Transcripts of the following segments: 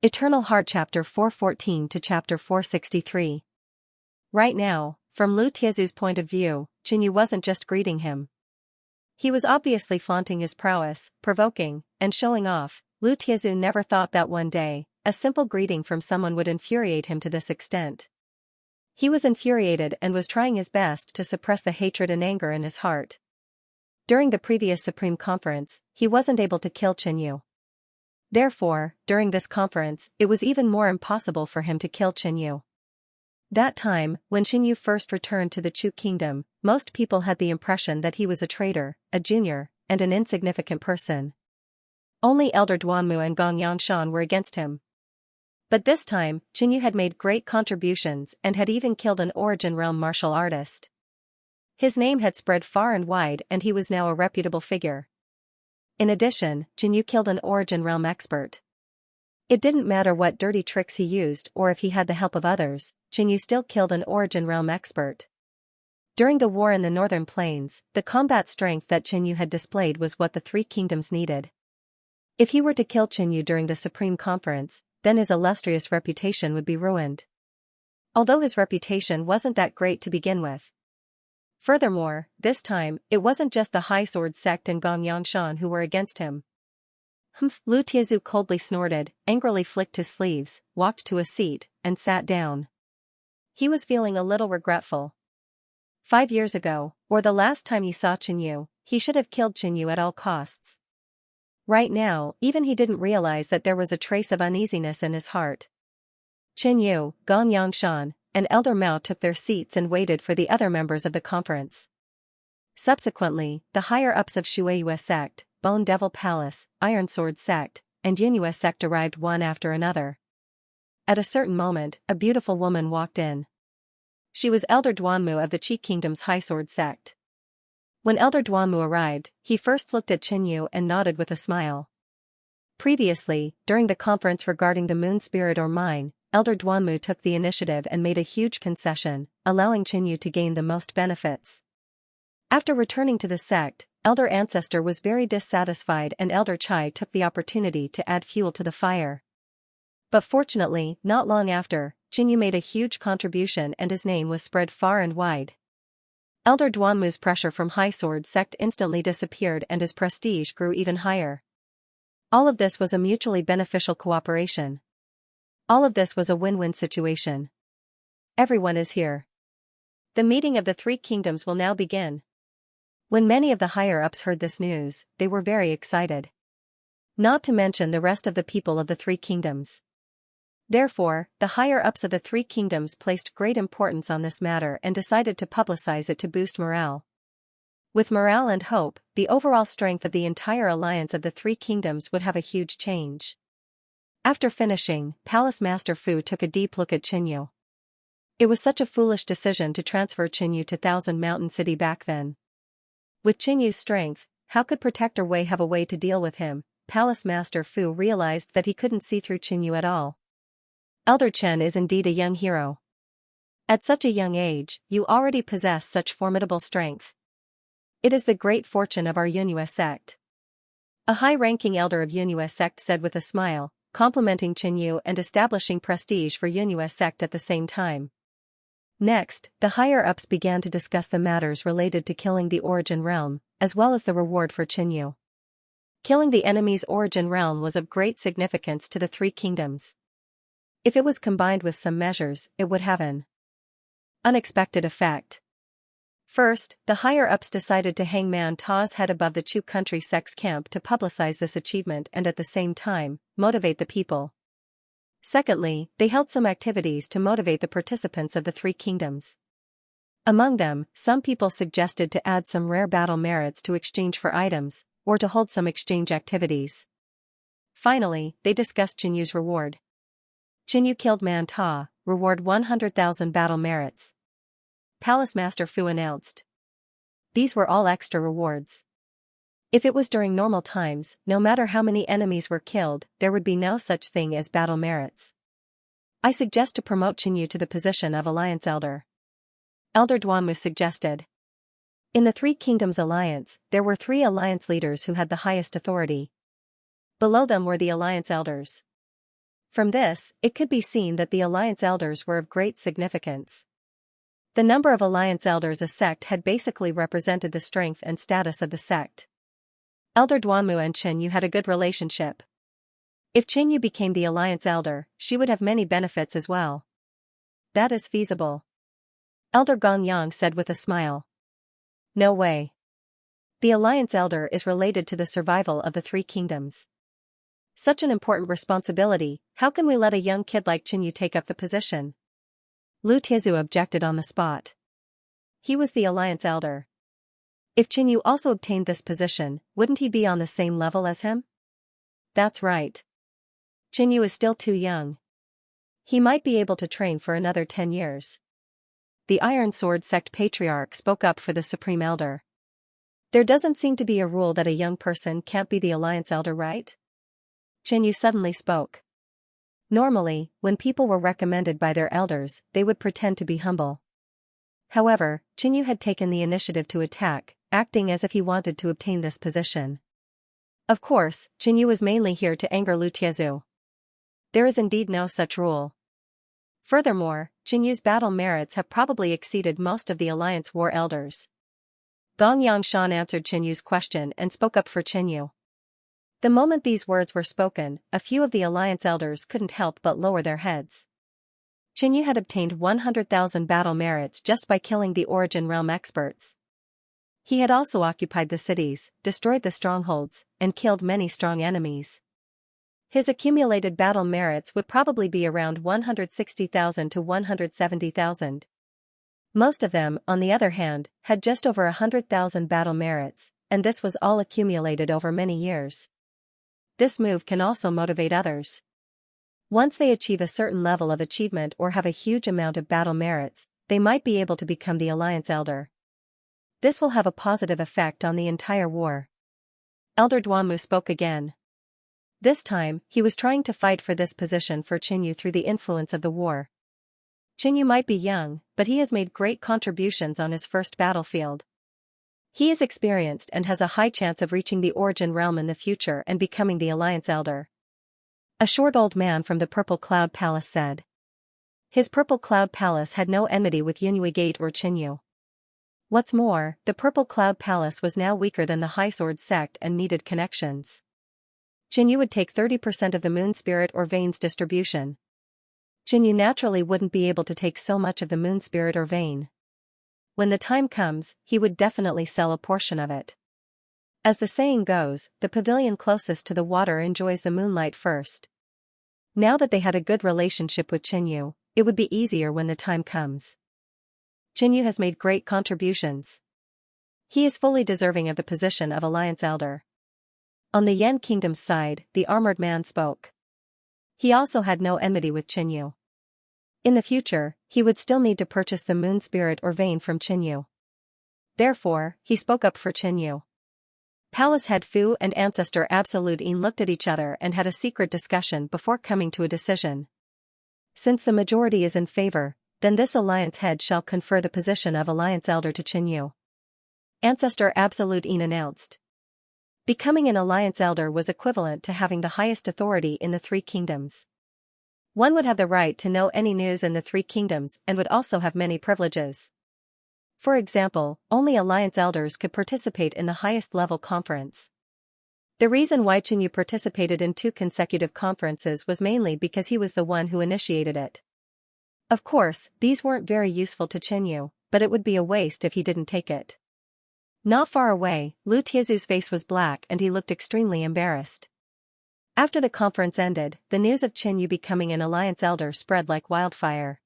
Eternal Heart Chapter 414 to Chapter 463. Right now, from Lu Tiezu's point of view, Qinyu wasn't just greeting him. He was obviously flaunting his prowess, provoking, and showing off. Lu Tiezu never thought that one day, a simple greeting from someone would infuriate him to this extent. He was infuriated and was trying his best to suppress the hatred and anger in his heart. During the previous Supreme Conference, he wasn't able to kill Qinyu. Therefore, during this conference, it was even more impossible for him to kill Qinyu. That time, when Qinyu first returned to the Chu kingdom, most people had the impression that he was a traitor, a junior, and an insignificant person. Only Elder Duanmu and Gong Yanshan were against him. But this time, Qinyu had made great contributions and had even killed an Origin Realm martial artist. His name had spread far and wide and he was now a reputable figure. In addition, Qinyu killed an Origin Realm expert. It didn't matter what dirty tricks he used or if he had the help of others, Qinyu still killed an Origin Realm expert. During the war in the Northern Plains, the combat strength that Qinyu had displayed was what the three kingdoms needed. If he were to kill Qinyu during the Supreme Conference, then his illustrious reputation would be ruined. Although his reputation wasn't that great to begin with. Furthermore, this time, it wasn't just the High Sword sect and Gong Yanshan who were against him. Lu Tiezu coldly snorted, angrily flicked his sleeves, walked to a seat, and sat down. He was feeling a little regretful. 5 years ago, or the last time he saw Qinyu, he should have killed Qinyu at all costs. Right now, even he didn't realize that there was a trace of uneasiness in his heart. Qinyu, Gong Yanshan, and Elder Mao took their seats and waited for the other members of the conference. Subsequently, the higher-ups of Shueiyue sect, Bone Devil Palace, Iron Sword sect, and Yunyue sect arrived one after another. At a certain moment, a beautiful woman walked in. She was Elder Duanmu of the Qi Kingdom's High Sword sect. When Elder Duanmu arrived, he first looked at Qinyu and nodded with a smile. Previously, during the conference regarding the moon spirit or mine, Elder Duanmu took the initiative and made a huge concession, allowing Qinyu to gain the most benefits. After returning to the sect, Elder Ancestor was very dissatisfied and Elder Chai took the opportunity to add fuel to the fire. But fortunately, not long after, Qinyu made a huge contribution and his name was spread far and wide. Elder Duanmu's pressure from High Sword sect instantly disappeared and his prestige grew even higher. All of this was a mutually beneficial cooperation. All of this was a win-win situation. Everyone is here. The meeting of the three kingdoms will now begin. When many of the higher-ups heard this news, they were very excited. Not to mention the rest of the people of the three kingdoms. Therefore, the higher-ups of the three kingdoms placed great importance on this matter and decided to publicize it to boost morale. With morale and hope, the overall strength of the entire alliance of the three kingdoms would have a huge change. After finishing, Palace Master Fu took a deep look at Qinyu. It was such a foolish decision to transfer Qinyu to Thousand Mountain City back then. With Qinyu's strength, how could Protector Wei have a way to deal with him? Palace Master Fu realized that he couldn't see through Qinyu at all. Elder Chen is indeed a young hero. At such a young age, you already possess such formidable strength. It is the great fortune of our Yunyue sect. A high-ranking elder of Yunyue sect said with a smile, complimenting Qinyu and establishing prestige for Yunyue sect at the same time. Next, the higher-ups began to discuss the matters related to killing the Origin Realm, as well as the reward for Qinyu. Killing the enemy's Origin Realm was of great significance to the three kingdoms. If it was combined with some measures, it would have an unexpected effect. First, the higher-ups decided to hang Man Ta's head above the Chu country sect's camp to publicize this achievement and at the same time, motivate the people. Secondly, they held some activities to motivate the participants of the three kingdoms. Among them, some people suggested to add some rare battle merits to exchange for items, or to hold some exchange activities. Finally, they discussed Qinyu's reward. Qinyu killed Man Ta, reward 100,000 battle merits. Palace Master Fu announced. These were all extra rewards. If it was during normal times, no matter how many enemies were killed, there would be no such thing as battle merits. I suggest to promote Qinyu to the position of Alliance Elder. Elder Duanmu suggested. In the Three Kingdoms Alliance, there were 3 alliance leaders who had the highest authority. Below them were the alliance elders. From this, it could be seen that the Alliance Elders were of great significance. The number of Alliance Elders a sect had basically represented the strength and status of the sect. Elder Duanmu and Qinyu had a good relationship. If Qinyu became the Alliance Elder, she would have many benefits as well. That is feasible. Elder Gongyang said with a smile. No way. The Alliance Elder is related to the survival of the Three Kingdoms. Such an important responsibility, how can we let a young kid like Qinyu take up the position? Lu Tiezu objected on the spot. He was the Alliance Elder. If Qinyu also obtained this position, wouldn't he be on the same level as him? That's right. Qinyu is still too young. He might be able to train for another 10 years. The Iron Sword Sect Patriarch spoke up for the Supreme Elder. There doesn't seem to be a rule that a young person can't be the Alliance Elder, right? Qinyu suddenly spoke. Normally, when people were recommended by their elders, they would pretend to be humble. However, Qinyu had taken the initiative to attack, acting as if he wanted to obtain this position. Of course, Qinyu was mainly here to anger Lu Tiezu. There is indeed no such rule. Furthermore, Qinyu's battle merits have probably exceeded most of the Alliance War Elders. Gong Yangshan answered Qinyu's question and spoke up for Qinyu. The moment these words were spoken, a few of the Alliance Elders couldn't help but lower their heads. Qinyu had obtained 100,000 battle merits just by killing the Origin Realm experts. He had also occupied the cities, destroyed the strongholds, and killed many strong enemies. His accumulated battle merits would probably be around 160,000 to 170,000. Most of them, on the other hand, had just over 100,000 battle merits, and this was all accumulated over many years. This move can also motivate others. Once they achieve a certain level of achievement or have a huge amount of battle merits, they might be able to become the Alliance Elder. This will have a positive effect on the entire war. Elder Duanmu spoke again. This time, he was trying to fight for this position for Qinyu through the influence of the war. Qinyu might be young, but he has made great contributions on his first battlefield. He is experienced and has a high chance of reaching the Origin Realm in the future and becoming the Alliance Elder. A short old man from the Purple Cloud Palace said. His Purple Cloud Palace had no enmity with Yunhui Gate or Qinyu. What's more, the Purple Cloud Palace was now weaker than the High Sword Sect and needed connections. Qinyu would take 30% of the Moon Spirit or Vein's distribution. Qinyu naturally wouldn't be able to take so much of the Moon Spirit or Vein. When the time comes, he would definitely sell a portion of it. As the saying goes, the pavilion closest to the water enjoys the moonlight first. Now that they had a good relationship with Qinyu, it would be easier when the time comes. Qinyu has made great contributions. He is fully deserving of the position of Alliance Elder. On the Yan Kingdom's side, the armored man spoke. He also had no enmity with Qinyu. In the future, he would still need to purchase the Moon Spirit or Vein from Qinyu. Therefore, he spoke up for Qinyu. Palace Head Fu and Ancestor Absolute Yin looked at each other and had a secret discussion before coming to a decision. Since the majority is in favor, then this alliance head shall confer the position of Alliance Elder to Qinyu. Ancestor Absolute Yin announced. Becoming an Alliance Elder was equivalent to having the highest authority in the Three Kingdoms. One would have the right to know any news in the Three Kingdoms and would also have many privileges. For example, only Alliance Elders could participate in the highest level conference. The reason why Qinyu participated in 2 consecutive conferences was mainly because he was the one who initiated it. Of course, these weren't very useful to Qinyu, but it would be a waste if he didn't take it. Not far away, Lu Tiezu's face was black and he looked extremely embarrassed. After the conference ended, the news of Qinyu becoming an Alliance Elder spread like wildfire.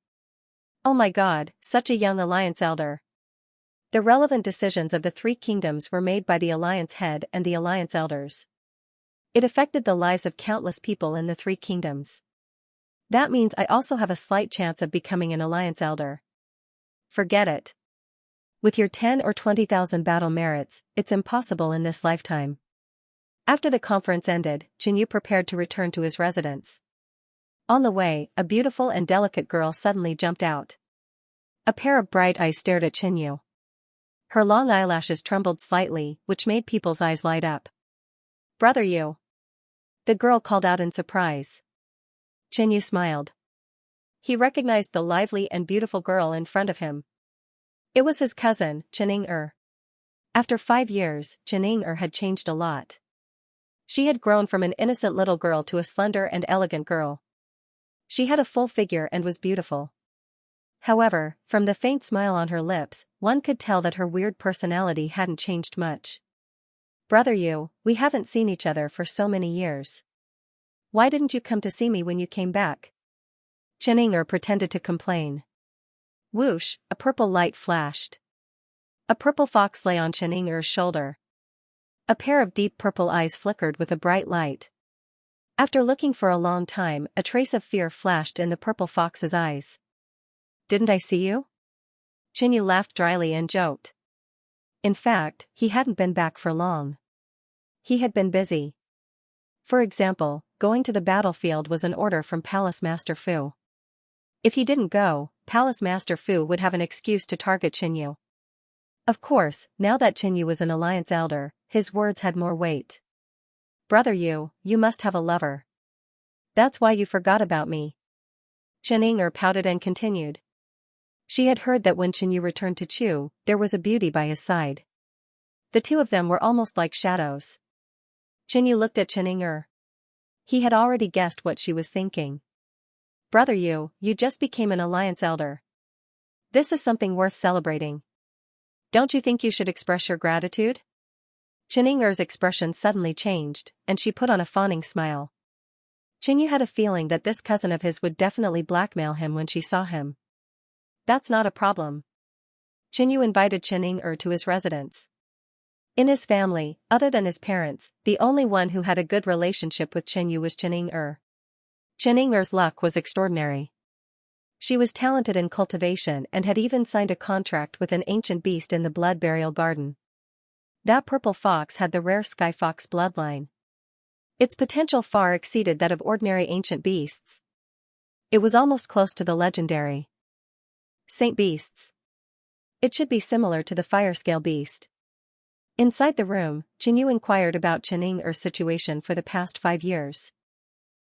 Oh my god, such a young Alliance Elder. The relevant decisions of the Three Kingdoms were made by the Alliance Head and the Alliance Elders. It affected the lives of countless people in the Three Kingdoms. That means I also have a slight chance of becoming an Alliance Elder. Forget it. With your 10 or 20,000 battle merits, it's impossible in this lifetime. After the conference ended, Qinyu prepared to return to his residence. On the way, a beautiful and delicate girl suddenly jumped out. A pair of bright eyes stared at Qinyu. Her long eyelashes trembled slightly, which made people's eyes light up. Brother Yu. The girl called out in surprise. Qinyu smiled. He recognized the lively and beautiful girl in front of him. It was his cousin, Xianxia. After 5 years, Xianxia had changed a lot. She had grown from an innocent little girl to a slender and elegant girl. She had a full figure and was beautiful. However, from the faint smile on her lips, one could tell that her weird personality hadn't changed much. "Brother Yu, we haven't seen each other for so many years. Why didn't you come to see me when you came back?" Xianxia pretended to complain. Whoosh, a purple light flashed. A purple fox lay on Xianxia's shoulder. A pair of deep purple eyes flickered with a bright light. After looking for a long time, a trace of fear flashed in the purple fox's eyes. "Didn't I see you?" Qinyu laughed dryly and joked. In fact, he hadn't been back for long. He had been busy. For example, going to the battlefield was an order from Palace Master Fu. If he didn't go, Palace Master Fu would have an excuse to target Qinyu. Of course, now that Qinyu was an alliance elder, his words had more weight. "Brother Yu, you must have a lover. That's why you forgot about me." Xianxia pouted and continued. She had heard that when Qinyu returned to Chu, there was a beauty by his side. The two of them were almost like shadows. Qinyu looked at Xianxia. He had already guessed what she was thinking. "Brother Yu, you just became an alliance elder. This is something worth celebrating. Don't you think you should express your gratitude?" Xianxia's expression suddenly changed, and she put on a fawning smile. Qinyu had a feeling that this cousin of his would definitely blackmail him when she saw him. "That's not a problem." Qinyu invited Xianxia to his residence. In his family, other than his parents, the only one who had a good relationship with Qinyu was Xianxia. Xianxia's luck was extraordinary. She was talented in cultivation and had even signed a contract with an ancient beast in the blood burial garden. That purple fox had the rare sky fox bloodline. Its potential far exceeded that of ordinary ancient beasts. It was almost close to the legendary saint beasts. It should be similar to the fire scale beast. Inside the room, Qinyu inquired about Xianxia's situation for the past 5 years.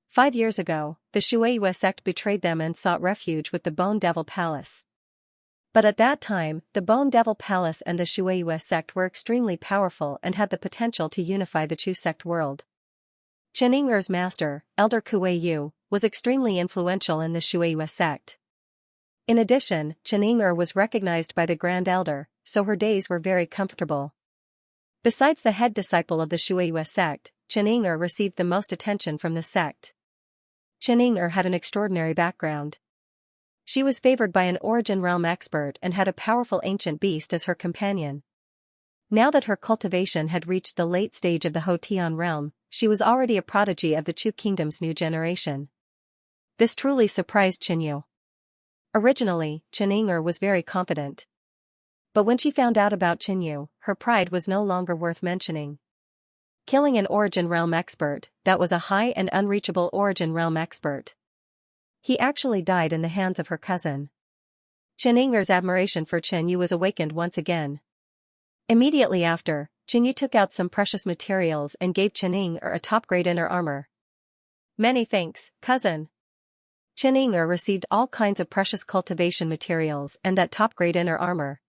5 years ago, the Shueiyue sect betrayed them and sought refuge with the Bone Devil Palace. But at that time, the Bone Devil Palace and the Shueiyue sect were extremely powerful and had the potential to unify the Chu sect world. Xianxia's master, Elder Kuei-yu, was extremely influential in the Shueiyue sect. In addition, Xianxia was recognized by the Grand Elder, so her days were very comfortable. Besides the head disciple of the Shueiyue sect, Xianxia received the most attention from the sect. Xianxia had an extraordinary background. She was favored by an origin realm expert and had a powerful ancient beast as her companion. Now that her cultivation had reached the late stage of the Hotian realm, she was already a prodigy of the Chu kingdom's new generation. This truly surprised Qinyu. Originally, Xianxia was very confident. But when she found out about Qinyu, her pride was no longer worth mentioning. Killing an origin realm expert, that was a high and unreachable origin realm expert. He actually died in the hands of her cousin. Xianxia's admiration for Qinyu was awakened once again. Immediately after, Qinyu took out some precious materials and gave Xianxia a top-grade inner armor. "Many thanks, cousin." Xianxia received all kinds of precious cultivation materials and that top-grade inner armor.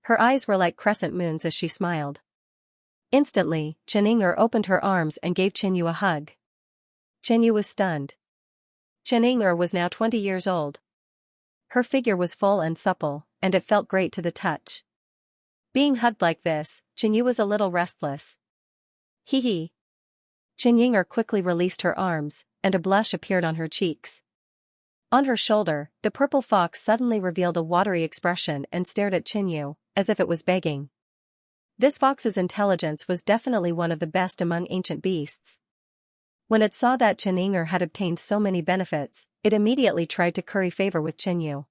Her eyes were like crescent moons as she smiled. Instantly, Xianxia opened her arms and gave Qinyu a hug. Qinyu was stunned. Xianxia was now 20 years old. Her figure was full and supple, and it felt great to the touch. Being hugged like this, Qinyu was a little restless. Hee hee. Xianxia quickly released her arms, and a blush appeared on her cheeks. On her shoulder, the purple fox suddenly revealed a watery expression and stared at Qinyu, as if it was begging. This fox's intelligence was definitely one of the best among ancient beasts. When it saw that Xianxia had obtained so many benefits, it immediately tried to curry favor with Qinyu.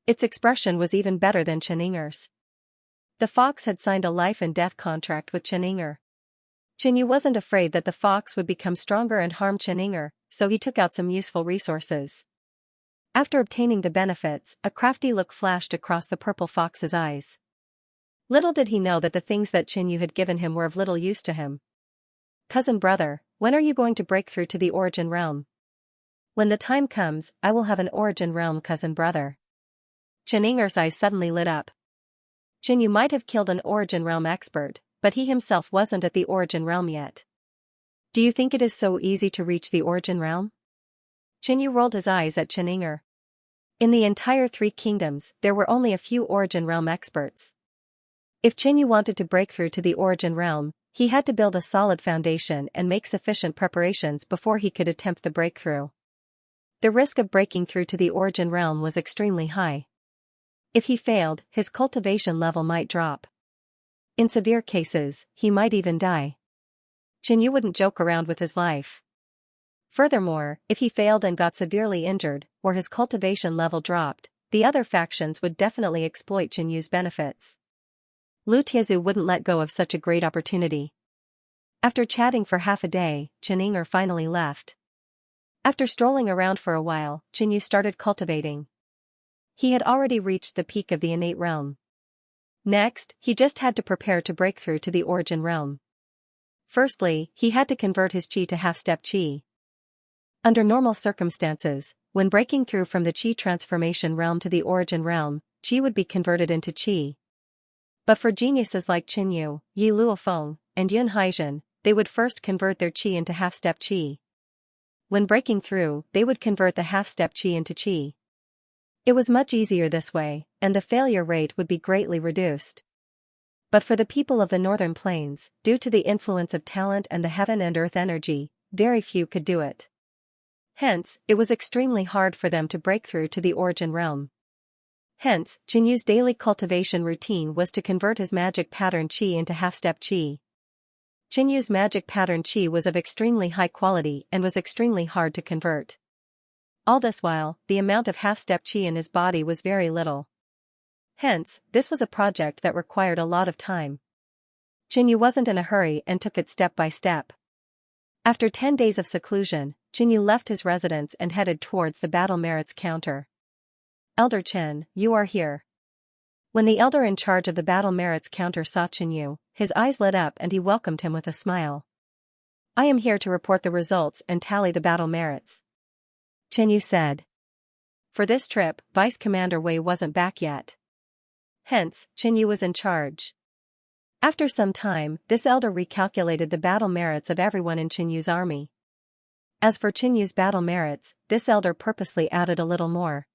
Its expression was even better than Xianxia's. The fox had signed a life and death contract with Xianxia. Qinyu wasn't afraid that the fox would become stronger and harm Xianxia, so he took out some useful resources. After obtaining the benefits, a crafty look flashed across the purple fox's eyes. Little did he know that the things that Qinyu had given him were of little use to him. "Cousin brother, when are you going to break through to the origin realm?" When the time comes, I will have an origin realm cousin brother. Xianxia's eyes suddenly lit up. Jinyu might have killed an origin realm expert, but he himself wasn't at the origin realm yet. Do you think it is so easy to reach the origin realm? Jinyu rolled his eyes at Xianxia. In the entire Three Kingdoms, there were only a few origin realm experts. If Jinyu wanted to break through to the origin realm, he had to build a solid foundation and make sufficient preparations before he could attempt the breakthrough. The risk of breaking through to the origin realm was extremely high. If he failed, his cultivation level might drop. In severe cases, he might even die. Jinyu wouldn't joke around with his life. Furthermore, if he failed and got severely injured, or his cultivation level dropped, the other factions would definitely exploit Jinyu's benefits. Lu Tiezu wouldn't let go of such a great opportunity. After chatting for half a day, Xianxia finally left. After strolling around for a while, Jinyu started cultivating. He had already reached the peak of the innate realm. Next, he just had to prepare to break through to the origin realm. Firstly, he had to convert his qi to half-step qi. Under normal circumstances, when breaking through from the qi transformation realm to the origin realm, qi would be converted into qi. But for geniuses like Jinyu, Yi Luofeng, and Yun Haizhen, they would first convert their qi into half-step qi. When breaking through, they would convert the half-step qi into qi. It was much easier this way, and the failure rate would be greatly reduced. But for the people of the Northern Plains, due to the influence of talent and the heaven and earth energy, very few could do it. Hence, it was extremely hard for them to break through to the origin realm. Hence, Jinyu's daily cultivation routine was to convert his magic pattern qi into half-step qi. Jinyu's magic pattern qi was of extremely high quality and was extremely hard to convert. All this while, the amount of half-step qi in his body was very little. Hence, this was a project that required a lot of time. Jinyu wasn't in a hurry and took it step by step. After 10 days of seclusion, Jinyu left his residence and headed towards the battle merits counter. Elder Chen, you are here. When the elder in charge of the battle merits counter saw Jinyu, his eyes lit up and he welcomed him with a smile. I am here to report the results and tally the battle merits. Jinyu said. For this trip, Vice Commander Wei wasn't back yet. Hence, Jinyu was in charge. After some time, this elder recalculated the battle merits of everyone in Jinyu's army. As for Jinyu's battle merits, this elder purposely added a little more.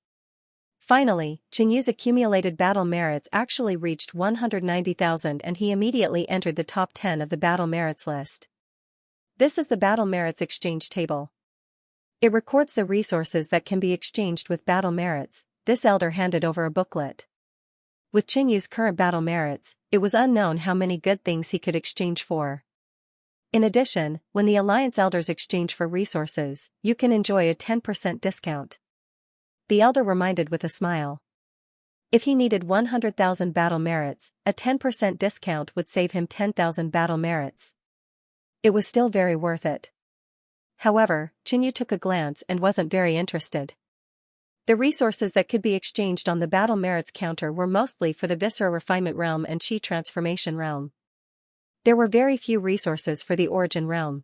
Finally, Jinyu's accumulated battle merits actually reached 190,000 and he immediately entered the top 10 of the battle merits list. This is the battle merits exchange table. It records the resources that can be exchanged with battle merits. This elder handed over a booklet. With Jinyu's current battle merits, it was unknown how many good things he could exchange for. In addition, when the Alliance elders exchange for resources, you can enjoy a 10% discount. The elder reminded with a smile. If he needed 100,000 battle merits, a 10% discount would save him 10,000 battle merits. It was still very worth it. However, Jinyu took a glance and wasn't very interested. The resources that could be exchanged on the battle merits counter were mostly for the Viscera Refinement Realm and Qi Transformation Realm. There were very few resources for the Origin Realm.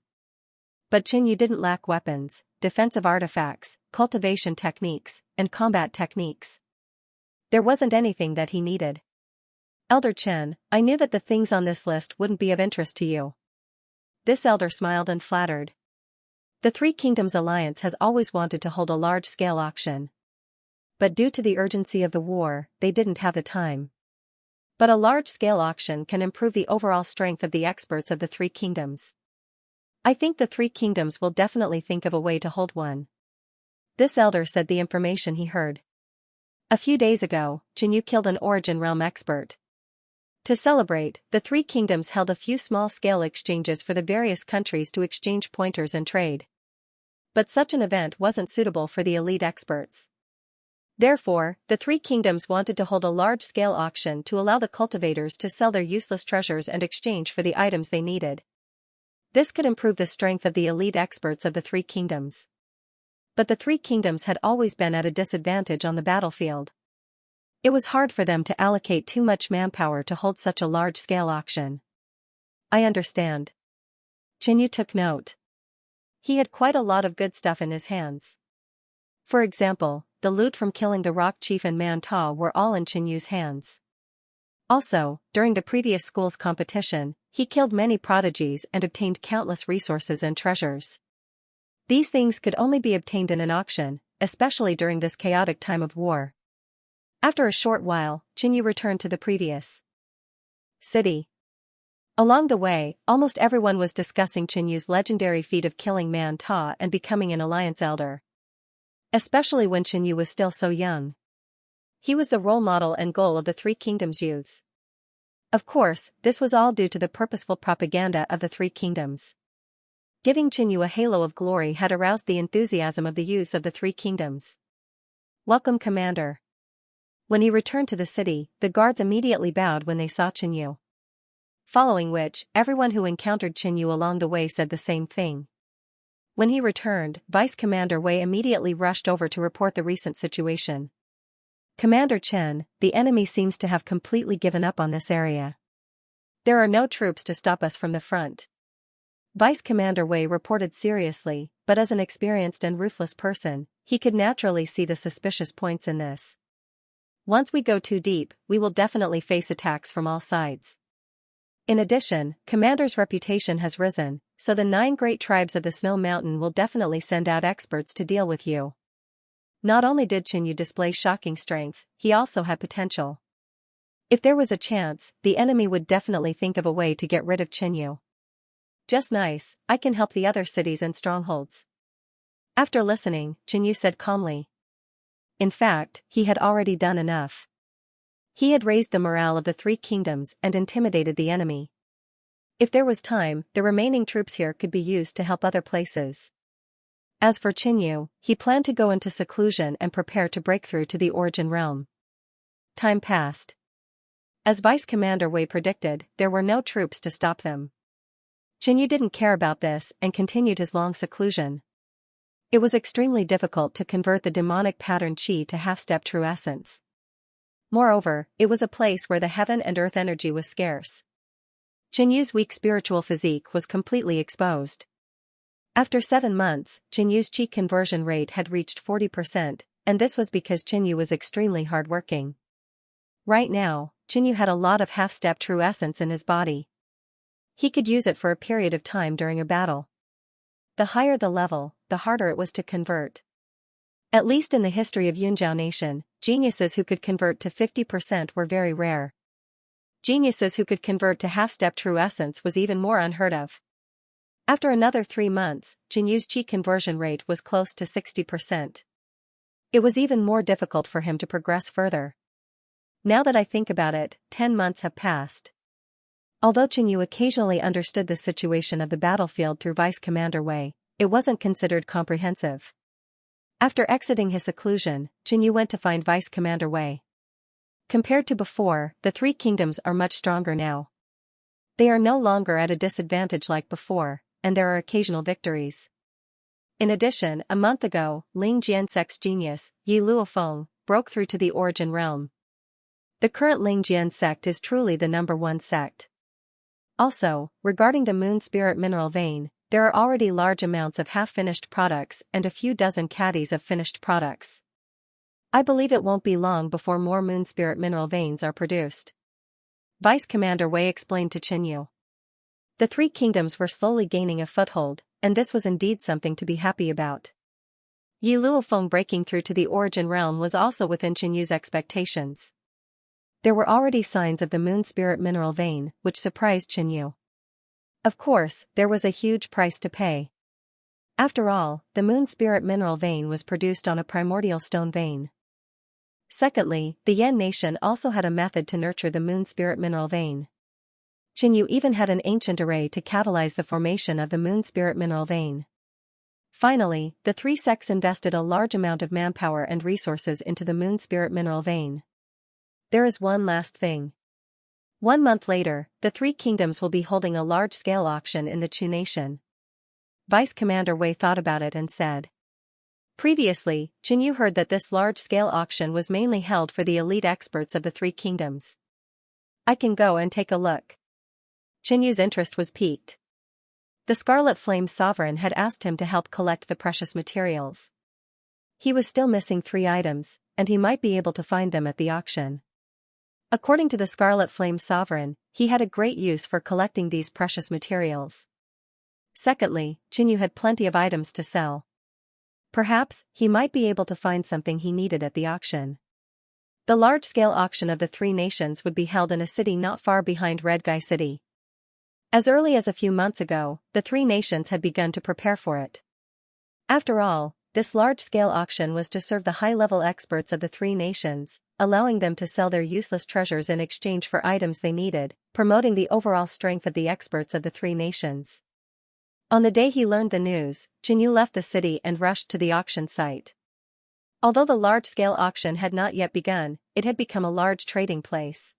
But Jinyu didn't lack weapons, defensive artifacts, cultivation techniques, and combat techniques. There wasn't anything that he needed. Elder Chen, I knew that the things on this list wouldn't be of interest to you. This elder smiled and flattered. The Three Kingdoms Alliance has always wanted to hold a large-scale auction. But due to the urgency of the war, they didn't have the time. But a large-scale auction can improve the overall strength of the experts of the Three Kingdoms. I think the Three Kingdoms will definitely think of a way to hold one. This elder said the information he heard. A few days ago, Jinyu killed an Origin Realm expert. To celebrate, the Three Kingdoms held a few small-scale exchanges for the various countries to exchange pointers and trade. But such an event wasn't suitable for the elite experts. Therefore, the Three Kingdoms wanted to hold a large-scale auction to allow the cultivators to sell their useless treasures and exchange for the items they needed. This could improve the strength of the elite experts of the Three Kingdoms. But the Three Kingdoms had always been at a disadvantage on the battlefield. It was hard for them to allocate too much manpower to hold such a large-scale auction. I understand. Jinyu took note. He had quite a lot of good stuff in his hands. For example, the loot from killing the rock chief and Man Ta were all in Qin Yu's hands. Also, during the previous school's competition, he killed many prodigies and obtained countless resources and treasures. These things could only be obtained in an auction, especially during this chaotic time of war. After a short while, Qin Yu returned to the previous city. Along the way, almost everyone was discussing Qin Yu's legendary feat of killing Man Ta and becoming an alliance elder. Especially when Qin Yu was still so young. He was the role model and goal of the Three Kingdoms youths. Of course, this was all due to the purposeful propaganda of the Three Kingdoms. Giving Qin Yu a halo of glory had aroused the enthusiasm of the youths of the Three Kingdoms. Welcome, Commander. When he returned to the city, the guards immediately bowed when they saw Qin Yu. Following which, everyone who encountered Qin Yu along the way said the same thing. When he returned, Vice Commander Wei immediately rushed over to report the recent situation. Commander Chen, the enemy seems to have completely given up on this area. There are no troops to stop us from the front. Vice Commander Wei reported seriously, but as an experienced and ruthless person, he could naturally see the suspicious points in this. Once we go too deep, we will definitely face attacks from all sides. In addition, Commander's reputation has risen, so the 9 great tribes of the Snow Mountain will definitely send out experts to deal with you. Not only did Qin Yu display shocking strength, he also had potential. If there was a chance, the enemy would definitely think of a way to get rid of Qin Yu. Just nice, I can help the other cities and strongholds. After listening, Qin Yu said calmly. In fact, he had already done enough. He had raised the morale of the Three Kingdoms and intimidated the enemy. If there was time, the remaining troops here could be used to help other places. As for Qin Yu, he planned to go into seclusion and prepare to break through to the Origin Realm. Time passed. As Vice Commander Wei predicted, there were no troops to stop them. Qin Yu didn't care about this and continued his long seclusion. It was extremely difficult to convert the demonic pattern qi to half-step true essence. Moreover, it was a place where the heaven and earth energy was scarce. Qin Yu's weak spiritual physique was completely exposed. After 7 months, Qin Yu's qi conversion rate had reached 40%, and this was because Qin Yu was extremely hardworking. Right now, Qin Yu had a lot of half-step true essence in his body. He could use it for a period of time during a battle. The higher the level, the harder it was to convert. At least in the history of Yunjiao Nation, geniuses who could convert to 50% were very rare. Geniuses who could convert to half-step true essence was even more unheard of. After another 3 months, Qin Yu's qi conversion rate was close to 60%. It was even more difficult for him to progress further. Now that I think about it, 10 months have passed. Although Qin Yu occasionally understood the situation of the battlefield through Vice Commander Wei, it wasn't considered comprehensive. After exiting his seclusion, Qin Yu went to find Vice Commander Wei. Compared to before, the Three Kingdoms are much stronger now. They are no longer at a disadvantage like before, and there are occasional victories. In addition, a month ago, Ling Jiansek's genius, Yi Luofeng, broke through to the Origin Realm. The current Ling Jian sect is truly the #1 sect. Also, regarding the Moon Spirit Mineral Vein, there are already large amounts of half-finished products and a few dozen caddies of finished products. I believe it won't be long before more Moon Spirit Mineral Veins are produced. Vice Commander Wei explained to Qin Yu. The Three Kingdoms were slowly gaining a foothold, and this was indeed something to be happy about. Yi Luofeng breaking through to the Origin Realm was also within Qin Yu's expectations. There were already signs of the Moon Spirit Mineral Vein, which surprised Qin Yu. Of course, there was a huge price to pay. After all, the Moon Spirit Mineral Vein was produced on a primordial stone vein. Secondly, the Yan nation also had a method to nurture the Moon Spirit Mineral Vein. Qin Yu even had an ancient array to catalyze the formation of the Moon Spirit Mineral Vein. Finally, the 3 sects invested a large amount of manpower and resources into the Moon Spirit Mineral Vein. There is one last thing. 1 month later, the Three Kingdoms will be holding a large-scale auction in the Chu Nation. Vice Commander Wei thought about it and said. Previously, Qin Yu heard that this large-scale auction was mainly held for the elite experts of the Three Kingdoms. I can go and take a look. Qin Yu's interest was piqued. The Scarlet Flame Sovereign had asked him to help collect the precious materials. He was still missing 3 items, and he might be able to find them at the auction. According to the Scarlet Flame Sovereign, he had a great use for collecting these precious materials. Secondly, Qinyu had plenty of items to sell. Perhaps, he might be able to find something he needed at the auction. The large-scale auction of the 3 nations would be held in a city not far behind Red Guy City. As early as a few months ago, the 3 nations had begun to prepare for it. After all, this large-scale auction was to serve the high-level experts of the 3 nations, allowing them to sell their useless treasures in exchange for items they needed, promoting the overall strength of the experts of the 3 nations. On the day he learned the news, Qinyu left the city and rushed to the auction site. Although the large-scale auction had not yet begun, it had become a large trading place.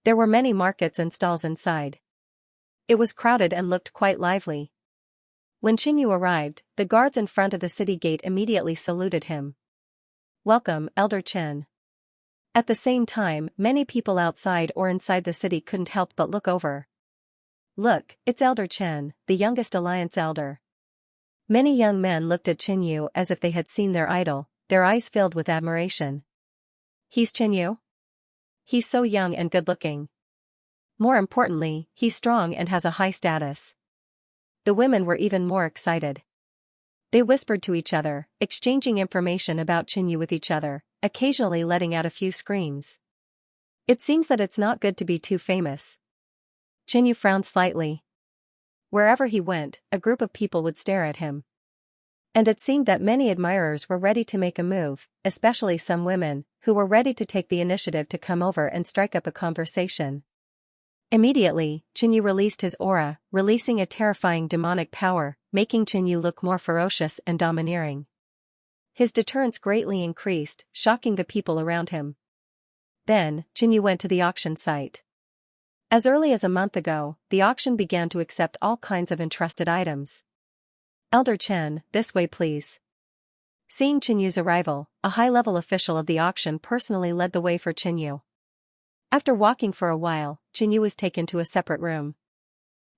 There were many markets and stalls inside. It was crowded and looked quite lively. When Qinyu arrived, the guards in front of the city gate immediately saluted him. "Welcome, Elder Chen." At the same time, many people outside or inside the city couldn't help but look over. "Look, it's Elder Chen, the youngest Alliance elder." Many young men looked at Qinyu as if they had seen their idol, their eyes filled with admiration. "He's Qinyu? He's so young and good-looking. More importantly, he's strong and has a high status." The women were even more excited. They whispered to each other, exchanging information about Qinyu with each other, occasionally letting out a few screams. "It seems that it's not good to be too famous." Qinyu frowned slightly. Wherever he went, a group of people would stare at him. And it seemed that many admirers were ready to make a move, especially some women, who were ready to take the initiative to come over and strike up a conversation. Immediately, Qinyu released his aura, releasing a terrifying demonic power, making Qinyu look more ferocious and domineering. His deterrence greatly increased, shocking the people around him. Then, Qinyu went to the auction site. As early as a month ago, the auction began to accept all kinds of entrusted items. "Elder Chen, this way please." Seeing Qinyu's arrival, a high-level official of the auction personally led the way for Qinyu. After walking for a while, Qinyu was taken to a separate room.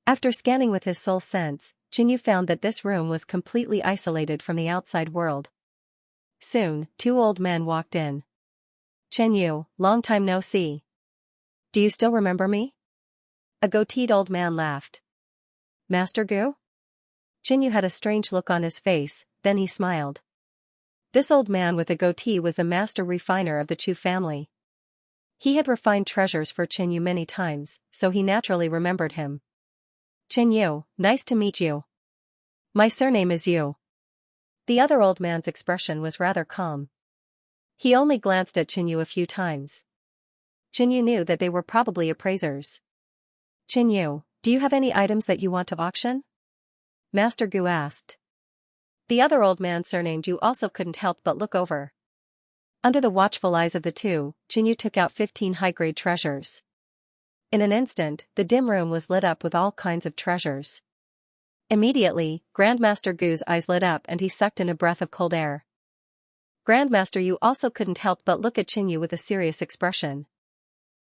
After scanning with his soul sense, Qinyu found that this room was completely isolated from the outside world. Soon, 2 old men walked in. "Qinyu, long time no see. Do you still remember me?" A goateed old man laughed. "Master Gu?" Qinyu had a strange look on his face, then he smiled. This old man with a goatee was the master refiner of the Chu family. He had refined treasures for Qinyu many times, so he naturally remembered him. "Qinyu, nice to meet you. My surname is Yu." The other old man's expression was rather calm. He only glanced at Qinyu a few times. Qinyu knew that they were probably appraisers. "Qinyu, do you have any items that you want to auction?" Master Gu asked. The other old man surnamed Yu also couldn't help but look over. Under the watchful eyes of the 2, Qinyu took out 15 high-grade treasures. In an instant, the dim room was lit up with all kinds of treasures. Immediately, Grandmaster Gu's eyes lit up and he sucked in a breath of cold air. Grandmaster Yu also couldn't help but look at Qinyu with a serious expression.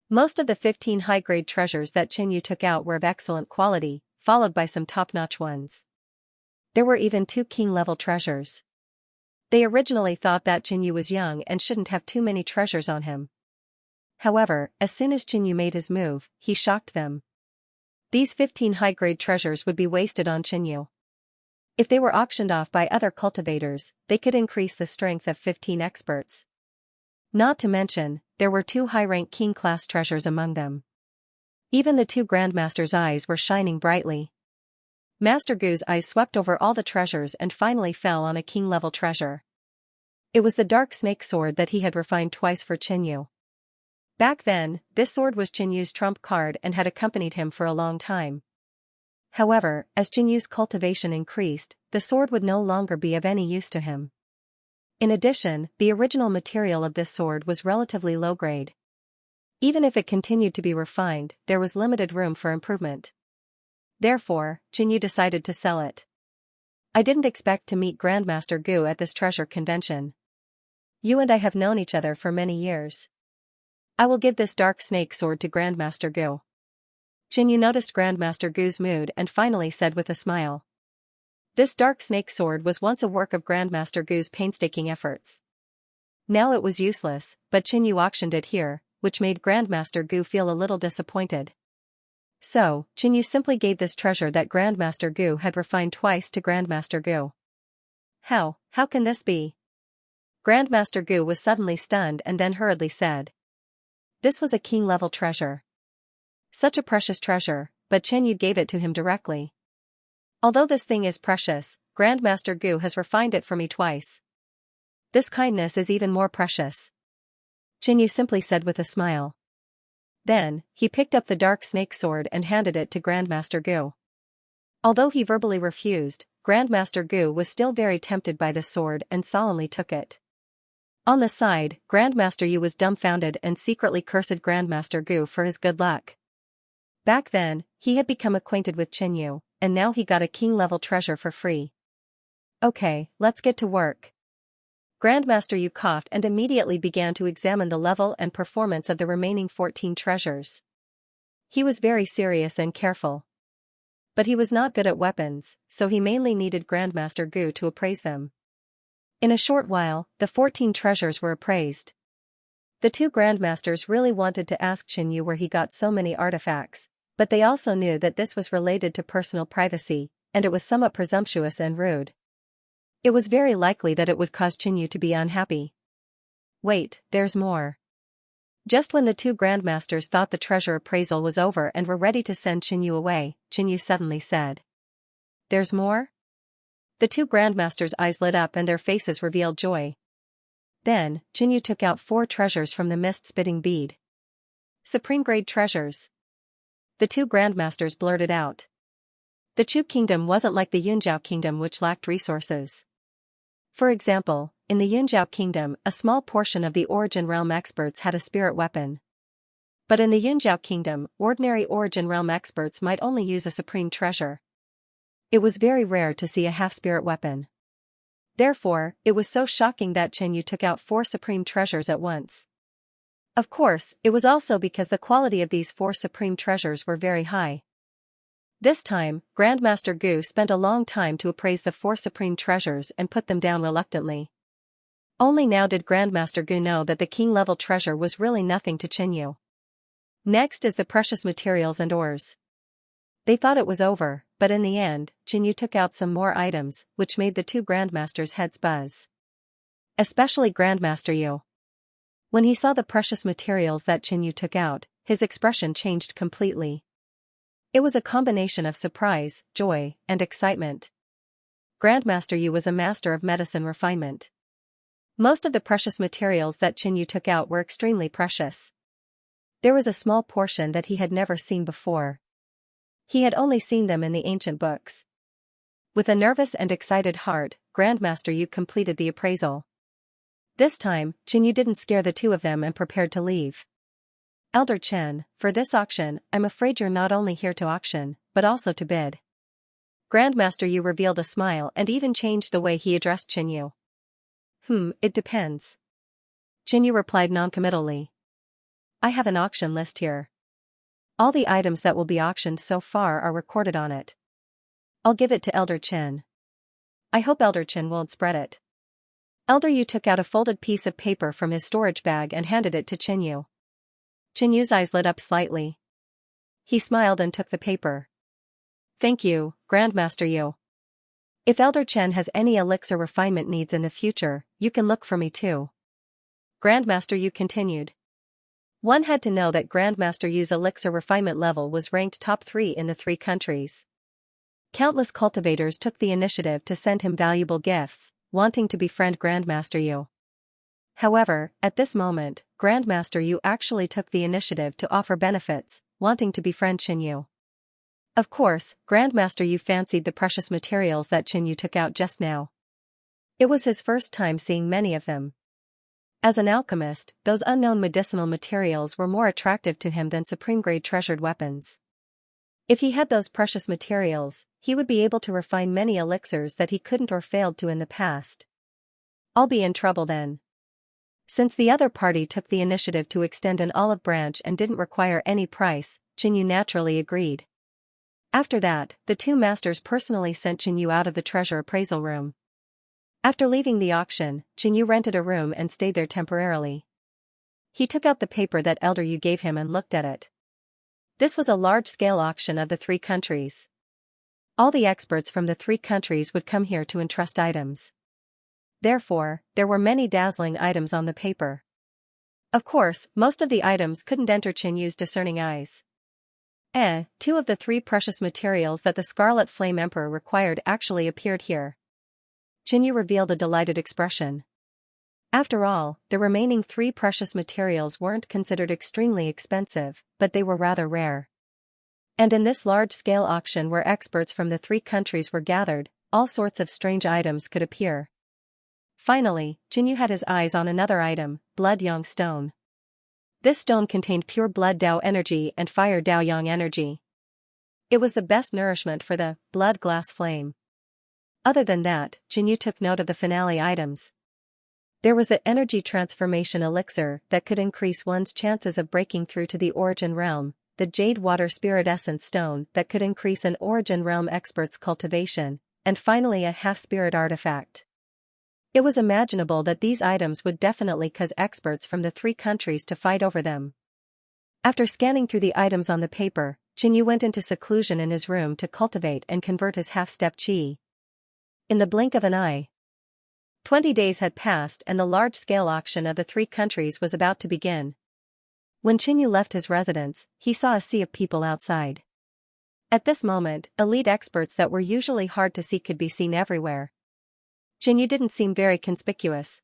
Most of the 15 high-grade treasures that Qinyu took out were of excellent quality, followed by some top-notch ones. There were even 2 king-level treasures. They originally thought that Qinyu was young and shouldn't have too many treasures on him. However, as soon as Qinyu made his move, he shocked them. These 15 high-grade treasures would be wasted on Qinyu. If they were auctioned off by other cultivators, they could increase the strength of 15 experts. Not to mention, there were 2 high-rank king-class treasures among them. Even the 2 grandmasters' eyes were shining brightly. Master Gu's eyes swept over all the treasures and finally fell on a king-level treasure. It was the dark snake sword that he had refined twice for Qinyu. Back then, this sword was Qinyu's trump card and had accompanied him for a long time. However, as Qinyu's cultivation increased, the sword would no longer be of any use to him. In addition, the original material of this sword was relatively low-grade. Even if it continued to be refined, there was limited room for improvement. Therefore, Qinyu decided to sell it. "I didn't expect to meet Grandmaster Gu at this treasure convention. You and I have known each other for many years. I will give this dark snake sword to Grandmaster Gu." Qinyu noticed Grandmaster Gu's mood and finally said with a smile. This dark snake sword was once a work of Grandmaster Gu's painstaking efforts. Now it was useless, but Qinyu auctioned it here, which made Grandmaster Gu feel a little disappointed. So, Qinyu simply gave this treasure that Grandmaster Gu had refined twice to Grandmaster Gu. How can this be? Grandmaster Gu was suddenly stunned and then hurriedly said. This was a king-level treasure. Such a precious treasure, but Qinyu gave it to him directly. Although this thing is precious, Grandmaster Gu has refined it for me twice. This kindness is even more precious. Qinyu simply said with a smile. Then, he picked up the dark snake sword and handed it to Grandmaster Gu. Although he verbally refused, Grandmaster Gu was still very tempted by the sword and solemnly took it. On the side, Grandmaster Yu was dumbfounded and secretly cursed Grandmaster Gu for his good luck. Back then, he had become acquainted with Qinyu, and now he got a king-level treasure for free. Okay, let's get to work. Grandmaster Yu coughed and immediately began to examine the level and performance of the remaining 14 treasures. He was very serious and careful. But he was not good at weapons, so he mainly needed Grandmaster Gu to appraise them. In a short while, the 14 treasures were appraised. The two Grandmasters really wanted to ask Qinyu where he got so many artifacts, but they also knew that this was related to personal privacy, and it was somewhat presumptuous and rude. It was very likely that it would cause Qinyu to be unhappy. Wait, there's more. Just when the two Grandmasters thought the treasure appraisal was over and were ready to send Qinyu away, Qinyu suddenly said. There's more? The two Grandmasters' eyes lit up and their faces revealed joy. Then, Qinyu took out 4 treasures from the mist-spitting bead. Supreme-grade treasures. The two Grandmasters blurted out. The Chu kingdom wasn't like the Yunjiao kingdom which lacked resources. For example, in the Yunjiao kingdom, a small portion of the Origin Realm experts had a spirit weapon. But in the Yunjiao kingdom, ordinary Origin Realm experts might only use a supreme treasure. It was very rare to see a half-spirit weapon. Therefore, it was so shocking that Qinyu took out 4 supreme treasures at once. Of course, it was also because the quality of these 4 supreme treasures were very high. This time, Grandmaster Gu spent a long time to appraise the 4 supreme treasures and put them down reluctantly. Only now did Grandmaster Gu know that the king-level treasure was really nothing to Qinyu. Next is the precious materials and ores. They thought it was over, but in the end, Qinyu took out some more items, which made the two Grandmasters' heads buzz. Especially Grandmaster Yu. When he saw the precious materials that Qinyu took out, his expression changed completely. It was a combination of surprise, joy, and excitement. Grandmaster Yu was a master of medicine refinement. Most of the precious materials that Qinyu took out were extremely precious. There was a small portion that he had never seen before. He had only seen them in the ancient books. With a nervous and excited heart, Grandmaster Yu completed the appraisal. This time, Qinyu didn't scare the two of them and prepared to leave. Elder Chen, for this auction, I'm afraid you're not only here to auction, but also to bid. Grandmaster Yu revealed a smile and even changed the way he addressed Qinyu. It depends. Qinyu replied noncommittally. I have an auction list here. All the items that will be auctioned so far are recorded on it. I'll give it to Elder Chen. I hope Elder Chen won't spread it. Elder Yu took out a folded piece of paper from his storage bag and handed it to Qinyu. Qinyu's eyes lit up slightly. He smiled and took the paper. Thank you, Grandmaster Yu. If Elder Chen has any elixir refinement needs in the future, you can look for me too. Grandmaster Yu continued. One had to know that Grandmaster Yu's elixir refinement level was ranked top 3 in the 3 countries. Countless cultivators took the initiative to send him valuable gifts, wanting to befriend Grandmaster Yu. However, at this moment, Grandmaster Yu actually took the initiative to offer benefits, wanting to befriend Qinyu. Of course, Grandmaster Yu fancied the precious materials that Qinyu took out just now. It was his first time seeing many of them. As an alchemist, those unknown medicinal materials were more attractive to him than supreme-grade treasured weapons. If he had those precious materials, he would be able to refine many elixirs that he couldn't or failed to in the past. I'll be in trouble then. Since the other party took the initiative to extend an olive branch and didn't require any price, Qinyu naturally agreed. After that, the two masters personally sent Jinyu out of the treasure appraisal room. After leaving the auction, Jinyu rented a room and stayed there temporarily. He took out the paper that Elder Yu gave him and looked at it. This was a large-scale auction of the three countries. All the experts from the three countries would come here to entrust items. Therefore, there were many dazzling items on the paper. Of course, most of the items couldn't enter Jinyu's discerning eyes. Two of the three precious materials that the Scarlet Flame Emperor required actually appeared here. Jinyu revealed a delighted expression. After all, the remaining three precious materials weren't considered extremely expensive, but they were rather rare. And in this large-scale auction where experts from the three countries were gathered, all sorts of strange items could appear. Finally, Jinyu had his eyes on another item, Blood Yang Stone. This stone contained pure Blood Dao energy and Fire Dao Yang energy. It was the best nourishment for the Blood Glass Flame. Other than that, Jinyu took note of the finale items. There was the Energy Transformation Elixir that could increase one's chances of breaking through to the Origin Realm, the Jade Water Spirit Essence Stone that could increase an Origin Realm expert's cultivation, and finally a half-spirit artifact. It was imaginable that these items would definitely cause experts from the three countries to fight over them. After scanning through the items on the paper, Jinyu went into seclusion in his room to cultivate and convert his half-step chi. In the blink of an eye, 20 days had passed and the large-scale auction of the three countries was about to begin. When Jinyu left his residence, he saw a sea of people outside. At this moment, elite experts that were usually hard to see could be seen everywhere. Jinyu didn't seem very conspicuous.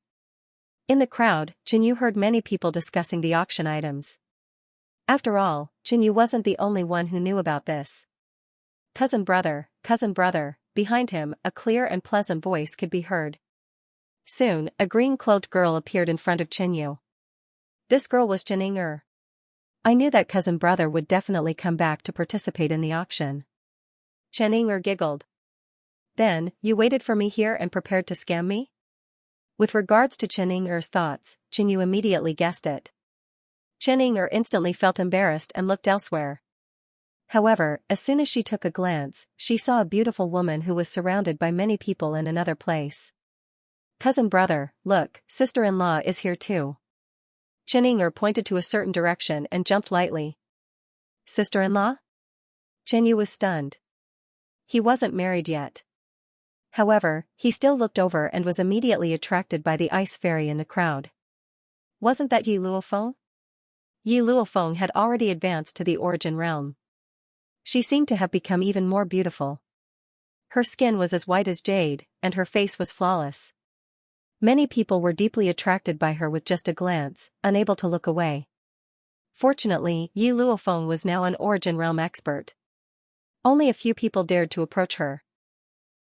In the crowd, Jinyu heard many people discussing the auction items. After all, Jinyu wasn't the only one who knew about this. Cousin brother, behind him, a clear and pleasant voice could be heard. Soon, a green-cloaked girl appeared in front of Jinyu. This girl was Xianxia. I knew that cousin brother would definitely come back to participate in the auction. Xianxia giggled. Then, you waited for me here and prepared to scam me? With regards to Xianxia's thoughts, Jinyu immediately guessed it. Xianxia instantly felt embarrassed and looked elsewhere. However, as soon as she took a glance, she saw a beautiful woman who was surrounded by many people in another place. Cousin brother, look, sister-in-law is here too. Xianxia pointed to a certain direction and jumped lightly. Sister-in-law? Jinyu was stunned. He wasn't married yet. However, he still looked over and was immediately attracted by the ice fairy in the crowd. Wasn't that Yi Luofeng? Yi Luofeng had already advanced to the Origin Realm. She seemed to have become even more beautiful. Her skin was as white as jade, and her face was flawless. Many people were deeply attracted by her with just a glance, unable to look away. Fortunately, Yi Luofeng was now an Origin Realm expert. Only a few people dared to approach her.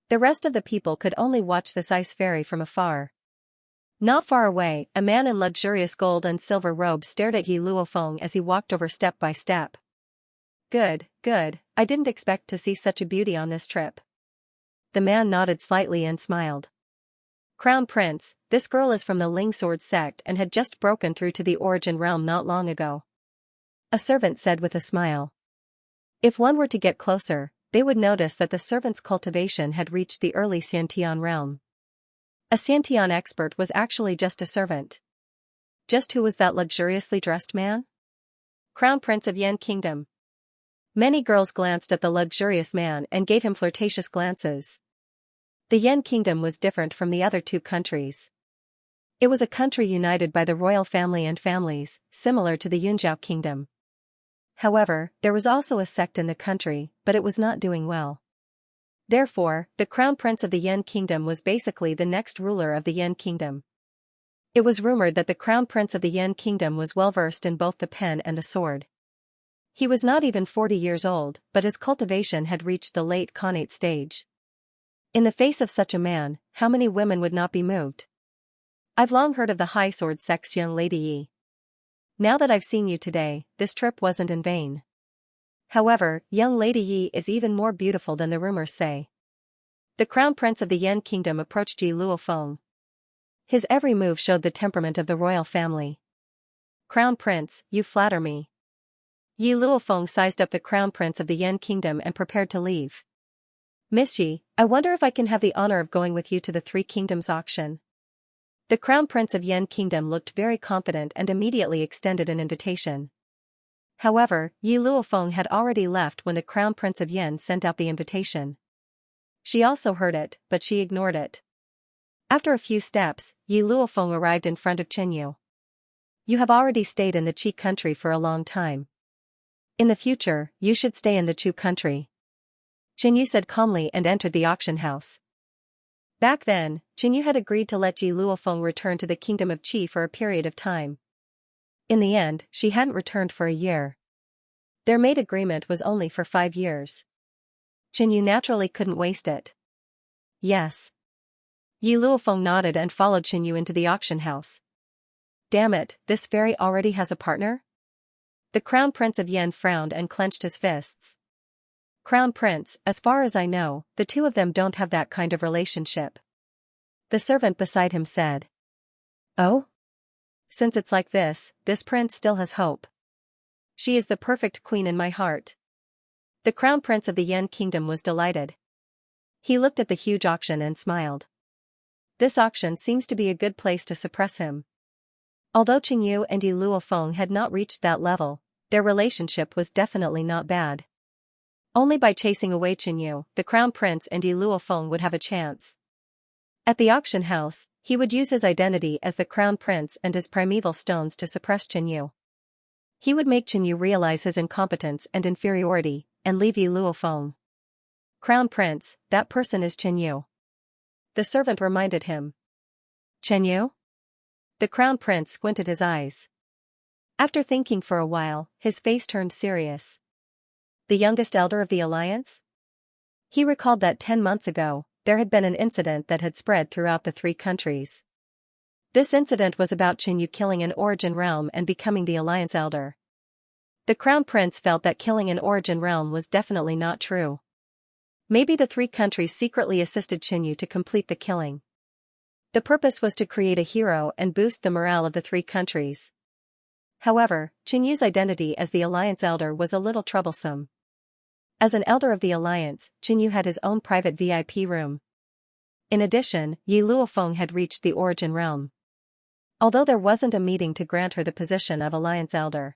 The rest of the people could only watch this ice fairy from afar. Not far away, a man in luxurious gold and silver robes stared at Yi Luofeng as he walked over step by step. Good, I didn't expect to see such a beauty on this trip. The man nodded slightly and smiled. Crown Prince, this girl is from the Ling Sword sect and had just broken through to the Origin Realm not long ago. A servant said with a smile. If one were to get closer, they would notice that the servant's cultivation had reached the early Xiantian realm. A Xiantian expert was actually just a servant. Just who was that luxuriously dressed man? Crown Prince of Yan Kingdom. Many girls glanced at the luxurious man and gave him flirtatious glances. The Yan Kingdom was different from the other two countries. It was a country united by the royal family and families, similar to the Yunzhao Kingdom. However, there was also a sect in the country, but it was not doing well. Therefore, the Crown Prince of the Yan Kingdom was basically the next ruler of the Yan Kingdom. It was rumored that the Crown Prince of the Yan Kingdom was well versed in both the pen and the sword. He was not even 40 years old, but his cultivation had reached the late Khanate stage. In the face of such a man, how many women would not be moved? I've long heard of the high sword sex, young Lady Yi. Now that I've seen you today, this trip wasn't in vain. However, young Lady Yi is even more beautiful than the rumors say. The Crown Prince of the Yan Kingdom approached Yi Luofeng. His every move showed the temperament of the royal family. Crown Prince, you flatter me. Yi Luofeng sized up the crown prince of the Yan kingdom and prepared to leave. Miss Yi, I wonder if I can have the honor of going with you to the Three Kingdoms auction. The crown prince of Yan kingdom looked very confident and immediately extended an invitation. However, Yi Luofeng had already left when the crown prince of Yan sent out the invitation. She also heard it, but she ignored it. After a few steps, Yi Luofeng arrived in front of Chenyu. You have already stayed in the Qi country for a long time. In the future, you should stay in the Chu country. Chenyu said calmly and entered the auction house. Back then, Chenyu had agreed to let Yi Luofeng return to the kingdom of Qi for a period of time. In the end, she hadn't returned for a year. Their made agreement was only for 5 years. Chenyu naturally couldn't waste it. Yes. Yi Luofeng nodded and followed Chenyu into the auction house. Damn it, this fairy already has a partner? The crown prince of Yan frowned and clenched his fists. Crown prince, as far as I know, the two of them don't have that kind of relationship. The servant beside him said. Oh? Since it's like this prince still has hope. She is the perfect queen in my heart. The crown prince of the Yan kingdom was delighted. He looked at the huge auction and smiled. This auction seems to be a good place to suppress him. Although Chenyu and Yi Luofeng had not reached that level, their relationship was definitely not bad. Only by chasing away Chenyu, the crown prince and Yi Luofeng would have a chance. At the auction house, he would use his identity as the crown prince and his primeval stones to suppress Chenyu. He would make Chenyu realize his incompetence and inferiority, and leave Yi Luofeng. Crown prince, that person is Chenyu. The servant reminded him. Chenyu? The crown prince squinted his eyes. After thinking for a while, his face turned serious. The youngest elder of the alliance? He recalled that 10 months ago, there had been an incident that had spread throughout the 3 countries. This incident was about Chenyu killing an origin realm and becoming the alliance elder. The crown prince felt that killing an origin realm was definitely not true. Maybe the 3 countries secretly assisted Chenyu to complete the killing. The purpose was to create a hero and boost the morale of the 3 countries. However, Chenyu's identity as the alliance elder was a little troublesome. As an elder of the alliance, Chenyu had his own private VIP room. In addition, Yi Luofeng had reached the origin realm. Although there wasn't a meeting to grant her the position of alliance elder.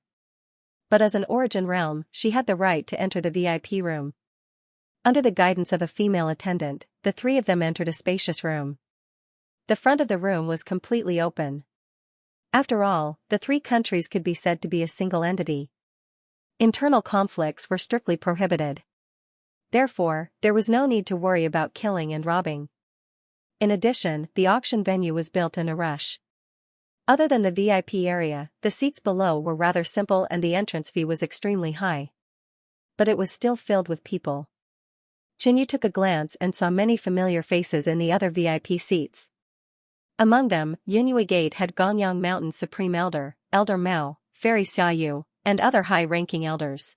But as an origin realm, she had the right to enter the VIP room. Under the guidance of a female attendant, the 3 of them entered a spacious room. The front of the room was completely open. After all, the 3 countries could be said to be a single entity. Internal conflicts were strictly prohibited. Therefore, there was no need to worry about killing and robbing. In addition, the auction venue was built in a rush. Other than the VIP area, the seats below were rather simple and the entrance fee was extremely high. But it was still filled with people. Chenyu took a glance and saw many familiar faces in the other VIP seats. Among them, Yunhui Gate had Gonyang Mountain's Supreme Elder, Elder Mao, Fairy Xiaoyu, and other high-ranking elders.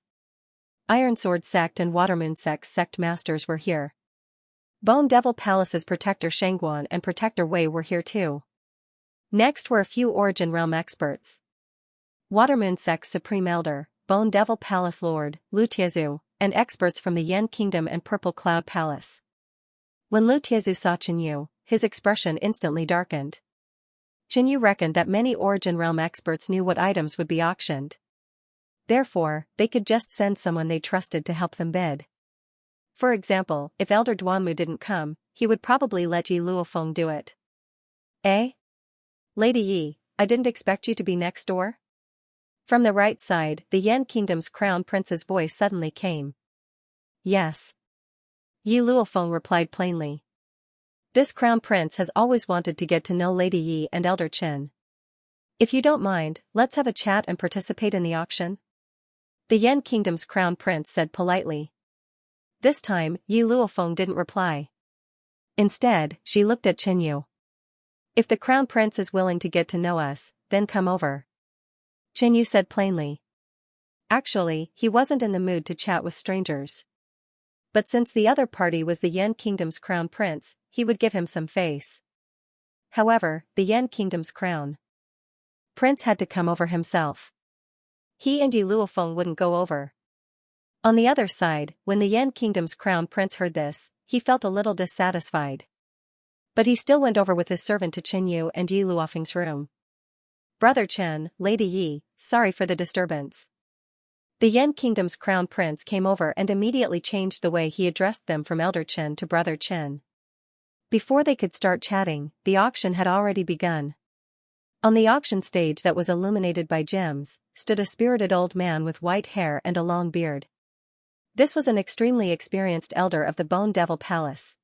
Ironsword Sect and Watermoon Sect masters were here. Bone Devil Palace's Protector Shangguan and Protector Wei were here too. Next were a few Origin Realm experts. Watermoon Sect's Supreme Elder, Bone Devil Palace Lord, Lu Tiezu, and experts from the Yen Kingdom and Purple Cloud Palace. When Lu Tiezu saw Chenyu, his expression instantly darkened. Chenyu reckoned that many Origin Realm experts knew what items would be auctioned. Therefore, they could just send someone they trusted to help them bid. For example, if Elder Duanmu didn't come, he would probably let Yi Luofeng do it. Eh? Lady Yi, I didn't expect you to be next door? From the right side, the Yan Kingdom's crown prince's voice suddenly came. Yes. Yi Luofeng replied plainly. This crown prince has always wanted to get to know Lady Yi and Elder Chen. If you don't mind, let's have a chat and participate in the auction. The Yan Kingdom's crown prince said politely. This time, Yi Luofeng didn't reply. Instead, she looked at Chenyu. If the crown prince is willing to get to know us, then come over. Chenyu said plainly. Actually, he wasn't in the mood to chat with strangers. But since the other party was the Yan Kingdom's crown prince, he would give him some face. However, the Yan Kingdom's crown prince had to come over himself. He and Yi Luofeng wouldn't go over. On the other side, when the Yan Kingdom's crown prince heard this, he felt a little dissatisfied. But he still went over with his servant to Chen Yu and Yi Luofeng's room. "Brother Chen, Lady Yi, sorry for the disturbance." The Yan Kingdom's crown prince came over and immediately changed the way he addressed them from Elder Chen to Brother Chen. Before they could start chatting, the auction had already begun. On the auction stage that was illuminated by gems, stood a spirited old man with white hair and a long beard. This was an extremely experienced elder of the Bone Devil Palace.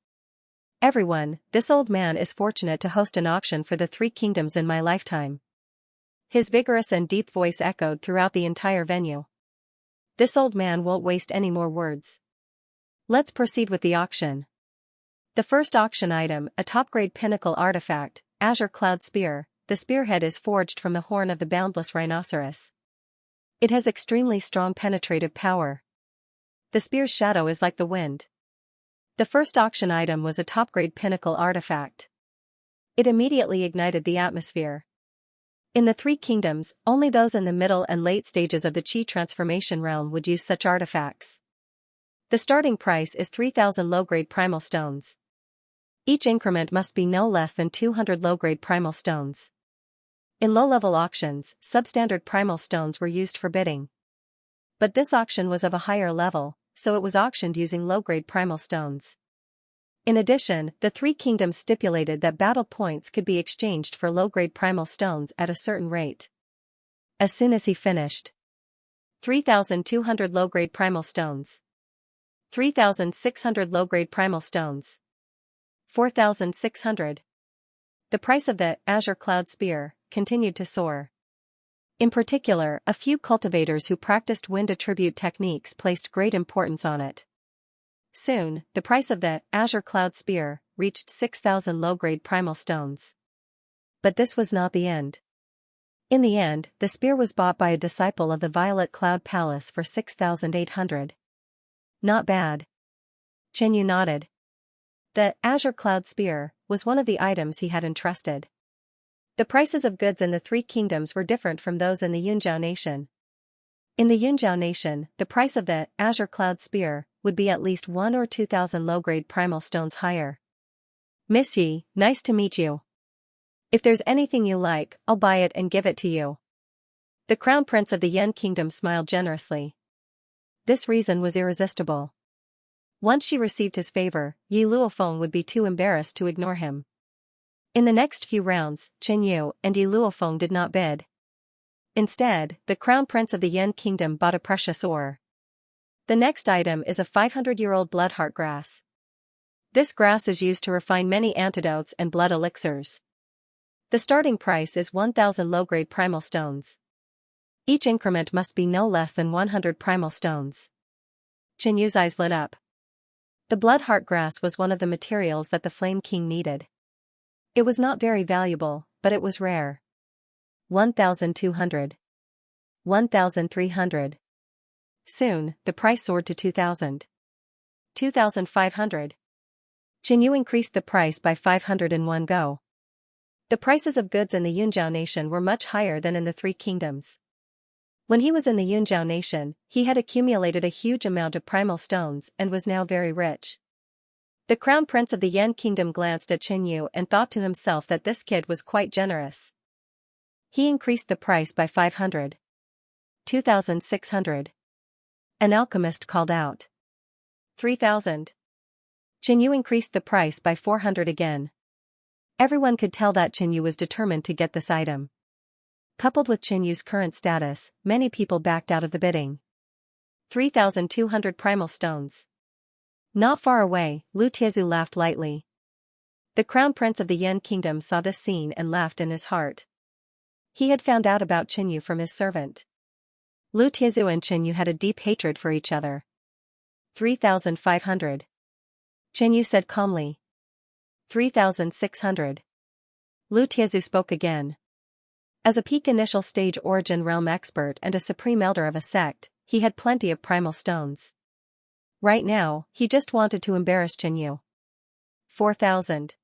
"Everyone, this old man is fortunate to host an auction for the three kingdoms in my lifetime." His vigorous and deep voice echoed throughout the entire venue. "This old man won't waste any more words. Let's proceed with the auction." The first auction item, a top-grade pinnacle artifact, Azure Cloud Spear. The spearhead is forged from the horn of the boundless rhinoceros. It has extremely strong penetrative power. The spear's shadow is like the wind. The first auction item was a top-grade pinnacle artifact. It immediately ignited the atmosphere. In the three kingdoms, only those in the middle and late stages of the Qi transformation realm would use such artifacts. The starting price is 3,000 low-grade primal stones. Each increment must be no less than 200 low-grade primal stones. In low-level auctions, substandard primal stones were used for bidding. But this auction was of a higher level, so it was auctioned using low-grade primal stones. In addition, the three kingdoms stipulated that battle points could be exchanged for low-grade primal stones at a certain rate. As soon as he finished, 3,200 low-grade primal stones. 3,600 low-grade primal stones. 4,600. The price of the Azure Cloud Spear continued to soar. In particular, a few cultivators who practiced wind attribute techniques placed great importance on it. Soon, the price of the Azure Cloud Spear reached 6,000 low-grade primal stones. But this was not the end. In the end, the spear was bought by a disciple of the Violet Cloud Palace for 6,800. Not bad. Chen Yu nodded. The Azure Cloud Spear was one of the items he had entrusted. The prices of goods in the three kingdoms were different from those in the Yunjiao nation. In the Yunjiao nation, the price of the Azure Cloud Spear would be at least 1 or 2,000 low-grade primal stones higher. "Miss Yi, nice to meet you. If there's anything you like, I'll buy it and give it to you." The crown prince of the Yan kingdom smiled generously. This reason was irresistible. Once she received his favor, Yi Luofeng would be too embarrassed to ignore him. In the next few rounds, Chen Yu and Yi Luofeng did not bid. Instead, the crown prince of the Yan kingdom bought a precious ore. The next item is a 500-year-old bloodheart grass. This grass is used to refine many antidotes and blood elixirs. The starting price is 1,000 low-grade primal stones. Each increment must be no less than 100 primal stones. Chen Yu's eyes lit up. The bloodheart grass was one of the materials that the Flame King needed. It was not very valuable, but it was rare. 1,200. 1,300. Soon, the price soared to 2,000. 2,500. Chen Yu increased the price by 500 in one go. The prices of goods in the Yunjiao nation were much higher than in the three kingdoms. When he was in the Yunjiao nation, he had accumulated a huge amount of primal stones and was now very rich. The crown prince of the Yan kingdom glanced at Chen Yu and thought to himself that this kid was quite generous. He increased the price by 500. 2,600. An alchemist called out. 3,000. Chen Yu increased the price by 400 again. Everyone could tell that Chen Yu was determined to get this item. Coupled with Chen Yu's current status, many people backed out of the bidding. 3,200 primal stones. Not far away, Lu Tiezu laughed lightly. The crown prince of the Yan kingdom saw this scene and laughed in his heart. He had found out about Chen Yu from his servant. Lu Tiezu and Chen Yu had a deep hatred for each other. 3,500. Chen Yu said calmly. 3,600. Lu Tiezu spoke again. As a peak initial stage origin realm expert and a supreme elder of a sect, he had plenty of primal stones. Right now, he just wanted to embarrass Chen Yu. 4,000.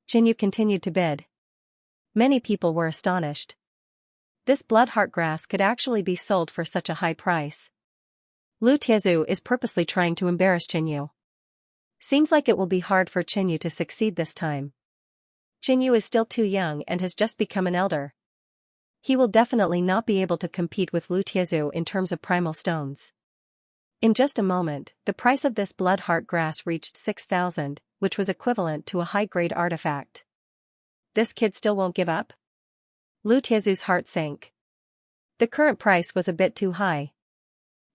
Chen Yu continued to bid. Many people were astonished. This bloodheart grass could actually be sold for such a high price. Lu Tiezu is purposely trying to embarrass Qinyu. Seems like it will be hard for Qinyu to succeed this time. Qinyu is still too young and has just become an elder. He will definitely not be able to compete with Lu Tiezu in terms of primal stones. In just a moment, the price of this bloodheart grass reached 6,000, which was equivalent to a high-grade artifact. This kid still won't give up? Lu Tiezu's heart sank. The current price was a bit too high.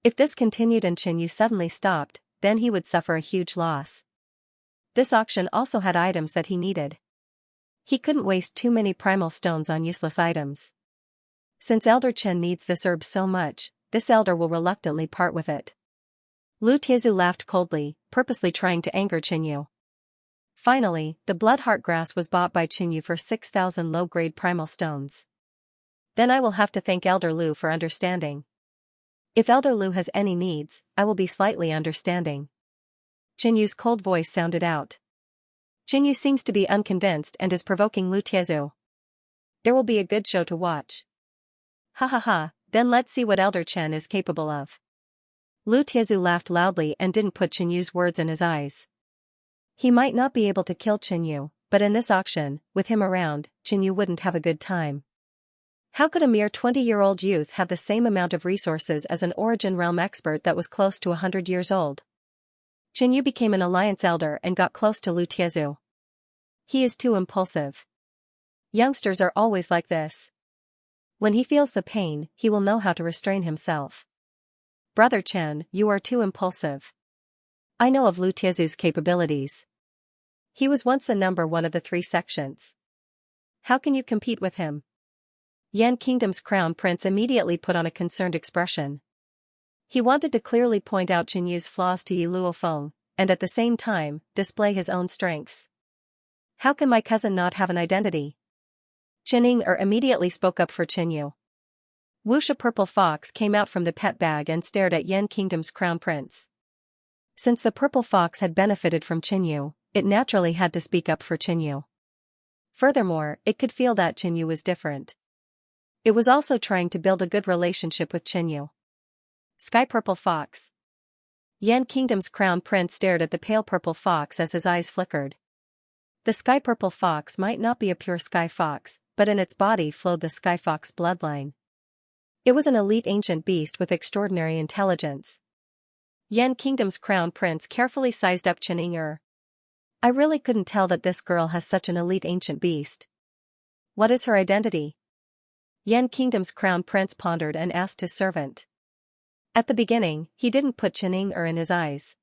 If this continued and Qinyu suddenly stopped, then he would suffer a huge loss. This auction also had items that he needed. He couldn't waste too many primal stones on useless items. Since Elder Chen needs this herb so much, this elder will reluctantly part with it. Lu Tiezu laughed coldly, purposely trying to anger Qinyu. Finally, the bloodheart grass was bought by Qinyu for 6,000 low-grade primal stones. Then I will have to thank Elder Lu for understanding. If Elder Lu has any needs, I will be slightly understanding. Qinyu's cold voice sounded out. Qinyu seems to be unconvinced and is provoking Lu Tiezu. There will be a good show to watch. Ha ha ha, then let's see what Elder Chen is capable of. Lu Tiezu laughed loudly and didn't put Qinyu's words in his eyes. He might not be able to kill Qinyu, but in this auction, with him around, Qinyu wouldn't have a good time. How could a mere 20-year-old youth have the same amount of resources as an Origin Realm expert that was close to 100 years old? Qinyu became an alliance elder and got close to Lu Tiezu. He is too impulsive. Youngsters are always like this. When he feels the pain, he will know how to restrain himself. Brother Chen, you are too impulsive. I know of Lu Tiezu's capabilities. He was once the number one of the 3 sections. How can you compete with him? Yan Kingdom's crown prince immediately put on a concerned expression. He wanted to clearly point out Qinyu's flaws to Yi Luofeng, and at the same time, display his own strengths. How can my cousin not have an identity? Qining immediately spoke up for Qinyu. Wuxia Purple Fox came out from the pet bag and stared at Yan Kingdom's crown prince. Since the purple fox had benefited from Qinyu, it naturally had to speak up for Qinyu. Furthermore, it could feel that Qinyu was different. It was also trying to build a good relationship with Qinyu. Sky Purple Fox. Yan Kingdom's crown prince stared at the pale purple fox as his eyes flickered. The sky purple fox might not be a pure sky fox, but in its body flowed the sky fox bloodline. It was an elite ancient beast with extraordinary intelligence. Yan Kingdom's crown prince carefully sized up Qining. I really couldn't tell that this girl has such an elite ancient beast. What is her identity? Yan Kingdom's crown prince pondered and asked his servant. At the beginning, he didn't put Qining in his eyes.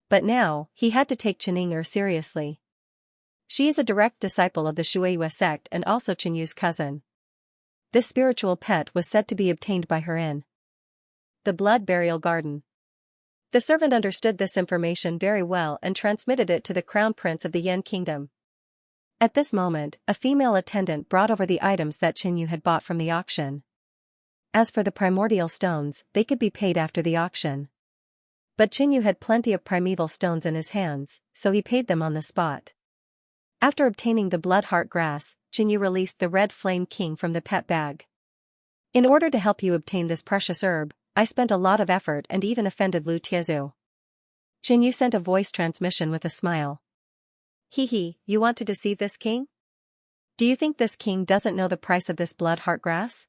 But now, he had to take Qining seriously. She is a direct disciple of the Shuiyue sect and also Qinyu's cousin. This spiritual pet was said to be obtained by her in the Blood Burial Garden. The servant understood this information very well and transmitted it to the crown prince of the Yan Kingdom. At this moment, a female attendant brought over the items that Qinyu had bought from the auction. As for the primordial stones, they could be paid after the auction. But Qinyu had plenty of primeval stones in his hands, so he paid them on the spot. After obtaining the bloodheart grass, Qinyu released the red flame king from the pet bag. In order to help you obtain this precious herb, I spent a lot of effort and even offended Lu Tiezu. Qinyu sent a voice transmission with a smile. Hee, you want to deceive this king? Do you think this king doesn't know the price of this bloodheart grass?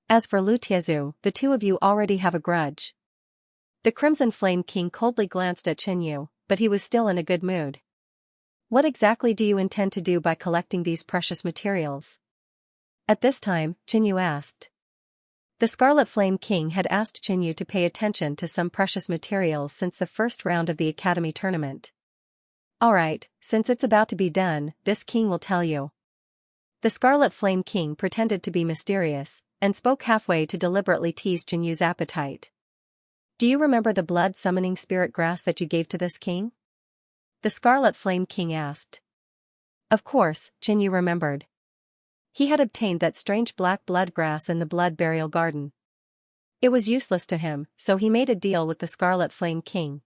As for Lu Tiezu, the two of you already have a grudge. The Crimson Flame King coldly glanced at Qinyu, but he was still in a good mood. What exactly do you intend to do by collecting these precious materials? At this time, Qinyu asked. The Scarlet Flame King had asked Qinyu to pay attention to some precious materials since the first round of the Academy tournament. Alright, since it's about to be done, this king will tell you. The Scarlet Flame King pretended to be mysterious, and spoke halfway to deliberately tease Qinyu's appetite. Do you remember the blood summoning spirit grass that you gave to this king? The Scarlet Flame King asked. Of course, Qinyu remembered. He had obtained that strange black blood grass in the Blood Burial Garden. It was useless to him, so he made a deal with the Scarlet Flame King.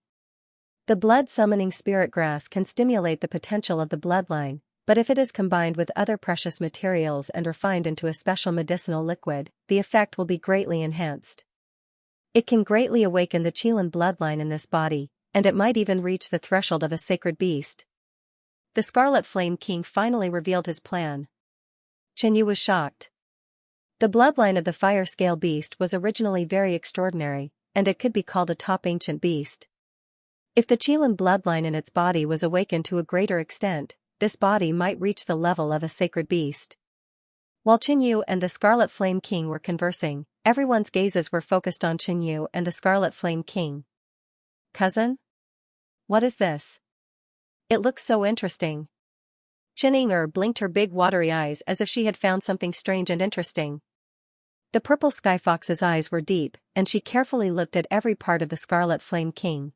The blood summoning spirit grass can stimulate the potential of the bloodline, but if it is combined with other precious materials and refined into a special medicinal liquid, the effect will be greatly enhanced. It can greatly awaken the Qilin bloodline in this body, and it might even reach the threshold of a sacred beast. The Scarlet Flame King finally revealed his plan. Qianyu was shocked. The bloodline of the fire scale beast was originally very extraordinary, and it could be called a top ancient beast. If the Qilin bloodline in its body was awakened to a greater extent, this body might reach the level of a sacred beast. While Qianyu and the Scarlet Flame King were conversing, everyone's gazes were focused on Qianyu and the Scarlet Flame King. "Cousin? What is this? It looks so interesting." Qianyu blinked her big watery eyes as if she had found something strange and interesting. The purple sky fox's eyes were deep, and she carefully looked at every part of the Scarlet Flame King.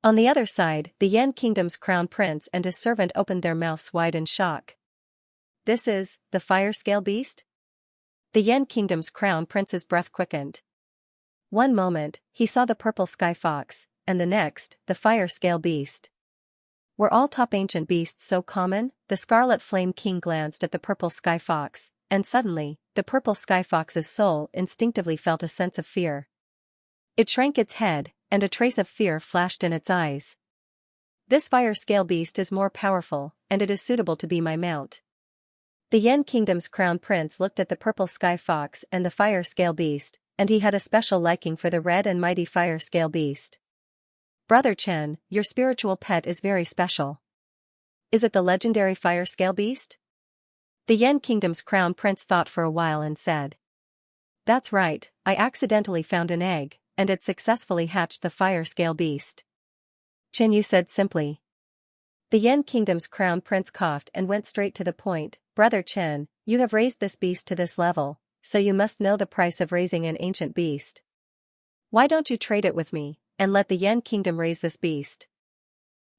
On the other side, the Yan Kingdom's crown prince and his servant opened their mouths wide in shock. "This is the fire scale beast?" The Yan Kingdom's crown prince's breath quickened. One moment, he saw the purple sky fox, and the next, the fire scale beast. Were all top ancient beasts so common? The Scarlet Flame King glanced at the purple sky fox, and suddenly, the purple sky fox's soul instinctively felt a sense of fear. It shrank its head, and a trace of fear flashed in its eyes. "This fire scale beast is more powerful, and it is suitable to be my mount." The Yan Kingdom's crown prince looked at the purple sky fox and the fire scale beast, and he had a special liking for the red and mighty fire scale beast. "Brother Chen, your spiritual pet is very special. Is it the legendary fire scale beast?" The Yan Kingdom's crown prince thought for a while and said. "That's right, I accidentally found an egg, and it successfully hatched the fire scale beast," Qianyu said simply. The Yan Kingdom's crown prince coughed and went straight to the point. "Brother Chen, you have raised this beast to this level, so you must know the price of raising an ancient beast. Why don't you trade it with me, and let the Yan Kingdom raise this beast?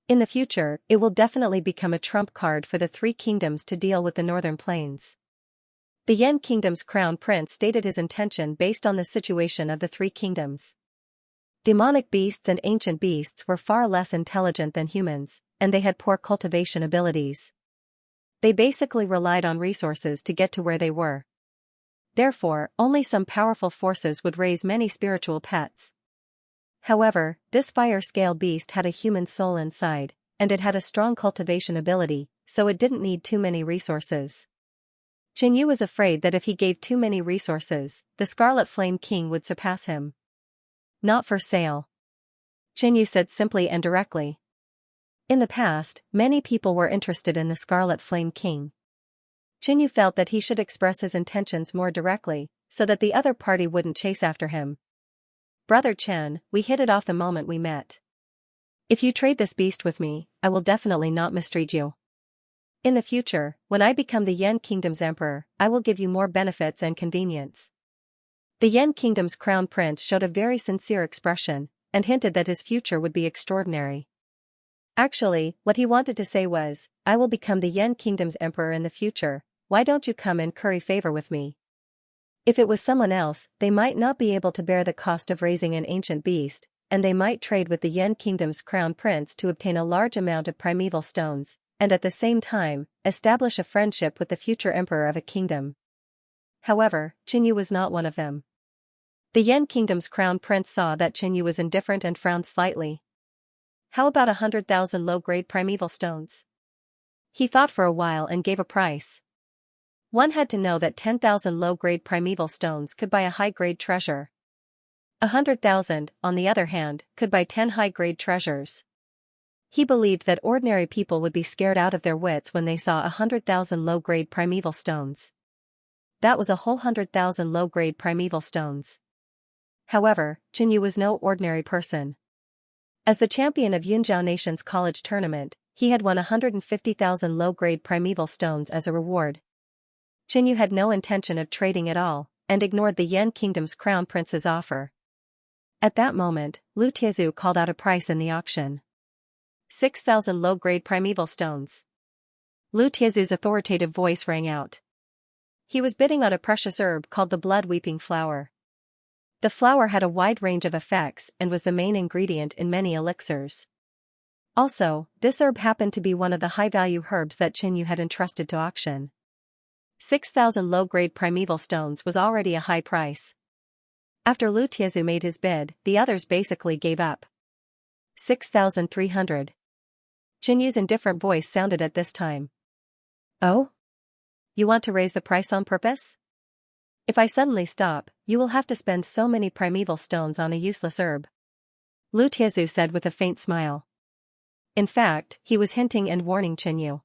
In the future, it will definitely become a trump card for the three kingdoms to deal with the northern plains." The Yan Kingdom's crown prince stated his intention based on the situation of the three kingdoms. Demonic beasts and ancient beasts were far less intelligent than humans, and they had poor cultivation abilities. They basically relied on resources to get to where they were. Therefore, only some powerful forces would raise many spiritual pets. However, this fire scale beast had a human soul inside, and it had a strong cultivation ability, so it didn't need too many resources. Qianyu was afraid that if he gave too many resources, the Scarlet Flame King would surpass him. "Not for sale," Qianyu said simply and directly. In the past, many people were interested in the Scarlet Flame King. Qianyu felt that he should express his intentions more directly, so that the other party wouldn't chase after him. "Brother Chen, we hit it off the moment we met. If you trade this beast with me, I will definitely not mistreat you. In the future, when I become the Yan Kingdom's emperor, I will give you more benefits and convenience." The Yan Kingdom's crown prince showed a very sincere expression, and hinted that his future would be extraordinary. Actually, what he wanted to say was, "I will become the Yan Kingdom's emperor in the future, why don't you come and curry favor with me?" If it was someone else, they might not be able to bear the cost of raising an ancient beast, and they might trade with the Yan Kingdom's crown prince to obtain a large amount of primeval stones, and at the same time, establish a friendship with the future emperor of a kingdom. However, Qianyu was not one of them. The Yan Kingdom's crown prince saw that Qianyu was indifferent and frowned slightly. "How about 100,000 low-grade primeval stones?" He thought for a while and gave a price. One had to know that 10,000 low-grade primeval stones could buy a high-grade treasure. 100,000, on the other hand, could buy 10 high-grade treasures. He believed that ordinary people would be scared out of their wits when they saw 100,000 low-grade primeval stones. That was a whole 100,000 low-grade primeval stones. However, Qianyu was no ordinary person. As the champion of Yunzhao Nation's college tournament, he had won 150,000 low-grade primeval stones as a reward. Qianyu had no intention of trading at all, and ignored the Yan Kingdom's crown prince's offer. At that moment, Lu Tiezu called out a price in the auction. 6,000 low-grade primeval stones. Lu Tiezu's authoritative voice rang out. He was bidding on a precious herb called the blood-weeping flower. The flower had a wide range of effects and was the main ingredient in many elixirs. Also, this herb happened to be one of the high-value herbs that Qinyu had entrusted to auction. 6,000 low-grade primeval stones was already a high price. After Lu Tiezu made his bid, the others basically gave up. 6,300. Qinyu's indifferent voice sounded at this time. Oh? You want to raise the price on purpose? If I suddenly stop, you will have to spend so many primeval stones on a useless herb. Lu Tiezu said with a faint smile. In fact, he was hinting and warning Qinyu.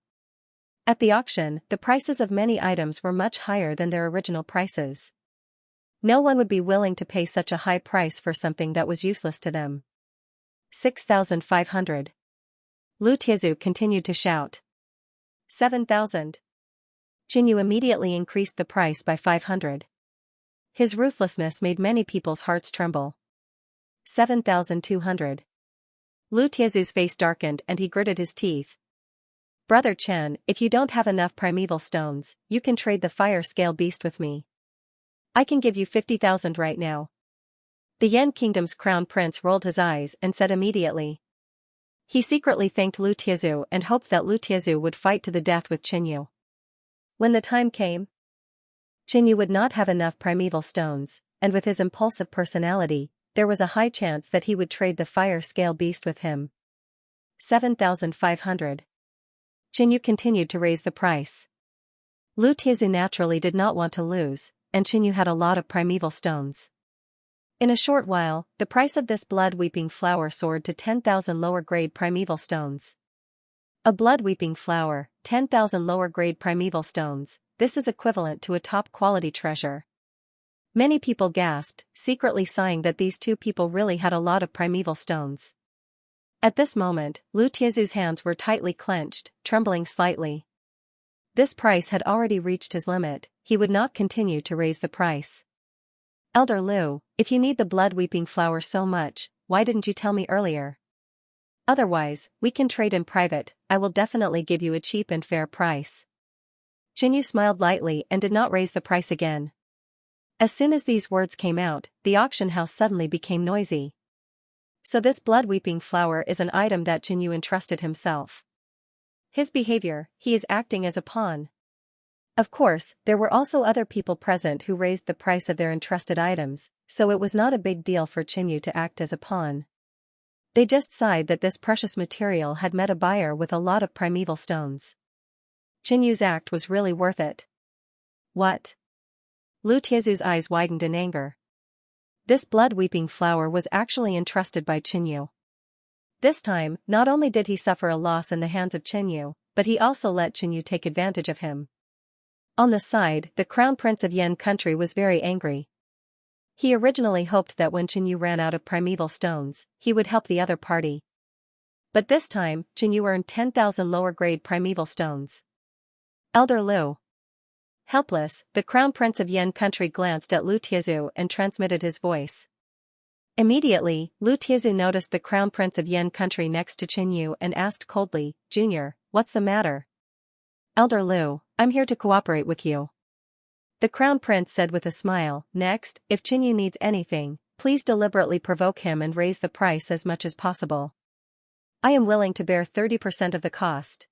At the auction, the prices of many items were much higher than their original prices. No one would be willing to pay such a high price for something that was useless to them. 6,500. Lu Tiezu continued to shout. 7,000. Qinyu immediately increased the price by 500. His ruthlessness made many people's hearts tremble. 7,200. Lu Tiezu's face darkened and he gritted his teeth. Brother Chen, if you don't have enough primeval stones, you can trade the fire scale beast with me. I can give you 50,000 right now. The Yan Kingdom's crown prince rolled his eyes and said immediately. He secretly thanked Lu Tiezu and hoped that Lu Tiezu would fight to the death with Qinyu. When the time came, Qinyu would not have enough primeval stones, and with his impulsive personality, there was a high chance that he would trade the fire scale beast with him. 7,500. Qinyu continued to raise the price. Lu Tiezu naturally did not want to lose, and Qinyu had a lot of primeval stones. In a short while, the price of this blood-weeping flower soared to 10,000 lower-grade primeval stones. A blood-weeping flower, 10,000 lower-grade primeval stones, this is equivalent to a top-quality treasure. Many people gasped, secretly sighing that these two people really had a lot of primeval stones. At this moment, Lu Tiezu's hands were tightly clenched, trembling slightly. This price had already reached his limit, he would not continue to raise the price. Elder Lu, if you need the blood-weeping flower so much, why didn't you tell me earlier? Otherwise, we can trade in private, I will definitely give you a cheap and fair price. Qinyu smiled lightly and did not raise the price again. As soon as these words came out, the auction house suddenly became noisy. So this blood-weeping flower is an item that Qinyu entrusted himself. His behavior, he is acting as a pawn. Of course, there were also other people present who raised the price of their entrusted items, so it was not a big deal for Qinyu to act as a pawn. They just sighed that this precious material had met a buyer with a lot of primeval stones. Qinyu's act was really worth it. What? Lu Tiezu's eyes widened in anger. This blood-weeping flower was actually entrusted by Qinyu. This time, not only did he suffer a loss in the hands of Qinyu, but he also let Qinyu take advantage of him. On the side, the crown prince of Yan country was very angry. He originally hoped that when Qinyu ran out of primeval stones, he would help the other party. But this time, Qinyu earned 10,000 lower-grade primeval stones. Elder Lu. Helpless, the crown prince of Yan country glanced at Lu Tiezu and transmitted his voice. Immediately, Lu Tiezu noticed the crown prince of Yan country next to Qinyu and asked coldly, Junior, what's the matter? Elder Lu, I'm here to cooperate with you. The crown prince said with a smile, next, if Qinyu needs anything, please deliberately provoke him and raise the price as much as possible. I am willing to bear 30% of the cost.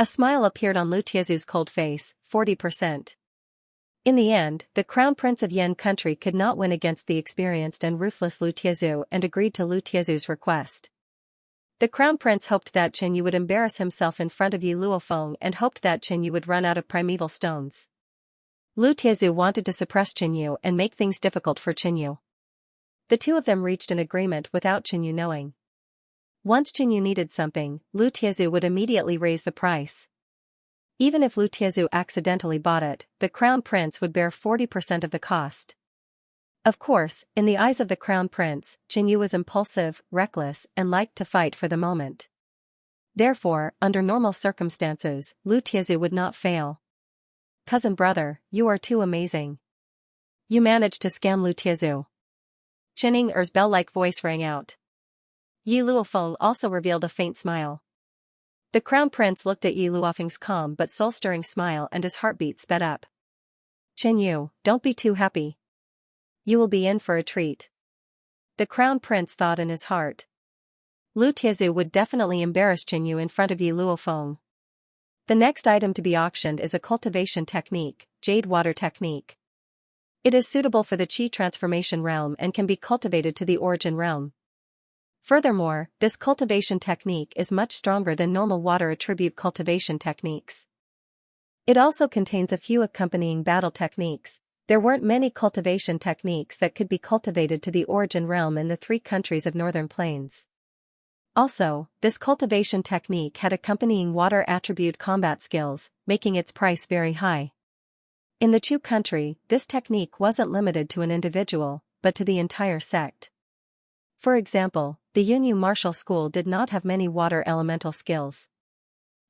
A smile appeared on Lu Tiezu's cold face, 40%. In the end, the crown prince of Yan country could not win against the experienced and ruthless Lu Tiezu and agreed to Lu Tiezu's request. The crown prince hoped that Qinyu would embarrass himself in front of Yi Luofeng and hoped that Qinyu would run out of primeval stones. Lu Tiezu wanted to suppress Qinyu and make things difficult for Qinyu. The two of them reached an agreement without Qinyu knowing. Once Qinyu needed something, Lu Tiezu would immediately raise the price. Even if Lu Tiezu accidentally bought it, the crown prince would bear 40% of the cost. Of course, in the eyes of the crown prince, Qinyu was impulsive, reckless, and liked to fight for the moment. Therefore, under normal circumstances, Lu Tiezu would not fail. Cousin brother, you are too amazing. You managed to scam Lu Tiezu. Qining Er's bell-like voice rang out. Yi Luofeng also revealed a faint smile. The crown prince looked at Yi Luofeng's calm but soul-stirring smile and his heartbeat sped up. Qinyu, don't be too happy. You will be in for a treat. The crown prince thought in his heart. Lu Tiazu would definitely embarrass Qinyu in front of Yi Luofeng. The next item to be auctioned is a cultivation technique, Jade Water Technique. It is suitable for the Qi transformation realm and can be cultivated to the origin realm. Furthermore, this cultivation technique is much stronger than normal water attribute cultivation techniques. It also contains a few accompanying battle techniques. There weren't many cultivation techniques that could be cultivated to the origin realm in the 3 countries of Northern Plains. Also, this cultivation technique had accompanying water attribute combat skills, making its price very high. In the Chu country, this technique wasn't limited to an individual, but to the entire sect. For example, the Yunyu martial school did not have many water elemental skills.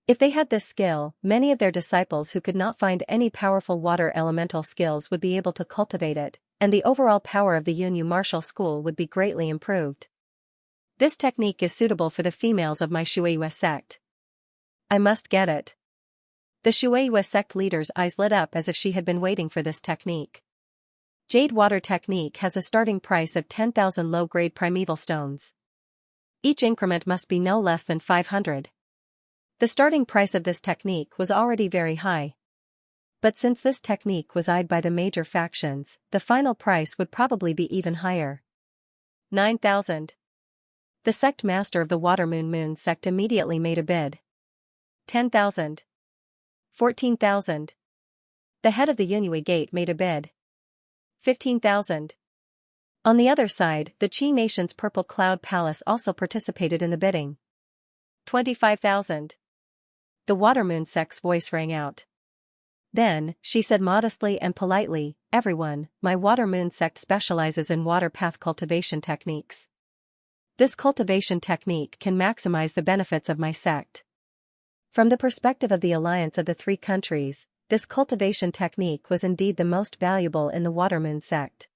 If they had this skill, many of their disciples who could not find any powerful water elemental skills would be able to cultivate it, and the overall power of the Yunyu martial school would be greatly improved. This technique is suitable for the females of my Shueiyue sect. I must get it. The Shueiyue sect leader's eyes lit up as if she had been waiting for this technique. Jade Water Technique has a starting price of 10,000 low-grade primeval stones. Each increment must be no less than 500. The starting price of this technique was already very high. But since this technique was eyed by the major factions, the final price would probably be even higher. 9,000. The sect master of the Watermoon sect immediately made a bid. 10,000. 14,000. The head of the Yunui Gate made a bid. 15,000. On the other side, the Qi Nation's Purple Cloud Palace also participated in the bidding. 25,000. The Watermoon sect's voice rang out. Then, she said modestly and politely, "Everyone, my Watermoon sect specializes in water path cultivation techniques. This cultivation technique can maximize the benefits of my sect." From the perspective of the alliance of the 3 countries, this cultivation technique was indeed the most valuable in the Watermoon sect.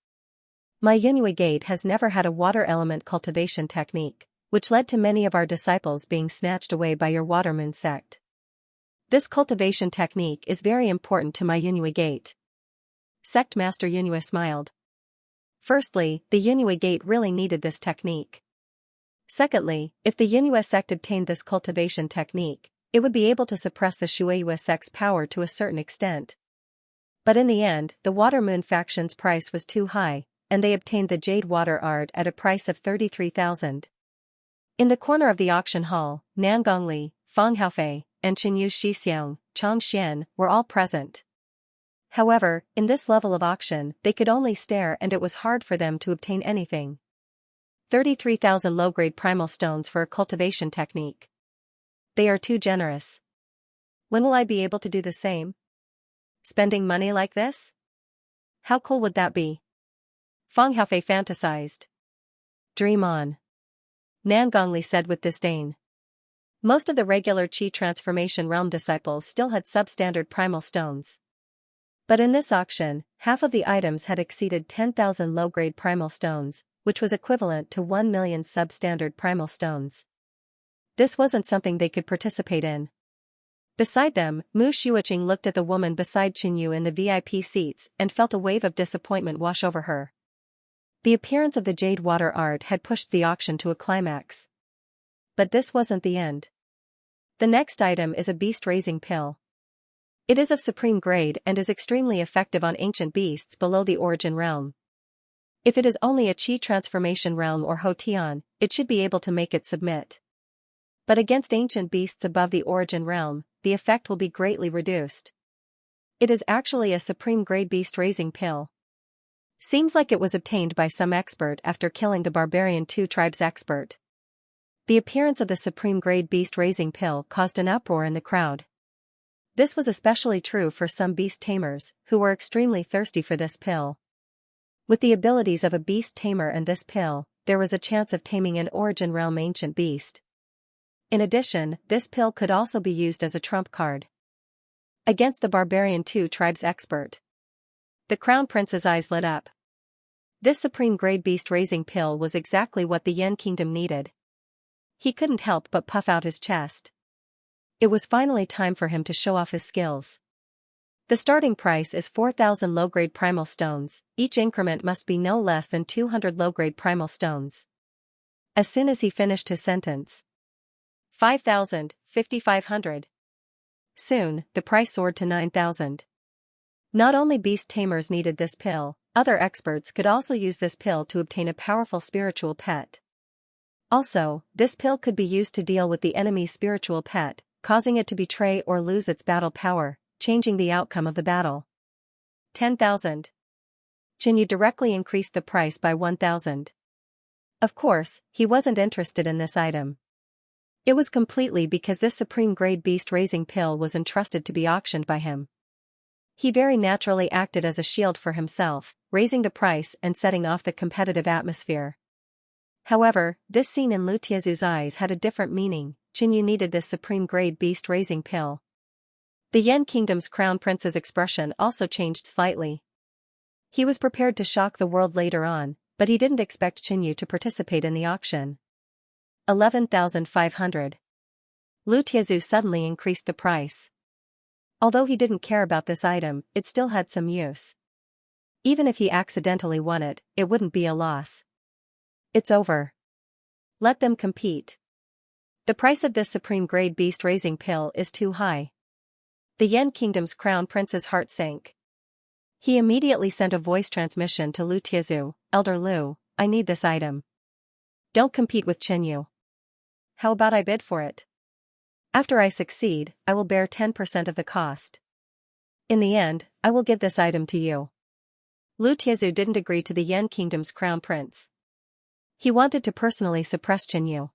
My Yunui Gate has never had a water element cultivation technique, which led to many of our disciples being snatched away by your Watermoon sect. This cultivation technique is very important to my Yunui Gate. Sect Master Yunui smiled. Firstly, the Yunui Gate really needed this technique. Secondly, if the Yunui sect obtained this cultivation technique, it would be able to suppress the Shueiyue sect's power to a certain extent. But in the end, the Watermoon faction's price was too high, and they obtained the Jade Water Art at a price of 33,000. In the corner of the auction hall, Nangongli, Fang Haofei, and Qinyu Shixiang, Chang Xian, were all present. However, in this level of auction, they could only stare and it was hard for them to obtain anything. 33,000 low-grade primal stones for a cultivation technique. They are too generous. When will I be able to do the same? Spending money like this? How cool would that be? Fang Haofei fantasized. Dream on. Nangongli said with disdain. Most of the regular Qi transformation realm disciples still had substandard primal stones. But in this auction, half of the items had exceeded 10,000 low-grade primal stones, which was equivalent to 1 million substandard primal stones. This wasn't something they could participate in. Beside them, Mu Shuiqing looked at the woman beside Qinyu in the VIP seats and felt a wave of disappointment wash over her. The appearance of the Jade Water Art had pushed the auction to a climax. But this wasn't the end. The next item is a beast-raising pill. It is of supreme grade and is extremely effective on ancient beasts below the origin realm. If it is only a Qi transformation realm or Hotian, it should be able to make it submit. But against ancient beasts above the origin realm, the effect will be greatly reduced. It is actually a supreme grade beast-raising pill. Seems like it was obtained by some expert after killing the Barbarian 2 tribe's expert. The appearance of the supreme grade beast-raising pill caused an uproar in the crowd. This was especially true for some beast tamers, who were extremely thirsty for this pill. With the abilities of a beast tamer and this pill, there was a chance of taming an origin realm ancient beast. In addition, this pill could also be used as a trump card against the Barbarian 2 tribe's expert. The Crown Prince's eyes lit up. This supreme grade beast-raising pill was exactly what the Yen Kingdom needed. He couldn't help but puff out his chest. It was finally time for him to show off his skills. The starting price is 4,000 low-grade primal stones, each increment must be no less than 200 low-grade primal stones. as soon as he finished his sentence. 5,000, 5,500. Soon, the price soared to 9,000. Not only beast tamers needed this pill, other experts could also use this pill to obtain a powerful spiritual pet. Also, this pill could be used to deal with the enemy's spiritual pet, causing it to betray or lose its battle power, changing the outcome of the battle. 10,000. Jinyu directly increased the price by 1,000. Of course, he wasn't interested in this item. It was completely because this supreme-grade beast-raising pill was entrusted to be auctioned by him. He very naturally acted as a shield for himself, raising the price and setting off the competitive atmosphere. However, this scene in Lu Tiezu's eyes had a different meaning. Jinyu needed this supreme-grade beast-raising pill. The Yan Kingdom's crown prince's expression also changed slightly. He was prepared to shock the world later on, but he didn't expect Jinyu to participate in the auction. 11,500. Lu Tiezu suddenly increased the price. Although he didn't care about this item, it still had some use. Even if he accidentally won it, it wouldn't be a loss. It's over. Let them compete. The price of this supreme-grade beast-raising pill is too high. The Yan Kingdom's crown prince's heart sank. He immediately sent a voice transmission to Lu Tiezu. Elder Lu, I need this item. Don't compete with Jinyu. How about I bid for it? After I succeed, I will bear 10% of the cost. In the end, I will give this item to you. Lu Tiezu didn't agree to the Yan Kingdom's crown prince. He wanted to personally suppress Jinyu.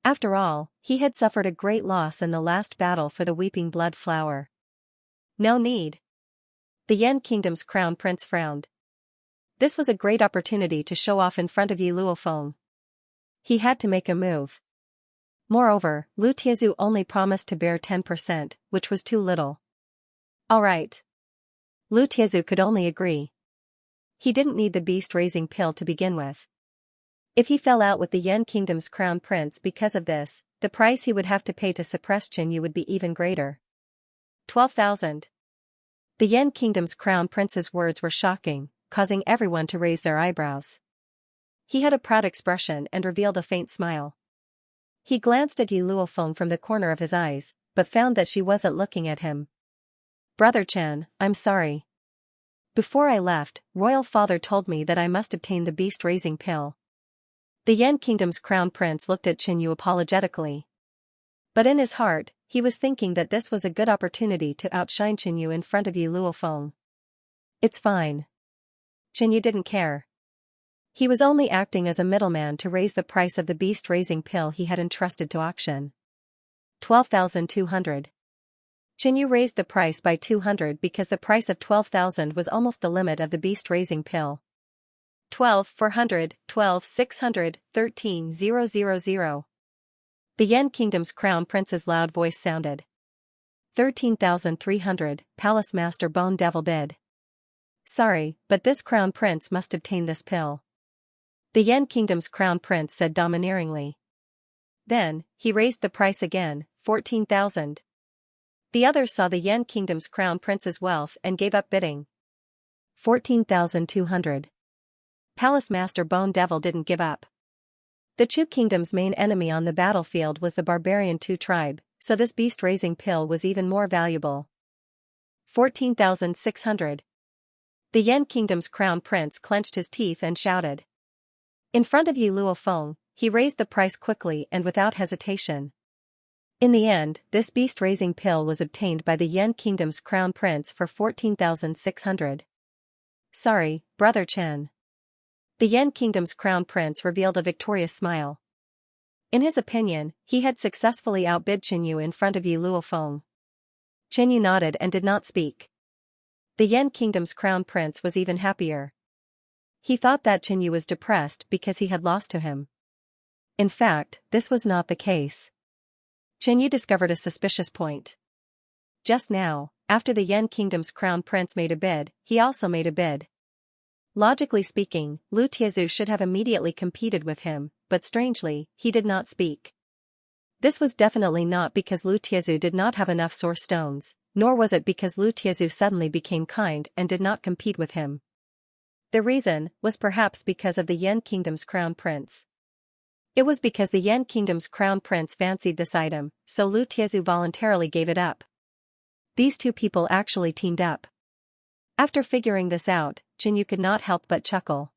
After all, he had suffered a great loss in the last battle for the Weeping Blood Flower. No need. The Yan Kingdom's crown prince frowned. This was a great opportunity to show off in front of Yi Luofeng. He had to make a move. Moreover, Lu Tiezu only promised to bear 10%, which was too little. All right. Lu Tiezu could only agree. He didn't need the beast-raising pill to begin with. If he fell out with the Yan Kingdom's crown prince because of this, the price he would have to pay to suppress Jinyu would be even greater. 12,000. The Yan Kingdom's crown prince's words were shocking, causing everyone to raise their eyebrows. He had a proud expression and revealed a faint smile. He glanced at Yi Luofeng from the corner of his eyes, but found that she wasn't looking at him. Brother Chen, I'm sorry. Before I left, Royal Father told me that I must obtain the beast-raising pill. The Yan Kingdom's crown prince looked at Jinyu apologetically. But in his heart, he was thinking that this was a good opportunity to outshine Jinyu in front of Yi Luofeng. It's fine. Jinyu didn't care. He was only acting as a middleman to raise the price of the beast-raising pill he had entrusted to auction. 12,200. Jinyu raised the price by 200 because the price of 12,000 was almost the limit of the beast-raising pill. 12,400, 12,600, 13,000. The Yan Kingdom's crown prince's loud voice sounded. 13,300, Palace Master Bone Devil bid. Sorry, but this crown prince must obtain this pill. The Yan Kingdom's crown prince said domineeringly. Then, he raised the price again, 14,000. The others saw the Yan Kingdom's crown prince's wealth and gave up bidding. 14,200. Palace Master Bone Devil didn't give up. The Chu Kingdom's main enemy on the battlefield was the barbarian Tu tribe, so this beast-raising pill was even more valuable. 14,600. The Yan Kingdom's crown prince clenched his teeth and shouted. In front of Yi Luofeng, he raised the price quickly and without hesitation. In the end, this beast-raising pill was obtained by the Yan Kingdom's crown prince for 14,600. Sorry, Brother Chen. The Yan Kingdom's crown prince revealed a victorious smile. In his opinion, he had successfully outbid Jinyu in front of Yi Luofeng. Jinyu nodded and did not speak. The Yan Kingdom's crown prince was even happier. He thought that Jinyu was depressed because he had lost to him. In fact, this was not the case. Jinyu discovered a suspicious point. Just now, after the Yan Kingdom's crown prince made a bid, he also made a bid. Logically speaking, Lu Tiezu should have immediately competed with him, but strangely, he did not speak. This was definitely not because Lu Tiezu did not have enough source stones, nor was it because Lu Tiezu suddenly became kind and did not compete with him. The reason was perhaps because of the Yan Kingdom's crown prince. It was because the Yan Kingdom's crown prince fancied this item, so Lu Tiezu voluntarily gave it up. These two people actually teamed up. After figuring this out, Qinyu could not help but chuckle.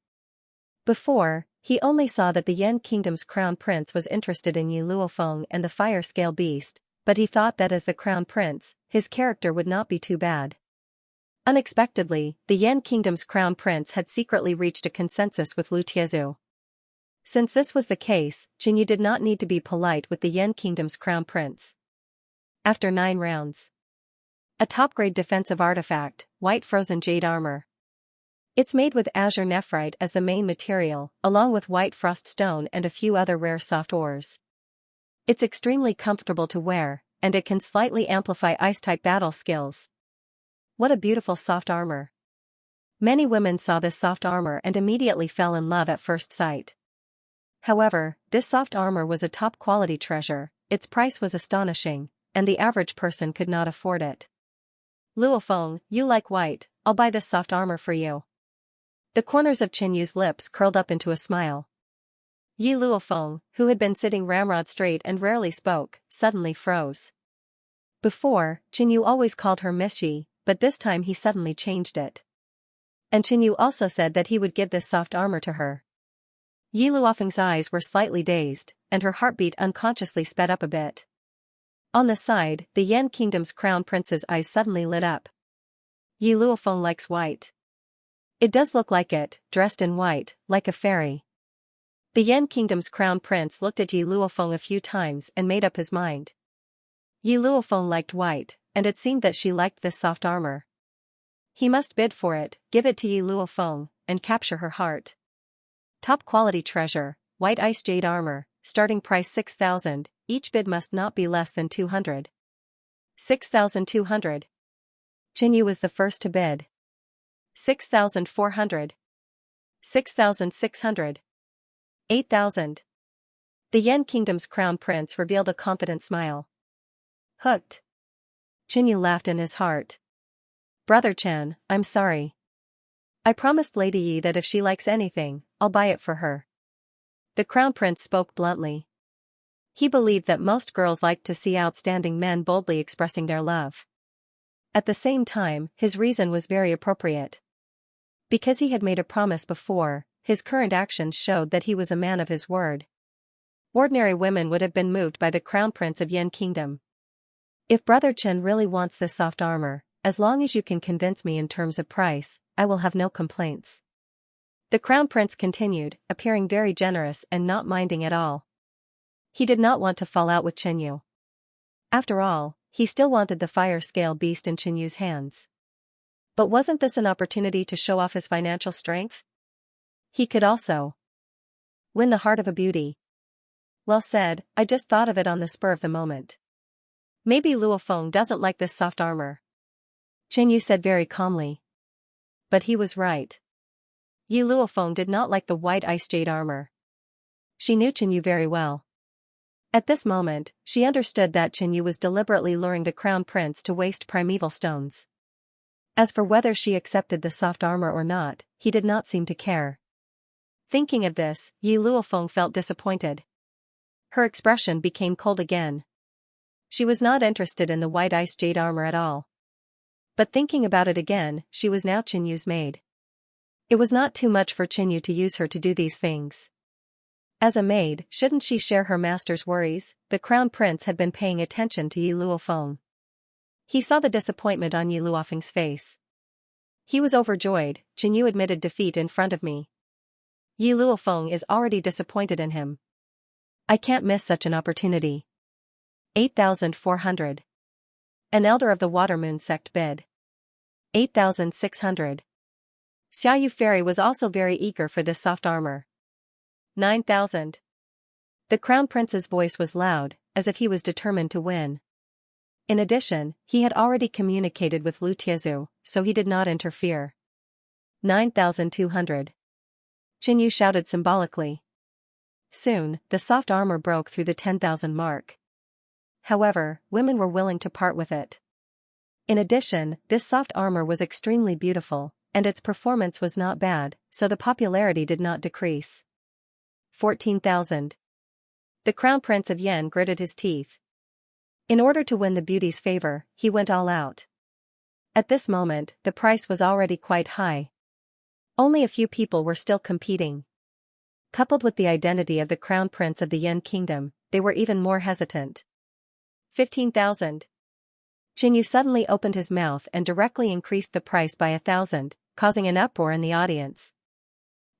Before, he only saw that the Yan Kingdom's crown prince was interested in Yi Luofeng and the fire scale beast, but he thought that as the crown prince, his character would not be too bad. Unexpectedly, the Yan Kingdom's crown prince had secretly reached a consensus with Lu Tiezu. Since this was the case, Qinyu did not need to be polite with the Yan Kingdom's crown prince. After 9 rounds. A top-grade defensive artifact, white frozen jade armor. It's made with azure nephrite as the main material, along with white frost stone and a few other rare soft ores. It's extremely comfortable to wear, and it can slightly amplify ice-type battle skills. What a beautiful soft armor. Many women saw this soft armor and immediately fell in love at first sight. However, this soft armor was a top-quality treasure, its price was astonishing, and the average person could not afford it. Luofeng, you like white, I'll buy this soft armor for you. The corners of Qinyu's lips curled up into a smile. Yi Luofeng, who had been sitting ramrod straight and rarely spoke, suddenly froze. Before, Qinyu always called her Miss Yi, but this time he suddenly changed it. And Qinyu also said that he would give this soft armor to her. Yi Luofeng's eyes were slightly dazed, and her heartbeat unconsciously sped up a bit. On the side, the Yan Kingdom's crown prince's eyes suddenly lit up. Yi Luofeng likes white. It does look like it, dressed in white, like a fairy. The Yan Kingdom's crown prince looked at Yi Luofeng a few times and made up his mind. Yi Luofeng liked white, and it seemed that she liked this soft armor. He must bid for it, give it to Yi Luofeng, and capture her heart. Top quality treasure, white ice jade armor, starting price 6,000, each bid must not be less than 200. 6,200. Qinyu was the first to bid. 6,400. 6,600. 8,000. The Yan Kingdom's crown prince revealed a confident smile. Hooked. Qinyu laughed in his heart. Brother Chen, I'm sorry. I promised Lady Yi that if she likes anything, I'll buy it for her. The crown prince spoke bluntly. He believed that most girls liked to see outstanding men boldly expressing their love. At the same time, his reason was very appropriate. Because he had made a promise before, his current actions showed that he was a man of his word. Ordinary women would have been moved by the crown prince of Yan Kingdom. If Brother Chen really wants this soft armor, as long as you can convince me in terms of price, I will have no complaints. The crown prince continued, appearing very generous and not minding at all. He did not want to fall out with Qinyu. After all, he still wanted the fire scale beast in Qinyu's hands. But wasn't this an opportunity to show off his financial strength? He could also win the heart of a beauty. Well said, I just thought of it on the spur of the moment. Maybe Luofeng doesn't like this soft armor. Qinyu said very calmly. But he was right. Yi Luofeng did not like the white ice jade armor. She knew Qinyu very well. At this moment, she understood that Qinyu was deliberately luring the crown prince to waste primeval stones. As for whether she accepted the soft armor or not, he did not seem to care. Thinking of this, Yi Luofeng felt disappointed. Her expression became cold again. She was not interested in the white ice jade armor at all. But thinking about it again, she was now Qinyu's maid. It was not too much for Qinyu to use her to do these things. As a maid, shouldn't she share her master's worries? The crown prince had been paying attention to Yi Luofeng. He saw the disappointment on Yi Luofeng's face. He was overjoyed. Qinyu admitted defeat in front of me. Yi Luofeng is already disappointed in him. I can't miss such an opportunity. 8,400. An elder of the Watermoon sect bid. 8,600. Xiaoyu Fairy was also very eager for this soft armor. 9,000. The crown prince's voice was loud, as if he was determined to win. In addition, he had already communicated with Lu Tiezu, so he did not interfere. 9,200. Qinyu shouted symbolically. Soon, the soft armor broke through the 10,000 mark. However, women were willing to part with it. In addition, this soft armor was extremely beautiful, and its performance was not bad, so the popularity did not decrease. 14,000. The Crown Prince of Yan gritted his teeth. In order to win the beauty's favor, he went all out. At this moment, the price was already quite high. Only a few people were still competing. Coupled with the identity of the Crown Prince of the Yan Kingdom, they were even more hesitant. 15,000. Qinyu suddenly opened his mouth and directly increased the price by 1,000, causing an uproar in the audience.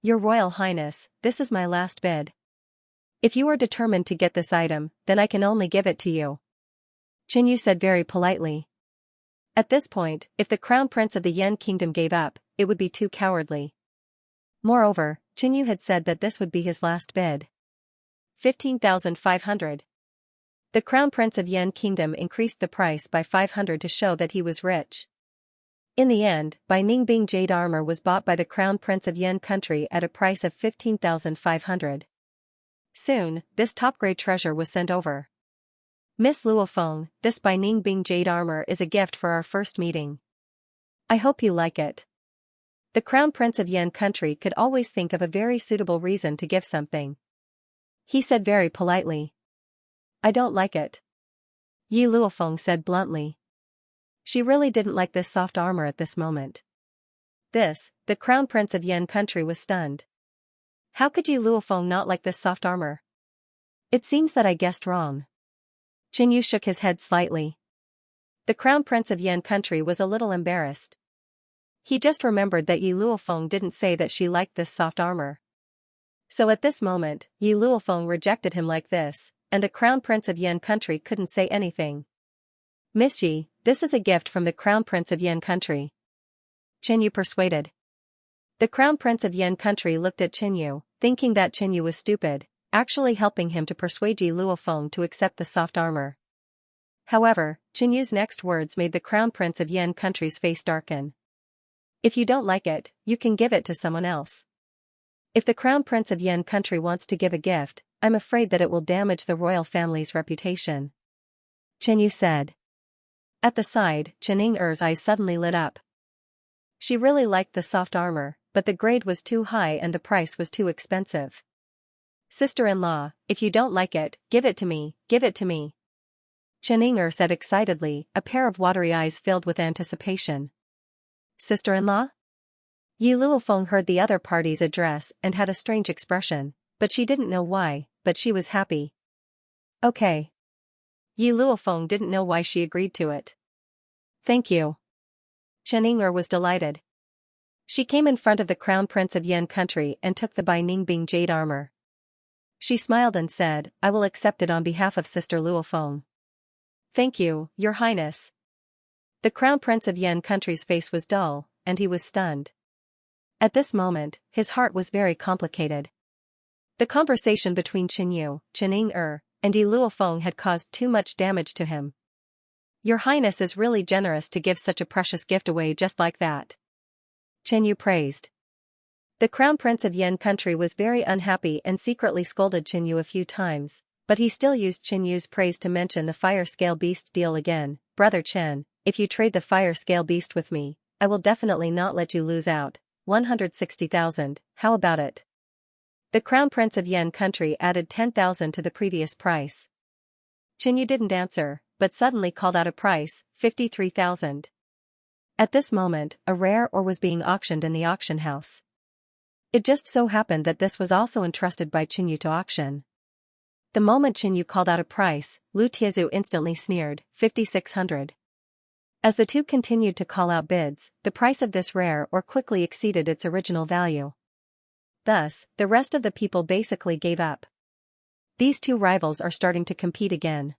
Your Royal Highness, this is my last bid. If you are determined to get this item, then I can only give it to you. Qinyu said very politely. At this point, if the Crown Prince of the Yan Kingdom gave up, it would be too cowardly. Moreover, Qinyu had said that this would be his last bid. 15,500. The Crown Prince of Yan Kingdom increased the price by 500 to show that he was rich. In the end, Bai Ningbing jade armor was bought by the Crown Prince of Yan country at a price of 15,500. Soon, this top-grade treasure was sent over. Miss Luofeng, this Bai Ningbing jade armor is a gift for our first meeting. I hope you like it. The Crown Prince of Yan country could always think of a very suitable reason to give something. He said very politely. I don't like it. Yi Luofeng said bluntly. She really didn't like this soft armor at this moment. The Crown Prince of Yan country was stunned. How could Yi Luofeng not like this soft armor? It seems that I guessed wrong. Qinyu shook his head slightly. The Crown Prince of Yan country was a little embarrassed. He just remembered that Yi Luofeng didn't say that she liked this soft armor. So at this moment, Yi Luofeng rejected him like this, and the Crown Prince of Yan country couldn't say anything. Miss Yi, this is a gift from the Crown Prince of Yan country. Qinyu persuaded. The Crown Prince of Yan country looked at Qinyu, thinking that Qinyu was stupid, actually helping him to persuade Yi Luofeng to accept the soft armor. However, Qinyu's next words made the Crown Prince of Yan country's face darken. If you don't like it, you can give it to someone else. If the Crown Prince of Yan country wants to give a gift, I'm afraid that it will damage the royal family's reputation. Qinyu said. At the side, Qining-er's eyes suddenly lit up. She really liked the soft armor, but the grade was too high and the price was too expensive. Sister-in-law, if you don't like it, give it to me, give it to me. Qining-er said excitedly, a pair of watery eyes filled with anticipation. Sister-in-law? Yi Luofeng heard the other party's address and had a strange expression, but she didn't know why, but she was happy. Okay. Yi Luofeng didn't know why she agreed to it. Thank you. Qining-er was delighted. She came in front of the Crown Prince of Yan country and took the Bai Ningbing jade armor. She smiled and said, I will accept it on behalf of Sister Luofeng. Thank you, Your Highness. The Crown Prince of Yan country's face was dull, and he was stunned. At this moment, his heart was very complicated. The conversation between Qinyu, Qining-er, and Yi Luofeng had caused too much damage to him. Your Highness is really generous to give such a precious gift away just like that. Qinyu praised. The Crown Prince of Yan country was very unhappy and secretly scolded Qinyu a few times, but he still used Qinyu's praise to mention the fire scale beast deal again. Brother Chen, if you trade the fire scale beast with me, I will definitely not let you lose out. 160,000, how about it? The Crown Prince of Yan country added 10,000 to the previous price. Qinyu didn't answer, but suddenly called out a price, 53,000. At this moment, a rare ore was being auctioned in the auction house. It just so happened that this was also entrusted by Qinyu to auction. The moment Qinyu called out a price, Lu Tiezu instantly sneered, 5,600. As the two continued to call out bids, the price of this rare ore quickly exceeded its original value. Thus, the rest of the people basically gave up. These two rivals are starting to compete again.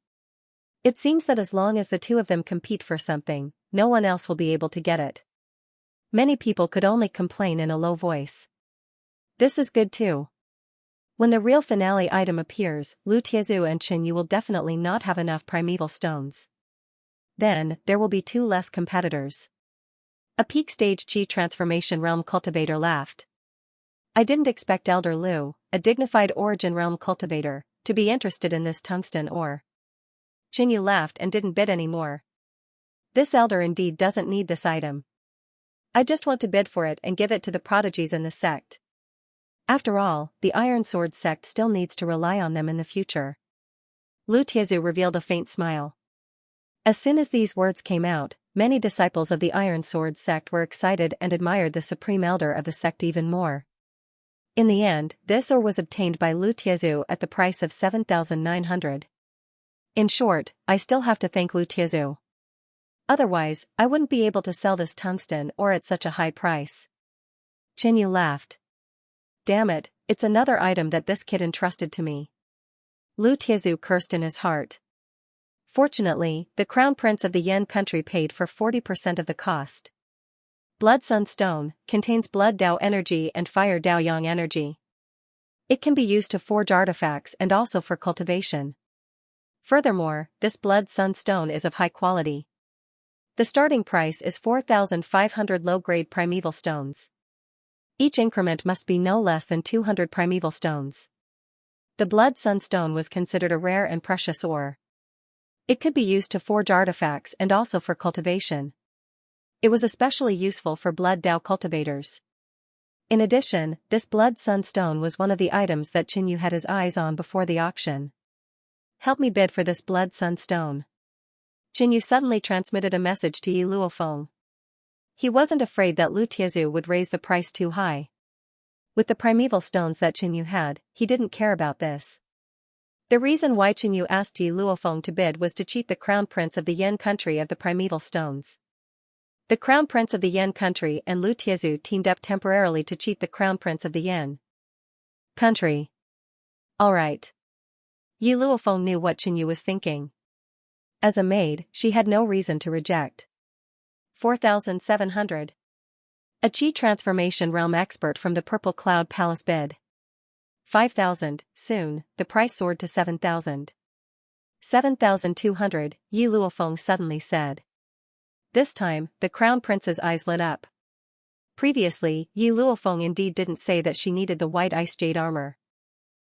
It seems that as long as the two of them compete for something, no one else will be able to get it. Many people could only complain in a low voice. This is good too. When the real finale item appears, Lu Tiezu and Qinyu will definitely not have enough primeval stones. Then, there will be two less competitors. A peak stage Qi transformation realm cultivator laughed. I didn't expect Elder Lu, a dignified origin realm cultivator, to be interested in this tungsten ore. Qinyu laughed and didn't bid anymore. This elder indeed doesn't need this item. I just want to bid for it and give it to the prodigies in the sect. After all, the Iron Sword sect still needs to rely on them in the future. Lu Tiezu revealed a faint smile. As soon as these words came out, many disciples of the Iron Sword sect were excited and admired the supreme elder of the sect even more. In the end, this ore was obtained by Lu Tiezu at the price of 7,900. In short, I still have to thank Lu Tiezu. Otherwise, I wouldn't be able to sell this tungsten ore at such a high price. Qinyu laughed. Damn it, it's another item that this kid entrusted to me. Lu Tiezu cursed in his heart. Fortunately, the crown prince of the Yan country paid for 40% of the cost. Blood Sun Stone contains Blood Dao energy and Fire Dao Yang energy. It can be used to forge artifacts and also for cultivation. Furthermore, this Blood Sun Stone is of high quality. The starting price is 4,500 low-grade primeval stones. Each increment must be no less than 200 primeval stones. The Blood Sun Stone was considered a rare and precious ore. It could be used to forge artifacts and also for cultivation. It was especially useful for Blood Dao cultivators. In addition, this Blood Sun Stone was one of the items that Qinyu had his eyes on before the auction. Help me bid for this Blood Sun Stone. Qinyu suddenly transmitted a message to Yi Luofeng. He wasn't afraid that Lu Tiezu would raise the price too high. With the primeval stones that Qinyu had, he didn't care about this. The reason why Qinyu asked Yi Luofeng to bid was to cheat the crown prince of the Yan country of the primeval stones. The crown prince of the Yan country and Lu Tiezu teamed up temporarily to cheat the crown prince of the Yan country. Alright. Yi Luofeng knew what Qinyu was thinking. As a maid, she had no reason to reject. 4,700. A Chi transformation realm expert from the Purple Cloud Palace bid. 5,000, soon, the price soared to 7,000. 7,200, Yi Luofeng suddenly said. This time, the crown prince's eyes lit up. Previously, Yi Luofeng indeed didn't say that she needed the white ice jade armor.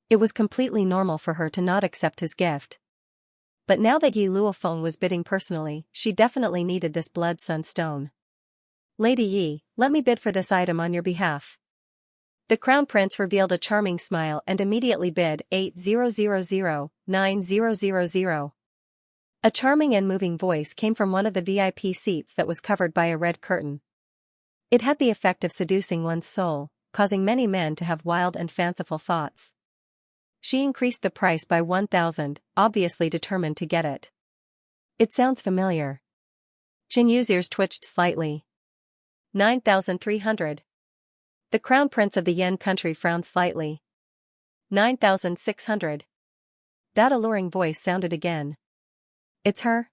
It was completely normal for her to not accept his gift. But now that Yi Luofeng was bidding personally, she definitely needed this Blood Sun Stone. Lady Yi, let me bid for this item on your behalf. The crown prince revealed a charming smile and immediately bid 8,000,9,000. A charming and moving voice came from one of the VIP seats that was covered by a red curtain. It had the effect of seducing one's soul, causing many men to have wild and fanciful thoughts. She increased the price by 1,000, obviously determined to get it. It sounds familiar. Qinyu's ears twitched slightly. 9,300. The crown prince of the Yan country frowned slightly. 9,600. That alluring voice sounded again. It's her?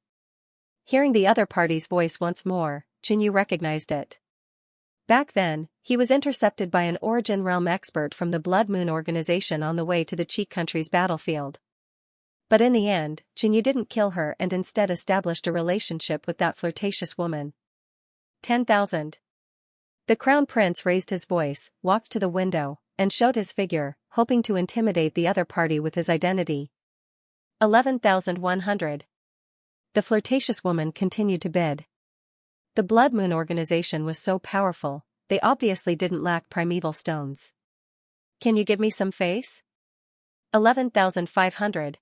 Hearing the other party's voice once more, Qinyu recognized it. Back then, he was intercepted by an Origin Realm expert from the Blood Moon organization on the way to the Qi country's battlefield. But in the end, Qinyu didn't kill her and instead established a relationship with that flirtatious woman. 10,000. The crown prince raised his voice, walked to the window, and showed his figure, hoping to intimidate the other party with his identity. 11,100. The flirtatious woman continued to bid. The Blood Moon organization was so powerful, they obviously didn't lack primeval stones. Can you give me some face? 11,500.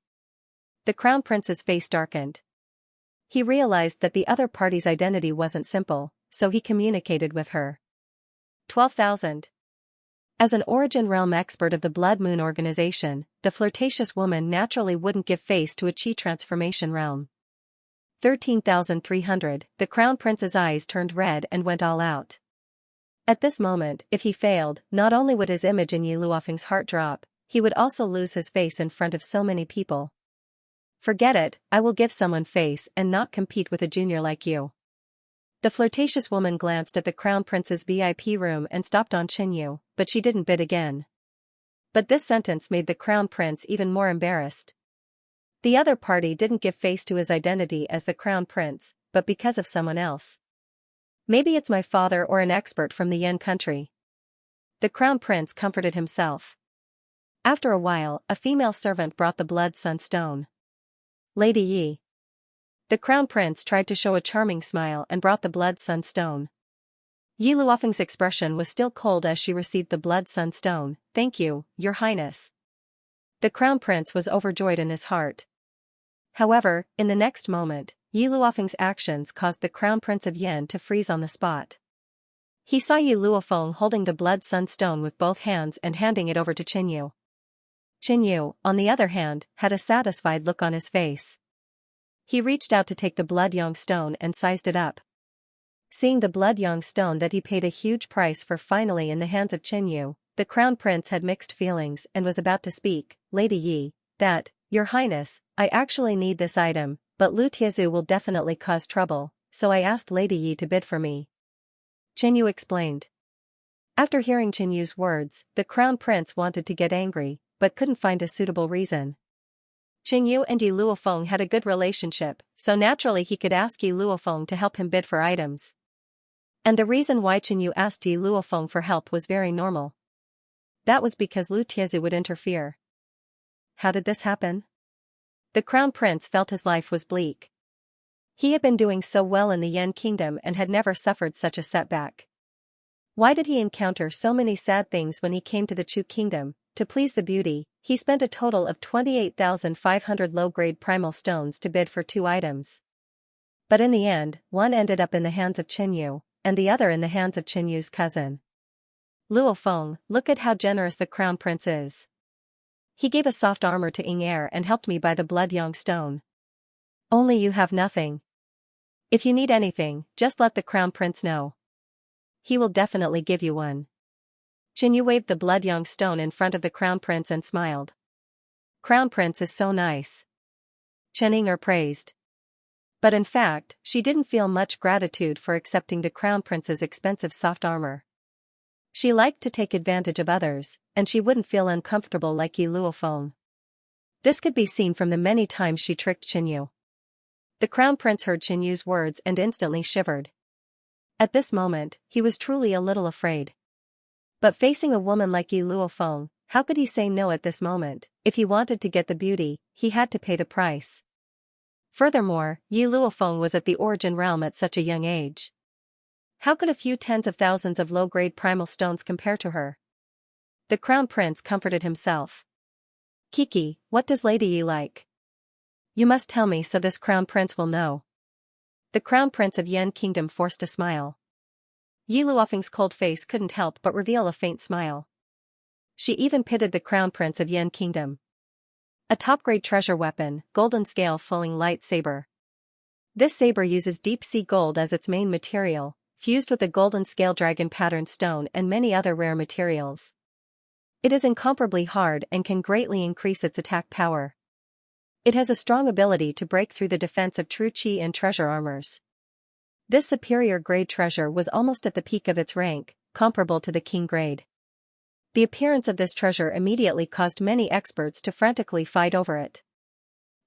The crown prince's face darkened. He realized that the other party's identity wasn't simple, so he communicated with her. 12,000. As an Origin Realm expert of the Blood Moon organization, the flirtatious woman naturally wouldn't give face to a Chi transformation realm. 13,300. The crown prince's eyes turned red and went all out. At this moment, if he failed, not only would his image in Yi Luofeng's heart drop, he would also lose his face in front of so many people. Forget it, I will give someone face and not compete with a junior like you. The flirtatious woman glanced at the crown prince's VIP room and stopped on Qinyu, but she didn't bid again. But this sentence made the crown prince even more embarrassed. The other party didn't give face to his identity as the crown prince, but because of someone else. Maybe it's my father or an expert from the Yan country. The crown prince comforted himself. After a while, a female servant brought the Blood Sun Stone. Lady Yi. The crown prince tried to show a charming smile and brought the Blood Sun Stone. Yi Luofeng's expression was still cold as she received the blood sunstone. "Thank you, Your Highness." The crown prince was overjoyed in his heart. However, in the next moment, Yi Luofeng's actions caused the crown prince of Yan to freeze on the spot. He saw Yi Luofeng holding the blood sunstone with both hands and handing it over to Qinyu. Qinyu, on the other hand, had a satisfied look on his face. He reached out to take the blood yang stone and sized it up. Seeing the blood yang stone that he paid a huge price for finally in the hands of Qinyu, the crown prince had mixed feelings and was about to speak. "Lady Yi, that, Your Highness, I actually need this item, but Lu Tiezu will definitely cause trouble, so I asked Lady Yi to bid for me," Qinyu explained. After hearing Qinyu's words, the crown prince wanted to get angry, but couldn't find a suitable reason. Qinyu and Yi Luofeng had a good relationship, so naturally he could ask Yi Luofeng to help him bid for items. And the reason why Qinyu asked Yi Luofeng for help was very normal. That was because Lu Tiezu would interfere. How did this happen? The crown prince felt his life was bleak. He had been doing so well in the Yan kingdom and had never suffered such a setback. Why did he encounter so many sad things when he came to the Chu kingdom? To please the beauty, he spent a total of 28,500 low-grade primal stones to bid for 2 items. But in the end, one ended up in the hands of Qinyu, and the other in the hands of Qinyu's cousin. "Luofeng, look at how generous the crown prince is. He gave a soft armor to Ying and helped me buy the blood yang stone. Only you have nothing. If you need anything, just let the crown prince know. He will definitely give you one." Qinyu waved the blood yang stone in front of the crown prince and smiled. "Crown prince is so nice," Chen Ying praised. But in fact, she didn't feel much gratitude for accepting the crown prince's expensive soft armor. She liked to take advantage of others, and she wouldn't feel uncomfortable like Yi Luofeng. This could be seen from the many times she tricked Qinyu. The crown prince heard Qinyu's words and instantly shivered. At this moment, he was truly a little afraid. But facing a woman like Yi Luofeng, how could he say no at this moment? If he wanted to get the beauty, he had to pay the price. Furthermore, Yi Luofeng was at the origin realm at such a young age. How could a few tens of thousands of low-grade primal stones compare to her? The crown prince comforted himself. "Kiki, what does Lady Yi like? You must tell me so this crown prince will know." The crown prince of Yan kingdom forced a smile. Yi Luofeng's cold face couldn't help but reveal a faint smile. She even pitied the crown prince of Yan kingdom. A top-grade treasure weapon, golden scale flowing light saber. This saber uses deep-sea gold as its main material, fused with a golden scale dragon patterned stone and many other rare materials. It is incomparably hard and can greatly increase its attack power. It has a strong ability to break through the defense of true chi and treasure armors. This superior grade treasure was almost at the peak of its rank, comparable to the king grade. The appearance of this treasure immediately caused many experts to frantically fight over it.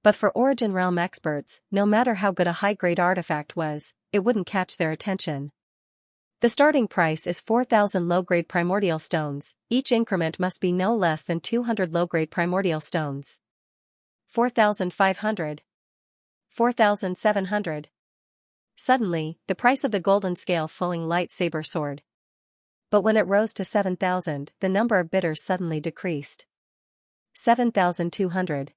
But for Origin Realm experts, no matter how good a high-grade artifact was, it wouldn't catch their attention. The starting price is 4,000 low-grade primordial stones, each increment must be no less than 200 low-grade primordial stones. 4,500. 4,700. Suddenly, the price of the golden scale flowing light saber soared. But when it rose to 7,000, the number of bidders suddenly decreased. 7,200.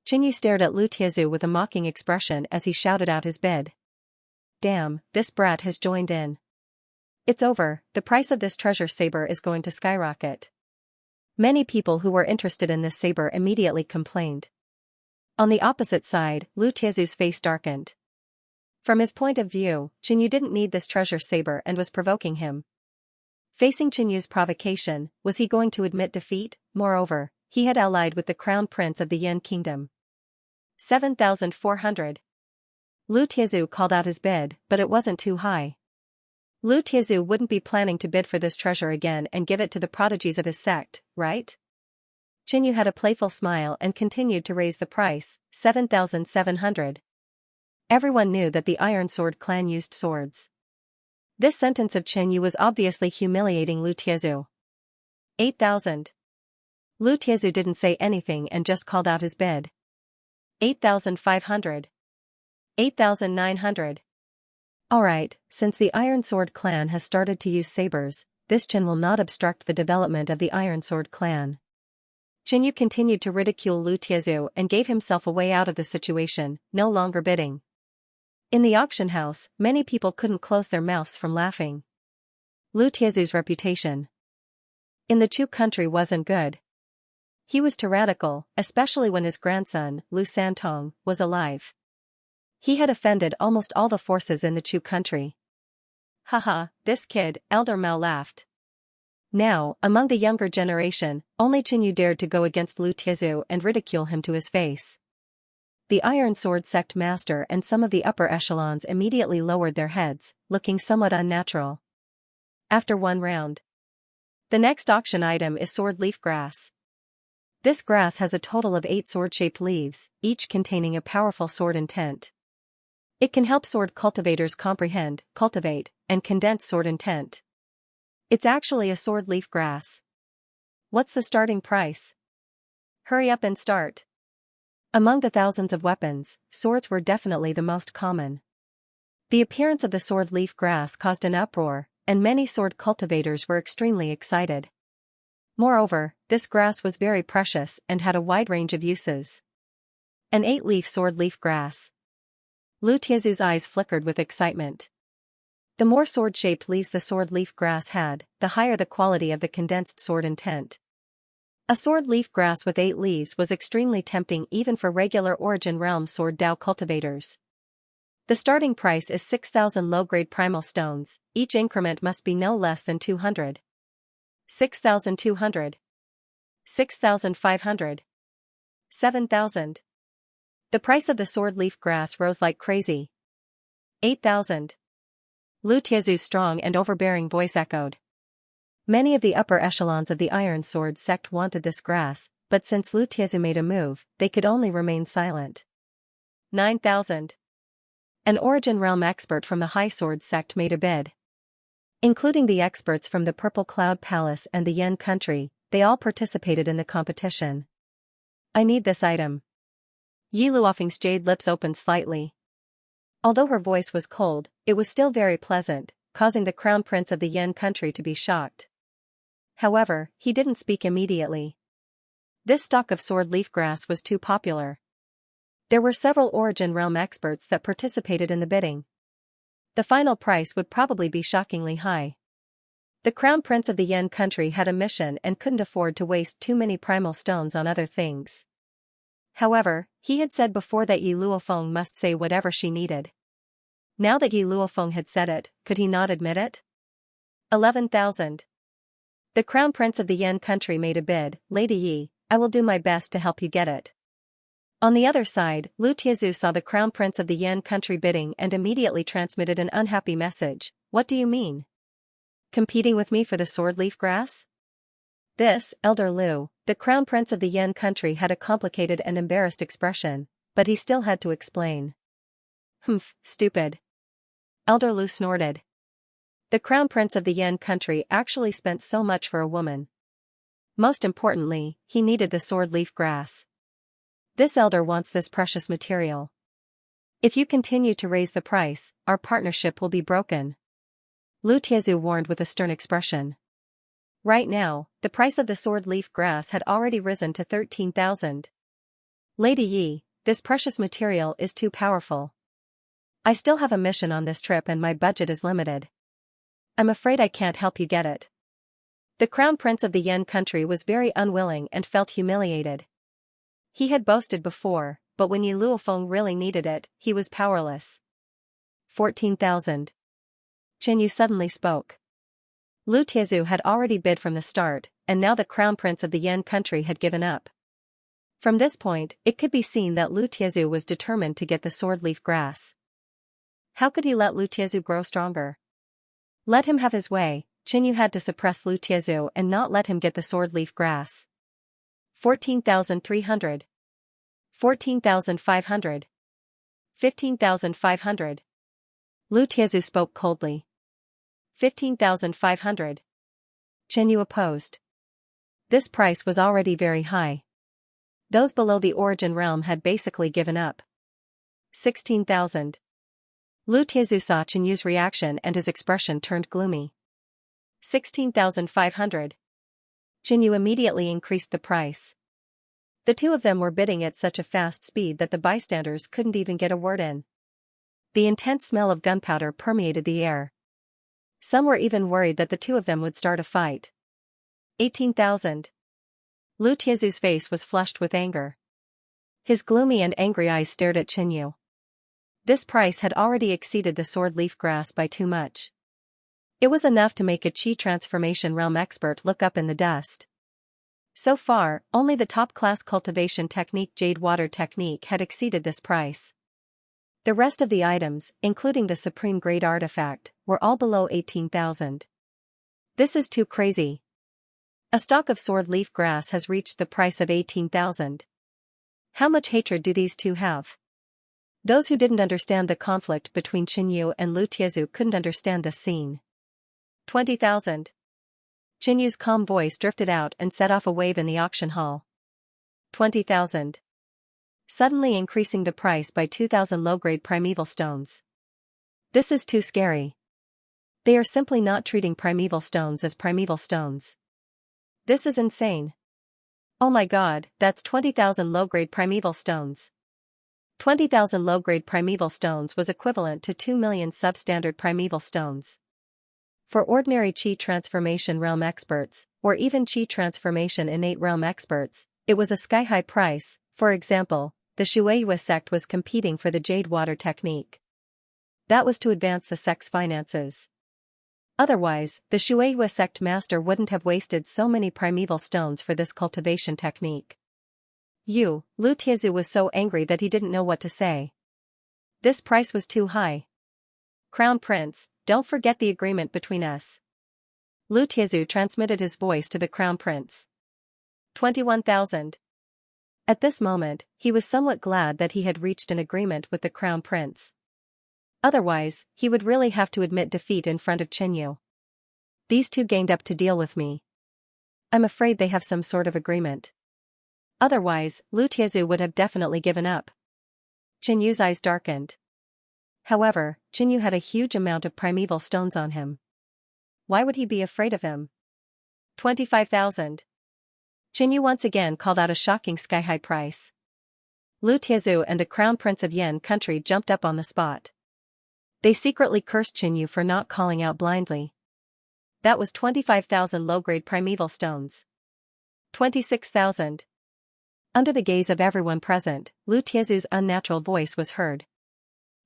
Qinyu stared at Lu Tiezu with a mocking expression as he shouted out his bid. "Damn, this brat has joined in. It's over, the price of this treasure saber is going to skyrocket." Many people who were interested in this saber immediately complained. On the opposite side, Lu Tiezu's face darkened. From his point of view, Qinyu didn't need this treasure saber and was provoking him. Facing Qinyu's provocation, was he going to admit defeat? Moreover, he had allied with the crown prince of the Yan kingdom. 7,400. Lu Tiezu called out his bid, but it wasn't too high. Lu Tiezu wouldn't be planning to bid for this treasure again and give it to the prodigies of his sect, right? Qinyu had a playful smile and continued to raise the price, 7,700. Everyone knew that the Iron Sword clan used swords. This sentence of Qinyu was obviously humiliating Lu Tiezu. 8,000. Lu Tiezu didn't say anything and just called out his bid. 8,500. 8,900. Alright, since the Iron Sword clan has started to use sabers, this Chen will not obstruct the development of the Iron Sword clan. Qin continued to ridicule Lu Tiezu and gave himself a way out of the situation, no longer bidding. In the auction house, many people couldn't close their mouths from laughing. Lu Tiezu's reputation in the Chu country wasn't good. He was tyrannical, especially when his grandson, Lu Santong, was alive. He had offended almost all the forces in the Chu country. Haha, this kid, Elder Mao laughed. Now, among the younger generation, only Qin dared to go against Lu Tiezu and ridicule him to his face. The Iron Sword sect master and some of the upper echelons immediately lowered their heads, looking somewhat unnatural. After one round. The next auction item is sword leaf grass. This grass has a total of 8 sword-shaped leaves, each containing a powerful sword intent. It can help sword cultivators comprehend, cultivate, and condense sword intent. It's actually a sword leaf grass. What's the starting price? Hurry up and start. Among the thousands of weapons, swords were definitely the most common. The appearance of the sword leaf grass caused an uproar, and many sword cultivators were extremely excited. Moreover, this grass was very precious and had a wide range of uses. An 8-leaf sword leaf grass. Lu Tiezu's eyes flickered with excitement. The more sword-shaped leaves the sword leaf grass had, the higher the quality of the condensed sword intent. A sword leaf grass with 8 leaves was extremely tempting even for regular Origin Realm sword Dao cultivators. The starting price is 6,000 low-grade primal stones, each increment must be no less than 200. 6,200. 6,500. 7,000. The price of the sword leaf grass rose like crazy. 8,000. Lu Tiezu's strong and overbearing voice echoed. Many of the upper echelons of the Iron Sword sect wanted this grass, but since Lu Tiezu made a move, they could only remain silent. 9,000. An Origin Realm expert from the High Sword sect made a bid. Including the experts from the Purple Cloud Palace and the Yan country, they all participated in the competition. I need this item. Yi Luofeng's jade lips opened slightly. Although her voice was cold, it was still very pleasant, causing the crown prince of the Yan country to be shocked. However, he didn't speak immediately. This stock of sword leaf grass was too popular. There were several Origin Realm experts that participated in the bidding. The final price would probably be shockingly high. The crown prince of the Yan country had a mission and couldn't afford to waste too many primal stones on other things. However, he had said before that Yi Luofeng must say whatever she needed. Now that Yi Luofeng had said it, could he not admit it? 11,000. The crown prince of the Yan country made a bid. Lady Yi, I will do my best to help you get it. On the other side, Lu Tiezu saw the crown prince of the Yan country bidding and immediately transmitted an unhappy message. What do you mean? Competing with me for the sword leaf grass? This, Elder Lu, the crown prince of the Yan country, had a complicated and embarrassed expression, but he still had to explain. Humph, stupid. Elder Lu snorted. The crown prince of the Yan country actually spent so much for a woman. Most importantly, he needed the sword leaf grass. This elder wants this precious material. If you continue to raise the price, our partnership will be broken. Lu Tiezu warned with a stern expression. Right now, the price of the sword leaf grass had already risen to 13,000. Lady Yi, this precious material is too powerful. I still have a mission on this trip and my budget is limited. I'm afraid I can't help you get it. The crown prince of the Yan country was very unwilling and felt humiliated. He had boasted before, but when Yi Luofeng really needed it, he was powerless. 14,000. Chen Yu suddenly spoke. Lu Tiezu had already bid from the start, and now the crown prince of the Yan country had given up. From this point, it could be seen that Lu Tiezu was determined to get the sword leaf grass. How could he let Lu Tiezu grow stronger? Let him have his way, Chen Yu had to suppress Lu Tiezu and not let him get the sword leaf grass. 14,300. 14,500. 15,500. Lu Tiezu spoke coldly. 15,500. Chen Yu opposed. This price was already very high. Those below the Origin Realm had basically given up. 16,000. Lu Tiazu saw Chen Yu's reaction and his expression turned gloomy. 16,500. Chen Yu immediately increased the price. The two of them were bidding at such a fast speed that the bystanders couldn't even get a word in. The intense smell of gunpowder permeated the air. Some were even worried that the two of them would start a fight. 18,000. Lu Tiazu's face was flushed with anger. His gloomy and angry eyes stared at Chen Yu. This price had already exceeded the sword leaf grass by too much. It was enough to make a Qi transformation realm expert look up in the dust. So far, only the top-class cultivation technique Jade Water technique had exceeded this price. The rest of the items, including the supreme-grade artifact, were all below 18,000. This is too crazy. A stalk of sword leaf grass has reached the price of 18,000. How much hatred do these two have? Those who didn't understand the conflict between Chen Yu and Lu Tiazu couldn't understand this scene. 20,000. Chen Yu's calm voice drifted out and set off a wave in the auction hall. 20,000. Suddenly increasing the price by 2,000 low-grade primeval stones. This is too scary. They are simply not treating primeval stones as primeval stones. This is insane. Oh my god, that's 20,000 low-grade primeval stones. 20,000 low-grade primeval stones was equivalent to 2 million substandard primeval stones. For ordinary Qi transformation realm experts, or even Qi transformation innate realm experts, it was a sky-high price. For example, the Shueiyue sect was competing for the Jade Water technique. That was to advance the sect's finances. Otherwise, the Shueiyue sect master wouldn't have wasted so many primeval stones for this cultivation technique. Lu Tiazu was so angry that he didn't know what to say. This price was too high. Crown Prince, don't forget the agreement between us. Lu Tiazu transmitted his voice to the Crown Prince. 21,000. At this moment, he was somewhat glad that he had reached an agreement with the Crown Prince. Otherwise, he would really have to admit defeat in front of Chen Yu. These two ganged up to deal with me. I'm afraid they have some sort of agreement. Otherwise, Lu Tiazu would have definitely given up. Chen Yu's eyes darkened. However, Chen Yu had a huge amount of primeval stones on him. Why would he be afraid of him? 25,000. Chen Yu once again called out a shocking sky-high price. Lu Tiazu and the Crown Prince of Yan country jumped up on the spot. They secretly cursed Chen Yu for not calling out blindly. That was 25,000 low-grade primeval stones. 26,000. Under the gaze of everyone present, Lu Tiazu's unnatural voice was heard.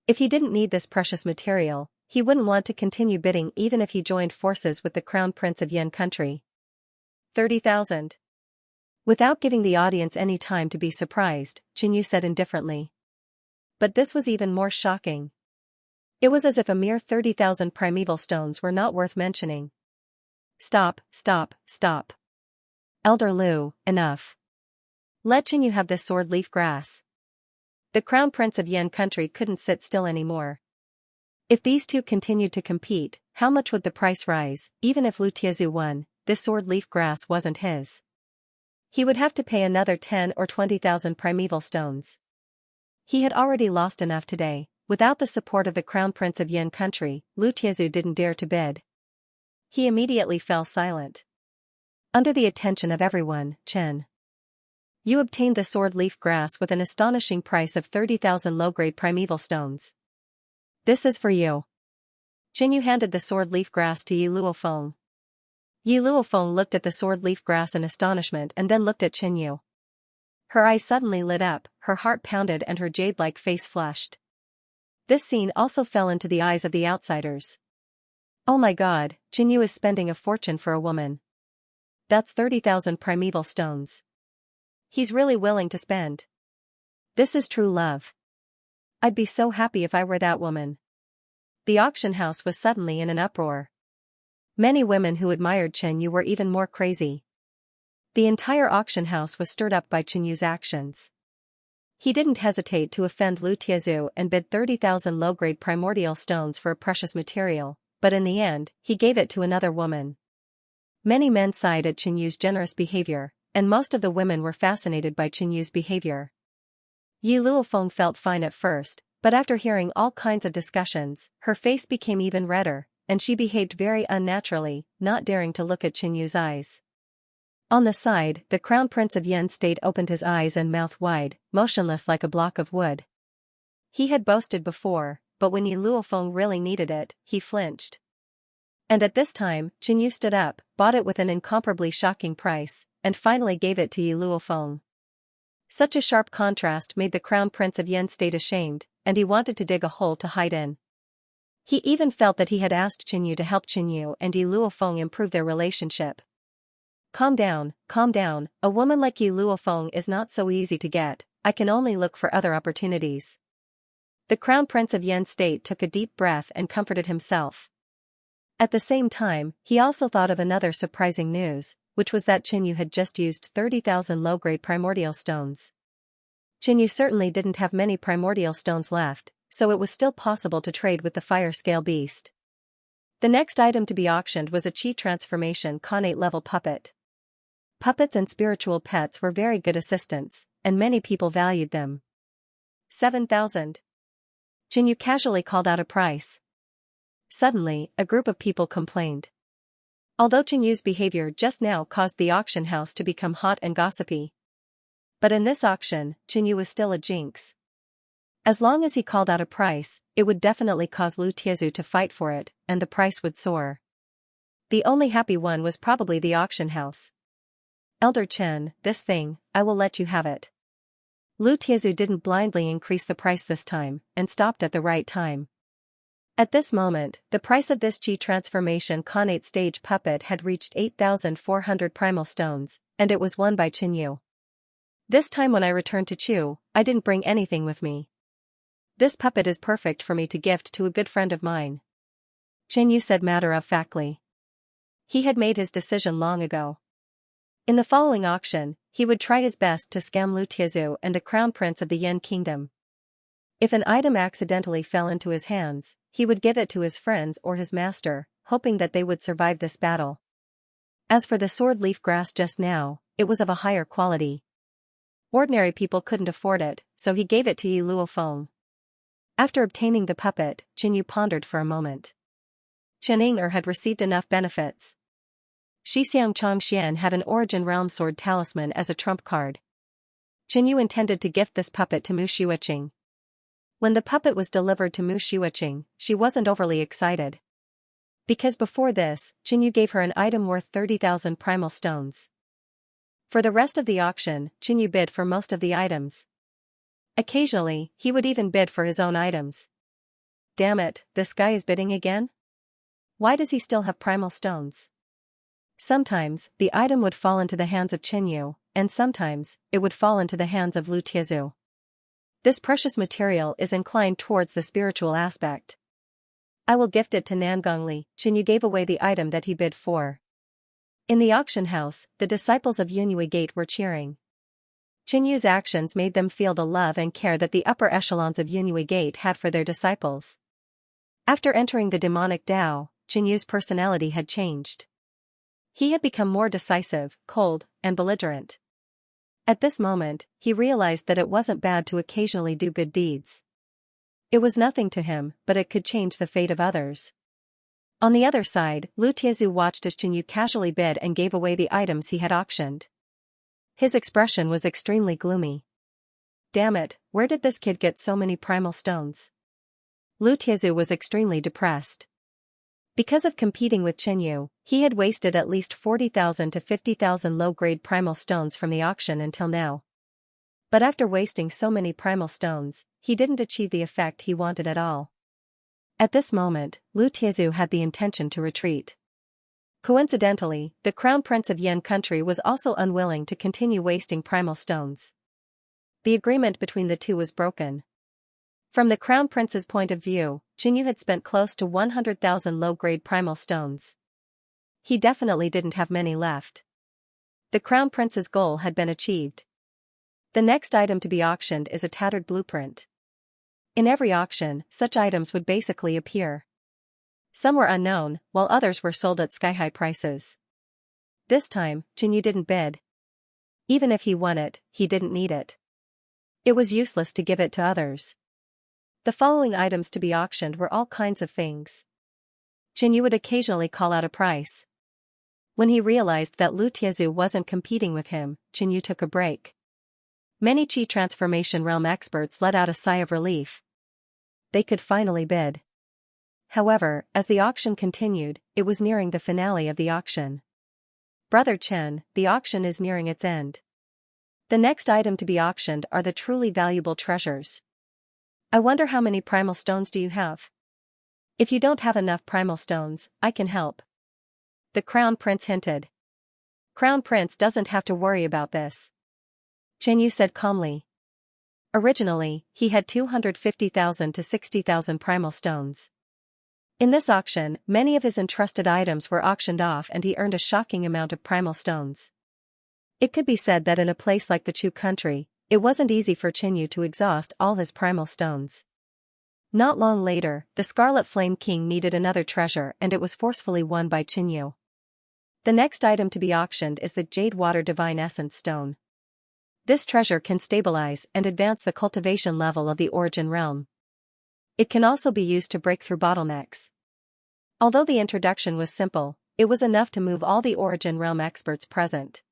If he didn't need this precious material, he wouldn't want to continue bidding even if he joined forces with the Crown Prince of Yan country. 30,000. Without giving the audience any time to be surprised, Chen Yu said indifferently. But this was even more shocking. It was as if a mere 30,000 primeval stones were not worth mentioning. Stop, stop, stop. Elder Lu, enough. Let Chen Yu have this sword leaf grass. The Crown Prince of Yan country couldn't sit still anymore. If these two continued to compete, how much would the price rise? Even if Lu Tiazu won, this sword leaf grass wasn't his. He would have to pay another 10 or 20,000 primeval stones. He had already lost enough today. Without the support of the Crown Prince of Yan country, Lu Tiazu didn't dare to bid. He immediately fell silent. Under the attention of everyone, Chen Yu obtained the sword leaf grass with an astonishing price of 30,000 low-grade primeval stones. This is for you. Chen Yu handed the sword leaf grass to Yi Luofeng. Yi Luofeng looked at the sword leaf grass in astonishment and then looked at Chen Yu. Her eyes suddenly lit up, her heart pounded and her jade-like face flushed. This scene also fell into the eyes of the outsiders. Oh my god, Chen Yu is spending a fortune for a woman. That's 30,000 primeval stones. He's really willing to spend. This is true love. I'd be so happy if I were that woman. The auction house was suddenly in an uproar. Many women who admired Chen Yu were even more crazy. The entire auction house was stirred up by Chen Yu's actions. He didn't hesitate to offend Lu Tiazu and bid 30,000 low-grade primordial stones for a precious material, but in the end, he gave it to another woman. Many men sighed at Chen Yu's generous behavior, and most of the women were fascinated by Chen Yu's behavior. Yi Luofeng felt fine at first, But after hearing all kinds of discussions, her face became even redder, and she behaved very unnaturally, not daring to look at Qianyu's eyes. On the side, the Crown Prince of Yen State opened his eyes and mouth wide, motionless like a block of wood. He had boasted before, but when Yi Luofeng really needed it, he flinched. And at this time, Qianyu stood up, bought it with an incomparably shocking price, and finally gave it to Yi Luofeng. Such a sharp contrast made the Crown Prince of Yen State ashamed, and he wanted to dig a hole to hide in. He even felt that he had asked Qianyu to help Qianyu and Yi Luofeng improve their relationship. Calm down, a woman like Yi Luofeng is not so easy to get, I can only look for other opportunities. The Crown Prince of Yen State took a deep breath and comforted himself. At the same time, he also thought of another surprising news, which was that Qianyu had just used 30,000 low-grade primordial stones. Qianyu certainly didn't have many primordial stones left, so it was still possible to trade with the fire scale beast. The next item to be auctioned was a Qi transformation Khanate level puppet. Puppets and spiritual pets were very good assistants, and many people valued them. 7,000. Qianyu casually called out a price. Suddenly, a group of people complained. Although Qianyu's behavior just now caused the auction house to become hot and gossipy. But in this auction, Qianyu was still a jinx. As long as he called out a price, it would definitely cause Lu Tiezu to fight for it, and the price would soar. The only happy one was probably the auction house. Elder Chen, this thing, I will let you have it. Lu Tiezu didn't blindly increase the price this time, and stopped at the right time. At this moment, the price of this Qi transformation Khanate stage puppet had reached 8,400 primal stones, and it was won by Qianyu. This time when I returned to Chu, I didn't bring anything with me. This puppet is perfect for me to gift to a good friend of mine. Qianyu said matter-of-factly. He had made his decision long ago. In the following auction, he would try his best to scam Lu Tiezu and the Crown Prince of the Yen Kingdom. If an item accidentally fell into his hands, he would give it to his friends or his master, hoping that they would survive this battle. As for the sword leaf grass just now, it was of a higher quality. Ordinary people couldn't afford it, so he gave it to Yi Luofeng. After obtaining the puppet, Qianyu pondered for a moment. Qianyu had received enough benefits. Xianxia had an Origin Realm Sword talisman as a trump card. Qianyu intended to gift this puppet to Mu Xueqing. When the puppet was delivered to Mu Xueqing, she wasn't overly excited. Because before this, Qianyu gave her an item worth 30,000 primal stones. For the rest of the auction, Qianyu bid for most of the items. Occasionally, he would even bid for his own items. Damn it, this guy is bidding again? Why does he still have primal stones? Sometimes, the item would fall into the hands of Qianyu, and sometimes, it would fall into the hands of Lu Tiezu. This precious material is inclined towards the spiritual aspect. I will gift it to Nangongli. Qianyu gave away the item that he bid for. In the auction house, the disciples of Yunhui Gate were cheering. Qianyu's actions made them feel the love and care that the upper echelons of Yunhui Gate had for their disciples. After entering the demonic Tao, Qianyu's personality had changed. He had become more decisive, cold, and belligerent. At this moment, he realized that it wasn't bad to occasionally do good deeds. It was nothing to him, but it could change the fate of others. On the other side, Lu Tiezu watched as Qianyu casually bid and gave away the items he had auctioned. His expression was extremely gloomy. Damn it, where did this kid get so many primal stones? Lu Tiezu was extremely depressed. Because of competing with Qianyu, he had wasted at least 40,000 to 50,000 low-grade primal stones from the auction until now. But after wasting so many primal stones, he didn't achieve the effect he wanted at all. At this moment, Lu Tiezu had the intention to retreat. Coincidentally, the Crown Prince of Yen country was also unwilling to continue wasting primal stones. The agreement between the two was broken. From the Crown Prince's point of view, Qianyu had spent close to 100,000 low-grade primal stones. He definitely didn't have many left. The Crown Prince's goal had been achieved. The next item to be auctioned is a tattered blueprint. In every auction, such items would basically appear. Some were unknown, while others were sold at sky-high prices. This time, Qianyu didn't bid. Even if he won it, he didn't need it. It was useless to give it to others. The following items to be auctioned were all kinds of things. Xianxia would occasionally call out a price. When he realized that Lu Tiezu wasn't competing with him, Xianxia took a break. Many Qi transformation realm experts let out a sigh of relief. They could finally bid. However, as the auction continued, it was nearing the finale of the auction. Brother Chen, the auction is nearing its end. The next item to be auctioned are the truly valuable treasures. I wonder how many primal stones do you have? If you don't have enough primal stones, I can help. The Crown Prince hinted. Crown Prince doesn't have to worry about this. Xianxia said calmly. Originally, he had 250,000 to 60,000 primal stones. In this auction, many of his entrusted items were auctioned off and he earned a shocking amount of primal stones. It could be said that in a place like the Chu country, it wasn't easy for Xianxia to exhaust all his primal stones. Not long later, the Scarlet Flame King needed another treasure and it was forcefully won by Xianxia. The next item to be auctioned is the Jade Water Divine Essence Stone. This treasure can stabilize and advance the cultivation level of the Origin Realm. It can also be used to break through bottlenecks. Although the introduction was simple, it was enough to move all the Origin Realm experts present.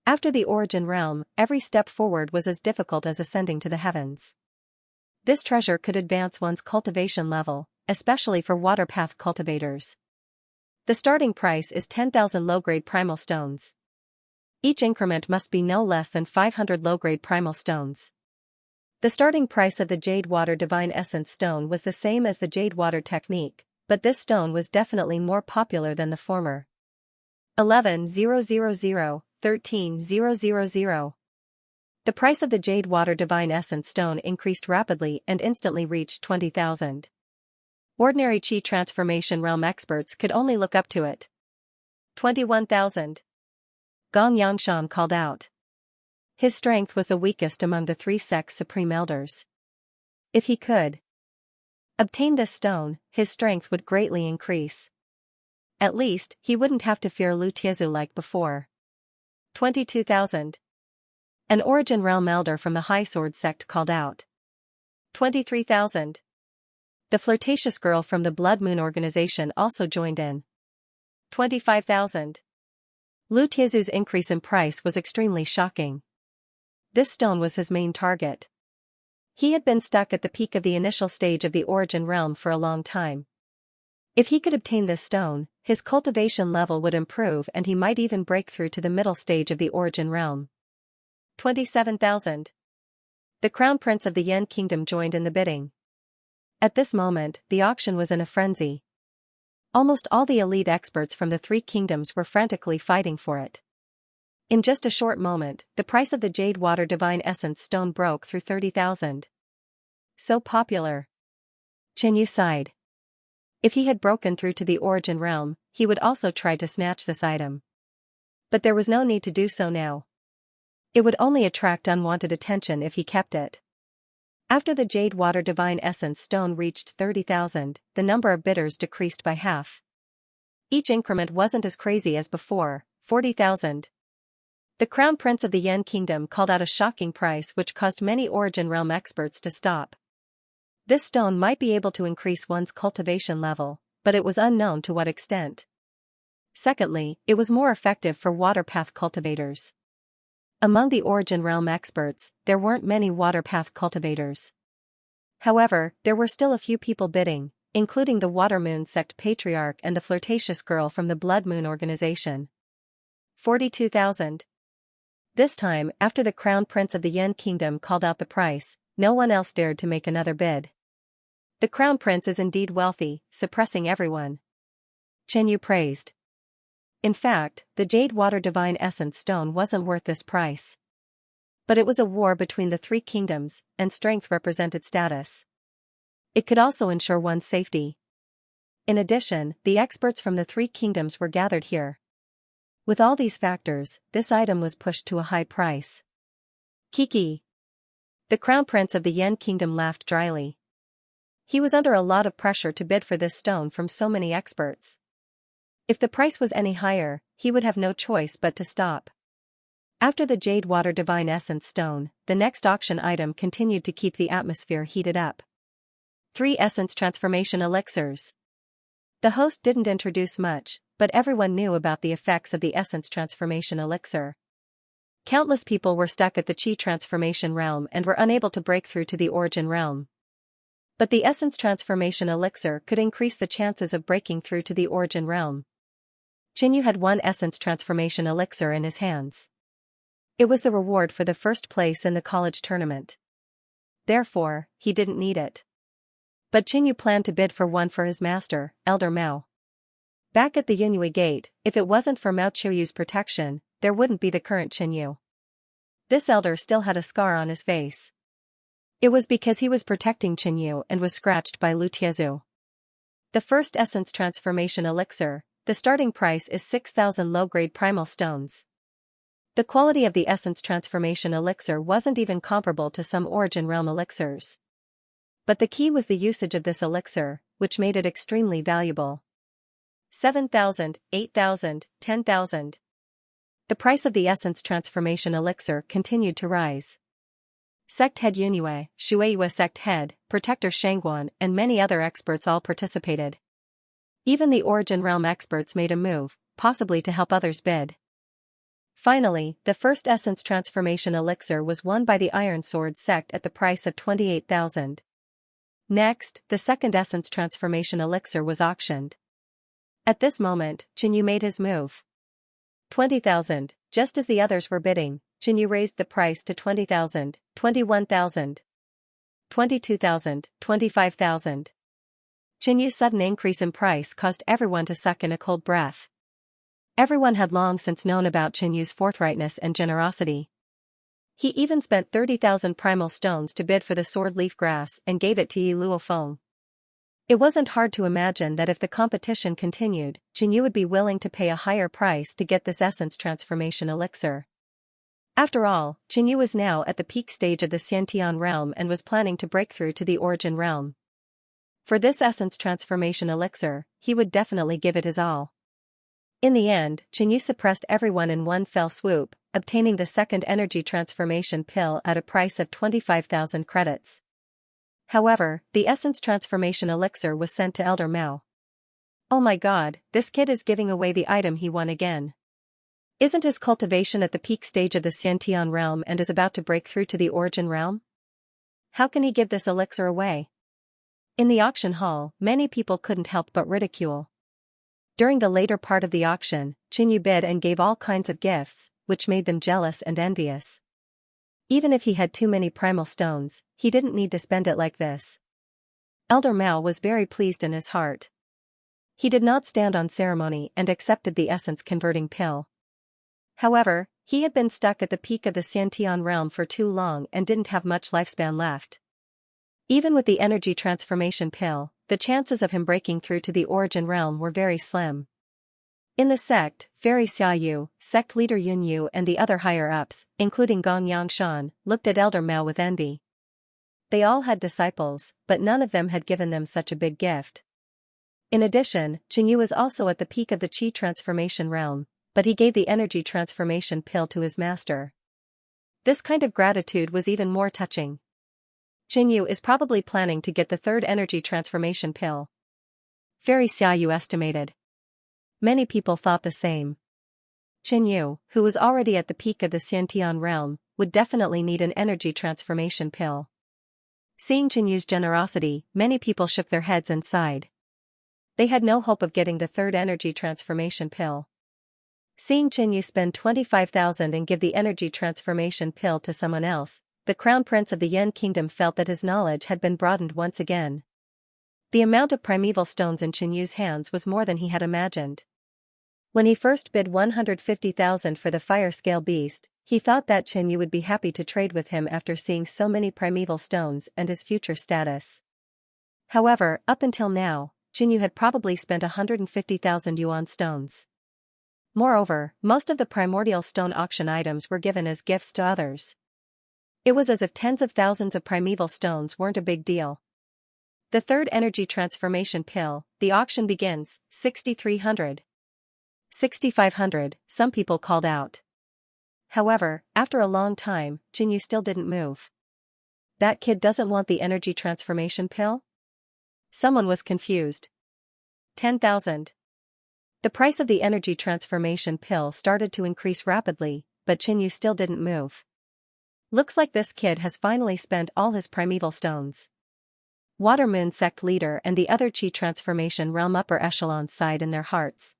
After the Origin Realm, every step forward was as difficult as ascending to the heavens. This treasure could advance one's cultivation level, especially for water path cultivators. The starting price is 10,000 low-grade primal stones. Each increment must be no less than 500 low-grade primal stones. The starting price of the Jade Water Divine Essence Stone was the same as the Jade Water Technique, but this stone was definitely more popular than the former. 11,000, 13,000. The price of the Jade Water Divine Essence Stone increased rapidly and instantly reached 20,000. Ordinary Qi transformation realm experts could only look up to it. 21,000. Gong Yangshan called out. His strength was the weakest among the three sect's supreme elders. If he could obtain this stone, his strength would greatly increase. At least, he wouldn't have to fear Lu Tiezu like before. 22,000. An Origin Realm elder from the High Sword sect called out. 23,000. The flirtatious girl from the Blood Moon organization also joined in. 25,000. Lu Tiezu's increase in price was extremely shocking. This stone was his main target. He had been stuck at the peak of the initial stage of the Origin Realm for a long time. If he could obtain this stone, his cultivation level would improve and he might even break through to the middle stage of the Origin Realm. 27,000. The Crown Prince of the Yan Kingdom joined in the bidding. At this moment, the auction was in a frenzy. Almost all the elite experts from the three kingdoms were frantically fighting for it. In just a short moment, the price of the Jade Water Divine Essence Stone broke through 30,000. So popular. Xianxia sighed. If he had broken through to the Origin Realm, he would also try to snatch this item. But there was no need to do so now. It would only attract unwanted attention if he kept it. After the Jade Water Divine Essence Stone reached 30,000, the number of bidders decreased by half. Each increment wasn't as crazy as before, 40,000. The Crown Prince of the Yan Kingdom called out a shocking price which caused many Origin Realm experts to stop. This stone might be able to increase one's cultivation level, but it was unknown to what extent. Secondly, it was more effective for water path cultivators. Among the Origin Realm experts, there weren't many water path cultivators. However, there were still a few people bidding, including the Water Moon sect patriarch and the flirtatious girl from the Blood Moon organization. 42,000. This time, after the Crown Prince of the Yan Kingdom called out the price, no one else dared to make another bid. The Crown Prince is indeed wealthy, suppressing everyone. Xianxia praised. In fact, the Jade Water Divine Essence Stone wasn't worth this price. But it was a war between the three kingdoms, and strength represented status. It could also ensure one's safety. In addition, the experts from the three kingdoms were gathered here. With all these factors, this item was pushed to a high price. Kiki. The Crown Prince of the Yan Kingdom laughed dryly. He was under a lot of pressure to bid for this stone from so many experts. If the price was any higher, he would have no choice but to stop. After the Jade Water Divine Essence Stone, the next auction item continued to keep the atmosphere heated up. 3 Essence Transformation Elixirs. The host didn't introduce much, but everyone knew about the effects of the Essence Transformation Elixir. Countless people were stuck at the Qi Transformation realm and were unable to break through to the Origin realm. But the Essence Transformation Elixir could increase the chances of breaking through to the Origin realm. Qinyu had 1 Essence Transformation Elixir in his hands. It was the reward for the first place in the college tournament. Therefore, he didn't need it. But Qinyu planned to bid for one for his master, Elder Mao. Back at the Yunyue Gate, if it wasn't for Mao Qiuyu's protection, there wouldn't be the current Qinyu. This elder still had a scar on his face. It was because he was protecting Qinyu and was scratched by Lu Tiezu. The first Essence Transformation Elixir, the starting price is 6,000 low-grade primal stones. The quality of the Essence Transformation Elixir wasn't even comparable to some Origin Realm elixirs. But the key was the usage of this elixir, which made it extremely valuable. 7,000, 8,000, 10,000. The price of the Essence Transformation Elixir continued to rise. Sect Head Yunyue, Shueiyue Sect Head, Protector Shangguan, and many other experts all participated. Even the Origin Realm experts made a move, possibly to help others bid. Finally, the first Essence Transformation Elixir was won by the Iron Sword Sect at the price of 28,000. Next, the second Essence Transformation Elixir was auctioned. At this moment, Qinyu made his move. 20,000, just as the others were bidding, Qinyu raised the price to 20,000, 21,000, 22,000, 25,000. Qinyu's sudden increase in price caused everyone to suck in a cold breath. Everyone had long since known about Qinyu's forthrightness and generosity. He even spent 30,000 primal stones to bid for the sword leaf grass and gave it to Yi Luofeng. It wasn't hard to imagine that if the competition continued, Qinyu would be willing to pay a higher price to get this Essence Transformation Elixir. After all, Qinyu was now at the peak stage of the Xiantian realm and was planning to break through to the Origin realm. For this Essence Transformation Elixir, he would definitely give it his all. In the end, Qinyu suppressed everyone in one fell swoop, obtaining the second energy transformation pill at a price of 25,000 credits. However, the Essence Transformation Elixir was sent to Elder Mao. Oh my god, this kid is giving away the item he won again. Isn't his cultivation at the peak stage of the Xiantian realm and is about to break through to the Origin realm? How can he give this elixir away? In the auction hall, many people couldn't help but ridicule. During the later part of the auction, Qinyu bid and gave all kinds of gifts, which made them jealous and envious. Even if he had too many primal stones, he didn't need to spend it like this. Elder Mao was very pleased in his heart. He did not stand on ceremony and accepted the essence-converting pill. However, he had been stuck at the peak of the Xiantian realm for too long and didn't have much lifespan left. Even with the energy transformation pill, the chances of him breaking through to the Origin realm were very slim. In the sect, Fairy Xiaoyu, sect leader Yunyu and the other higher-ups, including Gong Yangshan, looked at Elder Mao with envy. They all had disciples, but none of them had given them such a big gift. In addition, Qinyu was also at the peak of the Qi transformation realm, but he gave the energy transformation pill to his master. This kind of gratitude was even more touching. Qinyu is probably planning to get the third energy transformation pill. Fairy Xiaoyu estimated. Many people thought the same. Qinyu, who was already at the peak of the Xiantian realm, would definitely need an energy transformation pill. Seeing Qinyu's generosity, many people shook their heads and sighed. They had no hope of getting the third energy transformation pill. Seeing Qinyu spend 25,000 and give the energy transformation pill to someone else, the crown prince of the Yen kingdom felt that his knowledge had been broadened once again. The amount of primeval stones in Qinyu's hands was more than he had imagined. When he first bid 150,000 for the fire scale beast, he thought that Qinyu would be happy to trade with him after seeing so many primeval stones and his future status. However, up until now, Qinyu had probably spent 150,000 yuan stones. Moreover, most of the primordial stone auction items were given as gifts to others. It was as if tens of thousands of primeval stones weren't a big deal. The third energy transformation pill, the auction begins, 6,300. 6,500, some people called out. However, after a long time, Qinyu still didn't move. That kid doesn't want the energy transformation pill? Someone was confused. 10,000. The price of the energy transformation pill started to increase rapidly, but Xianxia still didn't move. Looks like this kid has finally spent all his primeval stones. Water Moon sect leader and the other Qi transformation realm upper echelons sighed in their hearts.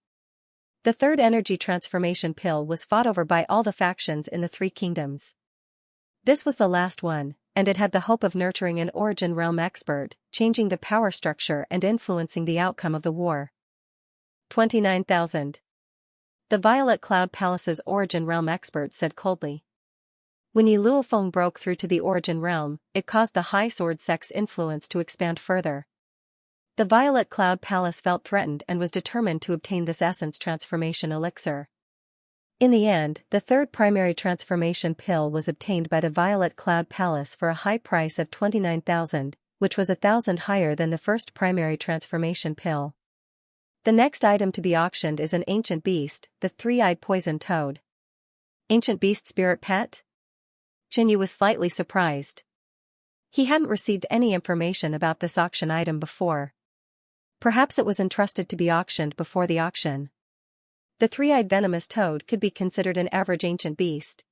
The third energy transformation pill was fought over by all the factions in the three kingdoms. This was the last one, and it had the hope of nurturing an origin realm expert, changing the power structure and influencing the outcome of the war. 29,000. The Violet Cloud Palace's origin realm expert said coldly. When Yi Luofeng broke through to the origin realm, it caused the High Sword sect's influence to expand further. The Violet Cloud Palace felt threatened and was determined to obtain this essence transformation elixir. In the end, the third primary transformation pill was obtained by the Violet Cloud Palace for a high price of 29,000, which was 1,000 higher than the first primary transformation pill. The next item to be auctioned is an ancient beast, the three-eyed poison toad. Ancient beast spirit pet? Xianxia was slightly surprised. He hadn't received any information about this auction item before. Perhaps it was entrusted to be auctioned before the auction. The three-eyed venomous toad could be considered an average ancient beast.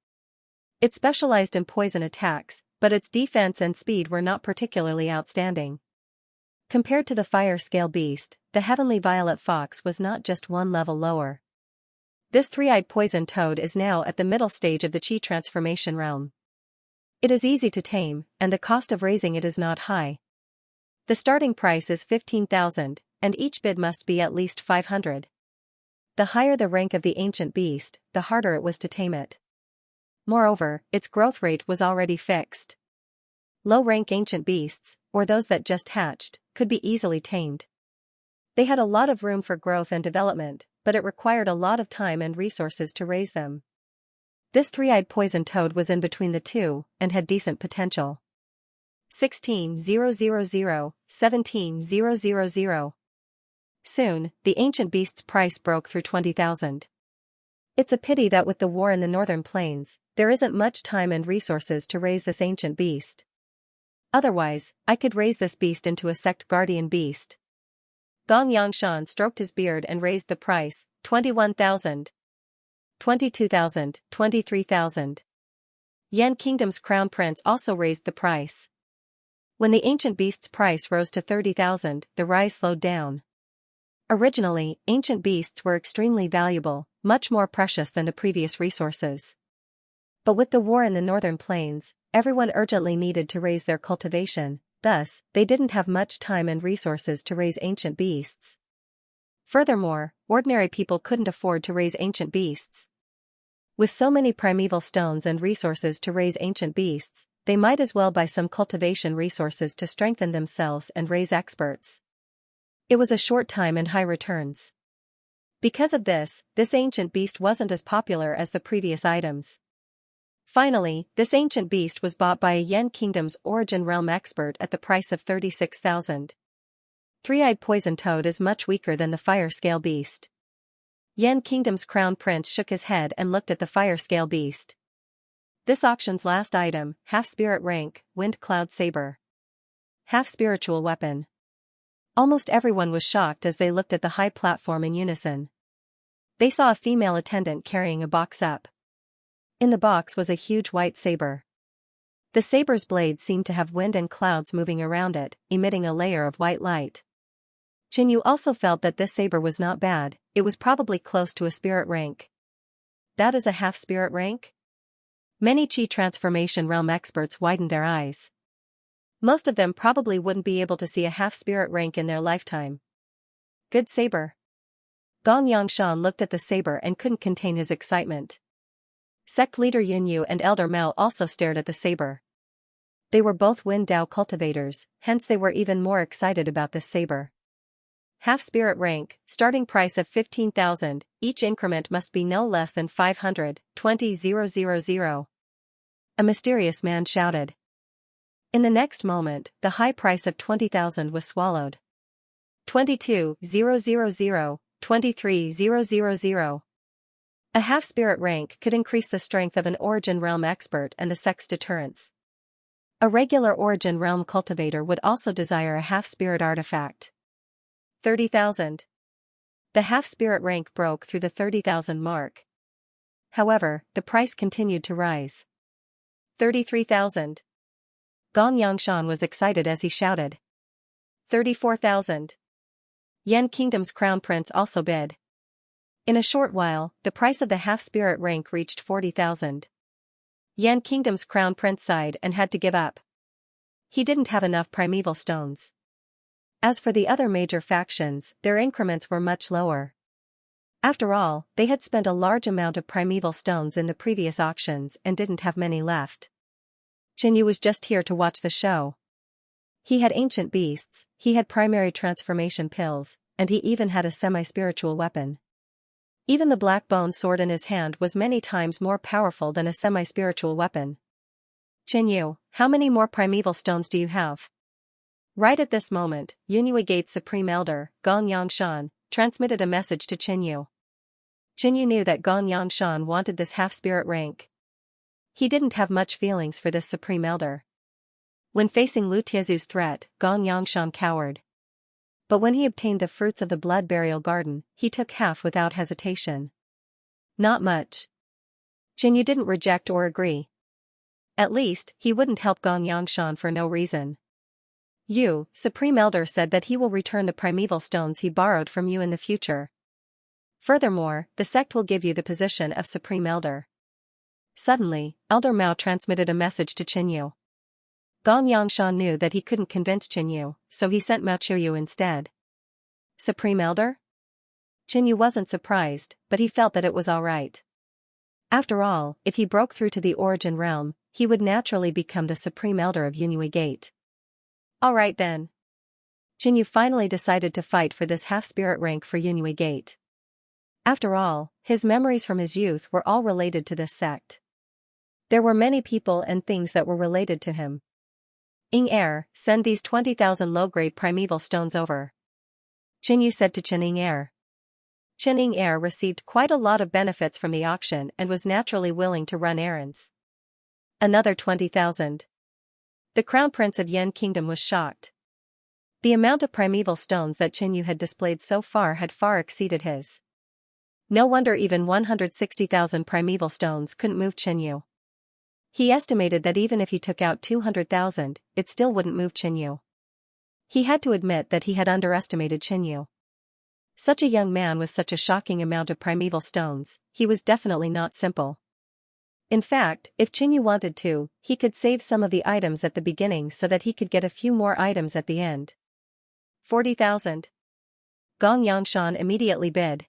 It specialized in poison attacks, but its defense and speed were not particularly outstanding. Compared to the fire scale beast, the heavenly violet fox was not just one level lower. This three-eyed poison toad is now at the middle stage of the Qi transformation realm. It is easy to tame, and the cost of raising it is not high. The starting price is 15,000, and each bid must be at least 500. The higher the rank of the ancient beast, the harder it was to tame it. Moreover, its growth rate was already fixed. Low-rank ancient beasts, or those that just hatched, could be easily tamed. They had a lot of room for growth and development, but it required a lot of time and resources to raise them. This three-eyed poison toad was in between the two, and had decent potential. 16,000, 17,000. Soon, the ancient beast's price broke through 20,000. It's a pity that with the war in the northern plains, there isn't much time and resources to raise this ancient beast. Otherwise, I could raise this beast into a sect guardian beast. Gong Yangshan stroked his beard and raised the price, 21,000. 22,000, 23,000. Yan Kingdom's crown prince also raised the price. When the ancient beast's price rose to 30,000, the rise slowed down. Originally, ancient beasts were extremely valuable, much more precious than the previous resources. But with the war in the northern plains, everyone urgently needed to raise their cultivation, thus, they didn't have much time and resources to raise ancient beasts. Furthermore, ordinary people couldn't afford to raise ancient beasts. With so many primeval stones and resources to raise ancient beasts, they might as well buy some cultivation resources to strengthen themselves and raise experts. It was a short time and high returns. Because of this ancient beast wasn't as popular as the previous items. Finally, this ancient beast was bought by a Yan Kingdom's origin realm expert at the price of 36,000. Three-eyed poison toad is much weaker than the fire scale beast. Yan Kingdom's crown prince shook his head and looked at the fire scale beast. This auction's last item, half-spirit rank, wind cloud saber. Half-spiritual weapon. Almost everyone was shocked as they looked at the high platform in unison. They saw a female attendant carrying a box up. In the box was a huge white saber. The saber's blade seemed to have wind and clouds moving around it, emitting a layer of white light. Xianxia also felt that this saber was not bad, it was probably close to a spirit rank. That is a half-spirit rank? Many Qi transformation realm experts widened their eyes. Most of them probably wouldn't be able to see a half-spirit rank in their lifetime. Good saber. Gong Yangshan looked at the saber and couldn't contain his excitement. Sect leader Yunyu and Elder Mao also stared at the saber. They were both Wind Dao cultivators, hence they were even more excited about this saber. Half-spirit rank, starting price of 15,000, each increment must be no less than 500, 20,000. A mysterious man shouted. In the next moment, the high price of 20,000 was swallowed. 22,000, 23,000. A half-spirit rank could increase the strength of an origin realm expert and the sect's deterrence. A regular origin realm cultivator would also desire a half-spirit artifact. 30,000. The half-spirit rank broke through the 30,000 mark. However, the price continued to rise. 33,000. Gong Yangshan was excited as he shouted. 34,000. Yan Kingdom's crown prince also bid. In a short while, the price of the half-spirit rank reached 40,000. Yan Kingdom's crown prince sighed and had to give up. He didn't have enough primeval stones. As for the other major factions, their increments were much lower. After all, they had spent a large amount of primeval stones in the previous auctions and didn't have many left. Xianxia was just here to watch the show. He had ancient beasts, he had primary transformation pills, and he even had a semi-spiritual weapon. Even the black bone sword in his hand was many times more powerful than a semi-spiritual weapon. Xianxia, how many more primeval stones do you have? Right at this moment, Yunhui Gate's Supreme Elder, Gong Yangshan, transmitted a message to Xianxia. Xianxia knew that Gong Yangshan wanted this half-spirit rank. He didn't have much feelings for this Supreme Elder. When facing Lu Tiezu's threat, Gong Yangshan cowered. But when he obtained the fruits of the blood burial garden, he took half without hesitation. Not much. Xianxia didn't reject or agree. At least, he wouldn't help Gong Yangshan for no reason. You, Supreme Elder, said that he will return the primeval stones he borrowed from you in the future. Furthermore, the sect will give you the position of Supreme Elder. Suddenly, Elder Mao transmitted a message to Xianxia. Gong Yangshan knew that he couldn't convince Xianxia, so he sent Mao Qiuyu instead. Supreme Elder? Xianxia wasn't surprised, but he felt that it was alright. After all, if he broke through to the origin realm, he would naturally become the Supreme Elder of Yunhui Gate. Alright then. Xianxia finally decided to fight for this half-spirit rank for Yunhui Gate. After all, his memories from his youth were all related to this sect. There were many people and things that were related to him. Ing Er, send these 20,000 low-grade primeval stones over. Xianxia said to Chen Ing Er. Chen Ing Er received quite a lot of benefits from the auction and was naturally willing to run errands. Another 20,000. The Crown Prince of Yan Kingdom was shocked. The amount of primeval stones that Xianxia had displayed so far had far exceeded his. No wonder even 160,000 primeval stones couldn't move Xianxia. He estimated that even if he took out 200,000, it still wouldn't move Xianxia. He had to admit that he had underestimated Xianxia. Such a young man with such a shocking amount of primeval stones, he was definitely not simple. In fact, if Xianxia wanted to, he could save some of the items at the beginning so that he could get a few more items at the end. 40,000. Gong Yangshan immediately bid.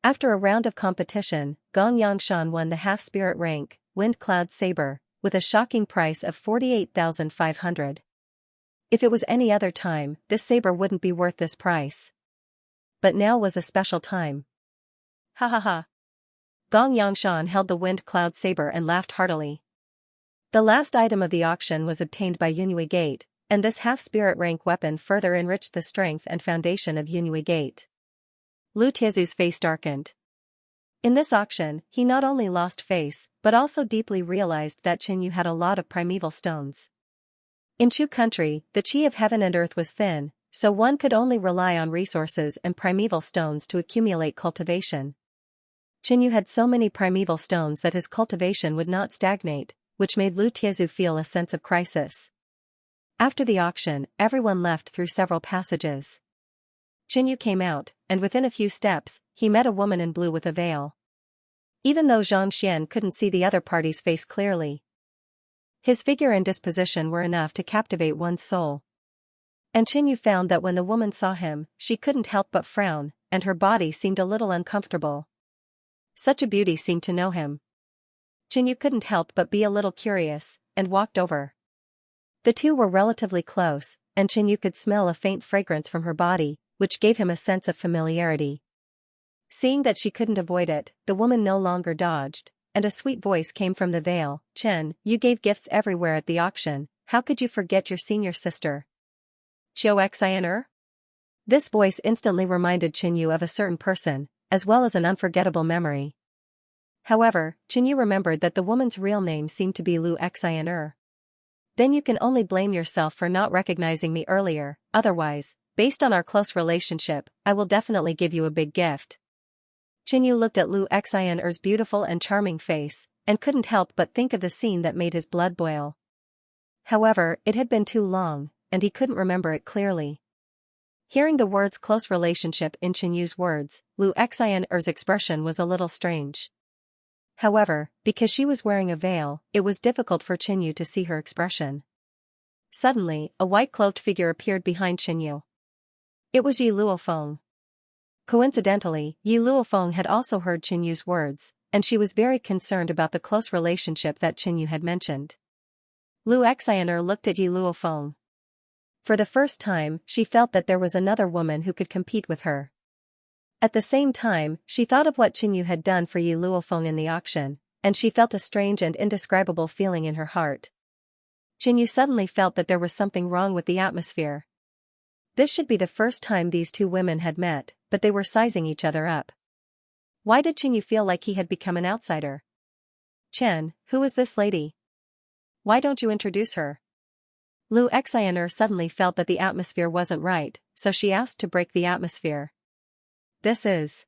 After a round of competition, Gong Yangshan won the half-spirit rank, Wind Cloud Saber, with a shocking price of 48,500. If it was any other time, this saber wouldn't be worth this price. But now was a special time. Ha ha ha. Gong Yangshan held the Wind Cloud Saber and laughed heartily. The last item of the auction was obtained by Yunhui Gate, and this half-spirit rank weapon further enriched the strength and foundation of Yunhui Gate. Lu Tiezu's face darkened. In this auction, he not only lost face, but also deeply realized that Xianxia had a lot of primeval stones. In Chu country, the qi of heaven and earth was thin, so one could only rely on resources and primeval stones to accumulate cultivation. Xianxia had so many primeval stones that his cultivation would not stagnate, which made Lu Tiezu feel a sense of crisis. After the auction, everyone left through several passages. Xianxia came out, and within a few steps, he met a woman in blue with a veil. Even though Zhang Xian couldn't see the other party's face clearly, his figure and disposition were enough to captivate one's soul. And Xianxia found that when the woman saw him, she couldn't help but frown, and her body seemed a little uncomfortable. Such a beauty seemed to know him. Xianxia couldn't help but be a little curious, and walked over. The two were relatively close, and Xianxia could smell a faint fragrance from her body, which gave him a sense of familiarity. Seeing that she couldn't avoid it, the woman no longer dodged, and a sweet voice came from the veil. Chen, you gave gifts everywhere at the auction, how could you forget your senior sister? Xianxia? This voice instantly reminded Xianxia of a certain person, as well as an unforgettable memory. However, Xianxia remembered that the woman's real name seemed to be Lu Xianxia. then you can only blame yourself for not recognizing me earlier. Otherwise, based on our close relationship, I will definitely give you a big gift. Qinyu looked at Lu Xian'er's beautiful and charming face, and couldn't help but think of the scene that made his blood boil. However, it had been too long, and he couldn't remember it clearly. Hearing the words close relationship in Qinyu's words, Lu Xian'er's expression was a little strange. However, because she was wearing a veil, it was difficult for Qinyu to see her expression. Suddenly, a white-cloaked figure appeared behind Qinyu. It was Yi Luofeng. Coincidentally, Yi Luofeng had also heard Qinyu's words, and she was very concerned about the close relationship that Qinyu had mentioned. Lu Xian'er looked at Yi Luofeng. For the first time, she felt that there was another woman who could compete with her. At the same time, she thought of what Qinyu had done for Yi Luofeng in the auction, and she felt a strange and indescribable feeling in her heart. Qinyu suddenly felt that there was something wrong with the atmosphere. This should be the first time these two women had met, but they were sizing each other up. Why did Qinyu feel like he had become an outsider? Chen, who is this lady? Why don't you introduce her? Lu Xian'er suddenly felt that the atmosphere wasn't right, so she asked to break the atmosphere. This is...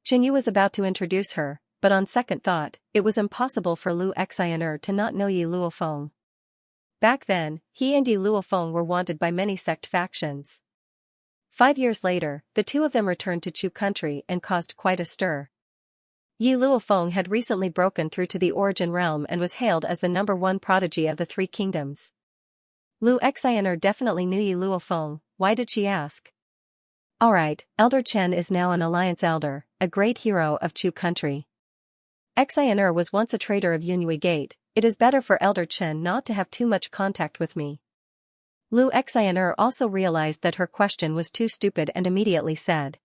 Qinyu was about to introduce her, but on second thought, it was impossible for Lu Xian'er to not know Yi Luofeng. Back then, he and Yi Luofeng were wanted by many sect factions. 5 years later, the two of them returned to Chu country and caused quite a stir. Yi Luofeng had recently broken through to the Origin Realm and was hailed as the #1 prodigy of the Three Kingdoms. Lu Xian'er definitely knew Yi Luofeng. Why did she ask? Alright, Elder Chen is now an Alliance Elder, a great hero of Chu country. Xian'er was once a trader of Yunhui Gate. It is better for Elder Chen not to have too much contact with me. Lu Xian'er also realized that her question was too stupid and immediately said.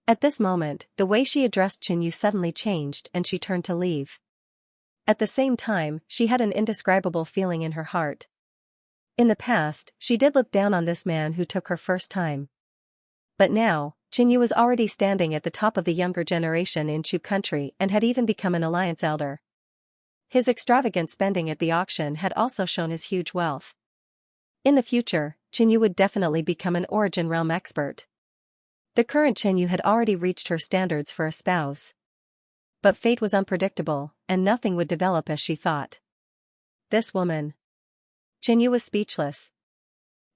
At this moment, the way she addressed Qinyu suddenly changed and she turned to leave. At the same time, she had an indescribable feeling in her heart. In the past, she did look down on this man who took her first time. But now, Qinyu was already standing at the top of the younger generation in Chu country and had even become an Alliance Elder. His extravagant spending at the auction had also shown his huge wealth. In the future, Qinyu would definitely become an Origin Realm expert. The current Qinyu had already reached her standards for a spouse. But fate was unpredictable, and nothing would develop as she thought. This woman. Qinyu was speechless.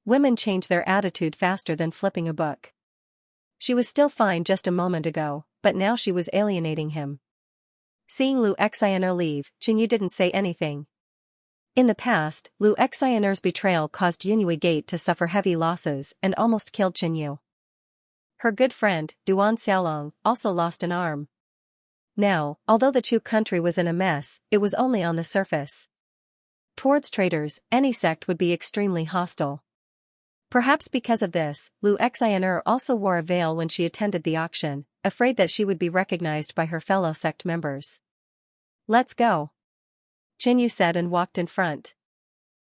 Women change their attitude faster than flipping a book. She was still fine just a moment ago, but now she was alienating him. Seeing Lu Xian'er leave, Qinyu didn't say anything. In the past, Lu Xian'er's betrayal caused Yunhui Gate to suffer heavy losses and almost killed Qinyu. Her good friend, Duan Xiaolong, also lost an arm. Now, although the Chu country was in a mess, it was only on the surface. Towards traders, any sect would be extremely hostile. Perhaps because of this, Lu Xian'er also wore a veil when she attended the auction, afraid that she would be recognized by her fellow sect members. Let's go. Qinyu said and walked in front.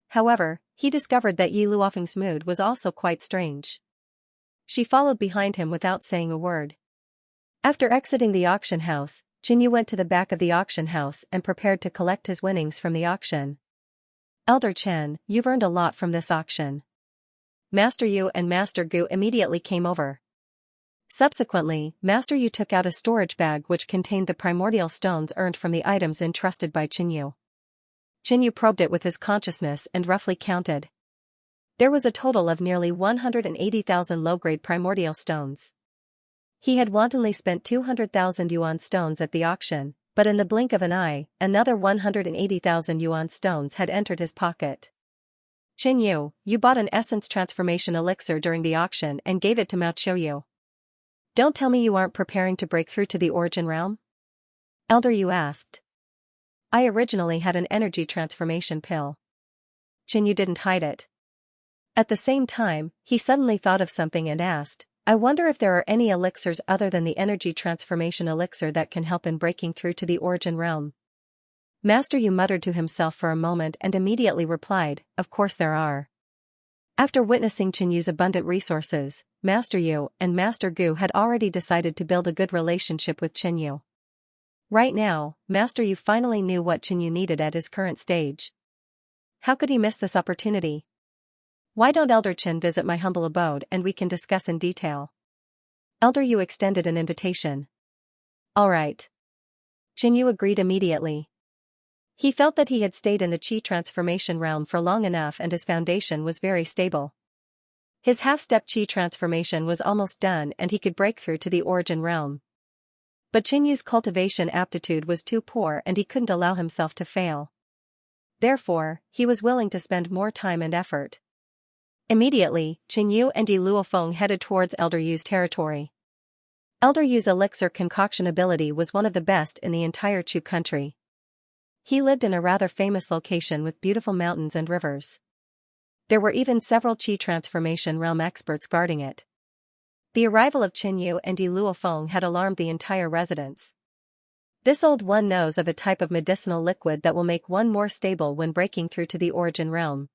However, he discovered that Yi Luofeng's mood was also quite strange. She followed behind him without saying a word. After exiting the auction house, Qinyu went to the back of the auction house and prepared to collect his winnings from the auction. Elder Chen, you've earned a lot from this auction. Master Yu and Master Gu immediately came over. Subsequently, Master Yu took out a storage bag which contained the primordial stones earned from the items entrusted by Qinyu. Qinyu probed it with his consciousness and roughly counted. There was a total of nearly 180,000 low-grade primordial stones. He had wantonly spent 200,000 yuan stones at the auction, but in the blink of an eye, another 180,000 yuan stones had entered his pocket. Qinyu, you bought an essence transformation elixir during the auction and gave it to Mao Qiuyu. Don't tell me you aren't preparing to break through to the Origin Realm? Elder Yu asked. I originally had an energy transformation pill. Qinyu didn't hide it. At the same time, he suddenly thought of something and asked, I wonder if there are any elixirs other than the energy transformation elixir that can help in breaking through to the Origin Realm. Master Yu muttered to himself for a moment and immediately replied, of course there are. After witnessing Qinyu's abundant resources, Master Yu and Master Gu had already decided to build a good relationship with Qinyu. Right now, Master Yu finally knew what Qinyu needed at his current stage. How could he miss this opportunity? Why don't Elder Chen visit my humble abode and we can discuss in detail? Elder Yu extended an invitation. All right. Qin Yu agreed immediately. He felt that he had stayed in the Qi transformation realm for long enough and his foundation was very stable. His half-step Qi transformation was almost done and he could break through to the origin realm. But Qin Yu's cultivation aptitude was too poor and he couldn't allow himself to fail. Therefore, he was willing to spend more time and effort. Immediately, Qin Yu and Yi Luofeng headed towards Elder Yu's territory. Elder Yu's elixir concoction ability was one of the best in the entire Chu country. He lived in a rather famous location with beautiful mountains and rivers. There were even several Qi transformation realm experts guarding it. The arrival of Qin Yu and Yi Luofeng had alarmed the entire residence. This old one knows of a type of medicinal liquid that will make one more stable when breaking through to the origin realm.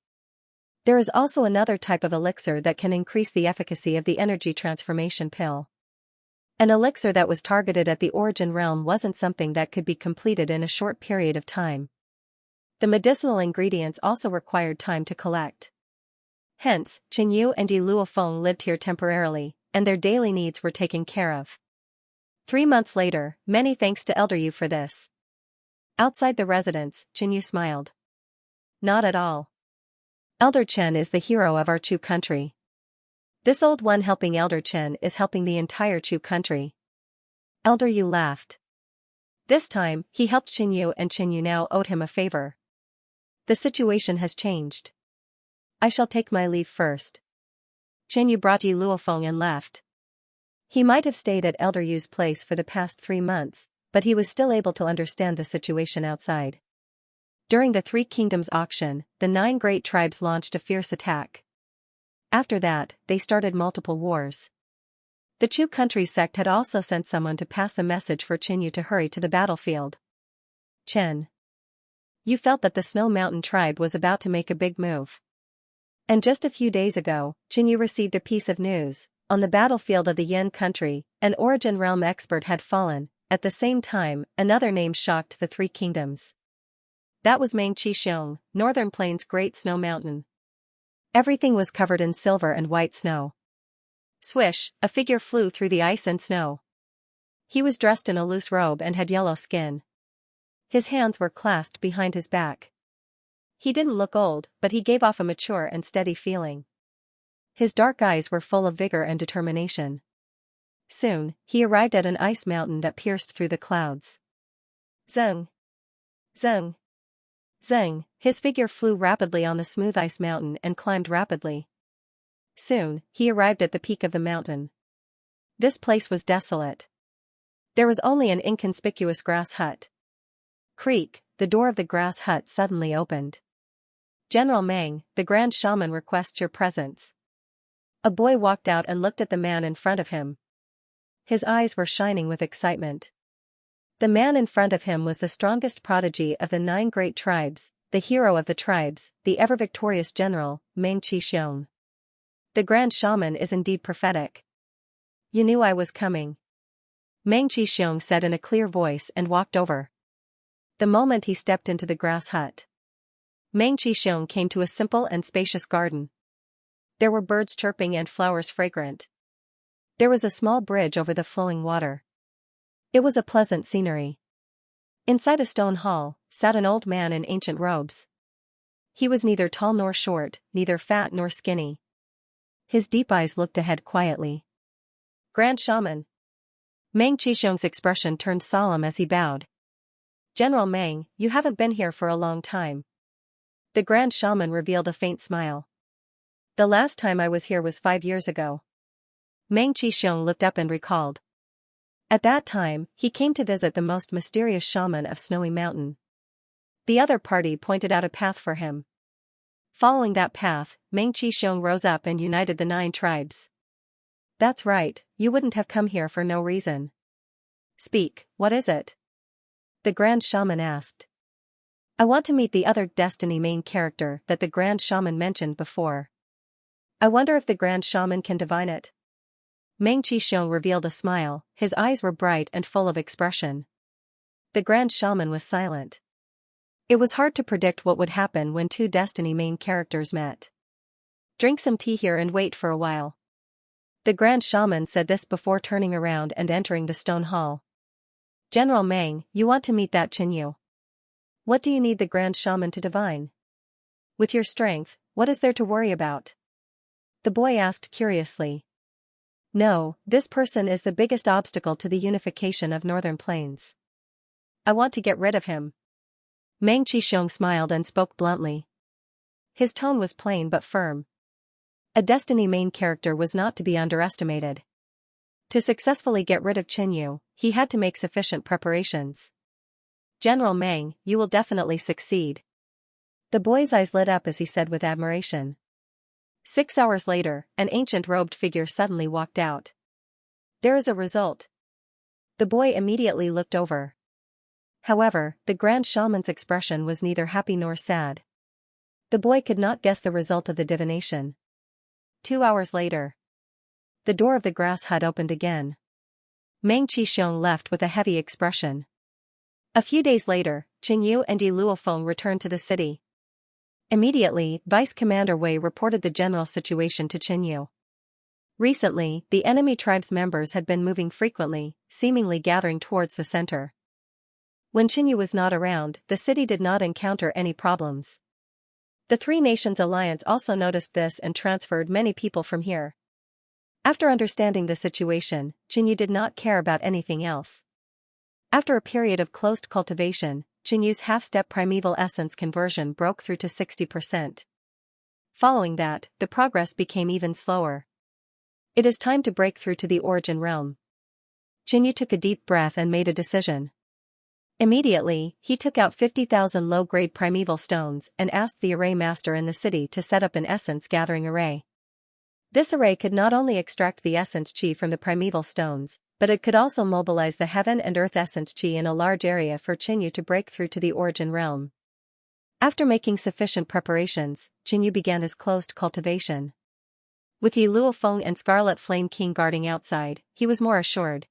There is also another type of elixir that can increase the efficacy of the energy transformation pill. An elixir that was targeted at the origin realm wasn't something that could be completed in a short period of time. The medicinal ingredients also required time to collect. Hence, Qin Yu and Yi Luofeng lived here temporarily, and their daily needs were taken care of. 3 months later, many thanks to Elder Yu for this. Outside the residence, Qin Yu smiled. Not at all. Elder Chen is the hero of our Chu country. This old one helping Elder Chen is helping the entire Chu country. Elder Yu laughed. This time, he helped Qin Yu and Qin Yu now owed him a favor. The situation has changed. I shall take my leave first. Qin Yu brought Yi Luofeng and left. He might have stayed at Elder Yu's place for the past 3 months, but he was still able to understand the situation outside. During the Three Kingdoms auction, the 9 great tribes launched a fierce attack. After that, they started multiple wars. The Chu country sect had also sent someone to pass the message for Qin Yu to hurry to the battlefield. Chen. You felt that the Snow Mountain tribe was about to make a big move. And just a few days ago, Qin Yu received a piece of news. On the battlefield of the Yan country, an origin realm expert had fallen. At the same time, another name shocked the Three Kingdoms. That was Meng Xiong, Northern Plains' Great Snow Mountain. Everything was covered in silver and white snow. Swish, a figure flew through the ice and snow. He was dressed in a loose robe and had yellow skin. His hands were clasped behind his back. He didn't look old, but he gave off a mature and steady feeling. His dark eyes were full of vigor and determination. Soon, he arrived at an ice mountain that pierced through the clouds. Zeng! Zeng! Zeng! His figure flew rapidly on the smooth ice mountain and climbed rapidly. Soon, he arrived at the peak of the mountain. This place was desolate. There was only an inconspicuous grass hut. Creak! The door of the grass hut suddenly opened. General Meng, the Grand Shaman requests your presence. A boy walked out and looked at the man in front of him. His eyes were shining with excitement. The man in front of him was the strongest prodigy of the 9 great tribes, the hero of the tribes, the ever-victorious general, Meng Xiong. The Grand Shaman is indeed prophetic. You knew I was coming. Meng Xiong said in a clear voice and walked over. The moment he stepped into the grass hut, Meng Xiong came to a simple and spacious garden. There were birds chirping and flowers fragrant. There was a small bridge over the flowing water. It was a pleasant scenery. Inside a stone hall, sat an old man in ancient robes. He was neither tall nor short, neither fat nor skinny. His deep eyes looked ahead quietly. Grand Shaman. Meng Xiong's expression turned solemn as he bowed. General Meng, you haven't been here for a long time. The Grand Shaman revealed a faint smile. The last time I was here was 5 years ago. Meng Xiong looked up and recalled. At that time, he came to visit the most mysterious shaman of Snowy Mountain. The other party pointed out a path for him. Following that path, Meng Xiong rose up and united the 9 tribes. That's right, you wouldn't have come here for no reason. Speak, what is it? The Grand Shaman asked. I want to meet the other Destiny main character that the Grand Shaman mentioned before. I wonder if the Grand Shaman can divine it. Meng Xiong revealed a smile, his eyes were bright and full of expression. The Grand Shaman was silent. It was hard to predict what would happen when two Destiny main characters met. Drink some tea here and wait for a while. The Grand Shaman said this before turning around and entering the stone hall. General Meng, you want to meet that Qinyu? What do you need the Grand Shaman to divine? With your strength, what is there to worry about? The boy asked curiously. No, this person is the biggest obstacle to the unification of Northern Plains. I want to get rid of him. Meng Qixiong smiled and spoke bluntly. His tone was plain but firm. A Destiny main character was not to be underestimated. To successfully get rid of Qinyu, he had to make sufficient preparations. General Meng, you will definitely succeed. The boy's eyes lit up as he said with admiration. 6 hours later, an ancient robed figure suddenly walked out. There is a result. The boy immediately looked over. However, the Grand Shaman's expression was neither happy nor sad. The boy could not guess the result of the divination. 2 hours later. The door of the grass hut opened again. Meng Qixiong left with a heavy expression. A few days later, Qinyu and Yi Luofeng returned to the city. Immediately, Vice Commander Wei reported the general situation to Qinyu. Recently, the enemy tribe's members had been moving frequently, seemingly gathering towards the center. When Qinyu was not around, the city did not encounter any problems. The Three Nations Alliance also noticed this and transferred many people from here. After understanding the situation, Qinyu did not care about anything else. After a period of closed cultivation, Qinyu's half-step primeval essence conversion broke through to 60%. Following that, the progress became even slower. It is time to break through to the origin realm. Qinyu took a deep breath and made a decision. Immediately, he took out 50,000 low-grade primeval stones and asked the array master in the city to set up an essence-gathering array. This array could not only extract the essence chi from the primeval stones, but it could also mobilize the heaven and earth essence chi in a large area for Qinyu to break through to the origin realm. After making sufficient preparations, Qinyu began his closed cultivation. With Yi Luofeng and Scarlet Flame King guarding outside, he was more assured.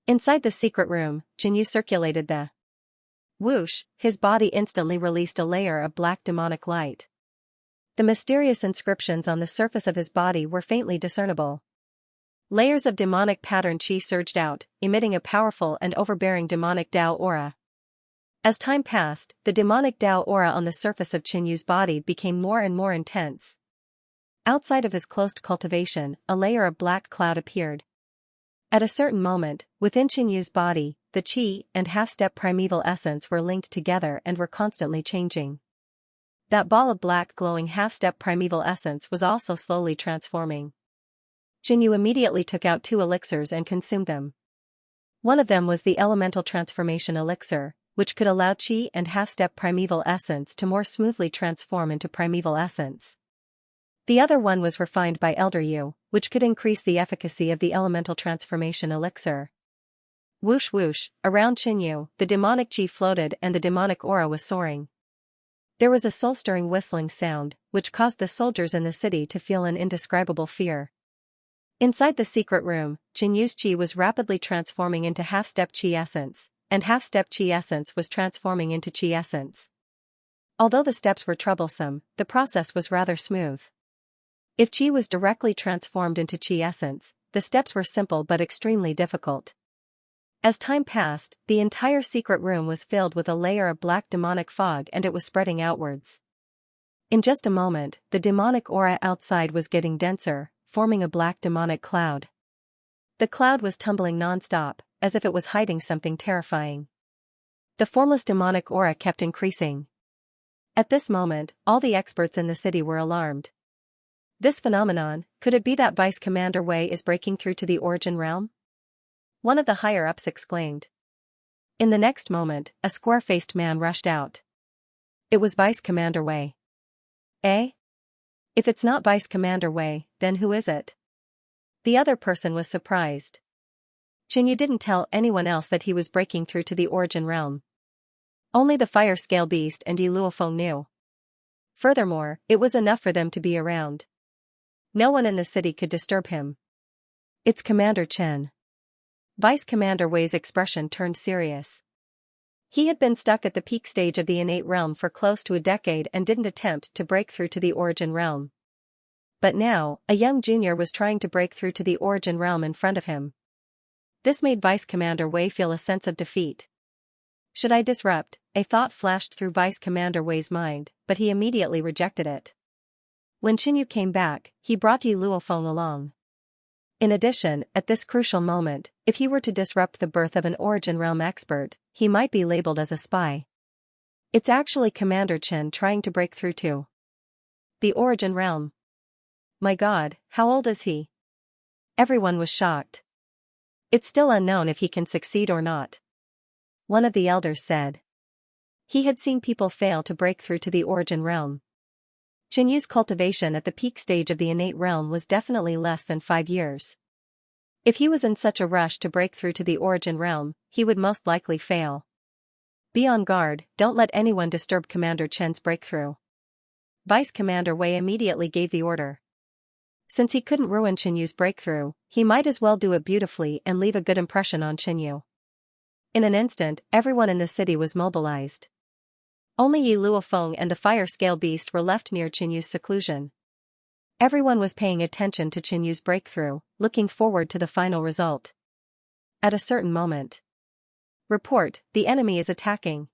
Inside the secret room, Qinyu circulated the whoosh, his body instantly released a layer of black demonic light. The mysterious inscriptions on the surface of his body were faintly discernible. Layers of demonic pattern chi surged out, emitting a powerful and overbearing demonic Dao aura. As time passed, the demonic Dao aura on the surface of Qinyu's body became more and more intense. Outside of his closed cultivation, a layer of black cloud appeared. At a certain moment, within Qinyu's body, the chi and half-step primeval essence were linked together and were constantly changing. That ball of black glowing half-step primeval essence was also slowly transforming. Qinyu immediately took out 2 elixirs and consumed them. One of them was the elemental transformation elixir, which could allow chi and half-step primeval essence to more smoothly transform into primeval essence. The other one was refined by Elder Yu, which could increase the efficacy of the elemental transformation elixir. Whoosh whoosh, around Qinyu, the demonic chi floated and the demonic aura was soaring. There was a soul-stirring whistling sound, which caused the soldiers in the city to feel an indescribable fear. Inside the secret room, Qinyu's chi was rapidly transforming into half-step chi essence, and half-step chi essence was transforming into chi essence. Although the steps were troublesome, the process was rather smooth. If chi was directly transformed into chi essence, the steps were simple but extremely difficult. As time passed, the entire secret room was filled with a layer of black demonic fog and it was spreading outwards. In just a moment, the demonic aura outside was getting denser, forming a black demonic cloud. The cloud was tumbling non-stop, as if it was hiding something terrifying. The formless demonic aura kept increasing. At this moment, all the experts in the city were alarmed. This phenomenon, could it be that Vice Commander Wei is breaking through to the origin realm? One of the higher-ups exclaimed. In the next moment, a square-faced man rushed out. It was Vice Commander Wei. Eh? If it's not Vice Commander Wei, then who is it? The other person was surprised. Qinyu didn't tell anyone else that he was breaking through to the origin realm. Only the fire scale beast and Yi Luofeng knew. Furthermore, it was enough for them to be around. No one in the city could disturb him. It's Commander Chen. Vice Commander Wei's expression turned serious. He had been stuck at the peak stage of the innate realm for close to a decade and didn't attempt to break through to the origin realm. But now, a young junior was trying to break through to the origin realm in front of him. This made Vice Commander Wei feel a sense of defeat. Should I disrupt? A thought flashed through Vice Commander Wei's mind, but he immediately rejected it. When Qinyu came back, he brought Yi Luofeng along. In addition, at this crucial moment, if he were to disrupt the birth of an origin realm expert, he might be labeled as a spy. It's actually Commander Chen trying to break through to the origin realm. My God, how old is he? Everyone was shocked. It's still unknown if he can succeed or not. One of the elders said. He had seen people fail to break through to the origin realm. Qinyu's cultivation at the peak stage of the innate realm was definitely less than 5 years. If he was in such a rush to break through to the origin realm, he would most likely fail. Be on guard, don't let anyone disturb Commander Chen's breakthrough. Vice Commander Wei immediately gave the order. Since he couldn't ruin Qinyu's breakthrough, he might as well do it beautifully and leave a good impression on Qinyu. In an instant, everyone in the city was mobilized. Only Yi Luofeng and the fire scale beast were left near Qinyu's seclusion. Everyone was paying attention to Qinyu's breakthrough, looking forward to the final result. At a certain moment. Report, the enemy is attacking.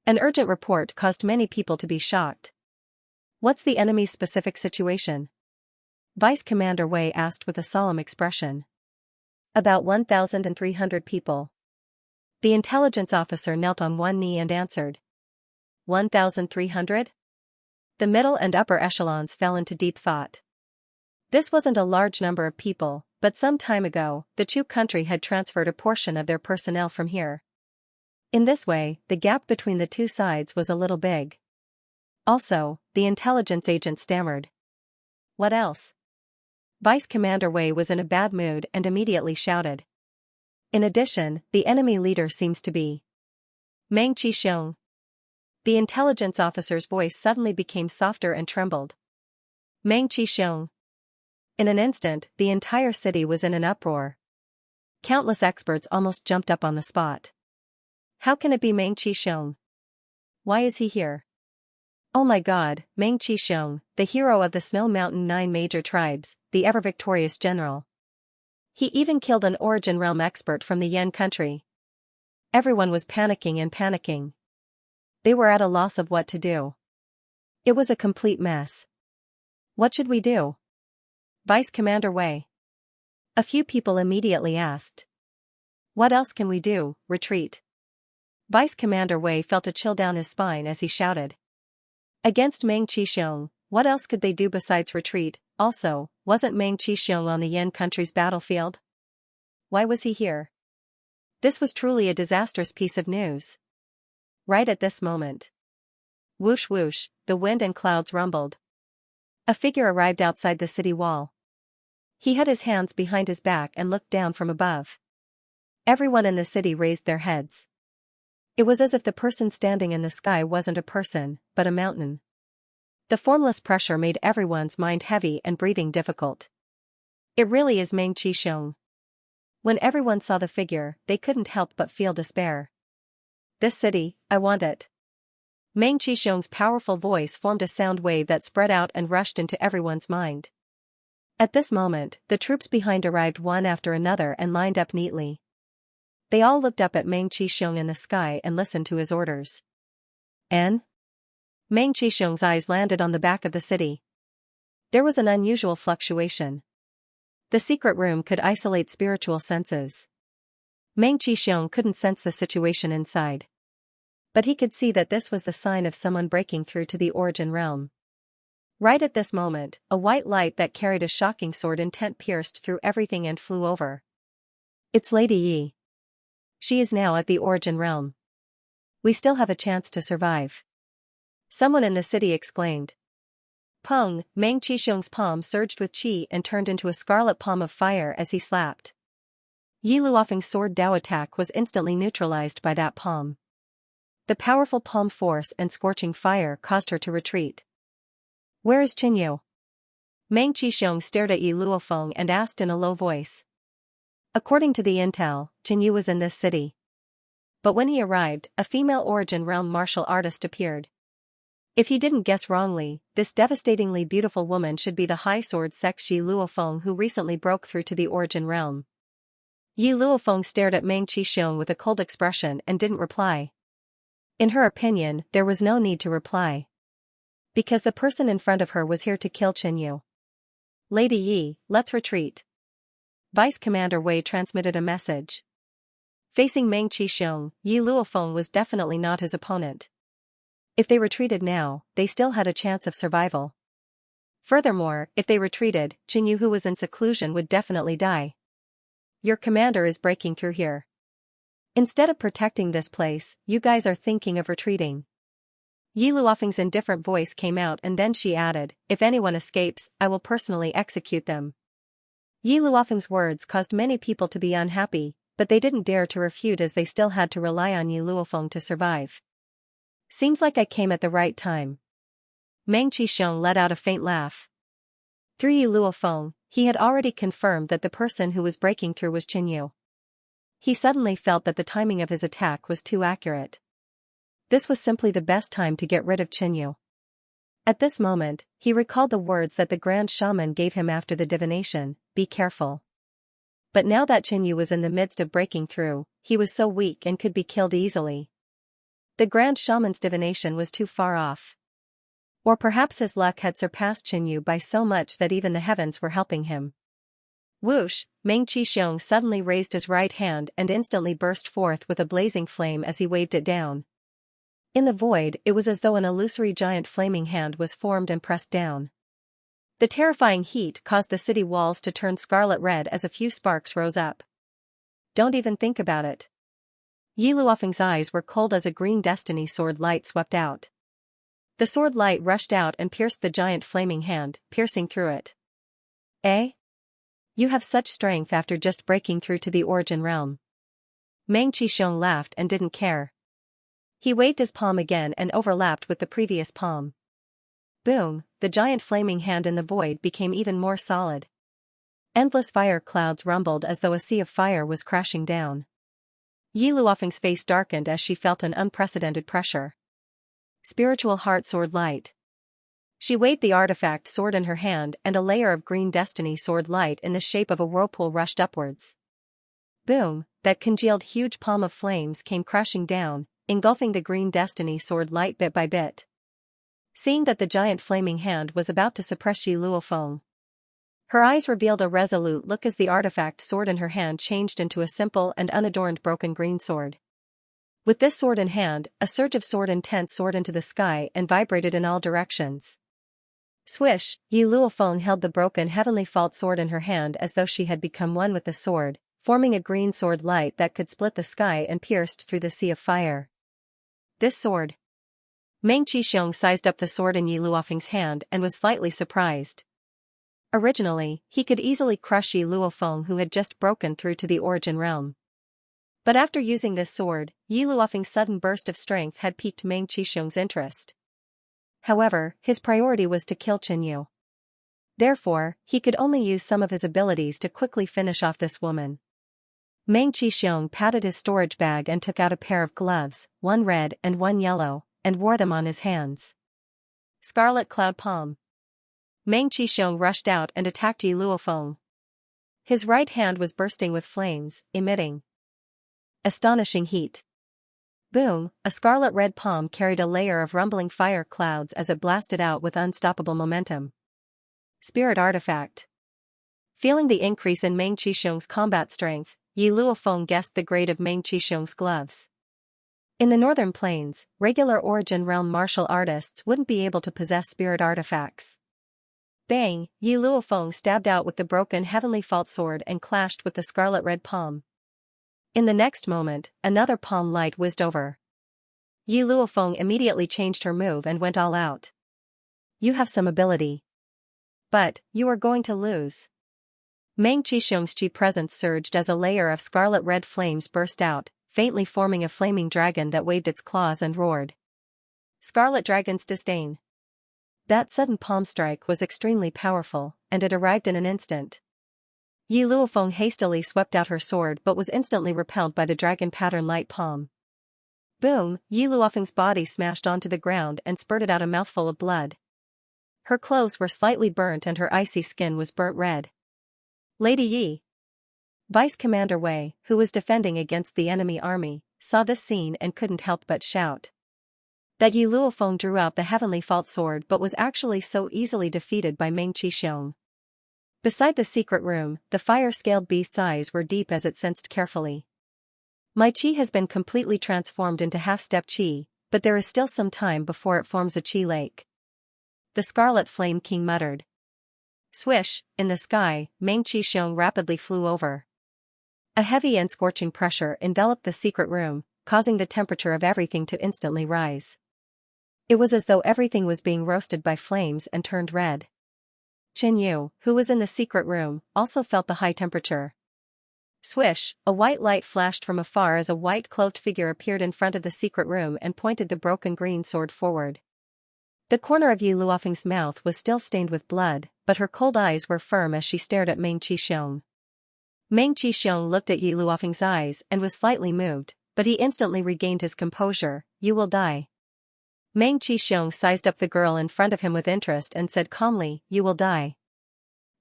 An urgent report caused many people to be shocked. What's the enemy's specific situation? Vice Commander Wei asked with a solemn expression. About 1,300 people. The intelligence officer knelt on one knee and answered. 1,300? The middle and upper echelons fell into deep thought. This wasn't a large number of people, but some time ago, the Chu country had transferred a portion of their personnel from here. In this way, the gap between the two sides was a little big. Also, the intelligence agent stammered. What else? Vice Commander Wei was in a bad mood and immediately shouted. In addition, the enemy leader seems to be Meng Qixiong. The intelligence officer's voice suddenly became softer and trembled. Meng Qixiong. In an instant, the entire city was in an uproar. Countless experts almost jumped up on the spot. How can it be Meng Qixiong? Why is he here? Oh my God, Meng Qixiong, the hero of the Snow Mountain 9 major tribes, the ever-victorious general. He even killed an origin realm expert from the Yan country. Everyone was panicking and panicking. They were at a loss of what to do. It was a complete mess. What should we do? Vice Commander Wei. A few people immediately asked. What else can we do? Retreat. Vice Commander Wei felt a chill down his spine as he shouted. Against Meng Qixiong, what else could they do besides retreat? Also, wasn't Meng Qixiong on the Yan country's battlefield? Why was he here? This was truly a disastrous piece of news. Right at this moment. Whoosh whoosh, the wind and clouds rumbled. A figure arrived outside the city wall. He had his hands behind his back and looked down from above. Everyone in the city raised their heads. It was as if the person standing in the sky wasn't a person, but a mountain. The formless pressure made everyone's mind heavy and breathing difficult. It really is Meng Qixiong. When everyone saw the figure, they couldn't help but feel despair. This city, I want it. Meng Qixiong's powerful voice formed a sound wave that spread out and rushed into everyone's mind. At this moment, the troops behind arrived one after another and lined up neatly. They all looked up at Meng Qixiong in the sky and listened to his orders. And? Meng Qixiong's eyes landed on the back of the city. There was an unusual fluctuation. The secret room could isolate spiritual senses. Meng Qixiong couldn't sense the situation inside. But he could see that this was the sign of someone breaking through to the origin realm. Right at this moment, a white light that carried a shocking sword intent pierced through everything and flew over. It's Lady Yi. She is now at the origin realm. We still have a chance to survive. Someone in the city exclaimed. Peng, Meng Qixiong's palm surged with qi and turned into a scarlet palm of fire as he slapped. Yi Luofeng's sword Dao attack was instantly neutralized by that palm. The powerful palm force and scorching fire caused her to retreat. Where is Qinyu? Meng Qixiong stared at Yi Luofeng and asked in a low voice. According to the intel, Qinyu was in this city. but when he arrived, a female origin realm martial artist appeared. If he didn't guess wrongly, this devastatingly beautiful woman should be the high sword sex Yi Luofeng who recently broke through to the origin realm. Yi Luofeng stared at Meng Qixiong with a cold expression and didn't reply. In her opinion, there was no need to reply. Because the person in front of her was here to kill Qinyu. Lady Yi, let's retreat. Vice Commander Wei transmitted a message. Facing Meng Qixiong, Yi Luofeng was definitely not his opponent. If they retreated now, they still had a chance of survival. Furthermore, if they retreated, Qinyu who was in seclusion would definitely die. Your commander is breaking through here. Instead of protecting this place, you guys are thinking of retreating. Yi Luofeng's indifferent voice came out and then she added, if anyone escapes, I will personally execute them. Yi Luofeng's words caused many people to be unhappy, but they didn't dare to refute as they still had to rely on Yi Luofeng to survive. Seems like I came at the right time. Meng Qixiong let out a faint laugh. Through Yi Luofeng, he had already confirmed that the person who was breaking through was Qinyu. He suddenly felt that the timing of his attack was too accurate. This was simply the best time to get rid of Qinyu. At this moment, he recalled the words that the Grand Shaman gave him after the divination, be careful. But now that Qinyu was in the midst of breaking through, he was so weak and could be killed easily. The Grand Shaman's divination was too far off. Or perhaps his luck had surpassed Qinyu by so much that even the heavens were helping him. Whoosh, Meng Qixiong suddenly raised his right hand and instantly burst forth with a blazing flame as he waved it down. In the void, it was as though an illusory giant flaming hand was formed and pressed down. The terrifying heat caused the city walls to turn scarlet red as a few sparks rose up. Don't even think about it. Yi Luofeng's eyes were cold as a green destiny sword light swept out. The sword light rushed out and pierced the giant flaming hand, piercing through it. Eh? You have such strength after just breaking through to the origin realm. Meng Qixiong laughed and didn't care. He waved his palm again and overlapped with the previous palm. Boom, the giant flaming hand in the void became even more solid. Endless fire clouds rumbled as though a sea of fire was crashing down. Yi Luofeng's face darkened as she felt an unprecedented pressure. Spiritual heart sword light. She waved the artifact sword in her hand and a layer of green destiny sword light in the shape of a whirlpool rushed upwards. Boom, that congealed huge palm of flames came crashing down, engulfing the green destiny sword light bit by bit. Seeing that the giant flaming hand was about to suppress Yi Luofeng, her eyes revealed a resolute look as the artifact sword in her hand changed into a simple and unadorned broken green sword. With this sword in hand, a surge of sword intent soared into the sky and vibrated in all directions. Swish, Yi Luofeng held the broken heavenly fault sword in her hand as though she had become one with the sword, forming a green sword light that could split the sky and pierced through the sea of fire. This sword. Meng Qixiong sized up the sword in Yi Luofeng's hand and was slightly surprised. Originally, he could easily crush Yi Luofeng who had just broken through to the origin realm. But after using this sword, Yi Luofeng's sudden burst of strength had piqued Meng Qixiong's interest. However, his priority was to kill Qinyu. Therefore, he could only use some of his abilities to quickly finish off this woman. Meng Qixiong patted his storage bag and took out a pair of gloves, one red and one yellow, and wore them on his hands. Scarlet Cloud Palm. Meng Qixiong rushed out and attacked Yi Luofeng. His right hand was bursting with flames, emitting astonishing heat. Boom, a scarlet red palm carried a layer of rumbling fire clouds as it blasted out with unstoppable momentum. Spirit Artifact. Feeling the increase in Meng Qixiong's combat strength, Yi Luofeng guessed the grade of Meng Qixiong's gloves. In the northern plains, regular origin realm martial artists wouldn't be able to possess spirit artifacts. Bang, Yi Luofeng stabbed out with the broken heavenly fault sword and clashed with the scarlet red palm. In the next moment, another palm light whizzed over. Yi Luofeng immediately changed her move and went all out. You have some ability. But, you are going to lose. Meng Qixiong's chi presence surged as a layer of scarlet red flames burst out, faintly forming a flaming dragon that waved its claws and roared. Scarlet Dragon's Disdain. That sudden palm strike was extremely powerful, and it arrived in an instant. Yi Luofeng hastily swept out her sword but was instantly repelled by the dragon pattern light palm. Boom, Yi Luofeng's body smashed onto the ground and spurted out a mouthful of blood. Her clothes were slightly burnt and her icy skin was burnt red. Lady Yi. Vice Commander Wei, who was defending against the enemy army, saw this scene and couldn't help but shout. That Yi Luofeng drew out the heavenly fault sword but was actually so easily defeated by Meng Qixiong. Beside the secret room, the fire-scaled beast's eyes were deep as it sensed carefully. My qi has been completely transformed into half-step qi, but there is still some time before it forms a qi lake. The Scarlet Flame King muttered. Swish, in the sky, Meng Qixiong rapidly flew over. A heavy and scorching pressure enveloped the secret room, causing the temperature of everything to instantly rise. It was as though everything was being roasted by flames and turned red. Qin Yu, who was in the secret room, also felt the high temperature. Swish, a white light flashed from afar as a white-clothed figure appeared in front of the secret room and pointed the broken green sword forward. The corner of Yi Luofeng's mouth was still stained with blood, but her cold eyes were firm as she stared at Meng Qixiong. Meng Qixiong looked at Yi Luofeng's eyes and was slightly moved, but he instantly regained his composure. You will die. Meng Qixiong sized up the girl in front of him with interest and said calmly, you will die.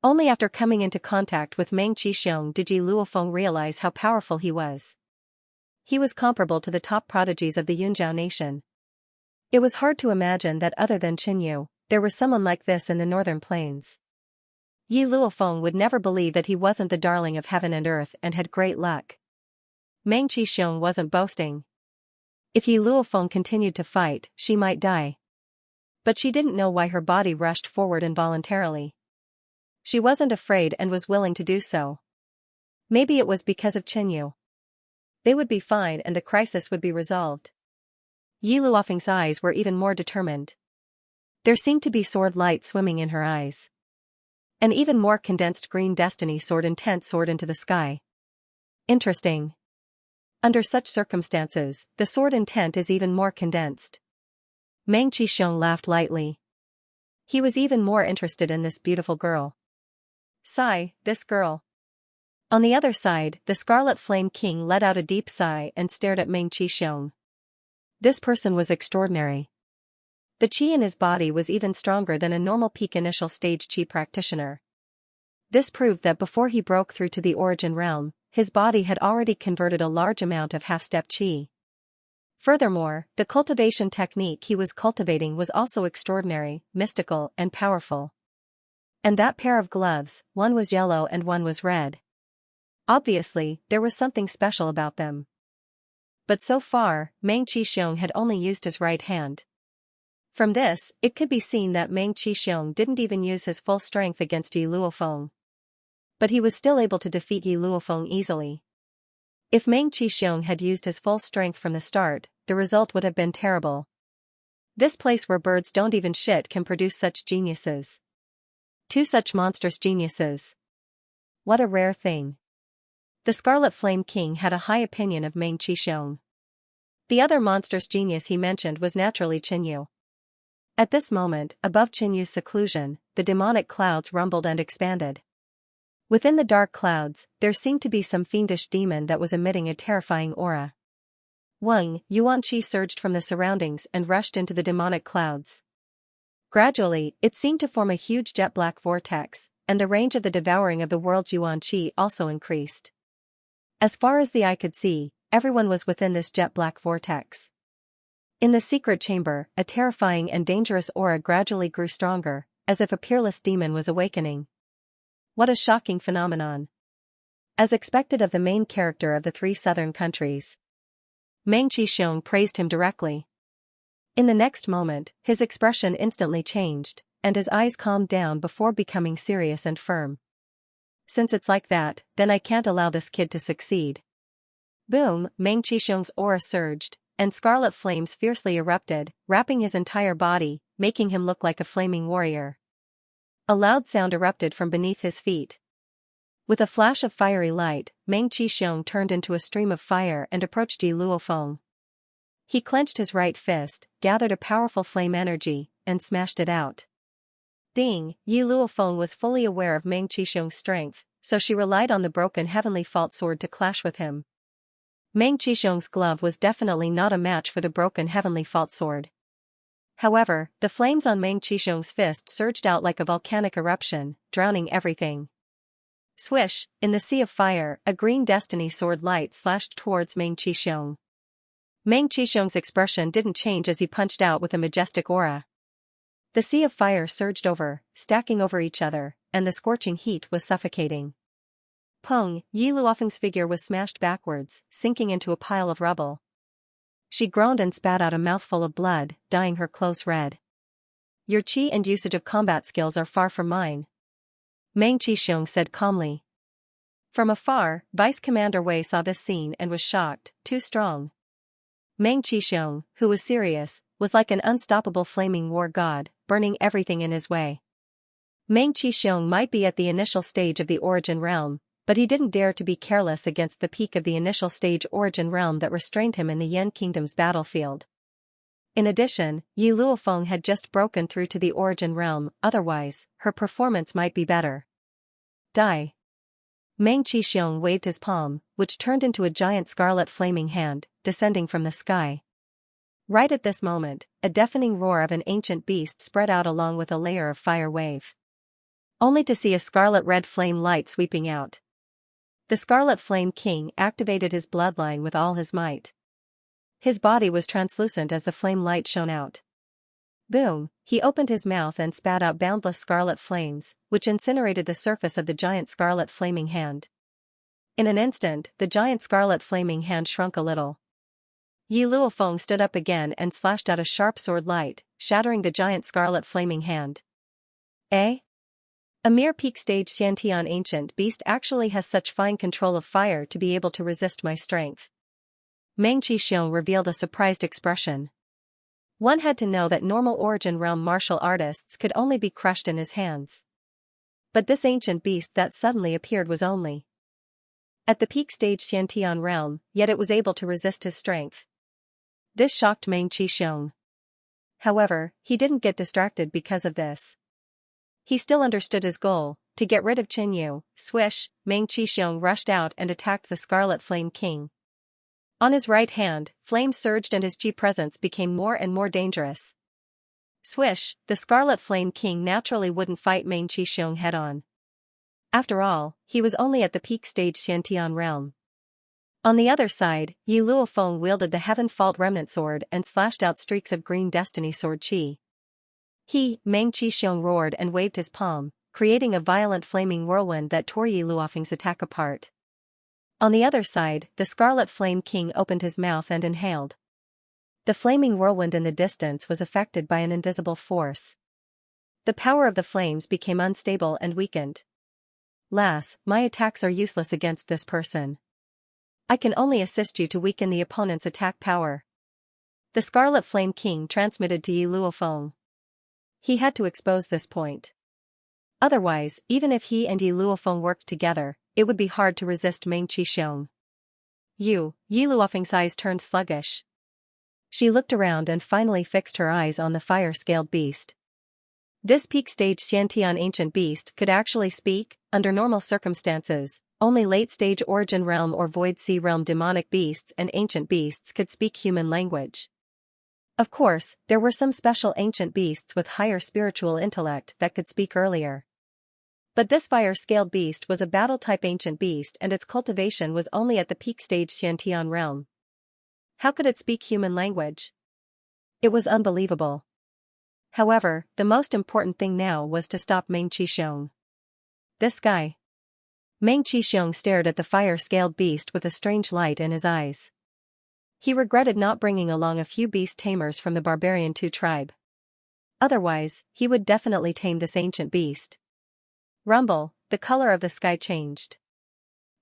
Only after coming into contact with Meng Qixiong did Yi Luofeng realize how powerful he was. He was comparable to the top prodigies of the Yunjiao nation. It was hard to imagine that other than Qin Yu, there was someone like this in the northern plains. Yi Luofeng would never believe that he wasn't the darling of heaven and earth and had great luck. Meng Qixiong wasn't boasting. If Yi Luofeng continued to fight, she might die. But she didn't know why her body rushed forward involuntarily. She wasn't afraid and was willing to do so. Maybe it was because of Qin Yu. They would be fine and the crisis would be resolved. Yi Luofeng's eyes were even more determined. There seemed to be sword light swimming in her eyes. An even more condensed green destiny sword intent soared into the sky. Interesting. Under such circumstances, the sword intent is even more condensed. Meng Qixiong laughed lightly. He was even more interested in this beautiful girl. Sigh, this girl. On the other side, the Scarlet Flame King let out a deep sigh and stared at Meng Qixiong. This person was extraordinary. The qi in his body was even stronger than a normal peak initial stage qi practitioner. This proved that before he broke through to the origin realm, his body had already converted a large amount of half-step qi. Furthermore, the cultivation technique he was cultivating was also extraordinary, mystical, and powerful. And that pair of gloves, one was yellow and one was red. Obviously, there was something special about them. But so far, Meng Qixiong had only used his right hand. From this, it could be seen that Meng Qixiong didn't even use his full strength against Yi Luofeng. But he was still able to defeat Yi Luofeng easily. If Meng Qixiong had used his full strength from the start, the result would have been terrible. This place where birds don't even shit can produce such geniuses. Two such monstrous geniuses. What a rare thing. The Scarlet Flame King had a high opinion of Meng Qixiong. The other monstrous genius he mentioned was naturally Qin Yu. At this moment, above Qin Yu's seclusion, the demonic clouds rumbled and expanded. Within the dark clouds, there seemed to be some fiendish demon that was emitting a terrifying aura. Wang Yuanqi surged from the surroundings and rushed into the demonic clouds. Gradually, it seemed to form a huge jet-black vortex, and the range of the devouring of the world's Yuanqi also increased. As far as the eye could see, everyone was within this jet-black vortex. In the secret chamber, a terrifying and dangerous aura gradually grew stronger, as if a peerless demon was awakening. What a shocking phenomenon. As expected of the main character of the three southern countries, Meng Qixiong praised him directly. In the next moment, his expression instantly changed, and his eyes calmed down before becoming serious and firm. Since it's like that, then I can't allow this kid to succeed. Boom, Meng Qixiong's aura surged, and scarlet flames fiercely erupted, wrapping his entire body, making him look like a flaming warrior. A loud sound erupted from beneath his feet. With a flash of fiery light, Meng Qixiong turned into a stream of fire and approached Yi Luofeng. He clenched his right fist, gathered a powerful flame energy, and smashed it out. Ding! Yi Luofeng was fully aware of Meng Qixiong's strength, so she relied on the broken heavenly fault sword to clash with him. Meng Qishong's glove was definitely not a match for the broken heavenly fault sword. However, the flames on Meng Qishong's fist surged out like a volcanic eruption, drowning everything. Swish, in the sea of fire, a green destiny sword light slashed towards Meng Qishong. Meng Qishong's expression didn't change as he punched out with a majestic aura. The sea of fire surged over, stacking over each other, and the scorching heat was suffocating. Peng, Yi Luofeng's figure was smashed backwards, sinking into a pile of rubble. She groaned and spat out a mouthful of blood, dyeing her clothes red. Your chi and usage of combat skills are far from mine, Meng Qishong said calmly. From afar, Vice Commander Wei saw this scene and was shocked, too strong. Meng Qishong, who was serious, was like an unstoppable flaming war god, burning everything in his way. Meng Qishong might be at the initial stage of the Origin Realm, but he didn't dare to be careless against the peak of the initial stage Origin Realm that restrained him in the Yen Kingdom's battlefield. In addition, Yi Luofeng had just broken through to the Origin Realm, otherwise, her performance might be better. Die. Meng Qishong waved his palm, which turned into a giant scarlet flaming hand, descending from the sky. Right at this moment, a deafening roar of an ancient beast spread out along with a layer of fire wave. Only to see a scarlet-red flame light sweeping out. The Scarlet Flame King activated his bloodline with all his might. His body was translucent as the flame light shone out. Boom, he opened his mouth and spat out boundless scarlet flames, which incinerated the surface of the giant scarlet flaming hand. In an instant, the giant scarlet flaming hand shrunk a little. Yi Luofeng stood up again and slashed out a sharp sword light, shattering the giant scarlet flaming hand. Eh? A mere peak stage Xiantian ancient beast actually has such fine control of fire to be able to resist my strength. Meng Qishong revealed a surprised expression. One had to know that normal Origin Realm martial artists could only be crushed in his hands. But this ancient beast that suddenly appeared was only at the peak stage Xiantian realm, yet it was able to resist his strength. This shocked Meng Qishong. However, he didn't get distracted because of this. He still understood his goal, to get rid of Qinyu. Swish, Meng Qishong rushed out and attacked the Scarlet Flame King. On his right hand, flames surged and his chi presence became more and more dangerous. Swish, the Scarlet Flame King naturally wouldn't fight Meng Qishong head-on. After all, he was only at the peak stage Xiantian realm. On the other side, Yi Luofeng wielded the Heaven Fault Remnant Sword and slashed out streaks of green destiny sword chi. Meng Qishong roared and waved his palm, creating a violent flaming whirlwind that tore Yi Luofeng's attack apart. On the other side, the Scarlet Flame King opened his mouth and inhaled. The flaming whirlwind in the distance was affected by an invisible force. The power of the flames became unstable and weakened. Lass, my attacks are useless against this person. I can only assist you to weaken the opponent's attack power. The Scarlet Flame King transmitted to Yi Luofeng. He had to expose this point. Otherwise, even if he and Yi Luofeng worked together, it would be hard to resist Meng Qishong. Yi Luofeng's eyes turned sluggish. She looked around and finally fixed her eyes on the fire-scaled beast. This peak stage Xiantian ancient beast could actually speak. Under normal circumstances, only late-stage Origin Realm or Void Sea Realm demonic beasts and ancient beasts could speak human language. Of course, there were some special ancient beasts with higher spiritual intellect that could speak earlier. But this fire-scaled beast was a battle-type ancient beast and its cultivation was only at the peak stage Xiantian realm. How could it speak human language? It was unbelievable. However, the most important thing now was to stop Meng Qishong. This guy. Meng Qishong stared at the fire-scaled beast with a strange light in his eyes. He regretted not bringing along a few beast tamers from the Barbarian 2 tribe. Otherwise, he would definitely tame this ancient beast. Rumble, the color of the sky changed.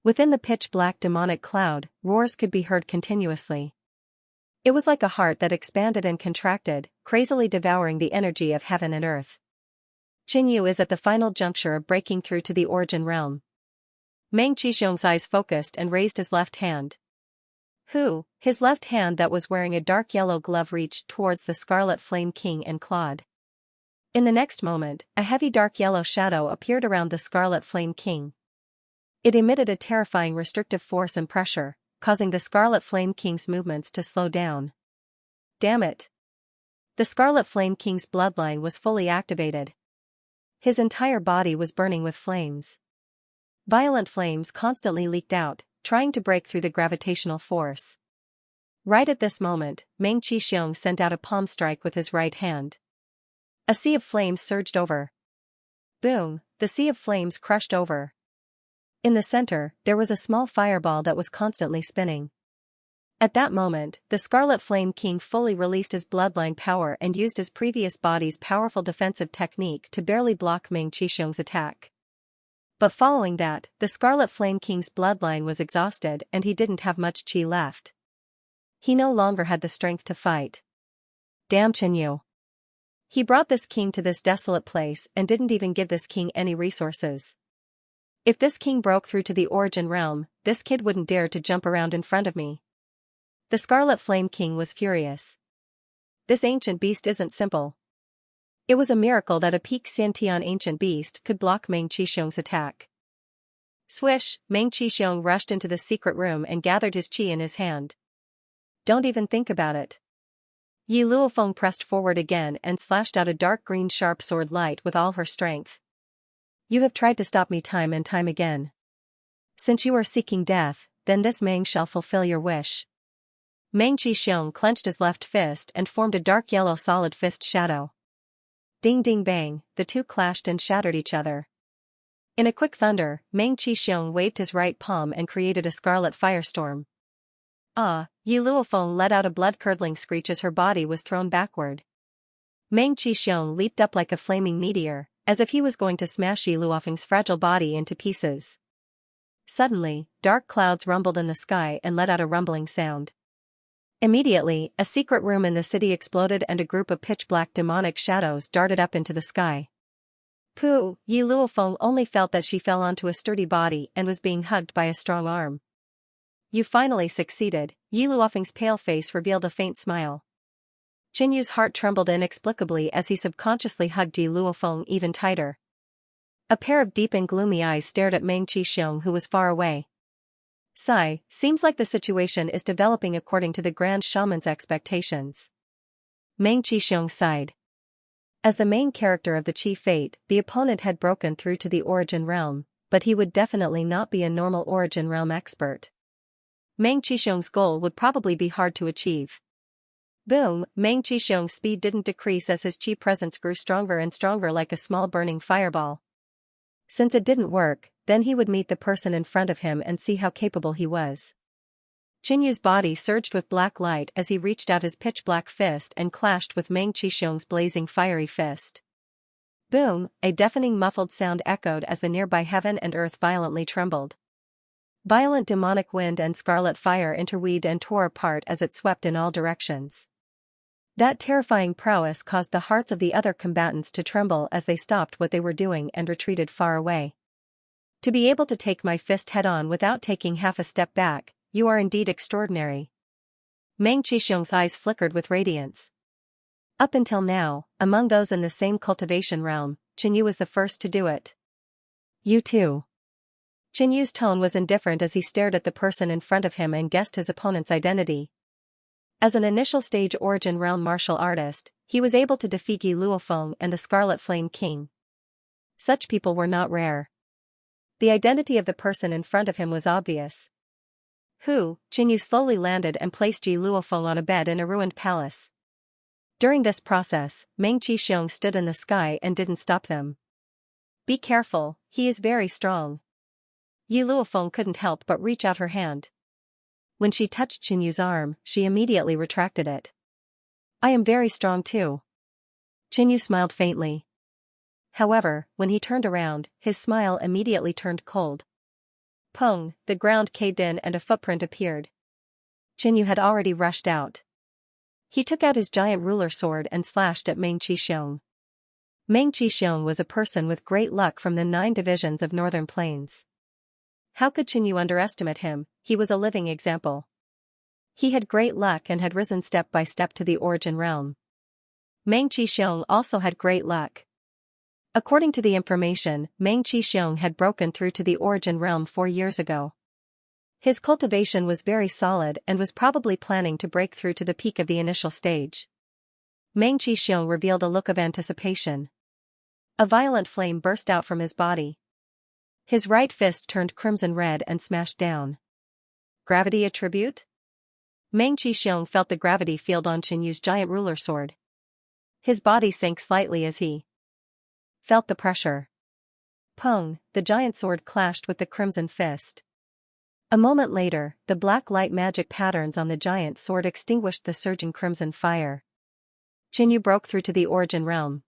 Within the pitch-black demonic cloud, roars could be heard continuously. It was like a heart that expanded and contracted, crazily devouring the energy of heaven and earth. Qinyu is at the final juncture of breaking through to the Origin Realm. Meng Qishong's eyes focused and raised his left hand. His left hand that was wearing a dark yellow glove reached towards the Scarlet Flame King and clawed. In the next moment, a heavy dark yellow shadow appeared around the Scarlet Flame King. It emitted a terrifying restrictive force and pressure, causing the Scarlet Flame King's movements to slow down. Damn it! The Scarlet Flame King's bloodline was fully activated. His entire body was burning with flames. Violent flames constantly leaked out, trying to break through the gravitational force. Right at this moment, Meng Qixiong sent out a palm strike with his right hand. A sea of flames surged over. Boom, the sea of flames crushed over. In the center, there was a small fireball that was constantly spinning. At that moment, the Scarlet Flame King fully released his bloodline power and used his previous body's powerful defensive technique to barely block Meng Qixiong's attack. But following that, the Scarlet Flame King's bloodline was exhausted and he didn't have much chi left. He no longer had the strength to fight. Damn Qinyu. He brought this king to this desolate place and didn't even give this king any resources. If this king broke through to the Origin Realm, this kid wouldn't dare to jump around in front of me. The Scarlet Flame King was furious. This ancient beast isn't simple. It was a miracle that a peak Xintian ancient beast could block Meng Qixiong's attack. Swish, Meng Qixiong rushed into the secret room and gathered his chi in his hand. Don't even think about it. Yi Luofeng pressed forward again and slashed out a dark green sharp sword light with all her strength. You have tried to stop me time and time again. Since you are seeking death, then this Meng shall fulfill your wish. Meng Qixiong clenched his left fist and formed a dark yellow solid fist shadow. Ding ding bang, the two clashed and shattered each other. In a quick thunder, Meng Qixiong waved his right palm and created a scarlet firestorm. Ah, Yi Luofeng let out a blood-curdling screech as her body was thrown backward. Meng Qixiong leaped up like a flaming meteor, as if he was going to smash Yi Luofeng's fragile body into pieces. Suddenly, dark clouds rumbled in the sky and let out a rumbling sound. Immediately, a secret room in the city exploded and a group of pitch-black demonic shadows darted up into the sky. Pooh, Yi Luofeng only felt that she fell onto a sturdy body and was being hugged by a strong arm. You finally succeeded, Yi Luofeng's pale face revealed a faint smile. Qinyu's heart trembled inexplicably as he subconsciously hugged Yi Luofeng even tighter. A pair of deep and gloomy eyes stared at Meng Qixiong who was far away. Sigh, seems like the situation is developing according to the Grand Shaman's expectations. Meng Qixiong sighed. As the main character of the Chi Fate, the opponent had broken through to the Origin Realm, but he would definitely not be a normal Origin Realm expert. Meng Qixiong's goal would probably be hard to achieve. Boom, Meng Qixiong's speed didn't decrease as his chi presence grew stronger and stronger like a small burning fireball. Since it didn't work, then he would meet the person in front of him and see how capable he was. Qinyu's body surged with black light as he reached out his pitch-black fist and clashed with Meng Qixiong's blazing fiery fist. Boom, a deafening muffled sound echoed as the nearby heaven and earth violently trembled. Violent demonic wind and scarlet fire interweaved and tore apart as it swept in all directions. That terrifying prowess caused the hearts of the other combatants to tremble as they stopped what they were doing and retreated far away. To be able to take my fist head-on without taking half a step back, you are indeed extraordinary. Meng Qixiong's eyes flickered with radiance. Up until now, among those in the same cultivation realm, Qinyu was the first to do it. You too. Qinyu's tone was indifferent as he stared at the person in front of him and guessed his opponent's identity. As an initial stage Origin Realm martial artist, he was able to defeat Yi Luofeng and the Scarlet Flame King. Such people were not rare. The identity of the person in front of him was obvious. Qinyu slowly landed and placed Yi Luofeng on a bed in a ruined palace. During this process, Meng Qixiong stood in the sky and didn't stop them. Be careful, he is very strong. Yi Luofeng couldn't help but reach out her hand. When she touched Qinyu's arm, she immediately retracted it. I am very strong too. Qinyu smiled faintly. However, when he turned around, his smile immediately turned cold. Pung, the ground caved in and a footprint appeared. Qinyu had already rushed out. He took out his giant ruler sword and slashed at Meng Qixiong. Meng Qixiong was a person with great luck from the 9 divisions of Northern Plains. How could Qinyu underestimate him? He was a living example. He had great luck and had risen step by step to the Origin Realm. Meng Qixiong also had great luck. According to the information, Meng Qixiong had broken through to the Origin Realm 4 years ago. His cultivation was very solid and was probably planning to break through to the peak of the initial stage. Meng Qixiong revealed a look of anticipation. A violent flame burst out from his body. His right fist turned crimson red and smashed down. Gravity attribute? Meng Qixiong felt the gravity field on Qinyu's giant ruler sword. His body sank slightly as he felt the pressure. Pung, the giant sword clashed with the crimson fist. A moment later, the black light magic patterns on the giant sword extinguished the surging crimson fire. Qinyu broke through to the origin realm.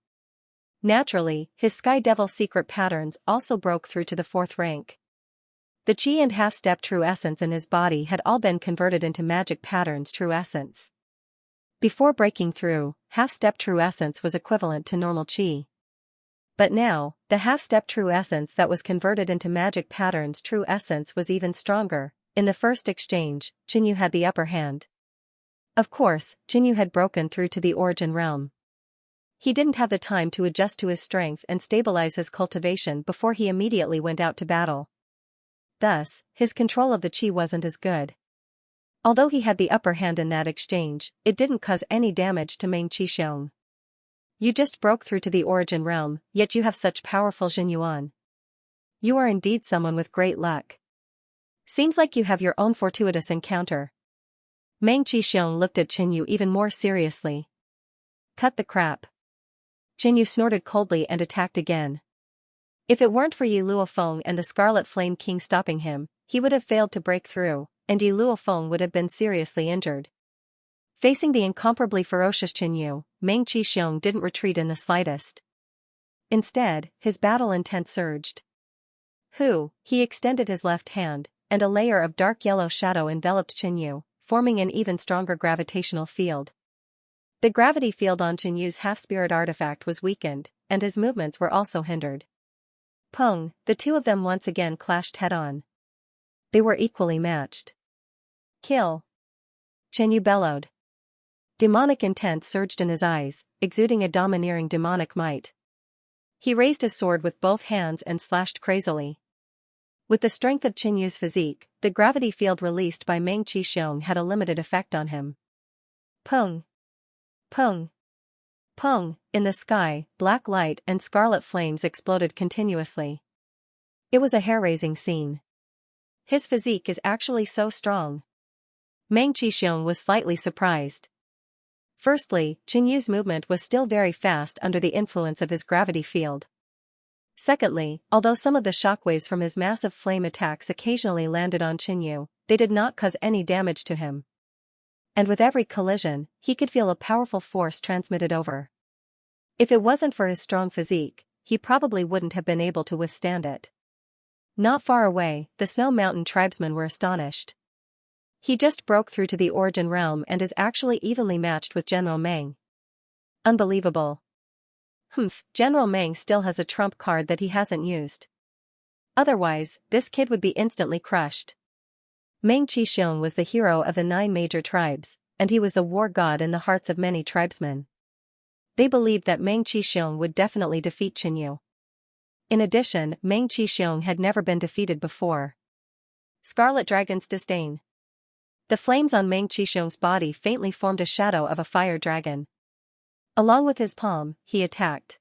Naturally, his Sky Devil secret patterns also broke through to the 4th rank. The Qi and half-step true essence in his body had all been converted into magic patterns true essence. Before breaking through, half-step true essence was equivalent to normal Qi. But now, the half-step true essence that was converted into magic patterns true essence was even stronger. In the first exchange, Qinyu had the upper hand. Of course, Qinyu had broken through to the origin realm. He didn't have the time to adjust to his strength and stabilize his cultivation before he immediately went out to battle. Thus, his control of the Qi wasn't as good. Although he had the upper hand in that exchange, it didn't cause any damage to Meng Qixiong. You just broke through to the origin realm, yet you have such powerful Jinyuan. You are indeed someone with great luck. Seems like you have your own fortuitous encounter. Meng Qixiong looked at Qinyu even more seriously. Cut the crap. Qinyu snorted coldly and attacked again. If it weren't for Yi Luofeng and the Scarlet Flame King stopping him, he would have failed to break through, and Yi Luofeng would have been seriously injured. Facing the incomparably ferocious Qinyu, Meng Qixiong didn't retreat in the slightest. Instead, his battle intent surged. He extended his left hand, and a layer of dark yellow shadow enveloped Qinyu, forming an even stronger gravitational field. The gravity field on Qinyu's half-spirit artifact was weakened, and his movements were also hindered. Pung, the two of them once again clashed head-on. They were equally matched. Kill! Qinyu bellowed. Demonic intent surged in his eyes, exuding a domineering demonic might. He raised his sword with both hands and slashed crazily. With the strength of Qinyu's physique, the gravity field released by Meng Qixiong had a limited effect on him. Pung! Pung! Pung! In the sky, black light and scarlet flames exploded continuously. It was a hair-raising scene. His physique is actually so strong. Meng Qixiong was slightly surprised. Firstly, Qinyu's movement was still very fast under the influence of his gravity field. Secondly, although some of the shockwaves from his massive flame attacks occasionally landed on Qinyu, they did not cause any damage to him. And with every collision, he could feel a powerful force transmitted over. If it wasn't for his strong physique, he probably wouldn't have been able to withstand it. Not far away, the Snow Mountain tribesmen were astonished. He just broke through to the origin realm and is actually evenly matched with General Meng. Unbelievable. General Meng still has a trump card that he hasn't used. Otherwise, this kid would be instantly crushed. Meng Qixiong was the hero of the 9 major tribes, and he was the war god in the hearts of many tribesmen. They believed that Meng Qixiong would definitely defeat Qinyu. In addition, Meng Qixiong had never been defeated before. Scarlet Dragon's Disdain. The flames on Meng Qixiong's body faintly formed a shadow of a fire dragon. Along with his palm, he attacked.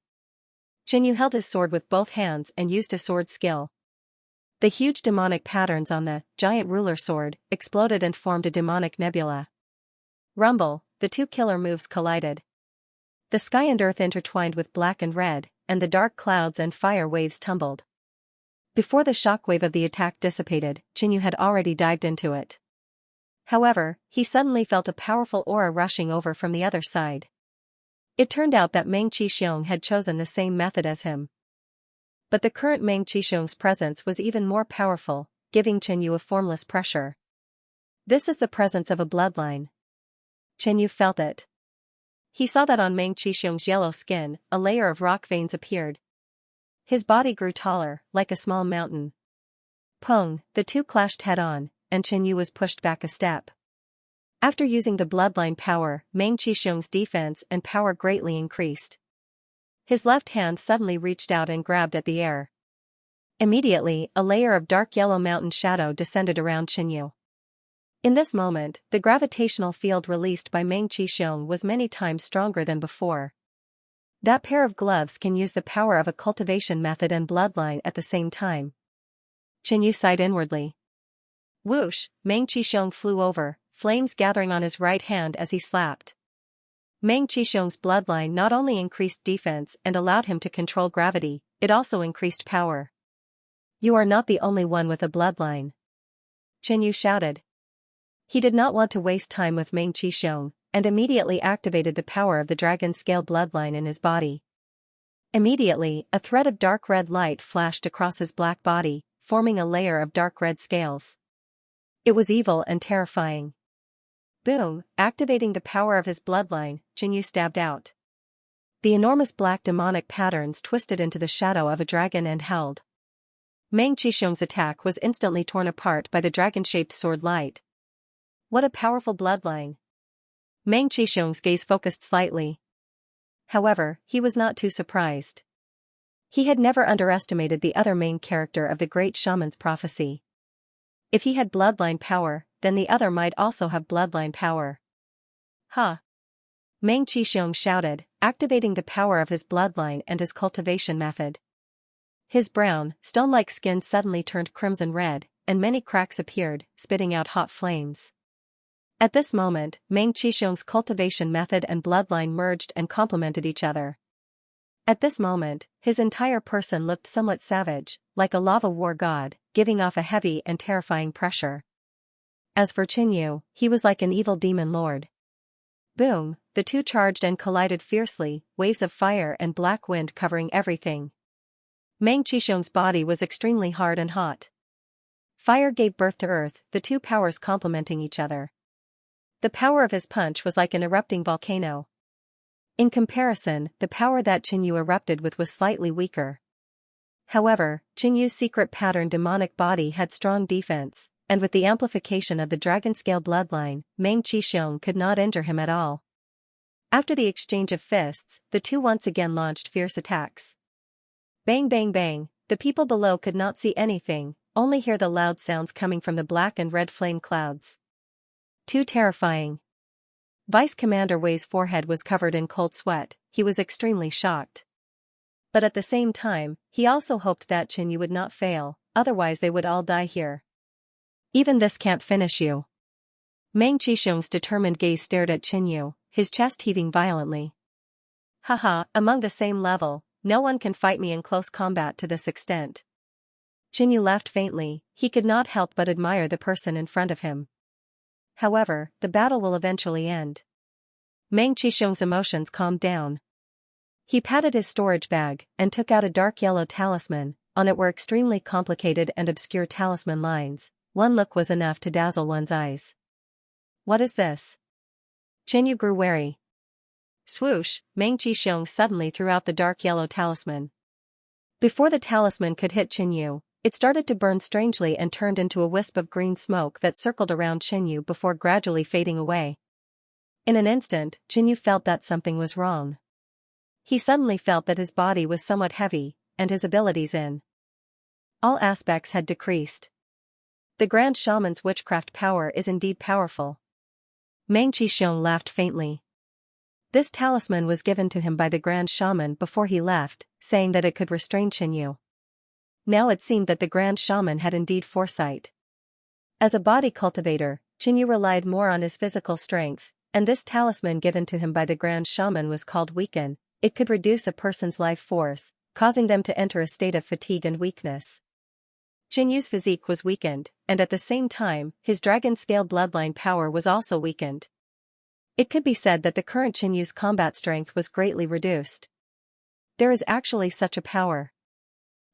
Qinyu held his sword with both hands and used a sword skill. The huge demonic patterns on the giant ruler sword exploded and formed a demonic nebula. Rumble, the two killer moves collided. The sky and earth intertwined with black and red, and the dark clouds and fire waves tumbled. Before the shockwave of the attack dissipated, Qinyu had already dived into it. However, he suddenly felt a powerful aura rushing over from the other side. It turned out that Meng Qixiong had chosen the same method as him. But the current Meng Qixiong's presence was even more powerful, giving Qinyu a formless pressure. This is the presence of a bloodline. Qinyu felt it. He saw that on Meng Qixiong's yellow skin, a layer of rock veins appeared. His body grew taller, like a small mountain. Pung, the two clashed head-on, and Qinyu was pushed back a step. After using the bloodline power, Meng Qixiong's defense and power greatly increased. His left hand suddenly reached out and grabbed at the air. Immediately, a layer of dark yellow mountain shadow descended around Qinyu. In this moment, the gravitational field released by Meng Qixiong was many times stronger than before. That pair of gloves can use the power of a cultivation method and bloodline at the same time. Qinyu sighed inwardly. Whoosh, Meng Qixiong flew over, flames gathering on his right hand as he slapped. Meng Qixiong's bloodline not only increased defense and allowed him to control gravity, it also increased power. You are not the only one with a bloodline. Qinyu shouted. He did not want to waste time with Meng Qixiong, and immediately activated the power of the dragon scale bloodline in his body. Immediately, a thread of dark red light flashed across his black body, forming a layer of dark red scales. It was evil and terrifying. Boom, activating the power of his bloodline, Qinyu stabbed out. The enormous black demonic patterns twisted into the shadow of a dragon and held. Meng Qixiong's attack was instantly torn apart by the dragon-shaped sword light. What a powerful bloodline! Meng Qixiong's gaze focused slightly. However, he was not too surprised. He had never underestimated the other main character of the great shaman's prophecy. If he had bloodline power, then the other might also have bloodline power. Ha! Meng Qixiong shouted, activating the power of his bloodline and his cultivation method. His brown, stone-like skin suddenly turned crimson red, and many cracks appeared, spitting out hot flames. At this moment, Meng Qixiong's cultivation method and bloodline merged and complemented each other. At this moment, his entire person looked somewhat savage, like a lava war god, giving off a heavy and terrifying pressure. As for Qinyu, he was like an evil demon lord. Boom, the two charged and collided fiercely, waves of fire and black wind covering everything. Meng Qixiong's body was extremely hard and hot. Fire gave birth to earth, the two powers complementing each other. The power of his punch was like an erupting volcano. In comparison, the power that Qinyu erupted with was slightly weaker. However, Qinyu's secret pattern demonic body had strong defense, and with the amplification of the dragon-scale bloodline, Meng Qixiong could not injure him at all. After the exchange of fists, the two once again launched fierce attacks. Bang bang bang, the people below could not see anything, only hear the loud sounds coming from the black and red flame clouds. Too terrifying. Vice Commander Wei's forehead was covered in cold sweat, he was extremely shocked. But at the same time, he also hoped that Qinyu would not fail, otherwise they would all die here. Even this can't finish you. Meng Qixiong's determined gaze stared at Qinyu, his chest heaving violently. Haha, among the same level, no one can fight me in close combat to this extent. Qinyu laughed faintly, he could not help but admire the person in front of him. However, the battle will eventually end. Meng Qixiong's emotions calmed down. He patted his storage bag and took out a dark yellow talisman. On it were extremely complicated and obscure talisman lines. One look was enough to dazzle one's eyes. What is this? Qinyu grew wary. Swoosh, Meng Qixiong suddenly threw out the dark yellow talisman. Before the talisman could hit Qinyu, it started to burn strangely and turned into a wisp of green smoke that circled around Qinyu before gradually fading away. In an instant, Qinyu felt that something was wrong. He suddenly felt that his body was somewhat heavy, and his abilities in all aspects had decreased. The Grand Shaman's witchcraft power is indeed powerful. Meng Qixiong laughed faintly. This talisman was given to him by the Grand Shaman before he left, saying that it could restrain Qinyu. Now it seemed that the Grand Shaman had indeed foresight. As a body cultivator, Qinyu relied more on his physical strength, and this talisman given to him by the Grand Shaman was called Weaken. It could reduce a person's life force, causing them to enter a state of fatigue and weakness. Qinyu's physique was weakened, and at the same time, his dragon-scale bloodline power was also weakened. It could be said that the current Qinyu's combat strength was greatly reduced. There is actually such a power.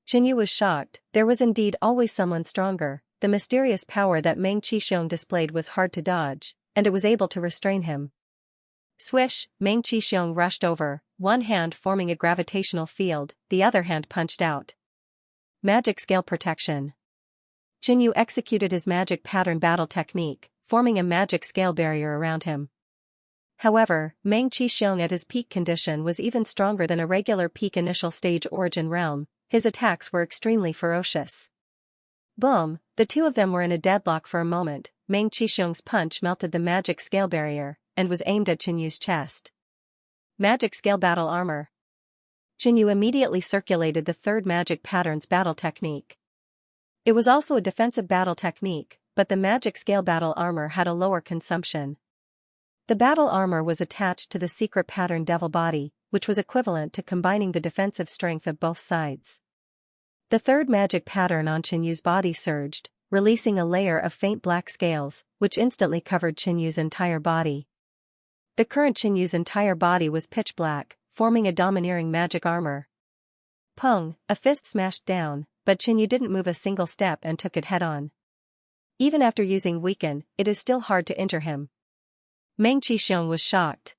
Qinyu was shocked, there was indeed always someone stronger. The mysterious power that Meng Qixiong displayed was hard to dodge, and it was able to restrain him. Swish, Meng Qixiong rushed over, one hand forming a gravitational field, the other hand punched out. Magic scale protection. Qinyu executed his magic pattern battle technique, forming a magic scale barrier around him. However, Meng Qixiong at his peak condition was even stronger than a regular peak initial stage origin realm, His attacks were extremely ferocious. Boom, the two of them were in a deadlock for a moment. Meng Qixiong's punch melted the magic scale barrier, and was aimed at Qinyu's chest. Magic scale battle armor. Qinyu immediately circulated the third magic pattern's battle technique. It was also a defensive battle technique, but the magic scale battle armor had a lower consumption. The battle armor was attached to the secret pattern devil body, which was equivalent to combining the defensive strength of both sides. The third magic pattern on Qinyu's body surged, releasing a layer of faint black scales, which instantly covered Qinyu's entire body. The current Qinyu's entire body was pitch black, forming a domineering magic armor. Pung, a fist smashed down, but Qinyu didn't move a single step and took it head-on. Even after using weaken, it is still hard to injure him. Meng Qixiong was shocked.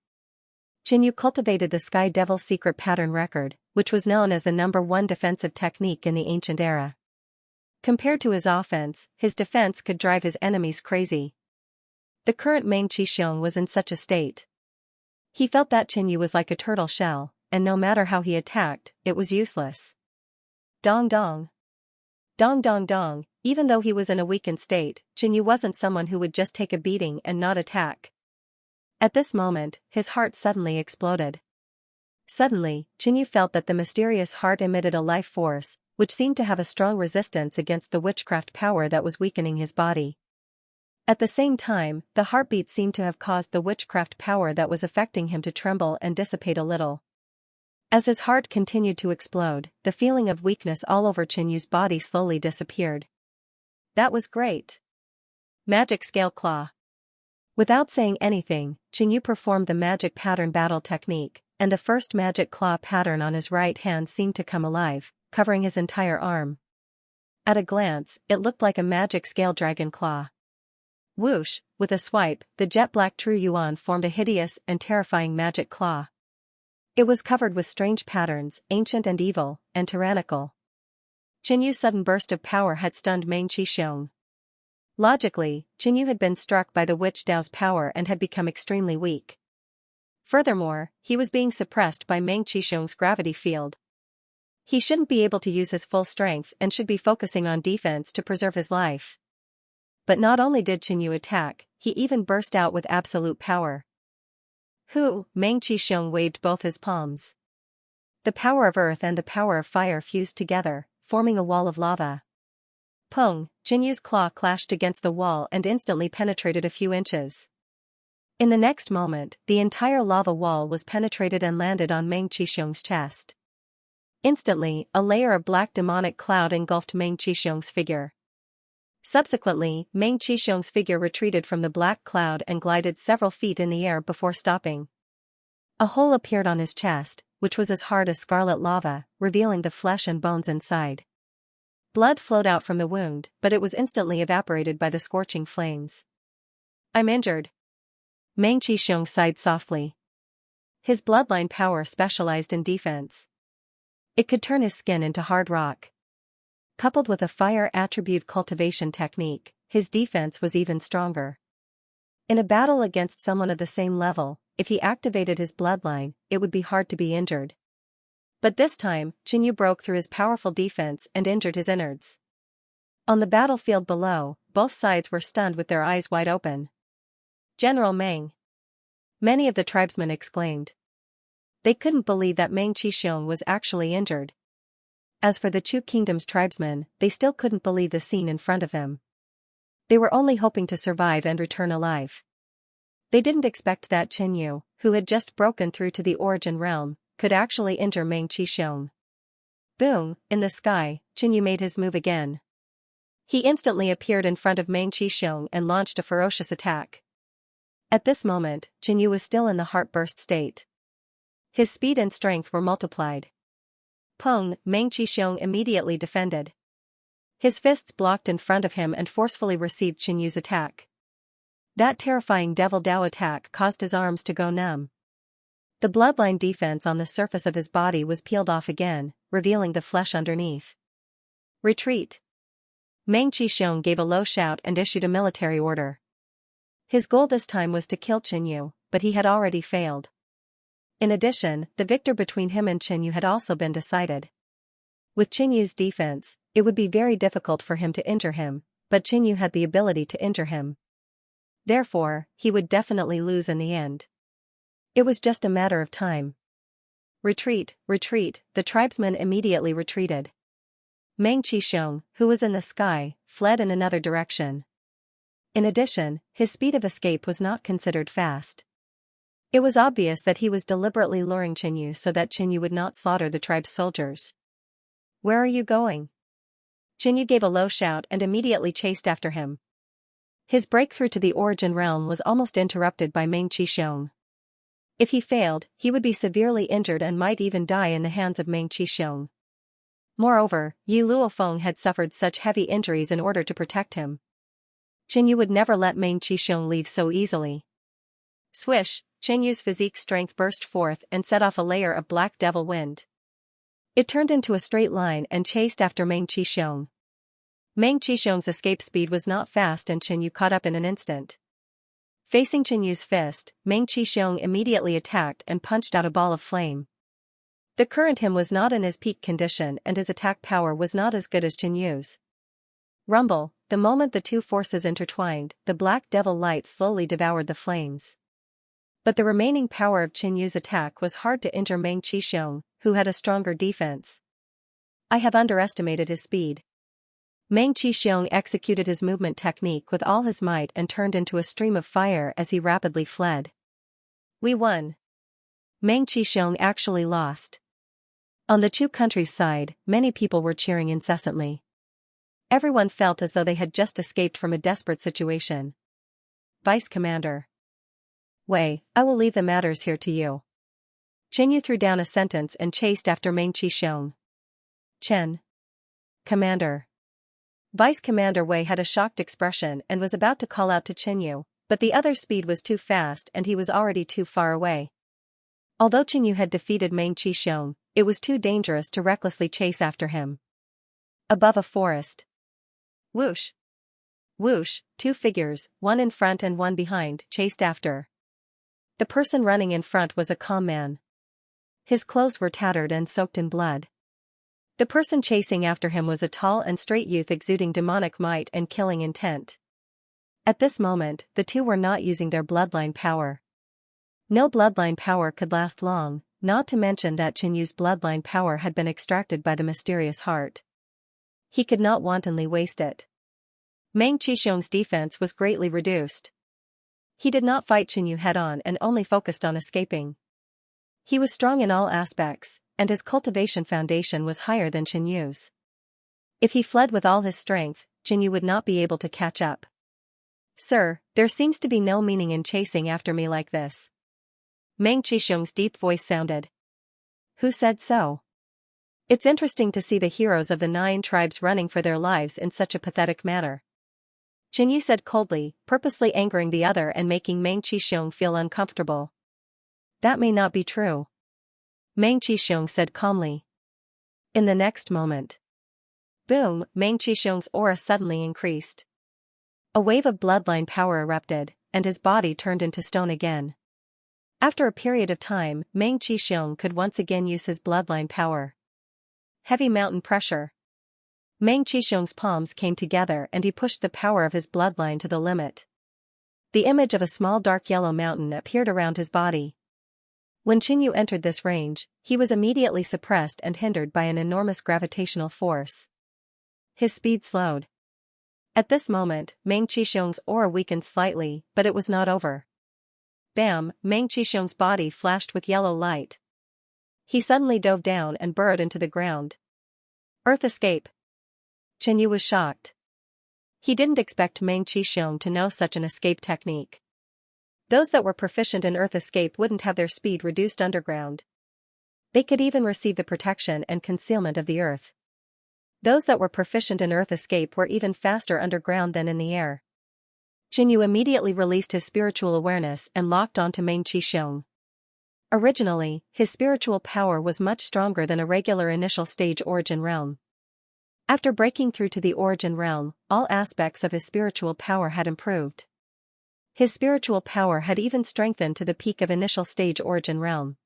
Qinyu cultivated the Sky Devil secret pattern record, which was known as the #1 defensive technique in the ancient era. Compared to his offense, his defense could drive his enemies crazy. The current Meng Qixiong was in such a state. He felt that Qinyu was like a turtle shell, and no matter how he attacked, it was useless. Dong dong. Dong dong dong, even though he was in a weakened state, Qinyu wasn't someone who would just take a beating and not attack. At this moment, his heart suddenly exploded. Suddenly, Qinyu felt that the mysterious heart emitted a life force, which seemed to have a strong resistance against the witchcraft power that was weakening his body. At the same time, the heartbeat seemed to have caused the witchcraft power that was affecting him to tremble and dissipate a little. As his heart continued to explode, the feeling of weakness all over Qinyu's body slowly disappeared. That was great. Magic Scale Claw. Without saying anything, Qinyu performed the magic pattern battle technique, and the first magic claw pattern on his right hand seemed to come alive, covering his entire arm. At a glance, it looked like a magic scale dragon claw. Whoosh, with a swipe, the jet-black True Yuan formed a hideous and terrifying magic claw. It was covered with strange patterns, ancient and evil, and tyrannical. Qinyu's sudden burst of power had stunned Meng Qixiong. Logically, Qinyu had been struck by the witch Dao's power and had become extremely weak. Furthermore, he was being suppressed by Meng Qixiong's gravity field. He shouldn't be able to use his full strength and should be focusing on defense to preserve his life. But not only did Qinyu attack, he even burst out with absolute power. Hu, Meng Qixiong waved both his palms. The power of earth and the power of fire fused together, forming a wall of lava. Pung, Qinyu's claw clashed against the wall and instantly penetrated a few inches. In the next moment, the entire lava wall was penetrated and landed on Meng Qixiong's chest. Instantly, a layer of black demonic cloud engulfed Meng Qixiong's figure. Subsequently, Meng Qixiong's figure retreated from the black cloud and glided several feet in the air before stopping. A hole appeared on his chest, which was as hard as scarlet lava, revealing the flesh and bones inside. Blood flowed out from the wound, but it was instantly evaporated by the scorching flames. I'm injured. Meng Qixiong sighed softly. His bloodline power specialized in defense. It could turn his skin into hard rock. Coupled with a fire attribute cultivation technique, his defense was even stronger. In a battle against someone of the same level, if he activated his bloodline, it would be hard to be injured. But this time, Qinyu broke through his powerful defense and injured his innards. On the battlefield below, both sides were stunned with their eyes wide open. General Meng! Many of the tribesmen exclaimed. They couldn't believe that Meng Qixiong was actually injured. As for the Chu Kingdom's tribesmen, they still couldn't believe the scene in front of them. They were only hoping to survive and return alive. They didn't expect that Qinyu, who had just broken through to the origin realm, could actually injure Meng Qixiong. Boom, in the sky, Qinyu made his move again. He instantly appeared in front of Meng Qixiong and launched a ferocious attack. At this moment, Qinyu was still in the heartburst state. His speed and strength were multiplied. Pung, Meng Qixiong immediately defended. His fists blocked in front of him and forcefully received Qinyu's attack. That terrifying Devil Dao attack caused his arms to go numb. The bloodline defense on the surface of his body was peeled off again, revealing the flesh underneath. Retreat! Meng Qixiong gave a low shout and issued a military order. His goal this time was to kill Qinyu, but he had already failed. In addition, the victor between him and Qinyu had also been decided. With Qinyu's defense, it would be very difficult for him to injure him, but Qinyu had the ability to injure him. Therefore, he would definitely lose in the end. It was just a matter of time. Retreat, retreat, the tribesmen immediately retreated. Meng Qixiong, who was in the sky, fled in another direction. In addition, his speed of escape was not considered fast. It was obvious that he was deliberately luring Qinyu so that Qinyu would not slaughter the tribe's soldiers. "Where are you going?" Qinyu gave a low shout and immediately chased after him. His breakthrough to the origin realm was almost interrupted by Meng Qixiong. If he failed, he would be severely injured and might even die in the hands of Meng Qixiong. Moreover, Yi Luofeng had suffered such heavy injuries in order to protect him. Qinyu would never let Meng Qixiong leave so easily. Swish, Qinyu's physique strength burst forth and set off a layer of black devil wind. It turned into a straight line and chased after Meng Qixiong. Meng Qixiong's escape speed was not fast and Qinyu caught up in an instant. Facing Qinyu's fist, Meng Qixiong immediately attacked and punched out a ball of flame. The current him was not in his peak condition and his attack power was not as good as Qinyu's. Rumble, the moment the two forces intertwined, the black devil light slowly devoured the flames. But the remaining power of Qinyu's attack was hard to injure Meng Qixiong, who had a stronger defense. "I have underestimated his speed." Meng Qixiong executed his movement technique with all his might and turned into a stream of fire as he rapidly fled. "We won." Meng Qixiong actually lost. On the Chu country's side, many people were cheering incessantly. Everyone felt as though they had just escaped from a desperate situation. Vice Commander. "Wei, I will leave the matters here to you." Qinyu threw down a sentence and chased after Meng Qixiong. "Chen. Commander." Vice Commander Wei had a shocked expression and was about to call out to Qinyu, but the other's speed was too fast and he was already too far away. Although Qinyu had defeated Meng Qixiong, it was too dangerous to recklessly chase after him. Above a forest. Whoosh. Whoosh, two figures, one in front and one behind, chased after. The person running in front was a calm man. His clothes were tattered and soaked in blood. The person chasing after him was a tall and straight youth exuding demonic might and killing intent. At this moment, the two were not using their bloodline power. No bloodline power could last long, not to mention that Qinyu's bloodline power had been extracted by the mysterious heart. He could not wantonly waste it. Meng Qixiong's defense was greatly reduced. He did not fight Qinyu head-on and only focused on escaping. He was strong in all aspects, and his cultivation foundation was higher than Qinyu's. If he fled with all his strength, Qinyu would not be able to catch up. "Sir, there seems to be no meaning in chasing after me like this." Meng Qixiong's deep voice sounded. "Who said so? It's interesting to see the heroes of the 9 tribes running for their lives in such a pathetic manner." Qinyu said coldly, purposely angering the other and making Meng Qixiong feel uncomfortable. "That may not be true." Meng Qixiong said calmly. In the next moment. Boom, Meng Qixiong's aura suddenly increased. A wave of bloodline power erupted, and his body turned into stone again. After a period of time, Meng Qixiong could once again use his bloodline power. Heavy mountain pressure. Meng Qixiong's palms came together and he pushed the power of his bloodline to the limit. The image of a small dark yellow mountain appeared around his body. When Qinyu entered this range, he was immediately suppressed and hindered by an enormous gravitational force. His speed slowed. At this moment, Meng Qixiong's aura weakened slightly, but it was not over. Bam, Meng Qixiong's body flashed with yellow light. He suddenly dove down and burrowed into the ground. Earth escape. Qinyu was shocked. He didn't expect Meng Qixiong to know such an escape technique. Those that were proficient in earth escape wouldn't have their speed reduced underground. They could even receive the protection and concealment of the earth. Those that were proficient in earth escape were even faster underground than in the air. Qinyu immediately released his spiritual awareness and locked onto Meng Qixiong. Originally, his spiritual power was much stronger than a regular initial stage origin realm. After breaking through to the origin realm, all aspects of his spiritual power had improved. His spiritual power had even strengthened to the peak of initial stage origin realm.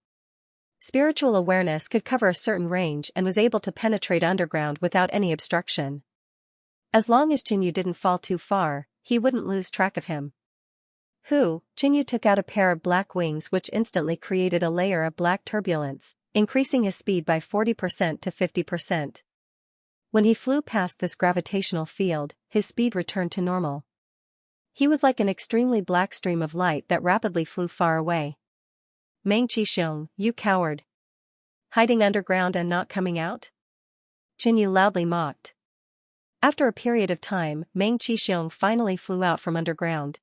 Spiritual awareness could cover a certain range and was able to penetrate underground without any obstruction. As long as Jinyu didn't fall too far, he wouldn't lose track of him. Jinyu took out a pair of black wings which instantly created a layer of black turbulence, increasing his speed by 40% to 50%. When he flew past this gravitational field, his speed returned to normal. He was like an extremely black stream of light that rapidly flew far away. Meng Qixiong, you coward! Hiding underground and not coming out? Jinyu loudly mocked. After a period of time, Meng Qixiong finally flew out from underground.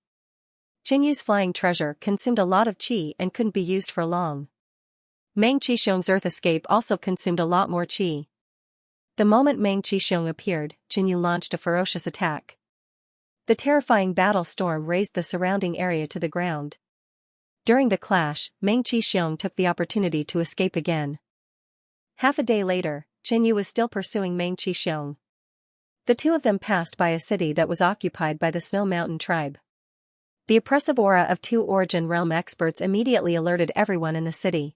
Jinyu's flying treasure consumed a lot of qi and couldn't be used for long. Meng Qixiong's earth escape also consumed a lot more qi. The moment Meng Qixiong appeared, Jinyu launched a ferocious attack. The terrifying battle storm razed the surrounding area to the ground. During the clash, Meng Qixiong took the opportunity to escape again. Half a day later, Jinyu was still pursuing Meng Qixiong. The two of them passed by a city that was occupied by the Snow Mountain tribe. The oppressive aura of two Origin Realm experts immediately alerted everyone in the city.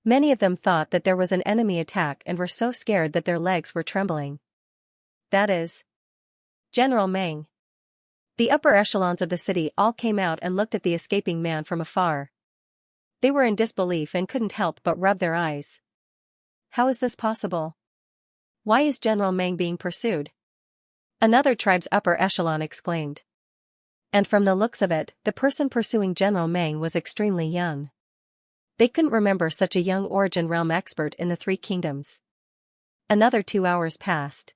Many of them thought that there was an enemy attack and were so scared that their legs were trembling. That is General Meng. The upper echelons of the city all came out and looked at the escaping man from afar. They were in disbelief and couldn't help but rub their eyes. How is this possible? Why is General Meng being pursued? Another tribe's upper echelon exclaimed. And from the looks of it, the person pursuing General Meng was extremely young. They couldn't remember such a young Origin Realm expert in the Three Kingdoms. Another 2 hours passed.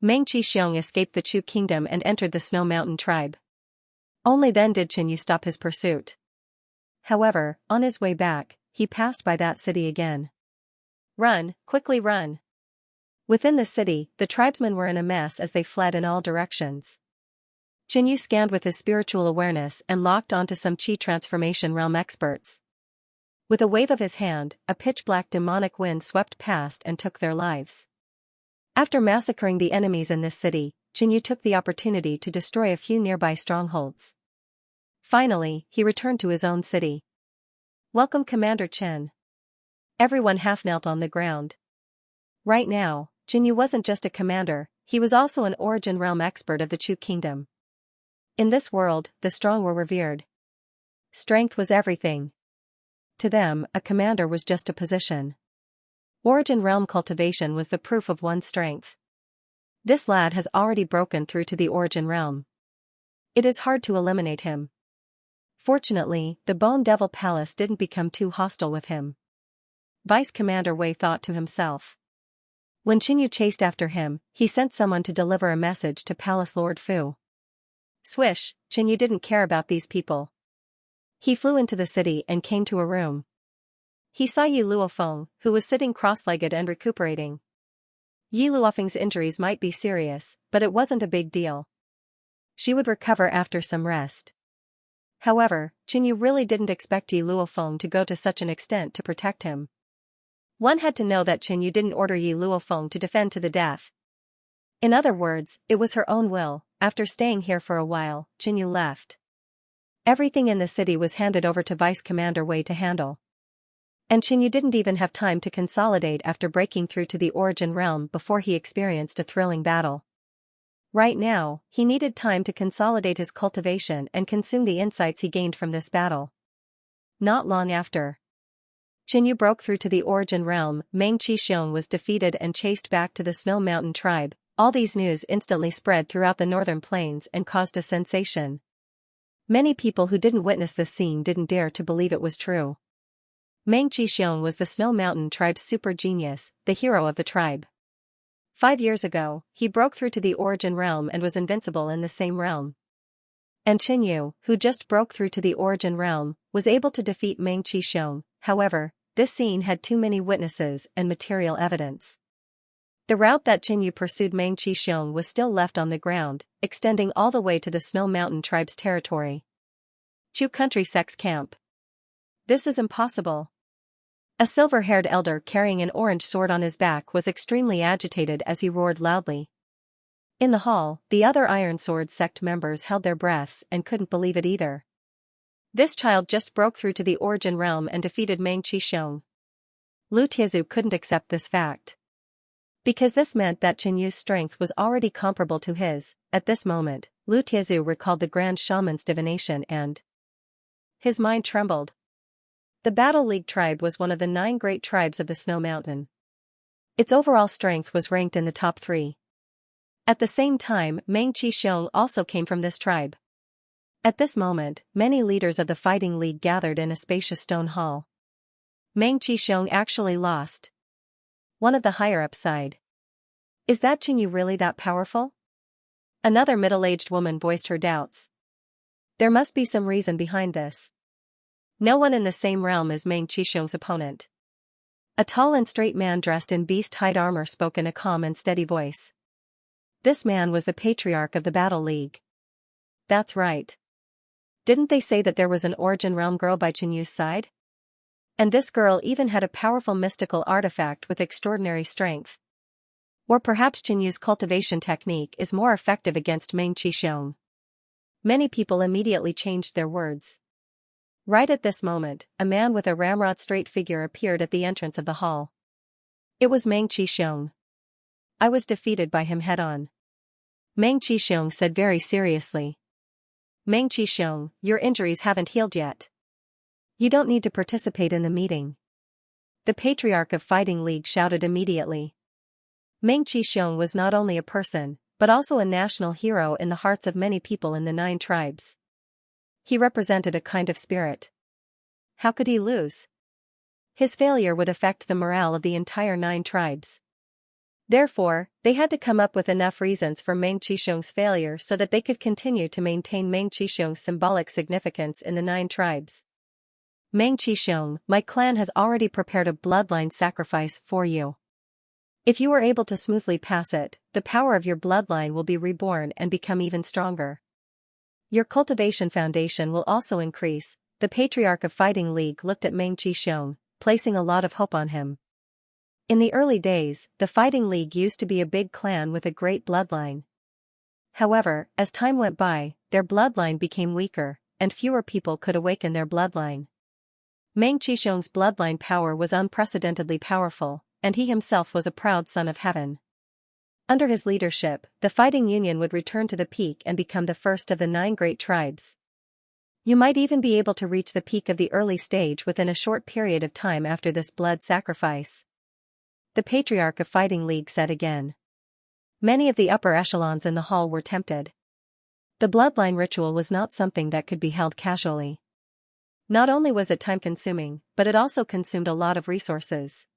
Meng Qixiong escaped the Chu Kingdom and entered the Snow Mountain tribe. Only then did Jinyu stop his pursuit. However, on his way back, he passed by that city again. Run, quickly run! Within the city, the tribesmen were in a mess as they fled in all directions. Jinyu scanned with his spiritual awareness and locked onto some Qi transformation realm experts. With a wave of his hand, a pitch-black demonic wind swept past and took their lives. After massacring the enemies in this city, Jinyu took the opportunity to destroy a few nearby strongholds. Finally, he returned to his own city. Welcome Commander Chen. Everyone half-knelt on the ground. Right now, Jinyu wasn't just a commander, he was also an Origin Realm expert of the Chu Kingdom. In this world, the strong were revered. Strength was everything. To them, a commander was just a position. Origin Realm cultivation was the proof of one's strength. This lad has already broken through to the Origin Realm. It is hard to eliminate him. Fortunately, the Bone Devil Palace didn't become too hostile with him. Vice Commander Wei thought to himself. When Jinyu chased after him, he sent someone to deliver a message to Palace Lord Fu. Swish, Jinyu didn't care about these people. He flew into the city and came to a room. He saw Yi Luofeng, who was sitting cross-legged and recuperating. Yi Luofeng's injuries might be serious, but it wasn't a big deal. She would recover after some rest. However, Jinyu really didn't expect Yi Luofeng to go to such an extent to protect him. One had to know that Jinyu didn't order Yi Luofeng to defend to the death. In other words, it was her own will. After staying here for a while, Jinyu left. Everything in the city was handed over to Vice Commander Wei to handle. And Jinyu didn't even have time to consolidate after breaking through to the Origin Realm before he experienced a thrilling battle. Right now, he needed time to consolidate his cultivation and consume the insights he gained from this battle. Not long after Jinyu broke through to the Origin Realm, Meng Qixiong was defeated and chased back to the Snow Mountain tribe. All these news instantly spread throughout the northern plains and caused a sensation. Many people who didn't witness this scene didn't dare to believe it was true. Meng Qixiong was the Snow Mountain tribe's super genius, the hero of the tribe. 5 years ago, he broke through to the Origin Realm and was invincible in the same realm. And Jinyu, who just broke through to the Origin Realm, was able to defeat Meng Qixiong. However, this scene had too many witnesses and material evidence. The route that Jinyu pursued Meng Qixiong was still left on the ground, extending all the way to the Snow Mountain tribe's territory. Chu Country Sect's camp. This is impossible. A silver-haired elder carrying an orange sword on his back was extremely agitated as he roared loudly. In the hall, the other Iron Sword sect members held their breaths and couldn't believe it either. This child just broke through to the Origin Realm and defeated Meng Qixiong. Lu Tiazu couldn't accept this fact. Because this meant that Chen Yu's strength was already comparable to his. At this moment, Lu Tiazu recalled the Grand Shaman's divination and his mind trembled. The Battle League tribe was one of the 9 great tribes of the Snow Mountain. Its overall strength was ranked in the top 3. At the same time, Meng Qixiong also came from this tribe. At this moment, many leaders of the Fighting League gathered in a spacious stone hall. Meng Qixiong actually lost. One of the higher-ups sighed. Is that Chen Yu really that powerful? Another middle-aged woman voiced her doubts. There must be some reason behind this. No one in the same realm as Meng Qixiong's opponent. A tall and straight man dressed in beast-hide armor spoke in a calm and steady voice. This man was the patriarch of the Battle League. That's right. Didn't they say that there was an Origin Realm girl by Chen Yu's side? And this girl even had a powerful mystical artifact with extraordinary strength. Or perhaps Chen Yu's cultivation technique is more effective against Meng Qixiong. Many people immediately changed their words. Right at this moment, a man with a ramrod-straight figure appeared at the entrance of the hall. It was Meng Qixiong. I was defeated by him head-on. Meng Qixiong said very seriously. Meng Qixiong, your injuries haven't healed yet. You don't need to participate in the meeting. The Patriarch of Fighting League shouted immediately. Meng Qixiong was not only a person, but also a national hero in the hearts of many people in the 9 tribes. He represented a kind of spirit. How could he lose? His failure would affect the morale of the entire 9 tribes. Therefore, they had to come up with enough reasons for Meng Qixiong's failure so that they could continue to maintain Meng Qixiong's symbolic significance in the 9 tribes. Meng Qixiong, my clan has already prepared a bloodline sacrifice for you. If you are able to smoothly pass it, the power of your bloodline will be reborn and become even stronger. Your cultivation foundation will also increase. The Patriarch of Fighting League looked at Meng Qixiong, placing a lot of hope on him. In the early days, the Fighting League used to be a big clan with a great bloodline. However, as time went by, their bloodline became weaker, and fewer people could awaken their bloodline. Meng Qixiong's bloodline power was unprecedentedly powerful, and he himself was a proud son of heaven. Under his leadership, the Fighting Union would return to the peak and become the first of the 9 great tribes. You might even be able to reach the peak of the early stage within a short period of time after this blood sacrifice. The Patriarch of Fighting League said again. Many of the upper echelons in the hall were tempted. The bloodline ritual was not something that could be held casually. Not only was it time-consuming, but it also consumed a lot of resources.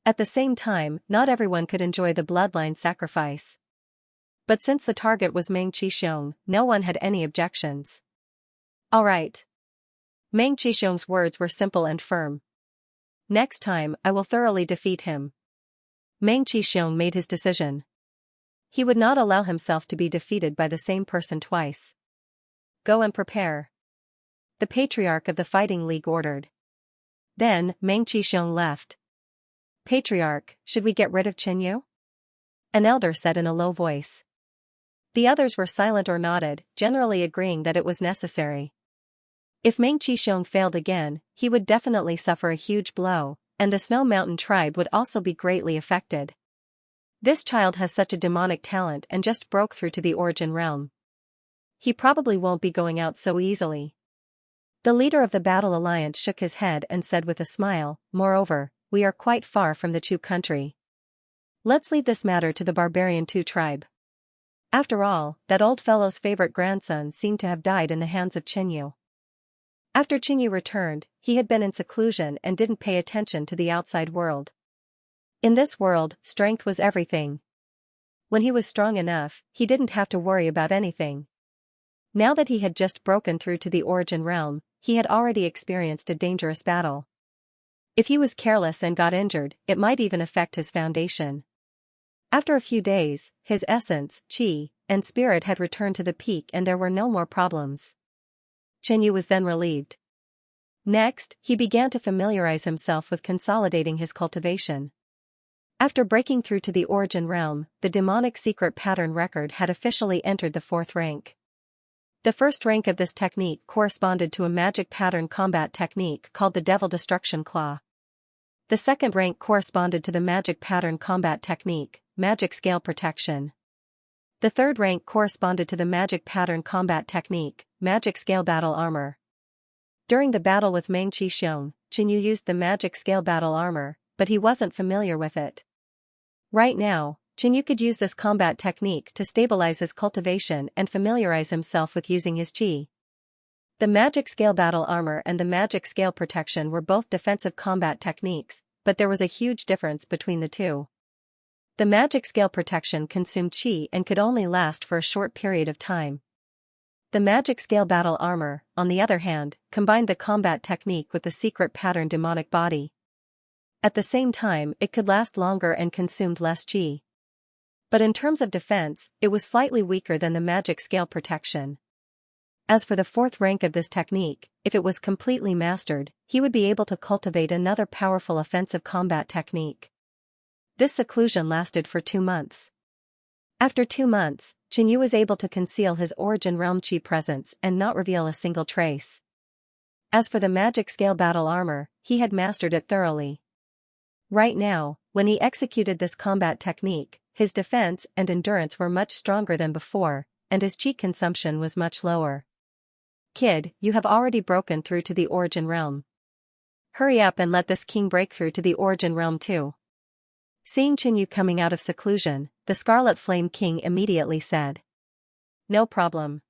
At the same time, not everyone could enjoy the bloodline sacrifice. But since the target was Meng Qixiong, no one had any objections. All right. Meng Qixiong's words were simple and firm. Next time, I will thoroughly defeat him. Meng Qixiong made his decision. He would not allow himself to be defeated by the same person twice. Go and prepare. The Patriarch of the Fighting League ordered. Then, Meng Qixiong left. Patriarch, should we get rid of Chen Yu? An elder said in a low voice. The others were silent or nodded, generally agreeing that it was necessary. If Meng Qixiong failed again, he would definitely suffer a huge blow, and the Snow Mountain tribe would also be greatly affected. This child has such a demonic talent and just broke through to the Origin Realm. He probably won't be going out so easily. The leader of the Battle Alliance shook his head and said with a smile, moreover, we are quite far from the Chu country. Let's leave this matter to the barbarian Tu tribe. After all, that old fellow's favorite grandson seemed to have died in the hands of Chen Yu. After Chen Yu returned, he had been in seclusion and didn't pay attention to the outside world. In this world, strength was everything. When he was strong enough, he didn't have to worry about anything. Now that he had just broken through to the Origin Realm, he had already experienced a dangerous battle. If he was careless and got injured, it might even affect his foundation. After a few days, his essence, qi, and spirit had returned to the peak and there were no more problems. Chen Yu was then relieved. Next, he began to familiarize himself with consolidating his cultivation. After breaking through to the Origin Realm, the demonic secret pattern record had officially entered the 4th rank. The first rank of this technique corresponded to a magic pattern combat technique called the Devil Destruction Claw. The second rank corresponded to the magic pattern combat technique, magic scale protection. The third rank corresponded to the magic pattern combat technique, magic scale battle armor. During the battle with Meng Qixiong, Qinyu used the magic scale battle armor, but he wasn't familiar with it. Right now, Qinyu could use this combat technique to stabilize his cultivation and familiarize himself with using his qi. The magic scale battle armor and the magic scale protection were both defensive combat techniques, but there was a huge difference between the two. The magic scale protection consumed qi and could only last for a short period of time. The magic scale battle armor, on the other hand, combined the combat technique with the secret pattern demonic body. At the same time, it could last longer and consumed less qi. But in terms of defense, it was slightly weaker than the magic scale protection. As for the fourth rank of this technique, if it was completely mastered, he would be able to cultivate another powerful offensive combat technique. This seclusion lasted for 2 months. After 2 months, Qinyu was able to conceal his origin realm qi presence and not reveal a single trace. As for the magic scale battle armor, he had mastered it thoroughly. Right now, when he executed this combat technique, his defense and endurance were much stronger than before, and his qi consumption was much lower. Kid, you have already broken through to the origin realm. Hurry up and let this king break through to the origin realm too. Seeing Qinyu coming out of seclusion, the Scarlet Flame King immediately said. No problem.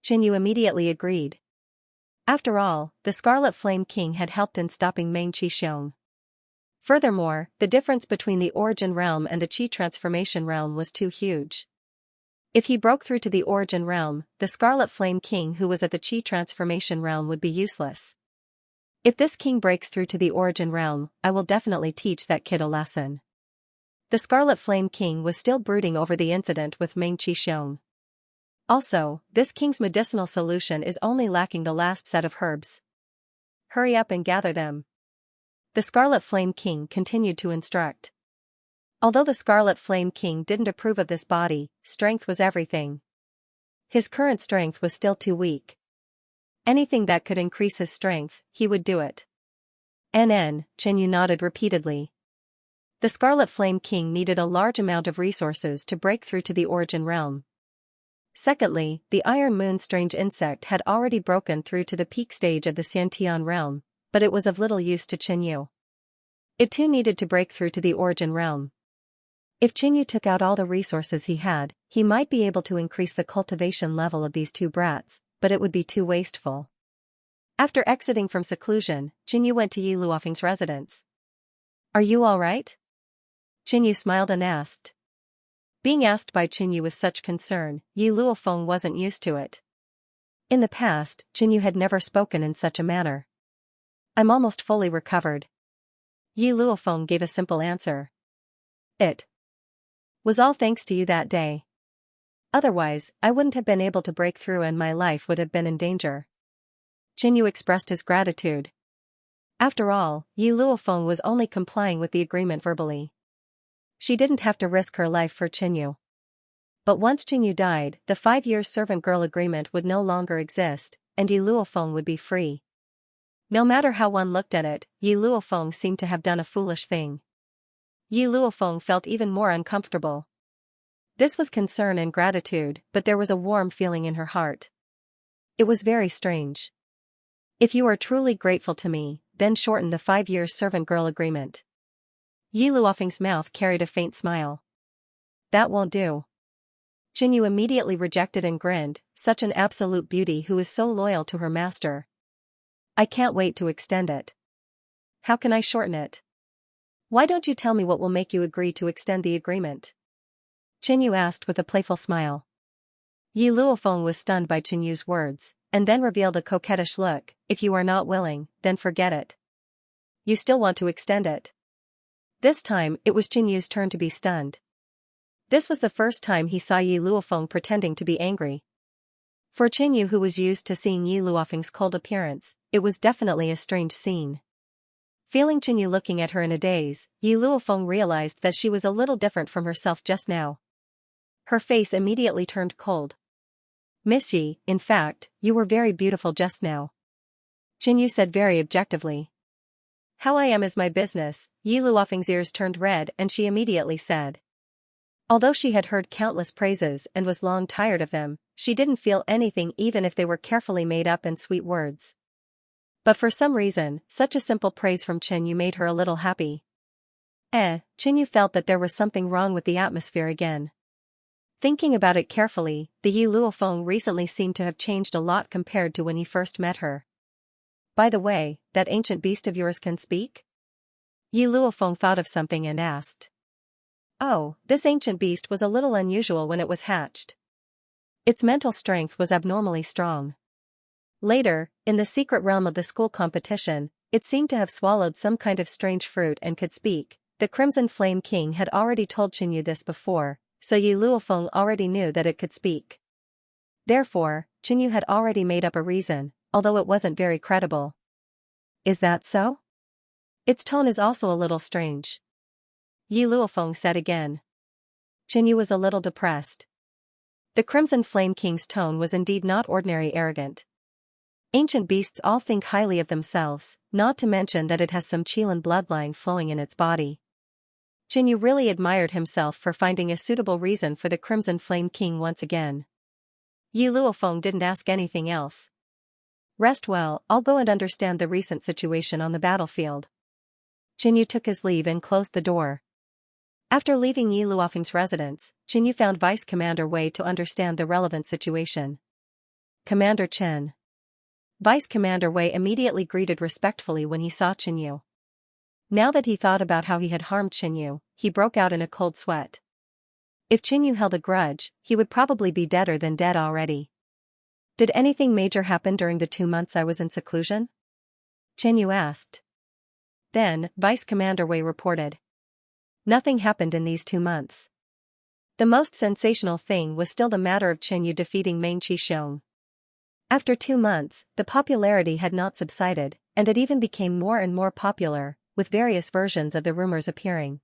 Qinyu immediately agreed. After all, the Scarlet Flame King had helped in stopping Meng Qixiong. Furthermore, the difference between the origin realm and the qi transformation realm was too huge. If he broke through to the origin realm, the Scarlet Flame King who was at the qi transformation realm would be useless. If this king breaks through to the origin realm, I will definitely teach that kid a lesson. The Scarlet Flame King was still brooding over the incident with Meng Qixiong. Also, this king's medicinal solution is only lacking the last set of herbs. Hurry up and gather them. The Scarlet Flame King continued to instruct. Although the Scarlet Flame King didn't approve of this body, strength was everything. His current strength was still too weak. Anything that could increase his strength, he would do it. Qinyu nodded repeatedly. The Scarlet Flame King needed a large amount of resources to break through to the origin realm. Secondly, the Iron Moon strange insect had already broken through to the peak stage of the Xiantian realm, but it was of little use to Qinyu. It too needed to break through to the origin realm. If Qinyu took out all the resources he had, he might be able to increase the cultivation level of these two brats, but it would be too wasteful. After exiting from seclusion, Qinyu went to Yi Luofeng's residence. Are you all right? Qinyu smiled and asked. Being asked by Qinyu with such concern, Yi Luofeng wasn't used to it. In the past, Qinyu had never spoken in such a manner. I'm almost fully recovered. Yi Luofeng gave a simple answer. It was all thanks to you that day. Otherwise, I wouldn't have been able to break through and my life would have been in danger. Qinyu expressed his gratitude. After all, Yi Luofeng was only complying with the agreement verbally. She didn't have to risk her life for Qinyu. But once Qinyu died, the 5-year servant girl agreement would no longer exist, and Yi Luofeng would be free. No matter how one looked at it, Yi Luofeng seemed to have done a foolish thing. Yi Luofeng felt even more uncomfortable. This was concern and gratitude, but there was a warm feeling in her heart. It was very strange. If you are truly grateful to me, then shorten the 5-year servant girl agreement. Yi Luofeng's mouth carried a faint smile. That won't do. Qinyu immediately rejected and grinned, such an absolute beauty who is so loyal to her master. I can't wait to extend it. How can I shorten it? Why don't you tell me what will make you agree to extend the agreement? Qinyu asked with a playful smile. Yi Luofeng was stunned by Qinyu's words, and then revealed a coquettish look. If you are not willing, then forget it. You still want to extend it? This time, it was Qinyu's turn to be stunned. This was the first time he saw Yi Luofeng pretending to be angry. For Qinyu, who was used to seeing Yi Luofeng's cold appearance, it was definitely a strange scene. Feeling Qinyu looking at her in a daze, Yi Luofeng realized that she was a little different from herself just now. Her face immediately turned cold. Miss Yi, in fact, you were very beautiful just now. Qinyu said very objectively. How I am is my business. Yi Luofeng's ears turned red and she immediately said. Although she had heard countless praises and was long tired of them, she didn't feel anything even if they were carefully made up and sweet words. But for some reason, such a simple praise from Chen Yu made her a little happy. Chen Yu felt that there was something wrong with the atmosphere again. Thinking about it carefully, the Yi Luofeng recently seemed to have changed a lot compared to when he first met her. By the way, that ancient beast of yours can speak? Yi Luofeng thought of something and asked. Oh, this ancient beast was a little unusual when it was hatched. Its mental strength was abnormally strong. Later, in the secret realm of the school competition, it seemed to have swallowed some kind of strange fruit and could speak. The Crimson Flame King had already told Chen Yu this before, so Yi Luofeng already knew that it could speak. Therefore, Chen Yu had already made up a reason, although it wasn't very credible. Is that so? Its tone is also a little strange. Yi Luofeng said again. Chen Yu was a little depressed. The Crimson Flame King's tone was indeed not ordinary arrogant. Ancient beasts all think highly of themselves, not to mention that it has some Qilin bloodline flowing in its body. Chen Yu really admired himself for finding a suitable reason for the Crimson Flame King once again. Yi Luofeng didn't ask anything else. Rest well, I'll go and understand the recent situation on the battlefield. Chen Yu took his leave and closed the door. After leaving Yi Luofeng's residence, Chen Yu found Vice Commander Wei to understand the relevant situation. Commander Chen. Vice Commander Wei immediately greeted respectfully when he saw Chen Yu. Now that he thought about how he had harmed Chen Yu, he broke out in a cold sweat. If Chen Yu held a grudge, he would probably be deader than dead already. Did anything major happen during the 2 months I was in seclusion? Chen Yu asked. Then, Vice Commander Wei reported. Nothing happened in these 2 months. The most sensational thing was still the matter of Chen Yu defeating Meng Qixiong. After 2 months, the popularity had not subsided, and it even became more and more popular, with various versions of the rumors appearing.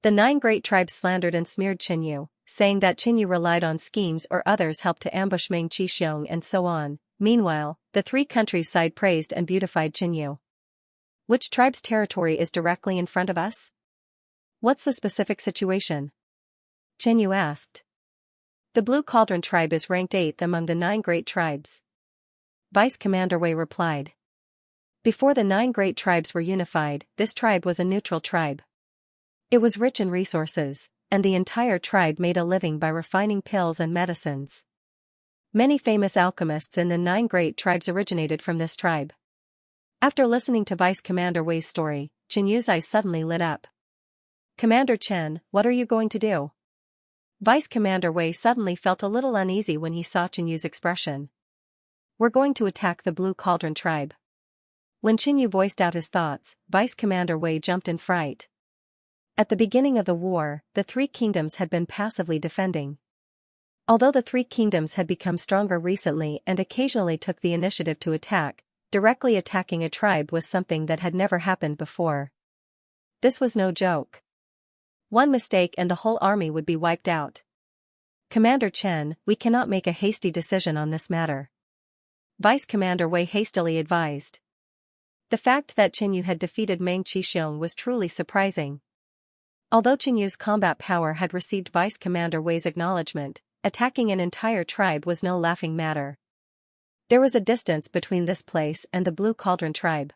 The 9 great tribes slandered and smeared Chen Yu, saying that Chen Yu relied on schemes or others helped to ambush Meng Qixiong and so on. Meanwhile, the 3 countryside praised and beautified Chen Yu. Which tribe's territory is directly in front of us? What's the specific situation? Chen Yu asked. The Blue Cauldron tribe is ranked 8th among the 9 great tribes. Vice Commander Wei replied. Before the 9 great tribes were unified, this tribe was a neutral tribe. It was rich in resources, and the entire tribe made a living by refining pills and medicines. Many famous alchemists in the 9 great tribes originated from this tribe. After listening to Vice Commander Wei's story, Chen Yu's eyes suddenly lit up. Commander Chen, what are you going to do? Vice Commander Wei suddenly felt a little uneasy when he saw Chen Yu's expression. We're going to attack the Blue Cauldron tribe. When Chen Yu voiced out his thoughts, Vice Commander Wei jumped in fright. At the beginning of the war, the 3 kingdoms had been passively defending. Although the 3 kingdoms had become stronger recently and occasionally took the initiative to attack, directly attacking a tribe was something that had never happened before. This was no joke. One mistake and the whole army would be wiped out. Commander Chen, we cannot make a hasty decision on this matter. Vice Commander Wei hastily advised. The fact that Chen Yu had defeated Meng Qixiong was truly surprising. Although Chen Yu's combat power had received Vice Commander Wei's acknowledgement, attacking an entire tribe was no laughing matter. There was a distance between this place and the Blue Cauldron tribe.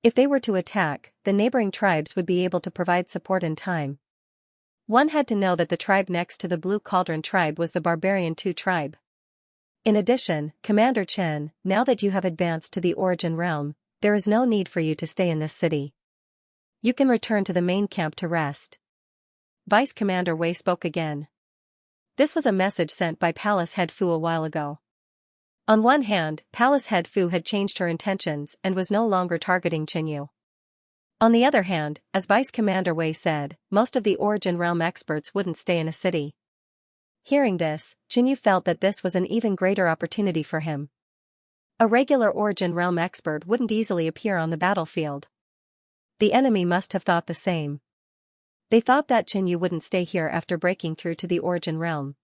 If they were to attack, the neighboring tribes would be able to provide support in time. One had to know that the tribe next to the Blue Cauldron tribe was the Barbarian 2 tribe. In addition, Commander Chen, now that you have advanced to the Origin Realm, there is no need for you to stay in this city. You can return to the main camp to rest. Vice Commander Wei spoke again. This was a message sent by Palace Head Fu a while ago. On one hand, Palace Head Fu had changed her intentions and was no longer targeting Chen Yu. On the other hand, as Vice Commander Wei said, most of the Origin Realm experts wouldn't stay in a city. Hearing this, Chen Yu felt that this was an even greater opportunity for him. A regular Origin Realm expert wouldn't easily appear on the battlefield. The enemy must have thought the same. They thought that Chen Yu wouldn't stay here after breaking through to the Origin Realm.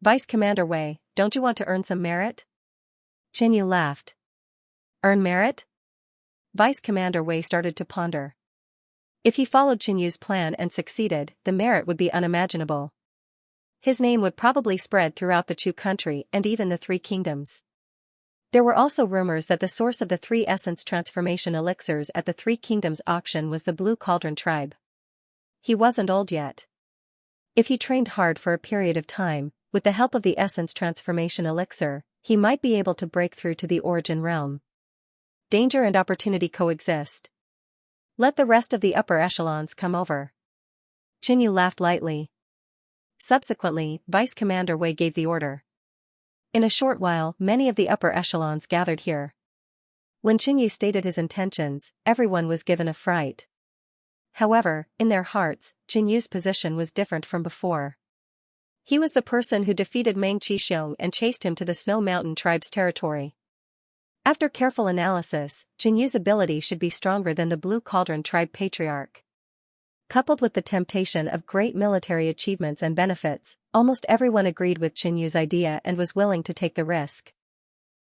Vice Commander Wei, don't you want to earn some merit? Chen Yu laughed. Earn merit? Vice Commander Wei started to ponder. If he followed Qin Yu's plan and succeeded, the merit would be unimaginable. His name would probably spread throughout the Chu country and even the Three Kingdoms. There were also rumors that the source of the 3 essence transformation elixirs at the Three Kingdoms auction was the Blue Cauldron tribe. He wasn't old yet. If he trained hard for a period of time, with the help of the essence transformation elixir, he might be able to break through to the origin realm. Danger and opportunity coexist. Let the rest of the upper echelons come over. Qin Yu laughed lightly. Subsequently, Vice Commander Wei gave the order. In a short while, many of the upper echelons gathered here. When Qin Yu stated his intentions, everyone was given a fright. However, in their hearts, Qin Yu's position was different from before. He was the person who defeated Meng Qixiong and chased him to the Snow Mountain tribe's territory. After careful analysis, Qin Yu's ability should be stronger than the Blue Cauldron tribe patriarch. Coupled with the temptation of great military achievements and benefits, almost everyone agreed with Qin Yu's idea and was willing to take the risk.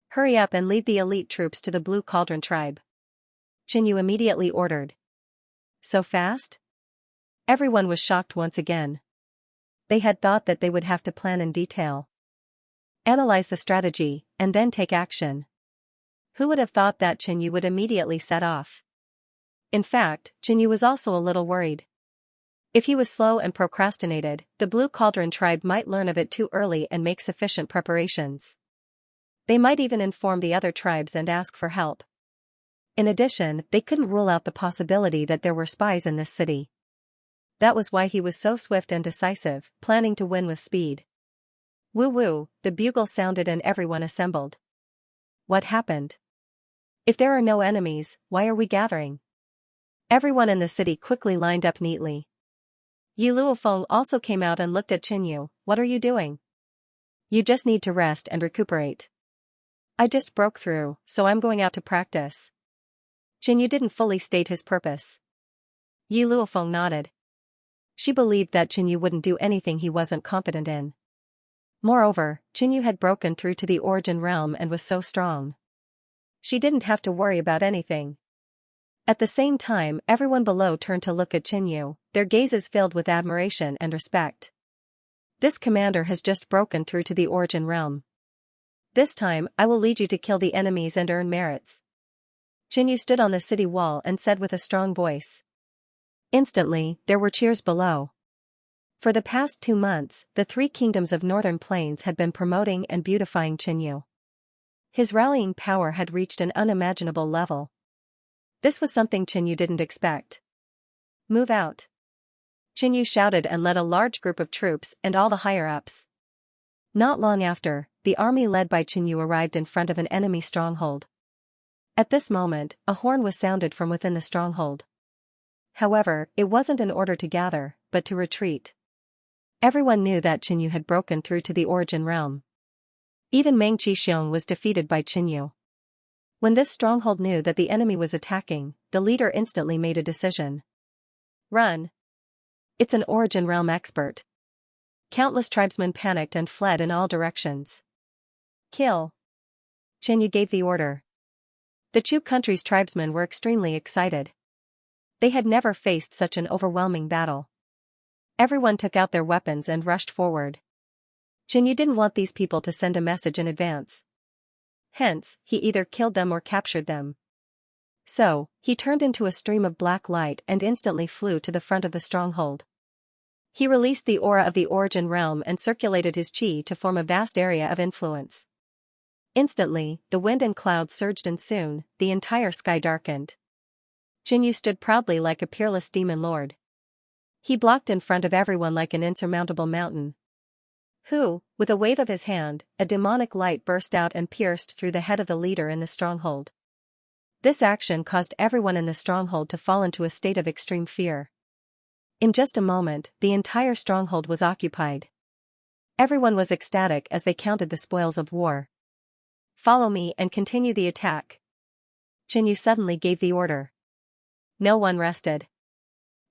Hurry up and lead the elite troops to the Blue Cauldron tribe. Qin Yu immediately ordered. So fast? Everyone was shocked once again. They had thought that they would have to plan in detail, analyze the strategy, and then take action. Who would have thought that Qin Yu would immediately set off? In fact, Qin Yu was also a little worried. If he was slow and procrastinated, the Blue Cauldron tribe might learn of it too early and make sufficient preparations. They might even inform the other tribes and ask for help. In addition, they couldn't rule out the possibility that there were spies in this city. That was why he was so swift and decisive, planning to win with speed. Woo-woo, the bugle sounded and everyone assembled. What happened? If there are no enemies, why are we gathering? Everyone in the city quickly lined up neatly. Yi Luofeng also came out and looked at Qin Yu. What are you doing? You just need to rest and recuperate. I just broke through, so I'm going out to practice. Qin Yu didn't fully state his purpose. Yi Luofeng nodded. She believed that Qin Yu wouldn't do anything he wasn't confident in. Moreover, Qin Yu had broken through to the origin realm and was so strong. She didn't have to worry about anything. At the same time, everyone below turned to look at Qin Yu, their gazes filled with admiration and respect. This commander has just broken through to the origin realm. This time, I will lead you to kill the enemies and earn merits. Qin Yu stood on the city wall and said with a strong voice. Instantly, there were cheers below. For the past 2 months, the 3 kingdoms of Northern Plains had been promoting and beautifying Qin Yu. His rallying power had reached an unimaginable level. This was something Qin Yu didn't expect. Move out. Qin Yu shouted and led a large group of troops and all the higher-ups. Not long after, the army led by Qin Yu arrived in front of an enemy stronghold. At this moment, a horn was sounded from within the stronghold. However, it wasn't an order to gather, but to retreat. Everyone knew that Qin Yu had broken through to the origin realm. Even Meng Qixiong was defeated by Qin Yu. When this stronghold knew that the enemy was attacking, the leader instantly made a decision. Run. It's an origin realm expert. Countless tribesmen panicked and fled in all directions. Kill. Qin Yu gave the order. The Chu country's tribesmen were extremely excited. They had never faced such an overwhelming battle. Everyone took out their weapons and rushed forward. Qin Yu didn't want these people to send a message in advance. Hence, he either killed them or captured them. So, he turned into a stream of black light and instantly flew to the front of the stronghold. He released the aura of the origin realm and circulated his qi to form a vast area of influence. Instantly, the wind and clouds surged and soon, the entire sky darkened. Qin Yu stood proudly like a peerless demon lord. He blocked in front of everyone like an insurmountable mountain. With a wave of his hand, a demonic light burst out and pierced through the head of the leader in the stronghold. This action caused everyone in the stronghold to fall into a state of extreme fear. In just a moment, the entire stronghold was occupied. Everyone was ecstatic as they counted the spoils of war. Follow me and continue the attack. Qin Yu suddenly gave the order. No one rested.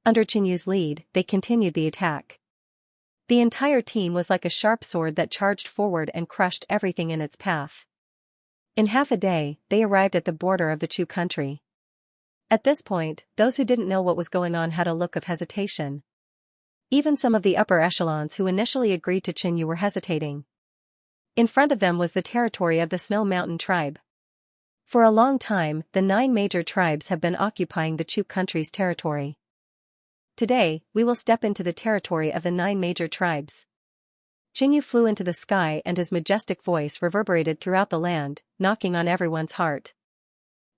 Under Qin Yu's lead, they continued the attack. The entire team was like a sharp sword that charged forward and crushed everything in its path. In half a day, they arrived at the border of the Chu country. At this point, those who didn't know what was going on had a look of hesitation. Even some of the upper echelons who initially agreed to Qinyu were hesitating. In front of them was the territory of the Snow Mountain tribe. For a long time, the 9 major tribes have been occupying the Chu country's territory. Today, we will step into the territory of the 9 major tribes. Qinyu flew into the sky and his majestic voice reverberated throughout the land, knocking on everyone's heart.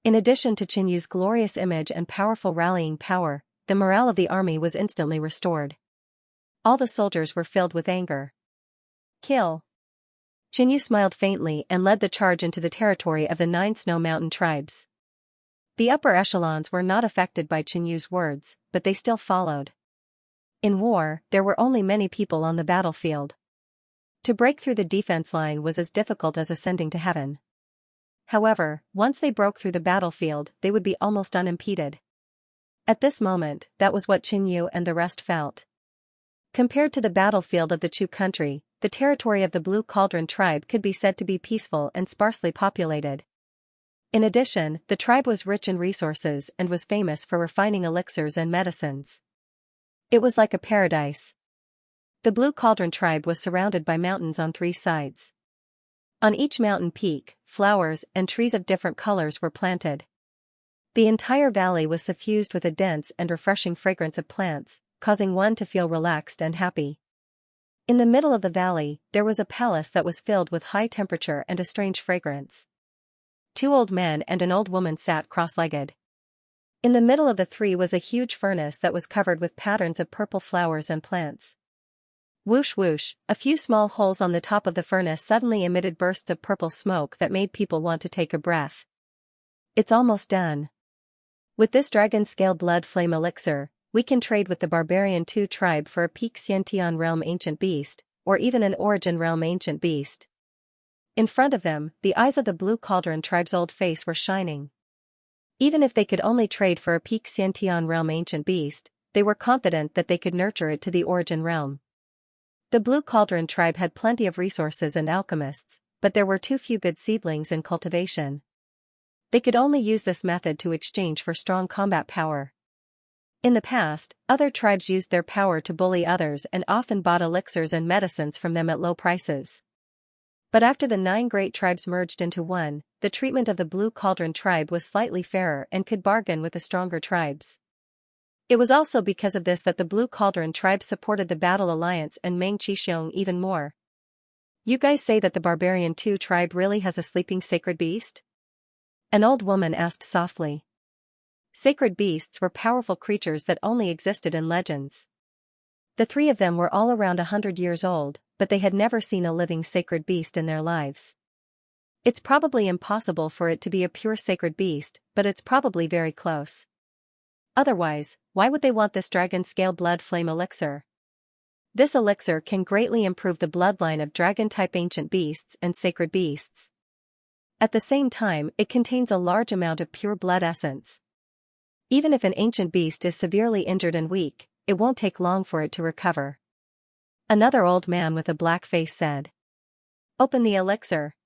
In addition to Qinyu's glorious image and powerful rallying power, the morale of the army was instantly restored. All the soldiers were filled with anger. Kill! Qinyu smiled faintly and led the charge into the territory of the 9 Snow Mountain tribes. The upper echelons were not affected by Qinyu's words, but they still followed. In war, there were only many people on the battlefield. To break through the defense line was as difficult as ascending to heaven. However, once they broke through the battlefield, they would be almost unimpeded. At this moment, that was what Qinyu and the rest felt. Compared to the battlefield of the Chu country, the territory of the Blue Cauldron tribe could be said to be peaceful and sparsely populated. In addition, the tribe was rich in resources and was famous for refining elixirs and medicines. It was like a paradise. The Blue Cauldron tribe was surrounded by mountains on 3 sides. On each mountain peak, flowers and trees of different colors were planted. The entire valley was suffused with a dense and refreshing fragrance of plants, causing one to feel relaxed and happy. In the middle of the valley, there was a palace that was filled with high temperature and a strange fragrance. 2 old men and an old woman sat cross-legged. In the middle of the 3 was a huge furnace that was covered with patterns of purple flowers and plants. Whoosh whoosh, a few small holes on the top of the furnace suddenly emitted bursts of purple smoke that made people want to take a breath. It's almost done. With this dragon-scale blood flame elixir, we can trade with the Barbarian 2 tribe for a peak Xiantian realm ancient beast, or even an origin realm ancient beast. In front of them, the eyes of the Blue Cauldron tribe's old face were shining. Even if they could only trade for a peak Xiantian realm ancient beast, they were confident that they could nurture it to the origin realm. The Blue Cauldron tribe had plenty of resources and alchemists, but there were too few good seedlings in cultivation. They could only use this method to exchange for strong combat power. In the past, other tribes used their power to bully others and often bought elixirs and medicines from them at low prices. But after the 9 great tribes merged into one, the treatment of the Blue Cauldron tribe was slightly fairer and could bargain with the stronger tribes. It was also because of this that the Blue Cauldron tribe supported the Battle Alliance and Meng Qixiong even more. You guys say that the Barbarian 2 tribe really has a sleeping sacred beast? An old woman asked softly. Sacred beasts were powerful creatures that only existed in legends. The 3 of them were all around 100 years old, but they had never seen a living sacred beast in their lives. It's probably impossible for it to be a pure sacred beast, but it's probably very close. Otherwise, why would they want this dragon-scale blood flame elixir? This elixir can greatly improve the bloodline of dragon-type ancient beasts and sacred beasts. At the same time, it contains a large amount of pure blood essence. Even if an ancient beast is severely injured and weak, it won't take long for it to recover. Another old man with a black face said. Open the elixir.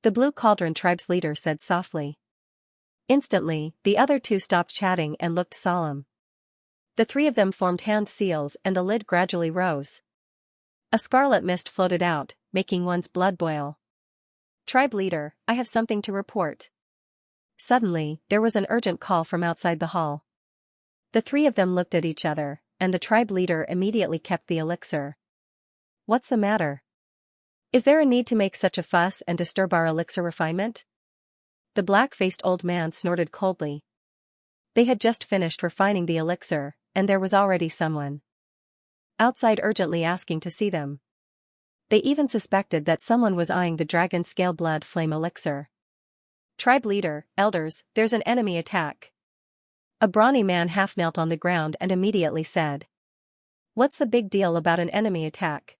The Blue Cauldron tribe's leader said softly. Instantly, the other 2 stopped chatting and looked solemn. The 3 of them formed hand seals and the lid gradually rose. A scarlet mist floated out, making one's blood boil. Tribe leader, I have something to report. Suddenly, there was an urgent call from outside the hall. The 3 of them looked at each other, and the tribe leader immediately kept the elixir. What's the matter? Is there a need to make such a fuss and disturb our elixir refinement? The black-faced old man snorted coldly. They had just finished refining the elixir, and there was already someone outside urgently asking to see them. They even suspected that someone was eyeing the dragon-scale blood flame elixir. Tribe leader, elders, there's an enemy attack. A brawny man half knelt on the ground and immediately said. What's the big deal about an enemy attack?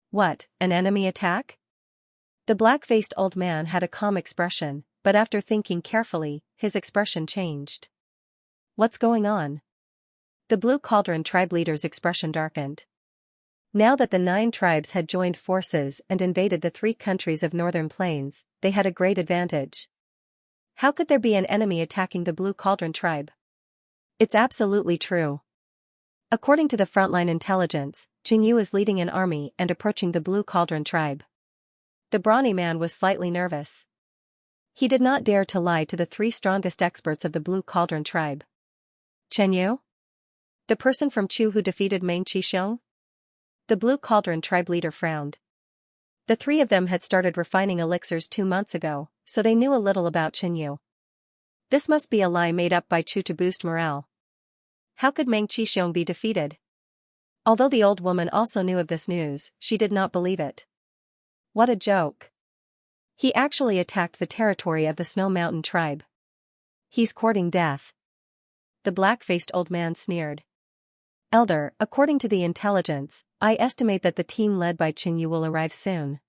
What, an enemy attack? The black-faced old man had a calm expression, but after thinking carefully, his expression changed. What's going on? The Blue Cauldron tribe leader's expression darkened. Now that the 9 tribes had joined forces and invaded the 3 countries of Northern Plains, they had a great advantage. How could there be an enemy attacking the Blue Cauldron tribe? It's absolutely true. According to the frontline intelligence, Xianxia is leading an army and approaching the Blue Cauldron tribe. The brawny man was slightly nervous. He did not dare to lie to the three strongest experts of the Blue Cauldron tribe. Xianxia? The person from Chu who defeated Meng Qisheng? The Blue Cauldron tribe leader frowned. The three of them had started refining elixirs 2 months ago, so they knew a little about Xianxia. This must be a lie made up by Chu to boost morale. How could Meng Qisheng be defeated? Although the old woman also knew of this news, she did not believe it. What a joke. He actually attacked the territory of the Snow Mountain tribe. He's courting death. The black-faced old man sneered. Elder, according to the intelligence, I estimate that the team led by Xianxia will arrive soon.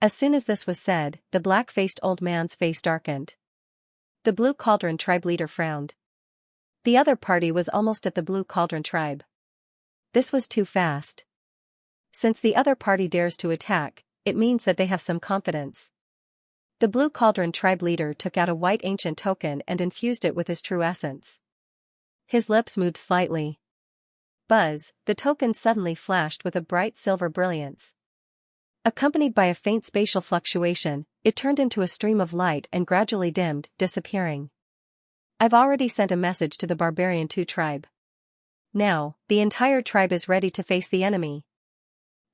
As soon as this was said, the black-faced old man's face darkened. The Blue Cauldron tribe leader frowned. The other party was almost at the Blue Cauldron tribe. This was too fast. Since the other party dares to attack, it means that they have some confidence. The Blue Cauldron tribe leader took out a white ancient token and infused it with his true essence. His lips moved slightly. Buzz, the token suddenly flashed with a bright silver brilliance. Accompanied by a faint spatial fluctuation, it turned into a stream of light and gradually dimmed, disappearing. I've already sent a message to the Barbarian 2 tribe. Now, the entire tribe is ready to face the enemy.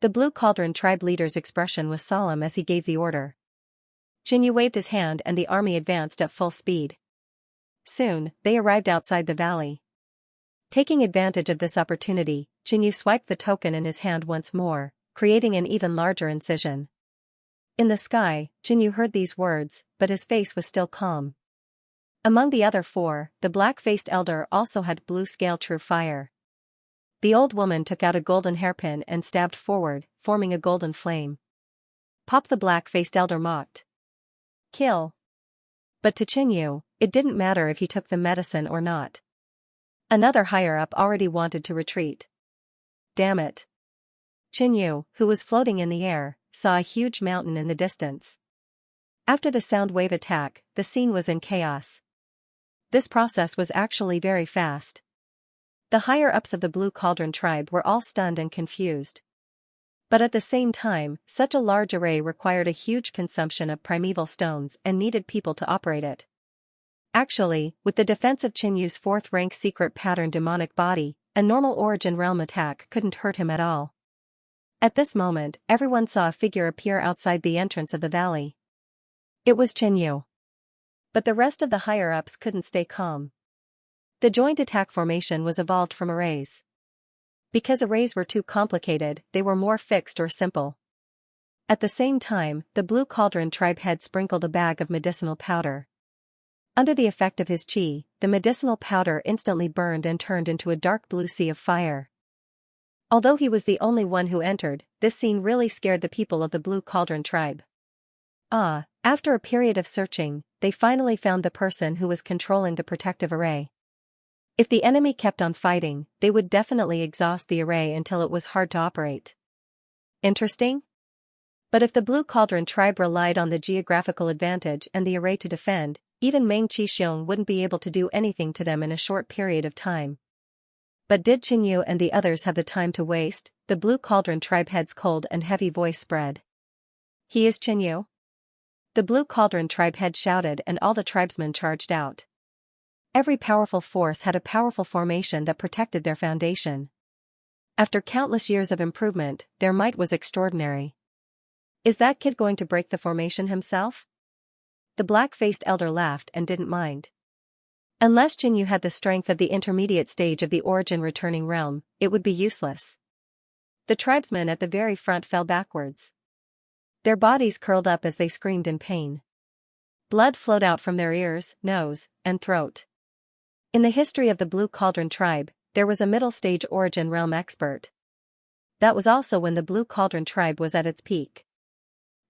The Blue Cauldron tribe leader's expression was solemn as he gave the order. Xianxia waved his hand and the army advanced at full speed. Soon, they arrived outside the valley. Taking advantage of this opportunity, Xianxia swiped the token in his hand once more, creating an even larger incision. In the sky, Xianxia heard these words, but his face was still calm. Among the other 4, the black-faced elder also had blue scale true fire. The old woman took out a golden hairpin and stabbed forward, forming a golden flame. Pop, the black-faced elder mocked. Kill. But to Xianxia, it didn't matter if he took the medicine or not. Another higher-up already wanted to retreat. Damn it. Xianxia, who was floating in the air, saw a huge mountain in the distance. After the sound wave attack, the scene was in chaos. This process was actually very fast. The higher-ups of the Blue Cauldron tribe were all stunned and confused. But at the same time, such a large array required a huge consumption of primeval stones and needed people to operate it. Actually, with the defense of Xianxia's 4th-rank secret pattern demonic body, a normal origin realm attack couldn't hurt him at all. At this moment, everyone saw a figure appear outside the entrance of the valley. It was Xianxia. But the rest of the higher-ups couldn't stay calm. The joint attack formation was evolved from arrays. Because arrays were too complicated, they were more fixed or simple. At the same time, the Blue Cauldron tribe head sprinkled a bag of medicinal powder. Under the effect of his chi, the medicinal powder instantly burned and turned into a dark blue sea of fire. Although he was the only one who entered, this scene really scared the people of the Blue Cauldron tribe. After a period of searching, they finally found the person who was controlling the protective array. If the enemy kept on fighting, they would definitely exhaust the array until it was hard to operate. Interesting? But if the Blue Cauldron tribe relied on the geographical advantage and the array to defend, even Meng Qisheng wouldn't be able to do anything to them in a short period of time. But did Xianxia and the others have the time to waste? The Blue Cauldron tribe head's cold and heavy voice spread. He is Xianxia? The Blue Cauldron tribe head shouted and all the tribesmen charged out. Every powerful force had a powerful formation that protected their foundation. After countless years of improvement, their might was extraordinary. Is that kid going to break the formation himself? The black-faced elder laughed and didn't mind. Unless Xianxia had the strength of the intermediate stage of the origin returning realm, it would be useless. The tribesmen at the very front fell backwards. Their bodies curled up as they screamed in pain. Blood flowed out from their ears, nose, and throat. In the history of the Blue Cauldron tribe, there was a middle-stage origin realm expert. That was also when the Blue Cauldron tribe was at its peak.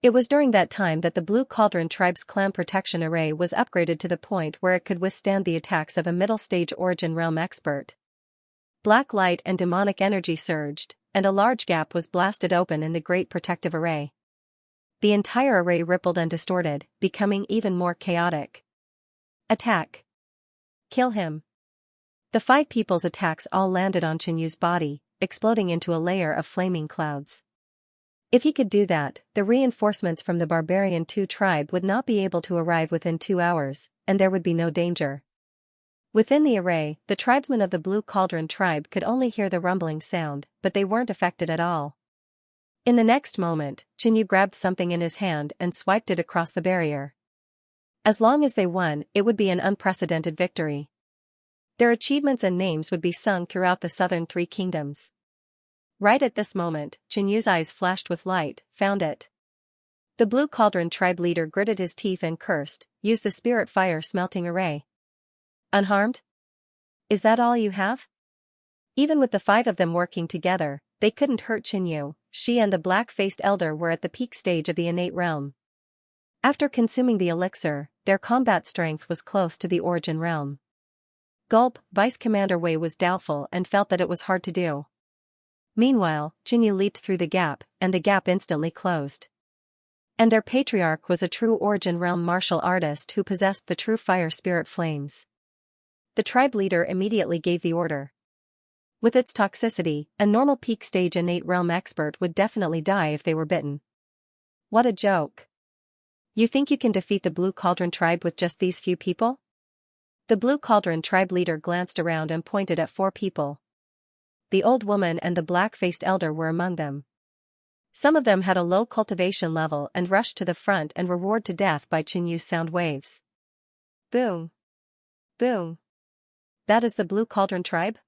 It was during that time that the Blue Cauldron tribe's clan protection array was upgraded to the point where it could withstand the attacks of a middle-stage origin realm expert. Black light and demonic energy surged, and a large gap was blasted open in the great protective array. The entire array rippled and distorted, becoming even more chaotic. Attack! Kill him! The 5 people's attacks all landed on Xianyu's body, exploding into a layer of flaming clouds. If he could do that, the reinforcements from the Barbarian 2 tribe would not be able to arrive within 2 hours, and there would be no danger. Within the array, the tribesmen of the Blue Cauldron tribe could only hear the rumbling sound, but they weren't affected at all. In the next moment, Xianyu grabbed something in his hand and swiped it across the barrier. As long as they won, it would be an unprecedented victory. Their achievements and names would be sung throughout the southern 3 kingdoms. Right at this moment, Xianyu's eyes flashed with light. Found it. The Blue Cauldron tribe leader gritted his teeth and cursed. Use the spirit fire smelting array. Unharmed? Is that all you have? Even with the 5 of them working together, they couldn't hurt Xianyu. She and the black-faced elder were at the peak stage of the innate realm. After consuming the elixir, their combat strength was close to the origin realm. Gulp. Vice Commander Wei was doubtful and felt that it was hard to do. Meanwhile, Xianyu leaped through the gap, and the gap instantly closed. And their patriarch was a true origin realm martial artist who possessed the true fire spirit flames. The tribe leader immediately gave the order. With its toxicity, a normal peak stage innate realm expert would definitely die if they were bitten. What a joke. You think you can defeat the Blue Cauldron tribe with just these few people? The Blue Cauldron tribe leader glanced around and pointed at 4 people. The old woman and the black-faced elder were among them. Some of them had a low cultivation level and rushed to the front and were roared to death by Xianyu's sound waves. Boom! Boom! That is the Blue Cauldron tribe?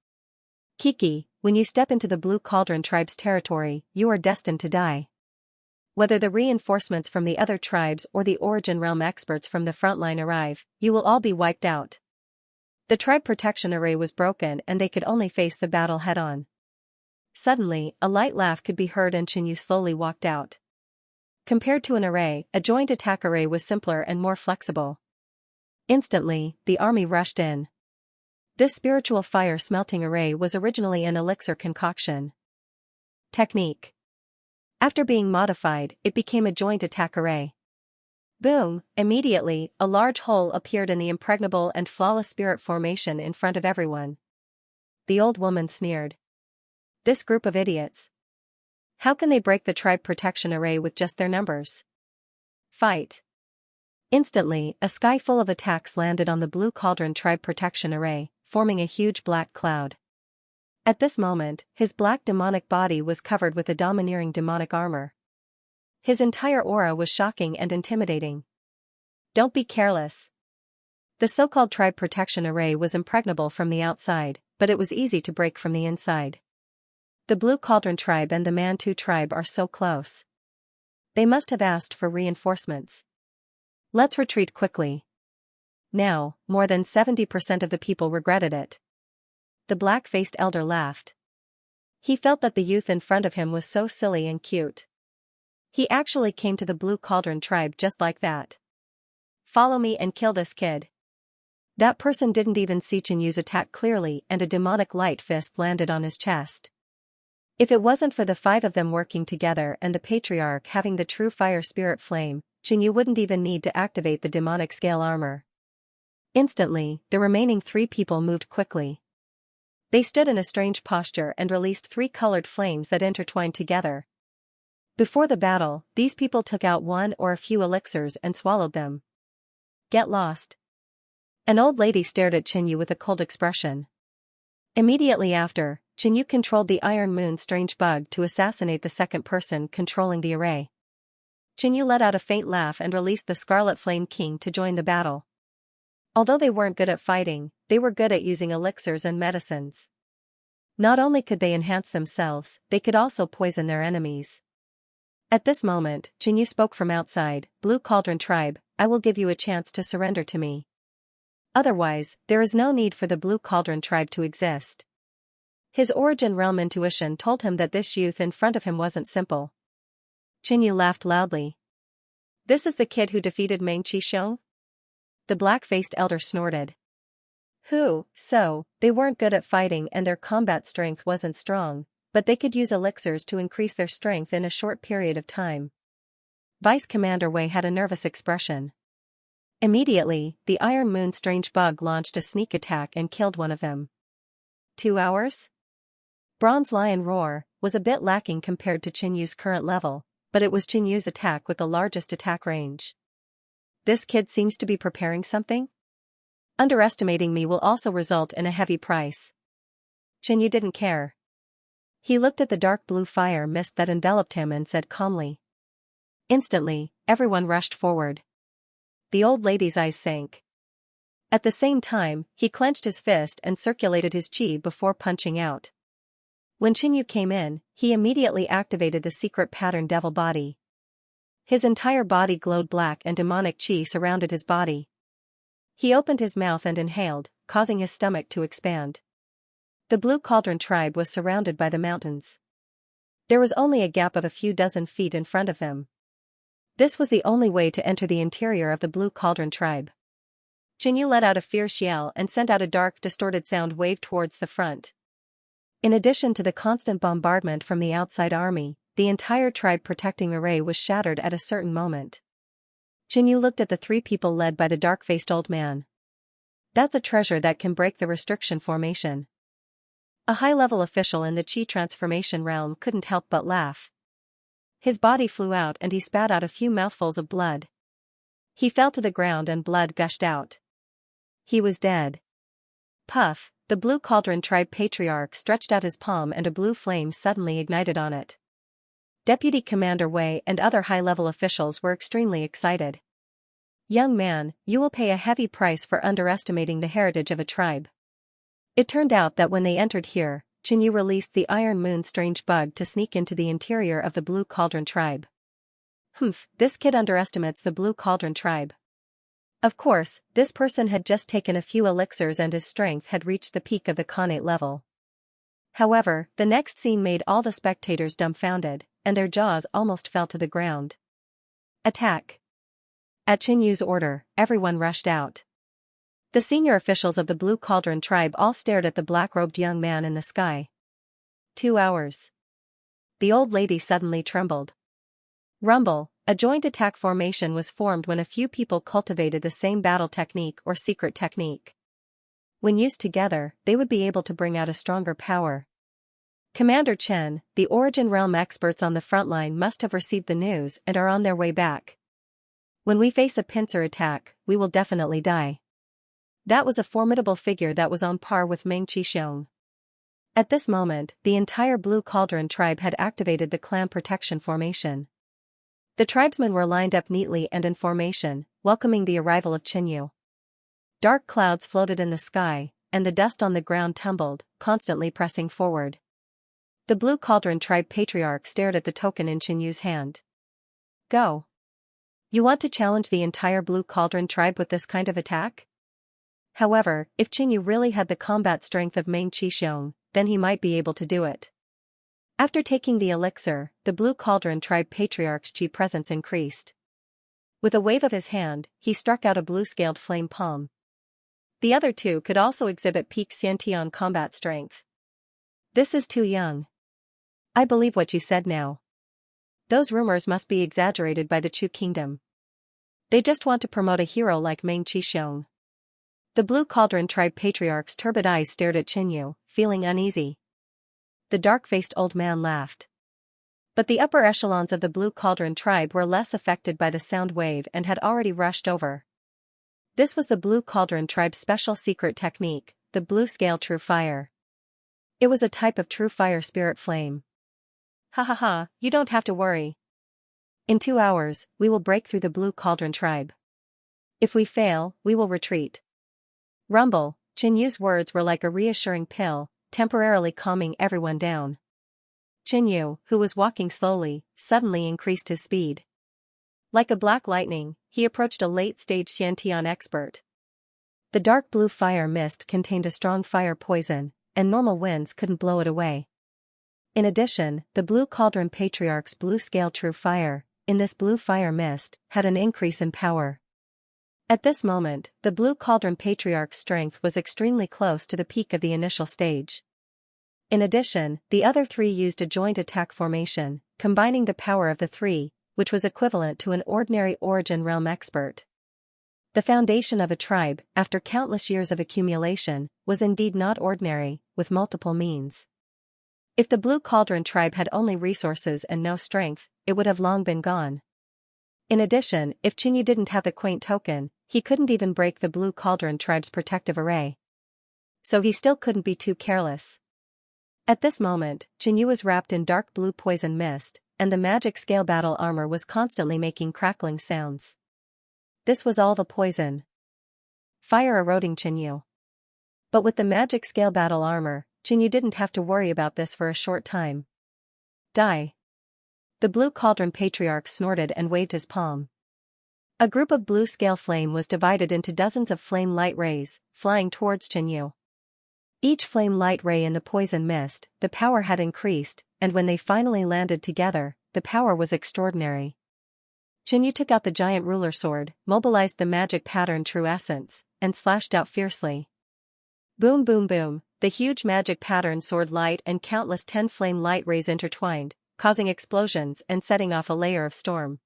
Kiki, when you step into the Blue Cauldron tribe's territory, you are destined to die. Whether the reinforcements from the other tribes or the origin realm experts from the front line arrive, you will all be wiped out. The tribe protection array was broken and they could only face the battle head-on. Suddenly, a light laugh could be heard and Xianyu slowly walked out. Compared to an array, a joint attack array was simpler and more flexible. Instantly, the army rushed in. This spiritual fire smelting array was originally an elixir concoction. Technique. After being modified, it became a joint attack array. Boom! Immediately, a large hole appeared in the impregnable and flawless spirit formation in front of everyone. The old woman sneered. This group of idiots. How can they break the tribe protection array with just their numbers? Fight! Instantly, a sky full of attacks landed on the Blue Cauldron tribe protection array, forming a huge black cloud. At this moment, his black demonic body was covered with a domineering demonic armor. His entire aura was shocking and intimidating. Don't be careless. The so-called tribe protection array was impregnable from the outside, but it was easy to break from the inside. The Blue Cauldron tribe and the Mantu tribe are so close. They must have asked for reinforcements. Let's retreat quickly. Now, more than 70% of the people regretted it. The black-faced elder laughed. He felt that the youth in front of him was so silly and cute. He actually came to the Blue Cauldron tribe just like that. Follow me and kill this kid. That person didn't even see Xianyu's attack clearly and a demonic light fist landed on his chest. If it wasn't for the 5 of them working together and the patriarch having the true fire spirit flame, Xianyu wouldn't even need to activate the demonic scale armor. Instantly, the remaining 3 people moved quickly. They stood in a strange posture and released 3 colored flames that intertwined together. Before the battle, these people took out one or a few elixirs and swallowed them. Get lost. An old lady stared at Xianyu with a cold expression. Immediately after, Xianyu controlled the Iron Moon strange bug to assassinate the second person controlling the array. Xianyu let out a faint laugh and released the Scarlet Flame King to join the battle. Although they weren't good at fighting, they were good at using elixirs and medicines. Not only could they enhance themselves, they could also poison their enemies. At this moment, Xianyu spoke from outside. Blue Cauldron tribe, I will give you a chance to surrender to me. Otherwise, there is no need for the Blue Cauldron tribe to exist. His origin realm intuition told him that this youth in front of him wasn't simple. Xianyu laughed loudly. This is the kid who defeated Meng Qisheng? The black-faced elder snorted. Who? So, they weren't good at fighting and their combat strength wasn't strong, but they could use elixirs to increase their strength in a short period of time. Vice Commander Wei had a nervous expression. Immediately, the Iron Moon strange bug launched a sneak attack and killed one of them. 2 hours? Bronze Lion Roar was a bit lacking compared to Qinyu's current level, but it was Qinyu's attack with the largest attack range. This kid seems to be preparing something? Underestimating me will also result in a heavy price. Qianyu didn't care. He looked at the dark blue fire mist that enveloped him and said calmly. Instantly, everyone rushed forward. The old lady's eyes sank. At the same time, he clenched his fist and circulated his chi before punching out. When Qianyu came in, he immediately activated the secret pattern devil body. His entire body glowed black and demonic chi surrounded his body. He opened his mouth and inhaled, causing his stomach to expand. The Blue Cauldron tribe was surrounded by the mountains. There was only a gap of a few dozen feet in front of them. This was the only way to enter the interior of the Blue Cauldron tribe. Qianyu let out a fierce yell and sent out a dark distorted sound wave towards the front. In addition to the constant bombardment from the outside army, the entire tribe protecting array was shattered at a certain moment. Qianyu looked at the three people led by the dark-faced old man. That's a treasure that can break the restriction formation. A high-level official in the Qi transformation realm couldn't help but laugh. His body flew out and he spat out a few mouthfuls of blood. He fell to the ground and blood gushed out. He was dead. Puff, the Blue Cauldron tribe patriarch stretched out his palm and a blue flame suddenly ignited on it. Deputy Commander Wei and other high-level officials were extremely excited. Young man, you will pay a heavy price for underestimating the heritage of a tribe. It turned out that when they entered here, Qianyu released the Iron Moon strange bug to sneak into the interior of the Blue Cauldron tribe. This kid underestimates the Blue Cauldron tribe. Of course, this person had just taken a few elixirs and his strength had reached the peak of the Khanate level. However, the next scene made all the spectators dumbfounded, and their jaws almost fell to the ground. Attack! At Qinyu's order, everyone rushed out. The senior officials of the Blue Cauldron tribe all stared at the black-robed young man in the sky. 2 hours. The old lady suddenly trembled. Rumble, a joint attack formation was formed when a few people cultivated the same battle technique or secret technique. When used together, they would be able to bring out a stronger power. Commander Chen, the Origin Realm experts on the front line must have received the news and are on their way back. When we face a pincer attack, we will definitely die. That was a formidable figure that was on par with Meng Qixiong. At this moment, the entire Blue Cauldron tribe had activated the clan protection formation. The tribesmen were lined up neatly and in formation, welcoming the arrival of Qianyu. Dark clouds floated in the sky, and the dust on the ground tumbled, constantly pressing forward. The Blue Cauldron tribe patriarch stared at the token in Qianyu's hand. Go. You want to challenge the entire Blue Cauldron tribe with this kind of attack? However, if Qianyu really had the combat strength of Meng Qixiong, then he might be able to do it. After taking the elixir, the Blue Cauldron tribe patriarch's chi presence increased. With a wave of his hand, he struck out a blue-scaled flame palm. The other two could also exhibit peak Xiantian combat strength. This is too young. I believe what you said now. Those rumors must be exaggerated by the Chu Kingdom. They just want to promote a hero like Meng Qixiong. The Blue Cauldron tribe patriarch's turbid eyes stared at Qianyu, feeling uneasy. The dark-faced old man laughed. But the upper echelons of the Blue Cauldron tribe were less affected by the sound wave and had already rushed over. This was the Blue Cauldron tribe's special secret technique, the Blue Scale True Fire. It was a type of true fire spirit flame. Ha ha ha, you don't have to worry. In 2 hours, we will break through the Blue Cauldron tribe. If we fail, we will retreat. Rumble, Qianyu's words were like a reassuring pill, temporarily calming everyone down. Qianyu, who was walking slowly, suddenly increased his speed. Like a black lightning, he approached a late-stage Xiantian expert. The dark blue fire mist contained a strong fire poison, and normal winds couldn't blow it away. In addition, the Blue Cauldron Patriarch's blue scale true fire, in this blue fire mist, had an increase in power. At this moment, the Blue Cauldron Patriarch's strength was extremely close to the peak of the initial stage. In addition, the other three used a joint attack formation, combining the power of the three, which was equivalent to an ordinary Origin Realm expert. The foundation of a tribe, after countless years of accumulation, was indeed not ordinary, with multiple means. If the Blue Cauldron tribe had only resources and no strength, it would have long been gone. In addition, if Qinyu didn't have the quaint token, he couldn't even break the Blue Cauldron tribe's protective array. So he still couldn't be too careless. At this moment, Qinyu was wrapped in dark blue poison mist, and the magic scale battle armor was constantly making crackling sounds. This was all the poison. Fire eroding Qinyu. But with the magic scale battle armor, Qinyu didn't have to worry about this for a short time. Die. The Blue Cauldron Patriarch snorted and waved his palm. A group of blue scale flame was divided into dozens of flame light rays, flying towards Qinyu. Each flame light ray in the poison mist, the power had increased, and when they finally landed together, the power was extraordinary. Qinyu took out the giant ruler sword, mobilized the magic pattern True Essence, and slashed out fiercely. Boom boom boom, the huge magic pattern sword light and countless 10 flame light rays intertwined, causing explosions and setting off a layer of storm.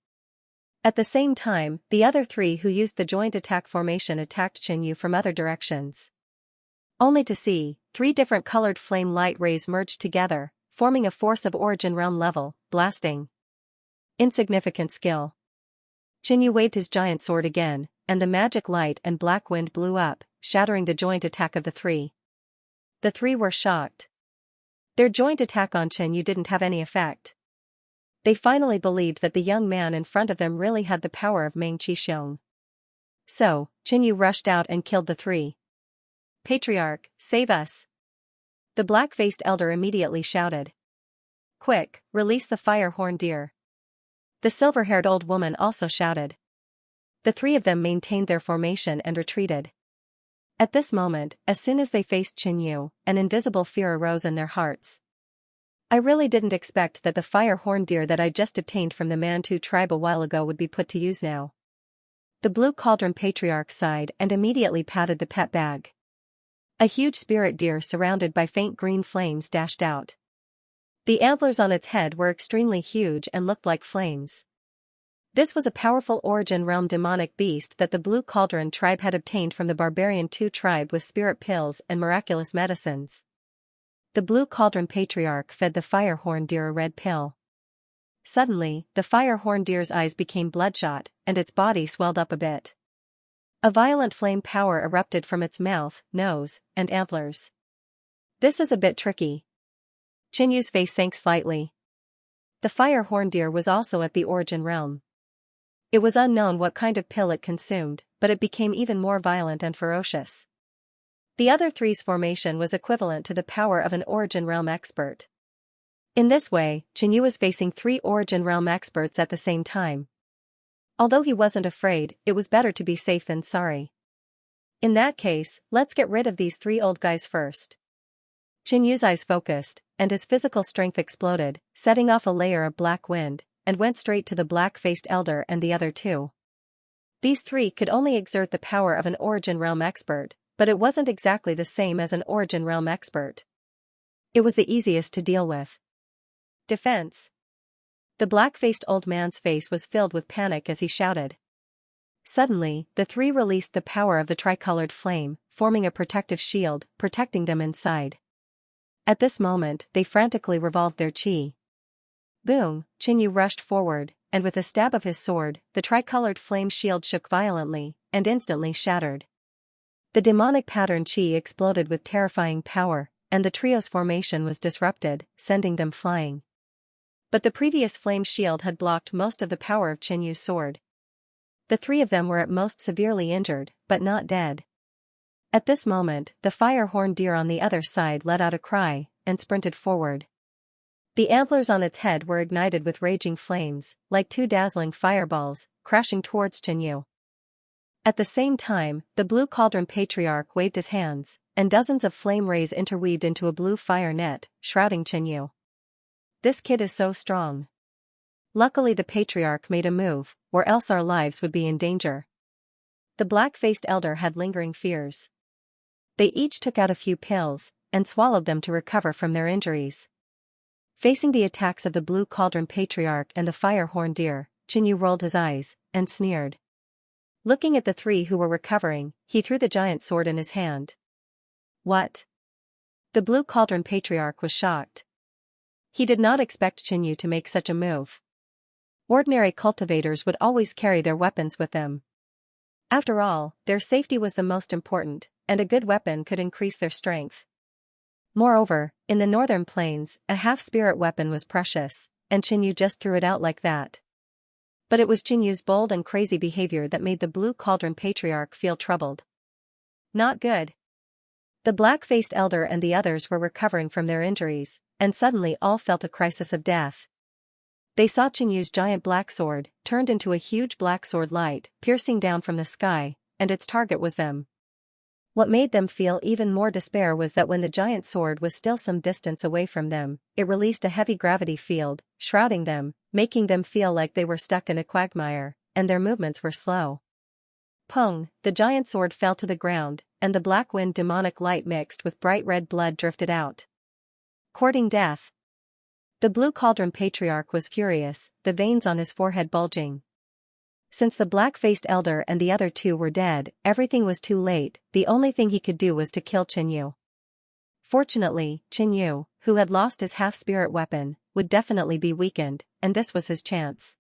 At the same time, the other three who used the joint attack formation attacked Qinyu from other directions. Only to see, 3 different colored flame light rays merged together, forming a force of origin realm level, blasting. Insignificant skill. Qinyu waved his giant sword again, and the magic light and black wind blew up, shattering the joint attack of the 3. The 3 were shocked. Their joint attack on Qinyu didn't have any effect. They finally believed that the young man in front of them really had the power of Meng Qixiong. So, Qinyu rushed out and killed the 3. Patriarch, save us! The black-faced elder immediately shouted. Quick, release the fire horn deer. The silver-haired old woman also shouted. The 3 of them maintained their formation and retreated. At this moment, as soon as they faced Qinyu, an invisible fear arose in their hearts. I really didn't expect that the fire horn deer that I just obtained from the Mantu tribe a while ago would be put to use now. The Blue Cauldron Patriarch sighed and immediately patted the pet bag. A huge spirit deer surrounded by faint green flames dashed out. The antlers on its head were extremely huge and looked like flames. This was a powerful origin realm demonic beast that the Blue Cauldron tribe had obtained from the Barbarian 2 tribe with spirit pills and miraculous medicines. The Blue Cauldron Patriarch fed the fire horn deer a red pill. Suddenly, the fire horn deer's eyes became bloodshot, and its body swelled up a bit. A violent flame power erupted from its mouth, nose, and antlers. This is a bit tricky. Qinyu's face sank slightly. The fire horn deer was also at the origin realm. It was unknown what kind of pill it consumed, but it became even more violent and ferocious. The other 3's formation was equivalent to the power of an origin realm expert. In this way, Qinyu was facing 3 origin realm experts at the same time. Although he wasn't afraid, it was better to be safe than sorry. In that case, let's get rid of these 3 old guys first. Qinyu's eyes focused, and his physical strength exploded, setting off a layer of black wind, and went straight to the black-faced elder and the other 2. These 3 could only exert the power of an origin realm expert, but it wasn't exactly the same as an origin realm expert. It was the easiest to deal with. Defense. The black-faced old man's face was filled with panic as he shouted. Suddenly, the 3 released the power of the tricolored flame, forming a protective shield, protecting them inside. At this moment, they frantically revolved their chi. Boom, Qinyu rushed forward, and with a stab of his sword, the tricolored flame shield shook violently, and instantly shattered. The demonic pattern chi exploded with terrifying power, and the trio's formation was disrupted, sending them flying. But the previous flame shield had blocked most of the power of Qinyu's sword. The 3 of them were at most severely injured, but not dead. At this moment, the fire horn deer on the other side let out a cry, and sprinted forward. The antlers on its head were ignited with raging flames, like 2 dazzling fireballs, crashing towards Qinyu. At the same time, the Blue Cauldron Patriarch waved his hands, and dozens of flame rays interweaved into a blue fire net, shrouding Qinyu. This kid is so strong. Luckily the Patriarch made a move, or else our lives would be in danger. The black-faced elder had lingering fears. They each took out a few pills, and swallowed them to recover from their injuries. Facing the attacks of the Blue Cauldron Patriarch and the fire horn deer, Qinyu rolled his eyes, and sneered. Looking at the three who were recovering, he threw the giant sword in his hand. What? The Blue Cauldron Patriarch was shocked. He did not expect Xianxia to make such a move. Ordinary cultivators would always carry their weapons with them. After all, their safety was the most important, and a good weapon could increase their strength. Moreover, in the northern plains, a half-spirit weapon was precious, and Xianxia just threw it out like that. But it was Xianxia's bold and crazy behavior that made the Blue Cauldron Patriarch feel troubled. Not good. The black-faced elder and the others were recovering from their injuries, and suddenly all felt a crisis of death. They saw Xianxia's giant black sword, turned into a huge black sword light, piercing down from the sky, and its target was them. What made them feel even more despair was that when the giant sword was still some distance away from them, it released a heavy gravity field, shrouding them, making them feel like they were stuck in a quagmire, and their movements were slow. Pung, the giant sword fell to the ground, and the black wind demonic light mixed with bright red blood drifted out. Courting death. The Blue Cauldron Patriarch was furious, the veins on his forehead bulging. Since the black-faced elder and the other two were dead, everything was too late. The only thing he could do was to kill Xianxia. Fortunately, Xianxia, who had lost his half-spirit weapon, would definitely be weakened, and this was his chance.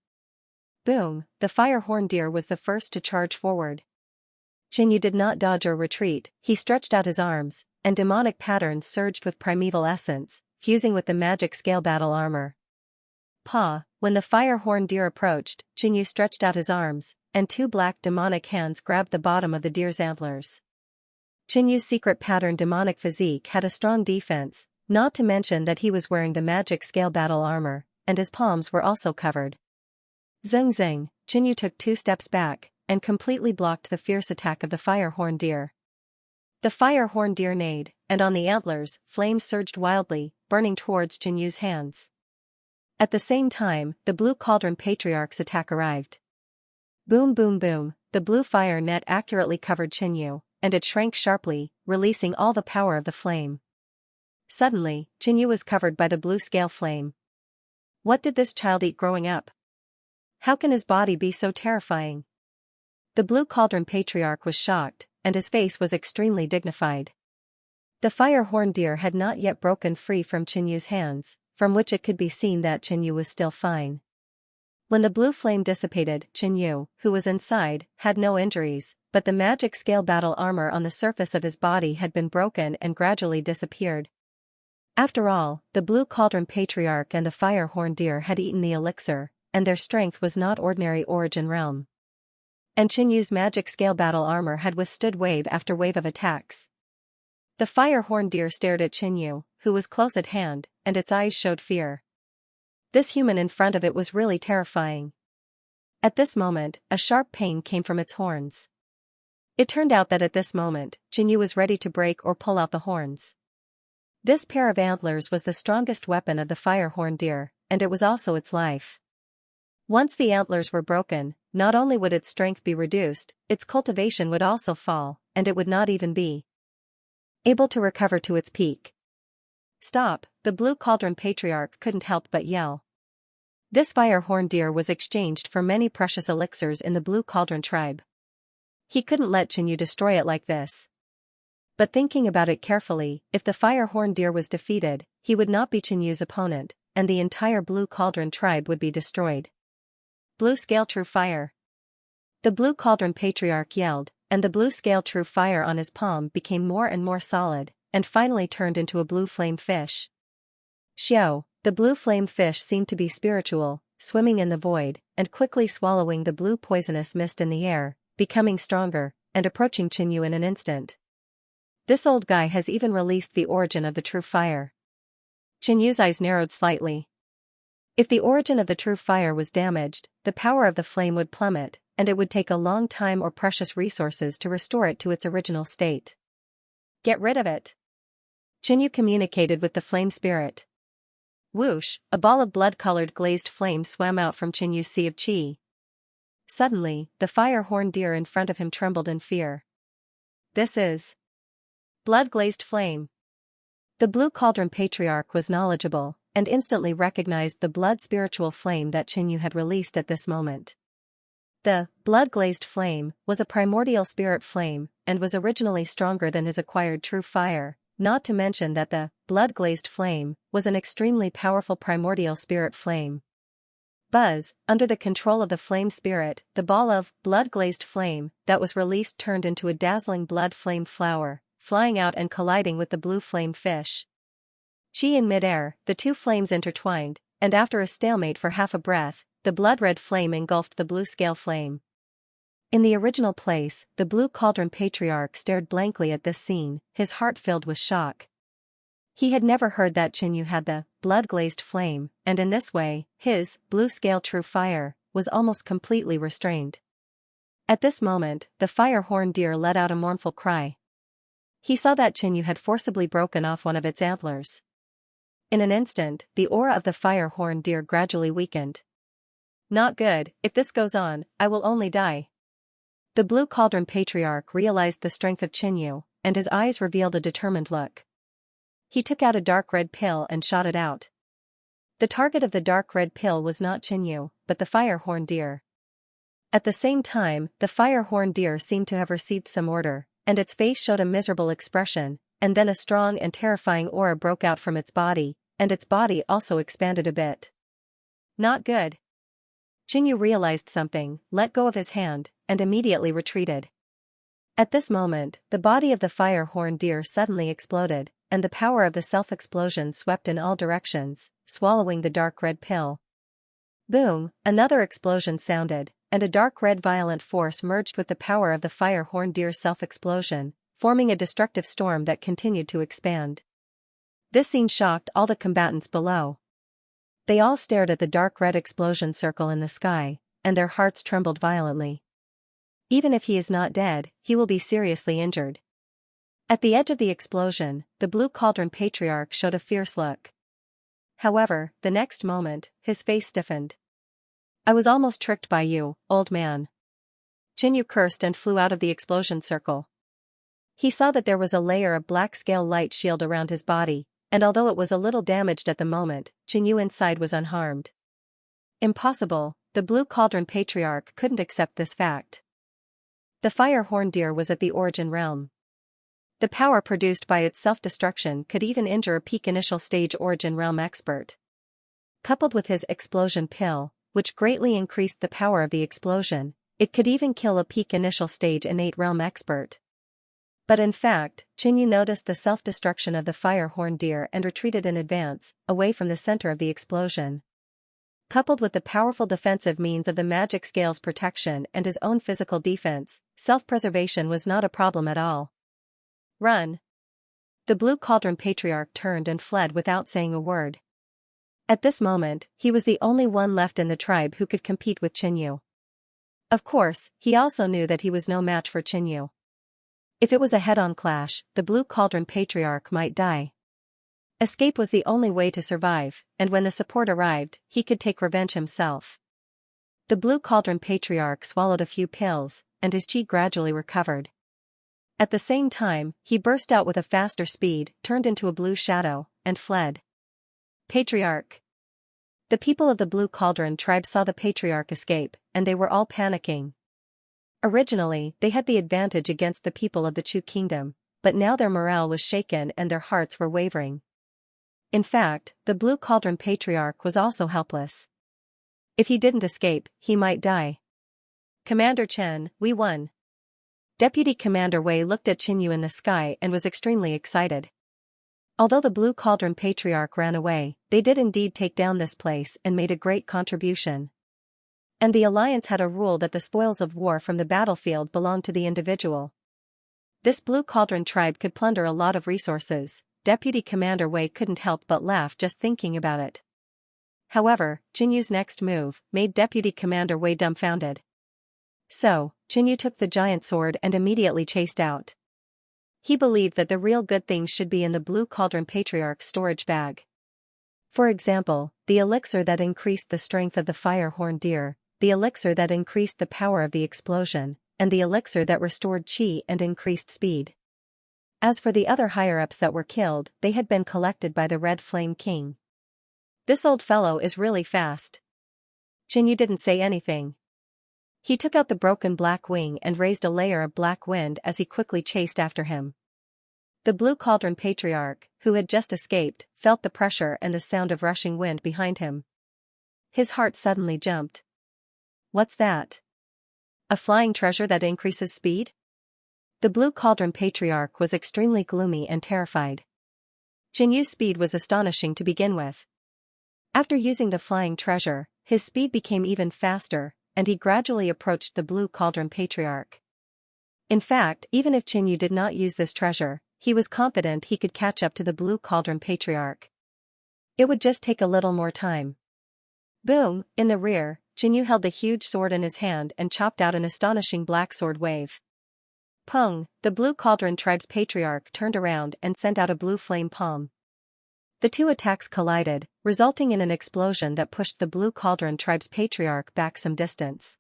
Boom, the fire horn deer was the first to charge forward. Xianxia did not dodge or retreat, he stretched out his arms, and demonic patterns surged with primeval essence, fusing with the magic scale battle armor. Pa, when the fire horn deer approached, Xianxia stretched out his arms, and two black demonic hands grabbed the bottom of the deer's antlers. Xianxia's secret pattern demonic physique had a strong defense, not to mention that he was wearing the magic scale battle armor, and his palms were also covered. Zing zing, Xianxia took 2 steps back, and completely blocked the fierce attack of the fire horn deer. The fire horn deer neighed, and on the antlers, flames surged wildly, burning towards Xianxia's hands. At the same time, the Blue Cauldron Patriarch's attack arrived. Boom boom boom, the blue fire net accurately covered Xianxia, and it shrank sharply, releasing all the power of the flame. Suddenly, Xianxia was covered by the blue scale flame. What did this child eat growing up? How can his body be so terrifying? The Blue Cauldron Patriarch was shocked, and his face was extremely dignified. The fire horn deer had not yet broken free from Xianxia's hands, from which it could be seen that Xianxia was still fine. When the blue flame dissipated, Xianxia, who was inside, had no injuries, but the magic scale battle armor on the surface of his body had been broken and gradually disappeared. After all, the Blue Cauldron Patriarch and the fire horn deer had eaten the elixir, and their strength was not ordinary origin realm. And Xianxia's magic scale battle armor had withstood wave after wave of attacks. The fire horn deer stared at Xianxia, who was close at hand, and its eyes showed fear. This human in front of it was really terrifying. At this moment, a sharp pain came from its horns. It turned out that at this moment, Xianxia was ready to break or pull out the horns. This pair of antlers was the strongest weapon of the fire horn deer, and it was also its life. Once the antlers were broken, not only would its strength be reduced, its cultivation would also fall, and it would not even be able to recover to its peak. Stop, the Blue Cauldron Patriarch couldn't help but yell. This fire horn deer was exchanged for many precious elixirs in the Blue Cauldron tribe. He couldn't let Xianxia destroy it like this. But thinking about it carefully, if the fire horn deer was defeated, he would not be Xianxia's opponent, and the entire Blue Cauldron tribe would be destroyed. Blue Scale True Fire. The Blue Cauldron Patriarch yelled, and the blue scale true fire on his palm became more and more solid, and finally turned into a blue flame fish. Xiao, the blue flame fish seemed to be spiritual, swimming in the void, and quickly swallowing the blue poisonous mist in the air, becoming stronger, and approaching Xianxia in an instant. This old guy has even released the origin of the true fire. Xianxia's eyes narrowed slightly. If the origin of the true fire was damaged, the power of the flame would plummet, and it would take a long time or precious resources to restore it to its original state. Get rid of it. Xianxia communicated with the flame spirit. Whoosh, a ball of blood-colored glazed flame swam out from Xianxia's sea of qi. Suddenly, the fire horn deer in front of him trembled in fear. This is blood-glazed flame. The Blue Cauldron Patriarch was knowledgeable, and instantly recognized the blood spiritual flame that Xianxia had released at this moment. The blood-glazed flame was a primordial spirit flame and was originally stronger than his acquired true fire, not to mention that the blood-glazed flame was an extremely powerful primordial spirit flame. Buzz, under the control of the flame spirit, the ball of blood-glazed flame that was released turned into a dazzling blood-flamed flower, flying out and colliding with the blue flame fish. Chi in midair, the two flames intertwined, and after a stalemate for half a breath, the blood-red flame engulfed the blue scale flame. In the original place, the Blue Cauldron Patriarch stared blankly at this scene, his heart filled with shock. He had never heard that Xianxia had the blood-glazed flame, and in this way, his blue scale true fire was almost completely restrained. At this moment, the fire horn deer let out a mournful cry. He saw that Xianxia had forcibly broken off one of its antlers. In an instant, the aura of the fire horn deer gradually weakened. Not good, if this goes on, I will only die. The Blue Cauldron Patriarch realized the strength of Xianxia, and his eyes revealed a determined look. He took out a dark red pill and shot it out. The target of the dark red pill was not Xianxia, but the fire horn deer. At the same time, the fire horn deer seemed to have received some order, and its face showed a miserable expression, and then a strong and terrifying aura broke out from its body, and its body also expanded a bit. Not good. Xianxia realized something, let go of his hand, and immediately retreated. At this moment, the body of the fire horn deer suddenly exploded, and the power of the self-explosion swept in all directions, swallowing the dark red pill. Boom, another explosion sounded, and a dark red violent force merged with the power of the fire horn deer's self-explosion, forming a destructive storm that continued to expand. This scene shocked all the combatants below. They all stared at the dark red explosion circle in the sky, and their hearts trembled violently. Even if he is not dead, he will be seriously injured. At the edge of the explosion, the Blue Cauldron Patriarch showed a fierce look. However, the next moment, his face stiffened. I was almost tricked by you, old man. Xianxia cursed and flew out of the explosion circle. He saw that there was a layer of black scale light shield around his body, and although it was a little damaged at the moment, Xianxia inside was unharmed. Impossible, the Blue Cauldron Patriarch couldn't accept this fact. The fire horn deer was at the origin realm. The power produced by its self-destruction could even injure a peak initial stage origin realm expert. Coupled with his explosion pill, which greatly increased the power of the explosion, it could even kill a peak initial stage innate realm expert. But in fact, Xianxia noticed the self-destruction of the fire horn deer and retreated in advance, away from the center of the explosion. Coupled with the powerful defensive means of the magic scale's protection and his own physical defense, self-preservation was not a problem at all. Run! The Blue Cauldron Patriarch turned and fled without saying a word. At this moment, he was the only one left in the tribe who could compete with Xianxia. Of course, he also knew that he was no match for Xianxia. If it was a head-on clash, the Blue Cauldron Patriarch might die. Escape was the only way to survive, and when the support arrived, he could take revenge himself. The Blue Cauldron Patriarch swallowed a few pills, and his chi gradually recovered. At the same time, he burst out with a faster speed, turned into a blue shadow, and fled. Patriarch! The people of the Blue Cauldron tribe saw the Patriarch escape, and they were all panicking. Originally, they had the advantage against the people of the Chu Kingdom, but now their morale was shaken and their hearts were wavering. In fact, the Blue Cauldron Patriarch was also helpless. If he didn't escape, he might die. Commander Chen, we won. Deputy Commander Wei looked at Xianxia in the sky and was extremely excited. Although the Blue Cauldron Patriarch ran away, they did indeed take down this place and made a great contribution. And the Alliance had a rule that the spoils of war from the battlefield belonged to the individual. This Blue Cauldron tribe could plunder a lot of resources. Deputy Commander Wei couldn't help but laugh just thinking about it. However, Xianxia's next move made Deputy Commander Wei dumbfounded. So, Xianxia took the giant sword and immediately chased out. He believed that the real good things should be in the Blue Cauldron Patriarch's storage bag. For example, the elixir that increased the strength of the fire horn deer, the elixir that increased the power of the explosion, and the elixir that restored chi and increased speed. As for the other higher-ups that were killed, they had been collected by the Red Flame King. This old fellow is really fast. Xianxia didn't say anything. He took out the broken black wing and raised a layer of black wind as he quickly chased after him. The Blue Cauldron Patriarch, who had just escaped, felt the pressure and the sound of rushing wind behind him. His heart suddenly jumped. What's that? A flying treasure that increases speed? The Blue Cauldron Patriarch was extremely gloomy and terrified. Xianyu's speed was astonishing to begin with. After using the flying treasure, his speed became even faster, and he gradually approached the Blue Cauldron Patriarch. In fact, even if Xianyu did not use this treasure, he was confident he could catch up to the Blue Cauldron Patriarch. It would just take a little more time. Boom! In the rear, Xianyu held the huge sword in his hand and chopped out an astonishing black sword wave. Pung! The Blue Cauldron Tribe's Patriarch turned around and sent out a blue flame palm. The two attacks collided, resulting in an explosion that pushed the Blue Cauldron Tribe's Patriarch back some distance.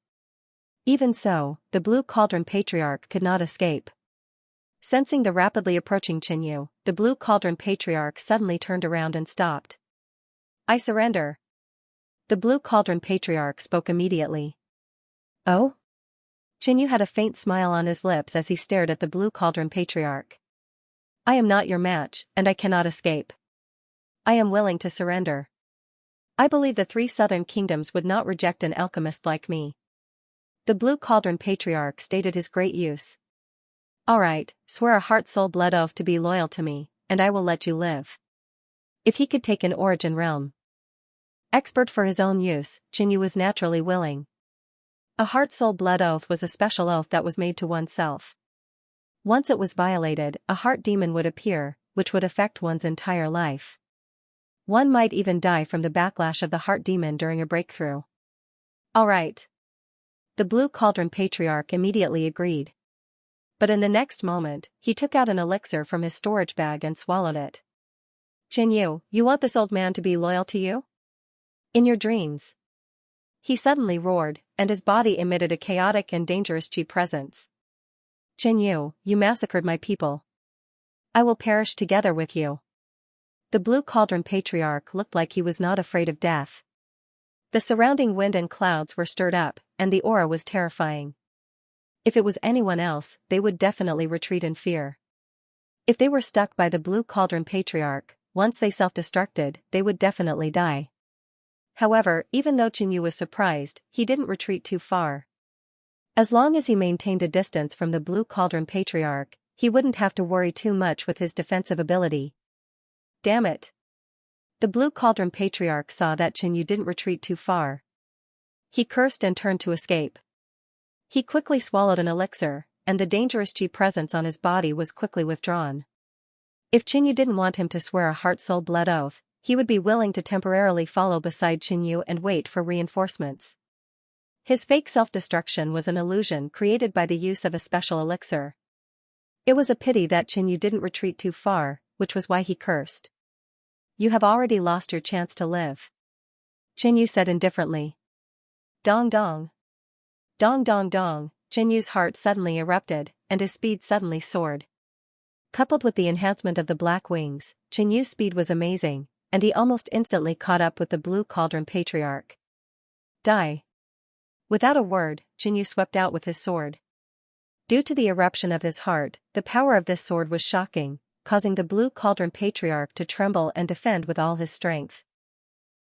Even so, the Blue Cauldron Patriarch could not escape. Sensing the rapidly approaching Xianyu, the Blue Cauldron Patriarch suddenly turned around and stopped. I surrender. The Blue Cauldron Patriarch spoke immediately. Oh? Xianyu had a faint smile on his lips as he stared at the Blue Cauldron Patriarch. I am not your match, and I cannot escape. I am willing to surrender. I believe the 3 southern kingdoms would not reject an alchemist like me. The Blue Cauldron Patriarch stated his great use. All right, swear a heart-soul-blood oath to be loyal to me, and I will let you live. If he could take an origin realm. Expert for his own use, Xianyu was naturally willing. A heart-soul-blood oath was a special oath that was made to oneself. Once it was violated, a heart demon would appear, which would affect one's entire life. One might even die from the backlash of the heart demon during a breakthrough. All right. The Blue Cauldron Patriarch immediately agreed. But in the next moment, he took out an elixir from his storage bag and swallowed it. Xianyu, you want this old man to be loyal to you? In your dreams. He suddenly roared, and his body emitted a chaotic and dangerous chi presence. Xianyu, you massacred my people. I will perish together with you. The Blue Cauldron Patriarch looked like he was not afraid of death. The surrounding wind and clouds were stirred up, and the aura was terrifying. If it was anyone else, they would definitely retreat in fear. If they were stuck by the Blue Cauldron Patriarch, once they self-destructed, they would definitely die. However, even though Xianyu was surprised, he didn't retreat too far. As long as he maintained a distance from the Blue Cauldron Patriarch, he wouldn't have to worry too much with his defensive ability. Damn it! The Blue Cauldron Patriarch saw that Xianyu didn't retreat too far. He cursed and turned to escape. He quickly swallowed an elixir, and the dangerous chi presence on his body was quickly withdrawn. If Xianyu didn't want him to swear a heart-soul-blood oath, he would be willing to temporarily follow beside Xianyu and wait for reinforcements. His fake self-destruction was an illusion created by the use of a special elixir. It was a pity that Xianyu didn't retreat too far, which was why he cursed. You have already lost your chance to live. Xianyu said indifferently. Dong dong. Dong dong dong, Xianyu's heart suddenly erupted, and his speed suddenly soared. Coupled with the enhancement of the black wings, Xianyu's speed was amazing, and he almost instantly caught up with the Blue Cauldron Patriarch. Die. Without a word, Xianyu swept out with his sword. Due to the eruption of his heart, the power of this sword was shocking, causing the Blue Cauldron Patriarch to tremble and defend with all his strength.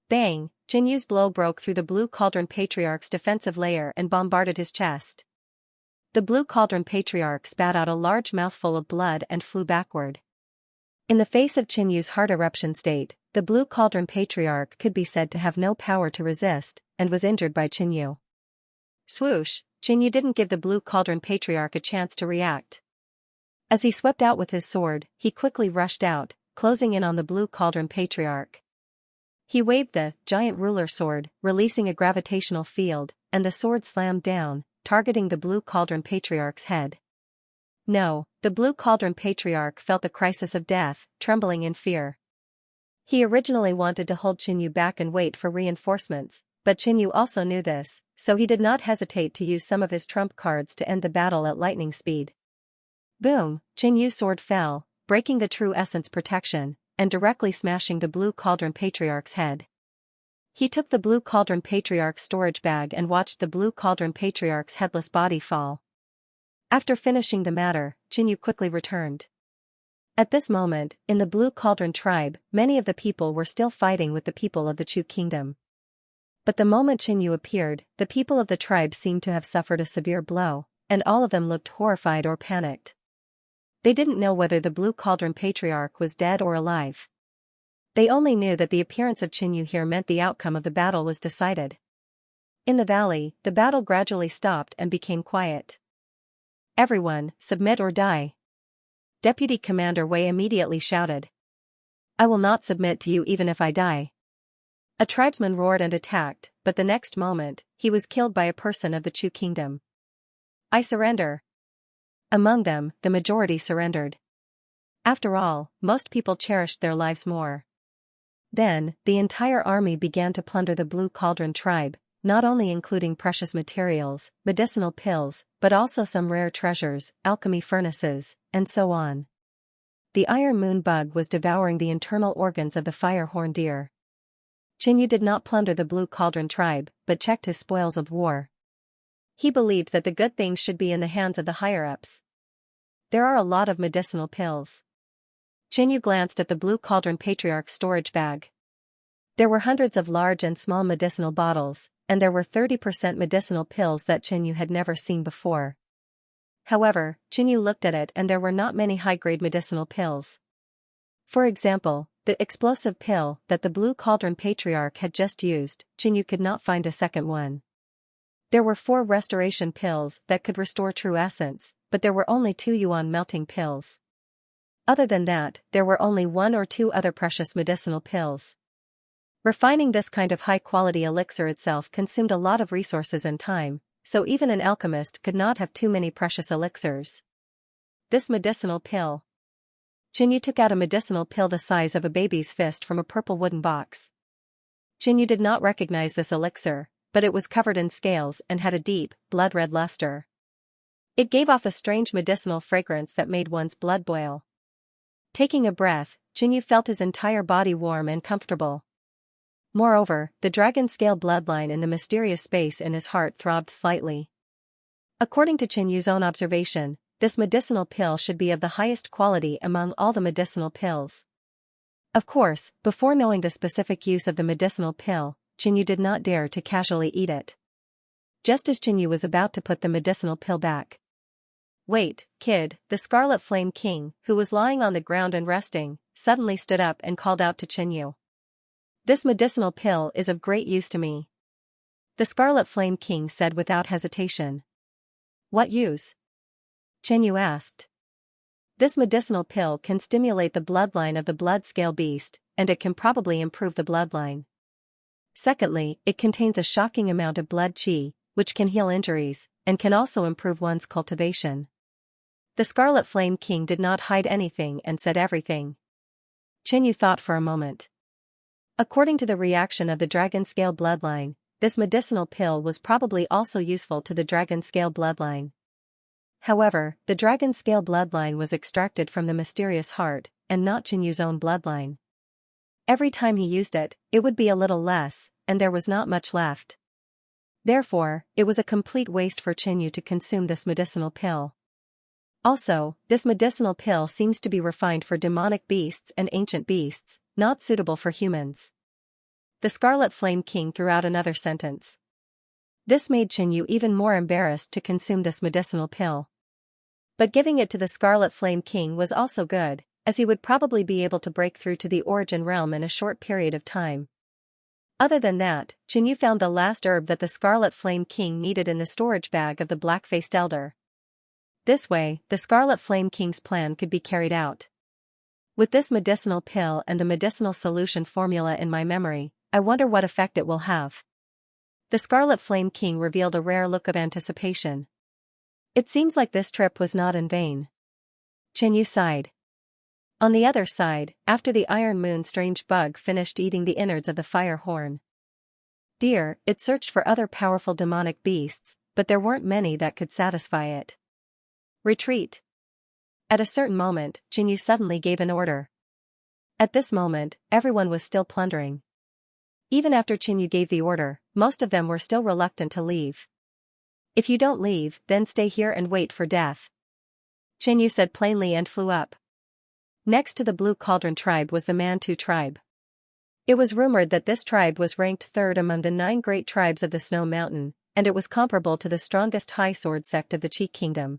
Bang! Xianyu's blow broke through the Blue Cauldron Patriarch's defensive layer and bombarded his chest. The Blue Cauldron Patriarch spat out a large mouthful of blood and flew backward. In the face of Xianyu's heart eruption state, the Blue Cauldron Patriarch could be said to have no power to resist, and was injured by Xianyu. Swoosh! Xianyu didn't give the Blue Cauldron Patriarch a chance to react. As he swept out with his sword, he quickly rushed out, closing in on the Blue Cauldron Patriarch. He waved the giant ruler sword, releasing a gravitational field, and the sword slammed down, targeting the Blue Cauldron Patriarch's head. No, the Blue Cauldron Patriarch felt the crisis of death, trembling in fear. He originally wanted to hold Xianyu back and wait for reinforcements, but Xianyu also knew this, so he did not hesitate to use some of his trump cards to end the battle at lightning speed. Boom! Xianyu's sword fell, breaking the true essence protection, and directly smashing the Blue Cauldron Patriarch's head. He took the Blue Cauldron Patriarch's storage bag and watched the Blue Cauldron Patriarch's headless body fall. After finishing the matter, Qinyu quickly returned. At this moment, in the Blue Cauldron tribe, many of the people were still fighting with the people of the Chu kingdom. But the moment Qinyu appeared, the people of the tribe seemed to have suffered a severe blow, and all of them looked horrified or panicked. They didn't know whether the Blue Cauldron Patriarch was dead or alive. They only knew that the appearance of Qinyu here meant the outcome of the battle was decided. In the valley, the battle gradually stopped and became quiet. "Everyone, submit or die." Deputy Commander Wei immediately shouted. "I will not submit to you even if I die." A tribesman roared and attacked, but the next moment, he was killed by a person of the Chu kingdom. "I surrender." Among them, the majority surrendered. After all, most people cherished their lives more. Then, the entire army began to plunder the Blue Cauldron tribe, not only including precious materials, medicinal pills, but also some rare treasures, alchemy furnaces, and so on. The iron moon bug was devouring the internal organs of the fire-horn deer. Qinyu did not plunder the Blue Cauldron tribe, but checked his spoils of war. He believed that the good things should be in the hands of the higher-ups. There are a lot of medicinal pills. Qinyu glanced at the Blue Cauldron Patriarch's storage bag. There were hundreds of large and small medicinal bottles, and there were 30% medicinal pills that Qinyu had never seen before. However, Qinyu looked at it and there were not many high-grade medicinal pills. For example, the explosive pill that the Blue Cauldron Patriarch had just used, Qinyu could not find a second one. There were 4 restoration pills that could restore true essence, but there were only 2 yuan melting pills. Other than that, there were only 1 or 2 other precious medicinal pills. Refining this kind of high-quality elixir itself consumed a lot of resources and time, so even an alchemist could not have too many precious elixirs. This medicinal pill. Qinyu took out a medicinal pill the size of a baby's fist from a purple wooden box. Qinyu did not recognize this elixir, but it was covered in scales and had a deep, blood-red luster. It gave off a strange medicinal fragrance that made one's blood boil. Taking a breath, Qinyu felt his entire body warm and comfortable. Moreover, the dragon scale bloodline in the mysterious space in his heart throbbed slightly. According to Qinyu's own observation, this medicinal pill should be of the highest quality among all the medicinal pills. Of course, before knowing the specific use of the medicinal pill, Qinyu did not dare to casually eat it. Just as Qinyu was about to put the medicinal pill back. "Wait, kid," the Scarlet Flame King, who was lying on the ground and resting, suddenly stood up and called out to Qinyu. "This medicinal pill is of great use to me." The Scarlet Flame King said without hesitation. "What use?" Qinyu asked. "This medicinal pill can stimulate the bloodline of the blood scale beast, and it can probably improve the bloodline. Secondly, it contains a shocking amount of blood qi, which can heal injuries, and can also improve one's cultivation." The Scarlet Flame King did not hide anything and said everything. Qinyu thought for a moment. According to the reaction of the dragon scale bloodline, this medicinal pill was probably also useful to the dragon scale bloodline. However, the dragon scale bloodline was extracted from the mysterious heart, and not Qinyu's own bloodline. Every time he used it, it would be a little less, and there was not much left. Therefore, it was a complete waste for Qinyu to consume this medicinal pill. Also, this medicinal pill seems to be refined for demonic beasts and ancient beasts, not suitable for humans. The Scarlet Flame King threw out another sentence. This made Qinyu even more embarrassed to consume this medicinal pill. But giving it to the Scarlet Flame King was also good, as he would probably be able to break through to the Origin Realm in a short period of time. Other than that, Qinyu found the last herb that the Scarlet Flame King needed in the storage bag of the black-faced elder. This way, the Scarlet Flame King's plan could be carried out. With this medicinal pill and the medicinal solution formula in my memory, I wonder what effect it will have. The Scarlet Flame King revealed a rare look of anticipation. It seems like this trip was not in vain. Qinyu sighed. On the other side, after the Iron Moon strange bug finished eating the innards of the fire horn deer, it searched for other powerful demonic beasts, but there weren't many that could satisfy it. Retreat. At a certain moment, Qinyu suddenly gave an order. At this moment, everyone was still plundering. Even after Qinyu gave the order, most of them were still reluctant to leave. If you don't leave, then stay here and wait for death, Xianxia said plainly and flew up. Next to the Blue Cauldron tribe was the Mantu tribe. It was rumored that this tribe was ranked third among the 9 great tribes of the Snow Mountain, and it was comparable to the strongest high sword sect of the Qi kingdom.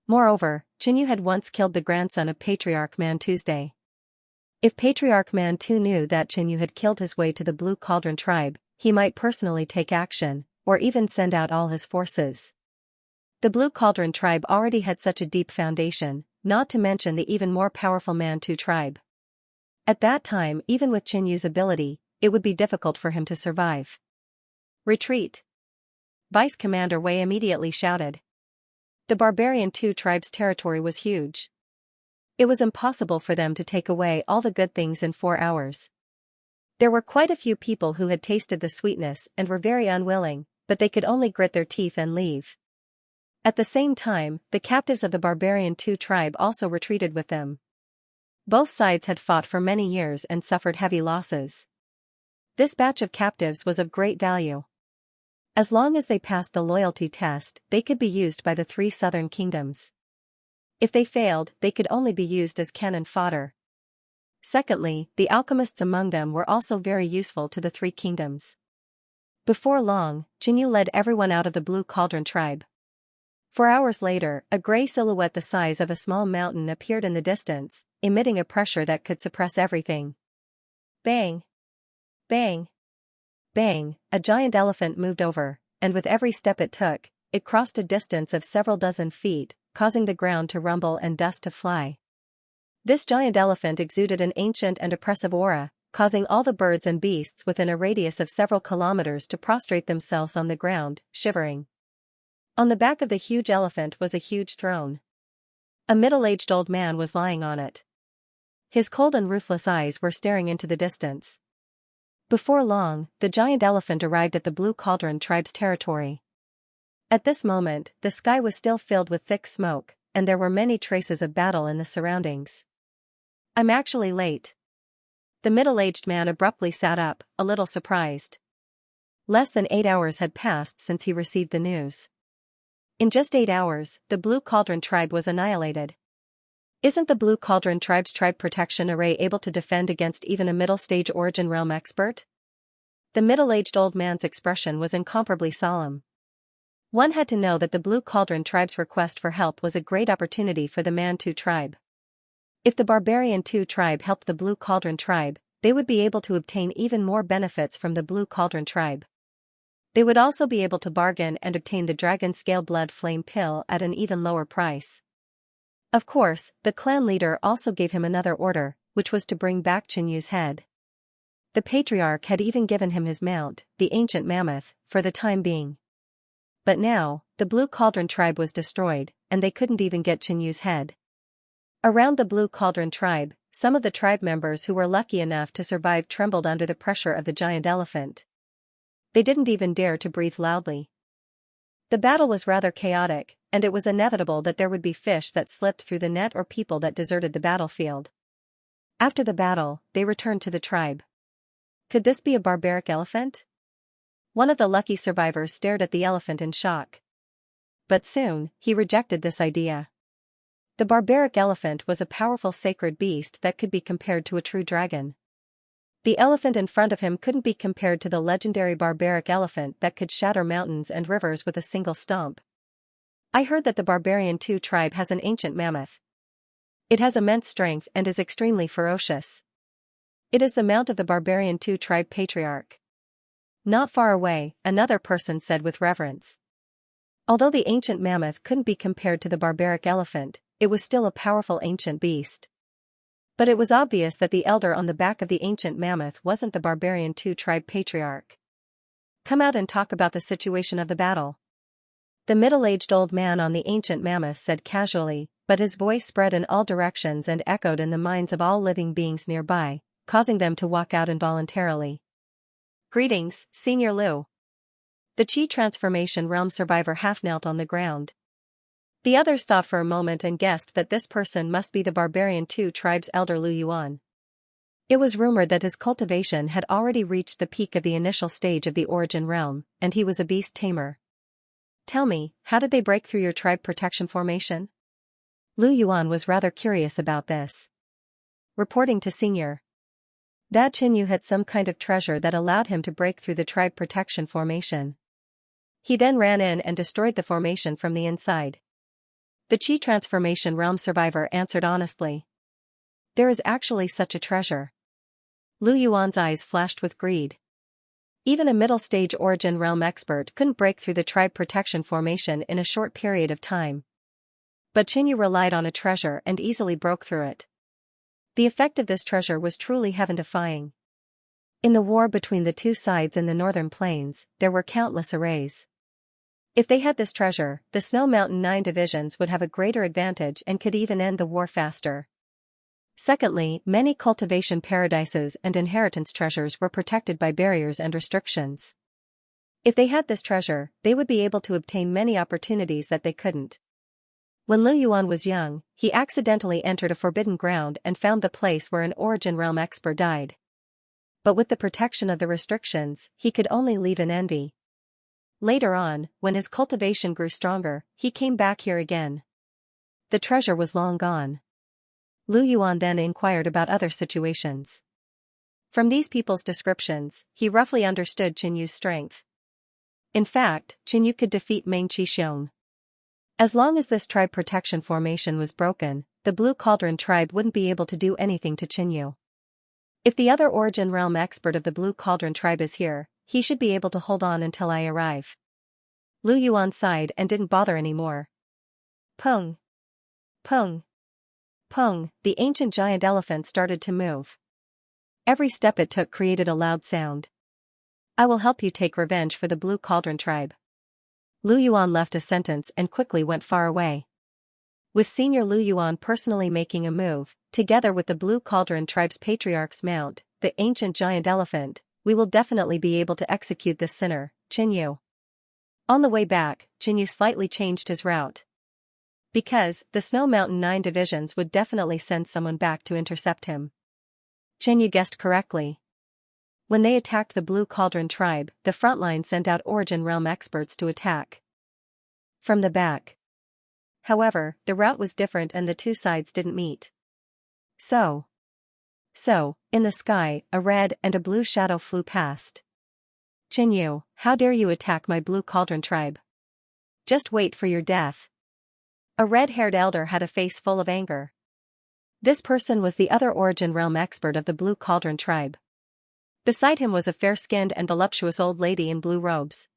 Moreover, Xianxia had once killed the grandson of Patriarch Man Tuesday. If Patriarch Man Tu knew that Xianxia had killed his way to the Blue Cauldron tribe, he might personally take action, or even send out all his forces. The Blue Cauldron tribe already had such a deep foundation, not to mention the even more powerful Mantu tribe. At that time, even with Xianxia's ability, it would be difficult for him to survive. Retreat! Vice Commander Wei immediately shouted. The barbarian Tu tribe's territory was huge. It was impossible for them to take away all the good things in 4 hours. There were quite a few people who had tasted the sweetness and were very unwilling, but they could only grit their teeth and leave. At the same time, the captives of the barbarian Tu tribe also retreated with them. Both sides had fought for many years and suffered heavy losses. This batch of captives was of great value. As long as they passed the loyalty test, they could be used by the 3 southern kingdoms. If they failed, they could only be used as cannon fodder. Secondly, the alchemists among them were also very useful to the 3 kingdoms. Before long, Xianxia led everyone out of the Blue Cauldron tribe. 4 hours later, a gray silhouette the size of a small mountain appeared in the distance, emitting a pressure that could suppress everything. Bang! Bang! Bang! A giant elephant moved over, and with every step it took, it crossed a distance of several dozen feet, causing the ground to rumble and dust to fly. This giant elephant exuded an ancient and oppressive aura, causing all the birds and beasts within a radius of several kilometers to prostrate themselves on the ground, shivering. On the back of the huge elephant was a huge throne. A middle-aged old man was lying on it. His cold and ruthless eyes were staring into the distance. Before long, the giant elephant arrived at the Blue Cauldron tribe's territory. At this moment, the sky was still filled with thick smoke, and there were many traces of battle in the surroundings. I'm actually late. The middle-aged man abruptly sat up, a little surprised. Less than 8 hours had passed since he received the news. In just 8 hours, the Blue Cauldron tribe was annihilated. Isn't the Blue Cauldron tribe's tribe protection array able to defend against even a middle-stage origin realm expert? The middle-aged old man's expression was incomparably solemn. One had to know that the Blue Cauldron tribe's request for help was a great opportunity for the Mantu tribe. If the barbarian Tu tribe helped the Blue Cauldron tribe, they would be able to obtain even more benefits from the Blue Cauldron tribe. They would also be able to bargain and obtain the Dragon Scale Blood Flame Pill at an even lower price. Of course, the clan leader also gave him another order, which was to bring back Xianxu's head. The patriarch had even given him his mount, the ancient mammoth, for the time being. But now, the Blue Cauldron tribe was destroyed, and they couldn't even get Xianxu's head. Around the Blue Cauldron tribe, some of the tribe members who were lucky enough to survive trembled under the pressure of the giant elephant. They didn't even dare to breathe loudly. The battle was rather chaotic, and it was inevitable that there would be fish that slipped through the net or people that deserted the battlefield. After the battle, they returned to the tribe. Could this be a barbaric elephant? One of the lucky survivors stared at the elephant in shock. But soon, he rejected this idea. The barbaric elephant was a powerful sacred beast that could be compared to a true dragon. The elephant in front of him couldn't be compared to the legendary barbaric elephant that could shatter mountains and rivers with a single stomp. I heard that the barbarian Tu tribe has an ancient mammoth. It has immense strength and is extremely ferocious. It is the mount of the barbarian Tu tribe patriarch. Not far away, another person said with reverence. Although the ancient mammoth couldn't be compared to the barbaric elephant, it was still a powerful ancient beast. But it was obvious that the elder on the back of the ancient mammoth wasn't the barbarian Tu tribe patriarch. Come out and talk about the situation of the battle. The middle-aged old man on the ancient mammoth said casually, but his voice spread in all directions and echoed in the minds of all living beings nearby, causing them to walk out involuntarily. Greetings, Senior Liu. The Qi Transformation Realm survivor half-knelt on the ground. The others thought for a moment and guessed that this person must be the barbarian Tu tribe's elder Lu Yuan. It was rumored that his cultivation had already reached the peak of the initial stage of the origin realm, and he was a beast tamer. Tell me, how did they break through your tribe protection formation? Lu Yuan was rather curious about this. Reporting to Senior. That Qinyu had some kind of treasure that allowed him to break through the tribe protection formation. He then ran in and destroyed the formation from the inside. The Qi transformation realm survivor answered honestly. There is actually such a treasure. Lu Yuan's eyes flashed with greed. Even a middle-stage origin realm expert couldn't break through the tribe protection formation in a short period of time. But Qinyu relied on a treasure and easily broke through it. The effect of this treasure was truly heaven-defying. In the war between the two sides in the northern plains, there were countless arrays. If they had this treasure, the Snow Mountain 9 divisions would have a greater advantage and could even end the war faster. Secondly, many cultivation paradises and inheritance treasures were protected by barriers and restrictions. If they had this treasure, they would be able to obtain many opportunities that they couldn't. When Lu Yuan was young, he accidentally entered a forbidden ground and found the place where an origin realm expert died. But with the protection of the restrictions, he could only leave in envy. Later on, when his cultivation grew stronger, he came back here again. The treasure was long gone. Lu Yuan then inquired about other situations. From these people's descriptions, he roughly understood Qinyu's strength. In fact, Qinyu could defeat Meng Qixiong. As long as this tribe protection formation was broken, the Blue Cauldron tribe wouldn't be able to do anything to Qinyu. If the other origin realm expert of the Blue Cauldron tribe is here, he should be able to hold on until I arrive. Lu Yuan sighed and didn't bother anymore. Pung! Pung! Pung! The ancient giant elephant started to move. Every step it took created a loud sound. I will help you take revenge for the Blue Cauldron tribe. Lu Yuan left a sentence and quickly went far away. With Senior Lu Yuan personally making a move, together with the Blue Cauldron tribe's patriarch's mount, the ancient giant elephant, we will definitely be able to execute this sinner, Qinyu. On the way back, Qinyu slightly changed his route. Because, the Snow Mountain 9 divisions would definitely send someone back to intercept him. Qinyu guessed correctly. When they attacked the Blue Cauldron tribe, the front line sent out origin realm experts to attack from the back. However, the route was different and the two sides didn't meet. So, in the sky, a red and a blue shadow flew past. Qinyu, how dare you attack my Blue Cauldron tribe? Just wait for your death. A red-haired elder had a face full of anger. This person was the other origin realm expert of the Blue Cauldron tribe. Beside him was a fair-skinned and voluptuous old lady in blue robes.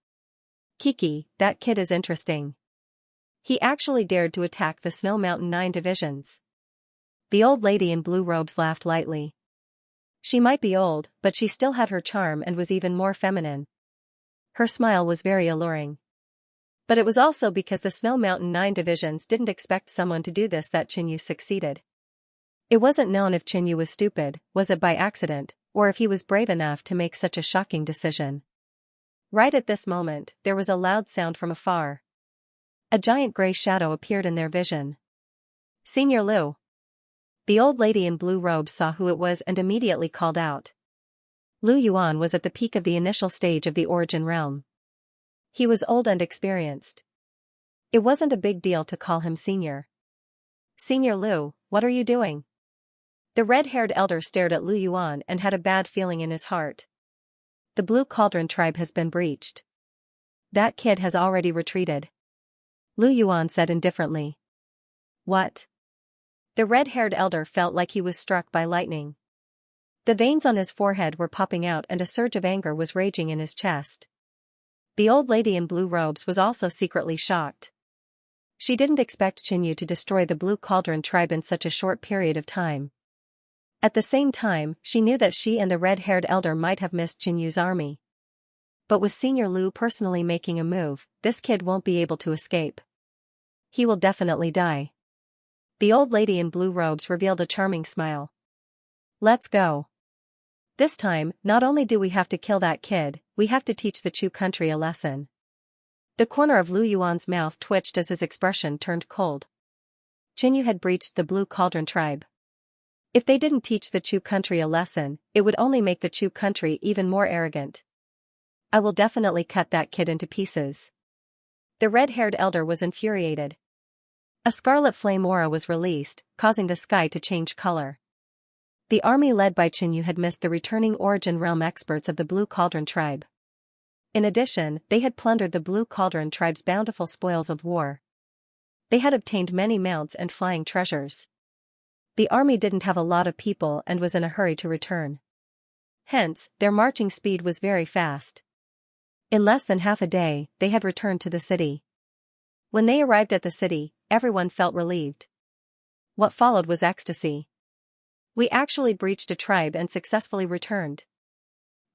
Kiki, that kid is interesting. He actually dared to attack the Snow Mountain 9 divisions. The old lady in blue robes laughed lightly. She might be old, but she still had her charm and was even more feminine. Her smile was very alluring. But it was also because the Snow Mountain 9 divisions didn't expect someone to do this that Qinyu succeeded. It wasn't known if Qinyu was stupid, was it by accident, or if he was brave enough to make such a shocking decision. Right at this moment, there was a loud sound from afar. A giant gray shadow appeared in their vision. Senior Lu. The old lady in blue robes saw who it was and immediately called out. Lu Yuan was at the peak of the initial stage of the origin realm. He was old and experienced. It wasn't a big deal to call him senior. Senior Lu, what are you doing? The red-haired elder stared at Lu Yuan and had a bad feeling in his heart. The Blue Cauldron tribe has been breached. That kid has already retreated. Lu Yuan said indifferently. What? The red-haired elder felt like he was struck by lightning. The veins on his forehead were popping out and a surge of anger was raging in his chest. The old lady in blue robes was also secretly shocked. She didn't expect Qinyu to destroy the Blue Cauldron tribe in such a short period of time. At the same time, she knew that she and the red-haired elder might have missed Qinyu's army. But with Senior Lu personally making a move, this kid won't be able to escape. He will definitely die. The old lady in blue robes revealed a charming smile. Let's go. This time, not only do we have to kill that kid, we have to teach the Chu country a lesson. The corner of Lu Yuan's mouth twitched as his expression turned cold. Qinyu had breached the Blue Cauldron tribe. If they didn't teach the Chu country a lesson, it would only make the Chu country even more arrogant. I will definitely cut that kid into pieces. The red-haired elder was infuriated. A scarlet flame aura was released, causing the sky to change color. The army led by Xianxia had missed the returning Origin Realm experts of the Blue Cauldron tribe. In addition, they had plundered the Blue Cauldron tribe's bountiful spoils of war. They had obtained many mounts and flying treasures. The army didn't have a lot of people and was in a hurry to return. Hence, their marching speed was very fast. In less than half a day, they had returned to the city. When they arrived at the city, everyone felt relieved. What followed was ecstasy. We actually breached a tribe and successfully returned.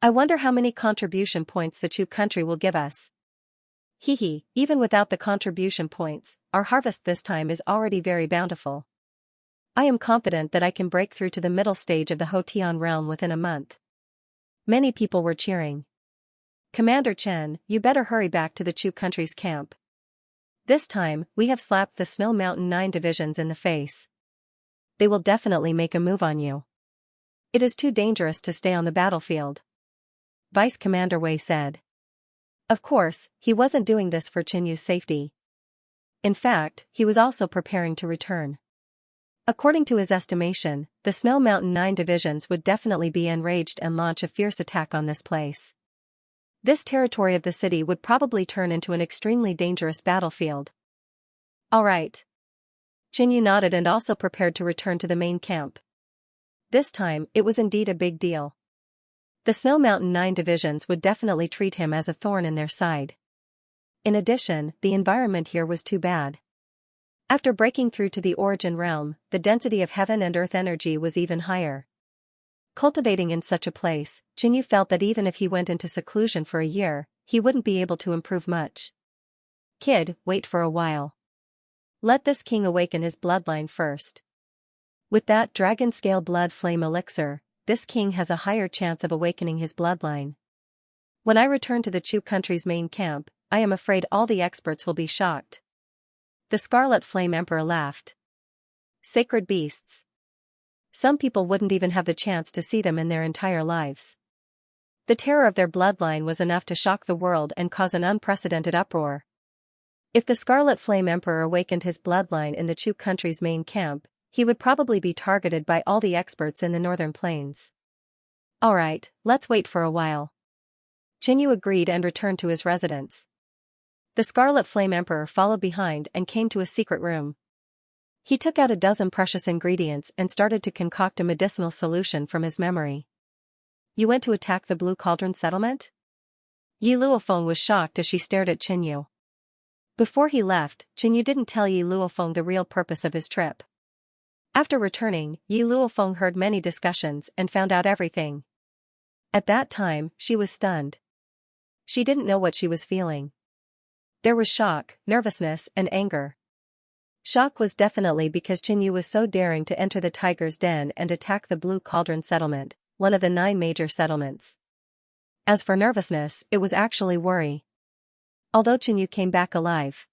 I wonder how many contribution points the Chu country will give us. Hehe, even without the contribution points, our harvest this time is already very bountiful. I am confident that I can break through to the middle stage of the Hotian realm within a month. Many people were cheering. Commander Chen, you better hurry back to the Chu country's camp. This time, we have slapped the Snow Mountain 9 divisions in the face. They will definitely make a move on you. It is too dangerous to stay on the battlefield. Vice Commander Wei said. Of course, he wasn't doing this for Qinyu's safety. In fact, he was also preparing to return. According to his estimation, the Snow Mountain 9 divisions would definitely be enraged and launch a fierce attack on this place. This territory of the city would probably turn into an extremely dangerous battlefield. All right. Qianxia nodded and also prepared to return to the main camp. This time, it was indeed a big deal. The Snow Mountain 9 divisions would definitely treat him as a thorn in their side. In addition, the environment here was too bad. After breaking through to the Origin Realm, the density of heaven and earth energy was even higher. Cultivating in such a place, Qianxia felt that even if he went into seclusion for a year, he wouldn't be able to improve much. Kid, wait for a while. Let this king awaken his bloodline first. With that dragon-scale blood flame elixir, this king has a higher chance of awakening his bloodline. When I return to the Chu country's main camp, I am afraid all the experts will be shocked. The Scarlet Flame Emperor laughed. Sacred beasts. Some people wouldn't even have the chance to see them in their entire lives. The terror of their bloodline was enough to shock the world and cause an unprecedented uproar. If the Scarlet Flame Emperor awakened his bloodline in the Chu country's main camp, he would probably be targeted by all the experts in the northern plains. Alright, let's wait for a while. Qianxia agreed and returned to his residence. The Scarlet Flame Emperor followed behind and came to a secret room. He took out a dozen precious ingredients and started to concoct a medicinal solution from his memory. You went to attack the Blue Cauldron settlement? Yi Luofeng was shocked as she stared at Qianxia. Before he left, Qianxia didn't tell Yi Luofeng the real purpose of his trip. After returning, Yi Luofeng heard many discussions and found out everything. At that time, she was stunned. She didn't know what she was feeling. There was shock, nervousness, and anger. Shock was definitely because Qianxia was so daring to enter the tiger's den and attack the Blue Cauldron settlement, one of the 9 major settlements. As for nervousness, it was actually worry. Although Qianxia came back alive.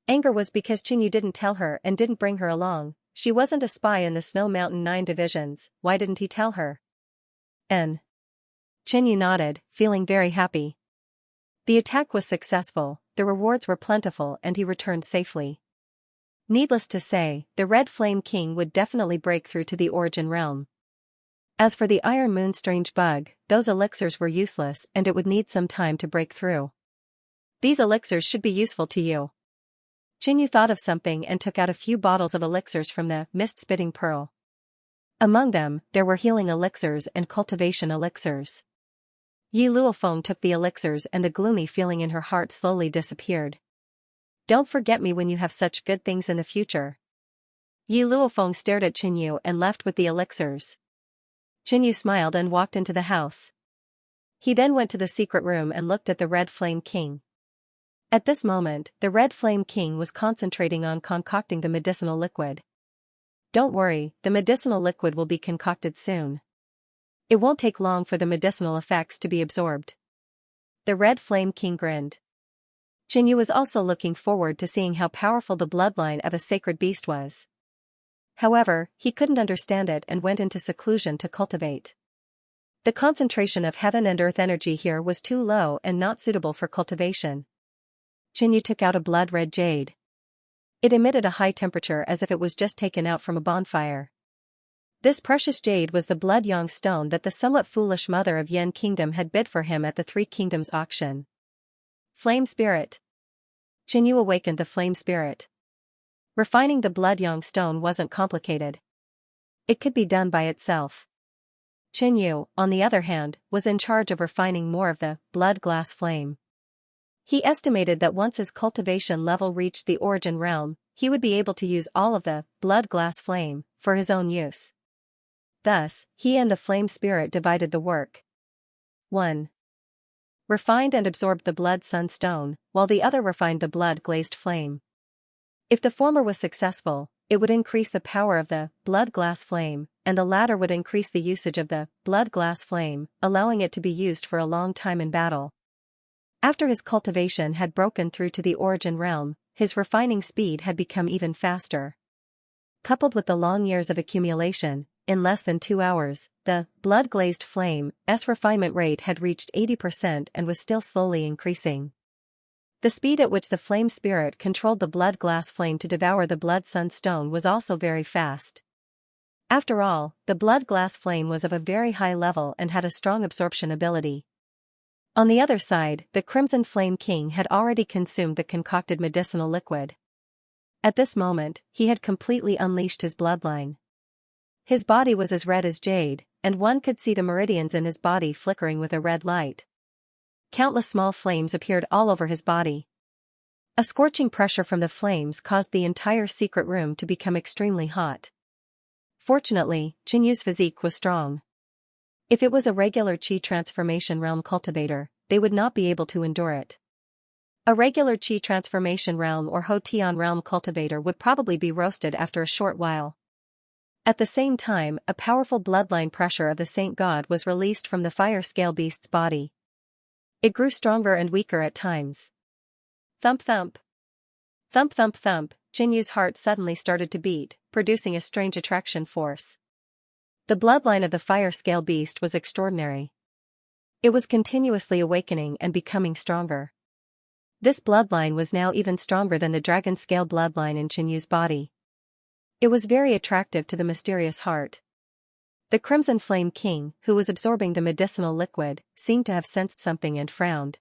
Anger was because Qianxia didn't tell her and didn't bring her along. She wasn't a spy in the Snow Mountain 9 divisions, why didn't he tell her? Qianxia nodded, feeling very happy. The attack was successful, the rewards were plentiful and he returned safely. Needless to say, the Red Flame King would definitely break through to the Origin Realm. As for the Iron Moon Strange Bug, those elixirs were useless and it would need some time to break through. These elixirs should be useful to you. Qianxia thought of something and took out a few bottles of elixirs from the Mist-Spitting Pearl. Among them, there were healing elixirs and cultivation elixirs. Yi Luofeng took the elixirs and the gloomy feeling in her heart slowly disappeared. Don't forget me when you have such good things in the future. Yi Luofeng stared at Qianxia and left with the elixirs. Qianxia smiled and walked into the house. He then went to the secret room and looked at the Red Flame King. At this moment, the Red Flame King was concentrating on concocting the medicinal liquid. Don't worry, the medicinal liquid will be concocted soon. It won't take long for the medicinal effects to be absorbed. The Red Flame King grinned. Qianxia was also looking forward to seeing how powerful the bloodline of a sacred beast was. However, he couldn't understand it and went into seclusion to cultivate. The concentration of heaven and earth energy here was too low and not suitable for cultivation. Xianxia took out a blood-red jade. It emitted a high temperature as if it was just taken out from a bonfire. This precious jade was the blood yang stone that the somewhat foolish mother of Yen Kingdom had bid for him at the Three Kingdoms auction. Flame spirit. Xianxia awakened the flame spirit. Refining the blood yang stone wasn't complicated. It could be done by itself. Xianxia, on the other hand, was in charge of refining more of the blood glass flame. He estimated that once his cultivation level reached the origin realm, he would be able to use all of the blood glass flame for his own use. Thus, he and the flame spirit divided the work. 1. Refined and absorbed the blood sun stone, while the other refined the blood glazed flame. If the former was successful, it would increase the power of the blood glass flame, and the latter would increase the usage of the blood glass flame, allowing it to be used for a long time in battle. After his cultivation had broken through to the origin realm, his refining speed had become even faster. Coupled with the long years of accumulation, in less than 2 hours, the blood-glazed flame's refinement rate had reached 80% and was still slowly increasing. The speed at which the flame spirit controlled the blood glass flame to devour the blood sun stone was also very fast. After all, the blood glass flame was of a very high level and had a strong absorption ability. On the other side, the Crimson Flame King had already consumed the concocted medicinal liquid. At this moment, he had completely unleashed his bloodline. His body was as red as jade, and one could see the meridians in his body flickering with a red light. Countless small flames appeared all over his body. A scorching pressure from the flames caused the entire secret room to become extremely hot. Fortunately, Xianxua's physique was strong. If it was a regular Qi transformation realm cultivator, they would not be able to endure it. A regular Qi transformation realm or Hotian realm cultivator would probably be roasted after a short while. At the same time, a powerful bloodline pressure of the Saint God was released from the fire scale beast's body. It grew stronger and weaker at times. Thump thump. Thump thump thump, Xianxua's heart suddenly started to beat, producing a strange attraction force. The bloodline of the fire scale beast was extraordinary. It was continuously awakening and becoming stronger. This bloodline was now even stronger than the dragon scale bloodline in Xianxua's body. It was very attractive to the mysterious heart. The Crimson Flame King, who was absorbing the medicinal liquid, seemed to have sensed something and frowned.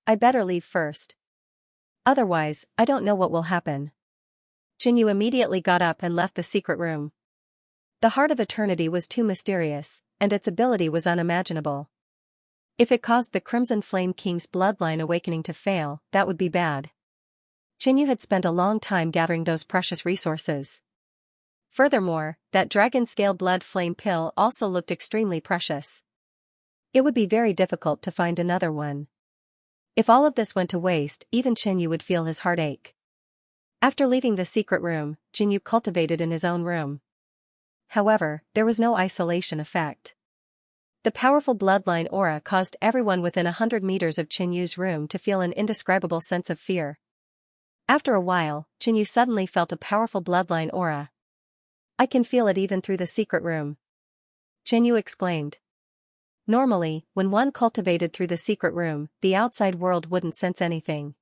I better leave first. Otherwise, I don't know what will happen. Xianxia immediately got up and left the secret room. The Heart of Eternity was too mysterious, and its ability was unimaginable. If it caused the Crimson Flame King's bloodline awakening to fail, that would be bad. Xianxia had spent a long time gathering those precious resources. Furthermore, that dragon scale blood flame pill also looked extremely precious. It would be very difficult to find another one. If all of this went to waste, even Xianxia would feel his heart ache. After leaving the secret room, Xianxia cultivated in his own room. However, there was no isolation effect. The powerful bloodline aura caused everyone within 100 meters of Xianxua's room to feel an indescribable sense of fear. After a while, Xianxia suddenly felt a powerful bloodline aura. I can feel it even through the secret room. Xianxia exclaimed. Normally, when one cultivated through the secret room, the outside world wouldn't sense anything.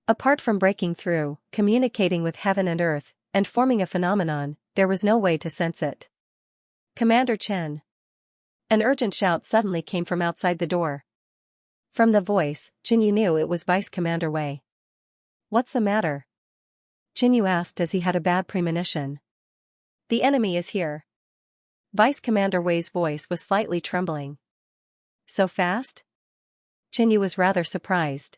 Apart from breaking through, communicating with heaven and earth, and forming a phenomenon, there was no way to sense it. Commander Chen. An urgent shout suddenly came from outside the door. From the voice, Xianxia knew it was Vice Commander Wei. What's the matter? Xianxia asked as he had a bad premonition. The enemy is here. Vice Commander Wei's voice was slightly trembling. So fast? Xianxia was rather surprised.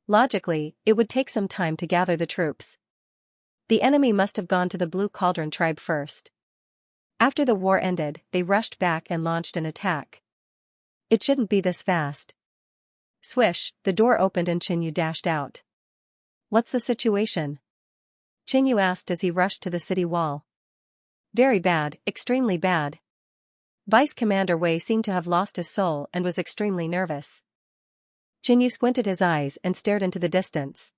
Logically, it would take some time to gather the troops. The enemy must have gone to the Blue Cauldron tribe first. After the war ended, they rushed back and launched an attack. It shouldn't be this fast. Swish, the door opened and Xianxia dashed out. What's the situation? Xianxia asked as he rushed to the city wall. Very bad, extremely bad. Vice Commander Wei seemed to have lost his soul and was extremely nervous. Xianxia squinted his eyes and stared into the distance.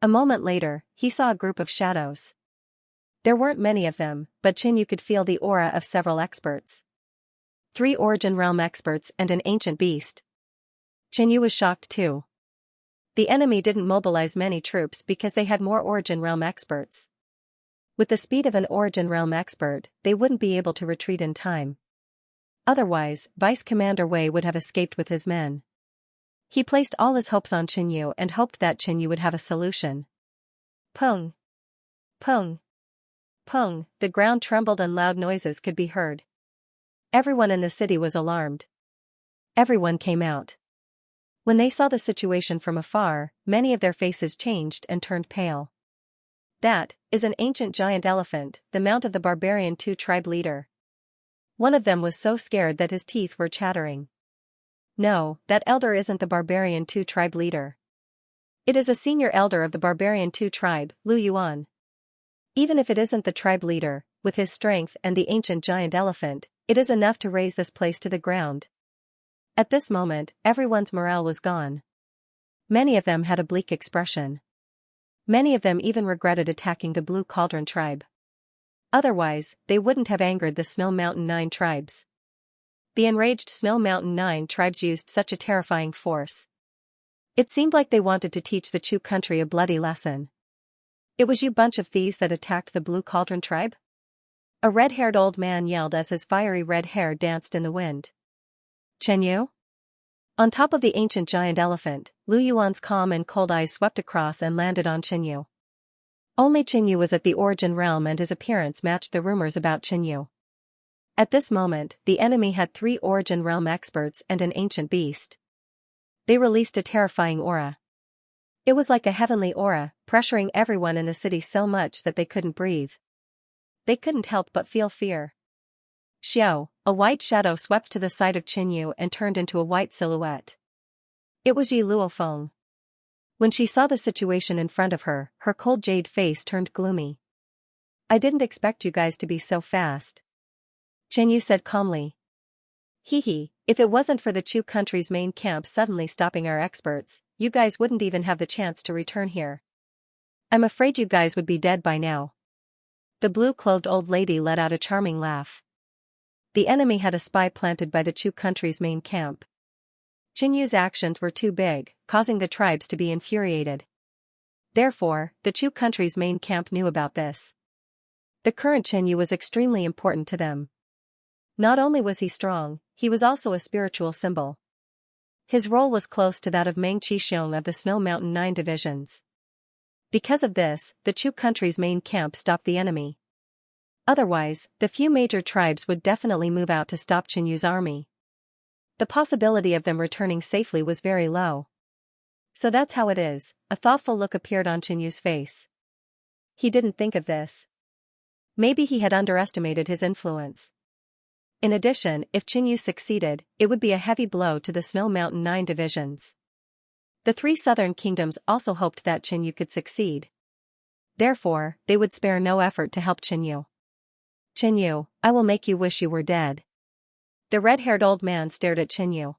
A moment later, he saw a group of shadows. There weren't many of them, but Qinyu could feel the aura of several experts. 3 Origin Realm experts and an ancient beast. Qinyu was shocked too. The enemy didn't mobilize many troops because they had more Origin Realm experts. With the speed of an Origin Realm expert, they wouldn't be able to retreat in time. Otherwise, Vice Commander Wei would have escaped with his men. He placed all his hopes on Qinyu and hoped that Qinyu would have a solution. Pung! Pung! Pung! The ground trembled and loud noises could be heard. Everyone in the city was alarmed. Everyone came out. When they saw the situation from afar, many of their faces changed and turned pale. That is an ancient giant elephant, the mount of the Barbarian 2 tribe leader. One of them was so scared that his teeth were chattering. No, that elder isn't the Barbarian 2 tribe leader. It is a senior elder of the Barbarian 2 tribe, Lu Yuan. Even if it isn't the tribe leader, with his strength and the ancient giant elephant, it is enough to raise this place to the ground. At this moment, everyone's morale was gone. Many of them had a bleak expression. Many of them even regretted attacking the Blue Cauldron tribe. Otherwise, they wouldn't have angered the Snow Mountain 9 tribes. The enraged Snow Mountain 9 tribes used such a terrifying force. It seemed like they wanted to teach the Chu country a bloody lesson. It was you bunch of thieves that attacked the Blue Cauldron tribe? A red-haired old man yelled as his fiery red hair danced in the wind. Qinyu? On top of the ancient giant elephant, Lu Yuan's calm and cold eyes swept across and landed on Qinyu. Only Qinyu was at the Origin Realm and his appearance matched the rumors about Qinyu. At this moment, the enemy had 3 Origin Realm experts and an ancient beast. They released a terrifying aura. It was like a heavenly aura, pressuring everyone in the city so much that they couldn't breathe. They couldn't help but feel fear. Xiao, a white shadow swept to the side of Qinyu and turned into a white silhouette. It was Yi Luofeng. When she saw the situation in front of her, her cold jade face turned gloomy. I didn't expect you guys to be so fast. Qinyu said calmly. Hee, if it wasn't for the Chu country's main camp suddenly stopping our experts, you guys wouldn't even have the chance to return here. I'm afraid you guys would be dead by now. The blue-clothed old lady let out a charming laugh. The enemy had a spy planted by the Chu country's main camp. Qinyu's actions were too big, causing the tribes to be infuriated. Therefore, the Chu country's main camp knew about this. The current Qinyu was extremely important to them. Not only was he strong, he was also a spiritual symbol. His role was close to that of Meng Qixiong of the Snow Mountain 9 divisions. Because of this, the Chu country's main camp stopped the enemy. Otherwise, the few major tribes would definitely move out to stop Qinyu's army. The possibility of them returning safely was very low. So that's how it is, a thoughtful look appeared on Qinyu's face. He didn't think of this. Maybe he had underestimated his influence. In addition, if Qinyu succeeded, it would be a heavy blow to the Snow Mountain 9 divisions. The 3 southern kingdoms also hoped that Qinyu could succeed. Therefore, they would spare no effort to help Qinyu. Qinyu, I will make you wish you were dead. The red-haired old man stared at Qinyu.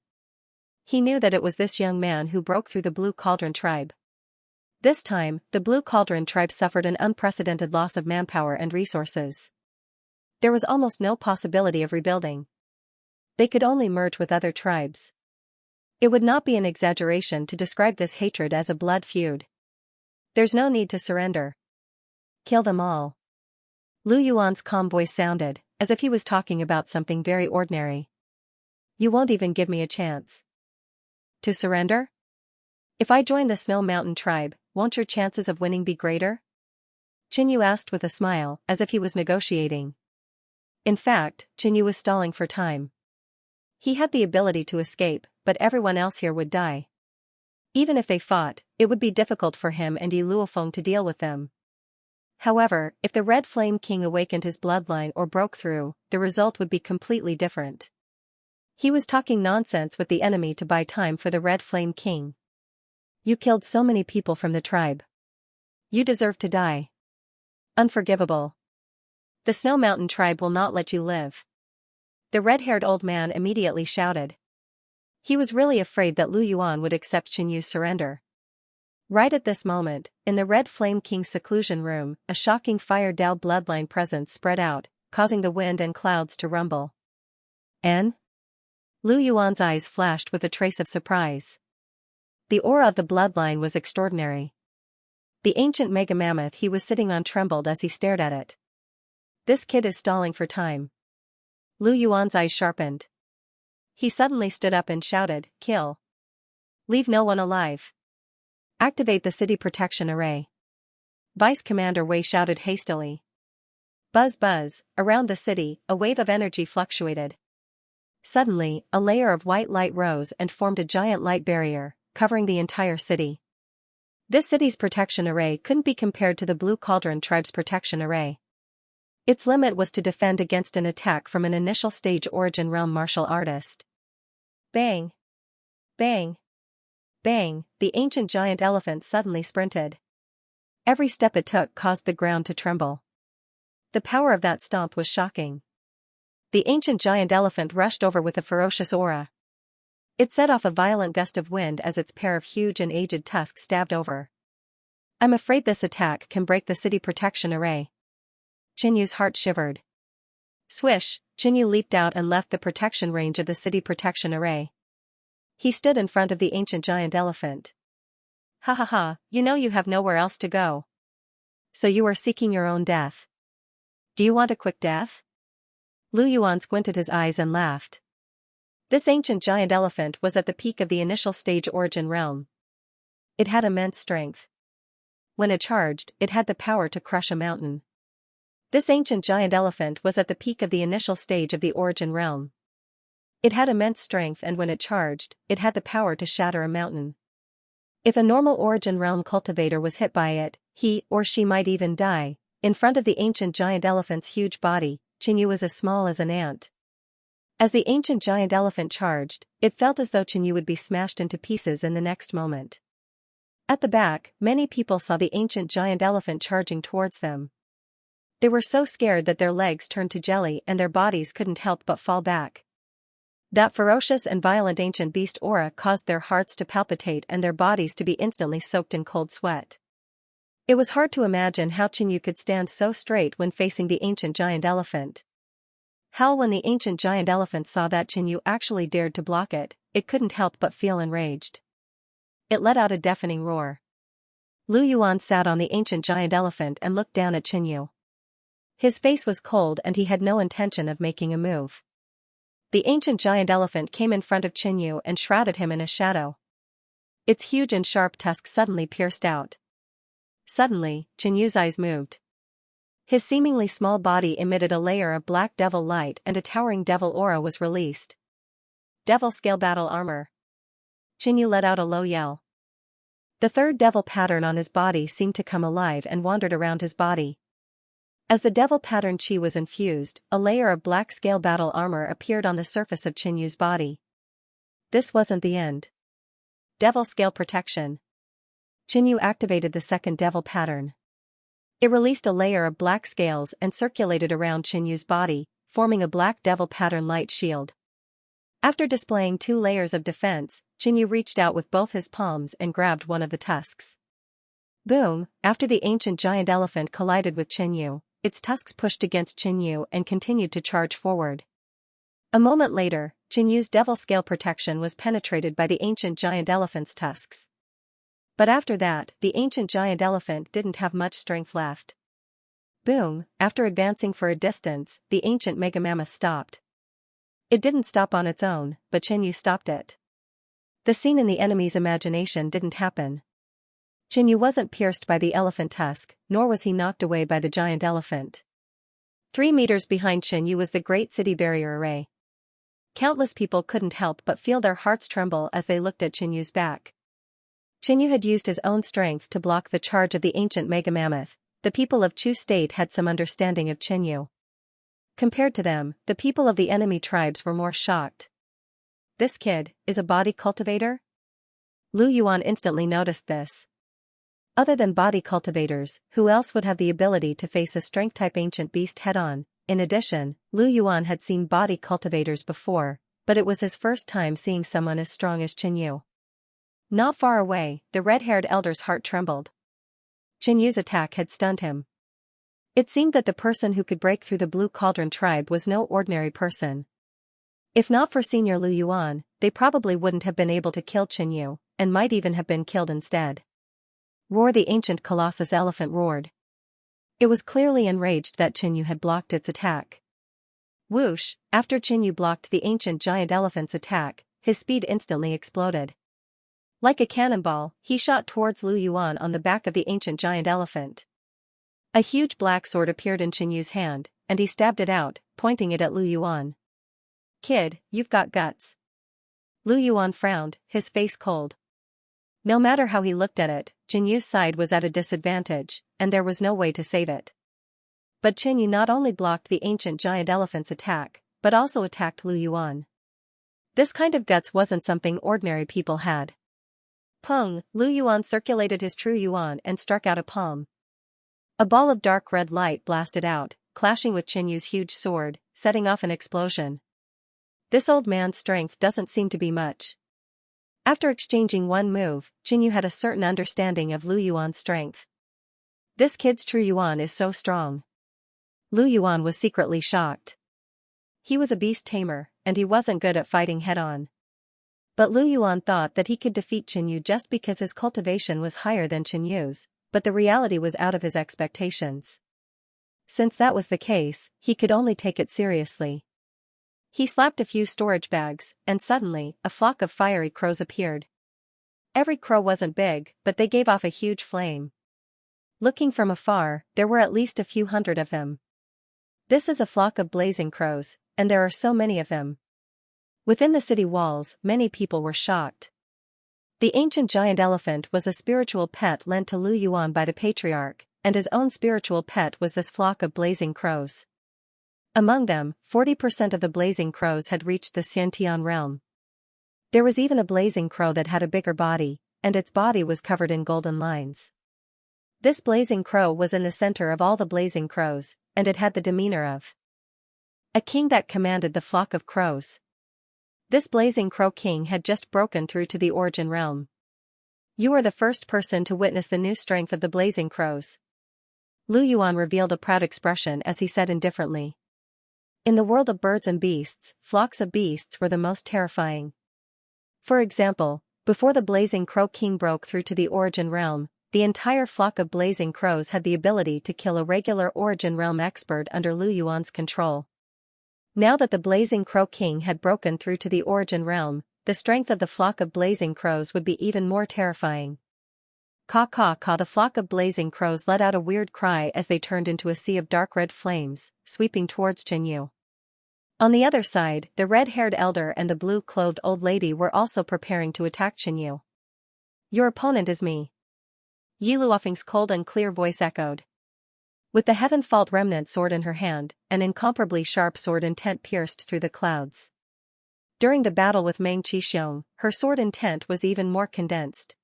He knew that it was this young man who broke through the Blue Cauldron tribe. This time, the Blue Cauldron tribe suffered an unprecedented loss of manpower and resources. There was almost no possibility of rebuilding. They could only merge with other tribes. It would not be an exaggeration to describe this hatred as a blood feud. There's no need to surrender. Kill them all. Lu Yuan's calm voice sounded, as if he was talking about something very ordinary. You won't even give me a chance. To surrender? If I join the Snow Mountain tribe, won't your chances of winning be greater? Qinyu asked with a smile, as if he was negotiating. In fact, Qinyu was stalling for time. He had the ability to escape, but everyone else here would die. Even if they fought, it would be difficult for him and Yi Luofeng to deal with them. However, if the Red Flame King awakened his bloodline or broke through, the result would be completely different. He was talking nonsense with the enemy to buy time for the Red Flame King. You killed so many people from the tribe. You deserve to die. Unforgivable. The Snow Mountain tribe will not let you live. The red-haired old man immediately shouted. He was really afraid that Lu Yuan would accept Qinyu's surrender. Right at this moment, in the Red Flame King's seclusion room, a shocking Fire Dao bloodline presence spread out, causing the wind and clouds to rumble. "N?" Lu Yuan's eyes flashed with a trace of surprise. The aura of the bloodline was extraordinary. The ancient mega mammoth he was sitting on trembled as he stared at it. "This kid is stalling for time." Lu Yuan's eyes sharpened. He suddenly stood up and shouted, "Kill! Leave no one alive! Activate the city protection array!" Vice Commander Wei shouted hastily. Buzz buzz, around the city, a wave of energy fluctuated. Suddenly, a layer of white light rose and formed a giant light barrier, covering the entire city. This city's protection array couldn't be compared to the Blue Cauldron tribe's protection array. Its limit was to defend against an attack from an initial stage origin realm martial artist. Bang! Bang! Bang! The ancient giant elephant suddenly sprinted. Every step it took caused the ground to tremble. The power of that stomp was shocking. The ancient giant elephant rushed over with a ferocious aura. It set off a violent gust of wind as its pair of huge and aged tusks stabbed over. "I'm afraid this attack can break the city protection array." Qinyu's heart shivered. Swish, Qinyu leaped out and left the protection range of the city protection array. He stood in front of the ancient giant elephant. "Ha ha ha, you know you have nowhere else to go. So you are seeking your own death. Do you want a quick death?" Lu Yuan squinted his eyes and laughed. This ancient giant elephant was at the peak of the initial stage origin realm. It had immense strength. When it charged, it had the power to crush a mountain. This ancient giant elephant was at the peak of the initial stage of the origin realm. It had immense strength, and when it charged, it had the power to shatter a mountain. If a normal origin realm cultivator was hit by it, he or she might even die. In front of the ancient giant elephant's huge body, Qinyu was as small as an ant. As the ancient giant elephant charged, it felt as though Qinyu would be smashed into pieces in the next moment. At the back, many people saw the ancient giant elephant charging towards them. They were so scared that their legs turned to jelly and their bodies couldn't help but fall back. That ferocious and violent ancient beast aura caused their hearts to palpitate and their bodies to be instantly soaked in cold sweat. It was hard to imagine how Qinyu could stand so straight when facing the ancient giant elephant. When the ancient giant elephant saw that Qinyu actually dared to block it, it couldn't help but feel enraged. It let out a deafening roar. Lu Yuan sat on the ancient giant elephant and looked down at Qinyu. His face was cold and he had no intention of making a move. The ancient giant elephant came in front of Qinyu and shrouded him in a shadow. Its huge and sharp tusks suddenly pierced out. Suddenly, Qinyu's eyes moved. His seemingly small body emitted a layer of black devil light and a towering devil aura was released. Devil scale battle armor. Qinyu let out a low yell. The third devil pattern on his body seemed to come alive and wandered around his body. As the devil pattern chi was infused, a layer of black scale battle armor appeared on the surface of Qinyu's body. This wasn't the end. Devil scale protection. Qinyu activated the second devil pattern. It released a layer of black scales and circulated around Qinyu's body, forming a black devil pattern light shield. After displaying 2 layers of defense, Qinyu reached out with both his palms and grabbed one of the tusks. Boom! After the ancient giant elephant collided with Qinyu, its tusks pushed against Qinyu and continued to charge forward. A moment later, Qinyu's devil scale protection was penetrated by the ancient giant elephant's tusks. But after that, the ancient giant elephant didn't have much strength left. Boom! After advancing for a distance, the ancient mega mammoth stopped. It didn't stop on its own, but Qinyu stopped it. The scene in the enemy's imagination didn't happen. Qinyu wasn't pierced by the elephant tusk, nor was he knocked away by the giant elephant. 3 meters behind Qinyu was the Great City Barrier Array. Countless people couldn't help but feel their hearts tremble as they looked at Qinyu's back. Qinyu had used his own strength to block the charge of the ancient mega mammoth. The people of Chu State had some understanding of Qinyu. Compared to them, the people of the enemy tribes were more shocked. This kid is a body cultivator? Lu Yuan instantly noticed this. Other than body cultivators, who else would have the ability to face a strength-type ancient beast head-on? In addition, Lu Yuan had seen body cultivators before, but it was his first time seeing someone as strong as Qinyu. Not far away, the red-haired elder's heart trembled. Qin Yu's attack had stunned him. It seemed that the person who could break through the Blue Cauldron tribe was no ordinary person. If not for Senior Lu Yuan, they probably wouldn't have been able to kill Qin Yu, and might even have been killed instead. Roar! The ancient colossus elephant roared. It was clearly enraged that Qin Yu had blocked its attack. Whoosh! After Qin Yu blocked the ancient giant elephant's attack, his speed instantly exploded. Like a cannonball, he shot towards Lu Yuan on the back of the ancient giant elephant. A huge black sword appeared in Qin Yu's hand, and he stabbed it out, pointing it at Lu Yuan. Kid, you've got guts. Lu Yuan frowned, his face cold. No matter how he looked at it, Qin Yu's side was at a disadvantage, and there was no way to save it. But Qin Yu not only blocked the ancient giant elephant's attack, but also attacked Lu Yuan. This kind of guts wasn't something ordinary people had. Pung! Lu Yuan circulated his true yuan and struck out a palm. A ball of dark red light blasted out, clashing with Qin Yu's huge sword, setting off an explosion. This old man's strength doesn't seem to be much. After exchanging one move, Qin Yu had a certain understanding of Lu Yuan's strength. This kid's true yuan is so strong. Lu Yuan was secretly shocked. He was a beast tamer, and he wasn't good at fighting head-on. But Lu Yuan thought that he could defeat Qin Yu just because his cultivation was higher than Qin Yu's, but the reality was out of his expectations. Since that was the case, he could only take it seriously. He slapped a few storage bags, and suddenly, a flock of fiery crows appeared. Every crow wasn't big, but they gave off a huge flame. Looking from afar, there were at least a few hundred of them. This is a flock of blazing crows, and there are so many of them. Within the city walls, many people were shocked. The ancient giant elephant was a spiritual pet lent to Lu Yuan by the patriarch, and his own spiritual pet was this flock of blazing crows. Among them, 40% of the blazing crows had reached the Xianxia realm. There was even a blazing crow that had a bigger body, and its body was covered in golden lines. This blazing crow was in the center of all the blazing crows, and it had the demeanor of a king that commanded the flock of crows. This blazing crow king had just broken through to the origin realm. You are the first person to witness the new strength of the blazing crows. Lu Yuan revealed a proud expression as he said indifferently. In the world of birds and beasts, flocks of beasts were the most terrifying. For example, before the blazing crow king broke through to the origin realm, the entire flock of blazing crows had the ability to kill a regular origin realm expert under Lu Yuan's control. Now that the blazing crow king had broken through to the origin realm, the strength of the flock of blazing crows would be even more terrifying. Caw caw caw! The flock of blazing crows let out a weird cry as they turned into a sea of dark red flames, sweeping towards Qin Yu. On the other side, the red-haired elder and the blue-clothed old lady were also preparing to attack Qin Yu. Your opponent is me. Yi Luofeng's cold and clear voice echoed. With the Heaven Fault Remnant sword in her hand, an incomparably sharp sword intent pierced through the clouds. During the battle with Meng Qixiong, her sword intent was even more condensed.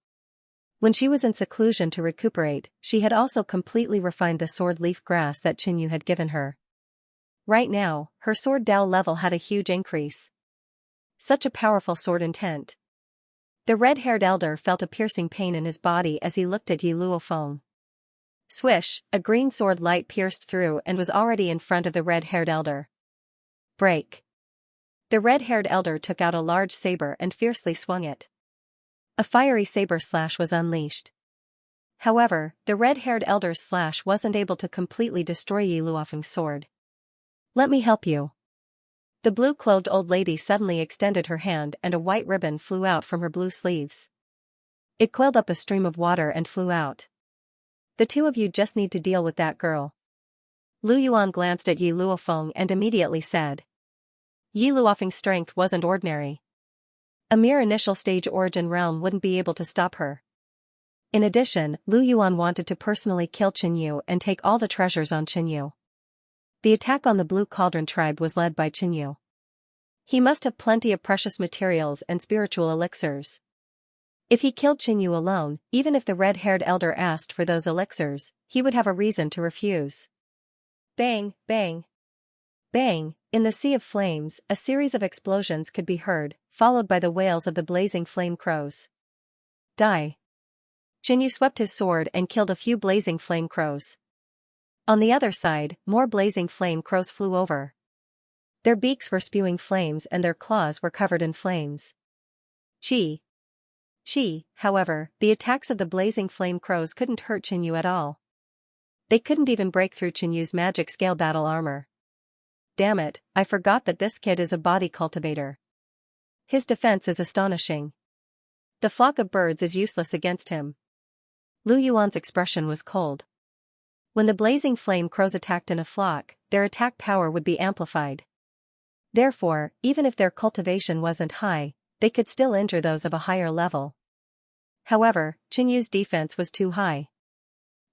When she was in seclusion to recuperate, she had also completely refined the sword leaf grass that Qin Yu had given her. Right now, her sword Dao level had a huge increase. Such a powerful sword intent. The red-haired elder felt a piercing pain in his body as he looked at Yi Luofeng. Swish, a green sword light pierced through and was already in front of the red-haired elder. Break. The red-haired elder took out a large saber and fiercely swung it. A fiery saber slash was unleashed. However, the red-haired elder's slash wasn't able to completely destroy Yi Luofeng's sword. Let me help you. The blue-clothed old lady suddenly extended her hand and a white ribbon flew out from her blue sleeves. It coiled up a stream of water and flew out. The two of you just need to deal with that girl. Lu Yuan glanced at Yi Luofeng and immediately said. Yi Luofeng's strength wasn't ordinary. A mere initial stage origin realm wouldn't be able to stop her. In addition, Lu Yuan wanted to personally kill Qin Yu and take all the treasures on Qin Yu. The attack on the Blue Cauldron tribe was led by Qin Yu. He must have plenty of precious materials and spiritual elixirs. If he killed Qin Yu alone, even if the red-haired elder asked for those elixirs, he would have a reason to refuse. Bang, bang. Bang, in the sea of flames, a series of explosions could be heard, followed by the wails of the blazing flame crows. Die. Qinyu swept his sword and killed a few blazing flame crows. On the other side, more blazing flame crows flew over. Their beaks were spewing flames and their claws were covered in flames. However, the attacks of the blazing flame crows couldn't hurt Qinyu at all. They couldn't even break through Qinyu's magic scale battle armor. Damn it, I forgot that this kid is a body cultivator. His defense is astonishing. The flock of birds is useless against him. Lu Yuan's expression was cold. When the blazing flame crows attacked in a flock, their attack power would be amplified. Therefore, even if their cultivation wasn't high, they could still injure those of a higher level. However, Qinyu's defense was too high.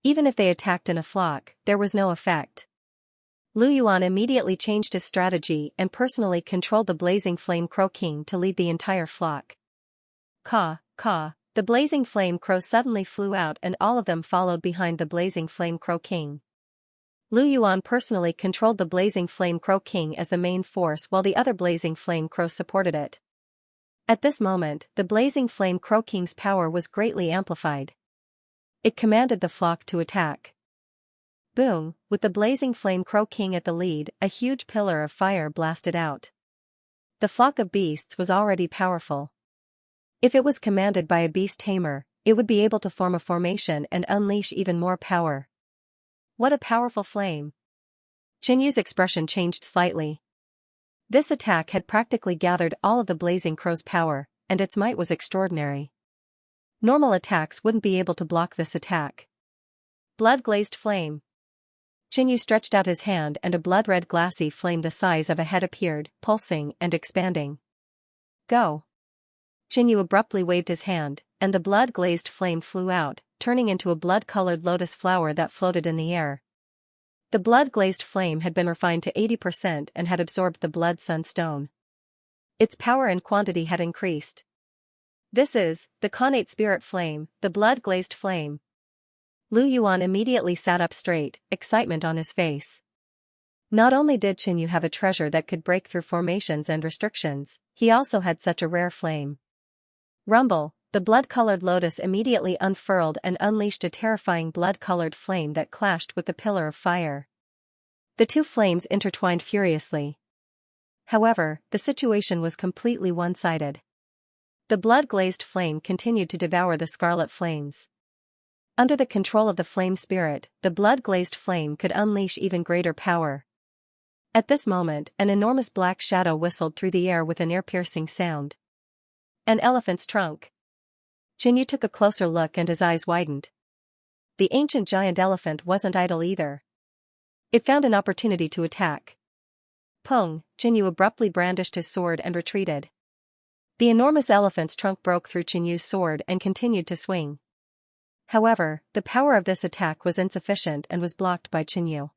Even if they attacked in a flock, there was no effect. Lu Yuan immediately changed his strategy and personally controlled the blazing flame crow king to lead the entire flock. Caw, caw, the blazing flame crows suddenly flew out and all of them followed behind the blazing flame crow king. Lu Yuan personally controlled the blazing flame crow king as the main force while the other blazing flame crows supported it. At this moment, the blazing flame crow king's power was greatly amplified. It commanded the flock to attack. Boom, with the blazing flame crow king at the lead, a huge pillar of fire blasted out. The flock of beasts was already powerful. If it was commanded by a beast tamer, it would be able to form a formation and unleash even more power. What a powerful flame! Qinyu's expression changed slightly. This attack had practically gathered all of the blazing crow's power, and its might was extraordinary. Normal attacks wouldn't be able to block this attack. Blood-glazed flame. Qinyu stretched out his hand and a blood-red glassy flame the size of a head appeared, pulsing and expanding. Go! Qinyu abruptly waved his hand, and the blood-glazed flame flew out, turning into a blood-colored lotus flower that floated in the air. The blood-glazed flame had been refined to 80% and had absorbed the blood sunstone. Its power and quantity had increased. This is the Khanate spirit flame, the blood-glazed flame. Lu Yuan immediately sat up straight, excitement on his face. Not only did Qinyu have a treasure that could break through formations and restrictions, he also had such a rare flame. Rumble, the blood-colored lotus immediately unfurled and unleashed a terrifying blood-colored flame that clashed with the pillar of fire. The two flames intertwined furiously. However, the situation was completely one-sided. The blood-glazed flame continued to devour the scarlet flames. Under the control of the flame spirit, the blood-glazed flame could unleash even greater power. At this moment, an enormous black shadow whistled through the air with an ear-piercing sound. An elephant's trunk. Qinyu took a closer look and his eyes widened. The ancient giant elephant wasn't idle either. It found an opportunity to attack. Pung, Qinyu abruptly brandished his sword and retreated. The enormous elephant's trunk broke through Qinyu's sword and continued to swing. However, the power of this attack was insufficient and was blocked by Qinyu.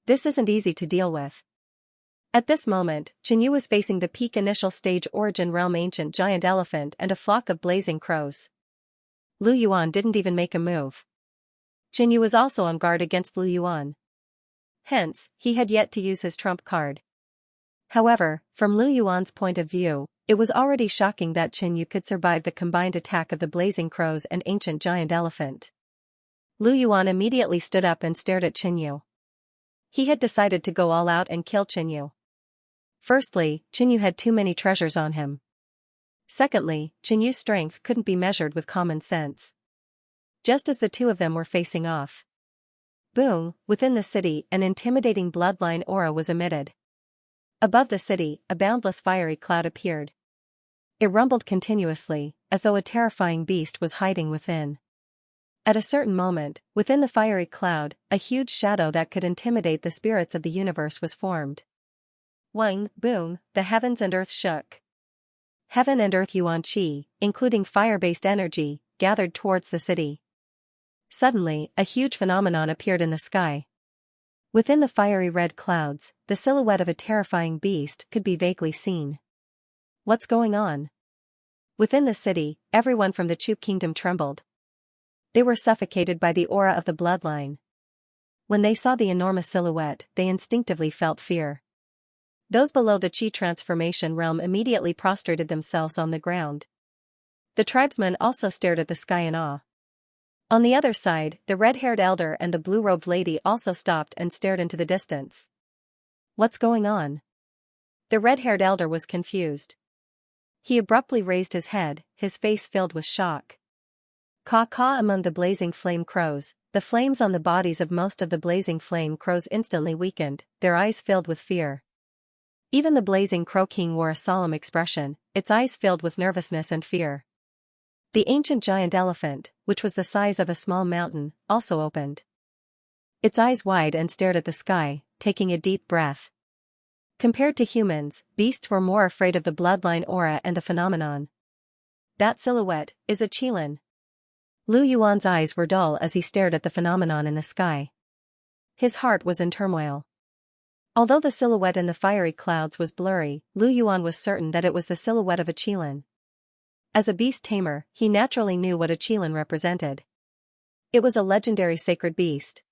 This isn't easy to deal with. At this moment, Qinyu was facing the peak initial stage origin realm ancient giant elephant and a flock of blazing crows. Lu Yuan didn't even make a move. Qinyu was also on guard against Lu Yuan. Hence, he had yet to use his trump card. However, from Lu Yuan's point of view, it was already shocking that Qinyu could survive the combined attack of the blazing crows and ancient giant elephant. Lu Yuan immediately stood up and stared at Qinyu. He had decided to go all out and kill Qinyu. Firstly, Qinyu had too many treasures on him. Secondly, Qinyu's strength couldn't be measured with common sense. Just as the two of them were facing off. Boom, within the city, an intimidating bloodline aura was emitted. Above the city, a boundless fiery cloud appeared. It rumbled continuously, as though a terrifying beast was hiding within. At a certain moment, within the fiery cloud, a huge shadow that could intimidate the spirits of the universe was formed. Wang, boom, the heavens and earth shook. Heaven and earth yuan qi, including fire-based energy, gathered towards the city. Suddenly, a huge phenomenon appeared in the sky. Within the fiery red clouds, the silhouette of a terrifying beast could be vaguely seen. What's going on? Within the city, everyone from the Chu kingdom trembled. They were suffocated by the aura of the bloodline. When they saw the enormous silhouette, they instinctively felt fear. Those below the Qi transformation realm immediately prostrated themselves on the ground. The tribesmen also stared at the sky in awe. On the other side, the red-haired elder and the blue-robed lady also stopped and stared into the distance. What's going on? The red-haired elder was confused. He abruptly raised his head, his face filled with shock. Caw-caw among the blazing flame crows. The flames on the bodies of most of the blazing flame crows instantly weakened, their eyes filled with fear. Even the blazing crow king wore a solemn expression, its eyes filled with nervousness and fear. The ancient giant elephant, which was the size of a small mountain, also opened its eyes wide and stared at the sky, taking a deep breath. Compared to humans, beasts were more afraid of the bloodline aura and the phenomenon. That silhouette is a qilin. Lu Yuan's eyes were dull as he stared at the phenomenon in the sky. His heart was in turmoil. Although the silhouette in the fiery clouds was blurry, Lu Yuan was certain that it was the silhouette of a qilin. As a beast tamer, he naturally knew what a qilin represented. It was a legendary sacred beast.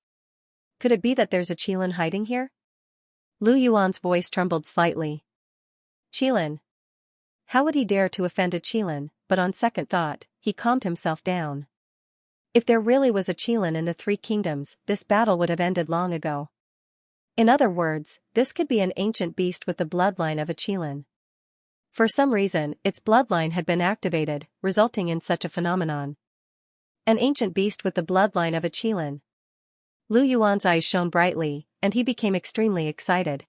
Could it be that there's a qilin hiding here? Lu Yuan's voice trembled slightly. Qilin. How would he dare to offend a qilin, but on second thought, he calmed himself down. If there really was a qilin in the three kingdoms, this battle would have ended long ago. In other words, this could be an ancient beast with the bloodline of a qilin. For some reason, its bloodline had been activated, resulting in such a phenomenon. An ancient beast with the bloodline of a qilin. Lu Yuan's eyes shone brightly, and he became extremely excited.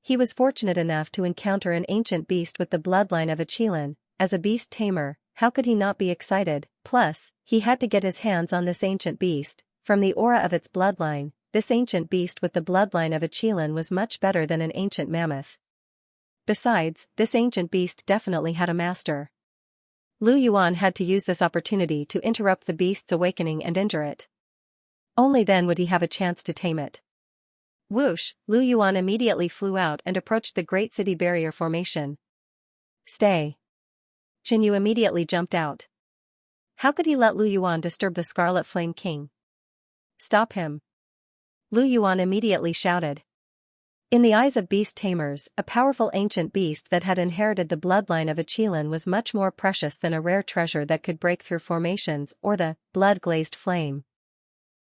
He was fortunate enough to encounter an ancient beast with the bloodline of a qilin. As a beast tamer, how could he not be excited? Plus, he had to get his hands on this ancient beast. From the aura of its bloodline, this ancient beast with the bloodline of a qilin was much better than an ancient mammoth. Besides, this ancient beast definitely had a master. Lu Yuan had to use this opportunity to interrupt the beast's awakening and injure it. Only then would he have a chance to tame it. Whoosh, Lu Yuan immediately flew out and approached the Great City Barrier formation. Stay. Qinyu immediately jumped out. How could he let Lu Yuan disturb the Scarlet Flame King? Stop him. Lu Yuan immediately shouted. In the eyes of beast tamers, a powerful ancient beast that had inherited the bloodline of a qilin was much more precious than a rare treasure that could break through formations or the blood-glazed flame.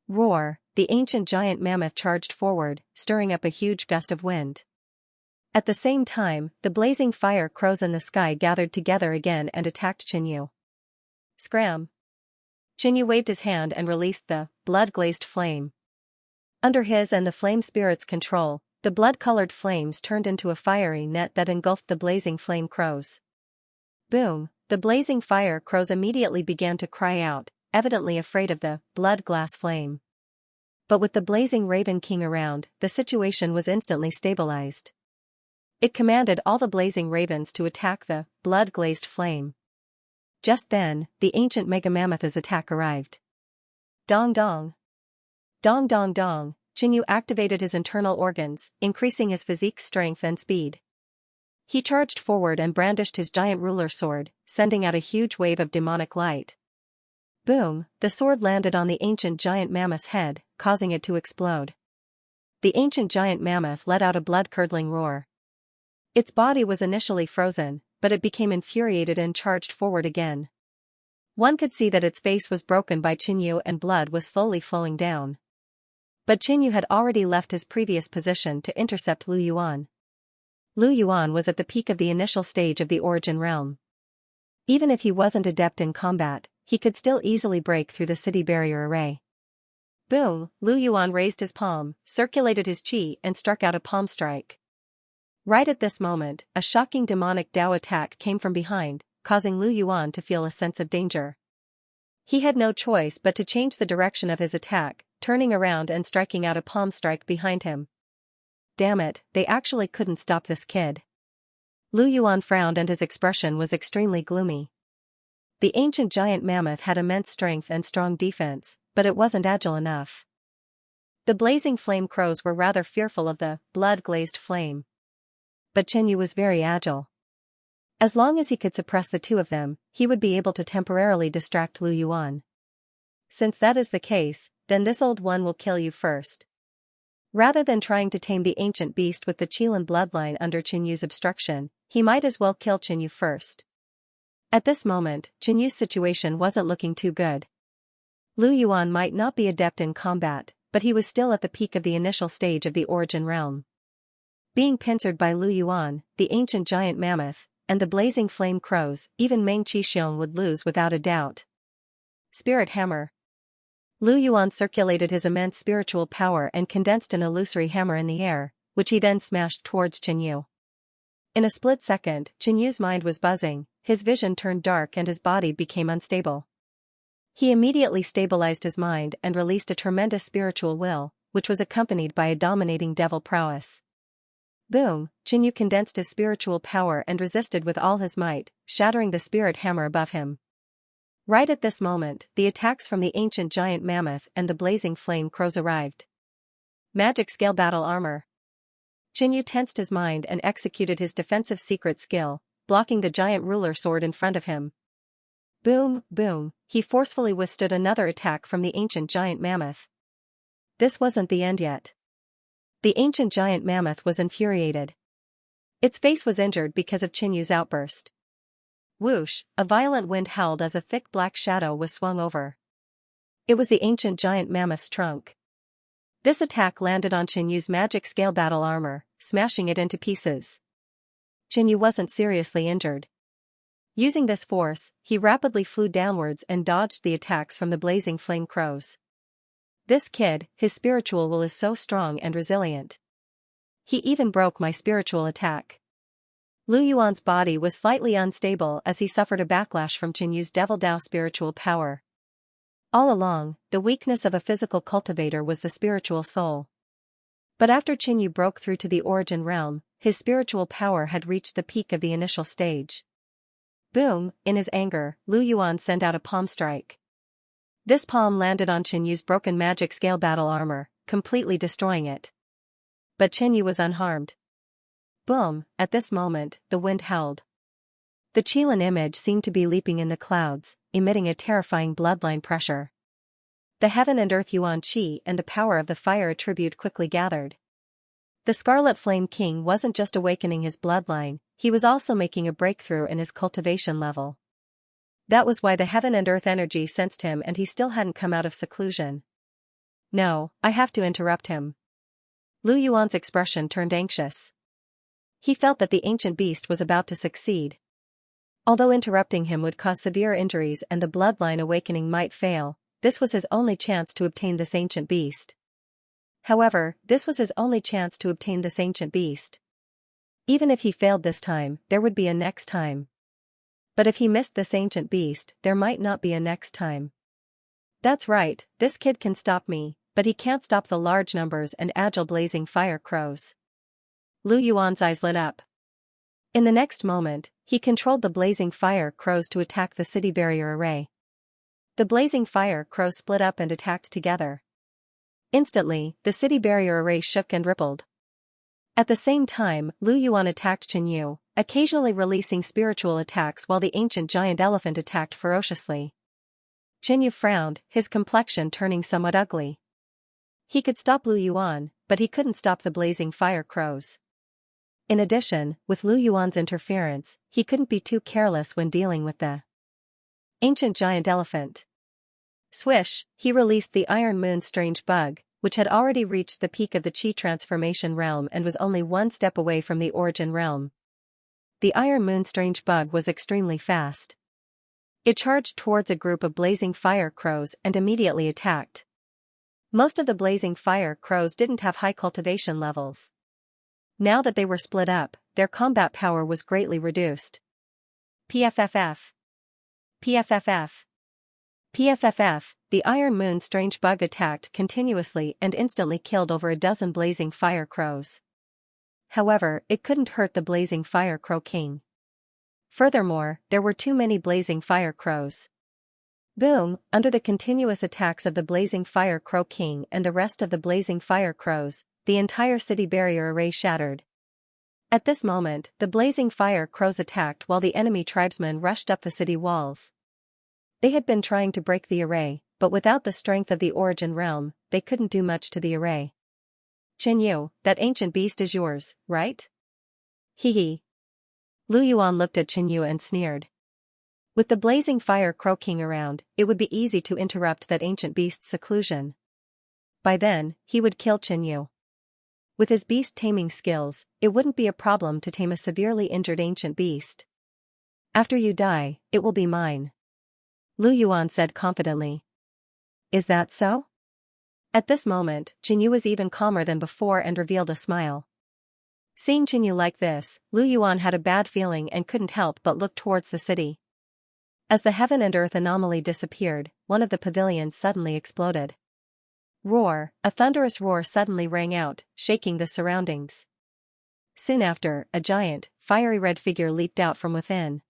Roar, the ancient giant mammoth charged forward, stirring up a huge gust of wind. At the same time, the blazing fire crows in the sky gathered together again and attacked Qinyu. Scram! Qinyu waved his hand and released the blood-glazed flame. Under his and the flame spirit's control, the blood-colored flames turned into a fiery net that engulfed the blazing flame crows. Boom! The blazing fire crows immediately began to cry out, evidently afraid of the blood-glass flame. But with the blazing Raven King around, the situation was instantly stabilized. It commanded all the blazing ravens to attack the blood-glazed flame. Just then, the ancient Mega Mammoth's attack arrived. Dong dong. Dong dong dong, Qinyu activated his internal organs, increasing his physique strength and speed. He charged forward and brandished his giant ruler sword, sending out a huge wave of demonic light. Boom, the sword landed on the ancient giant mammoth's head, causing it to explode. The ancient giant mammoth let out a blood-curdling roar. Its body was initially frozen, but it became infuriated and charged forward again. One could see that its face was broken by Qinyu and blood was slowly flowing down. But Qinyu had already left his previous position to intercept Lu Yuan. Lu Yuan was at the peak of the initial stage of the Origin Realm. Even if he wasn't adept in combat, he could still easily break through the city barrier array. Boom, Lu Yuan raised his palm, circulated his qi and struck out a palm strike. Right at this moment, a shocking demonic Dao attack came from behind, causing Lu Yuan to feel a sense of danger. He had no choice but to change the direction of his attack, turning around and striking out a palm strike behind him. Damn it, they actually couldn't stop this kid. Lu Yuan frowned and his expression was extremely gloomy. The ancient giant mammoth had immense strength and strong defense, but it wasn't agile enough. The blazing flame crows were rather fearful of the blood-glazed flame. But Qinyu was very agile. As long as he could suppress the two of them, he would be able to temporarily distract Lu Yuan. Since that is the case, then this old one will kill you first. Rather than trying to tame the ancient beast with the qilin bloodline under Qinyu's obstruction, he might as well kill Qinyu first. At this moment, Chen Yu's situation wasn't looking too good. Lu Yuan might not be adept in combat, but he was still at the peak of the initial stage of the origin realm. Being pincered by Lu Yuan, the ancient giant mammoth, and the blazing flame crows, even Meng Qixiong would lose without a doubt. Spirit Hammer. Lu Yuan circulated his immense spiritual power and condensed an illusory hammer in the air, which he then smashed towards Chen Yu. In a split second, Chen Yu's mind was buzzing, his vision turned dark and his body became unstable. He immediately stabilized his mind and released a tremendous spiritual will, which was accompanied by a dominating devil prowess. Boom! Chen Yu condensed his spiritual power and resisted with all his might, shattering the spirit hammer above him. Right at this moment, the attacks from the ancient giant mammoth and the blazing flame crows arrived. Magic Scale Battle Armor. Chen Yu tensed his mind and executed his defensive secret skill, blocking the giant ruler sword in front of him. Boom, boom, he forcefully withstood another attack from the ancient giant mammoth. This wasn't the end yet. The ancient giant mammoth was infuriated. Its face was injured because of Chen Yu's outburst. Whoosh, a violent wind howled as a thick black shadow was swung over. It was the ancient giant mammoth's trunk. This attack landed on Chen Yu's magic scale battle armor, smashing it into pieces. Chen Yu wasn't seriously injured. Using this force, he rapidly flew downwards and dodged the attacks from the blazing flame crows. This kid, his spiritual will is so strong and resilient. He even broke my spiritual attack. Lu Yuan's body was slightly unstable as he suffered a backlash from Chen Yu's Devil Dao spiritual power. All along, the weakness of a physical cultivator was the spiritual soul. But after Chen Yu broke through to the origin realm, his spiritual power had reached the peak of the initial stage. Boom! In his anger, Lu Yuan sent out a palm strike. This palm landed on Chen Yu's broken magic scale battle armor, completely destroying it. But Chen Yu was unharmed. Boom! At this moment, the wind howled. The Qilin image seemed to be leaping in the clouds, emitting a terrifying bloodline pressure. The heaven and earth Yuan Qi and the power of the fire attribute quickly gathered. The Scarlet Flame King wasn't just awakening his bloodline, he was also making a breakthrough in his cultivation level. That was why the heaven and earth energy sensed him and he still hadn't come out of seclusion. No, I have to interrupt him. Lu Yuan's expression turned anxious. He felt that the ancient beast was about to succeed. Although interrupting him would cause severe injuries and the bloodline awakening might fail, this was his only chance to obtain this ancient beast. However, this was his only chance to obtain this ancient beast. Even if he failed this time, there would be a next time. But if he missed this ancient beast, there might not be a next time. That's right, this kid can stop me, but he can't stop the large numbers and agile blazing fire crows. Lu Yuan's eyes lit up. In the next moment, he controlled the blazing fire crows to attack the city barrier array. The blazing fire crows split up and attacked together. Instantly, the city barrier array shook and rippled. At the same time, Lu Yuan attacked Chen Yu, occasionally releasing spiritual attacks while the ancient giant elephant attacked ferociously. Chen Yu frowned, his complexion turning somewhat ugly. He could stop Lu Yuan, but he couldn't stop the blazing fire crows. In addition, with Lu Yuan's interference, he couldn't be too careless when dealing with the ancient giant elephant. Swish, he released the Iron Moon strange bug, which had already reached the peak of the Qi transformation realm and was only one step away from the origin realm. The Iron Moon strange bug was extremely fast. It charged towards a group of blazing fire crows and immediately attacked. Most of the blazing fire crows didn't have high cultivation levels. Now that they were split up, their combat power was greatly reduced. PFFF. PFFF. PFFF, the Iron Moon strange bug attacked continuously and instantly killed over a dozen blazing fire crows. However, it couldn't hurt the blazing fire crow king. Furthermore, there were too many blazing fire crows. Boom! Under the continuous attacks of the blazing fire crow king and the rest of the blazing fire crows, the entire city barrier array shattered. At this moment, the blazing fire crows attacked while the enemy tribesmen rushed up the city walls. They had been trying to break the array, but without the strength of the origin realm, they couldn't do much to the array. Chen Yu, that ancient beast is yours, right? Hee hee. Lu Yuan looked at Chen Yu and sneered. With the blazing fire croaking around, it would be easy to interrupt that ancient beast's seclusion. By then, he would kill Xianxia. With his beast-taming skills, it wouldn't be a problem to tame a severely injured ancient beast. After you die, it will be mine, Lu Yuan said confidently. Is that so? At this moment, Xianxia was even calmer than before and revealed a smile. Seeing Xianxia like this, Lu Yuan had a bad feeling and couldn't help but look towards the city. As the heaven and earth anomaly disappeared, one of the pavilions suddenly exploded. Roar! A thunderous roar suddenly rang out, shaking the surroundings. Soon after, a giant, fiery red figure leaped out from within.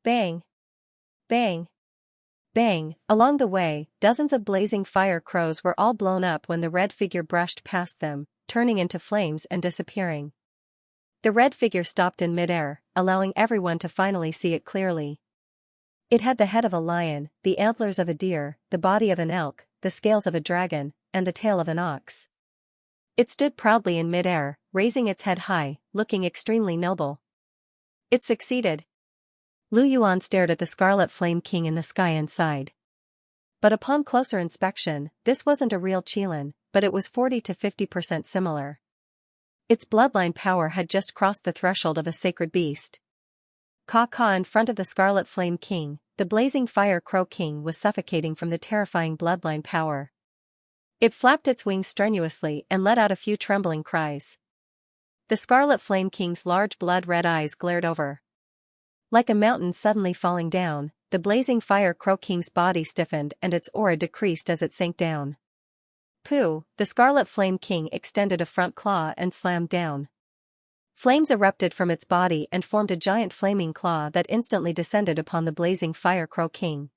Bang! Bang! Bang! Along the way, dozens of blazing fire crows were all blown up when the red figure brushed past them, turning into flames and disappearing. The red figure stopped in midair, allowing everyone to finally see it clearly. It had the head of a lion, the antlers of a deer, the body of an elk, the scales of a dragon, and the tail of an ox. It stood proudly in midair, raising its head high, looking extremely noble. It succeeded. Lu Yuan stared at the Scarlet Flame King in the sky and sighed. But upon closer inspection, this wasn't a real Qilin, but it was 40 to 50% similar. Its bloodline power had just crossed the threshold of a sacred beast. Ka in front of the Scarlet Flame King, the blazing fire crow king was suffocating from the terrifying bloodline power. It flapped its wings strenuously and let out a few trembling cries. The Scarlet Flame King's large blood-red eyes glared over. Like a mountain suddenly falling down, the blazing fire crow king's body stiffened and its aura decreased as it sank down. Pooh! The Scarlet Flame King extended a front claw and slammed down. Flames erupted from its body and formed a giant flaming claw that instantly descended upon the blazing fire crow king.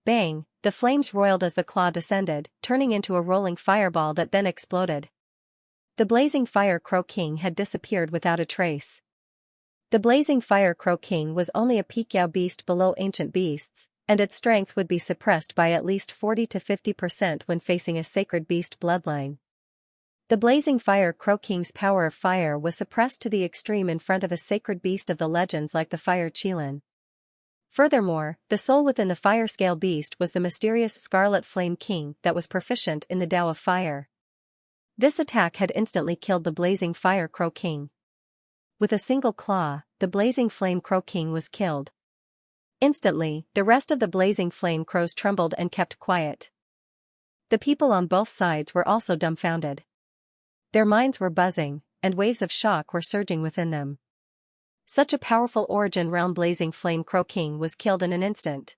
Bang! The flames roiled as the claw descended, turning into a rolling fireball that then exploded. The blazing fire crow king had disappeared without a trace. The blazing fire crow king was only a Piqiao beast below ancient beasts, and its strength would be suppressed by at least 40 to 50% when facing a sacred beast bloodline. The blazing fire crow king's power of fire was suppressed to the extreme in front of a sacred beast of the legends like the fire Qilin. Furthermore, the soul within the fire scale beast was the mysterious Scarlet Flame King that was proficient in the Tao of Fire. This attack had instantly killed the blazing fire crow king. With a single claw, the blazing flame crow king was killed. Instantly, the rest of the blazing flame crows trembled and kept quiet. The people on both sides were also dumbfounded. Their minds were buzzing, and waves of shock were surging within them. Such a powerful origin realm blazing flame crow king was killed in an instant.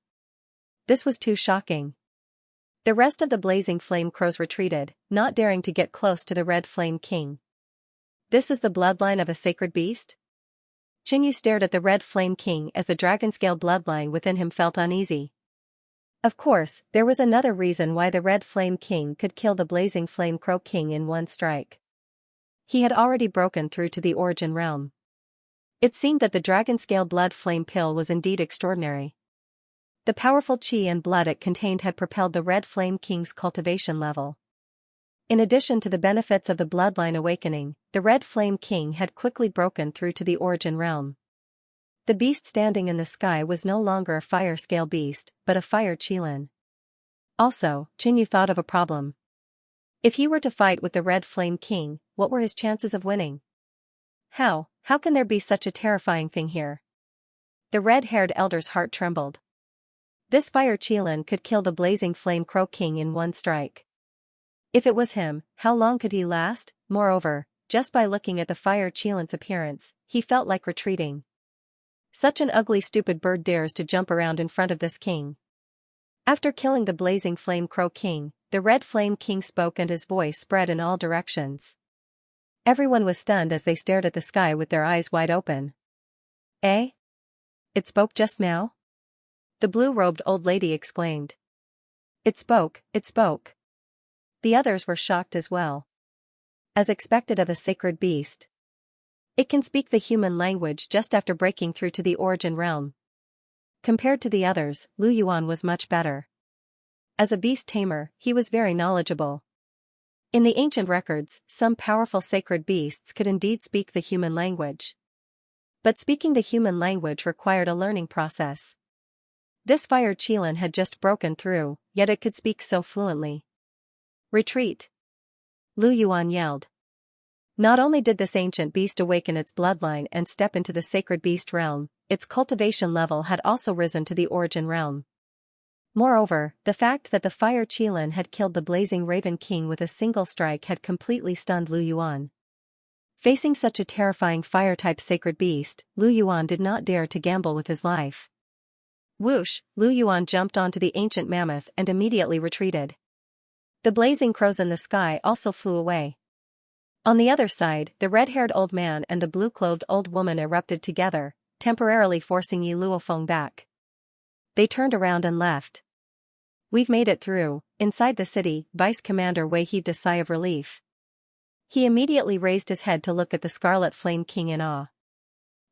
This was too shocking. The rest of the blazing flame crows retreated, not daring to get close to the red flame king. This is the bloodline of a sacred beast? Xianxia stared at the red flame king as the dragon-scale bloodline within him felt uneasy. Of course, there was another reason why the red flame king could kill the blazing flame crow king in one strike. He had already broken through to the origin realm. It seemed that the dragon-scale blood flame pill was indeed extraordinary. The powerful qi and blood it contained had propelled the red flame king's cultivation level. In addition to the benefits of the bloodline awakening, the red flame king had quickly broken through to the origin realm. The beast standing in the sky was no longer a fire-scale beast, but a fire Qilin. Also, Xianxia thought of a problem. If he were to fight with the red flame king, what were his chances of winning? How can there be such a terrifying thing here? The red-haired elder's heart trembled. This fire Qilin could kill the blazing flame crow king in one strike. If it was him, how long could he last? Moreover, just by looking at the fire Qilin's appearance, he felt like retreating. Such an ugly stupid bird dares to jump around in front of this king. After killing the blazing flame crow king, the red flame king spoke and his voice spread in all directions. Everyone was stunned as they stared at the sky with their eyes wide open. Eh? It spoke just now? The blue-robed old lady exclaimed. It spoke, it spoke. The others were shocked as well. As expected of a sacred beast. It can speak the human language just after breaking through to the origin realm. Compared to the others, Lu Yuan was much better. As a beast tamer, he was very knowledgeable. In the ancient records, some powerful sacred beasts could indeed speak the human language. But speaking the human language required a learning process. This fire Qilin had just broken through, yet it could speak so fluently. Retreat! Lu Yuan yelled. Not only did this ancient beast awaken its bloodline and step into the sacred beast realm, its cultivation level had also risen to the origin realm. Moreover, the fact that the fire Qilin had killed the blazing Raven King with a single strike had completely stunned Lu Yuan. Facing such a terrifying fire-type sacred beast, Lu Yuan did not dare to gamble with his life. Whoosh, Lu Yuan jumped onto the ancient mammoth and immediately retreated. The blazing crows in the sky also flew away. On the other side, the red-haired old man and the blue-clothed old woman erupted together, temporarily forcing Yi Luofeng back. They turned around and left. We've made it through. Inside the city, Vice Commander Wei heaved a sigh of relief. He immediately raised his head to look at the Scarlet Flame King in awe.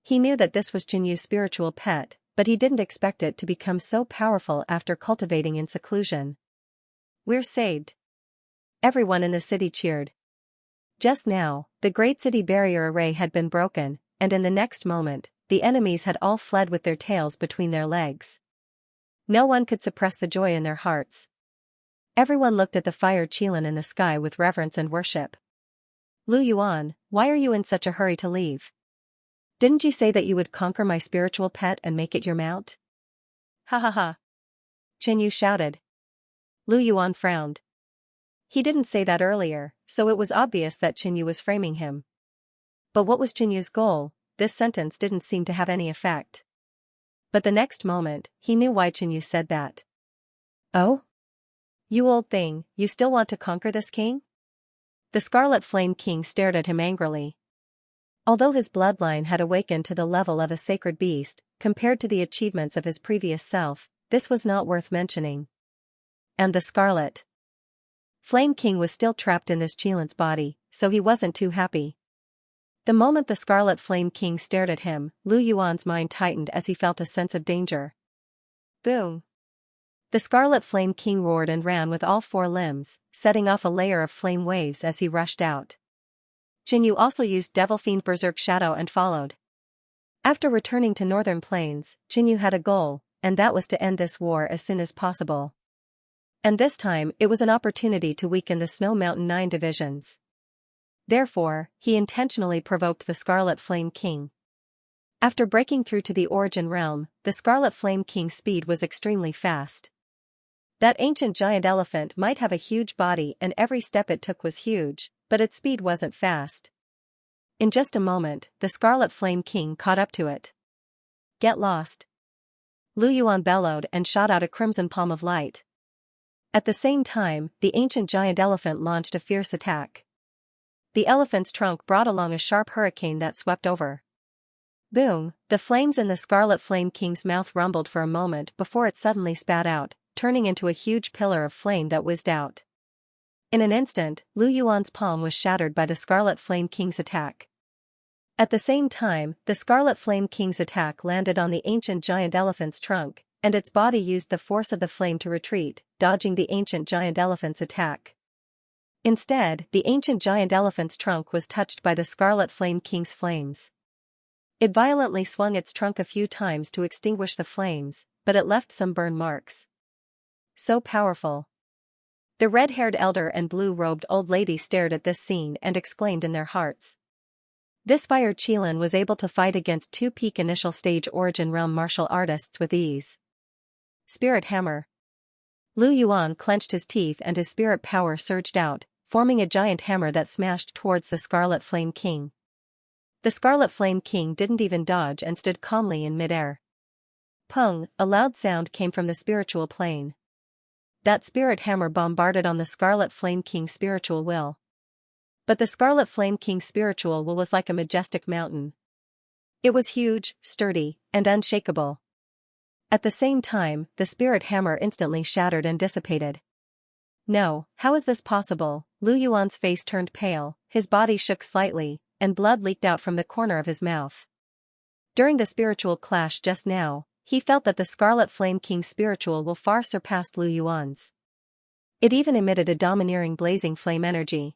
He knew that this was Jinyu's spiritual pet, but he didn't expect it to become so powerful after cultivating in seclusion. We're saved. Everyone in the city cheered. Just now, the Great City Barrier Array had been broken, and in the next moment, the enemies had all fled with their tails between their legs. No one could suppress the joy in their hearts. Everyone looked at the fire Qilin in the sky with reverence and worship. Lu Yuan, why are you in such a hurry to leave? Didn't you say that you would conquer my spiritual pet and make it your mount? Ha ha ha. Jinyu shouted. Lu Yuan frowned. He didn't say that earlier, so it was obvious that Jinyu was framing him. But what was Jinyu's goal? This sentence didn't seem to have any effect. But the next moment, he knew why Jinyu said that. Oh? You old thing, you still want to conquer this king? The Scarlet Flame King stared at him angrily. Although his bloodline had awakened to the level of a sacred beast, compared to the achievements of his previous self, this was not worth mentioning. And the Scarlet Flame King was still trapped in this Qilin's body, so he wasn't too happy. The moment the Scarlet Flame King stared at him, Lu Yuan's mind tightened as he felt a sense of danger. Boom! The Scarlet Flame King roared and ran with all four limbs, setting off a layer of flame waves as he rushed out. Jinyu also used Devil Fiend Berserk Shadow and followed. After returning to Northern Plains, Jinyu had a goal, and that was to end this war as soon as possible. And this time, it was an opportunity to weaken the Snow Mountain 9 divisions. Therefore, he intentionally provoked the Scarlet Flame King. After breaking through to the Origin Realm, the Scarlet Flame King's speed was extremely fast. That ancient giant elephant might have a huge body and every step it took was huge, but its speed wasn't fast. In just a moment, the Scarlet Flame King caught up to it. Get lost! Lu Yuan bellowed and shot out a crimson palm of light. At the same time, the ancient giant elephant launched a fierce attack. The elephant's trunk brought along a sharp hurricane that swept over. Boom! The flames in the Scarlet Flame King's mouth rumbled for a moment before it suddenly spat out, turning into a huge pillar of flame that whizzed out. In an instant, Lu Yuan's palm was shattered by the Scarlet Flame King's attack. At the same time, the Scarlet Flame King's attack landed on the ancient giant elephant's trunk, and its body used the force of the flame to retreat, dodging the ancient giant elephant's attack. Instead, the ancient giant elephant's trunk was touched by the Scarlet Flame King's flames. It violently swung its trunk a few times to extinguish the flames, but it left some burn marks. So powerful. The red-haired elder and blue-robed old lady stared at this scene and exclaimed in their hearts. This fire Qilin was able to fight against two peak initial stage Origin Realm martial artists with ease. Spirit Hammer. Lu Yuan clenched his teeth and his spirit power surged out, forming a giant hammer that smashed towards the Scarlet Flame King. The Scarlet Flame King didn't even dodge and stood calmly in midair. Pung, a loud sound came from the spiritual plane. That spirit hammer bombarded on the Scarlet Flame King's spiritual will. But the Scarlet Flame King's spiritual will was like a majestic mountain. It was huge, sturdy, and unshakable. At the same time, the spirit hammer instantly shattered and dissipated. No, how is this possible? Lu Yuan's face turned pale, his body shook slightly, and blood leaked out from the corner of his mouth. During the spiritual clash just now, he felt that the Scarlet Flame King's spiritual will far surpassed Lu Yuan's. It even emitted a domineering blazing flame energy.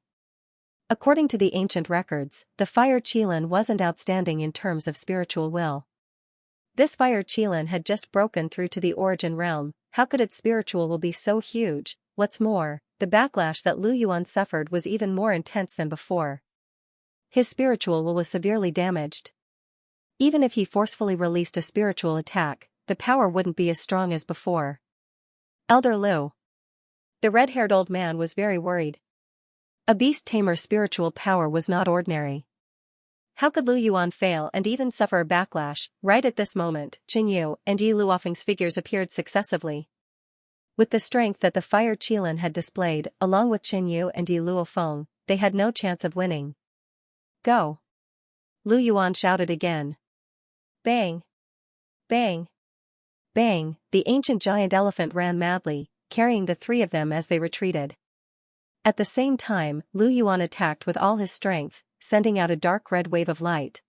According to the ancient records, the fire Qilin wasn't outstanding in terms of spiritual will. This fire Qilin had just broken through to the origin realm. How could its spiritual will be so huge? What's more, the backlash that Lu Yuan suffered was even more intense than before. His spiritual will was severely damaged. Even if he forcefully released a spiritual attack, the power wouldn't be as strong as before. Elder Lu. The red-haired old man was very worried. A beast tamer's spiritual power was not ordinary. How could Lu Yuan fail and even suffer a backlash? Right at this moment, Qin Yu and Yi Luofeng's figures appeared successively. With the strength that the fire Qilin had displayed, along with Qin Yu and Yi Luofeng, they had no chance of winning. Go! Lu Yuan shouted again. Bang! Bang! Bang! The ancient giant elephant ran madly, carrying the three of them as they retreated. At the same time, Lu Yuan attacked with all his strength, sending out a dark red wave of light.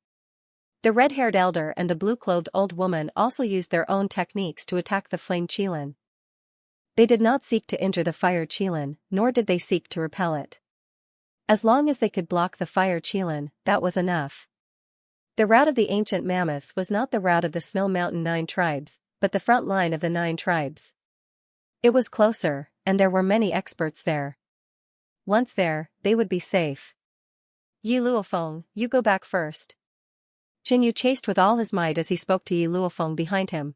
The red-haired elder and the blue-clothed old woman also used their own techniques to attack the flame Qilin. They did not seek to injure the fire Qilin, nor did they seek to repel it. As long as they could block the fire Qilin, that was enough. The route of the ancient mammoths was not the route of the Snow Mountain 9 tribes, but the front line of the 9 tribes. It was closer, and there were many experts there. Once there, they would be safe. Yi Luofeng, you go back first. Qin Yu chased with all his might as he spoke to Yi Luofeng behind him.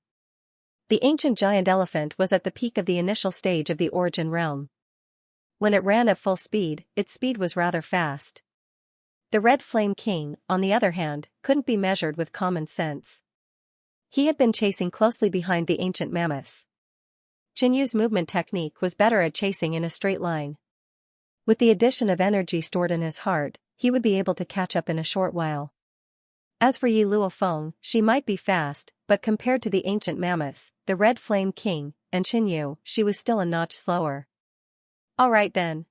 The ancient giant elephant was at the peak of the initial stage of the origin realm. When it ran at full speed, its speed was rather fast. The Red Flame King, on the other hand, couldn't be measured with common sense. He had been chasing closely behind the ancient mammoths. Qin Yu's movement technique was better at chasing in a straight line. With the addition of energy stored in his heart, he would be able to catch up in a short while. As for Yi Luofeng, she might be fast, but compared to the ancient mammoths, the Red Flame King, and Qin Yu, she was still a notch slower. All right then.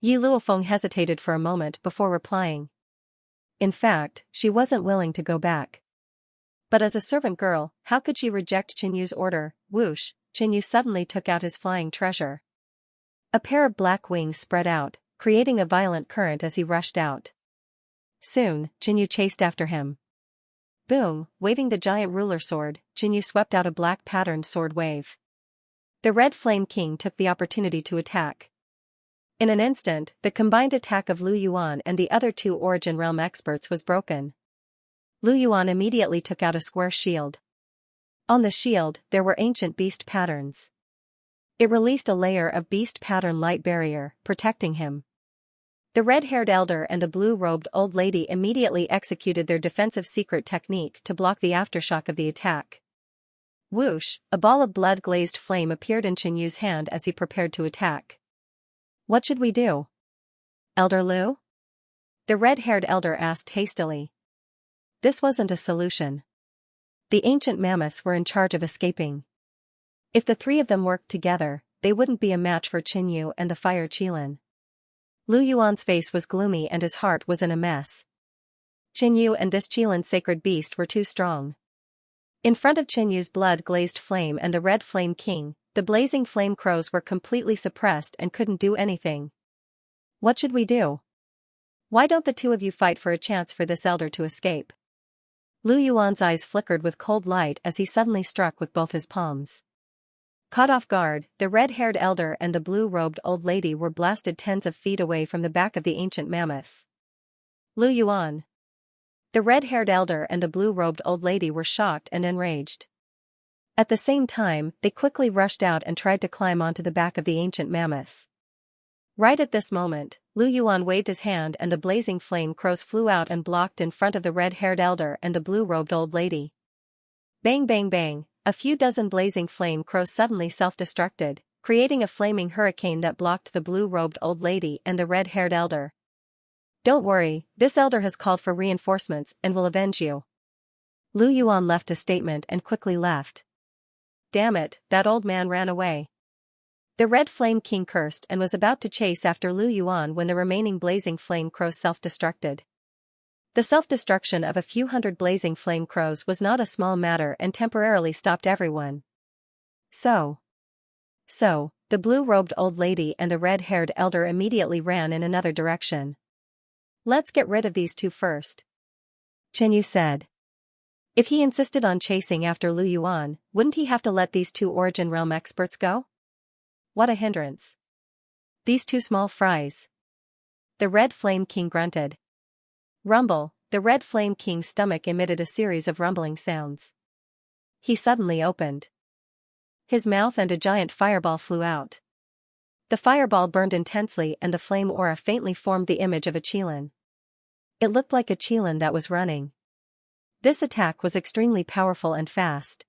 Yi Luofeng hesitated for a moment before replying. In fact, she wasn't willing to go back. But as a servant girl, how could she reject Qin Yu's order? Whoosh, Qin Yu suddenly took out his flying treasure. A pair of black wings spread out, creating a violent current as he rushed out. Soon, Qin Yu chased after him. Boom, waving the giant ruler sword, Qin Yu swept out a black patterned sword wave. The Red Flame King took the opportunity to attack. In an instant, the combined attack of Lu Yuan and the other 2 Origin Realm experts was broken. Lu Yuan immediately took out a square shield. On the shield, there were ancient beast patterns. It released a layer of beast pattern light barrier, protecting him. The red-haired elder and the blue-robed old lady immediately executed their defensive secret technique to block the aftershock of the attack. Whoosh, a ball of blood-glazed flame appeared in Qin Yu's hand as he prepared to attack. What should we do? Elder Lu? The red-haired elder asked hastily. This wasn't a solution. The ancient mammoths were in charge of escaping. If the 3 of them worked together, they wouldn't be a match for Qin Yu and the fire Qilin. Lu Yuan's face was gloomy and his heart was in a mess. Qin Yu and this Qilin sacred beast were too strong. In front of Qin Yu's blood-glazed flame and the Red Flame King, the blazing flame crows were completely suppressed and couldn't do anything. What should we do? Why don't the 2 of you fight for a chance for this elder to escape? Lu Yuan's eyes flickered with cold light as he suddenly struck with both his palms. Caught off guard, the red-haired elder and the blue-robed old lady were blasted tens of feet away from the back of the ancient mammoths. Lu Yuan. The red-haired elder and the blue-robed old lady were shocked and enraged. At the same time, they quickly rushed out and tried to climb onto the back of the ancient mammoths. Right at this moment, Lu Yuan waved his hand and the blazing flame crows flew out and blocked in front of the red-haired elder and the blue-robed old lady. Bang bang bang, a few dozen blazing flame crows suddenly self-destructed, creating a flaming hurricane that blocked the blue-robed old lady and the red-haired elder. Don't worry, this elder has called for reinforcements and will avenge you. Lu Yuan left a statement and quickly left. Damn it, that old man ran away. The Red Flame King cursed and was about to chase after Lu Yuan when the remaining blazing flame crows self-destructed. The self-destruction of a few hundred blazing flame crows was not a small matter and temporarily stopped everyone. So, the blue-robed old lady and the red-haired elder immediately ran in another direction. Let's get rid of these 2 first. Qin Yu said. If he insisted on chasing after Lu Yuan, wouldn't he have to let these two Origin Realm experts go? What a hindrance. These two small fries. The Red Flame King grunted. Rumble, the Red Flame King's stomach emitted a series of rumbling sounds. He suddenly opened his mouth and a giant fireball flew out. The fireball burned intensely and the flame aura faintly formed the image of a qilin. It looked like a qilin that was running. This attack was extremely powerful and fast.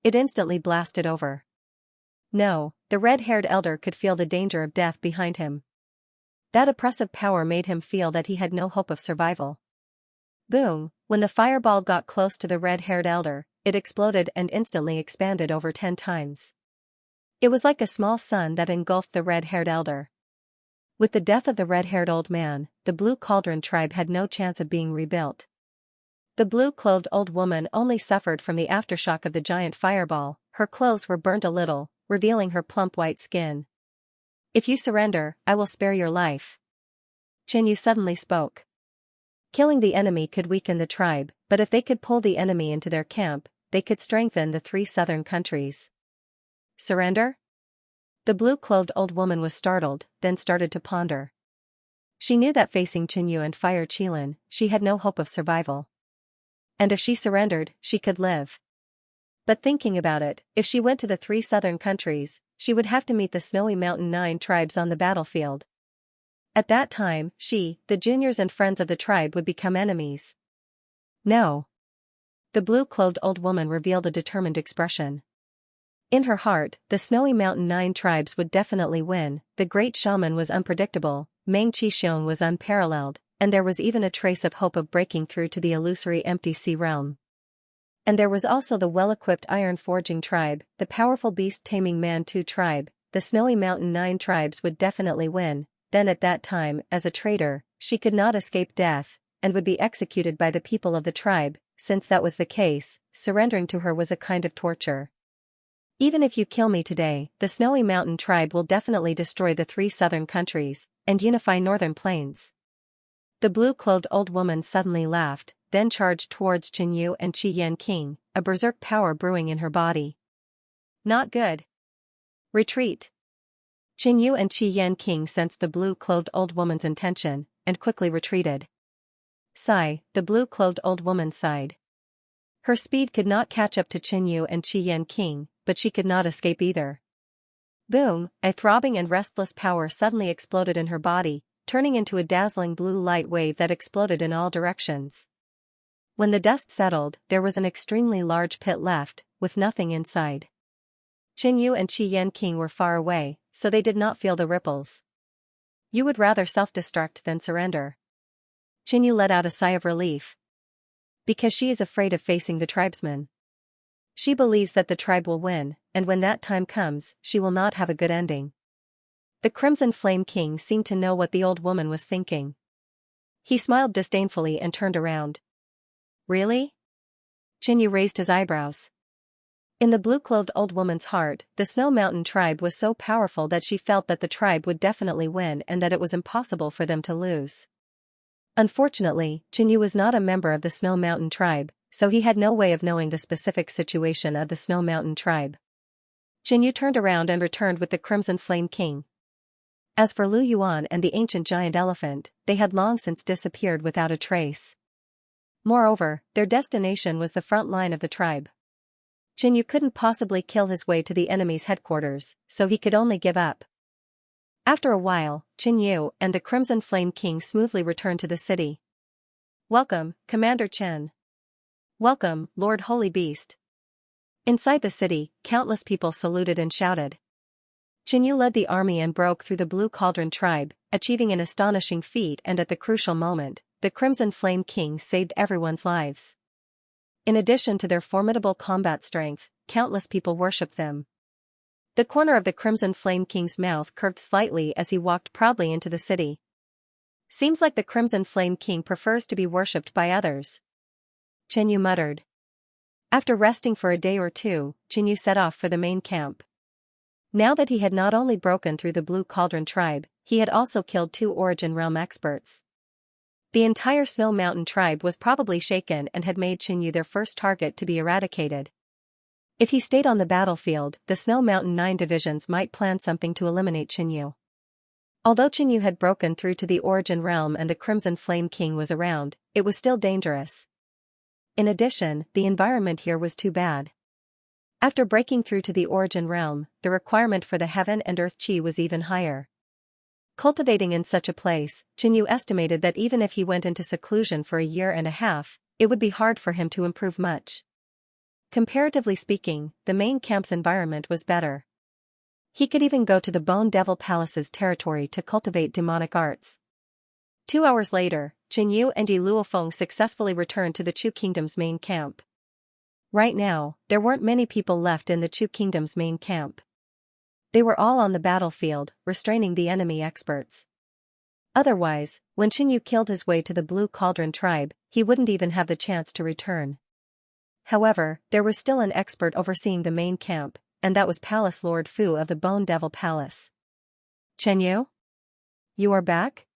It instantly blasted over. No, the red-haired elder could feel the danger of death behind him. That oppressive power made him feel that he had no hope of survival. Boom, when the fireball got close to the red-haired elder, it exploded and instantly expanded over 10 times. It was like a small sun that engulfed the red-haired elder. With the death of the red-haired old man, the Blue Cauldron tribe had no chance of being rebuilt. The blue-clothed old woman only suffered from the aftershock of the giant fireball. Her clothes were burnt a little, revealing her plump white skin. If you surrender, I will spare your life. Qinyu suddenly spoke. Killing the enemy could weaken the tribe, but if they could pull the enemy into their camp, they could strengthen the 3 southern countries. Surrender? The blue-clothed old woman was startled, then started to ponder. She knew that facing Qinyu and Fire Qilin, she had no hope of survival. And if she surrendered, she could live. But thinking about it, if she went to the 3 southern countries, she would have to meet the Snowy Mountain 9 tribes on the battlefield. At that time, she, the juniors and friends of the tribe would become enemies. No. The blue-clothed old woman revealed a determined expression. In her heart, the Snowy Mountain 9 tribes would definitely win. The great shaman was unpredictable, Meng Qixiong was unparalleled, and there was even a trace of hope of breaking through to the illusory empty sea realm. And there was also the well-equipped iron-forging tribe, the powerful beast-taming Mantu tribe. The Snowy Mountain 9 tribes would definitely win. Then at that time, as a traitor, she could not escape death, and would be executed by the people of the tribe. Since that was the case, surrendering to her was a kind of torture. Even if you kill me today, the Snowy Mountain tribe will definitely destroy the 3 southern countries, and unify northern plains. The blue-clothed old woman suddenly laughed, then charged towards Qinyu and Qi Yanqing, a berserk power brewing in her body. Not good. Retreat. Qinyu and Qi Yanqing sensed the blue-clothed old woman's intention, and quickly retreated. Sigh, the blue-clothed old woman sighed. Her speed could not catch up to Qinyu and Qi Yanqing, but she could not escape either. Boom, a throbbing and restless power suddenly exploded in her body, turning into a dazzling blue light wave that exploded in all directions. When the dust settled, there was an extremely large pit left, with nothing inside. Qinyu and Qi Yanqing were far away, so they did not feel the ripples. You would rather self-destruct than surrender. Qinyu let out a sigh of relief. Because she is afraid of facing the tribesmen. She believes that the tribe will win, and when that time comes, she will not have a good ending. The Crimson Flame King seemed to know what the old woman was thinking. He smiled disdainfully and turned around. Really? Qinyu raised his eyebrows. In the blue-clothed old woman's heart, the Snow Mountain tribe was so powerful that she felt that the tribe would definitely win and that it was impossible for them to lose. Unfortunately, Qinyu was not a member of the Snow Mountain tribe, so he had no way of knowing the specific situation of the Snow Mountain tribe. Qinyu turned around and returned with the Crimson Flame King. As for Lu Yuan and the ancient giant elephant, they had long since disappeared without a trace. Moreover, their destination was the front line of the tribe. Qinyu couldn't possibly kill his way to the enemy's headquarters, so he could only give up. After a while, Qinyu and the Crimson Flame King smoothly returned to the city. Welcome, Commander Chen. Welcome, Lord Holy Beast. Inside the city, countless people saluted and shouted. Qinyu led the army and broke through the Blue Cauldron tribe, achieving an astonishing feat, and at the crucial moment, the Crimson Flame King saved everyone's lives. In addition to their formidable combat strength, countless people worshipped them. The corner of the Crimson Flame King's mouth curved slightly as he walked proudly into the city. Seems like the Crimson Flame King prefers to be worshipped by others. Qinyu muttered. After resting for a day or two, Qinyu set off for the main camp. Now that he had not only broken through the Blue Cauldron tribe, he had also killed 2 Origin Realm experts. The entire Snow Mountain tribe was probably shaken and had made Qin Yu their first target to be eradicated. If he stayed on the battlefield, the Snow Mountain 9 divisions might plan something to eliminate Qin Yu. Although Qin Yu had broken through to the Origin Realm and the Crimson Flame King was around, it was still dangerous. In addition, the environment here was too bad. After breaking through to the Origin Realm, the requirement for the Heaven and Earth Qi was even higher. Cultivating in such a place, Qin Yu estimated that even if he went into seclusion for a year and a half, it would be hard for him to improve much. Comparatively speaking, the main camp's environment was better. He could even go to the Bone Devil Palace's territory to cultivate demonic arts. 2 hours later, Qin Yu and Yi Luofeng successfully returned to the Chu Kingdom's main camp. Right now, there weren't many people left in the Chu Kingdom's main camp. They were all on the battlefield, restraining the enemy experts. Otherwise, when Qin Yu killed his way to the Blue Cauldron tribe, he wouldn't even have the chance to return. However, there was still an expert overseeing the main camp, and that was Palace Lord Fu of the Bone Devil Palace. Qin Yu? You are back?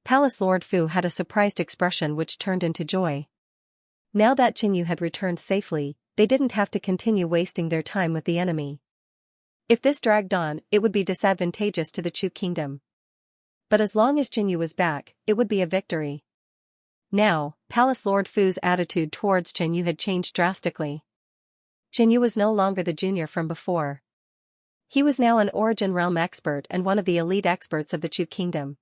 Palace Lord Fu had a surprised expression which turned into joy. Now that Qin Yu had returned safely, they didn't have to continue wasting their time with the enemy. If this dragged on, it would be disadvantageous to the Chu Kingdom. But as long as Qin Yu was back, it would be a victory. Now, Palace Lord Fu's attitude towards Qin Yu had changed drastically. Qin Yu was no longer the junior from before. He was now an Origin Realm expert and one of the elite experts of the Chu Kingdom.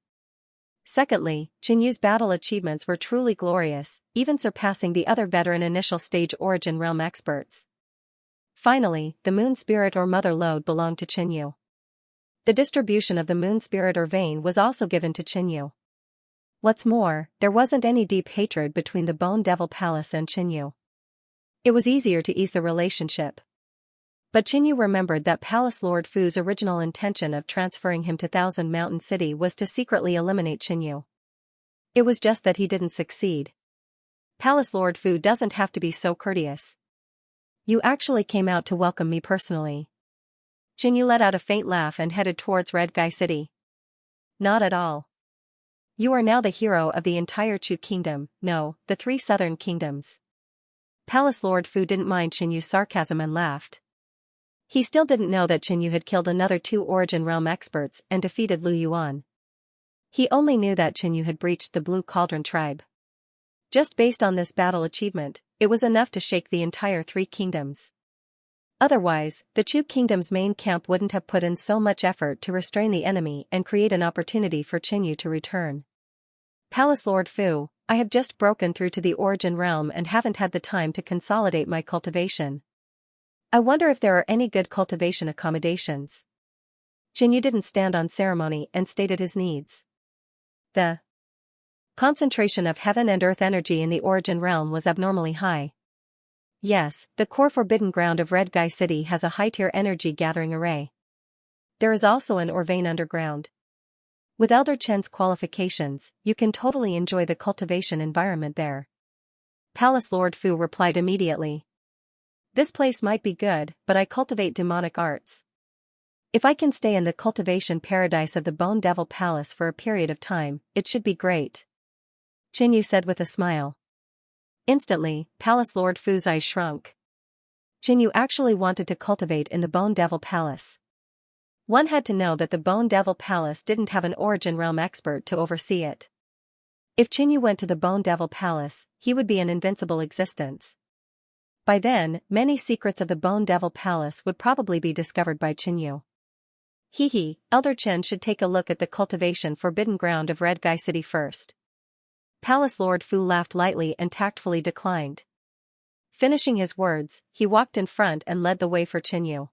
Secondly, Qin Yu's battle achievements were truly glorious, even surpassing the other veteran initial stage Origin Realm experts. Finally, the Moon Spirit or Mother Lode belonged to Qin Yu. The distribution of the Moon Spirit or Vein was also given to Qin Yu. What's more, there wasn't any deep hatred between the Bone Devil Palace and Qin Yu. It was easier to ease the relationship. But Qin Yu remembered that Palace Lord Fu's original intention of transferring him to Thousand Mountain City was to secretly eliminate Qin Yu. It was just that he didn't succeed. Palace Lord Fu doesn't have to be so courteous. You actually came out to welcome me personally. Qin Yu let out a faint laugh and headed towards Red Guy City. Not at all. You are now the hero of the entire Chu Kingdom, no, the 3 southern kingdoms. Palace Lord Fu didn't mind Qin Yu's sarcasm and laughed. He still didn't know that Qin Yu had killed another 2 Origin Realm experts and defeated Lu Yuan. He only knew that Qin Yu had breached the Blue Cauldron tribe. Just based on this battle achievement, it was enough to shake the entire 3 kingdoms. Otherwise, the Chu Kingdom's main camp wouldn't have put in so much effort to restrain the enemy and create an opportunity for Qin Yu to return. Palace Lord Fu, I have just broken through to the Origin Realm and haven't had the time to consolidate my cultivation. I wonder if there are any good cultivation accommodations. Qin Yu didn't stand on ceremony and stated his needs. The concentration of heaven and earth energy in the Origin Realm was abnormally high. Yes, the core forbidden ground of Red Guy City has a high-tier energy gathering array. There is also an Orvane underground. With Elder Chen's qualifications, you can totally enjoy the cultivation environment there. Palace Lord Fu replied immediately. This place might be good, but I cultivate demonic arts. If I can stay in the cultivation paradise of the Bone Devil Palace for a period of time, it should be great. Qin Yu said with a smile. Instantly, Palace Lord Fu's eyes shrunk. Qin Yu actually wanted to cultivate in the Bone Devil Palace. One had to know that the Bone Devil Palace didn't have an Origin Realm expert to oversee it. If Qin Yu went to the Bone Devil Palace, he would be an invincible existence. By then, many secrets of the Bone Devil Palace would probably be discovered by Qin Yu. Elder Chen should take a look at the cultivation forbidden ground of Red Guy City first. Palace Lord Fu laughed lightly and tactfully declined. Finishing his words, he walked in front and led the way for Qin Yu.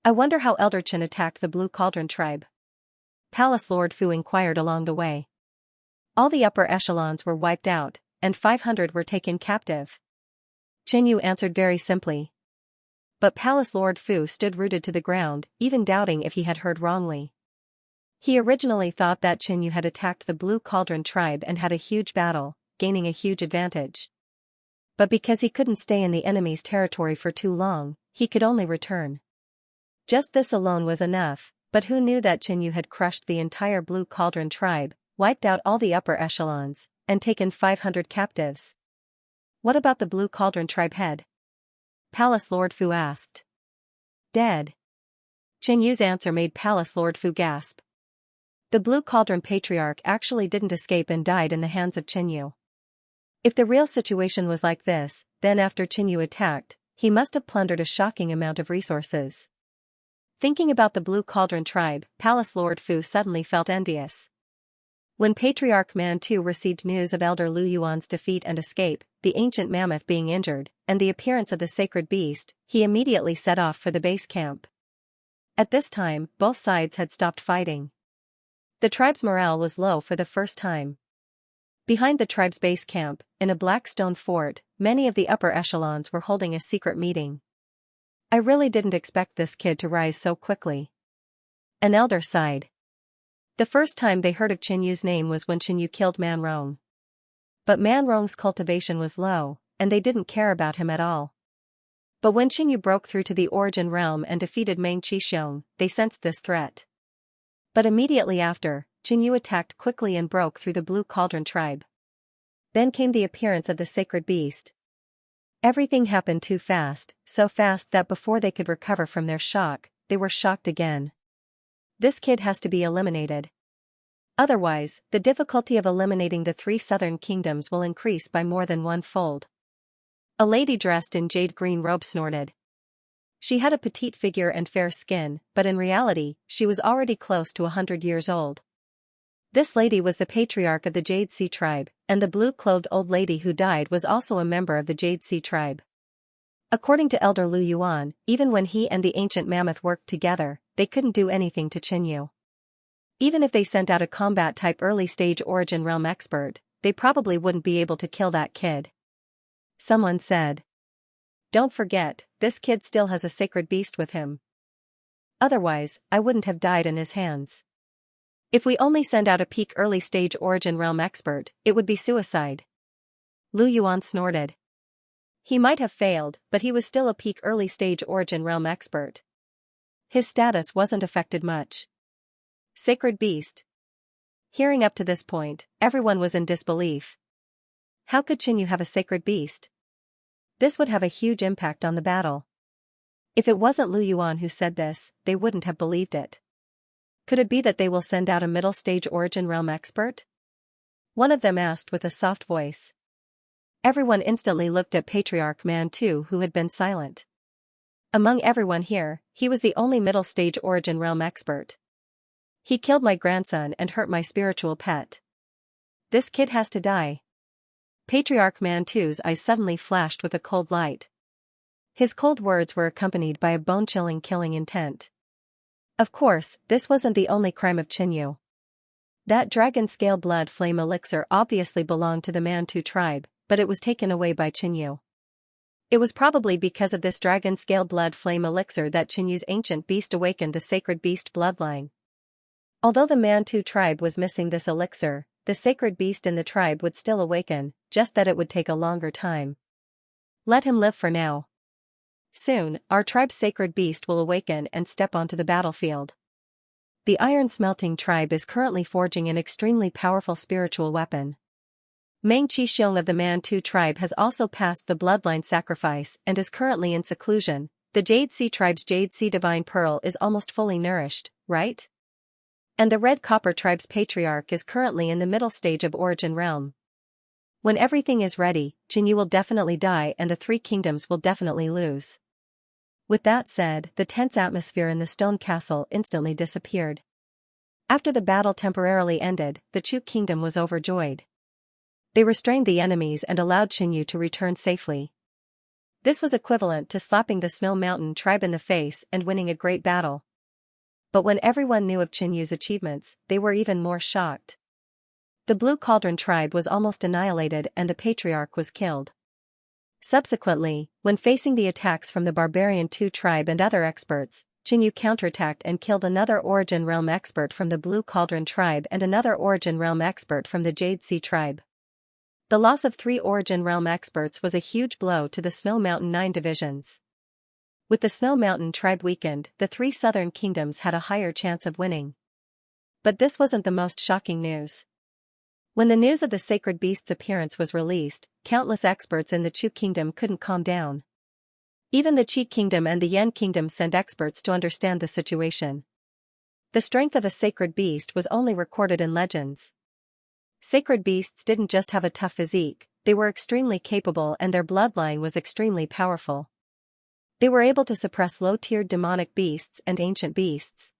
I wonder how Elder Chen attacked the Blue Cauldron tribe. Palace Lord Fu inquired along the way. All the upper echelons were wiped out, and 500 were taken captive. Qin Yu answered very simply. But Palace Lord Fu stood rooted to the ground, even doubting if he had heard wrongly. He originally thought that Qin Yu had attacked the Blue Cauldron tribe and had a huge battle, gaining a huge advantage. But because he couldn't stay in the enemy's territory for too long, he could only return. Just this alone was enough, but who knew that Qin Yu had crushed the entire Blue Cauldron tribe, wiped out all the upper echelons, and taken 500 captives. What about the Blue Cauldron tribe head? Palace Lord Fu asked. Dead. Chen Yu's answer made Palace Lord Fu gasp. The Blue Cauldron Patriarch actually didn't escape and died in the hands of Chen Yu. If the real situation was like this, then after Chen Yu attacked, he must have plundered a shocking amount of resources. Thinking about the Blue Cauldron tribe, Palace Lord Fu suddenly felt envious. When Patriarch Mantu received news of Elder Lu Yuan's defeat and escape, the ancient mammoth being injured, and the appearance of the sacred beast, he immediately set off for the base camp. At this time, both sides had stopped fighting. The tribe's morale was low for the first time. Behind the tribe's base camp, in a black stone fort, many of the upper echelons were holding a secret meeting. I really didn't expect this kid to rise so quickly. An elder sighed. The first time they heard of Chen Yu's name was when Chen Yu killed Man Rong. But Man Rong's cultivation was low, and they didn't care about him at all. But when Chen Yu broke through to the Origin Realm and defeated Meng Qixiong, they sensed this threat. But immediately after, Chen Yu attacked quickly and broke through the Blue Cauldron tribe. Then came the appearance of the sacred beast. Everything happened too fast, so fast that before they could recover from their shock, they were shocked again. This kid has to be eliminated. Otherwise, the difficulty of eliminating the 3 southern kingdoms will increase by more than 1-fold. A lady dressed in jade green robe snorted. She had a petite figure and fair skin, but in reality, she was already close to 100 years old. This lady was the patriarch of the Jade Sea tribe, and the blue-clothed old lady who died was also a member of the Jade Sea tribe. According to Elder Lu Yuan, even when he and the ancient mammoth worked together, they couldn't do anything to Chen Yu. Even if they sent out a combat-type early-stage Origin Realm expert, they probably wouldn't be able to kill that kid. Someone said. Don't forget, this kid still has a sacred beast with him. Otherwise, I wouldn't have died in his hands. If we only send out a peak early-stage Origin Realm expert, it would be suicide. Lu Yuan snorted. He might have failed, but he was still a peak early-stage Origin Realm expert. His status wasn't affected much. Sacred beast. Hearing up to this point, everyone was in disbelief. How could Chen Yu have a sacred beast? This would have a huge impact on the battle. If it wasn't Lu Yuan who said this, they wouldn't have believed it. Could it be that they will send out a middle-stage Origin Realm expert? One of them asked with a soft voice. Everyone instantly looked at Patriarch Mantu, who had been silent. Among everyone here, he was the only middle-stage Origin Realm expert. He killed my grandson and hurt my spiritual pet. This kid has to die. Patriarch Mantu's eyes suddenly flashed with a cold light. His cold words were accompanied by a bone-chilling killing intent. Of course, this wasn't the only crime of Chen Yu. That dragon scale blood flame elixir obviously belonged to the Mantu tribe, but it was taken away by Chen Yu. It was probably because of this dragon scale blood flame elixir that Chen Yu's ancient beast awakened the sacred beast bloodline. Although the Mantu tribe was missing this elixir, the sacred beast in the tribe would still awaken, just that it would take a longer time. Let him live for now. Soon, our tribe's sacred beast will awaken and step onto the battlefield. The iron smelting tribe is currently forging an extremely powerful spiritual weapon. Meng Qixiong of the Mantu tribe has also passed the bloodline sacrifice and is currently in seclusion. The Jade Sea tribe's Jade Sea divine pearl is almost fully nourished, right? And the Red Copper tribe's patriarch is currently in the middle stage of Origin Realm. When everything is ready, Chen Yu will definitely die and the 3 kingdoms will definitely lose. With that said, the tense atmosphere in the stone castle instantly disappeared. After the battle temporarily ended, the Chu kingdom was overjoyed. They restrained the enemies and allowed Chen Yu to return safely. This was equivalent to slapping the Snow Mountain tribe in the face and winning a great battle. But when everyone knew of Chen Yu's achievements, they were even more shocked. The Blue Cauldron tribe was almost annihilated and the patriarch was killed. Subsequently, when facing the attacks from the Barbarian Tu tribe and other experts, Chen Yu counterattacked and killed another Origin Realm expert from the Blue Cauldron tribe and another Origin Realm expert from the Jade Sea tribe. The loss of 3 Origin Realm experts was a huge blow to the Snow Mountain 9 divisions. With the Snow Mountain tribe weakened, the 3 southern kingdoms had a higher chance of winning. But this wasn't the most shocking news. When the news of the sacred beast's appearance was released, countless experts in the Chu kingdom couldn't calm down. Even the Qi kingdom and the Yan kingdom sent experts to understand the situation. The strength of a sacred beast was only recorded in legends. Sacred beasts didn't just have a tough physique, they were extremely capable and their bloodline was extremely powerful. They were able to suppress low-tiered demonic beasts and ancient beasts.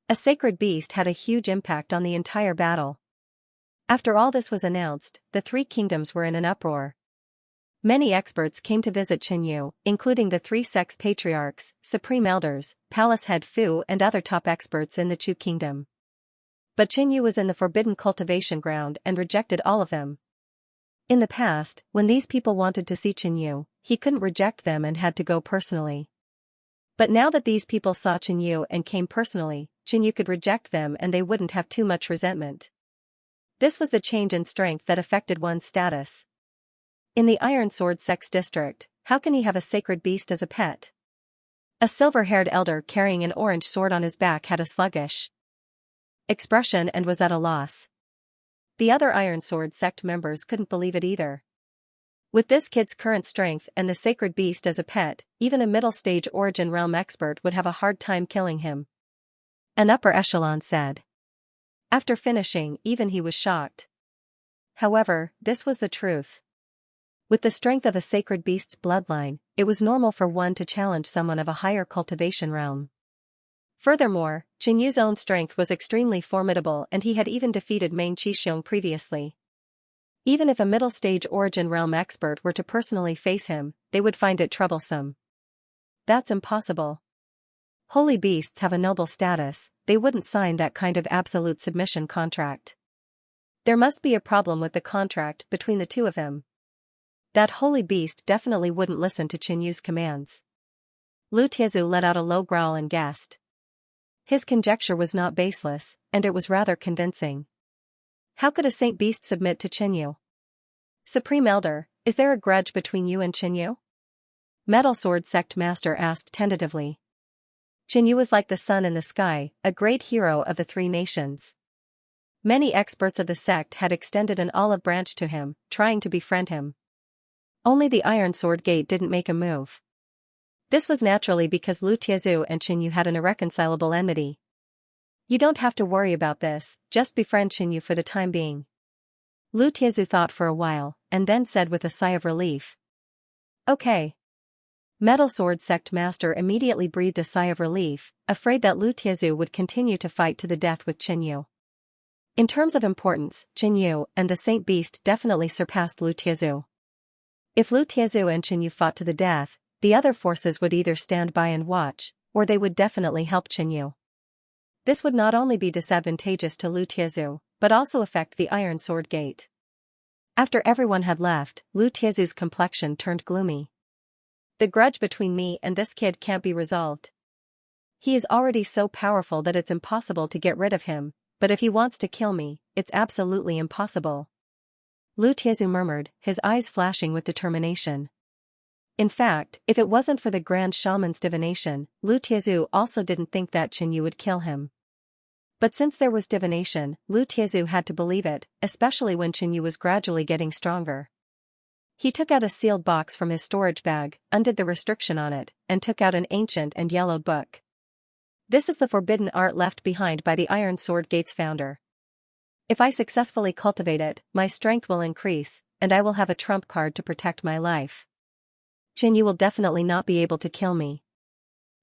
A sacred beast had a huge impact on the entire battle. After all this was announced, the three kingdoms were in an uproar. Many experts came to visit Qinyu, including the three sex patriarchs, supreme elders, palace head Fu and other top experts in the Chu kingdom. But Qinyu was in the forbidden cultivation ground and rejected all of them. In the past, when these people wanted to see Qinyu, he couldn't reject them and had to go personally. But now that these people saw Qinyu and came personally, Qinyu could reject them and they wouldn't have too much resentment. This was the change in strength that affected one's status. In the Iron Sword sex district, how can he have a sacred beast as a pet? A silver-haired elder carrying an orange sword on his back had a sluggish expression and was at a loss. The other Iron Sword sect members couldn't believe it either. With this kid's current strength and the sacred beast as a pet, even a middle-stage Origin Realm expert would have a hard time killing him. An upper echelon said. After finishing, even he was shocked. However, this was the truth. With the strength of a sacred beast's bloodline, it was normal for one to challenge someone of a higher cultivation realm. Furthermore, Qinyu's own strength was extremely formidable and he had even defeated Main Qixing previously. Even if a middle-stage Origin Realm expert were to personally face him, they would find it troublesome. That's impossible. Holy beasts have a noble status, they wouldn't sign that kind of absolute submission contract. There must be a problem with the contract between the two of them. That holy beast definitely wouldn't listen to Qinyu's commands. Lu Tiezu let out a low growl and guessed. His conjecture was not baseless, and it was rather convincing. How could a saint beast submit to Qinyu? Supreme Elder, is there a grudge between you and Qinyu? Metal Sword Sect Master asked tentatively. Qinyu was like the sun in the sky, a great hero of the three nations. Many experts of the sect had extended an olive branch to him, trying to befriend him. Only the Iron Sword Gate didn't make a move. This was naturally because Lu Tiezu and Qinyu had an irreconcilable enmity. You don't have to worry about this, just befriend Qinyu for the time being. Lu Tiezu thought for a while, and then said with a sigh of relief. Okay. Metal Sword Sect Master immediately breathed a sigh of relief, afraid that Lu Tiezu would continue to fight to the death with Qinyu. In terms of importance, Qinyu and the Saint Beast definitely surpassed Lu Tiezu. If Lu Tiezu and Qinyu fought to the death, the other forces would either stand by and watch, or they would definitely help Qinyu. This would not only be disadvantageous to Lu Tiezu, but also affect the Iron Sword Gate. After everyone had left, Lu Tiezu's complexion turned gloomy. The grudge between me and this kid can't be resolved. He is already so powerful that it's impossible to get rid of him, but if he wants to kill me, it's absolutely impossible. Lu Tiezu murmured, his eyes flashing with determination. In fact, if it wasn't for the Grand Shaman's divination, Lu Tiezu also didn't think that Qinyu would kill him. But since there was divination, Lu Tiezu had to believe it, especially when Qinyu was gradually getting stronger. He took out a sealed box from his storage bag, undid the restriction on it, and took out an ancient and yellowed book. This is the forbidden art left behind by the Iron Sword Gate's founder. If I successfully cultivate it, my strength will increase, and I will have a trump card to protect my life. Qinyu will definitely not be able to kill me.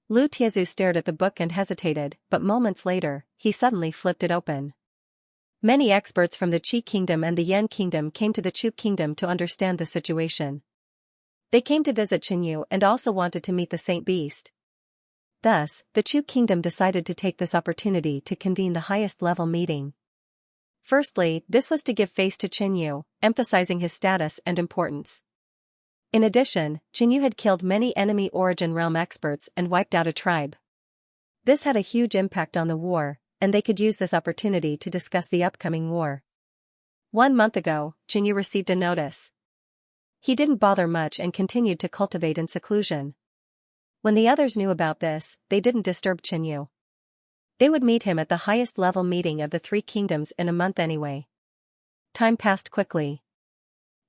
Lu Tiezu stared at the book and hesitated, but moments later, he suddenly flipped it open. Many experts from the Qi Kingdom and the Yan Kingdom came to the Chu Kingdom to understand the situation. They came to visit Qinyu and also wanted to meet the Saint Beast. Thus, the Chu Kingdom decided to take this opportunity to convene the highest-level meeting. Firstly, this was to give face to Qinyu, emphasizing his status and importance. In addition, Qinyu had killed many enemy Origin Realm experts and wiped out a tribe. This had a huge impact on the war, and they could use this opportunity to discuss the upcoming war. 1 month ago, Qinyu received a notice. He didn't bother much and continued to cultivate in seclusion. When the others knew about this, they didn't disturb Qinyu. They would meet him at the highest level meeting of the three kingdoms in a month anyway. time passed quickly.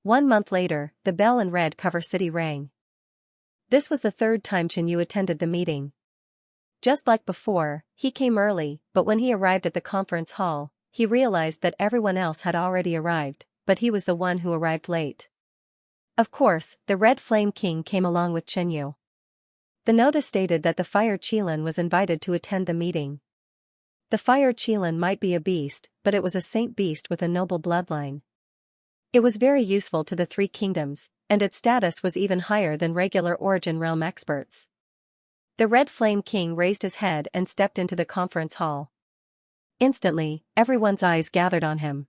1 month later, the bell in Red Cover City rang. This was the third time Chen Yu attended the meeting. Just like before, he came early, but when he arrived at the conference hall, he realized that everyone else had already arrived, but he was the one who arrived late. Of course, the Red Flame King came along with Chen Yu. The notice stated that the Fire Qilin was invited to attend the meeting. The Fire Qilin might be a beast, but it was a saint beast with a noble bloodline. It was very useful to the three kingdoms, and its status was even higher than regular Origin Realm experts. The Red Flame King raised his head and stepped into the conference hall. Instantly, everyone's eyes gathered on him.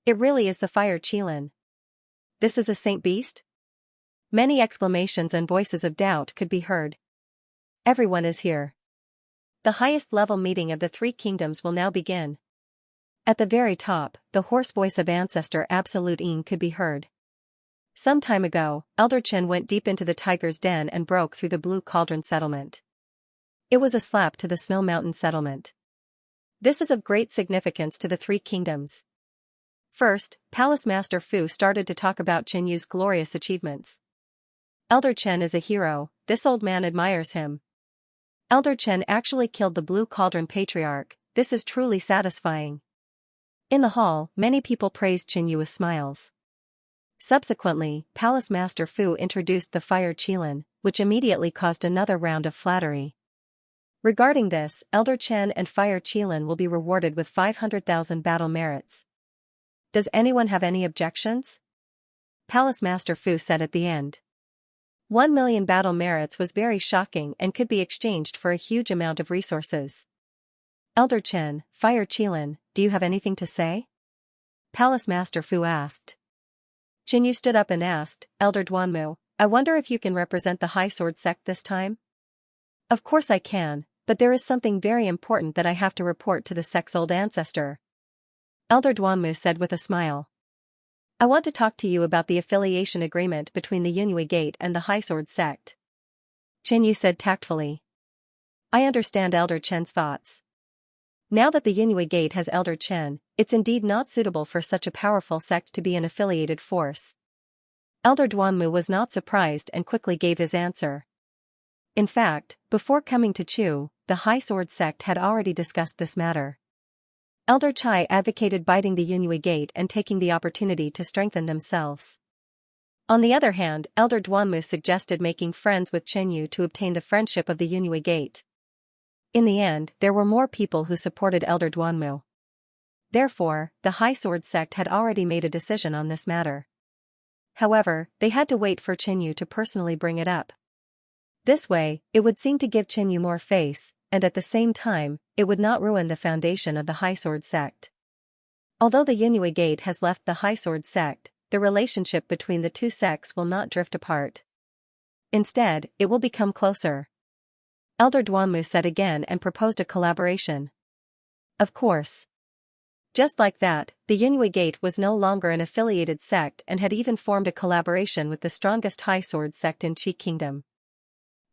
It really is the Fire Qilin. This is a saint beast? Many exclamations and voices of doubt could be heard. Everyone is here. The highest level meeting of the three kingdoms will now begin. At the very top, the hoarse voice of Ancestor Absolute Yin could be heard. Some time ago, Elder Chen went deep into the tiger's den and broke through the Blue Cauldron settlement. It was a slap to the Snow Mountain settlement. This is of great significance to the three kingdoms. First, Palace Master Fu started to talk about Chen Yu's glorious achievements. Elder Chen is a hero, this old man admires him. Elder Chen actually killed the Blue Cauldron Patriarch, this is truly satisfying. In the hall, many people praised Chen Yu with smiles. Subsequently, Palace Master Fu introduced the Fire Qilin, which immediately caused another round of flattery. Regarding this, Elder Chen and Fire Qilin will be rewarded with 500,000 battle merits. Does anyone have any objections? Palace Master Fu said at the end. 1 million battle merits was very shocking and could be exchanged for a huge amount of resources. Elder Chen, Fire Qilin, do you have anything to say? Palace Master Fu asked. Chen Yu stood up and asked, Elder Duanmu, I wonder if you can represent the High Sword sect this time? Of course I can, but there is something very important that I have to report to the sect's old ancestor. Elder Duanmu said with a smile. I want to talk to you about the affiliation agreement between the Yunhui Gate and the High Sword sect. Chen Yu said tactfully. I understand Elder Chen's thoughts. Now that the Yunhui Gate has Elder Chen, it's indeed not suitable for such a powerful sect to be an affiliated force. Elder Duanmu was not surprised and quickly gave his answer. In fact, before coming to Chu, the High Sword sect had already discussed this matter. Elder Chai advocated biting the Yunhui Gate and taking the opportunity to strengthen themselves. On the other hand, Elder Duanmu suggested making friends with Chen Yu to obtain the friendship of the Yunhui Gate. In the end, there were more people who supported Elder Duanmu. Therefore, the High Sword sect had already made a decision on this matter. However, they had to wait for Chen Yu to personally bring it up. This way, it would seem to give Chen Yu more face, and at the same time, it would not ruin the foundation of the High Sword sect. Although the Yunhui Gate has left the High Sword sect, the relationship between the two sects will not drift apart. Instead, it will become closer. Elder Duanmu said again and proposed a collaboration. Of course. Just like that, the Yunhui Gate was no longer an affiliated sect and had even formed a collaboration with the strongest High Sword sect in Qi Kingdom.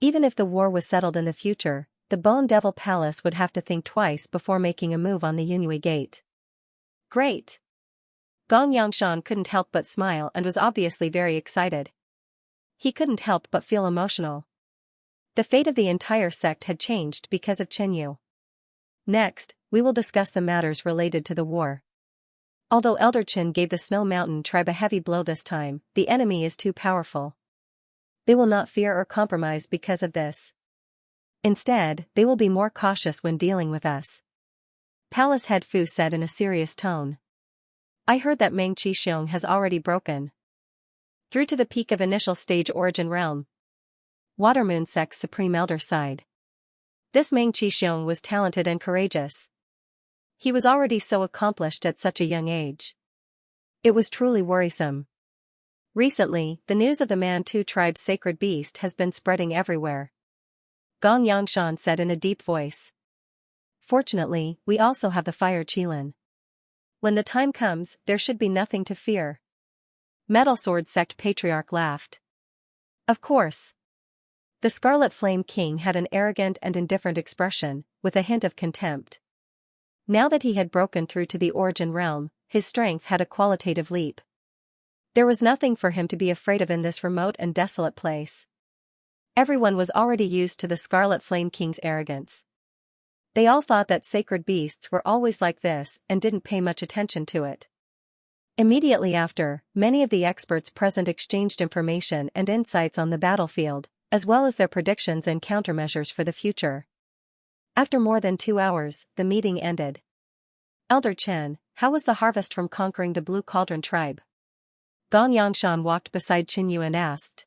Even if the war was settled in the future, the Bone Devil Palace would have to think twice before making a move on the Yunhui Gate. Great! Gong Yangshan couldn't help but smile and was obviously very excited. He couldn't help but feel emotional. The fate of the entire sect had changed because of Chen Yu. Next, we will discuss the matters related to the war. Although Elder Chen gave the Snow Mountain tribe a heavy blow this time, the enemy is too powerful. They will not fear or compromise because of this. Instead, they will be more cautious when dealing with us. Palace Head Fu said in a serious tone. I heard that Meng Qixiong has already broken through to the peak of initial stage Origin Realm. Watermoon Sect's Supreme Elder sighed. This Meng Qixiong was talented and courageous. He was already so accomplished at such a young age. It was truly worrisome. Recently, the news of the Mantu tribe's sacred beast has been spreading everywhere. Gong Yangshan said in a deep voice. Fortunately, we also have the Fire Qilin. When the time comes, there should be nothing to fear. Metal Sword Sect Patriarch laughed. Of course. The Scarlet Flame King had an arrogant and indifferent expression, with a hint of contempt. Now that he had broken through to the Origin Realm, his strength had a qualitative leap. There was nothing for him to be afraid of in this remote and desolate place. Everyone was already used to the Scarlet Flame King's arrogance. They all thought that sacred beasts were always like this and didn't pay much attention to it. Immediately after, many of the experts present exchanged information and insights on the battlefield, as well as their predictions and countermeasures for the future. After more than 2 hours, the meeting ended. Elder Chen, how was the harvest from conquering the Blue Cauldron tribe? Gong Yangshan walked beside Qinyu and asked.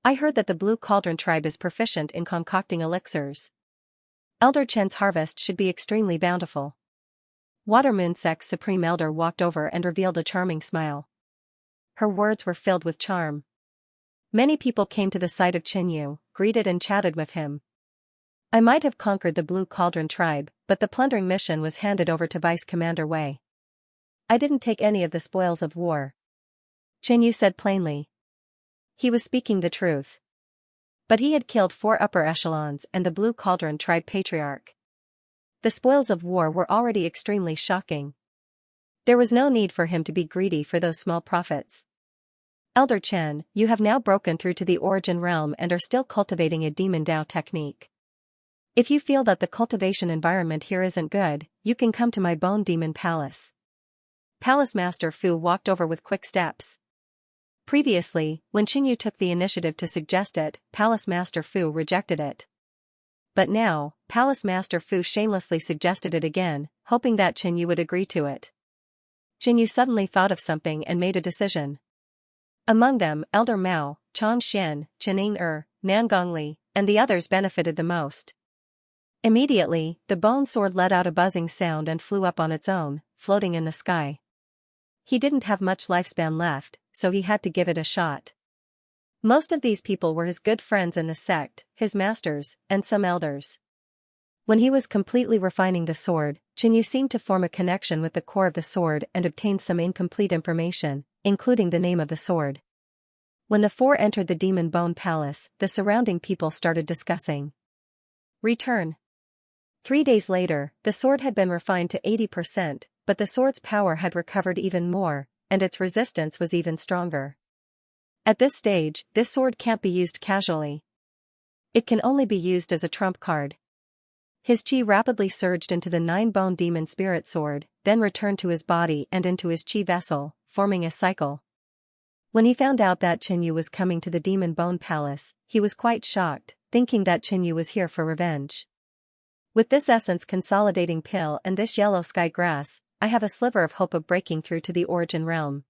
I heard that the Blue Cauldron tribe is proficient in concocting elixirs. Elder Chen's harvest should be extremely bountiful. Water Moon Sect's Supreme Elder walked over and revealed a charming smile. Her words were filled with charm. Many people came to the side of Qinyu, greeted and chatted with him. I might have conquered the Blue Cauldron tribe, but the plundering mission was handed over to Vice Commander Wei. I didn't take any of the spoils of war. Qinyu said plainly. He was speaking the truth. But he had killed 4 upper echelons and the Blue Cauldron tribe patriarch. The spoils of war were already extremely shocking. There was no need for him to be greedy for those small profits. Elder Chen, you have now broken through to the origin realm and are still cultivating a demon Dao technique. If you feel that the cultivation environment here isn't good, you can come to my Bone Demon Palace. Palace Master Fu walked over with quick steps. Previously, when Qinyu took the initiative to suggest it, Palace Master Fu rejected it. But now, Palace Master Fu shamelessly suggested it again, hoping that Qinyu would agree to it. Qinyu suddenly thought of something and made a decision. Among them, Elder Mao, Chang Xian, Chening Nangongli, and the others benefited the most. Immediately, the bone sword let out a buzzing sound and flew up on its own, floating in the sky. He didn't have much lifespan left, so he had to give it a shot. Most of these people were his good friends in the sect, his masters, and some elders. When he was completely refining the sword, Qinyu seemed to form a connection with the core of the sword and obtained some incomplete information, including the name of the sword. When the 4 entered the Demon Bone Palace, the surrounding people started discussing. Return. 3 days later, the sword had been refined to 80%, but the sword's power had recovered even more, and its resistance was even stronger. At this stage, this sword can't be used casually. It can only be used as a trump card. His chi rapidly surged into the 9-bone demon spirit sword, then returned to his body and into his chi vessel, forming a cycle. When he found out that Qinyu was coming to the Demon Bone Palace, he was quite shocked, thinking that Qinyu was here for revenge. With this essence consolidating pill and this yellow sky grass, I have a sliver of hope of breaking through to the origin realm.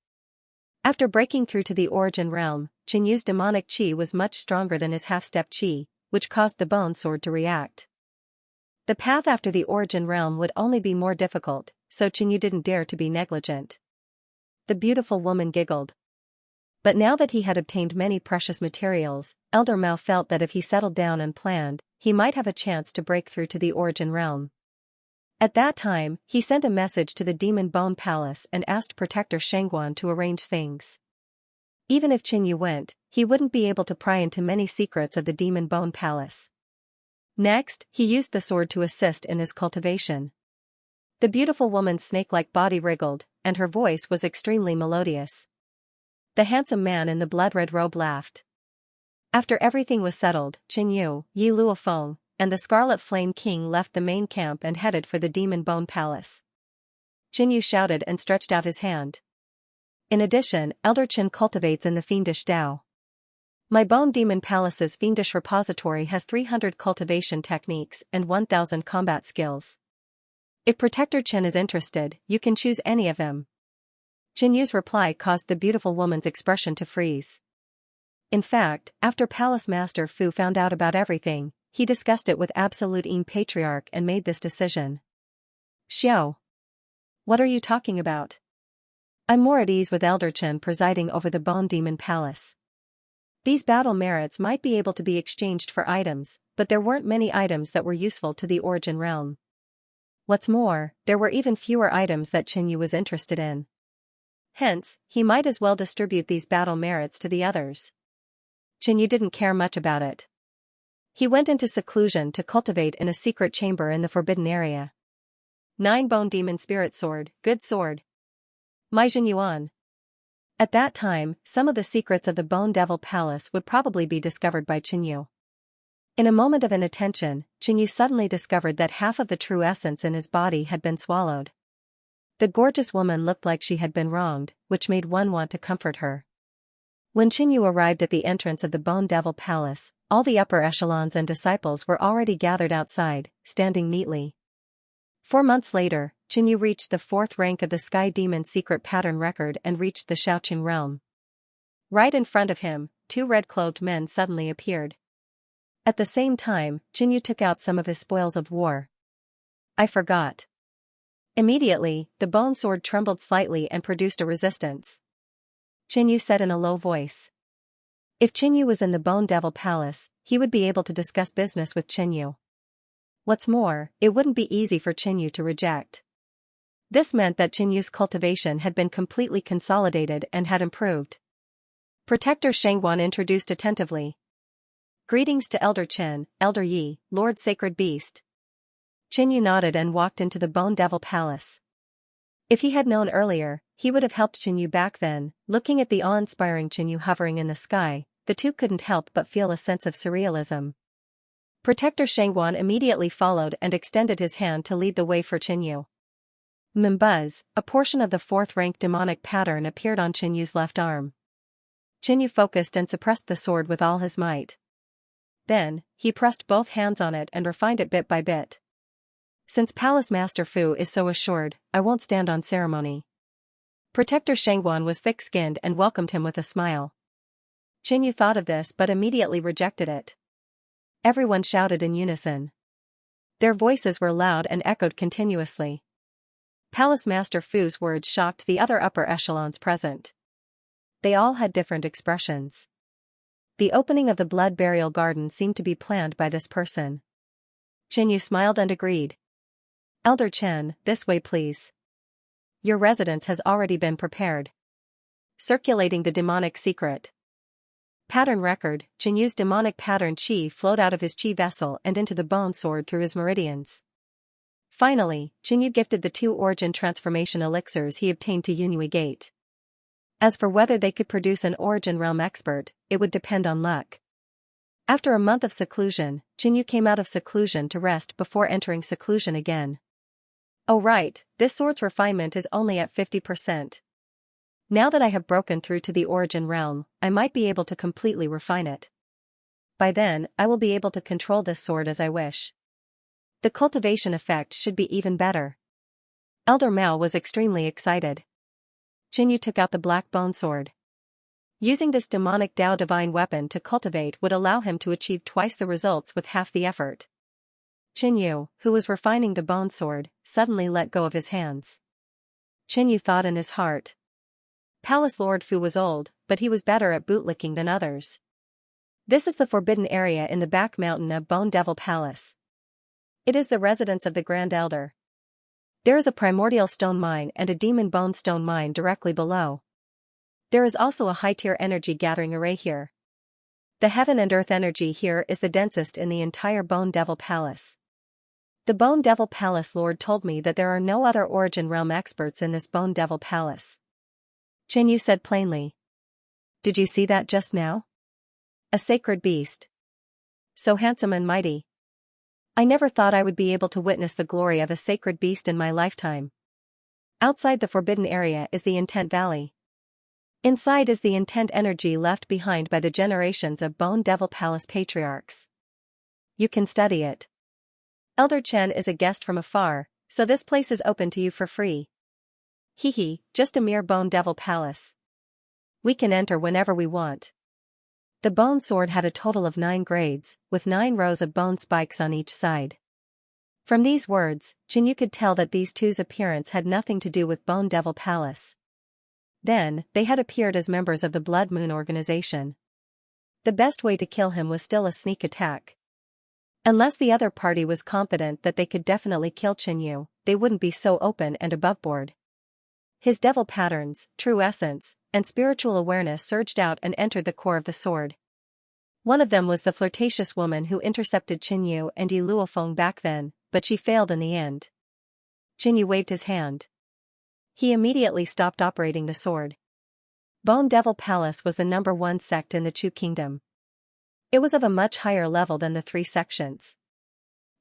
After breaking through to the origin realm, Qinyu's demonic chi was much stronger than his half-step chi, which caused the bone sword to react. The path after the origin realm would only be more difficult, so Qinyu didn't dare to be negligent. The beautiful woman giggled. But now that he had obtained many precious materials, Elder Mao felt that if he settled down and planned, he might have a chance to break through to the origin realm. At that time, he sent a message to the Demon Bone Palace and asked Protector Shengguan to arrange things. Even if Qinyu went, he wouldn't be able to pry into many secrets of the Demon Bone Palace. Next, he used the sword to assist in his cultivation. The beautiful woman's snake-like body wriggled, and her voice was extremely melodious. The handsome man in the blood-red robe laughed. After everything was settled, Qinyu, Yi Luofeng, and the Scarlet Flame King left the main camp and headed for the Demon Bone Palace. Qinyu shouted and stretched out his hand. In addition, Elder Qin cultivates in the Fiendish Dao. My Bone Demon Palace's Fiendish Repository has 300 cultivation techniques and 1,000 combat skills. If Protector Qin is interested, you can choose any of them. Qinyu's reply caused the beautiful woman's expression to freeze. In fact, after Palace Master Fu found out about everything, he discussed it with Absolute Yin Patriarch and made this decision. Xiao. What are you talking about? I'm more at ease with Elder Chen presiding over the Bone Demon Palace. These battle merits might be able to be exchanged for items, but there weren't many items that were useful to the origin realm. What's more, there were even fewer items that Qinyu was interested in. Hence, he might as well distribute these battle merits to the others. Qinyu didn't care much about it. He went into seclusion to cultivate in a secret chamber in the forbidden area. 9-bone demon spirit sword, good sword. My Yuan. At that time, some of the secrets of the Bone Devil Palace would probably be discovered by Qinyu. In a moment of inattention, Qinyu suddenly discovered that half of the true essence in his body had been swallowed. The gorgeous woman looked like she had been wronged, which made one want to comfort her. When Qinyu arrived at the entrance of the Bone Devil Palace, all the upper echelons and disciples were already gathered outside, standing neatly. 4 months later, Qinyu reached the 4th rank of the Sky Demon's secret pattern record and reached the Xiaoqing realm. Right in front of him, 2 red-clothed men suddenly appeared. At the same time, Qinyu took out some of his spoils of war. I forgot. Immediately, the bone sword trembled slightly and produced a resistance. Qinyu said in a low voice. If Qinyu was in the Bone Devil Palace, he would be able to discuss business with Qinyu. What's more, it wouldn't be easy for Qinyu to reject. This meant that Qinyu's cultivation had been completely consolidated and had improved. Protector Shangguan introduced attentively. Greetings to Elder Chen, Elder Yi, Lord Sacred Beast. Qinyu nodded and walked into the Bone Devil Palace. If he had known earlier, he would have helped Qinyu back then. Looking at the awe-inspiring Qinyu hovering in the sky, the two couldn't help but feel a sense of surrealism. Protector Shangguan immediately followed and extended his hand to lead the way for Qinyu. Mimbuzz, a portion of the 4th-rank demonic pattern appeared on Qinyu's left arm. Qinyu focused and suppressed the sword with all his might. Then, he pressed both hands on it and refined it bit by bit. Since Palace Master Fu is so assured, I won't stand on ceremony. Protector Shangguan was thick-skinned and welcomed him with a smile. Qinyu thought of this but immediately rejected it. Everyone shouted in unison. Their voices were loud and echoed continuously. Palace Master Fu's words shocked the other upper echelons present. They all had different expressions. The opening of the blood burial garden seemed to be planned by this person. Qinyu smiled and agreed. Elder Chen, this way please. Your residence has already been prepared. Circulating the demonic secret. Pattern record, Qinyu's demonic pattern qi flowed out of his qi vessel and into the bone sword through his meridians. Finally, Qinyu gifted the 2 origin transformation elixirs he obtained to Yunhui Gate. As for whether they could produce an origin realm expert, it would depend on luck. After a month of seclusion, Qinyu came out of seclusion to rest before entering seclusion again. Oh right, this sword's refinement is only at 50%. Now that I have broken through to the origin realm, I might be able to completely refine it. By then, I will be able to control this sword as I wish. The cultivation effect should be even better. Elder Mao was extremely excited. Qinyu took out the black bone sword. Using this demonic Tao divine weapon to cultivate would allow him to achieve twice the results with half the effort. Qinyu, who was refining the bone sword, suddenly let go of his hands. Qinyu thought in his heart. Palace Lord Fu was old, but he was better at bootlicking than others. This is the forbidden area in the back mountain of Bone Devil Palace. It is the residence of the Grand Elder. There is a primordial stone mine and a demon bone stone mine directly below. There is also a high-tier energy gathering array here. The heaven and earth energy here is the densest in the entire Bone Devil Palace. The Bone Devil Palace Lord told me that there are no other origin realm experts in this Bone Devil Palace. Qinyu said plainly. Did you see that just now? A sacred beast. So handsome and mighty. I never thought I would be able to witness the glory of a sacred beast in my lifetime. Outside the forbidden area is the Intent Valley. Inside is the intent energy left behind by the generations of Bone Devil Palace patriarchs. You can study it. Elder Chen is a guest from afar, so this place is open to you for free. Hehe, just a mere Bone Devil Palace. We can enter whenever we want. The bone sword had a total of 9 grades, with 9 rows of bone spikes on each side. From these words, Qinyu could tell that these two's appearance had nothing to do with Bone Devil Palace. Then, they had appeared as members of the Blood Moon organization. The best way to kill him was still a sneak attack. Unless the other party was confident that they could definitely kill Qinyu, they wouldn't be so open and aboveboard. His devil patterns, true essence, and spiritual awareness surged out and entered the core of the sword. One of them was the flirtatious woman who intercepted Qinyu and Yi Luofeng back then, but she failed in the end. Qinyu waved his hand. He immediately stopped operating the sword. Bone Devil Palace was the #1 sect in the Chu kingdom. It was of a much higher level than the 3 sections.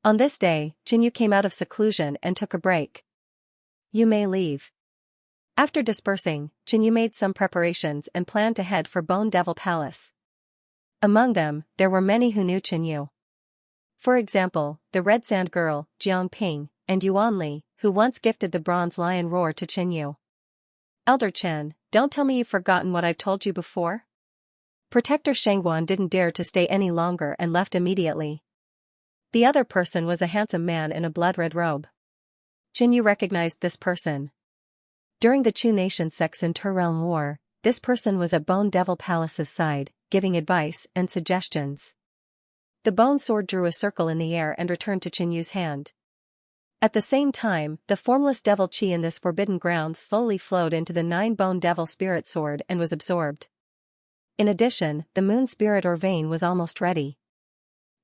On this day, Xianxia came out of seclusion and took a break. "You may leave." After dispersing, Xianxia made some preparations and planned to head for Bone Devil Palace. Among them, there were many who knew Xianxia. For example, the Red Sand Girl, Jiang Ping, and Yuan Li, who once gifted the Bronze Lion Roar to Xianxia. "Elder Chen, don't tell me you've forgotten what I've told you before?" Protector Shengguan didn't dare to stay any longer and left immediately. The other person was a handsome man in a blood-red robe. Xianxia recognized this person. During the Chu Nation sect's inter-realm war, this person was at Bone Devil Palace's side, giving advice and suggestions. The bone sword drew a circle in the air and returned to Xianxu's hand. At the same time, the formless devil chi in this forbidden ground slowly flowed into the 9-bone devil spirit sword and was absorbed. In addition, the moon spirit or vein was almost ready.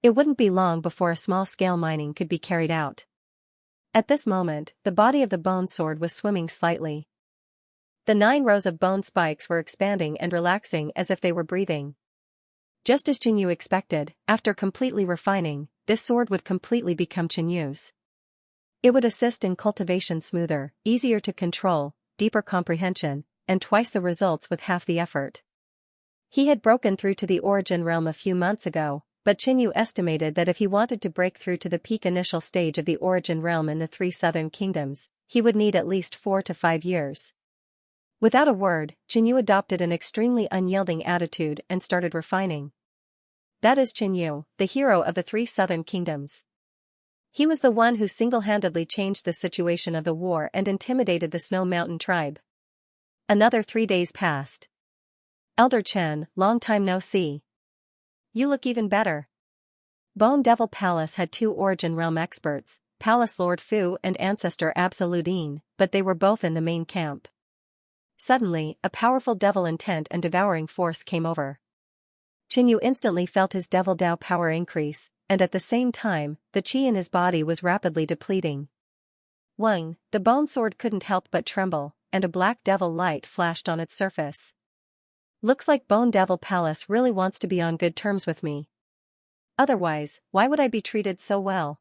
It wouldn't be long before a small-scale mining could be carried out. At this moment, the body of the bone sword was swimming slightly. The 9 rows of bone spikes were expanding and relaxing as if they were breathing. Just as Xianxia expected, after completely refining, this sword would completely become Xianxu's. It would assist in cultivation smoother, easier to control, deeper comprehension, and twice the results with half the effort. He had broken through to the origin realm a few months ago, but Xianxia estimated that if he wanted to break through to the peak initial stage of the origin realm in the 3 southern kingdoms, he would need at least 4 to 5 years. Without a word, Xianxia adopted an extremely unyielding attitude and started refining. That is Xianxia, the hero of the 3 southern kingdoms. He was the one who single-handedly changed the situation of the war and intimidated the Snow Mountain tribe. Another 3 days passed. "Elder Chen, long time no see. You look even better." Bone Devil Palace had 2 origin realm experts, Palace Lord Fu and Ancestor Absolutine, but they were both in the main camp. Suddenly, a powerful devil intent and devouring force came over. Xianxia instantly felt his devil Dao power increase, and at the same time, the qi in his body was rapidly depleting. Wang, the bone sword couldn't help but tremble, and a black devil light flashed on its surface. "Looks like Bone Devil Palace really wants to be on good terms with me. Otherwise, why would I be treated so well?"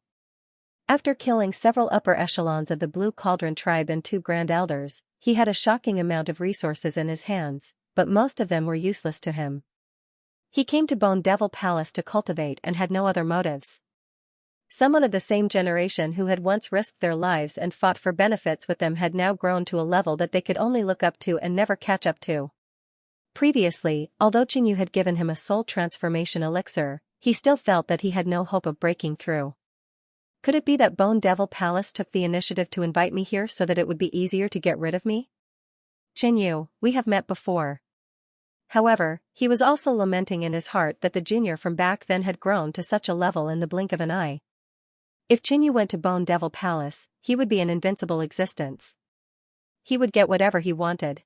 After killing several upper echelons of the Blue Cauldron tribe and 2 grand elders, he had a shocking amount of resources in his hands, but most of them were useless to him. He came to Bone Devil Palace to cultivate and had no other motives. Someone of the same generation who had once risked their lives and fought for benefits with them had now grown to a level that they could only look up to and never catch up to. Previously, although Xianxia had given him a soul transformation elixir, he still felt that he had no hope of breaking through. Could it be that Bone Devil Palace took the initiative to invite me here so that it would be easier to get rid of me? "Xianxia, we have met before." However, he was also lamenting in his heart that the junior from back then had grown to such a level in the blink of an eye. If Xianxia went to Bone Devil Palace, he would be an invincible existence. He would get whatever he wanted.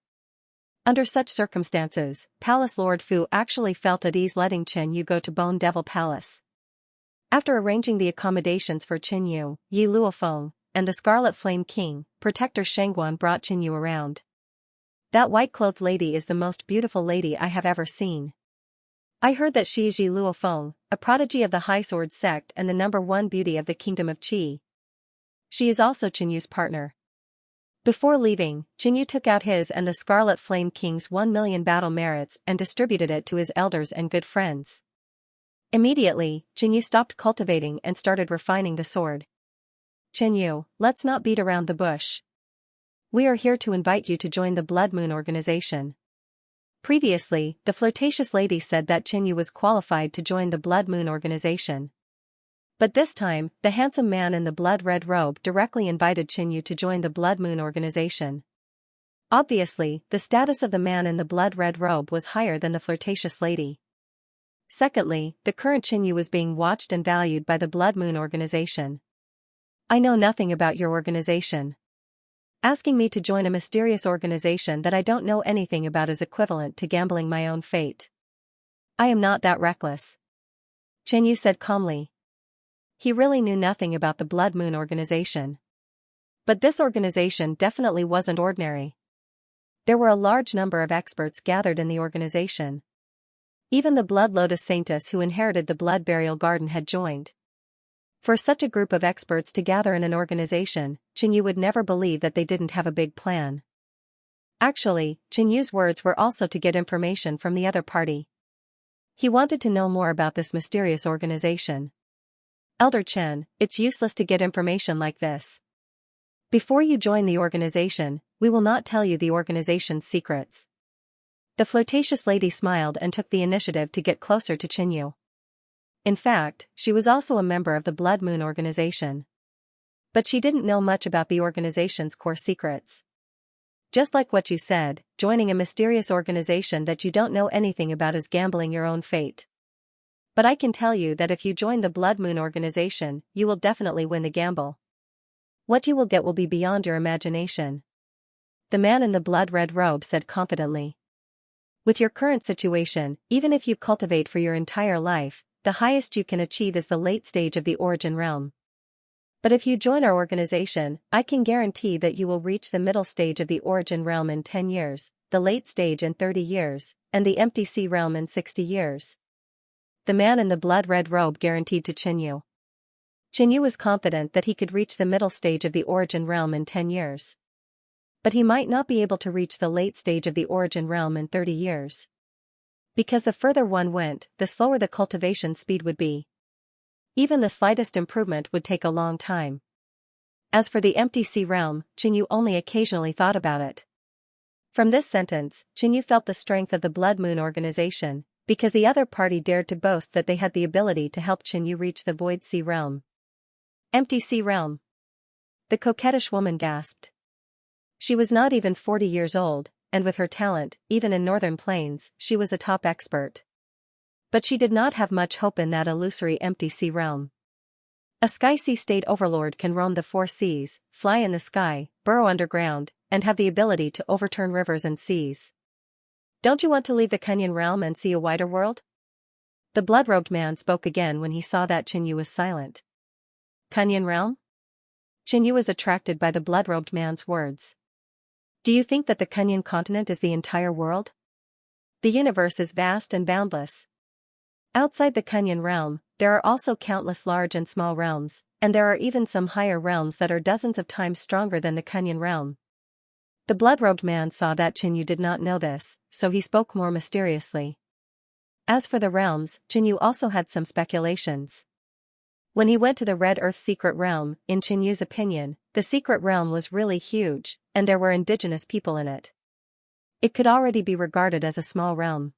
Under such circumstances, Palace Lord Fu actually felt at ease letting Xianxia go to Bone Devil Palace. After arranging the accommodations for Xianxia, Yi Luofeng, and the Scarlet Flame King, Protector Shengguan brought Xianxia around. "That white-clothed lady is the most beautiful lady I have ever seen. I heard that she is Yi Luofeng, a prodigy of the High Sword sect and the #1 beauty of the Kingdom of Qi. She is also Xianxu's partner." Before leaving, Xianxia took out his and the Scarlet Flame King's 1 million battle merits and distributed it to his elders and good friends. Immediately, Xianxia stopped cultivating and started refining the sword. "Xianxia, let's not beat around the bush. We are here to invite you to join the Blood Moon organization." Previously, the flirtatious lady said that Xianxia was qualified to join the Blood Moon organization. But this time, the handsome man in the blood-red robe directly invited Xianxia to join the Blood Moon organization. Obviously, the status of the man in the blood-red robe was higher than the flirtatious lady. Secondly, the current Xianxia was being watched and valued by the Blood Moon organization. "I know nothing about your organization. Asking me to join a mysterious organization that I don't know anything about is equivalent to gambling my own fate. I am not that reckless," Xianxia said calmly. He really knew nothing about the Blood Moon organization. But this organization definitely wasn't ordinary. There were a large number of experts gathered in the organization. Even the Blood Lotus Saintess who inherited the Blood Burial Garden had joined. For such a group of experts to gather in an organization, Xianxia would never believe that they didn't have a big plan. Actually, Xianxia's words were also to get information from the other party. He wanted to know more about this mysterious organization. Elder Chen, it's useless to get information like this. Before you join the organization, we will not tell you the organization's secrets. The flirtatious lady smiled and took the initiative to get closer to Xianxia. In fact, she was also a member of the Blood Moon organization. But she didn't know much about the organization's core secrets. Just like what you said, joining a mysterious organization that you don't know anything about is gambling your own fate. But I can tell you that if you join the Blood Moon organization, you will definitely win the gamble. What you will get will be beyond your imagination. The man in the blood-red robe said confidently. With your current situation, even if you cultivate for your entire life, the highest you can achieve is the late stage of the origin realm. But if you join our organization, I can guarantee that you will reach the middle stage of the origin realm in 10 years, the late stage in 30 years, and the empty sea realm in 60 years. The man in the blood-red robe guaranteed to Xianxia. Xianxia was confident that he could reach the middle stage of the origin realm in 10 years. But he might not be able to reach the late stage of the origin realm in 30 years. Because the further one went, the slower the cultivation speed would be. Even the slightest improvement would take a long time. As for the empty sea realm, Xianxia only occasionally thought about it. From this sentence, Xianxia felt the strength of the Blood Moon organization, because the other party dared to boast that they had the ability to help Xianxia reach the void sea realm. Empty sea realm. The coquettish woman gasped. She was not even 40 years old, and with her talent, even in northern plains, she was a top expert. But she did not have much hope in that illusory empty sea realm. A sky sea state overlord can roam the 4 seas, fly in the sky, burrow underground, and have the ability to overturn rivers and seas. Don't you want to leave the Kunyan realm and see a wider world? The blood-robed man spoke again when he saw that Xianxia was silent. Kunyan realm? Xianxia was attracted by the blood-robed man's words. Do you think that the Kunyan continent is the entire world? The universe is vast and boundless. Outside the Kunyan realm, there are also countless large and small realms, and there are even some higher realms that are dozens of times stronger than the Kunyan realm. The blood-robed man saw that Xianxia did not know this, so he spoke more mysteriously. As for the realms, Xianxia also had some speculations. When he went to the Red Earth secret realm, in Xianxia's opinion, the secret realm was really huge, and there were indigenous people in it. It could already be regarded as a small realm.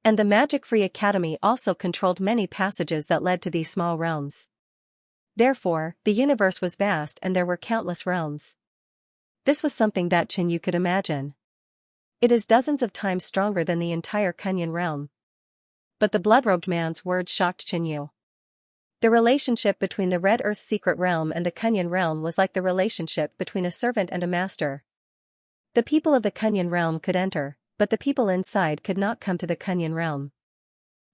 And the Magic-Free Academy also controlled many passages that led to these small realms. Therefore, the universe was vast and there were countless realms. This was something that Xianxia could imagine. It is dozens of times stronger than the entire Kunyan realm. But the blood-robed man's words shocked Xianxia. The relationship between the Red Earth secret realm and the Kunyan realm was like the relationship between a servant and a master. The people of the Kunyan realm could enter, but the people inside could not come to the Kunyan realm.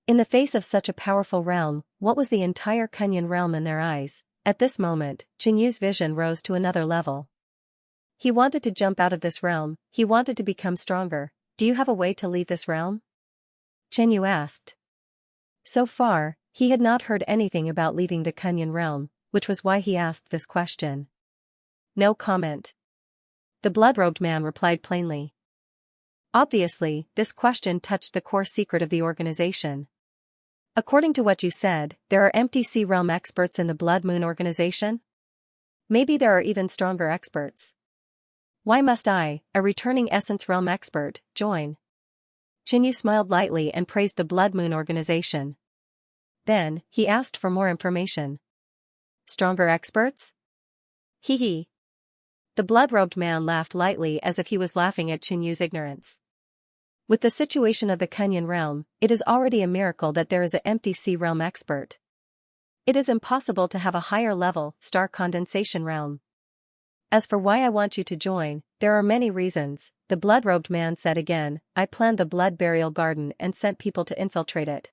In the face of such a powerful realm, what was the entire Kunyan realm in their eyes? At this moment, Xianxia's vision rose to another level. He wanted to jump out of this realm, he wanted to become stronger. Do you have a way to leave this realm? Xianxia asked. So far, he had not heard anything about leaving the Kunyan realm, which was why he asked this question. No comment. The blood-robed man replied plainly. Obviously, this question touched the core secret of the organization. According to what you said, there are empty sea realm experts in the Blood Moon organization? Maybe there are even stronger experts. Why must I, a returning Essence Realm expert, join? Xianxia smiled lightly and praised the Blood Moon organization. Then, he asked for more information. Stronger experts? Hee hee. The blood-robed man laughed lightly as if he was laughing at Xianxia's ignorance. With the situation of the Kunyan realm, it is already a miracle that there is an empty sea realm expert. It is impossible to have a higher level, star condensation realm. As for why I want you to join, there are many reasons, the blood-robed man said again. I planned the blood burial garden and sent people to infiltrate it.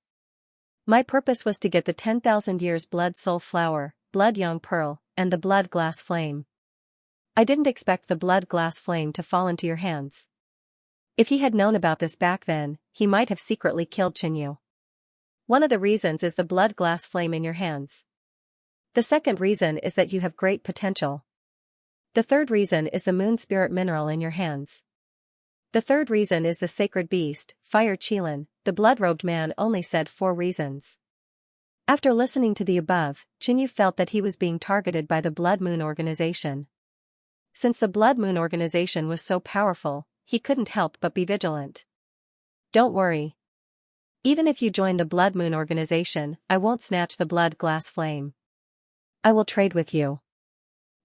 My purpose was to get the 10,000 years blood soul flower, blood young pearl, and the blood glass flame. I didn't expect the blood glass flame to fall into your hands. If he had known about this back then, he might have secretly killed Qinyu. One of the reasons is the blood glass flame in your hands. The second reason is that you have great potential. The third reason is the moon spirit mineral in your hands. The third reason is the sacred beast, fire Qilin. The blood-robed man only said 4 reasons. After listening to the above, Qinyu felt that he was being targeted by the Blood Moon organization. Since the Blood Moon organization was so powerful, he couldn't help but be vigilant. Don't worry. Even if you join the Blood Moon organization, I won't snatch the blood glass flame. I will trade with you.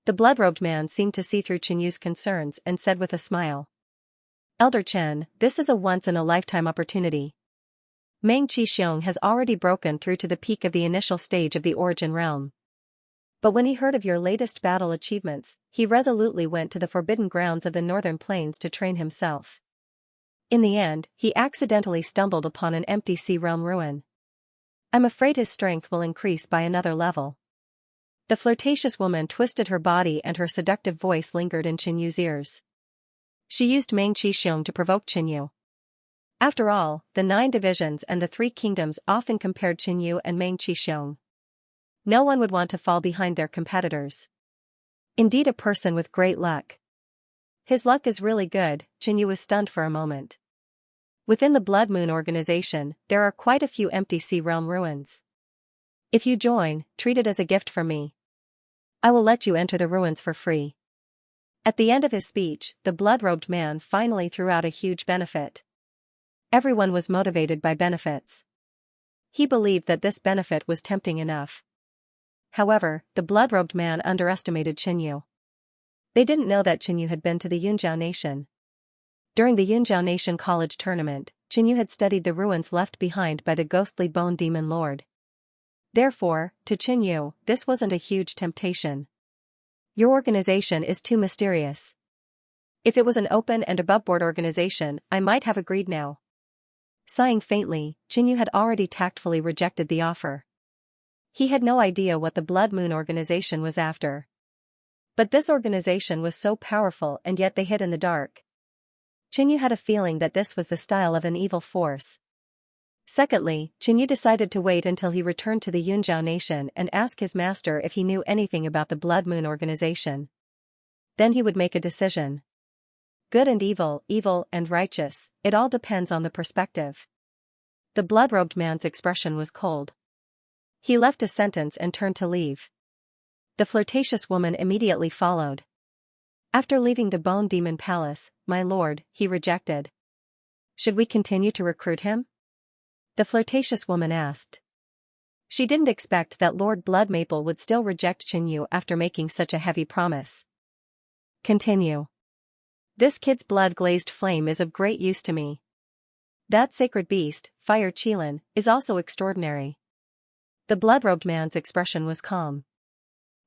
The blood-robed man seemed to see through Qinyu's concerns and said with a smile. Elder Chen, this is a once-in-a-lifetime opportunity. Meng Qixiong has already broken through to the peak of the initial stage of the Origin Realm. But when he heard of your latest battle achievements, he resolutely went to the forbidden grounds of the Northern Plains to train himself. In the end, he accidentally stumbled upon an empty Sea Realm ruin. I'm afraid his strength will increase by another level. The flirtatious woman twisted her body and her seductive voice lingered in Qinyu's ears. She used Meng Qixiong to provoke Qinyu. After all, the 9 divisions and the 3 kingdoms often compared Qinyu and Meng Qixiong. No one would want to fall behind their competitors. Indeed, a person with great luck. His luck is really good. Qinyu was stunned for a moment. Within the Blood Moon organization, there are quite a few empty Sea Realm ruins. If you join, treat it as a gift from me. I will let you enter the ruins for free. At the end of his speech, the blood-robed man finally threw out a huge benefit. Everyone was motivated by benefits. He believed that this benefit was tempting enough. However, the blood-robed man underestimated Qinyu. They didn't know that Qinyu had been to the Yunjiao Nation. During the Yunjiao Nation college tournament, Qinyu had studied the ruins left behind by the ghostly bone demon lord. Therefore, to Qinyu, this wasn't a huge temptation. Your organization is too mysterious. If it was an open and above-board organization, I might have agreed now. Sighing faintly, Qinyu had already tactfully rejected the offer. He had no idea what the Blood Moon organization was after. But this organization was so powerful and yet they hid in the dark. Qinyu had a feeling that this was the style of an evil force. Secondly, Qinyu decided to wait until he returned to the Yunjiao Nation and ask his master if he knew anything about the Blood Moon organization. Then he would make a decision. Good and evil, evil and righteous, it all depends on the perspective. The blood-robed man's expression was cold. He left a sentence and turned to leave. The flirtatious woman immediately followed. After leaving the Bone Demon Palace, my lord, he rejected. Should we continue to recruit him? The flirtatious woman asked. She didn't expect that Lord Bloodmaple would still reject Qinyu after making such a heavy promise. Continue. This kid's blood-glazed flame is of great use to me. That sacred beast, Fire Qilin, is also extraordinary. The blood-robed man's expression was calm.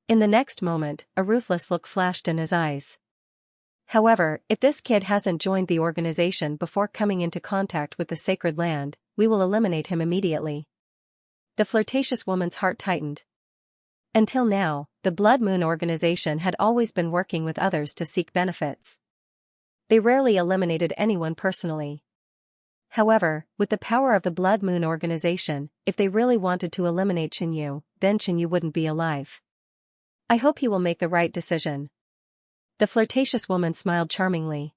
In the next moment, a ruthless look flashed in his eyes. However, if this kid hasn't joined the organization before coming into contact with the sacred land, we will eliminate him immediately. The flirtatious woman's heart tightened. Until now, the Blood Moon organization had always been working with others to seek benefits. They rarely eliminated anyone personally. However, with the power of the Blood Moon organization, if they really wanted to eliminate Qinyu, then Qinyu wouldn't be alive. I hope he will make the right decision. The flirtatious woman smiled charmingly.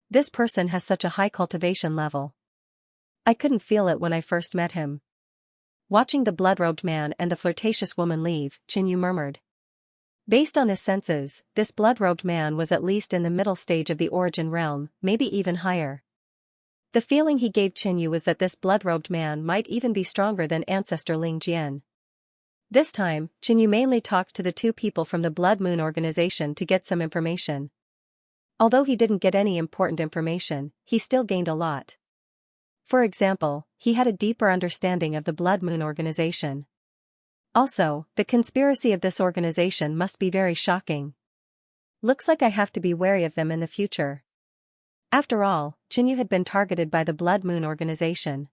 This person has such a high cultivation level. I couldn't feel it when I first met him. Watching the blood-robed man and the flirtatious woman leave, Qinyu murmured. Based on his senses, this blood-robed man was at least in the middle stage of the Origin Realm, maybe even higher. The feeling he gave Qinyu was that this blood-robed man might even be stronger than ancestor Ling Jian. This time, Qinyu mainly talked to the 2 people from the Blood Moon organization to get some information. Although he didn't get any important information, he still gained a lot. For example, he had a deeper understanding of the Blood Moon organization. Also, the conspiracy of this organization must be very shocking. Looks like I have to be wary of them in the future. After all, Qinyu had been targeted by the Blood Moon organization.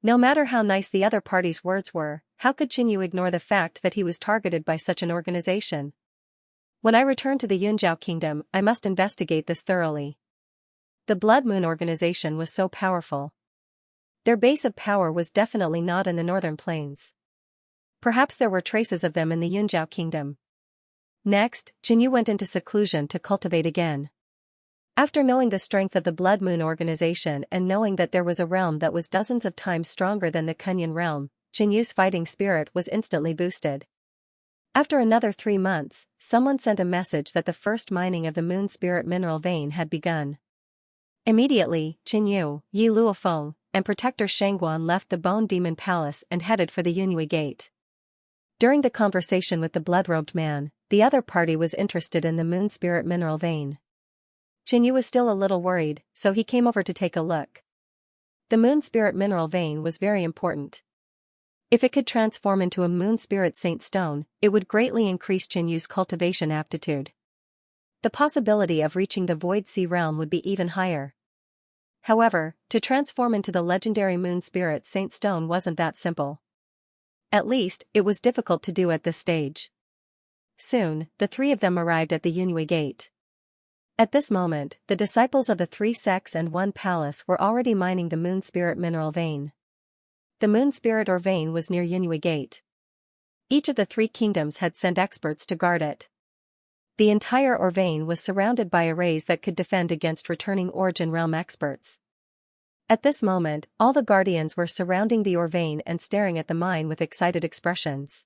No matter how nice the other party's words were, how could Qinyu ignore the fact that he was targeted by such an organization? When I return to the Yunjiao kingdom, I must investigate this thoroughly. The Blood Moon organization was so powerful. Their base of power was definitely not in the northern plains. Perhaps there were traces of them in the Yunjiao kingdom. Next, Jinyu went into seclusion to cultivate again. After knowing the strength of the Blood Moon organization and knowing that there was a realm that was dozens of times stronger than the Kunyan realm, Jinyu's fighting spirit was instantly boosted. After another 3 months, someone sent a message that the first mining of the Moon Spirit mineral vein had begun. Immediately, Jinyu, Yi Luofeng, and Protector Shangguan left the Bone Demon Palace and headed for the Yunhui Gate. During the conversation with the blood-robed man, the other party was interested in the Moon Spirit mineral vein. Jinyu was still a little worried, so he came over to take a look. The Moon Spirit mineral vein was very important. If it could transform into a Moon Spirit Saint Stone, it would greatly increase Jinyu's cultivation aptitude. The possibility of reaching the Void Sea realm would be even higher. However, to transform into the legendary Moon Spirit Saint Stone wasn't that simple. At least, it was difficult to do at this stage. Soon, the three of them arrived at the Yunhui Gate. At this moment, the disciples of the 3 sects and 1 palace were already mining the Moon Spirit mineral vein. The Moon Spirit or vein was near Yunhui Gate. Each of the 3 kingdoms had sent experts to guard it. The entire or vein was surrounded by arrays that could defend against returning Origin Realm experts. At this moment, all the guardians were surrounding the or vein and staring at the mine with excited expressions.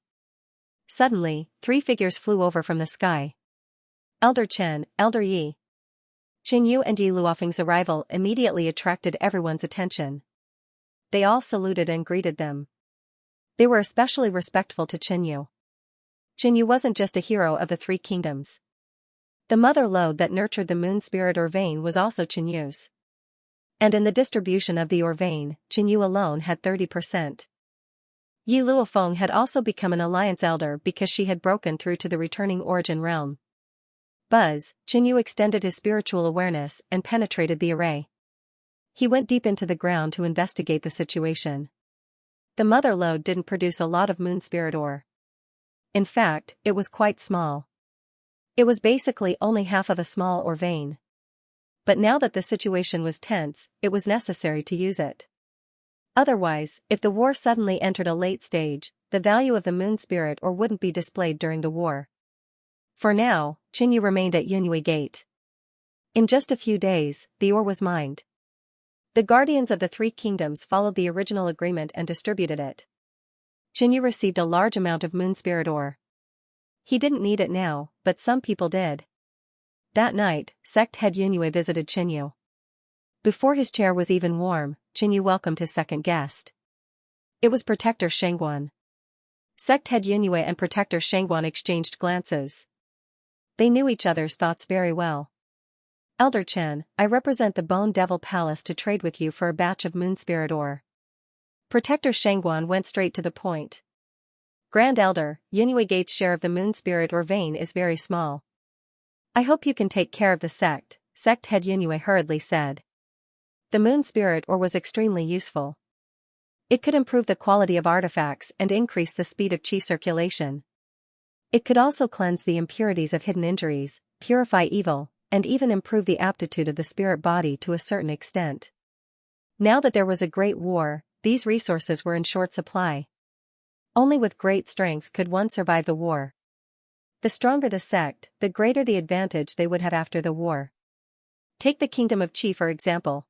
Suddenly, 3 figures flew over from the sky. Elder Chen, Elder Yi. Jinyu and Yi Luofeng's arrival immediately attracted everyone's attention. They all saluted and greeted them. They were especially respectful to Jinyu. Jinyu wasn't just a hero of the 3 kingdoms. The mother lode that nurtured the Moon Spirit or vein was also Jinyu's. And in the distribution of the or vein, Jinyu alone had 30%. Yi Luofeng had also become an alliance elder because she had broken through to the returning Origin realm. Buzz, Jinyu extended his spiritual awareness and penetrated the array. He went deep into the ground to investigate the situation. The mother lode didn't produce a lot of Moon Spirit ore. In fact, it was quite small. It was basically only half of a small or vein. But now that the situation was tense, it was necessary to use it. Otherwise, if the war suddenly entered a late stage, the value of the Moon Spirit or wouldn't be displayed during the war. For now, Jinyu remained at Yunhui Gate. In just a few days, the ore was mined. The guardians of the 3 kingdoms followed the original agreement and distributed it. Jinyu received a large amount of Moon Spirit ore. He didn't need it now, but some people did. That night, sect head Yunhui visited Jinyu. Before his chair was even warm, Jinyu welcomed his second guest. It was Protector Shangguan. Sect head Yunhui and Protector Shangguan exchanged glances. They knew each other's thoughts very well. Elder Chen, I represent the Bone Devil Palace to trade with you for a batch of Moon Spirit ore. Protector Shangguan went straight to the point. Grand Elder, Yunhui Gate's share of the Moon Spirit or vein is very small. I hope you can take care of the sect, sect head Yunhui hurriedly said. The Moon Spirit ore was extremely useful. It could improve the quality of artifacts and increase the speed of qi circulation. It could also cleanse the impurities of hidden injuries, purify evil, and even improve the aptitude of the spirit body to a certain extent. Now that there was a great war, these resources were in short supply. Only with great strength could one survive the war. The stronger the sect, the greater the advantage they would have after the war. Take the Kingdom of Qi for example.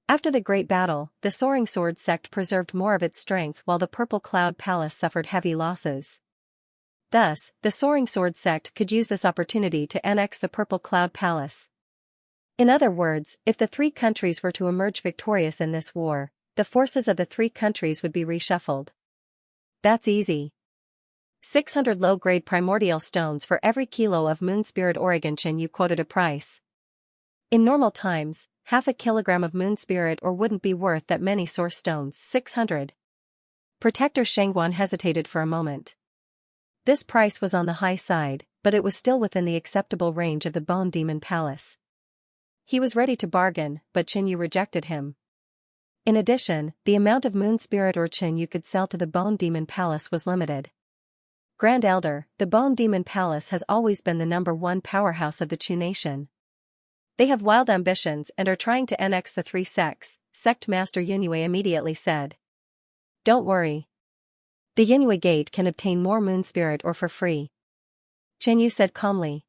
After the Great Battle, the Soaring Sword sect preserved more of its strength while the Purple Cloud Palace suffered heavy losses. Thus, the Soaring Sword sect could use this opportunity to annex the Purple Cloud Palace. In other words, if the 3 countries were to emerge victorious in this war, the forces of the 3 countries would be reshuffled. That's easy. 600 low-grade primordial stones for every kilo of Moon Spirit Oregon Jinyu quoted a price. In normal times, half a kilogram of Moon Spirit or wouldn't be worth that many source stones. 600. Protector Shangguan hesitated for a moment. This price was on the high side, but it was still within the acceptable range of the Bone Demon Palace. He was ready to bargain, but Jinyu rejected him. In addition, the amount of Moon Spirit or Jinyu could sell to the Bone Demon Palace was limited. Grand Elder, the Bone Demon Palace has always been the #1 powerhouse of the Chu nation. They have wild ambitions and are trying to annex the 3 sects, Sect Master Yunue immediately said. Don't worry. The Yunue Gate can obtain more moon spirit ore for free. Chen Yu said calmly.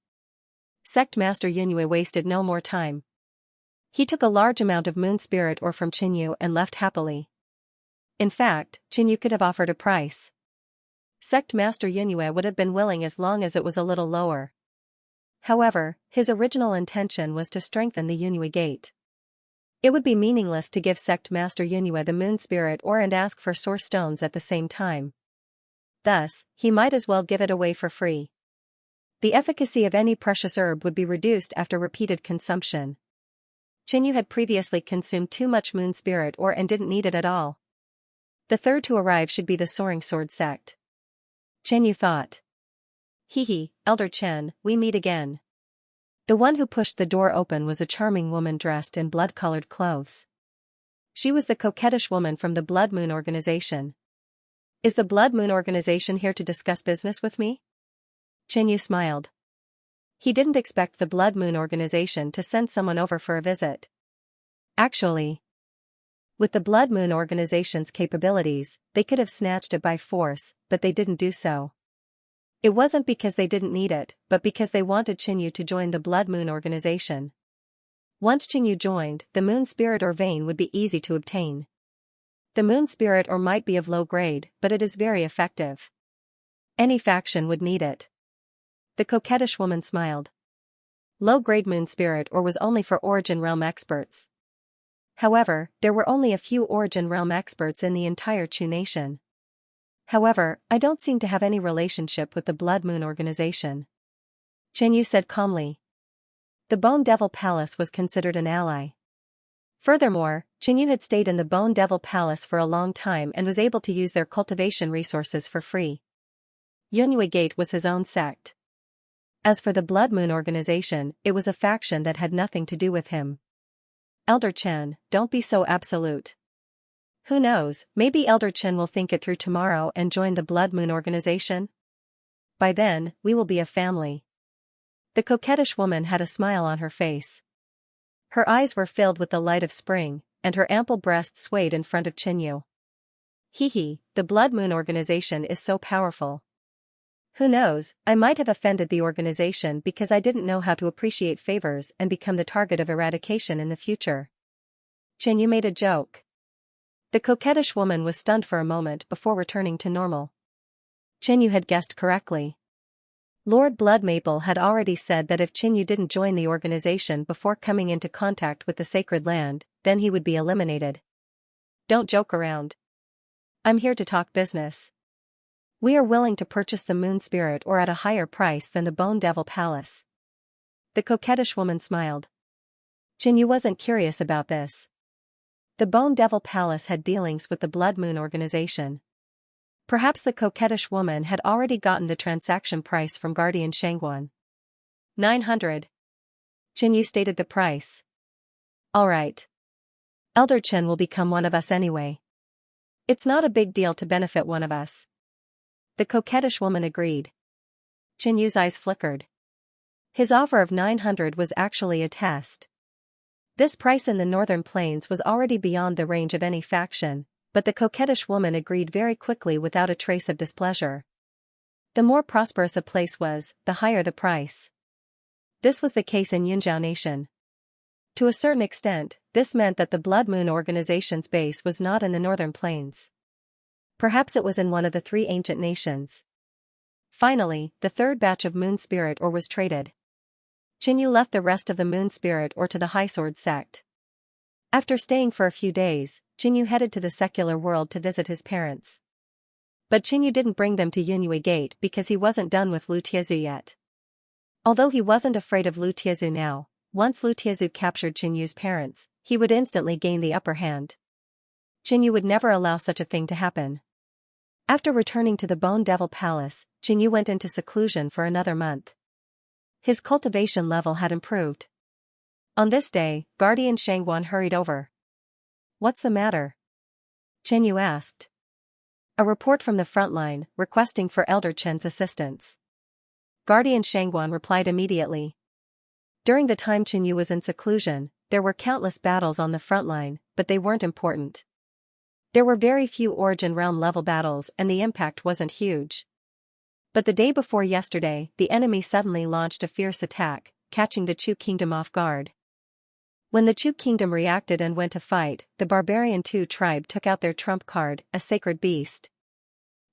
Sect Master Yunue wasted no more time. He took a large amount of moon spirit ore from Chen Yu and left happily. In fact, Chen Yu could have offered a price. Sect Master Yunue would have been willing as long as it was a little lower. However, his original intention was to strengthen the Yunue Gate. It would be meaningless to give Sect Master Yunue the moon spirit ore and ask for source stones at the same time. Thus, he might as well give it away for free. The efficacy of any precious herb would be reduced after repeated consumption. Chen Yu had previously consumed too much moon spirit ore and didn't need it at all. The third to arrive should be the Soaring Sword sect. Chen Yu thought. Hehe, Elder Chen, we meet again. The one who pushed the door open was a charming woman dressed in blood-colored clothes. She was the coquettish woman from the Blood Moon organization. Is the Blood Moon organization here to discuss business with me? Chen Yu smiled. He didn't expect the Blood Moon organization to send someone over for a visit. Actually, with the Blood Moon organization's capabilities, they could have snatched it by force, but they didn't do so. It wasn't because they didn't need it, but because they wanted Chen Yu to join the Blood Moon organization. Once Chen Yu joined, the moon spirit ore vein would be easy to obtain. The moon spirit ore might be of low grade, but it is very effective. Any faction would need it. The coquettish woman smiled. Low-grade moon spirit ore was only for Origin Realm experts. However, there were only a few Origin Realm experts in the entire Chu nation. However, I don't seem to have any relationship with the Blood Moon organization. Chen Yu said calmly. The Bone Devil Palace was considered an ally. Furthermore, Chen Yu had stayed in the Bone Devil Palace for a long time and was able to use their cultivation resources for free. Yunue Gate was his own sect. As for the Blood Moon organization, it was a faction that had nothing to do with him. Elder Chen, don't be so absolute. Who knows, maybe Elder Chen will think it through tomorrow and join the Blood Moon organization? By then, we will be a family. The coquettish woman had a smile on her face. Her eyes were filled with the light of spring, and her ample breast swayed in front of Chen Yu. Hehe, the Blood Moon organization is so powerful. Who knows, I might have offended the organization because I didn't know how to appreciate favors and become the target of eradication in the future. Chen Yu made a joke. The coquettish woman was stunned for a moment before returning to normal. Chen Yu had guessed correctly. Lord Blood Maple had already said that if Chen Yu didn't join the organization before coming into contact with the sacred land, then he would be eliminated. Don't joke around. I'm here to talk business. We are willing to purchase the moon spirit ore at a higher price than the Bone Devil Palace. The coquettish woman smiled. Chen Yu wasn't curious about this. The Bone Devil Palace had dealings with the Blood Moon organization. Perhaps the coquettish woman had already gotten the transaction price from Guardian Shangguan. 900. Chen Yu stated the price. Alright. Elder Chen will become one of us anyway. It's not a big deal to benefit one of us. The coquettish woman agreed. Chen Yu's eyes flickered. His offer of 900 was actually a test. This price in the northern plains was already beyond the range of any faction, but the coquettish woman agreed very quickly without a trace of displeasure. The more prosperous a place was, the higher the price. This was the case in Yunzhao Nation. To a certain extent, this meant that the Blood Moon organization's base was not in the northern plains. Perhaps it was in one of the 3 ancient nations. Finally, the third batch of moon spirit ore was traded. Chen Yu left the rest of the moon spirit ore to the High Sword sect. After staying for a few days, Chen Yu headed to the secular world to visit his parents. But Chen Yu didn't bring them to Yunue Gate because he wasn't done with Lu Tiezu yet. Although he wasn't afraid of Lu Tiezu now, once Lu Tiezu captured Chen Yu's parents, he would instantly gain the upper hand. Chen Yu would never allow such a thing to happen. After returning to the Bone Devil Palace, Chen Yu went into seclusion for another month. His cultivation level had improved. On this day, Guardian Shangguan hurried over. What's the matter? Chen Yu asked. A report from the front line, requesting for Elder Chen's assistance. Guardian Shangguan replied immediately. During the time Qinyu was in seclusion, there were countless battles on the front line, but they weren't important. There were very few Origin Realm level battles and the impact wasn't huge. But the day before yesterday, the enemy suddenly launched a fierce attack, catching the Chu Kingdom off guard. When the Chu Kingdom reacted and went to fight, the Barbarian Tu tribe took out their trump card, a sacred beast.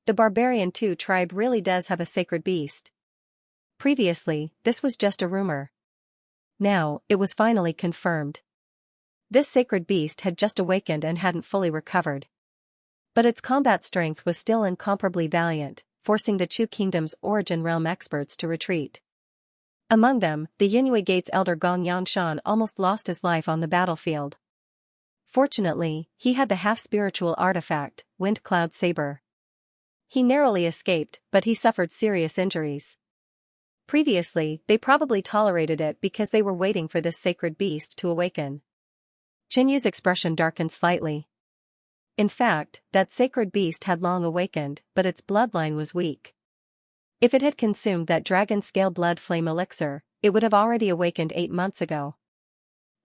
The Barbarian Tu tribe really does have a sacred beast. Previously, this was just a rumor. Now, it was finally confirmed. This sacred beast had just awakened and hadn't fully recovered. But its combat strength was still incomparably valiant, forcing the Chu Kingdom's Origin Realm experts to retreat. Among them, the Yinhui Gate's elder Gong Yanshan almost lost his life on the battlefield. Fortunately, he had the half-spiritual artifact, Wind Cloud Saber. He narrowly escaped, but he suffered serious injuries. Previously, they probably tolerated it because they were waiting for this sacred beast to awaken. Qinyu's expression darkened slightly. In fact, that sacred beast had long awakened, but its bloodline was weak. If it had consumed that dragon-scale blood flame elixir, it would have already awakened 8 months ago.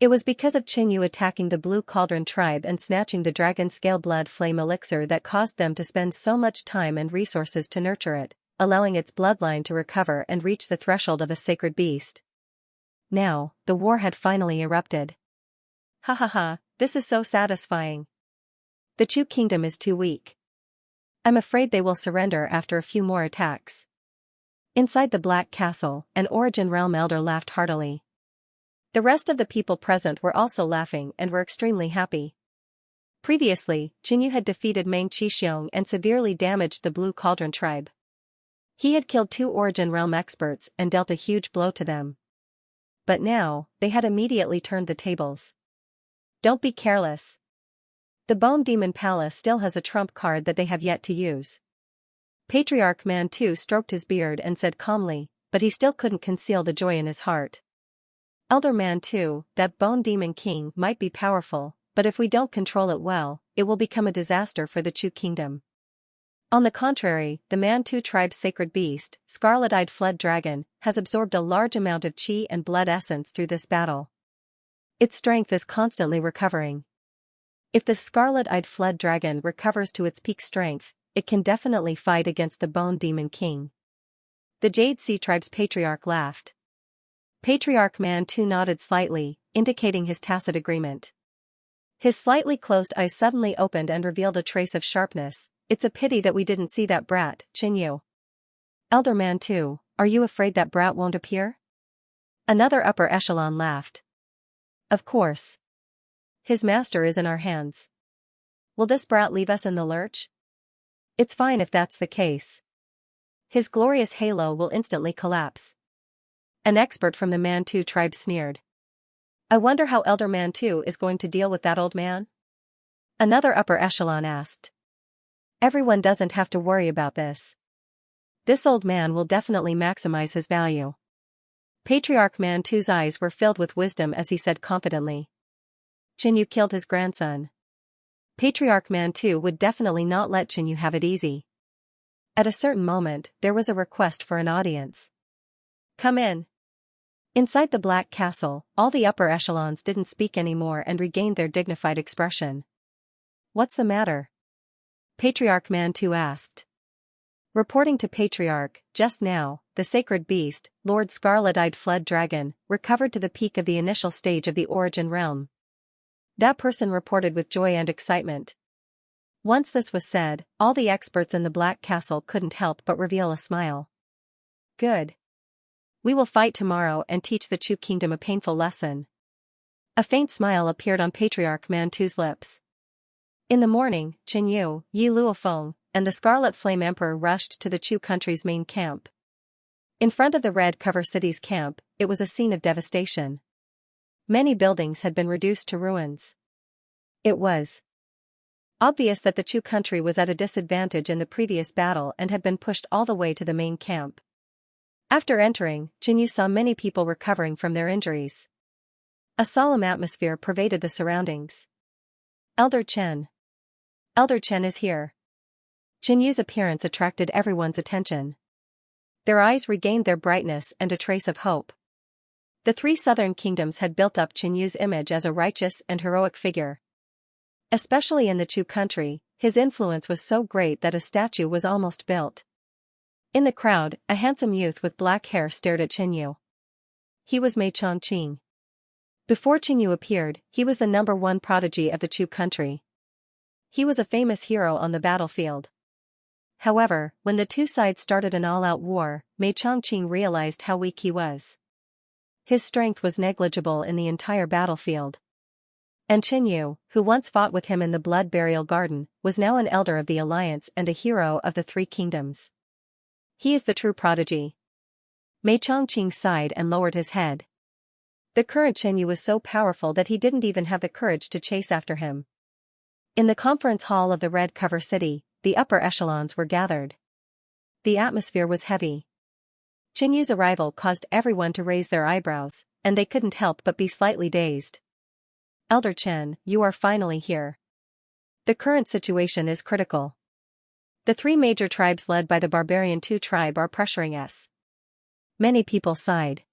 It was because of Qinyu attacking the Blue Cauldron tribe and snatching the dragon-scale blood flame elixir that caused them to spend so much time and resources to nurture it, allowing its bloodline to recover and reach the threshold of a sacred beast. Now, the war had finally erupted. Ha ha ha, this is so satisfying. The Chu Kingdom is too weak. I'm afraid they will surrender after a few more attacks. Inside the Black Castle, an Origin Realm elder laughed heartily. The rest of the people present were also laughing and were extremely happy. Previously, Qinyu had defeated Meng Qixiong and severely damaged the Blue Cauldron tribe. He had killed 2 Origin Realm experts and dealt a huge blow to them. But now, they had immediately turned the tables. Don't be careless. The Bone Demon Palace still has a trump card that they have yet to use. Patriarch Mantu stroked his beard and said calmly, but he still couldn't conceal the joy in his heart. Elder Mantu, that Bone Demon King might be powerful, but if we don't control it well, it will become a disaster for the Chu Kingdom. On the contrary, the Mantu tribe's sacred beast, Scarlet-Eyed Flood Dragon, has absorbed a large amount of qi and blood essence through this battle. Its strength is constantly recovering. If the Scarlet-Eyed Flood Dragon recovers to its peak strength, it can definitely fight against the Bone Demon King. The Jade Sea tribe's patriarch laughed. Patriarch Mantu nodded slightly, indicating his tacit agreement. His slightly closed eyes suddenly opened and revealed a trace of sharpness. It's a pity that we didn't see that brat, Qinyu. Elder Mantu, are you afraid that brat won't appear? Another upper echelon laughed. Of course. His master is in our hands. Will this brat leave us in the lurch? It's fine if that's the case. His glorious halo will instantly collapse. An expert from the Mantu tribe sneered. I wonder how Elder Mantu is going to deal with that old man? Another upper echelon asked. Everyone doesn't have to worry about this. This old man will definitely maximize his value. Patriarch Mantu's eyes were filled with wisdom as he said confidently. Qinyu killed his grandson. Patriarch Mantu would definitely not let Qinyu have it easy. At a certain moment, there was a request for an audience. Come in. Inside the Black Castle, all the upper echelons didn't speak anymore and regained their dignified expression. What's the matter? Patriarch Mantu asked. Reporting to Patriarch, just now, the sacred beast, Lord Scarlet-Eyed Flood Dragon, recovered to the peak of the initial stage of the Origin Realm. That person reported with joy and excitement. Once this was said, all the experts in the Black Castle couldn't help but reveal a smile. Good. We will fight tomorrow and teach the Chu Kingdom a painful lesson. A faint smile appeared on Patriarch Mantu's lips. In the morning, Qinyu, Yi Luofeng, and the Scarlet Flame Emperor rushed to the Chu country's main camp. In front of the Red Cover City's camp, it was a scene of devastation. Many buildings had been reduced to ruins. It was obvious that the Chu country was at a disadvantage in the previous battle and had been pushed all the way to the main camp. After entering, Qinyu saw many people recovering from their injuries. A solemn atmosphere pervaded the surroundings. Elder Chen. Elder Chen is here. Qinyu's appearance attracted everyone's attention. Their eyes regained their brightness and a trace of hope. The three southern kingdoms had built up Qinyu's image as a righteous and heroic figure. Especially in the Chu country, his influence was so great that a statue was almost built. In the crowd, a handsome youth with black hair stared at Qinyu. He was Mei Chongqing. Before Qinyu appeared, he was the #1 prodigy of the Chu country. He was a famous hero on the battlefield. However, when the two sides started an all-out war, Mei Chongqing realized how weak he was. His strength was negligible in the entire battlefield. And Qinyu, who once fought with him in the blood burial garden, was now an elder of the alliance and a hero of the three kingdoms. He is the true prodigy. Mei Chongqing sighed and lowered his head. The current Qinyu was so powerful that he didn't even have the courage to chase after him. In the conference hall of the Red Cover City, the upper echelons were gathered. The atmosphere was heavy. Qinyu's arrival caused everyone to raise their eyebrows, and they couldn't help but be slightly dazed. Elder Chen, you are finally here. The current situation is critical. The three major tribes led by the barbarian Tu tribe are pressuring us. Many people sighed.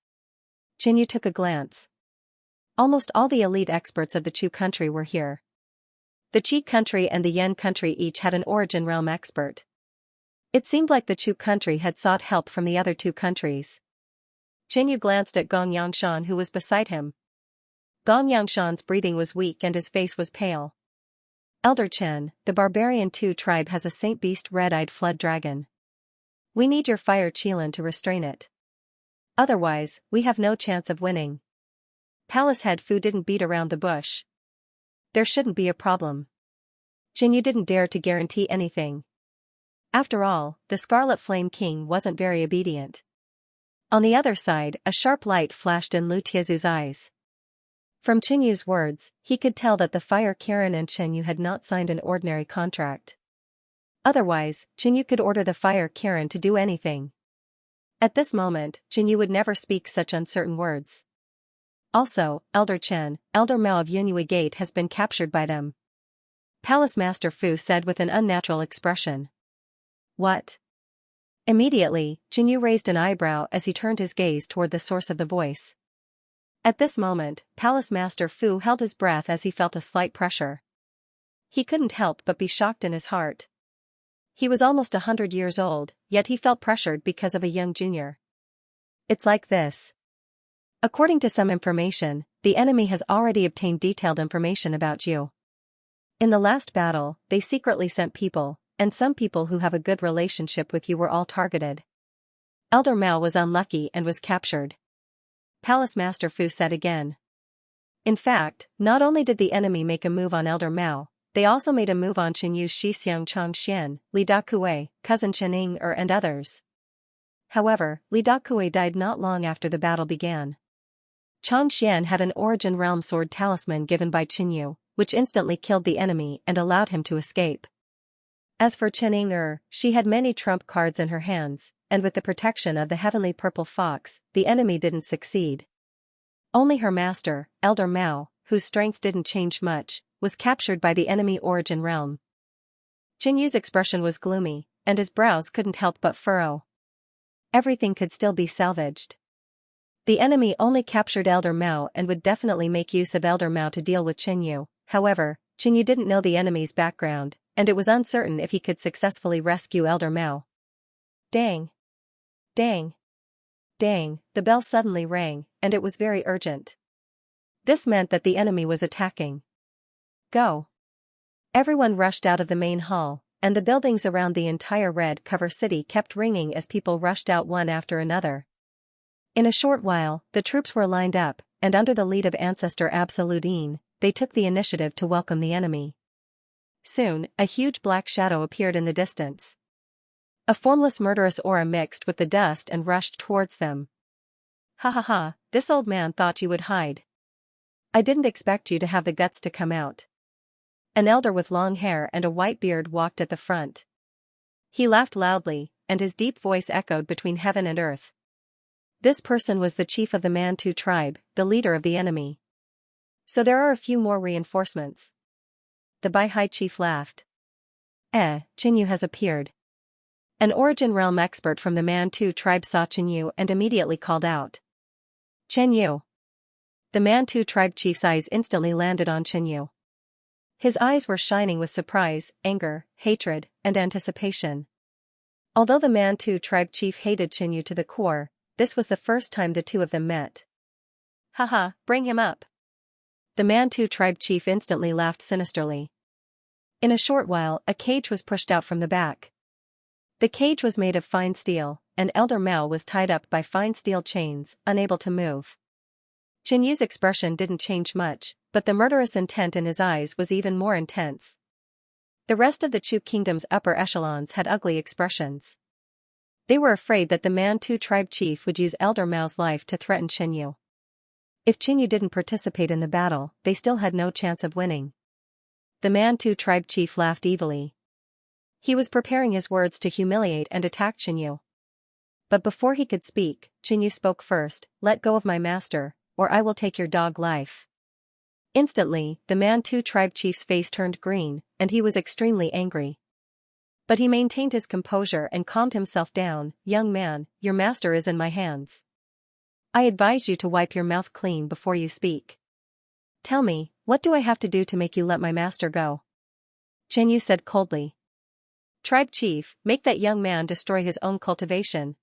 Qinyu took a glance. Almost all the elite experts of the Chu country were here. The Qi country and the Yan country each had an origin realm expert. It seemed like the Chu country had sought help from the other two countries. Qinyu glanced at Gong Yangshan, who was beside him. Gong Yangshan's breathing was weak and his face was pale. Elder Chen, the barbarian Tu tribe has a saint beast red-eyed flood dragon. We need your fire Qilin to restrain it. Otherwise, we have no chance of winning. Palace head Fu didn't beat around the bush. There shouldn't be a problem. Qinyu didn't dare to guarantee anything. After all, the Scarlet Flame King wasn't very obedient. On the other side, a sharp light flashed in Lu Tiezu's eyes. From Qinyu's words, he could tell that the Fire Kirin and Qinyu had not signed an ordinary contract. Otherwise, Qinyu could order the Fire Kirin to do anything. At this moment, Qinyu would never speak such uncertain words. Also, Elder Chen, Elder Mao of Yunyue Gate has been captured by them. Palace Master Fu said with an unnatural expression. What? Immediately, Qinyu raised an eyebrow as he turned his gaze toward the source of the voice. At this moment, Palace Master Fu held his breath as he felt a slight pressure. He couldn't help but be shocked in his heart. He was almost 100 years old, yet he felt pressured because of a young junior. It's like this. According to some information, the enemy has already obtained detailed information about you. In the last battle, they secretly sent people, and some people who have a good relationship with you were all targeted. Elder Mao was unlucky and was captured. Palace Master Fu said again. In fact, not only did the enemy make a move on Elder Mao, they also made a move on Qinyu's Xixiang Changxian, Li Dakue, cousin Chening and others. However, Li Dakue died not long after the battle began. Changxian had an Origin Realm sword talisman given by Qinyu, which instantly killed the enemy and allowed him to escape. As for Chening, she had many trump cards in her hands, and with the protection of the heavenly purple fox, the enemy didn't succeed. Only her master, Elder Mao, whose strength didn't change much, was captured by the enemy Origin Realm. Qinyu's expression was gloomy, and his brows couldn't help but furrow. Everything could still be salvaged. The enemy only captured Elder Mao and would definitely make use of Elder Mao to deal with Qinyu. However, Qinyu didn't know the enemy's background, and it was uncertain if he could successfully rescue Elder Mao. Dang! Dang! Dang! The bell suddenly rang, and it was very urgent. This meant that the enemy was attacking. Go! Everyone rushed out of the main hall, and the buildings around the entire Red Cover City kept ringing as people rushed out one after another. In a short while, the troops were lined up, and under the lead of Ancestor Absolutine, they took the initiative to welcome the enemy. Soon, a huge black shadow appeared in the distance. A formless murderous aura mixed with the dust and rushed towards them. Ha ha ha, this old man thought you would hide. I didn't expect you to have the guts to come out. An elder with long hair and a white beard walked at the front. He laughed loudly, and his deep voice echoed between heaven and earth. This person was the chief of the Mantu tribe, the leader of the enemy. So there are a few more reinforcements. The Baihai chief laughed. Qinyu has appeared. An origin realm expert from the Mantu tribe saw Qinyu and immediately called out. Qinyu. The Mantu tribe chief's eyes instantly landed on Qinyu. His eyes were shining with surprise, anger, hatred, and anticipation. Although the Mantu tribe chief hated Qinyu to the core, this was the first time the two of them met. Haha, bring him up. The Mantu tribe chief instantly laughed sinisterly. In a short while, a cage was pushed out from the back. The cage was made of fine steel, and Elder Mao was tied up by fine steel chains, unable to move. Qinyu's expression didn't change much, but the murderous intent in his eyes was even more intense. The rest of the Chu kingdom's upper echelons had ugly expressions. They were afraid that the Mantu tribe chief would use Elder Mao's life to threaten Qinyu. If Qinyu didn't participate in the battle, they still had no chance of winning. The Mantu tribe chief laughed evilly. He was preparing his words to humiliate and attack Qinyu. But before he could speak, Qinyu spoke first. Let go of my master, or I will take your dog life. Instantly, the Mantu tribe chief's face turned green, and he was extremely angry. But he maintained his composure and calmed himself down. Young man, your master is in my hands. I advise you to wipe your mouth clean before you speak. Tell me, what do I have to do to make you let my master go? Qinyu said coldly. Tribe chief, make that young man destroy his own cultivation.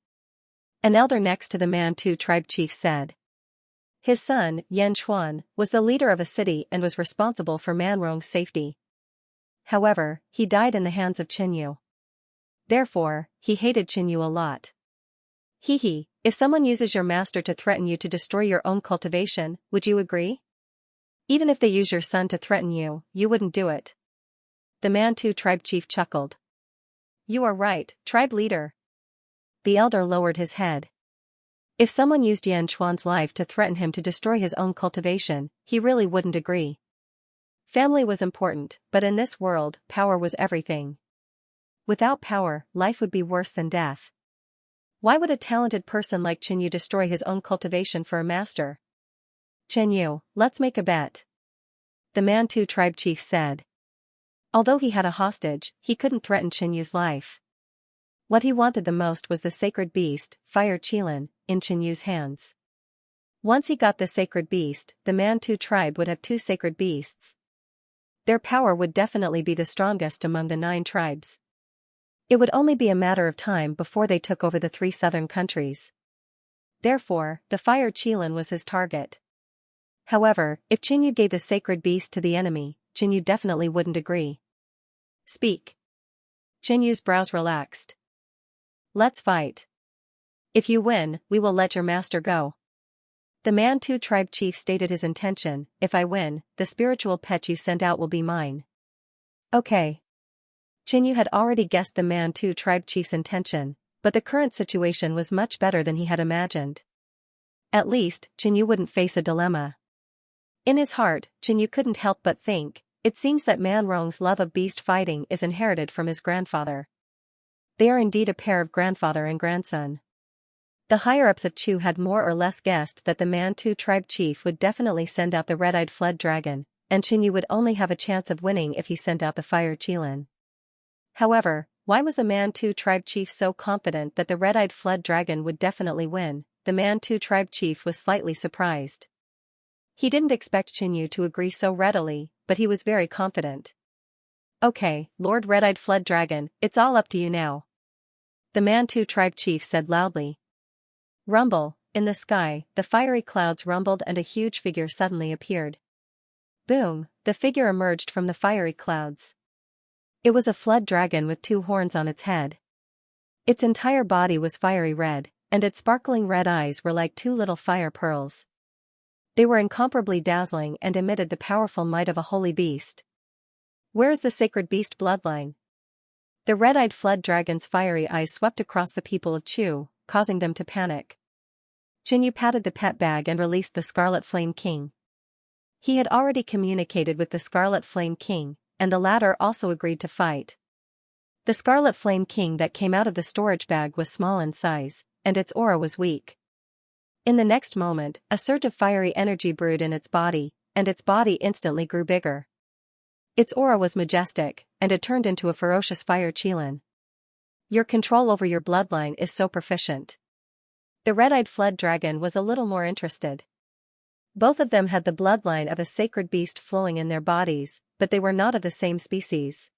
An elder next to the Mantu tribe chief said. His son, Yan Chuan, was the leader of a city and was responsible for Manrong's safety. However, he died in the hands of Qinyu. Therefore, he hated Qinyu a lot. Hee, if someone uses your master to threaten you to destroy your own cultivation, would you agree? Even if they use your son to threaten you, you wouldn't do it. The Mantu tribe chief chuckled. You are right, tribe leader. The elder lowered his head. If someone used Yan Chuan's life to threaten him to destroy his own cultivation, he really wouldn't agree. Family was important, but in this world, power was everything. Without power, life would be worse than death. Why would a talented person like Qinyu destroy his own cultivation for a master? Qinyu, let's make a bet. The Mantu tribe chief said. Although he had a hostage, he couldn't threaten Qinyu's life. What he wanted the most was the sacred beast, Fire Qilin, in Qinyu's hands. Once he got the sacred beast, the Mantu tribe would have 2 sacred beasts. Their power would definitely be the strongest among the 9 tribes. It would only be a matter of time before they took over the 3 southern countries. Therefore, the Fire Qilin was his target. However, if Qinyu gave the sacred beast to the enemy, Qinyu definitely wouldn't agree. Speak. Qinyu's brows relaxed. Let's fight. If you win, we will let your master go. The Mantu tribe chief stated his intention. If I win, the spiritual pet you send out will be mine. Okay. Qinyu had already guessed the Mantu tribe chief's intention, but the current situation was much better than he had imagined. At least, Qinyu wouldn't face a dilemma. In his heart, Qinyu couldn't help but think, it seems that Manrong's love of beast fighting is inherited from his grandfather. They are indeed a pair of grandfather and grandson. The higher-ups of Chu had more or less guessed that the Mantu tribe chief would definitely send out the red-eyed flood dragon, and Qinyu would only have a chance of winning if he sent out the Fire Qilin. However, why was the Mantu tribe chief so confident that the red-eyed flood dragon would definitely win? The Mantu tribe chief was slightly surprised. He didn't expect Qinyu to agree so readily, but he was very confident. Okay, Lord Red-Eyed Flood Dragon, it's all up to you now. The Mantu tribe chief said loudly. Rumble, in the sky, the fiery clouds rumbled and a huge figure suddenly appeared. Boom, the figure emerged from the fiery clouds. It was a flood dragon with 2 horns on its head. Its entire body was fiery red, and its sparkling red eyes were like 2 little fire pearls. They were incomparably dazzling and emitted the powerful might of a holy beast. Where is the sacred beast bloodline? The red-eyed flood dragon's fiery eyes swept across the people of Chu, causing them to panic. Qinyu patted the pet bag and released the Scarlet Flame King. He had already communicated with the Scarlet Flame King, and the latter also agreed to fight. The Scarlet Flame King that came out of the storage bag was small in size, and its aura was weak. In the next moment, a surge of fiery energy brewed in its body, and its body instantly grew bigger. Its aura was majestic, and it turned into a ferocious fire Qilin. Your control over your bloodline is so proficient. The red-eyed flood dragon was a little more interested. Both of them had the bloodline of a sacred beast flowing in their bodies, but they were not of the same species.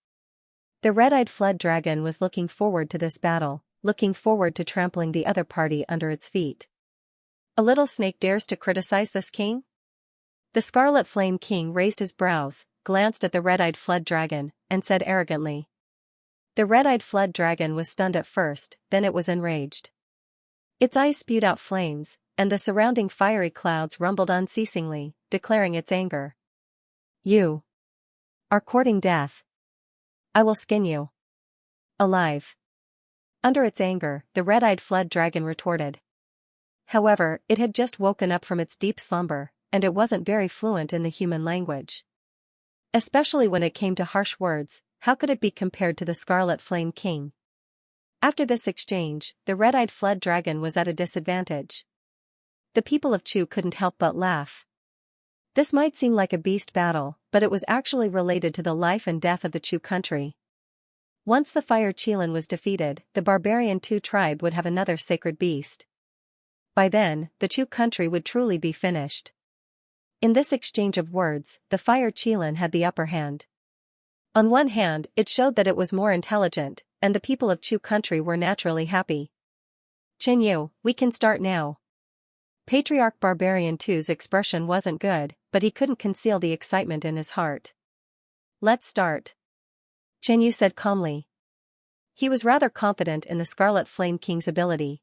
The red-eyed flood dragon was looking forward to this battle, looking forward to trampling the other party under its feet. A little snake dares to criticize this king? The Scarlet Flame King raised his brows, glanced at the red-eyed flood dragon, and said arrogantly. The red-eyed flood dragon was stunned at first, then it was enraged. Its eyes spewed out flames, and the surrounding fiery clouds rumbled unceasingly, declaring its anger. You are courting death. I will skin you alive. Under its anger, the red-eyed flood dragon retorted. However, it had just woken up from its deep slumber, and it wasn't very fluent in the human language. Especially when it came to harsh words, how could it be compared to the Scarlet Flame King? After this exchange, the red-eyed flood dragon was at a disadvantage. The people of Chu couldn't help but laugh. This might seem like a beast battle, but it was actually related to the life and death of the Chu country. Once the Fire Qilin was defeated, the Barbarian Tu tribe would have another sacred beast. By then, the Chu country would truly be finished. In this exchange of words, the Fire Qilin had the upper hand. On one hand, it showed that it was more intelligent, and the people of Chu country were naturally happy. Qinyu, we can start now. Patriarch Barbarian Tu's expression wasn't good, but he couldn't conceal the excitement in his heart. Let's start. Qinyu said calmly. He was rather confident in the Scarlet Flame King's ability.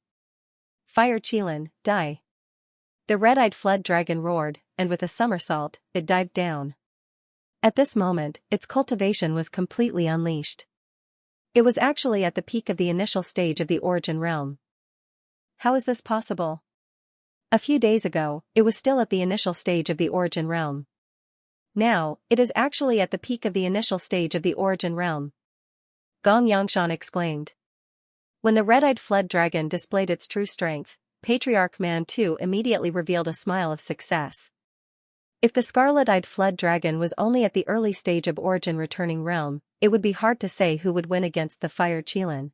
Fire Qilin, die. The red-eyed flood dragon roared, and with a somersault, it dived down. At this moment, its cultivation was completely unleashed. It was actually at the peak of the initial stage of the origin realm. How is this possible? A few days ago, it was still at the initial stage of the origin realm. Now, it is actually at the peak of the initial stage of the origin realm. Gong Yangshan exclaimed. When the red-eyed flood dragon displayed its true strength, Patriarch Man Tu immediately revealed a smile of success. If the scarlet-eyed flood dragon was only at the early stage of origin returning realm, it would be hard to say who would win against the Fire Qilin.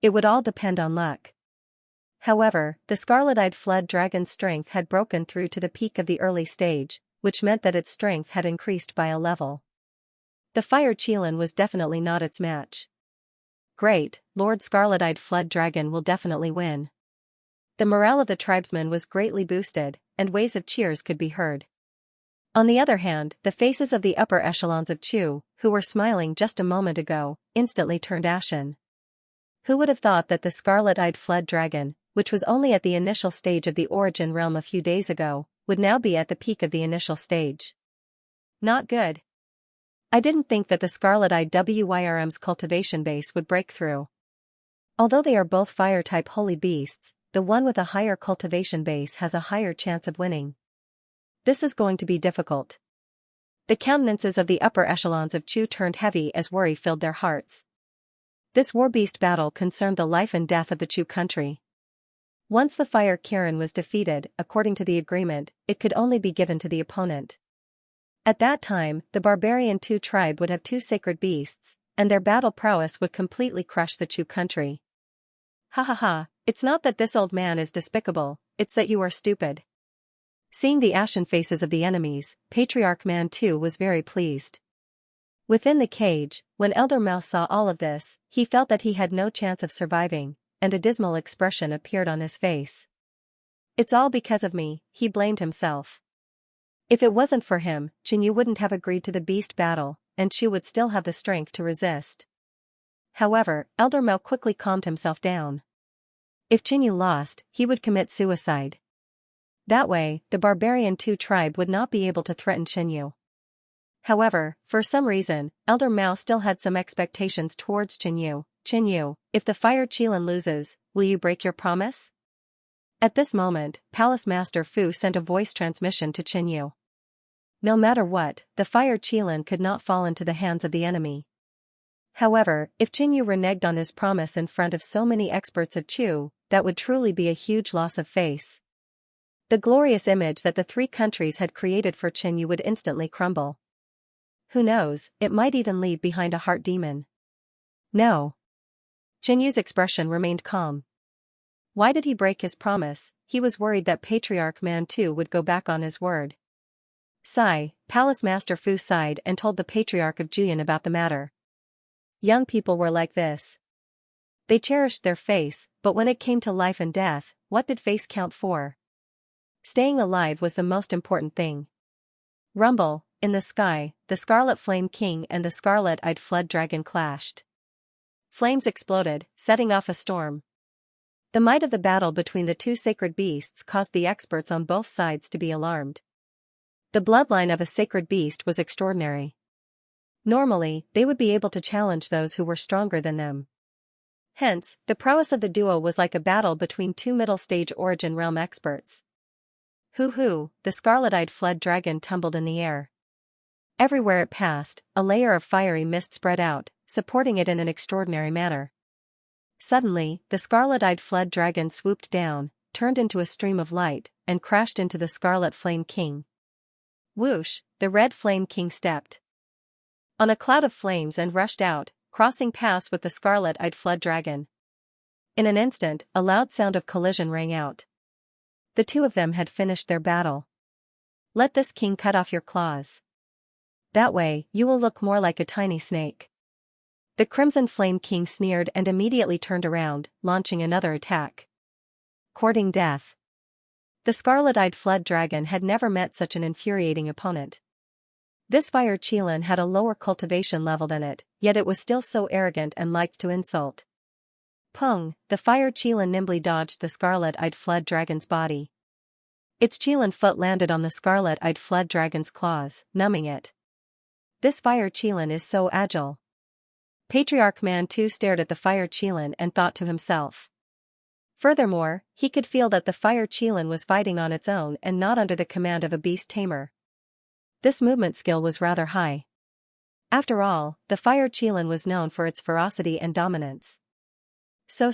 It would all depend on luck. However, the scarlet-eyed flood dragon's strength had broken through to the peak of the early stage, which meant that its strength had increased by a level. The Fire Qilin was definitely not its match. Great, Lord Scarlet-eyed Flood Dragon will definitely win. The morale of the tribesmen was greatly boosted, and waves of cheers could be heard. On the other hand, the faces of the upper echelons of Chu, who were smiling just a moment ago, instantly turned ashen. Who would have thought that the scarlet-eyed flood dragon, which was only at the initial stage of the origin realm a few days ago, would now be at the peak of the initial stage? Not good. I didn't think that the scarlet-eyed WYRM's cultivation base would break through. Although they are both fire-type holy beasts, the one with a higher cultivation base has a higher chance of winning. This is going to be difficult. The countenances of the upper echelons of Chu turned heavy as worry filled their hearts. This war-beast battle concerned the life and death of the Chu country. Once the Fire Kirin was defeated, according to the agreement, it could only be given to the opponent. At that time, the Barbarian Tu tribe would have two sacred beasts, and their battle prowess would completely crush the Chu country. Ha ha ha, it's not that this old man is despicable, it's that you are stupid. Seeing the ashen faces of the enemies, Patriarch Man Tu was very pleased. Within the cage, when Elder Mouse saw all of this, he felt that he had no chance of surviving, and a dismal expression appeared on his face. It's all because of me, he blamed himself. If it wasn't for him, Qinyu wouldn't have agreed to the beast battle, and Chu would still have the strength to resist. However, Elder Mao quickly calmed himself down. If Qinyu lost, he would commit suicide. That way, the Barbarian Tu tribe would not be able to threaten Qinyu. However, for some reason, Elder Mao still had some expectations towards Qinyu. Qinyu, if the Fire Qilin loses, will you break your promise? At this moment, Palace Master Fu sent a voice transmission to Qinyu. No matter what, the Fire Qilin could not fall into the hands of the enemy. However, if Qinyu reneged on his promise in front of so many experts of Chu, that would truly be a huge loss of face. The glorious image that the three countries had created for Qinyu would instantly crumble. Who knows, it might even leave behind a heart demon. No. Jinyu's expression remained calm. Why did he break his promise? He was worried that Patriarch Mantu would go back on his word. Sigh, Palace Master Fu sighed and told the Patriarch of Juyin about the matter. Young people were like this. They cherished their face, but when it came to life and death, what did face count for? Staying alive was the most important thing. Rumble, in the sky, the Scarlet Flame King and the Scarlet-Eyed Flood Dragon clashed. Flames exploded, setting off a storm. The might of the battle between the two sacred beasts caused the experts on both sides to be alarmed. The bloodline of a sacred beast was extraordinary. Normally, they would be able to challenge those who were stronger than them. Hence, the prowess of the duo was like a battle between two middle-stage Origin Realm experts. Hoo-hoo, the Scarlet-Eyed Flood Dragon tumbled in the air. Everywhere it passed, a layer of fiery mist spread out, supporting it in an extraordinary manner. Suddenly, the Scarlet-Eyed Flood Dragon swooped down, turned into a stream of light, and crashed into the Scarlet Flame King. Whoosh, the Red Flame King stepped on a cloud of flames and rushed out, crossing paths with the Scarlet-Eyed Flood Dragon. In an instant, a loud sound of collision rang out. The two of them had finished their battle. Let this king cut off your claws. That way, you will look more like a tiny snake. The Crimson Flame King sneered and immediately turned around, launching another attack. Courting death. The Scarlet-Eyed Flood Dragon had never met such an infuriating opponent. This fire Qilin had a lower cultivation level than it, yet it was still so arrogant and liked to insult. Pung, the fire Qilin nimbly dodged the Scarlet-Eyed Flood Dragon's body. Its Qilin foot landed on the Scarlet-Eyed Flood Dragon's claws, numbing it. This fire Qilin is so agile. Patriarch Mantu stared at the fire Qilin and thought to himself. Furthermore, he could feel that the fire Qilin was fighting on its own and not under the command of a beast tamer. This movement skill was rather high. After all, the fire Qilin was known for its ferocity and dominance. So,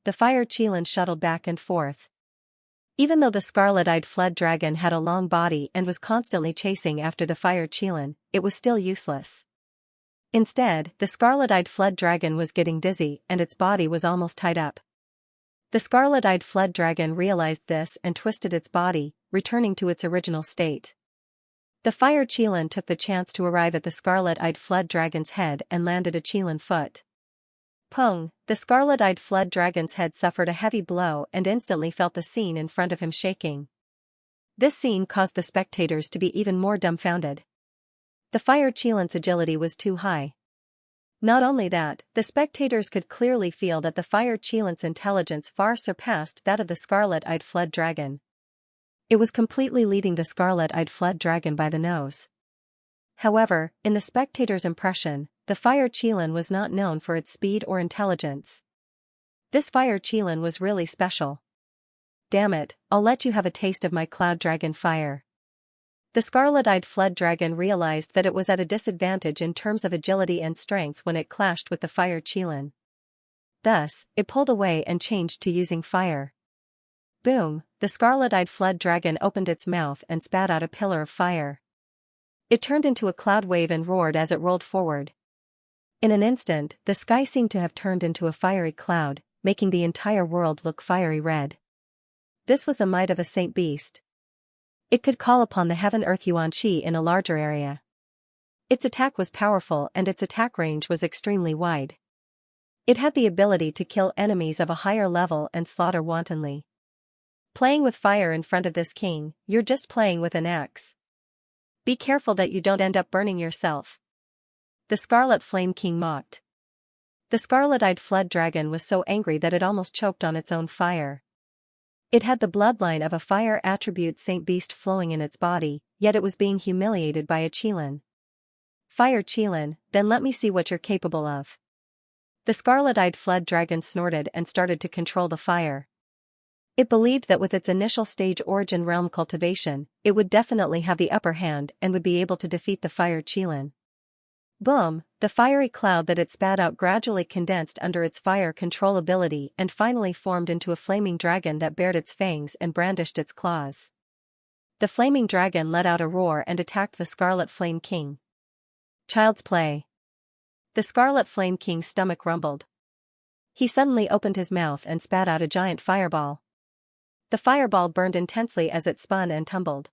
the fire Qilin shuttled back and forth. Even though the Scarlet-Eyed Flood Dragon had a long body and was constantly chasing after the fire Qilin, it was still useless. Instead, the Scarlet-Eyed Flood Dragon was getting dizzy and its body was almost tied up. The Scarlet-Eyed Flood Dragon realized this and twisted its body, returning to its original state. The fire Qilin took the chance to arrive at the Scarlet-Eyed Flood Dragon's head and landed a Qilin foot. Pung, the Scarlet-Eyed Flood Dragon's head suffered a heavy blow and instantly felt the scene in front of him shaking. This scene caused the spectators to be even more dumbfounded. The fire Qilin's agility was too high. Not only that, the spectators could clearly feel that the fire Qilin's intelligence far surpassed that of the Scarlet-Eyed Flood Dragon. It was completely leading the Scarlet-Eyed Flood Dragon by the nose. However, in the spectator's impression, the fire Qilin was not known for its speed or intelligence. This fire Qilin was really special. Damn it, I'll let you have a taste of my Cloud Dragon fire. The Scarlet-Eyed Flood Dragon realized that it was at a disadvantage in terms of agility and strength when it clashed with the fire Qilin. Thus, it pulled away and changed to using fire. Boom, the Scarlet-Eyed Flood Dragon opened its mouth and spat out a pillar of fire. It turned into a cloud wave and roared as it rolled forward. In an instant, the sky seemed to have turned into a fiery cloud, making the entire world look fiery red. This was the might of a saint beast. It could call upon the heaven-earth Yuan Qi in a larger area. Its attack was powerful and its attack range was extremely wide. It had the ability to kill enemies of a higher level and slaughter wantonly. Playing with fire in front of this king, you're just playing with an axe. Be careful that you don't end up burning yourself. The Scarlet Flame King mocked. The Scarlet-Eyed Flood Dragon was so angry that it almost choked on its own fire. It had the bloodline of a fire attribute saint beast flowing in its body, yet it was being humiliated by a Qilin. Fire Qilin, then let me see what you're capable of. The Scarlet-Eyed Flood Dragon snorted and started to control the fire. It believed that with its initial stage Origin Realm cultivation, it would definitely have the upper hand and would be able to defeat the fire Qilin. Boom, the fiery cloud that it spat out gradually condensed under its fire control ability and finally formed into a flaming dragon that bared its fangs and brandished its claws. The flaming dragon let out a roar and attacked the Scarlet Flame King. Child's play. The Scarlet Flame King's stomach rumbled. He suddenly opened his mouth and spat out a giant fireball. The fireball burned intensely as it spun and tumbled.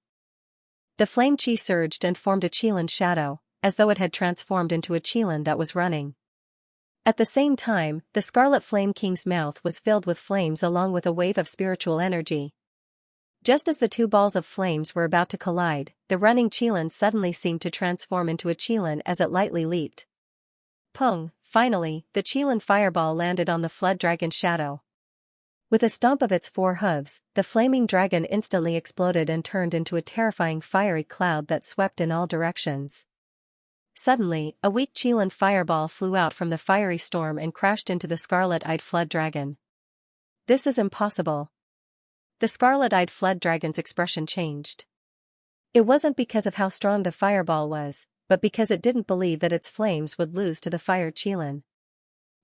The flame chi surged and formed a Qilin shadow, as though it had transformed into a Qilin that was running. At the same time, the Scarlet Flame King's mouth was filled with flames along with a wave of spiritual energy. Just as the two balls of flames were about to collide, the running Qilin suddenly seemed to transform into a Qilin as it lightly leaped. Pung! Finally, the Qilin fireball landed on the flood dragon's shadow. With a stomp of its 4 hooves, the flaming dragon instantly exploded and turned into a terrifying fiery cloud that swept in all directions. Suddenly, a weak Qilin fireball flew out from the fiery storm and crashed into the scarlet-eyed flood dragon. This is impossible. The scarlet-eyed flood dragon's expression changed. It wasn't because of how strong the fireball was, but because it didn't believe that its flames would lose to the fire Qilin.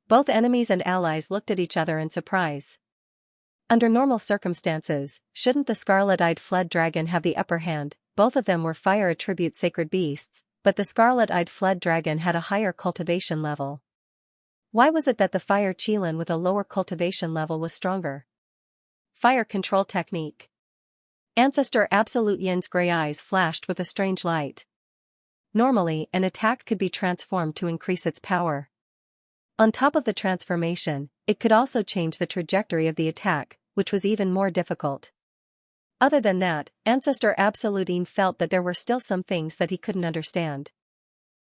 Both enemies and allies looked at each other in surprise. Under normal circumstances, shouldn't the scarlet-eyed flood dragon have the upper hand? Both of them were fire attribute sacred beasts, but the scarlet-eyed flood dragon had a higher cultivation level. Why was it that the fire Qilin with a lower cultivation level was stronger? Fire control technique. Ancestor Absolute Yin's gray eyes flashed with a strange light. Normally, an attack could be transformed to increase its power. On top of the transformation, it could also change the trajectory of the attack, which was even more difficult. Other than that, Ancestor Absolute Yin felt that there were still some things that he couldn't understand.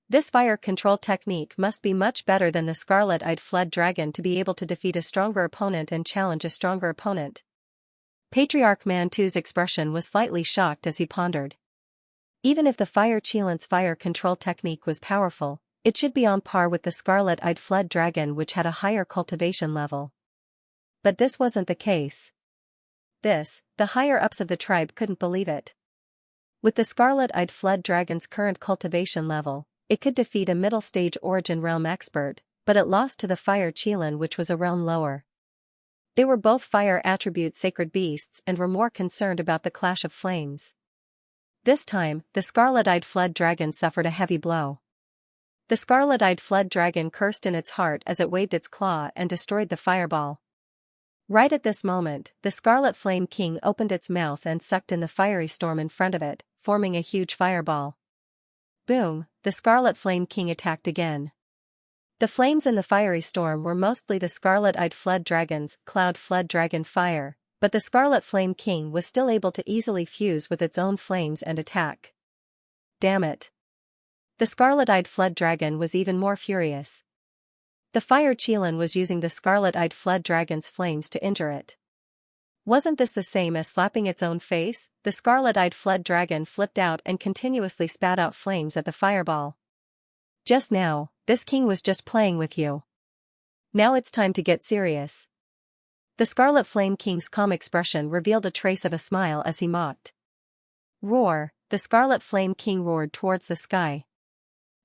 This fire control technique must be much better than the scarlet-eyed flood dragon to be able to defeat a stronger opponent and challenge a stronger opponent. Patriarch Mantu's expression was slightly shocked as he pondered. Even if the fire Qilin's fire control technique was powerful, it should be on par with the scarlet-eyed flood dragon, which had a higher cultivation level. But this wasn't the case. The higher-ups of the tribe couldn't believe it. With the scarlet-eyed flood dragon's current cultivation level, it could defeat a middle-stage origin realm expert, but it lost to the fire Qilin, which was a realm lower. They were both fire attribute sacred beasts and were more concerned about the clash of flames. This time, the scarlet-eyed flood dragon suffered a heavy blow. The scarlet-eyed flood dragon cursed in its heart as it waved its claw and destroyed the fireball. Right at this moment, the Scarlet Flame King opened its mouth and sucked in the fiery storm in front of it, forming a huge fireball. Boom! The Scarlet Flame King attacked again. The flames in the fiery storm were mostly the scarlet-eyed flood dragon's cloud flood dragon fire, but the Scarlet Flame King was still able to easily fuse with its own flames and attack. Damn it! The scarlet-eyed flood dragon was even more furious. The fire Qilin was using the scarlet-eyed flood dragon's flames to injure it. Wasn't this the same as slapping its own face? The scarlet-eyed flood dragon flipped out and continuously spat out flames at the fireball. Just now, this king was just playing with you. Now it's time to get serious. The Scarlet Flame King's calm expression revealed a trace of a smile as he mocked. Roar! The Scarlet Flame King roared towards the sky.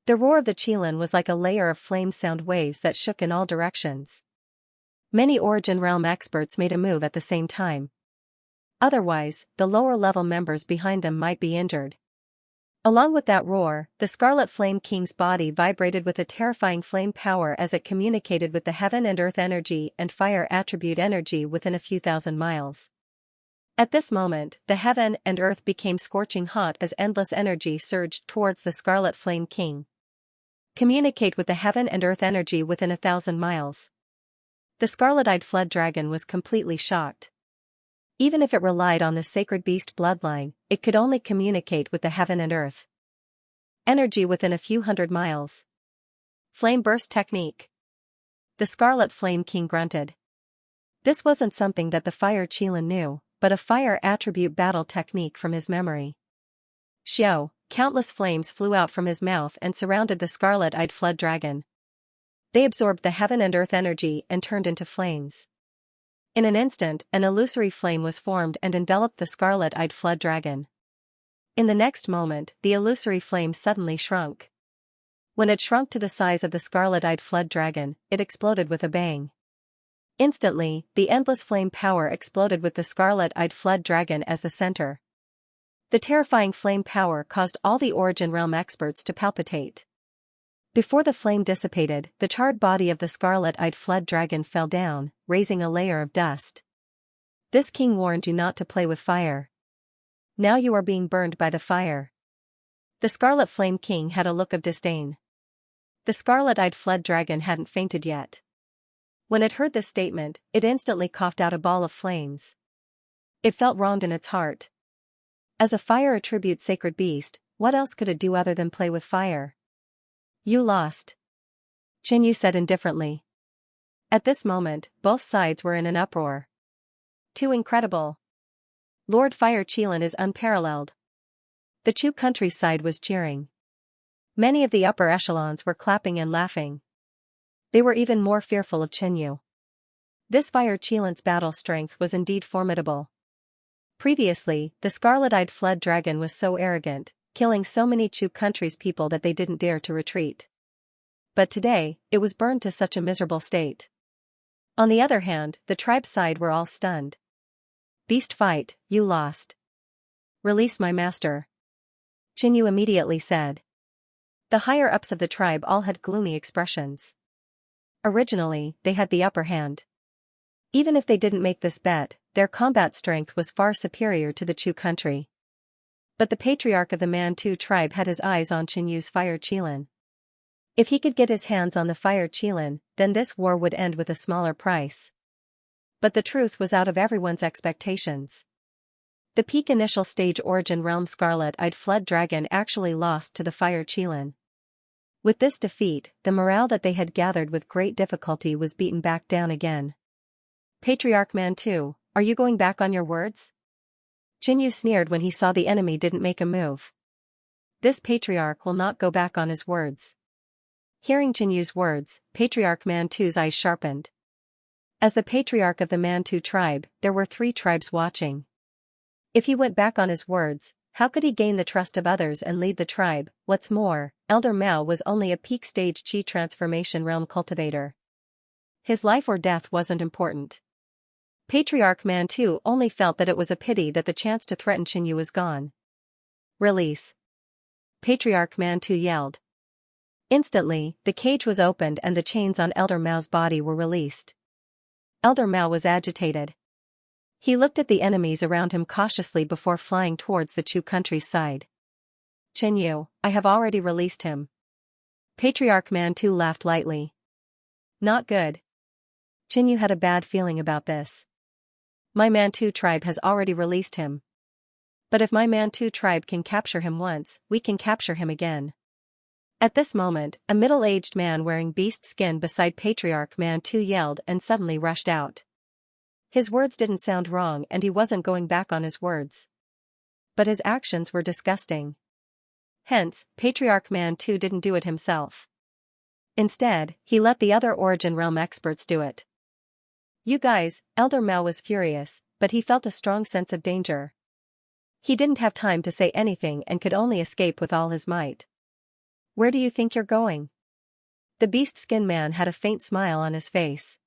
The roar of the Qilin was like a layer of flame sound waves that shook in all directions. Many Origin Realm experts made a move at the same time. Otherwise, the lower-level members behind them might be injured. Along with that roar, the Scarlet Flame King's body vibrated with a terrifying flame power as it communicated with the heaven and earth energy and fire attribute energy within a few thousand miles. At this moment, the heaven and earth became scorching hot as endless energy surged towards the Scarlet Flame King. Communicate with the heaven and earth energy within 1,000 miles. The scarlet-eyed flood dragon was completely shocked. Even if it relied on the sacred beast bloodline, it could only communicate with the heaven and earth energy within a few hundred miles. Flame burst technique. The Scarlet Flame King grunted. This wasn't something that the fire Qilin knew, but a fire attribute battle technique from his memory. Xiao! Countless flames flew out from his mouth and surrounded the scarlet-eyed flood dragon. They absorbed the heaven and earth energy and turned into flames. In an instant, an illusory flame was formed and enveloped the scarlet-eyed flood dragon. In the next moment, the illusory flame suddenly shrunk. When it shrunk to the size of the scarlet-eyed flood dragon, it exploded with a bang. Instantly, the endless flame power exploded with the scarlet-eyed flood dragon as the center. The terrifying flame power caused all the Origin Realm experts to palpitate. Before the flame dissipated, the charred body of the scarlet-eyed flood dragon fell down, raising a layer of dust. This king warned you not to play with fire. Now you are being burned by the fire. The Scarlet Flame King had a look of disdain. The scarlet-eyed flood dragon hadn't fainted yet. When it heard this statement, it instantly coughed out a ball of flames. It felt wronged in its heart. As a fire attribute sacred beast, what else could it do other than play with fire? You lost, Xianxia said indifferently. At this moment, both sides were in an uproar. Too incredible. Lord Fire Qilin is unparalleled. The Chu countryside was cheering. Many of the upper echelons were clapping and laughing. They were even more fearful of Xianxia. This Fire Qilin's battle strength was indeed formidable. Previously, the scarlet-eyed flood dragon was so arrogant, killing so many Chu country's people that they didn't dare to retreat. But today, it was burned to such a miserable state. On the other hand, the tribe side were all stunned. Beast fight, you lost. Release my master, Xianxia immediately said. The higher-ups of the tribe all had gloomy expressions. Originally, they had the upper hand. Even if they didn't make this bet, their combat strength was far superior to the Chu country. But the patriarch of the Mantu tribe had his eyes on Xianxia's Fire Qilin. If he could get his hands on the Fire Qilin, then this war would end with a smaller price. But the truth was out of everyone's expectations. The peak initial stage Origin Realm Scarlet-Eyed Flood Dragon actually lost to the Fire Qilin. With this defeat, the morale that they had gathered with great difficulty was beaten back down again. Patriarch Mantu, are you going back on your words? Xianxia sneered when he saw the enemy didn't make a move. This patriarch will not go back on his words. Hearing Xianxia's words, Patriarch Mantu's eyes sharpened. As the patriarch of the Mantu tribe, there were 3 tribes watching. If he went back on his words, how could he gain the trust of others and lead the tribe? What's more, Elder Mao was only a peak stage Qi transformation realm cultivator. His life or death wasn't important. Patriarch Mantu only felt that it was a pity that the chance to threaten Xianxia was gone. Release, Patriarch Mantu yelled. Instantly, the cage was opened and the chains on Elder Mao's body were released. Elder Mao was agitated. He looked at the enemies around him cautiously before flying towards the Chu countryside. Xianxia, I have already released him. Patriarch Mantu laughed lightly. Not good. Xianxia had a bad feeling about this. My Mantu tribe has already released him. But if my Mantu tribe can capture him once, we can capture him again. At this moment, a middle-aged man wearing beast skin beside Patriarch Mantu yelled and suddenly rushed out. His words didn't sound wrong and he wasn't going back on his words. But his actions were disgusting. Hence, Patriarch Mantu didn't do it himself. Instead, he let the other Origin Realm experts do it. You guys, Elder Mao was furious, but he felt a strong sense of danger. He didn't have time to say anything and could only escape with all his might. Where do you think you're going? The beast skin man had a faint smile on his face.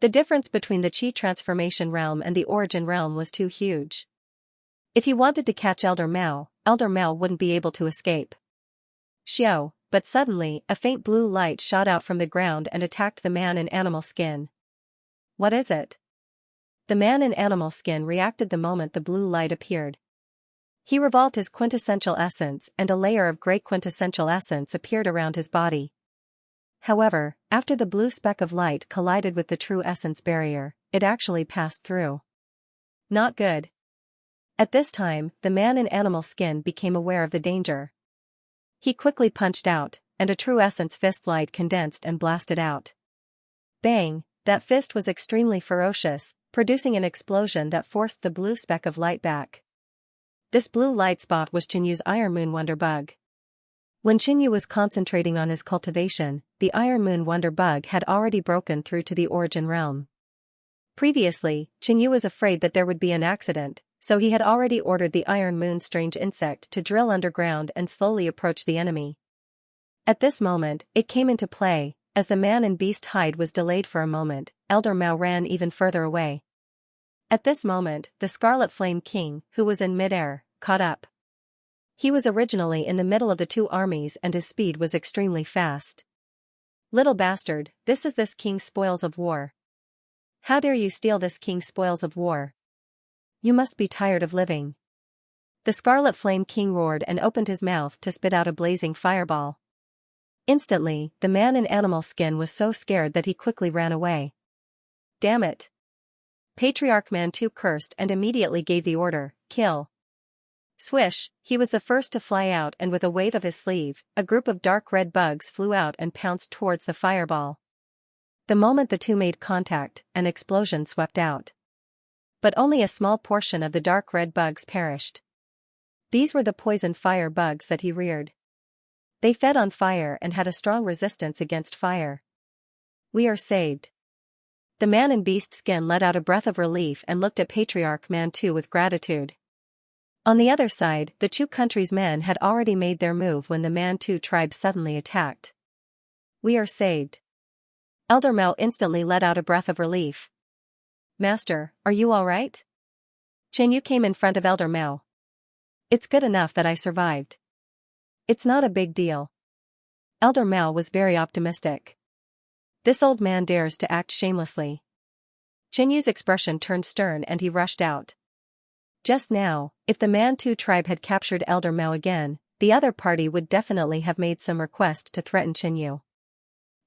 The difference between the Qi transformation realm and the Origin realm was too huge. If he wanted to catch Elder Mao wouldn't be able to escape. Xiao, but suddenly, a faint blue light shot out from the ground and attacked the man in animal skin. What is it? The man in animal skin reacted the moment the blue light appeared. He revolved his quintessential essence and a layer of grey quintessential essence appeared around his body. However, after the blue speck of light collided with the true essence barrier, it actually passed through. Not good. At this time, the man in animal skin became aware of the danger. He quickly punched out, and a true essence fist light condensed and blasted out. Bang, that fist was extremely ferocious, producing an explosion that forced the blue speck of light back. This blue light spot was Xianxia's Iron Moon Wonder Bug. When Xianxia was concentrating on his cultivation, the Iron Moon Wonder Bug had already broken through to the Origin realm. Previously, Xianxia was afraid that there would be an accident, so he had already ordered the Iron Moon Strange Insect to drill underground and slowly approach the enemy. At this moment, it came into play. As the man in beast hide was delayed for a moment, Elder Mao ran even further away. At this moment, the Scarlet Flame King, who was in midair, caught up. He was originally in the middle of the two armies and his speed was extremely fast. Little bastard, this is this king's spoils of war. How dare you steal this king's spoils of war? You must be tired of living. The Scarlet Flame King roared and opened his mouth to spit out a blazing fireball. Instantly, the man in animal skin was so scared that he quickly ran away. Damn it! Patriarch Mantu cursed and immediately gave the order, kill. Swish, he was the first to fly out and with a wave of his sleeve, a group of dark red bugs flew out and pounced towards the fireball. The moment the two made contact, an explosion swept out. But only a small portion of the dark red bugs perished. These were the poison fire bugs that he reared. They fed on fire and had a strong resistance against fire. We are saved. The man in beast skin let out a breath of relief and looked at Patriarch Mantu with gratitude. On the other side, the Chu country's men had already made their move when the Mantu tribe suddenly attacked. We are saved. Elder Mao instantly let out a breath of relief. Master, are you all right? Chen Yu came in front of Elder Mao. It's good enough that I survived. It's not a big deal. Elder Mao was very optimistic. This old man dares to act shamelessly. Chen Yu's expression turned stern and he rushed out. Just now, if the Mantu tribe had captured Elder Mao again, the other party would definitely have made some request to threaten Chen Yu.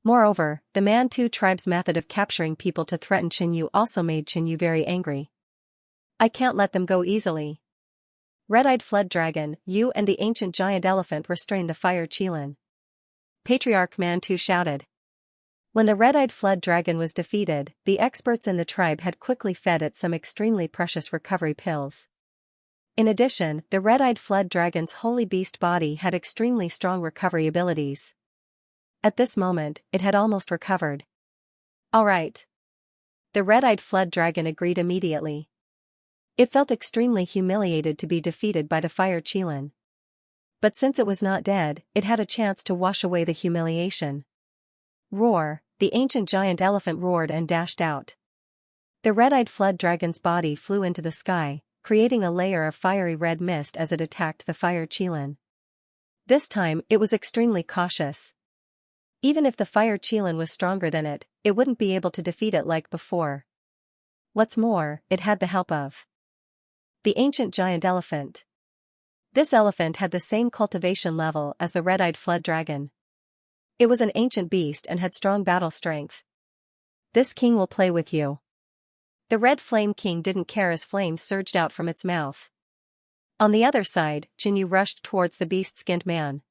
Moreover, the Mantu tribe's method of capturing people to threaten Chen Yu also made Chen Yu very angry. I can't let them go easily. Red-eyed flood dragon, you and the ancient giant elephant restrain the fire Qilin. Patriarch Mantu shouted. When the red-eyed flood dragon was defeated, the experts in the tribe had quickly fed it some extremely precious recovery pills. In addition, the red-eyed flood dragon's holy beast body had extremely strong recovery abilities. At this moment, it had almost recovered. All right. The red-eyed flood dragon agreed immediately. It felt extremely humiliated to be defeated by the fire Qilin. But since it was not dead, it had a chance to wash away the humiliation. Roar, the ancient giant elephant roared and dashed out. The red-eyed flood dragon's body flew into the sky, creating a layer of fiery red mist as it attacked the fire Qilin. This time, it was extremely cautious. Even if the fire Qilin was stronger than it, it wouldn't be able to defeat it like before. What's more, it had the help of the ancient giant elephant. This elephant had the same cultivation level as the red-eyed flood dragon. It was an ancient beast and had strong battle strength. This king will play with you. The red flame king didn't care as flames surged out from its mouth. On the other side, Chen Yu rushed towards the beast-skinned man.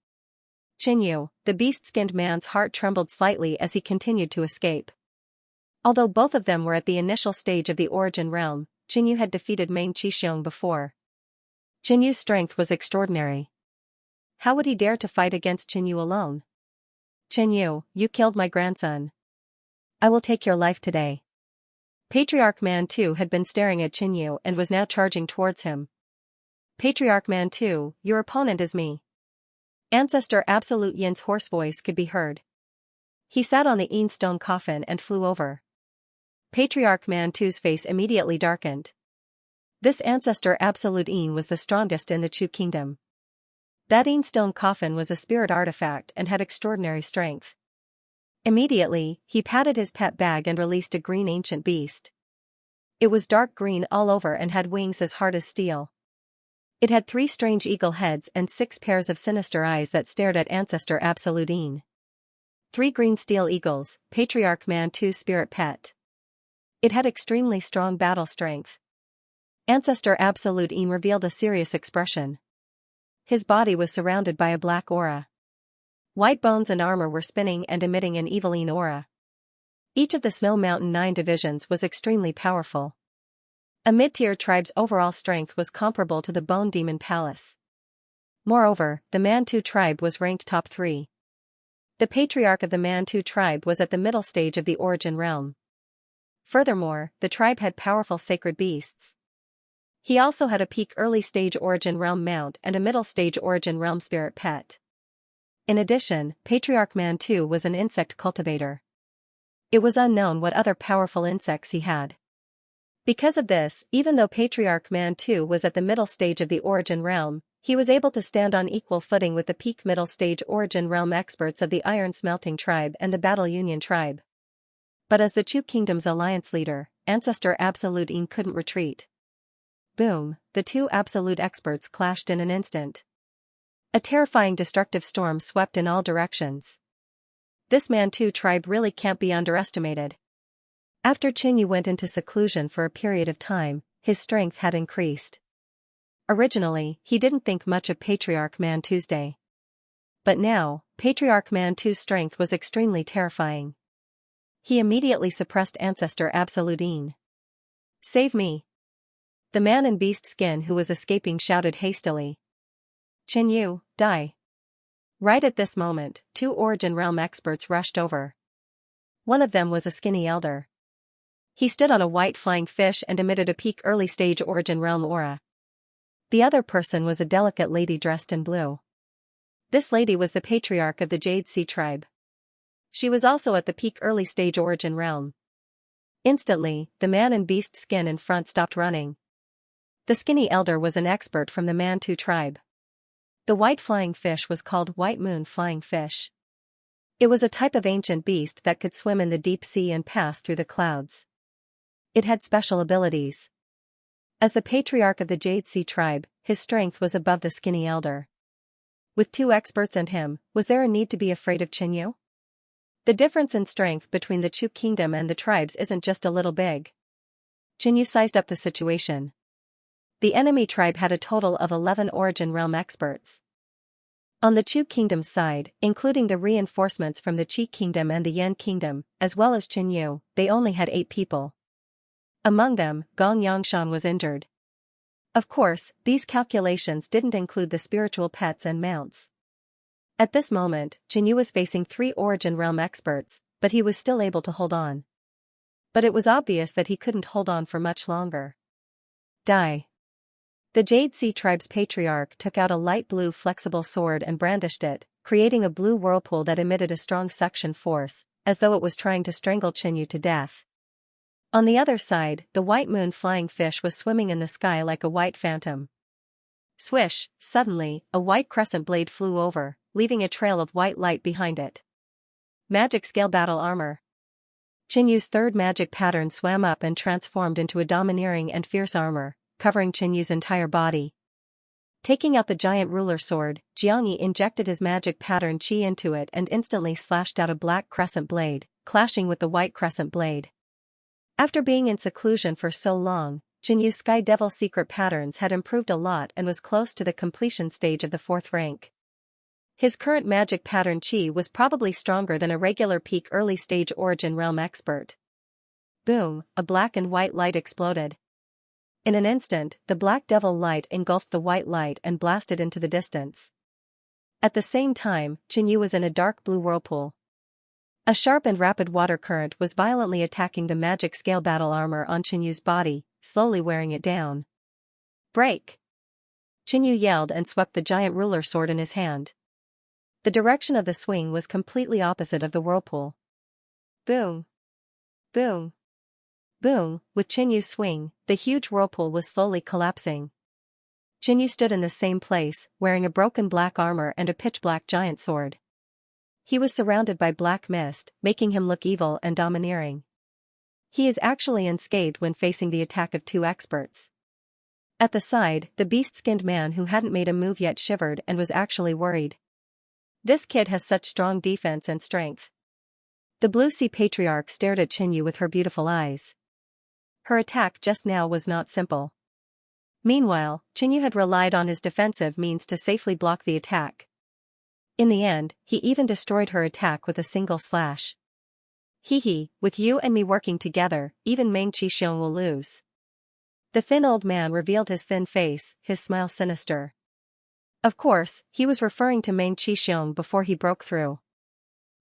Chen Yu, the beast-skinned man's heart trembled slightly as he continued to escape. Although both of them were at the initial stage of the origin realm, Chen Yu had defeated Meng Qishiong before. Chen Yu's strength was extraordinary. How would he dare to fight against Chen Yu alone? Chen Yu, you killed my grandson. I will take your life today. Patriarch Mantu had been staring at Chen Yu and was now charging towards him. Patriarch Mantu, your opponent is me. Ancestor Absolute Yin's hoarse voice could be heard. He sat on the Yin stone coffin and flew over. Patriarch Mantu's face immediately darkened. This Ancestor Absolute Yin was the strongest in the Chu kingdom. That Yin stone coffin was a spirit artifact and had extraordinary strength. Immediately, he patted his pet bag and released a green ancient beast. It was dark green all over and had wings as hard as steel. It had 3 strange eagle heads and 6 pairs of sinister eyes that stared at Ancestor Absolute Yin. 3 green steel eagles, Patriarch Mantu's spirit pet. It had extremely strong battle strength. Ancestor Absolute Yin revealed a serious expression. His body was surrounded by a black aura. White bones and armor were spinning and emitting an eviline aura. Each of the Snow Mountain 9 divisions was extremely powerful. A mid-tier tribe's overall strength was comparable to the Bone Demon Palace. Moreover, the Mantu tribe was ranked top 3. The patriarch of the Mantu tribe was at the middle stage of the origin realm. Furthermore, the tribe had powerful sacred beasts. He also had a peak early stage origin realm mount and a middle stage origin realm spirit pet. In addition, Patriarch Mantu was an insect cultivator. It was unknown what other powerful insects he had. Because of this, even though Patriarch Mantu was at the middle stage of the origin realm, He was able to stand on equal footing with the peak middle stage origin realm experts of the Iron Smelting Tribe and the Battle Union Tribe. But as the Chu Kingdom's alliance leader, Ancestor Absolute In couldn't retreat. Boom, the two absolute experts clashed in an instant. A terrifying destructive storm swept in all directions. This Mantu tribe really can't be underestimated. After Qingyu went into seclusion for a period of time, his strength had increased. Originally, he didn't think much of Patriarch Man Tuesday. But now, Patriarch Man 2's strength was extremely terrifying. He immediately suppressed Ancestor Absolutine. Save me! The man in beast skin who was escaping shouted hastily. Qingyu, die! Right at this moment, two Origin Realm experts rushed over. One of them was a skinny elder. He stood on a white flying fish and emitted a peak early stage Origin Realm aura. The other person was a delicate lady dressed in blue. This lady was the patriarch of the Jade Sea tribe. She was also at the peak early stage Origin Realm. Instantly, the man in beast skin in front stopped running. The skinny elder was an expert from the Mantu tribe. The white flying fish was called White Moon Flying Fish. It was a type of ancient beast that could swim in the deep sea and pass through the clouds. It had special abilities. As the patriarch of the Jade Sea tribe, his strength was above the skinny elder. With two experts and him, was there a need to be afraid of Qingyu? The difference in strength between the Chu Kingdom and the tribes isn't just a little big. Qingyu sized up the situation. The enemy tribe had a total of 11 Origin Realm experts. On the Chu Kingdom's side, including the reinforcements from the Qi Kingdom and the Yan Kingdom, as well as Qingyu, they only had 8 people. Among them, Gong Yangshan was injured. Of course, these calculations didn't include the spiritual pets and mounts. At this moment, Qingyu was facing 3 Origin Realm experts, but he was still able to hold on. But it was obvious that he couldn't hold on for much longer. Die. The Jade Sea tribe's patriarch took out a light blue flexible sword and brandished it, creating a blue whirlpool that emitted a strong suction force, as though it was trying to strangle Qingyu to death. On the other side, the White Moon Flying Fish was swimming in the sky like a white phantom. Swish, suddenly, a white crescent blade flew over, leaving a trail of white light behind it. Magic Scale Battle Armor. Qingyu's third magic pattern swam up and transformed into a domineering and fierce armor, covering Qingyu's entire body. Taking out the giant ruler sword, Jiangyi injected his magic pattern Qi into it and instantly slashed out a black crescent blade, clashing with the white crescent blade. After being in seclusion for so long, Qingyu's Sky Devil secret patterns had improved a lot and was close to the completion stage of the 4th rank. His current magic pattern Qi was probably stronger than a regular peak early stage Origin Realm expert. Boom, a black and white light exploded. In an instant, the black devil light engulfed the white light and blasted into the distance. At the same time, Qingyu was in a dark blue whirlpool. A sharp and rapid water current was violently attacking the magic scale battle armor on Qingyu's body, slowly wearing it down. Break! Qingyu yelled and swept the giant ruler sword in his hand. The direction of the swing was completely opposite of the whirlpool. Boom! Boom! Boom! With Qinyu's swing, the huge whirlpool was slowly collapsing. Qinyu stood in the same place, wearing a broken black armor and a pitch-black giant sword. He was surrounded by black mist, making him look evil and domineering. He is actually unscathed when facing the attack of 2 experts. At the side, the beast-skinned man who hadn't made a move yet shivered and was actually worried. This kid has such strong defense and strength. The Blue Sea Patriarch stared at Qinyu with her beautiful eyes. Her attack just now was not simple. Meanwhile, Qinyu had relied on his defensive means to safely block the attack. In the end, he even destroyed her attack with a single slash. Hee, with you and me working together, even Meng Qixiong will lose. The thin old man revealed his thin face, his smile sinister. Of course, he was referring to Meng Qixiong before he broke through.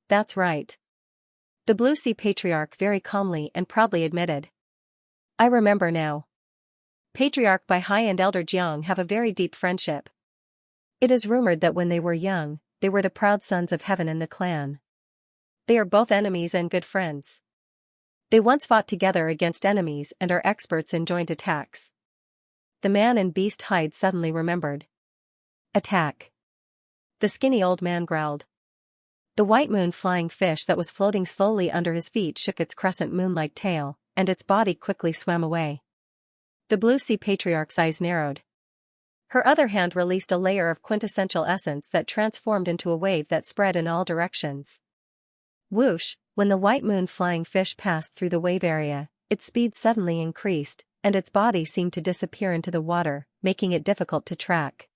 That's right. The Blue Sea Patriarch very calmly and proudly admitted. I remember now. Patriarch Baihai and Elder Jiang have a very deep friendship. It is rumored that when they were young, they were the proud sons of heaven in the clan. They are both enemies and good friends. They once fought together against enemies and are experts in joint attacks. The man in beast hide suddenly remembered. Attack! The skinny old man growled. The white moon flying fish that was floating slowly under his feet shook its crescent moon-like tail, and its body quickly swam away. The blue sea patriarch's eyes narrowed. Her other hand released a layer of quintessential essence that transformed into a wave that spread in all directions. Whoosh! When the white moon flying fish passed through the wave area, its speed suddenly increased, and its body seemed to disappear into the water, making it difficult to track.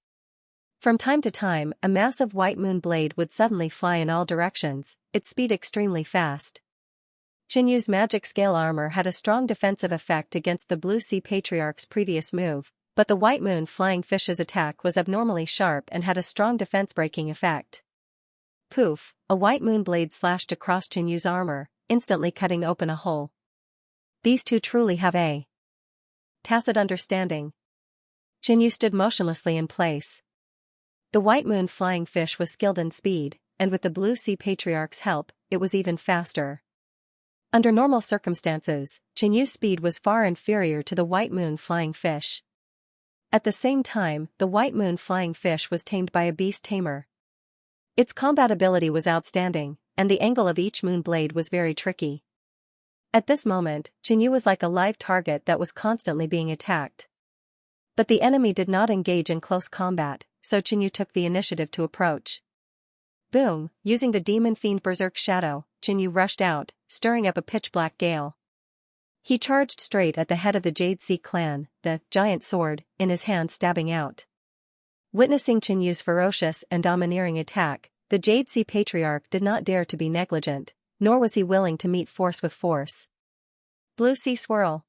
From time to time, a massive white moon blade would suddenly fly in all directions, its speed extremely fast. Xianyu's magic scale armor had a strong defensive effect against the blue sea patriarch's previous move, but the white moon flying fish's attack was abnormally sharp and had a strong defense-breaking effect. Poof! A white moon blade slashed across Xianyu's armor, instantly cutting open a hole. These two truly have a tacit understanding. Xianyu stood motionlessly in place. The white moon flying fish was skilled in speed, and with the blue sea patriarch's help, it was even faster. Under normal circumstances, Xianyu's speed was far inferior to the white moon flying fish. At the same time, the white moon flying fish was tamed by a beast tamer. Its combat ability was outstanding, and the angle of each moon blade was very tricky. At this moment, Xianyu was like a live target that was constantly being attacked. But the enemy did not engage in close combat, so Xianyu took the initiative to approach. Boom! Using the demon fiend berserk shadow, Xianyu rushed out, stirring up a pitch-black gale. He charged straight at the head of the Jade Sea clan, the giant sword in his hand stabbing out. Witnessing Xianyu's ferocious and domineering attack, the Jade Sea patriarch did not dare to be negligent, nor was he willing to meet force with force. Blue Sea swirl.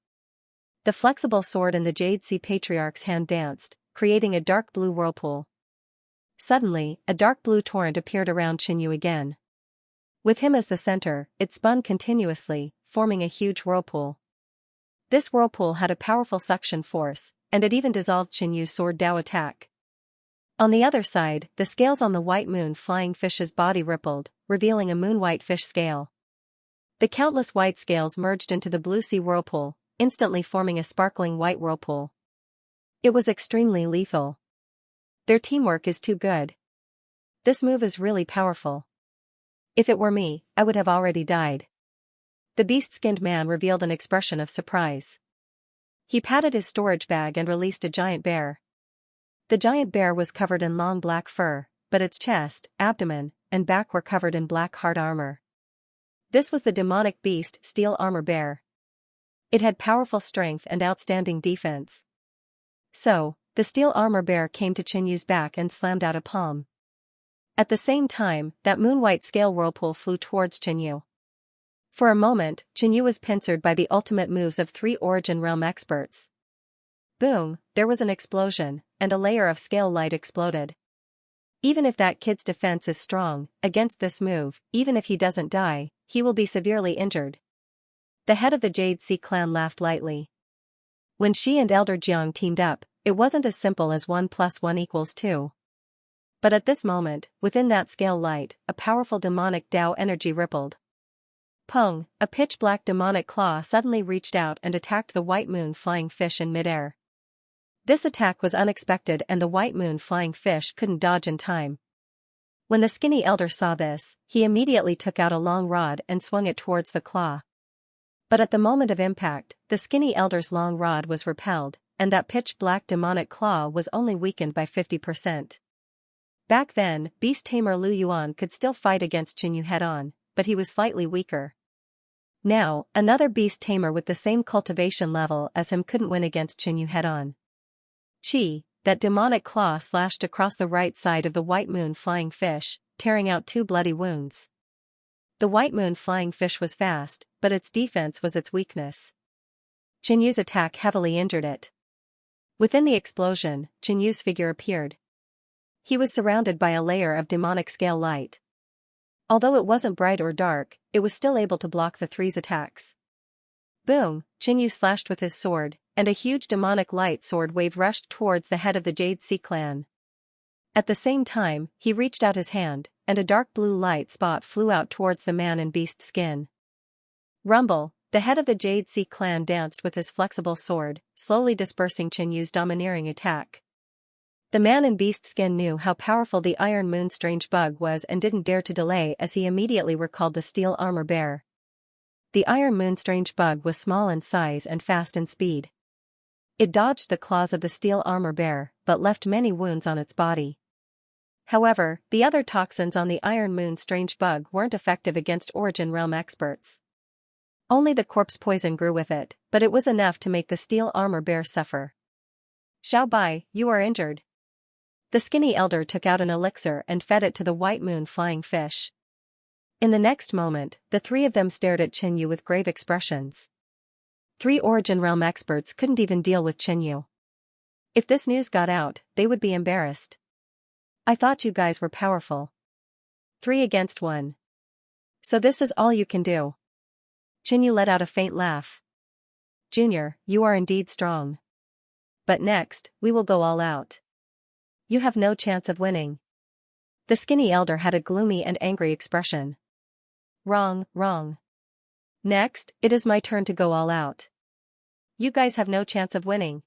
The flexible sword in the Jade Sea patriarch's hand danced, creating a dark blue whirlpool. Suddenly, a dark blue torrent appeared around Xianyu again. With him as the center, it spun continuously, forming a huge whirlpool. This whirlpool had a powerful suction force, and it even dissolved Xianyu's sword Dao attack. On the other side, the scales on the white moon flying fish's body rippled, revealing a moon-white fish scale. The countless white scales merged into the blue sea whirlpool, instantly forming a sparkling white whirlpool. It was extremely lethal. Their teamwork is too good. This move is really powerful. If it were me, I would have already died. The beast-skinned man revealed an expression of surprise. He patted his storage bag and released a giant bear. The giant bear was covered in long black fur, but its chest, abdomen, and back were covered in black hard armor. This was the demonic beast steel armor bear. It had powerful strength and outstanding defense. So, the steel armor bear came to Xianyu's back and slammed out a palm. At the same time, that moon-white scale whirlpool flew towards Xianyu. For a moment, Xianyu was pincered by the ultimate moves of 3 Origin Realm experts. Boom, there was an explosion, and a layer of scale light exploded. Even if that kid's defense is strong, against this move, even if he doesn't die, he will be severely injured. The head of the Jade Sea clan laughed lightly. When she and Elder Jiang teamed up, it wasn't as simple as 1 + 1 = 2. But at this moment, within that scale light, a powerful demonic Dao energy rippled. Pung! A pitch-black demonic claw suddenly reached out and attacked the white moon flying fish in midair. This attack was unexpected and the white moon flying fish couldn't dodge in time. When the skinny elder saw this, he immediately took out a long rod and swung it towards the claw. But at the moment of impact, the skinny elder's long rod was repelled, and that pitch-black demonic claw was only weakened by 50%. Back then, beast tamer Lu Yuan could still fight against Xianyu head-on, but he was slightly weaker. Now, another beast tamer with the same cultivation level as him couldn't win against Xianyu head-on. Chi, that demonic claw slashed across the right side of the white moon flying fish, tearing out 2 bloody wounds. The white moon flying fish was fast, but its defense was its weakness. Xianyu's attack heavily injured it. Within the explosion, Xianyu's figure appeared. He was surrounded by a layer of demonic scale light. Although it wasn't bright or dark, it was still able to block the 3's attacks. Boom! Xianyu slashed with his sword, and a huge demonic light sword wave rushed towards the head of the Jade Sea clan. At the same time, he reached out his hand, and a dark blue light spot flew out towards the man in beast skin. Rumble! The head of the Jade Sea clan danced with his flexible sword, slowly dispersing Xianyu's domineering attack. The man in beast skin knew how powerful the Iron Moon strange bug was and didn't dare to delay as he immediately recalled the steel armor bear. The Iron Moon strange bug was small in size and fast in speed. It dodged the claws of the steel armor bear, but left many wounds on its body. However, the other toxins on the Iron Moon strange bug weren't effective against Origin Realm experts. Only the corpse poison grew with it, but it was enough to make the steel armor bear suffer. Xiao Bai, you are injured. The skinny elder took out an elixir and fed it to the White Moon flying fish. In the next moment, the three of them stared at Qin Yu with grave expressions. 3 Origin Realm experts couldn't even deal with Qin Yu. If this news got out, they would be embarrassed. I thought you guys were powerful. 3 against 1. So this is all you can do? Qin Yu let out a faint laugh. Junior, you are indeed strong. But next, we will go all out. You have no chance of winning. The skinny elder had a gloomy and angry expression. Wrong, wrong. Next, it is my turn to go all out. You guys have no chance of winning.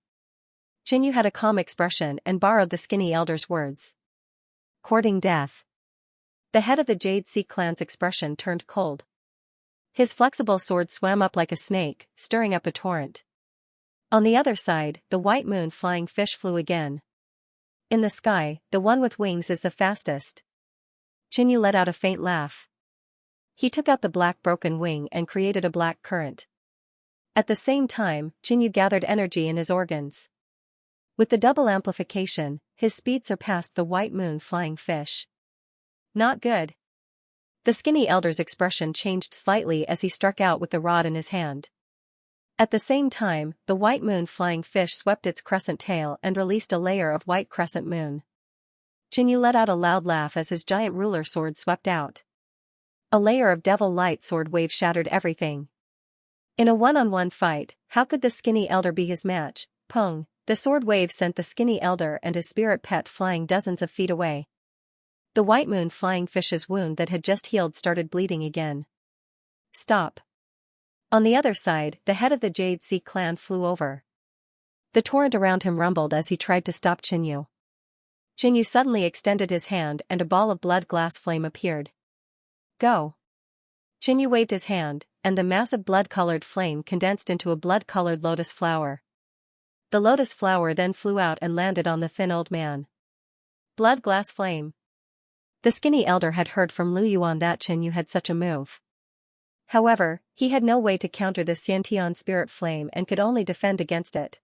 Qin Yu had a calm expression and borrowed the skinny elder's words. Courting death. The head of the Jade Sea clan's expression turned cold. His flexible sword swam up like a snake, stirring up a torrent. On the other side, the White Moon flying fish flew again. In the sky, the one with wings is the fastest. Qin Yu let out a faint laugh. He took out the black broken wing and created a black current. At the same time, Qin Yu gathered energy in his organs. With the double amplification, his speed surpassed the White Moon flying fish. Not good. The skinny elder's expression changed slightly as he struck out with the rod in his hand. At the same time, the White Moon flying fish swept its crescent tail and released a layer of white crescent moon. Qin Yu let out a loud laugh as his giant ruler sword swept out. A layer of devil light sword wave shattered everything. In a one-on-one fight, how could the skinny elder be his match? Pong, the sword wave sent the skinny elder and his spirit pet flying dozens of feet away. The White Moon flying fish's wound that had just healed started bleeding again. Stop. On the other side, the head of the Jade Sea clan flew over. The torrent around him rumbled as he tried to stop Qin Yu. Qin Yu suddenly extended his hand and a ball of blood glass flame appeared. Go. Qin Yu waved his hand, and the massive blood-colored flame condensed into a blood-colored lotus flower. The lotus flower then flew out and landed on the thin old man. Blood glass flame. The skinny elder had heard from Lu Yuan that Qin Yu had such a move. However, he had no way to counter the Xianxia spirit flame and could only defend against it.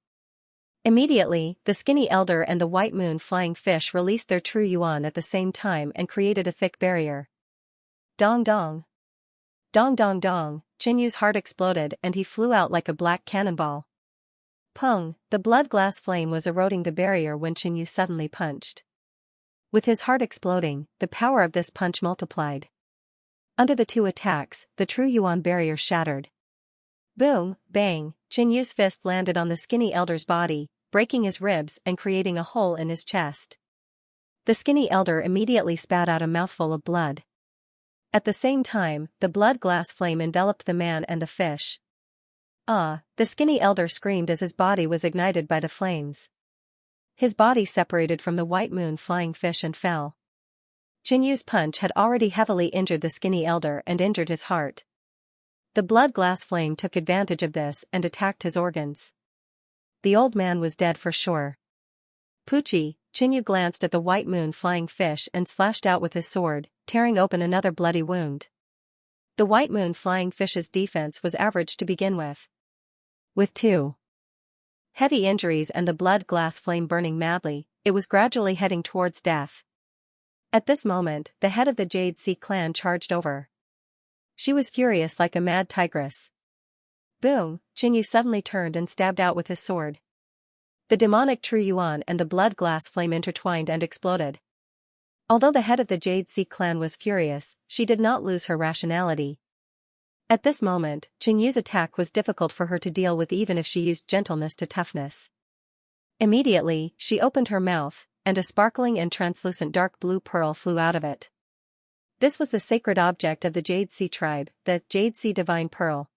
Immediately, the skinny elder and the White Moon flying fish released their true yuan at the same time and created a thick barrier. Dong dong. Dong dong dong, Qin Yu's heart exploded and he flew out like a black cannonball. Pung, the blood glass flame was eroding the barrier when Qin Yu suddenly punched. With his heart exploding, the power of this punch multiplied. Under the two attacks, the true yuan barrier shattered. Boom, bang, Qin Yu's fist landed on the skinny elder's body, breaking his ribs and creating a hole in his chest. The skinny elder immediately spat out a mouthful of blood. At the same time, the blood glass flame enveloped the man and the fish. Ah, the skinny elder screamed as his body was ignited by the flames. His body separated from the White Moon flying fish and fell. Qin Yu's punch had already heavily injured the skinny elder and injured his heart. The blood glass flame took advantage of this and attacked his organs. The old man was dead for sure. Poochie, Qin Yu glanced at the White Moon flying fish and slashed out with his sword, tearing open another bloody wound. The White Moon flying fish's defense was average to begin with. With 2 heavy injuries and the blood glass flame burning madly, it was gradually heading towards death. At this moment, the head of the Jade Sea clan charged over. She was furious like a mad tigress. Boom, Qin Yu suddenly turned and stabbed out with his sword. The demonic true yuan and the blood glass flame intertwined and exploded. Although the head of the Jade Sea clan was furious, she did not lose her rationality. At this moment, Qin Yu's attack was difficult for her to deal with even if she used gentleness to toughness. Immediately, she opened her mouth, and a sparkling and translucent dark blue pearl flew out of it. This was the sacred object of the Jade Sea tribe, the Jade Sea Divine Pearl.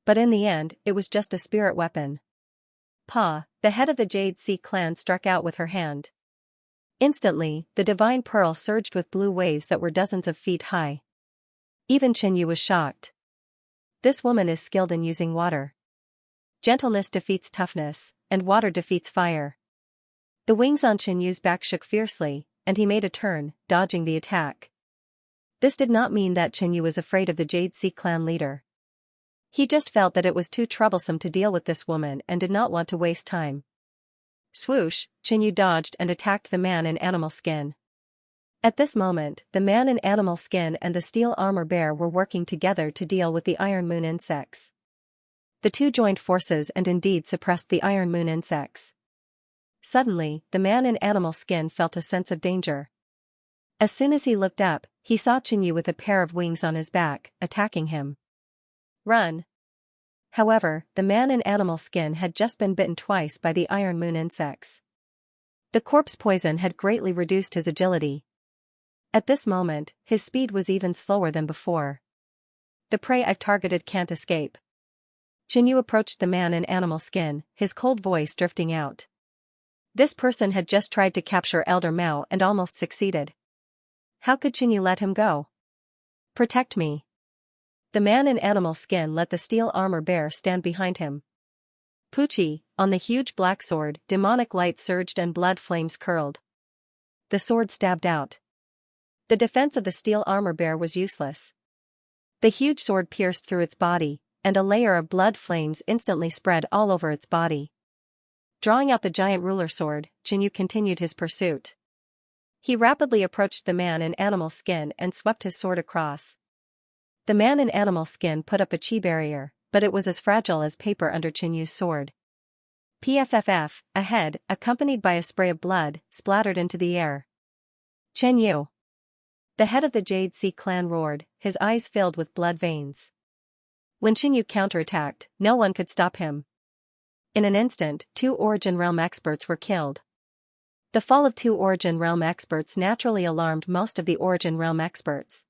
But in the end, it was just a spirit weapon. Pa, the head of the Jade Sea clan struck out with her hand. Instantly, the divine pearl surged with blue waves that were dozens of feet high. Even Xianxia was shocked. This woman is skilled in using water. Gentleness defeats toughness, and water defeats fire. The wings on Xianxu's back shook fiercely, and he made a turn, dodging the attack. This did not mean that Xianxia was afraid of the Jade Sea clan leader. He just felt that it was too troublesome to deal with this woman and did not want to waste time. Swoosh, Xianxia dodged and attacked the man in animal skin. At this moment, the man in animal skin and the steel armor bear were working together to deal with the Iron Moon insects. The two joined forces and indeed suppressed the Iron Moon insects. Suddenly, the man in animal skin felt a sense of danger. As soon as he looked up, he saw Xianxia with a pair of wings on his back, attacking him. Run! However, the man in animal skin had just been bitten twice by the Iron Moon insects. The corpse poison had greatly reduced his agility. At this moment, his speed was even slower than before. The prey I've targeted can't escape. Xianxia approached the man in animal skin, his cold voice drifting out. This person had just tried to capture Elder Mao and almost succeeded. How could Xianxia let him go? Protect me. The man in animal skin let the steel armor bear stand behind him. Poochie, on the huge black sword, demonic light surged and blood flames curled. The sword stabbed out. The defense of the steel armor bear was useless. The huge sword pierced through its body, and a layer of blood flames instantly spread all over its body. Drawing out the giant ruler sword, Xianxia continued his pursuit. He rapidly approached the man in animal skin and swept his sword across. The man in animal skin put up a chi barrier, but it was as fragile as paper under Xianxu's sword. Pfff, a head, accompanied by a spray of blood, splattered into the air. Xianxia! The head of the Jade Sea clan roared, his eyes filled with blood veins. When Xianxia counterattacked, no one could stop him. In an instant, 2 Origin Realm experts were killed. The fall of 2 Origin Realm experts naturally alarmed most of the Origin Realm experts.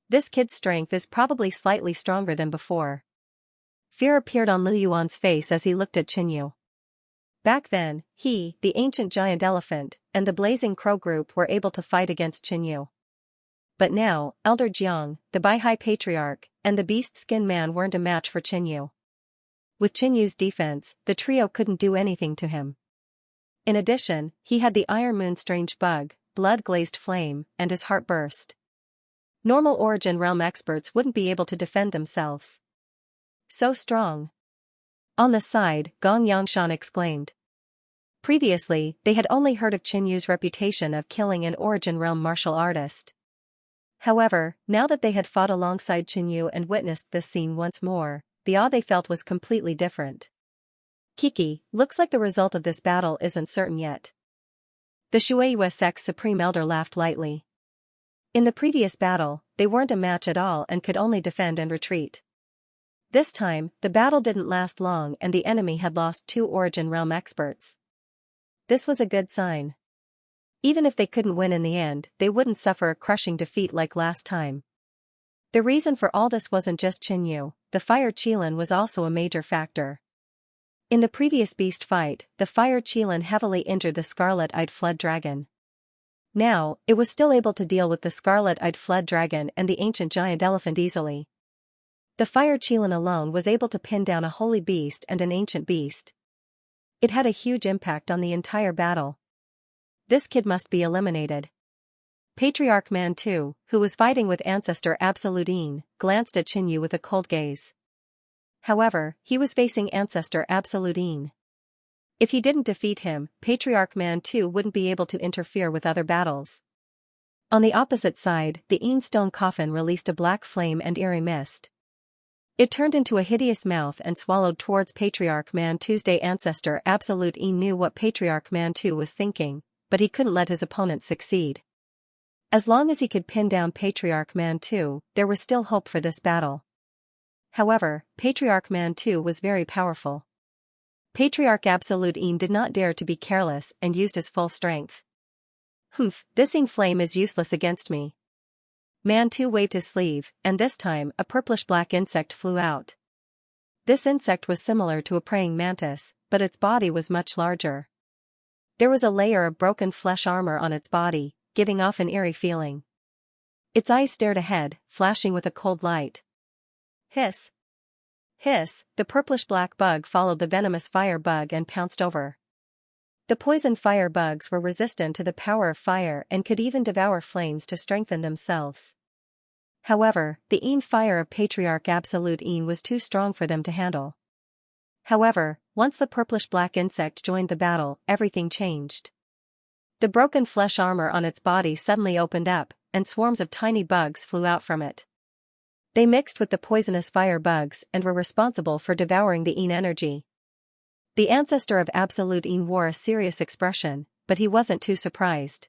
This kid's strength is probably slightly stronger than before. Fear appeared on Lu Yuan's face as he looked at Xianxia. Back then, he, the ancient giant elephant, and the blazing crow group were able to fight against Xianxia. But now, Elder Jiang, the Baihai Patriarch, and the Beast Skin Man weren't a match for Xianxia. With Xianxu's defense, the trio couldn't do anything to him. In addition, he had the Iron Moon strange bug, blood-glazed flame, and his heart burst. Normal Origin Realm experts wouldn't be able to defend themselves. So strong. On the side, Gong Yangshan exclaimed. Previously, they had only heard of Xianxu's reputation of killing an Origin Realm martial artist. However, now that they had fought alongside Xianxu and witnessed this scene once more, the awe they felt was completely different. Kiki, looks like the result of this battle isn't certain yet. The Shueiyue sect's supreme elder laughed lightly. In the previous battle, they weren't a match at all and could only defend and retreat. This time, the battle didn't last long and the enemy had lost 2 Origin Realm experts. This was a good sign. Even if they couldn't win in the end, they wouldn't suffer a crushing defeat like last time. The reason for all this wasn't just Xianxu, the Fire Qilin was also a major factor. In the previous beast fight, the Fire Qilin heavily injured the Scarlet-Eyed Flood Dragon. Now, it was still able to deal with the Scarlet-Eyed Flood Dragon and the ancient giant elephant easily. The Fire Qilin alone was able to pin down a holy beast and an ancient beast. It had a huge impact on the entire battle. This kid must be eliminated. Patriarch Mantu, who was fighting with Ancestor Absolutine, glanced at Xianxu with a cold gaze. However, he was facing Ancestor Absolutine. If he didn't defeat him, Patriarch Mantu wouldn't be able to interfere with other battles. On the opposite side, the Een Stone Coffin released a black flame and eerie mist. It turned into a hideous mouth and swallowed towards Patriarch Mantu's Ancestor Absolutine knew what Patriarch Mantu was thinking, but he couldn't let his opponent succeed. As long as he could pin down Patriarch Mantu, there was still hope for this battle. However, Patriarch Mantu was very powerful. Patriarch Absolutine did not dare to be careless and used his full strength. Humph, this Een flame is useless against me. Mantu waved his sleeve, and this time a purplish-black insect flew out. This insect was similar to a praying mantis, but its body was much larger. There was a layer of broken flesh armor on its body, giving off an eerie feeling. Its eyes stared ahead, flashing with a cold light. Hiss! Hiss! The purplish-black bug followed the venomous fire bug and pounced over. The poison fire bugs were resistant to the power of fire and could even devour flames to strengthen themselves. However, the fire of Patriarch Absolute was too strong for them to handle. However, once the purplish-black insect joined the battle, everything changed. The broken flesh armor on its body suddenly opened up, and swarms of tiny bugs flew out from it. They mixed with the poisonous fire bugs and were responsible for devouring the energy. The ancestor of Absolute wore a serious expression, but he wasn't too surprised.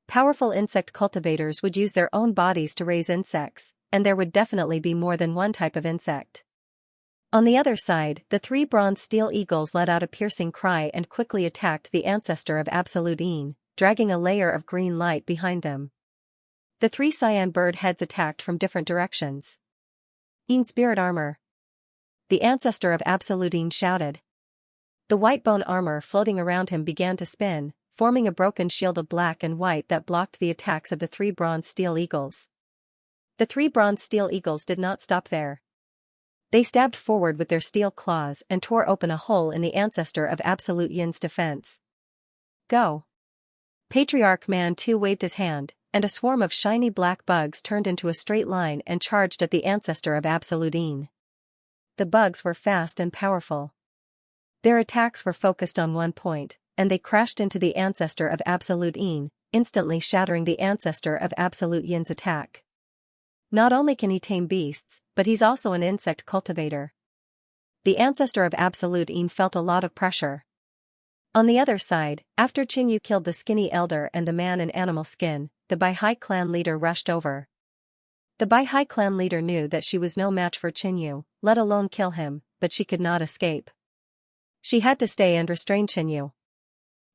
Powerful insect cultivators would use their own bodies to raise insects, and there would definitely be more than one type of insect. On the other side, the 3 bronze steel eagles let out a piercing cry and quickly attacked the ancestor of Absolute, dragging a layer of green light behind them. The 3 cyan bird heads attacked from different directions. Spirit armor! The ancestor of Absolute shouted. The white bone armor floating around him began to spin, forming a broken shield of black and white that blocked the attacks of the 3 bronze steel eagles. The 3 bronze steel eagles did not stop there. They stabbed forward with their steel claws and tore open a hole in the ancestor of Absolute defense. Go! Patriarch Man 2 waved his hand, and a swarm of shiny black bugs turned into a straight line and charged at the ancestor of Absolute. The bugs were fast and powerful. Their attacks were focused on one point, and they crashed into the ancestor of Absolute, instantly shattering the ancestor of Absolute's attack. Not only can he tame beasts, but he's also an insect cultivator. The ancestor of Absolute felt a lot of pressure. On the other side, after Qingyu killed the skinny elder and the man in animal skin, the Baihai clan leader rushed over. The Baihai clan leader knew that she was no match for Qingyu, let alone kill him, but she could not escape. She had to stay and restrain Qingyu.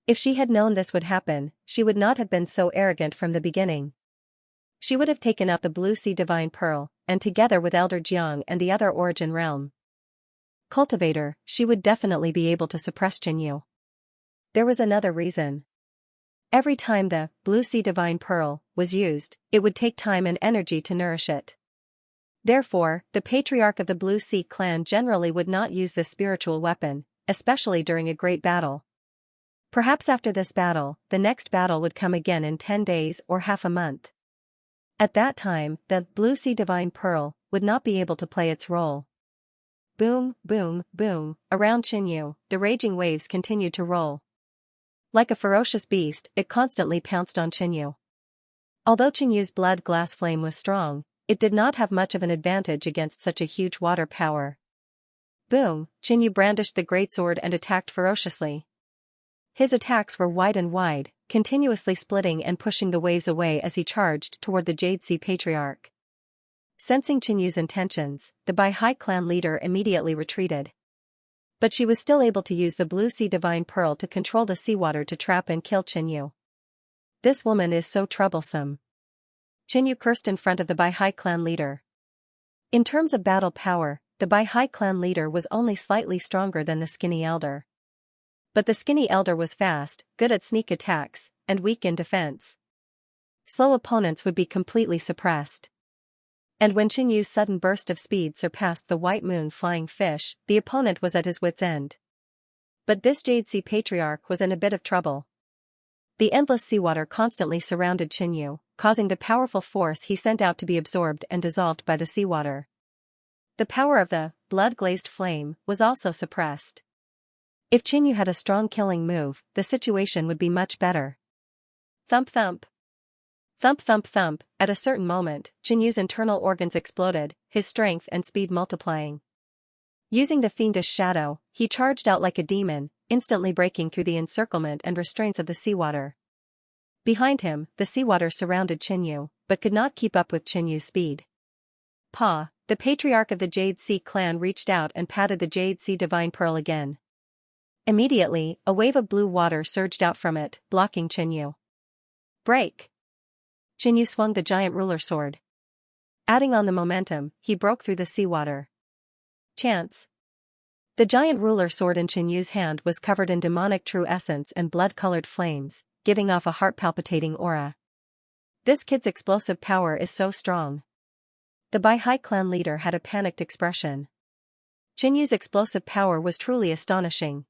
If she had known this would happen, she would not have been so arrogant from the beginning. She would have taken up the Blue Sea Divine Pearl, and together with Elder Jiang and the other Origin Realm Cultivator, she would definitely be able to suppress Qingyu. There was another reason. Every time the Blue Sea Divine Pearl was used, it would take time and energy to nourish it. Therefore, the Patriarch of the Blue Sea clan generally would not use this spiritual weapon, especially during a great battle. Perhaps after this battle, the next battle would come again in 10 days or half a month. At that time, the Blue Sea Divine Pearl would not be able to play its role. Boom, boom, boom, around Qingyu, the raging waves continued to roll. Like a ferocious beast, it constantly pounced on Qingyu. Although Qingyu's blood glass flame was strong, it did not have much of an advantage against such a huge water power. Boom, Qingyu brandished the greatsword and attacked ferociously. His attacks were wide and wide, continuously splitting and pushing the waves away as he charged toward the Jade Sea Patriarch. Sensing Qingyu's intentions, the Baihai clan leader immediately retreated. But she was still able to use the Blue Sea Divine Pearl to control the seawater to trap and kill Qingyu. This woman is so troublesome. Qingyu cursed in front of the Baihai clan leader. In terms of battle power, the Baihai clan leader was only slightly stronger than the skinny elder. But the skinny elder was fast, good at sneak attacks, and weak in defense. Slow opponents would be completely suppressed. And when Qingyu's sudden burst of speed surpassed the white moon flying fish, the opponent was at his wit's end. But this Jade Sea Patriarch was in a bit of trouble. The endless seawater constantly surrounded Qingyu, causing the powerful force he sent out to be absorbed and dissolved by the seawater. The power of the blood-glazed flame was also suppressed. If Qingyu had a strong killing move, the situation would be much better. Thump thump. Thump thump thump, at a certain moment, Qingyu's internal organs exploded, his strength and speed multiplying. Using the fiendish shadow, he charged out like a demon, instantly breaking through the encirclement and restraints of the seawater. Behind him, the seawater surrounded Qingyu, but could not keep up with Qingyu's speed. Pa, the Patriarch of the Jade Sea clan reached out and patted the Jade Sea Divine Pearl again. Immediately, a wave of blue water surged out from it, blocking Qingyu. Break! Qingyu swung the giant ruler sword. Adding on the momentum, he broke through the seawater. Chance! The giant ruler sword in Qinyu's hand was covered in demonic true essence and blood-colored flames, giving off a heart-palpitating aura. This kid's explosive power is so strong. The Bai Hai clan leader had a panicked expression. Qinyu's explosive power was truly astonishing.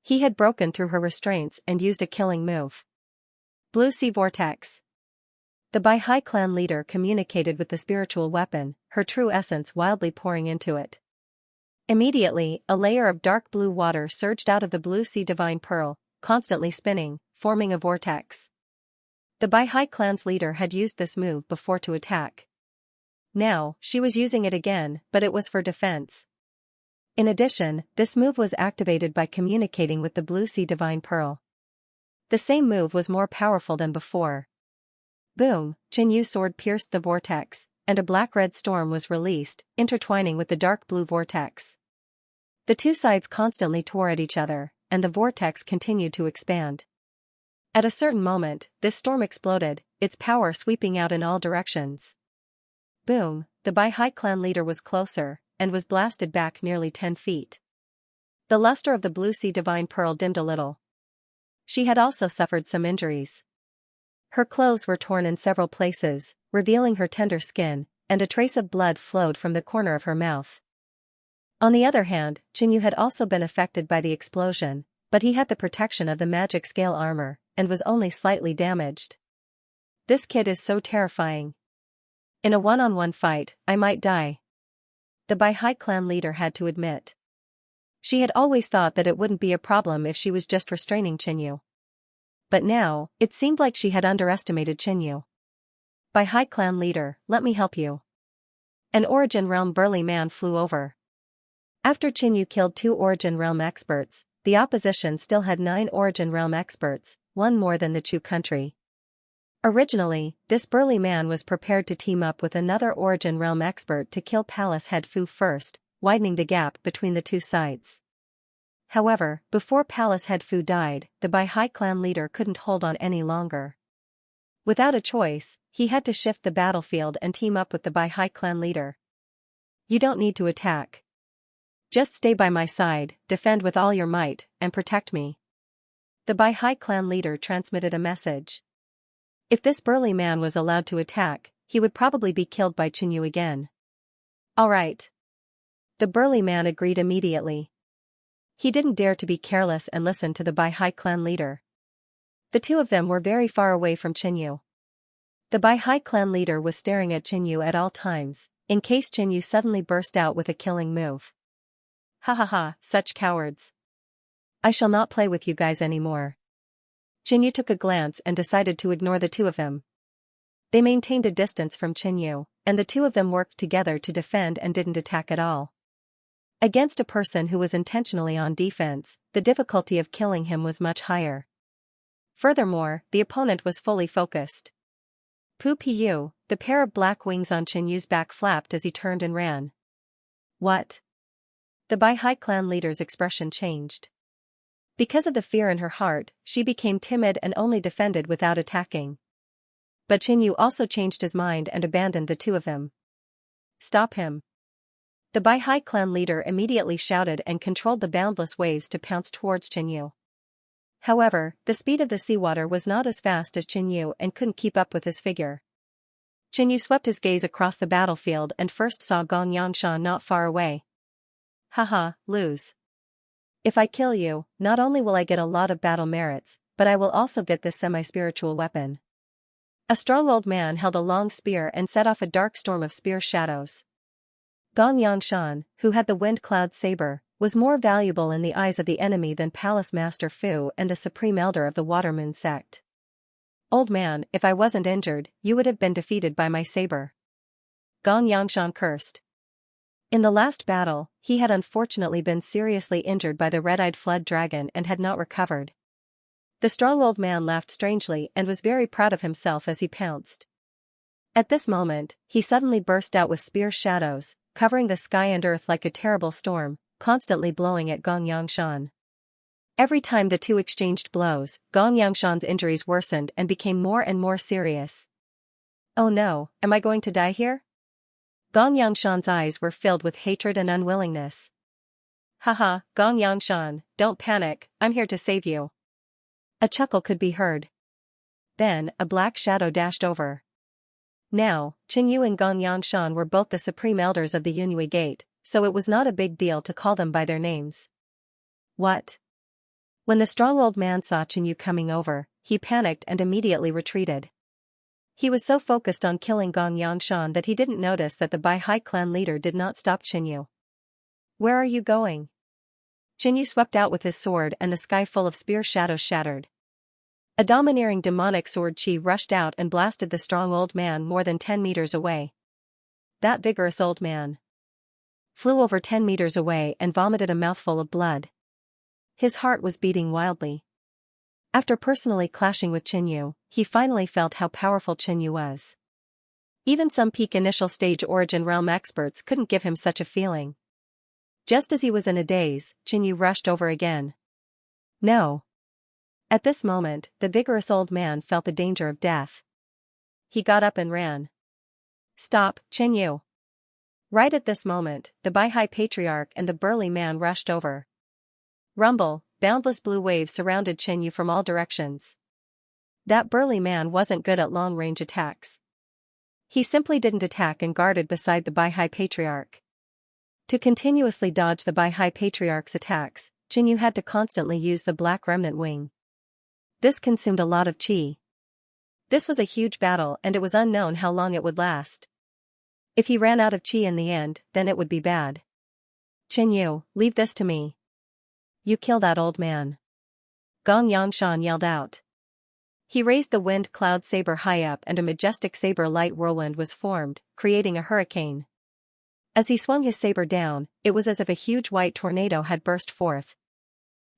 He had broken through her restraints and used a killing move. Blue Sea Vortex. The Bai Hai clan leader communicated with the spiritual weapon, her true essence wildly pouring into it. Immediately, a layer of dark blue water surged out of the Blue Sea Divine Pearl, constantly spinning, forming a vortex. The Bai Hai clan's leader had used this move before to attack. Now, she was using it again, but it was for defense. In addition, this move was activated by communicating with the Blue Sea Divine Pearl. The same move was more powerful than before. Boom, Qinyu's sword pierced the vortex, and a black-red storm was released, intertwining with the dark blue vortex. The two sides constantly tore at each other, and the vortex continued to expand. At a certain moment, this storm exploded, its power sweeping out in all directions. Boom, the Bai Hai clan leader was closer, and was blasted back nearly 10 feet. The luster of the Blue Sea Divine Pearl dimmed a little. She had also suffered some injuries. Her clothes were torn in several places, revealing her tender skin, and a trace of blood flowed from the corner of her mouth. On the other hand, Qinyu had also been affected by the explosion, but he had the protection of the magic scale armor, and was only slightly damaged. This kid is so terrifying. In a one-on-one fight, I might die. The Bai Hai clan leader had to admit. She had always thought that it wouldn't be a problem if she was just restraining Qinyu. But now, it seemed like she had underestimated Qinyu. Bai Hai clan leader, let me help you. An Origin Realm burly man flew over. After Qinyu killed 2 Origin Realm experts, the opposition still had 9 Origin Realm experts, one more than the Chu country. Originally, this burly man was prepared to team up with another Origin Realm expert to kill Palace Head Fu first, widening the gap between the two sides. However, before Palace Head Fu died, the Bai Hai clan leader couldn't hold on any longer. Without a choice, he had to shift the battlefield and team up with the Bai Hai clan leader. You don't need to attack. Just stay by my side, defend with all your might, and protect me. The Bai Hai clan leader transmitted a message. If this burly man was allowed to attack, he would probably be killed by Qinyu again. All right. The burly man agreed immediately. He didn't dare to be careless and listen to the Bai Hai clan leader. The two of them were very far away from Qinyu. The Bai Hai clan leader was staring at Qinyu at all times, in case Qinyu suddenly burst out with a killing move. Ha ha ha, such cowards. I shall not play with you guys anymore. Qinyu took a glance and decided to ignore the two of them. They maintained a distance from Qinyu, and the two of them worked together to defend and didn't attack at all. Against a person who was intentionally on defense, the difficulty of killing him was much higher. Furthermore, the opponent was fully focused. Pu, the pair of black wings on Qinyu's back flapped as he turned and ran. What? The Bai Hai clan leader's expression changed. Because of the fear in her heart, she became timid and only defended without attacking. But Qinyu also changed his mind and abandoned the two of them. Stop him. The Bai Hai clan leader immediately shouted and controlled the boundless waves to pounce towards Qinyu. However, the speed of the seawater was not as fast as Qinyu and couldn't keep up with his figure. Qinyu swept his gaze across the battlefield and first saw Gong Yangshan not far away. Haha, lose. If I kill you, not only will I get a lot of battle merits, but I will also get this semi-spiritual weapon. A strong old man held a long spear and set off a dark storm of spear shadows. Gong Yangshan, who had the wind cloud saber, was more valuable in the eyes of the enemy than Palace Master Fu and the Supreme Elder of the Watermoon sect. Old man, if I wasn't injured, you would have been defeated by my saber. Gong Yangshan cursed. In the last battle, he had unfortunately been seriously injured by the red-eyed flood dragon and had not recovered. The strong old man laughed strangely and was very proud of himself as he pounced. At this moment, he suddenly burst out with spear shadows, covering the sky and earth like a terrible storm, constantly blowing at Gong Yangshan. Every time the two exchanged blows, Gong Yangshan's injuries worsened and became more and more serious. Oh no, am I going to die here? Gong Yangshan's eyes were filled with hatred and unwillingness. Haha, Gong Yangshan, don't panic, I'm here to save you. A chuckle could be heard. Then, a black shadow dashed over. Now, Qingyu and Gong Yangshan were both the supreme elders of the Yunhui Gate, so it was not a big deal to call them by their names. What? When the strong old man saw Qingyu coming over, he panicked and immediately retreated. He was so focused on killing Gong Yangshan that he didn't notice that the Bai Hai clan leader did not stop Qingyu. Where are you going? Qingyu swept out with his sword and the sky full of spear shadows shattered. A domineering demonic sword chi rushed out and blasted the strong old man more than 10 meters away. That vigorous old man flew over 10 meters away and vomited a mouthful of blood. His heart was beating wildly. After personally clashing with Qingyu, he finally felt how powerful Qingyu was. Even some peak initial stage origin realm experts couldn't give him such a feeling. Just as he was in a daze, Qingyu rushed over again. No. At this moment, the vigorous old man felt the danger of death. He got up and ran. Stop, Qingyu. Right at this moment, the Bai Hai Patriarch and the burly man rushed over. Rumble, boundless blue waves surrounded Qingyu from all directions. That burly man wasn't good at long-range attacks. He simply didn't attack and guarded beside the Bai Hai Patriarch. To continuously dodge the Bai Hai Patriarch's attacks, Qingyu had to constantly use the Black Remnant Wing. This consumed a lot of chi. This was a huge battle and it was unknown how long it would last. If he ran out of chi in the end, then it would be bad. Qingyu, leave this to me. You kill that old man. Gong Yangshan yelled out. He raised the wind cloud saber high up and a majestic saber light whirlwind was formed, creating a hurricane. As he swung his saber down, it was as if a huge white tornado had burst forth.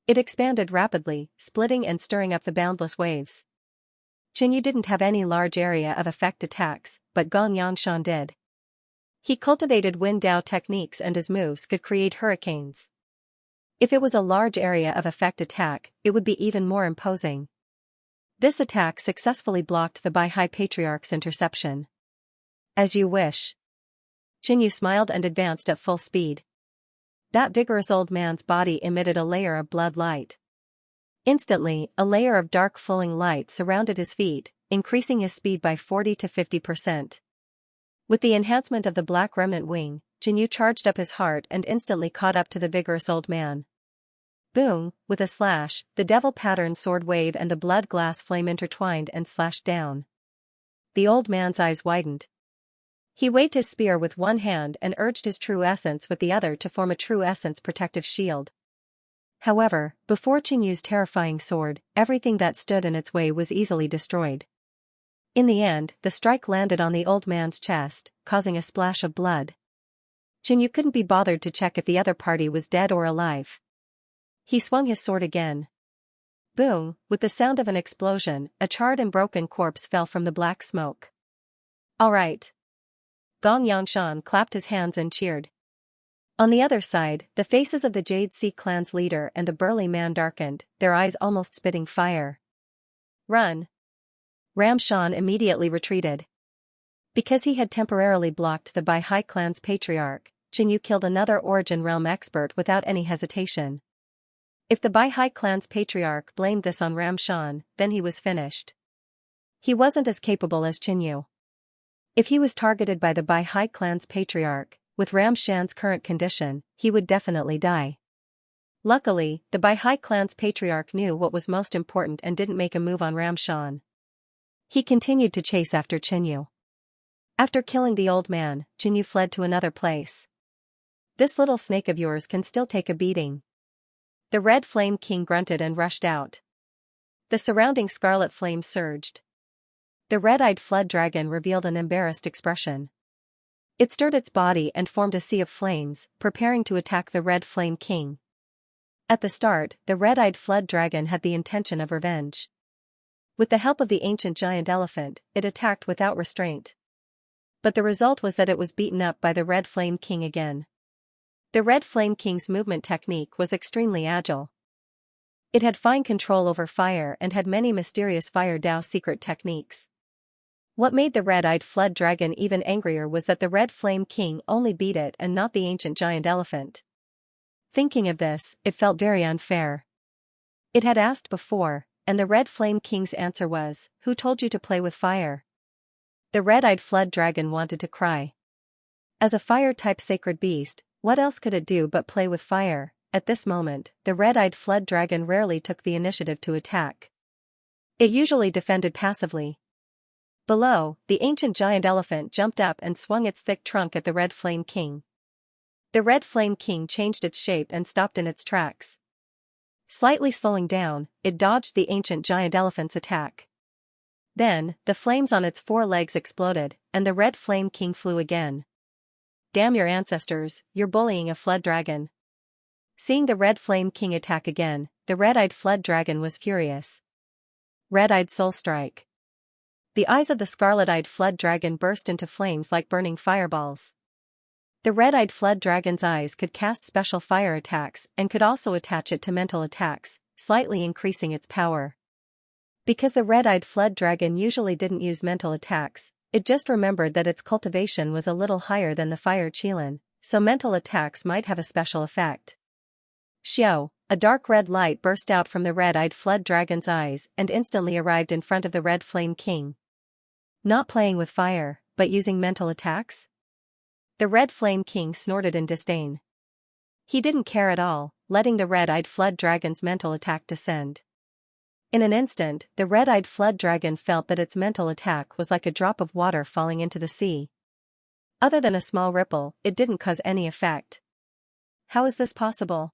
It expanded rapidly, splitting and stirring up the boundless waves. Qingyu didn't have any large area of effect attacks, but Gong Yangshan did. He cultivated wind Dao techniques and his moves could create hurricanes. If it was a large area of effect attack, it would be even more imposing. This attack successfully blocked the Bai Hai Patriarch's interception. As you wish. Qingyu smiled and advanced at full speed. That vigorous old man's body emitted a layer of blood light. Instantly, a layer of dark flowing light surrounded his feet, increasing his speed by 40 to 50%. With the enhancement of the Black Remnant Wing, Qingyu charged up his heart and instantly caught up to the vigorous old man. Boom, with a slash, the devil pattern sword wave and the blood glass flame intertwined and slashed down. The old man's eyes widened. He waved his spear with one hand and urged his true essence with the other to form a true essence protective shield. However, before Qingyu's terrifying sword, everything that stood in its way was easily destroyed. In the end, the strike landed on the old man's chest, causing a splash of blood. Qingyu couldn't be bothered to check if the other party was dead or alive. He swung his sword again. Boom, with the sound of an explosion, a charred and broken corpse fell from the black smoke. All right. Gong Yangshan clapped his hands and cheered. On the other side, the faces of the Jade Sea clan's leader and the burly man darkened, their eyes almost spitting fire. Run. Ram Shan immediately retreated. Because he had temporarily blocked the Bai Hai clan's patriarch, Qingyu killed another Origin Realm expert without any hesitation. If the Bai Hai clan's patriarch blamed this on Ram Shan, then he was finished. He wasn't as capable as Qingyu. If he was targeted by the Bai Hai clan's patriarch, with Ram Shan's current condition, he would definitely die. Luckily, the Bai Hai clan's patriarch knew what was most important and didn't make a move on Ram Shan. He continued to chase after Qingyu. After killing the old man, Qingyu fled to another place. This little snake of yours can still take a beating. The Red Flame King grunted and rushed out. The surrounding scarlet flames surged. The red-eyed flood dragon revealed an embarrassed expression. It stirred its body and formed a sea of flames, preparing to attack the Red Flame King. At the start, the red-eyed flood dragon had the intention of revenge. With the help of the ancient giant elephant, it attacked without restraint. But the result was that it was beaten up by the Red Flame King again. The Red Flame King's movement technique was extremely agile. It had fine control over fire and had many mysterious fire Dao secret techniques. What made the red-eyed flood dragon even angrier was that the Red Flame King only beat it and not the ancient giant elephant. Thinking of this, it felt very unfair. It had asked before, and the Red Flame King's answer was, "Who told you to play with fire?" The red-eyed flood dragon wanted to cry. As a fire-type sacred beast, what else could it do but play with fire? At this moment, the red-eyed flood dragon rarely took the initiative to attack. It usually defended passively. Below, the ancient giant elephant jumped up and swung its thick trunk at the Red Flame King. The Red Flame King changed its shape and stopped in its tracks. Slightly slowing down, it dodged the ancient giant elephant's attack. Then, the flames on its 4 legs exploded, and the Red Flame King flew again. "Damn your ancestors, you're bullying a flood dragon." Seeing the Red Flame King attack again, the red-eyed flood dragon was furious. Red-eyed Soul Strike. The eyes of the scarlet-eyed flood dragon burst into flames like burning fireballs. The red-eyed flood dragon's eyes could cast special fire attacks and could also attach it to mental attacks, slightly increasing its power. Because the red-eyed flood dragon usually didn't use mental attacks, it just remembered that its cultivation was a little higher than the fire Qilin, so mental attacks might have a special effect. Xiao, a dark red light burst out from the red-eyed flood dragon's eyes and instantly arrived in front of the Red Flame King. Not playing with fire, but using mental attacks? The Red Flame King snorted in disdain. He didn't care at all, letting the red-eyed flood dragon's mental attack descend. In an instant, the red-eyed flood dragon felt that its mental attack was like a drop of water falling into the sea. Other than a small ripple, it didn't cause any effect. How is this possible?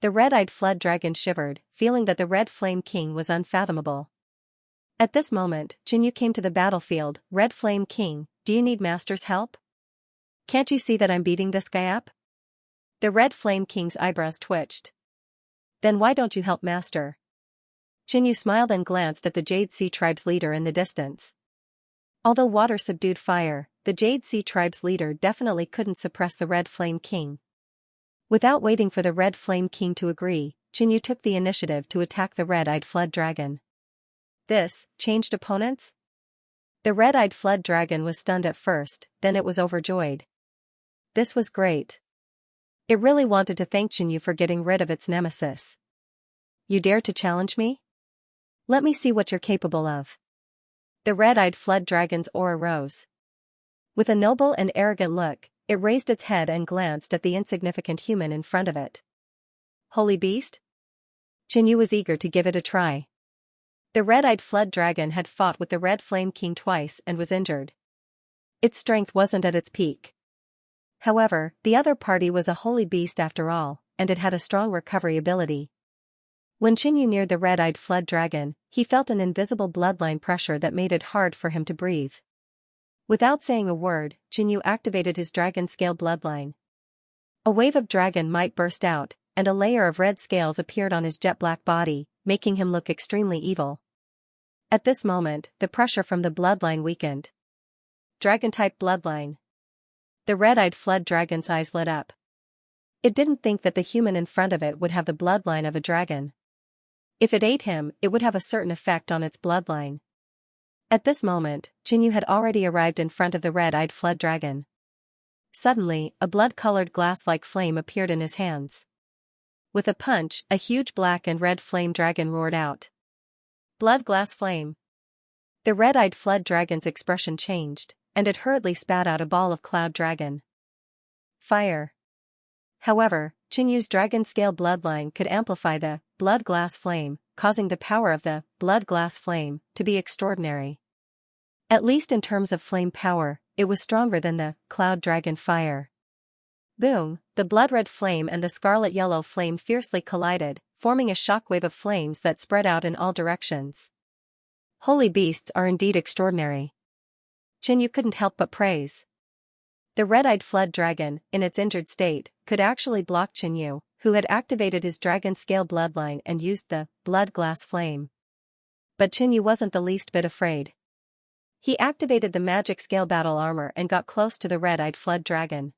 The red-eyed flood dragon shivered, feeling that the Red Flame King was unfathomable. At this moment, Jinyu came to the battlefield. "Red Flame King, do you need Master's help? Can't you see that I'm beating this guy up?" The Red Flame King's eyebrows twitched. "Then why don't you help Master?" Jinyu smiled and glanced at the Jade Sea Tribe's leader in the distance. Although water subdued fire, the Jade Sea Tribe's leader definitely couldn't suppress the Red Flame King. Without waiting for the Red Flame King to agree, Jinyu took the initiative to attack the red-eyed flood dragon. This changed opponents? The red-eyed flood dragon was stunned at first, then it was overjoyed. This was great. It really wanted to thank Jinyu for getting rid of its nemesis. "You dare to challenge me? Let me see what you're capable of." The red-eyed flood dragon's aura rose. With a noble and arrogant look, it raised its head and glanced at the insignificant human in front of it. Holy beast? Jinyu was eager to give it a try. The red-eyed flood dragon had fought with the Red Flame King twice and was injured. Its strength wasn't at its peak. However, the other party was a holy beast after all, and it had a strong recovery ability. When Jinyu neared the red-eyed flood dragon, he felt an invisible bloodline pressure that made it hard for him to breathe. Without saying a word, Jinyu activated his dragon scale bloodline. A wave of dragon might burst out, and a layer of red scales appeared on his jet-black body, making him look extremely evil. At this moment, the pressure from the bloodline weakened. Dragon-type bloodline. The red-eyed flood dragon's eyes lit up. It didn't think that the human in front of it would have the bloodline of a dragon. If it ate him, it would have a certain effect on its bloodline. At this moment, Jinyu had already arrived in front of the red-eyed flood dragon. Suddenly, a blood-colored glass-like flame appeared in his hands. With a punch, a huge black and red flame dragon roared out. Blood glass flame. The red-eyed flood dragon's expression changed, and it hurriedly spat out a ball of cloud dragon. Fire. However, Jinyu's dragon-scale bloodline could amplify the blood glass flame, causing the power of the blood glass flame to be extraordinary. At least in terms of flame power, it was stronger than the cloud dragon fire. Boom, the blood-red flame and the scarlet-yellow flame fiercely collided, forming a shockwave of flames that spread out in all directions. Holy beasts are indeed extraordinary. Jinyu couldn't help but praise. The red-eyed flood dragon, in its injured state, could actually block Jinyu, who had activated his dragon-scale bloodline and used the blood glass flame. But Jinyu wasn't the least bit afraid. He activated the magic scale battle armor and got close to the red-eyed flood dragon.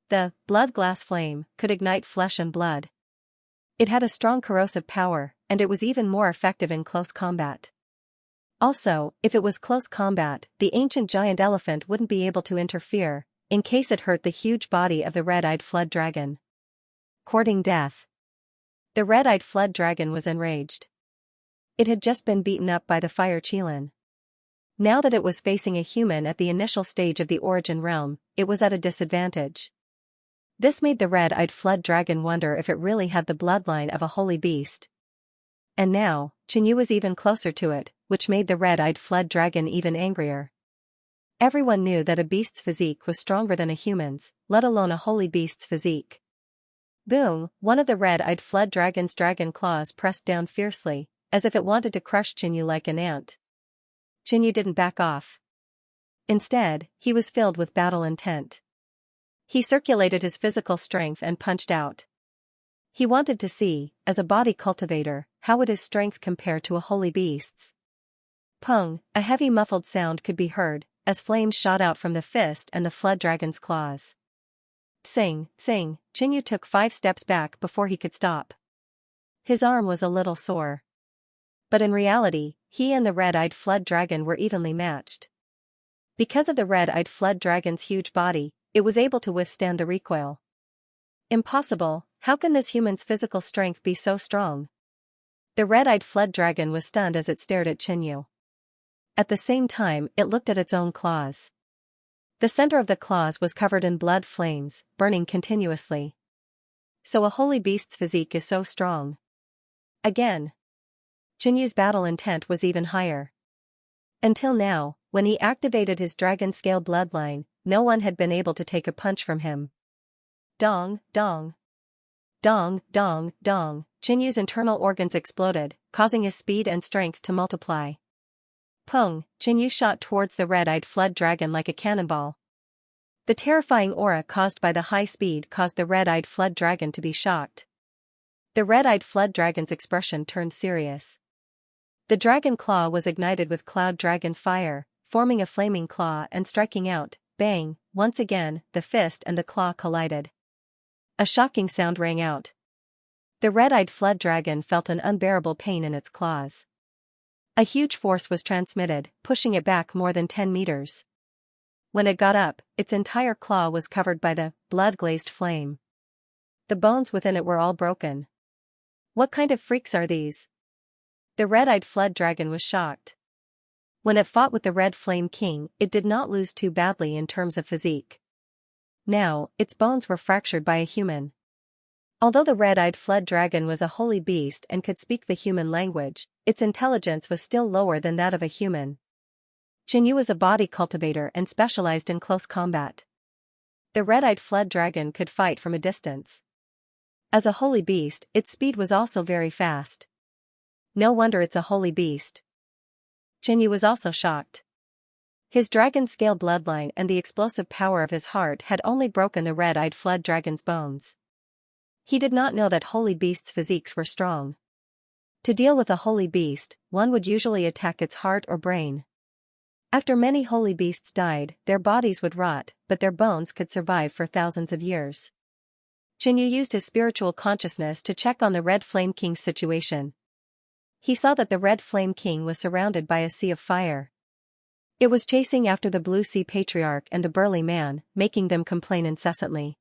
The blood glass flame could ignite flesh and blood. It had a strong corrosive power, and it was even more effective in close combat. Also, if it was close combat, the ancient giant elephant wouldn't be able to interfere, in case it hurt the huge body of the red-eyed flood dragon. courting death. The red-eyed flood dragon was enraged. It had just been beaten up by the fire Qilin. Now that it was facing a human at the initial stage of the origin realm, it was at a disadvantage. This made the red-eyed flood dragon wonder if it really had the bloodline of a holy beast. And now, Xianxia was even closer to it, which made the red-eyed flood dragon even angrier. Everyone knew that a beast's physique was stronger than a human's, let alone a holy beast's physique. Boom! One of the red-eyed flood dragon's dragon claws pressed down fiercely, as if it wanted to crush Xianxia like an ant. Xianxia didn't back off. Instead, he was filled with battle intent. He circulated his physical strength and punched out. He wanted to see, as a body cultivator, how would his strength compare to a holy beast's. Pung! A heavy muffled sound could be heard, as flames shot out from the fist and the flood dragon's claws. Sing, sing, Xianxia took 5 steps back before he could stop. His arm was a little sore. But in reality, he and the red-eyed flood dragon were evenly matched. Because of the red-eyed flood dragon's huge body, it was able to withstand the recoil. Impossible, how can this human's physical strength be so strong? The red-eyed flood dragon was stunned as it stared at Xianxia. At the same time, it looked at its own claws. The center of the claws was covered in blood flames, burning continuously. So a holy beast's physique is so strong. Again. Xianxia's battle intent was even higher. Until now, when he activated his dragon scale bloodline, no one had been able to take a punch from him. Dong, dong. Dong, dong, dong. Xianxia's internal organs exploded, causing his speed and strength to multiply. Pung! Xianxia shot towards the red-eyed flood dragon like a cannonball. The terrifying aura caused by the high speed caused the red-eyed flood dragon to be shocked. The red-eyed flood dragon's expression turned serious. The dragon claw was ignited with cloud dragon fire, forming a flaming claw and striking out. Bang! Once again, the fist and the claw collided. A shocking sound rang out. The red-eyed flood dragon felt an unbearable pain in its claws. A huge force was transmitted, pushing it back more than 10 meters. When it got up, its entire claw was covered by the blood-glazed flame. The bones within it were all broken. What kind of freaks are these? The red-eyed flood dragon was shocked. When it fought with the Red Flame King, it did not lose too badly in terms of physique. Now, its bones were fractured by a human. Although the red-eyed flood dragon was a holy beast and could speak the human language, its intelligence was still lower than that of a human. Xianxia was a body cultivator and specialized in close combat. The red-eyed flood dragon could fight from a distance. As a holy beast, its speed was also very fast. No wonder it's a holy beast. Xianxia was also shocked. His dragon-scale bloodline and the explosive power of his heart had only broken the red-eyed flood dragon's bones. He did not know that holy beasts' physiques were strong. To deal with a holy beast, one would usually attack its heart or brain. After many holy beasts died, their bodies would rot, but their bones could survive for thousands of years. Xianxia used his spiritual consciousness to check on the Red Flame King's situation. He saw that the Red Flame King was surrounded by a sea of fire. It was chasing after the Blue Sea Patriarch and a burly man, making them complain incessantly.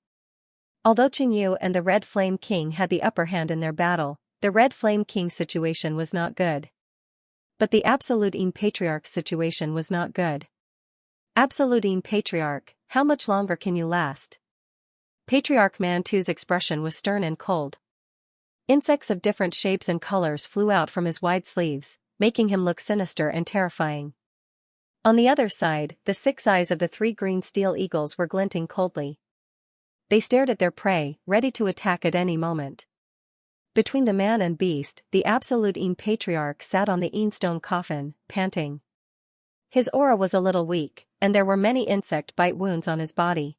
Although Xianxia and the Red Flame King had the upper hand in their battle, the Red Flame King's situation was not good. But the Absolute Patriarch's situation was not good. Absolute Patriarch, how much longer can you last? Patriarch Mantu's expression was stern and cold. Insects of different shapes and colors flew out from his wide sleeves, making him look sinister and terrifying. On the other side, the 6 eyes of the 3 green steel eagles were glinting coldly. They stared at their prey, ready to attack at any moment. Between the man and beast, the Absolute Patriarch sat on the stone coffin, panting. His aura was a little weak, and there were many insect bite wounds on his body.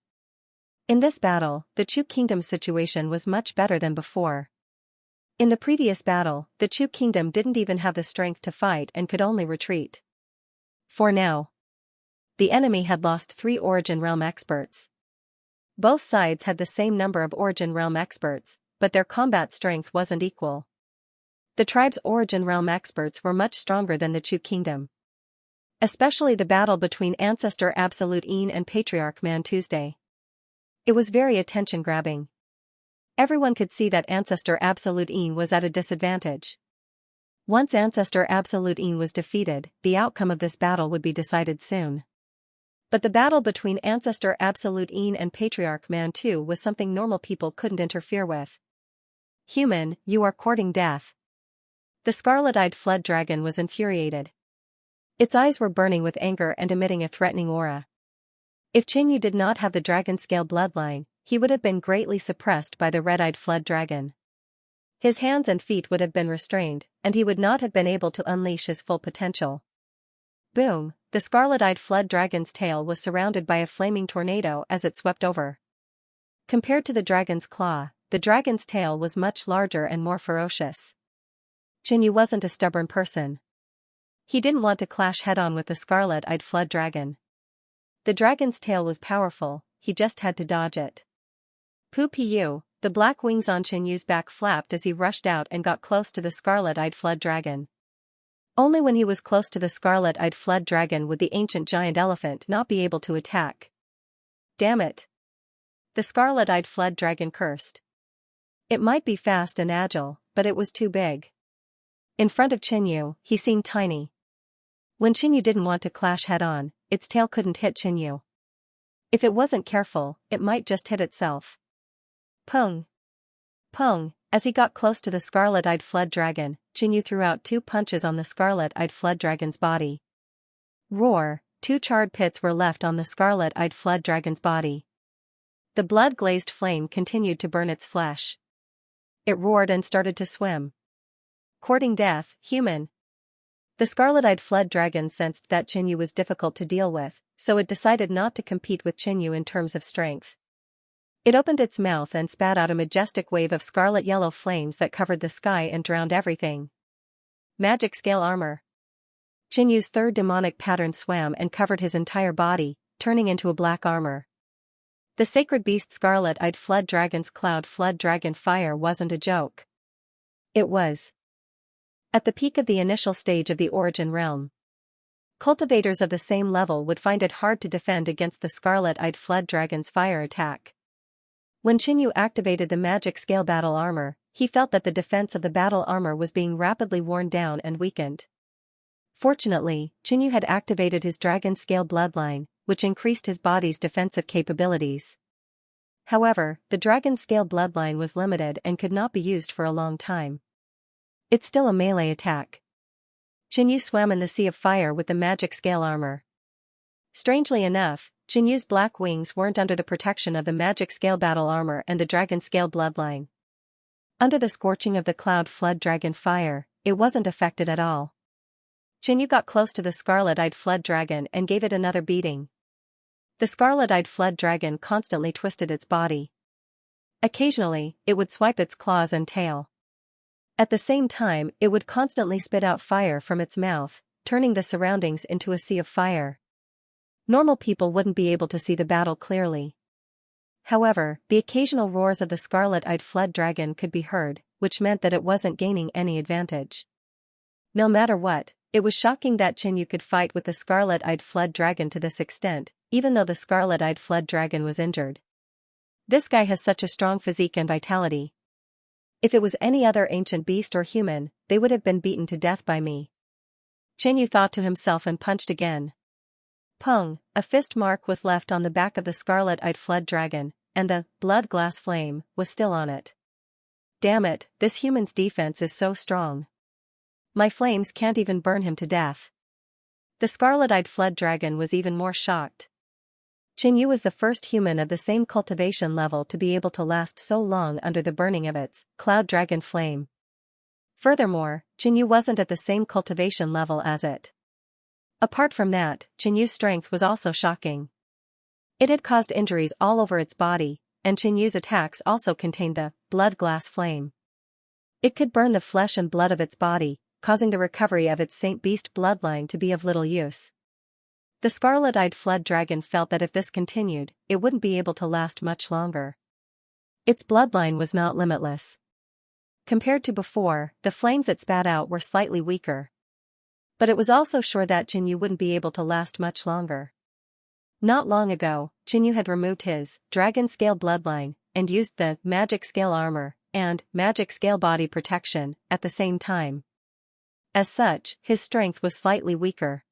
In this battle, the Chu Kingdom's situation was much better than before. In the previous battle, the Chu Kingdom didn't even have the strength to fight and could only retreat. For now, the enemy had lost 3 Origin Realm experts. Both sides had the same number of Origin Realm experts, but their combat strength wasn't equal. The tribe's Origin Realm experts were much stronger than the Chu Kingdom. Especially the battle between Ancestor Absolute and Patriarch Man Tuesday. It was very attention-grabbing. Everyone could see that Ancestor Absolute Een was at a disadvantage. Once Ancestor Absolute Een was defeated, the outcome of this battle would be decided soon. But the battle between Ancestor Absolute Een and Patriarch Man 2 was something normal people couldn't interfere with. Human, you are courting death. The scarlet-eyed flood dragon was infuriated. Its eyes were burning with anger and emitting a threatening aura. If Xianxia did not have the dragon scale bloodline, he would have been greatly suppressed by the red-eyed flood dragon. His hands and feet would have been restrained, and he would not have been able to unleash his full potential. Boom, the scarlet-eyed flood dragon's tail was surrounded by a flaming tornado as it swept over. Compared to the dragon's claw, the dragon's tail was much larger and more ferocious. Xianxia wasn't a stubborn person. He didn't want to clash head-on with the scarlet-eyed flood dragon. The dragon's tail was powerful, he just had to dodge it. Poo-pee-you, the black wings on Xianxia's back flapped as he rushed out and got close to the scarlet-eyed flood dragon. Only when he was close to the scarlet-eyed flood dragon would the ancient giant elephant not be able to attack. Damn it! The scarlet-eyed flood dragon cursed. It might be fast and agile, but it was too big. In front of Xianxia, he seemed tiny. When Xianxia didn't want to clash head-on, its tail couldn't hit Xianxia. If it wasn't careful, it might just hit itself. Pung! Pung! As he got close to the scarlet-eyed flood dragon, Xianxia threw out 2 punches on the scarlet-eyed flood dragon's body. Roar! 2 charred pits were left on the scarlet-eyed flood dragon's body. The blood-glazed flame continued to burn its flesh. It roared and started to swim. Courting death, human! The scarlet-eyed flood dragon sensed that Xianxia was difficult to deal with, so it decided not to compete with Xianxia in terms of strength. It opened its mouth and spat out a majestic wave of scarlet-yellow flames that covered the sky and drowned everything. Magic scale armor. Xianxia's third demonic pattern swam and covered his entire body, turning into a black armor. The sacred beast scarlet-eyed flood dragon's cloud flood dragon fire wasn't a joke. It was at the peak of the initial stage of the origin realm. Cultivators of the same level would find it hard to defend against the scarlet-eyed flood dragon's fire attack. When Xianxia activated the magic scale battle armor, he felt that the defense of the battle armor was being rapidly worn down and weakened. Fortunately, Xianxia had activated his dragon scale bloodline, which increased his body's defensive capabilities. However, the dragon scale bloodline was limited and could not be used for a long time. It's still a melee attack. Xianxia swam in the sea of fire with the magic scale armor. Strangely enough, Xianxia's black wings weren't under the protection of the magic scale battle armor and the dragon scale bloodline. Under the scorching of the cloud flood dragon fire, it wasn't affected at all. Xianxia got close to the scarlet-eyed flood dragon and gave it another beating. The scarlet-eyed flood dragon constantly twisted its body. Occasionally, it would swipe its claws and tail. At the same time, it would constantly spit out fire from its mouth, turning the surroundings into a sea of fire. Normal people wouldn't be able to see the battle clearly. However, the occasional roars of the scarlet-eyed flood dragon could be heard, which meant that it wasn't gaining any advantage. No matter what, it was shocking that Xianxia could fight with the scarlet-eyed flood dragon to this extent, even though the scarlet-eyed flood dragon was injured. This guy has such a strong physique and vitality. If it was any other ancient beast or human, they would have been beaten to death by me. Xianxia thought to himself and punched again. Pung! A fist mark was left on the back of the scarlet-eyed flood dragon, and the blood glass flame was still on it. Damn it, this human's defense is so strong. My flames can't even burn him to death. The scarlet-eyed flood dragon was even more shocked. Xianxia was the first human of the same cultivation level to be able to last so long under the burning of its cloud dragon flame. Furthermore, Xianxia wasn't at the same cultivation level as it. Apart from that, Xianxia's strength was also shocking. It had caused injuries all over its body, and Xianxia's attacks also contained the blood glass flame. It could burn the flesh and blood of its body, causing the recovery of its Saint Beast bloodline to be of little use. The scarlet-eyed flood dragon felt that if this continued, it wouldn't be able to last much longer. Its bloodline was not limitless. Compared to before, the flames it spat out were slightly weaker. But it was also sure that Xianxia wouldn't be able to last much longer. Not long ago, Xianxia had removed his dragon scale bloodline, and used the magic scale armor and magic scale body protection at the same time. As such, his strength was slightly weaker.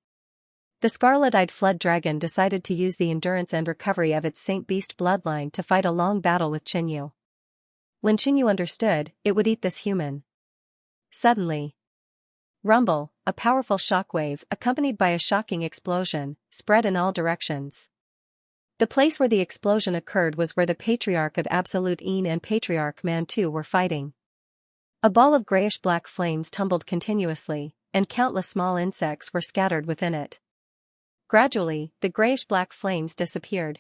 The scarlet-eyed flood dragon decided to use the endurance and recovery of its Saint Beast bloodline to fight a long battle with Qinyu. When Qinyu understood, it would eat this human. Suddenly, rumble, a powerful shockwave accompanied by a shocking explosion, spread in all directions. The place where the explosion occurred was where the Patriarch of Absolute Yin and Patriarch Mantu were fighting. A ball of grayish-black flames tumbled continuously, and countless small insects were scattered within it. Gradually, the grayish-black flames disappeared.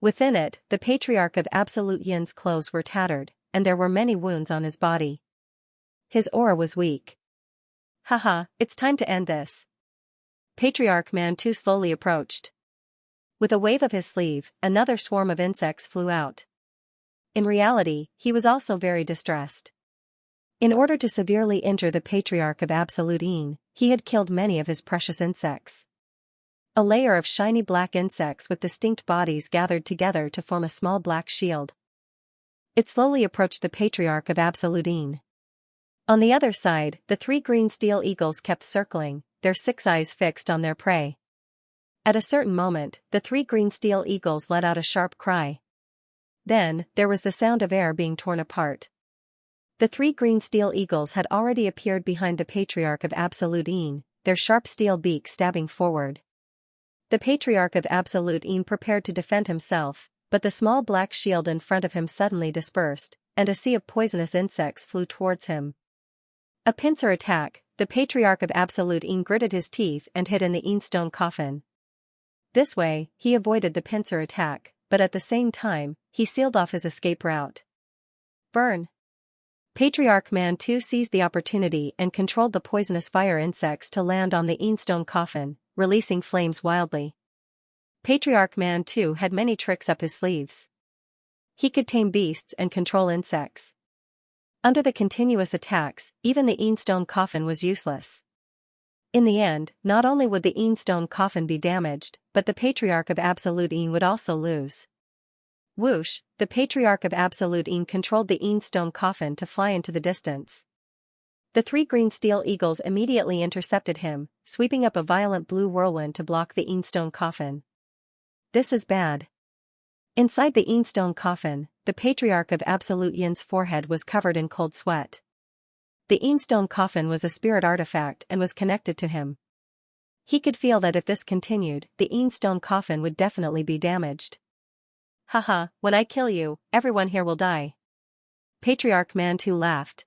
Within it, the Patriarch of Absolute Yin's clothes were tattered, and there were many wounds on his body. His aura was weak. Haha, it's time to end this. Patriarch Mantu slowly approached. With a wave of his sleeve, another swarm of insects flew out. In reality, he was also very distressed. In order to severely injure the Patriarch of Absolute Yin, he had killed many of his precious insects. A layer of shiny black insects with distinct bodies gathered together to form a small black shield. It slowly approached the Patriarch of Absolute Yin. On the other side, the 3 green steel eagles kept circling, their 6 eyes fixed on their prey. At a certain moment, the 3 green steel eagles let out a sharp cry. Then, there was the sound of air being torn apart. The 3 green steel eagles had already appeared behind the Patriarch of Absolute Yin, their sharp steel beaks stabbing forward. The Patriarch of Absolute Yin prepared to defend himself, but the small black shield in front of him suddenly dispersed, and a sea of poisonous insects flew towards him. A pincer attack, the Patriarch of Absolute Yin gritted his teeth and hid in the Yin stone coffin. This way, he avoided the pincer attack, but at the same time, he sealed off his escape route. Burn! Patriarch Mantu seized the opportunity and controlled the poisonous fire insects to land on the Yin stone coffin, releasing flames wildly. Patriarch Mantu had many tricks up his sleeves. He could tame beasts and control insects. Under the continuous attacks, even the Yin stone coffin was useless. In the end, not only would the Yin stone coffin be damaged, but the Patriarch of Absolute Yin would also lose. Whoosh, the Patriarch of Absolute Yin controlled the Yin stone coffin to fly into the distance. The 3 green steel eagles immediately intercepted him, sweeping up a violent blue whirlwind to block the Yin stone coffin. This is bad. Inside the Yin stone coffin, the Patriarch of Absolute Yin's forehead was covered in cold sweat. The Yin stone coffin was a spirit artifact and was connected to him. He could feel that if this continued, the Yin stone coffin would definitely be damaged. Haha, when I kill you, everyone here will die. Patriarch Mantu laughed.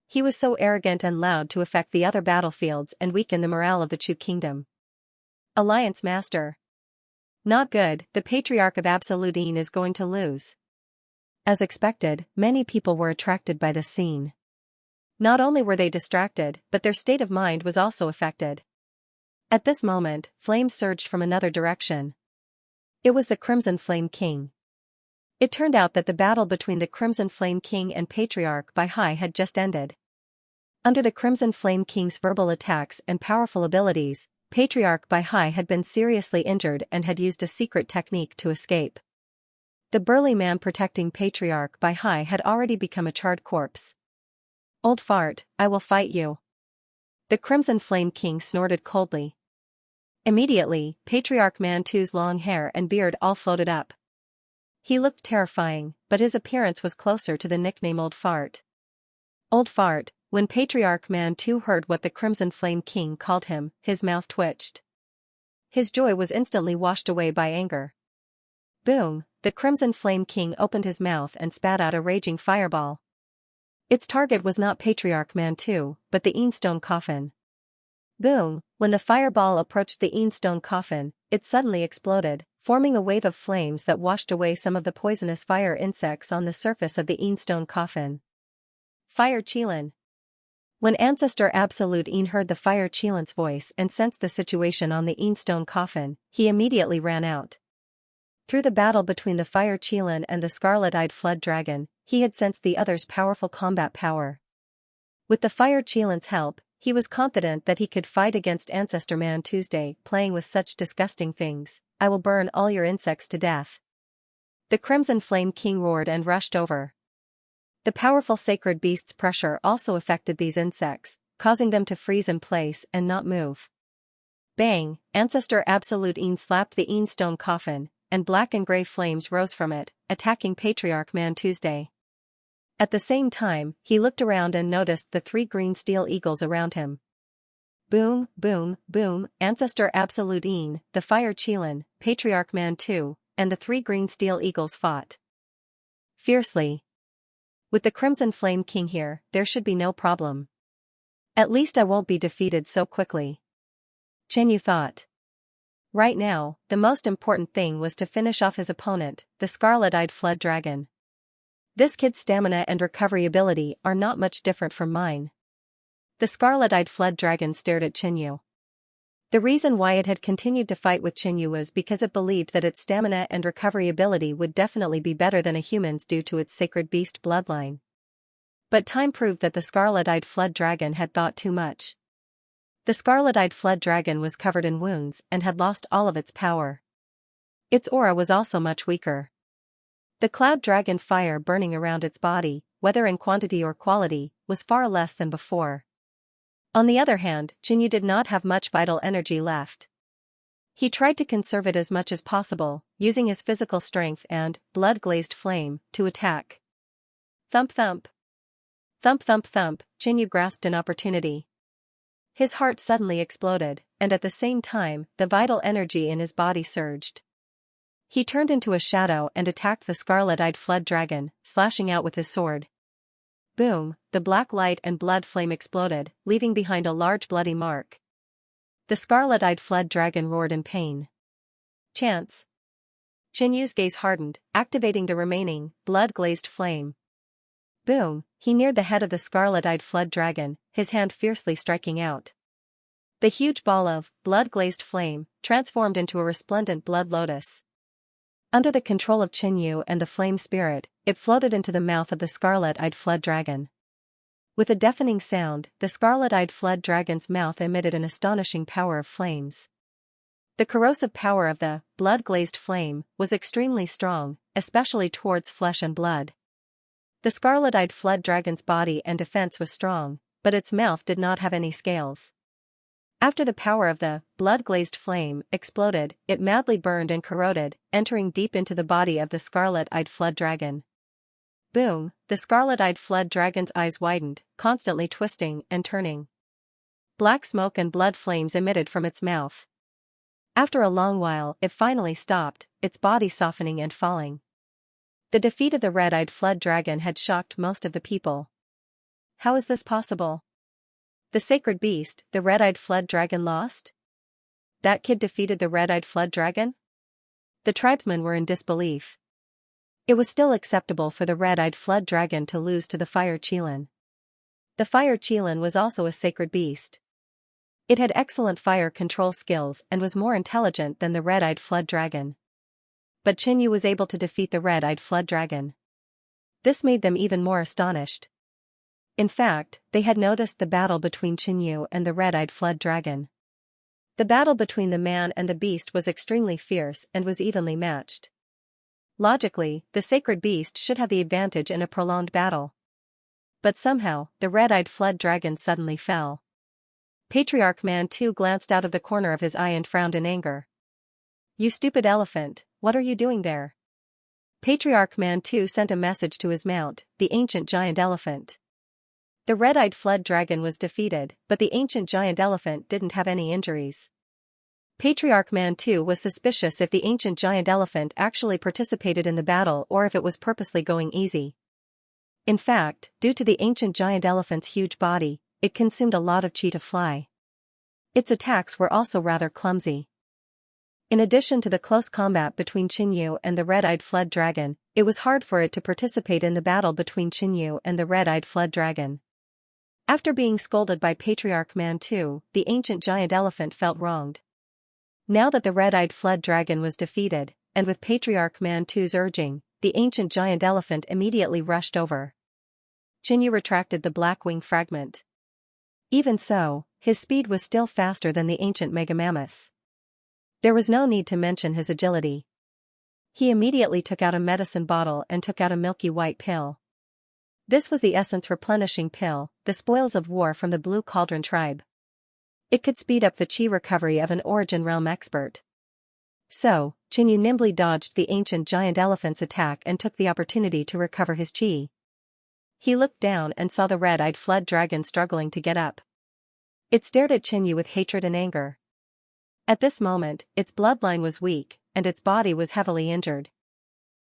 He was so arrogant and loud to affect the other battlefields and weaken the morale of the Chu kingdom. Alliance Master. Not good, the Patriarch of Absolute Yin is going to lose. As expected, many people were attracted by this scene. Not only were they distracted, but their state of mind was also affected. At this moment, flames surged from another direction. It was the Crimson Flame King. It turned out that the battle between the Crimson Flame King and Patriarch Bai Hai had just ended. Under the Crimson Flame King's verbal attacks and powerful abilities, Patriarch Bai Hai had been seriously injured and had used a secret technique to escape. The burly man protecting Patriarch Bai Hai had already become a charred corpse. Old fart, I will fight you. The Crimson Flame King snorted coldly. Immediately, Patriarch Mantu's long hair and beard all floated up. He looked terrifying, but his appearance was closer to the nickname Old Fart. Old Fart, when Patriarch Mantu heard what the Crimson Flame King called him, his mouth twitched. His joy was instantly washed away by anger. Boom, the Crimson Flame King opened his mouth and spat out a raging fireball. Its target was not Patriarch Mantu, but the Yin stone coffin. Boom, when the fireball approached the Yin stone coffin, it suddenly exploded, forming a wave of flames that washed away some of the poisonous fire insects on the surface of the Yin stone coffin. Fire Qilin. When Ancestor Absolute Yin heard the Fire Qilin's voice and sensed the situation on the Yin stone coffin, he immediately ran out. Through the battle between the Fire Qilin and the Scarlet-Eyed Flood Dragon, he had sensed the other's powerful combat power. With the Fire Qilin's help, he was confident that he could fight against Ancestor Man Tuesday, playing with such disgusting things. I will burn all your insects to death. The Crimson Flame King roared and rushed over. The powerful sacred beast's pressure also affected these insects, causing them to freeze in place and not move. Bang! Ancestor Absolute Een slapped the Een stone coffin, and black and grey flames rose from it, attacking Patriarch Man Tuesday. At the same time, he looked around and noticed the 3 green steel eagles around him. Boom, boom, boom, Ancestor Absolute Een, the Fire Qilin, Patriarch Man 2, and the 3 green steel eagles fought fiercely. With the Crimson Flame King here, there should be no problem. At least I won't be defeated so quickly, Xianxia thought. Right now, the most important thing was to finish off his opponent, the Scarlet-Eyed Flood Dragon. This kid's stamina and recovery ability are not much different from mine. The Scarlet-Eyed Flood Dragon stared at Xianxia. The reason why it had continued to fight with Xianxia was because it believed that its stamina and recovery ability would definitely be better than a human's due to its sacred beast bloodline. But time proved that the Scarlet-Eyed Flood Dragon had thought too much. The Scarlet-Eyed Flood Dragon was covered in wounds and had lost all of its power. Its aura was also much weaker. The Cloud Dragon fire burning around its body, whether in quantity or quality, was far less than before. On the other hand, Xianxia did not have much vital energy left. He tried to conserve it as much as possible, using his physical strength and blood-glazed flame to attack. Thump thump. Thump thump thump, Xianxia grasped an opportunity. His heart suddenly exploded, and at the same time, the vital energy in his body surged. He turned into a shadow and attacked the Scarlet-Eyed Flood Dragon, slashing out with his sword. Boom, the black light and blood flame exploded, leaving behind a large bloody mark. The Scarlet-Eyed Flood Dragon roared in pain. Chance. Xianxia's gaze hardened, activating the remaining, blood-glazed flame. Boom, he neared the head of the Scarlet-Eyed Flood Dragon, his hand fiercely striking out. The huge ball of blood-glazed flame transformed into a resplendent blood lotus. Under the control of Xianxia and the flame spirit, it floated into the mouth of the Scarlet-Eyed Flood Dragon. With a deafening sound, the Scarlet-Eyed Flood Dragon's mouth emitted an astonishing power of flames. The corrosive power of the blood-glazed flame was extremely strong, especially towards flesh and blood. The Scarlet-Eyed Flood Dragon's body and defense was strong, but its mouth did not have any scales. After the power of the blood-glazed flame exploded, it madly burned and corroded, entering deep into the body of the Scarlet-Eyed Flood Dragon. Boom, the Scarlet-Eyed Flood Dragon's eyes widened, constantly twisting and turning. Black smoke and blood flames emitted from its mouth. After a long while, it finally stopped, its body softening and falling. The defeat of the Red-Eyed Flood Dragon had shocked most of the people. How is this possible? The sacred beast, the Red-Eyed Flood Dragon, lost? That kid defeated the Red-Eyed Flood Dragon? The tribesmen were in disbelief. It was still acceptable for the Red-Eyed Flood Dragon to lose to the Fire Qilin. The Fire Qilin was also a sacred beast. It had excellent fire control skills and was more intelligent than the Red-Eyed Flood Dragon. But Xianxia was able to defeat the Red-Eyed Flood Dragon. This made them even more astonished. In fact, they had noticed the battle between Xianxia and the Red-Eyed Flood Dragon. The battle between the man and the beast was extremely fierce and was evenly matched. Logically, the sacred beast should have the advantage in a prolonged battle. But somehow, the Red-Eyed Flood Dragon suddenly fell. Patriarch Man 2 glanced out of the corner of his eye and frowned in anger. "You stupid elephant, what are you doing there?" Patriarch Man 2 sent a message to his mount, the ancient giant elephant. The Red-Eyed Flood Dragon was defeated, but the ancient giant elephant didn't have any injuries. Patriarch Man 2 was suspicious if the ancient giant elephant actually participated in the battle or if it was purposely going easy. In fact, due to the ancient giant elephant's huge body, it consumed a lot of chi to fly. Its attacks were also rather clumsy. In addition to the close combat between Xianxia and the Red-Eyed Flood Dragon, it was hard for it to participate in the battle between Xianxia and the Red-Eyed Flood Dragon. After being scolded by Patriarch Man 2, the ancient giant elephant felt wronged. Now that the Red-Eyed Flood Dragon was defeated, and with Patriarch Man 2's urging, the ancient giant elephant immediately rushed over. Xianxia retracted the black wing fragment. Even so, his speed was still faster than the ancient megamammoth's. There was no need to mention his agility. He immediately took out a medicine bottle and took out a milky white pill. This was the essence replenishing pill, the spoils of war from the Blue Cauldron tribe. It could speed up the chi recovery of an Origin Realm expert. So, Qinyu nimbly dodged the ancient giant elephant's attack and took the opportunity to recover his chi. He looked down and saw the red-eyed flood dragon struggling to get up. It stared at Qinyu with hatred and anger. At this moment, its bloodline was weak, and its body was heavily injured.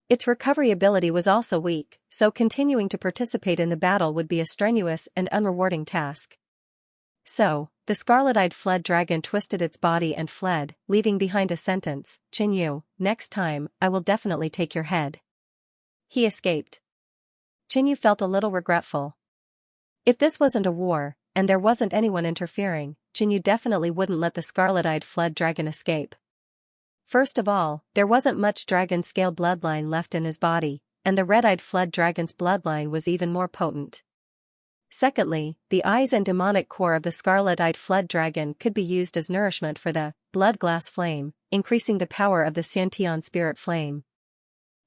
Its recovery ability was also weak, so continuing to participate in the battle would be a strenuous and unrewarding task. So, the scarlet-eyed flood dragon twisted its body and fled, leaving behind a sentence, "Qinyu, next time, I will definitely take your head." He escaped. Qinyu felt a little regretful. If this wasn't a war, and there wasn't anyone interfering, Qinyu definitely wouldn't let the scarlet-eyed flood dragon escape. First of all, there wasn't much dragon-scale bloodline left in his body, and the red-eyed flood dragon's bloodline was even more potent. Secondly, the eyes and demonic core of the scarlet-eyed flood dragon could be used as nourishment for the blood glass flame, increasing the power of the Xianxia spirit flame.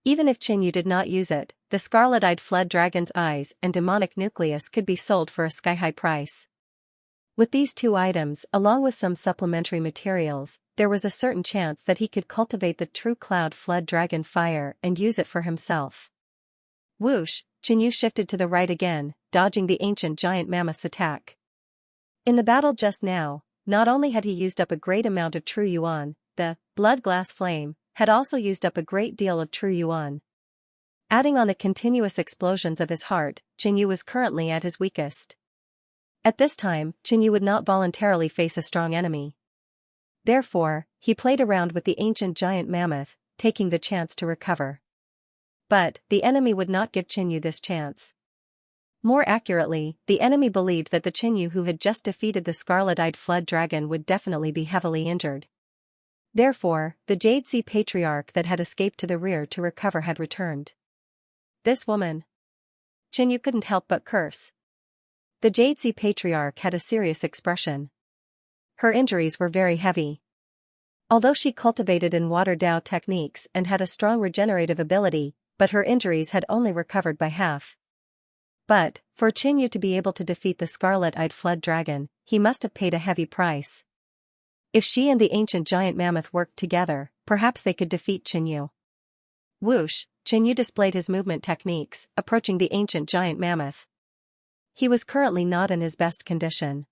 Even if Qinyu did not use it, the scarlet-eyed flood dragon's eyes and demonic nucleus could be sold for a sky-high price. With these two items, along with some supplementary materials, there was a certain chance that he could cultivate the true cloud flood dragon fire and use it for himself. Whoosh, Qinyu shifted to the right again, dodging the ancient giant mammoth's attack. In the battle just now, not only had he used up a great amount of true yuan, the blood glass flame had also used up a great deal of true yuan. Adding on the continuous explosions of his heart, Qinyu was currently at his weakest. At this time, Qinyu would not voluntarily face a strong enemy. Therefore, he played around with the ancient giant mammoth, taking the chance to recover. But, the enemy would not give Qinyu this chance. More accurately, the enemy believed that the Qinyu who had just defeated the scarlet-eyed flood dragon would definitely be heavily injured. Therefore, the Jade Sea Patriarch that had escaped to the rear to recover had returned. This woman. Qinyu couldn't help but curse. The Jade Sea Patriarch had a serious expression. Her injuries were very heavy. Although she cultivated in water Dao techniques and had a strong regenerative ability, but her injuries had only recovered by half. But, for Qinyu to be able to defeat the scarlet-eyed flood dragon, he must have paid a heavy price. If she and the ancient giant mammoth worked together, perhaps they could defeat Qinyu. Whoosh, Qinyu displayed his movement techniques, approaching the ancient giant mammoth. He was currently not in his best condition.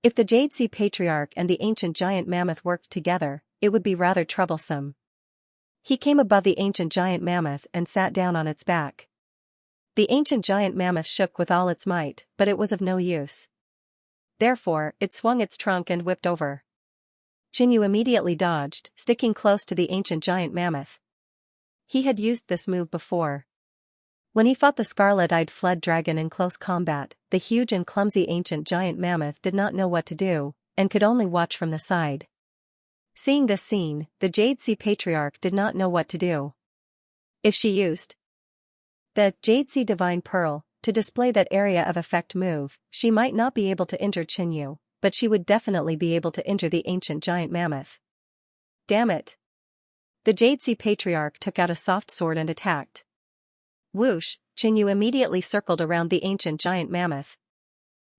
If the Jade Sea Patriarch and the ancient giant mammoth worked together, it would be rather troublesome. He came above the ancient giant mammoth and sat down on its back. The ancient giant mammoth shook with all its might, but it was of no use. Therefore, it swung its trunk and whipped over. Qinyu immediately dodged, sticking close to the ancient giant mammoth. He had used this move before. When he fought the scarlet-eyed flood dragon in close combat, the huge and clumsy ancient giant mammoth did not know what to do, and could only watch from the side. Seeing this scene, the Jade Sea Patriarch did not know what to do. If she used the Jade Sea Divine Pearl to display that area of effect move, she might not be able to injure Qinyu, but she would definitely be able to injure the ancient giant mammoth. Damn it! The Jade Sea Patriarch took out a soft sword and attacked. Whoosh, Qinyu immediately circled around the ancient giant mammoth.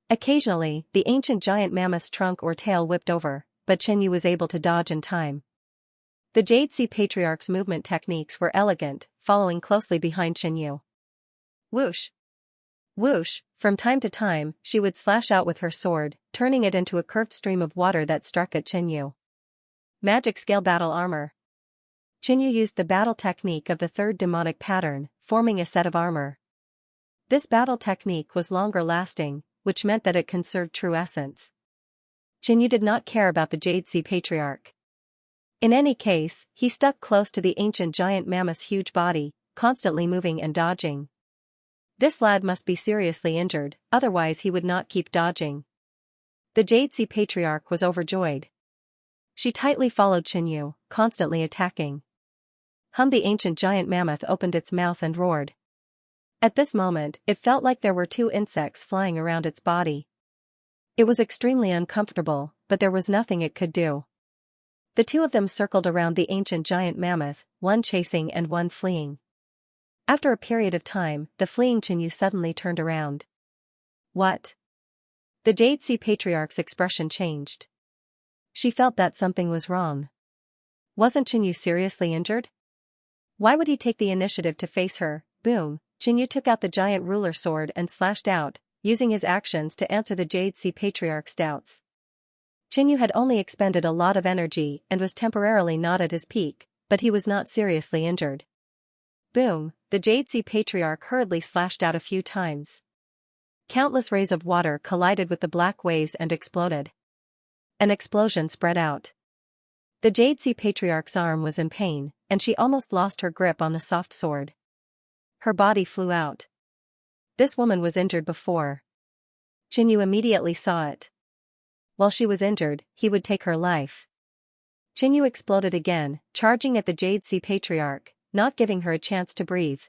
Occasionally, the ancient giant mammoth's trunk or tail whipped over, but Qinyu was able to dodge in time. The Jade Sea Patriarch's movement techniques were elegant, following closely behind Qinyu. Whoosh! Whoosh, from time to time, she would slash out with her sword, turning it into a curved stream of water that struck at Qinyu. Magic Scale Battle Armor. Qinyu used the battle technique of the third demonic pattern, forming a set of armor. This battle technique was longer lasting, which meant that it conserved true essence. Qinyu did not care about the Jade Sea Patriarch. In any case, he stuck close to the ancient giant mammoth's huge body, constantly moving and dodging. This lad must be seriously injured, otherwise he would not keep dodging. The Jade Sea Patriarch was overjoyed. She tightly followed Qinyu, constantly attacking. The ancient giant mammoth opened its mouth and roared. At this moment, it felt like there were 2 insects flying around its body. It was extremely uncomfortable, but there was nothing it could do. The two of them circled around the ancient giant mammoth, one chasing and one fleeing. After a period of time, the fleeing Xianxia suddenly turned around. What? The Jade Sea Patriarch's expression changed. She felt that something was wrong. Wasn't Xianxia seriously injured? Why would he take the initiative to face her? Boom, Xianxia took out the giant ruler sword and slashed out, using his actions to answer the Jade Sea Patriarch's doubts. Xianxia had only expended a lot of energy and was temporarily not at his peak, but he was not seriously injured. Boom, the Jade Sea Patriarch hurriedly slashed out a few times. Countless rays of water collided with the black waves and exploded. An explosion spread out. The Jade Sea Patriarch's arm was in pain, and she almost lost her grip on the soft sword. Her body flew out. This woman was injured before. Xianxia immediately saw it. While she was injured, he would take her life. Xianxia exploded again, charging at the Jade Sea Patriarch, not giving her a chance to breathe.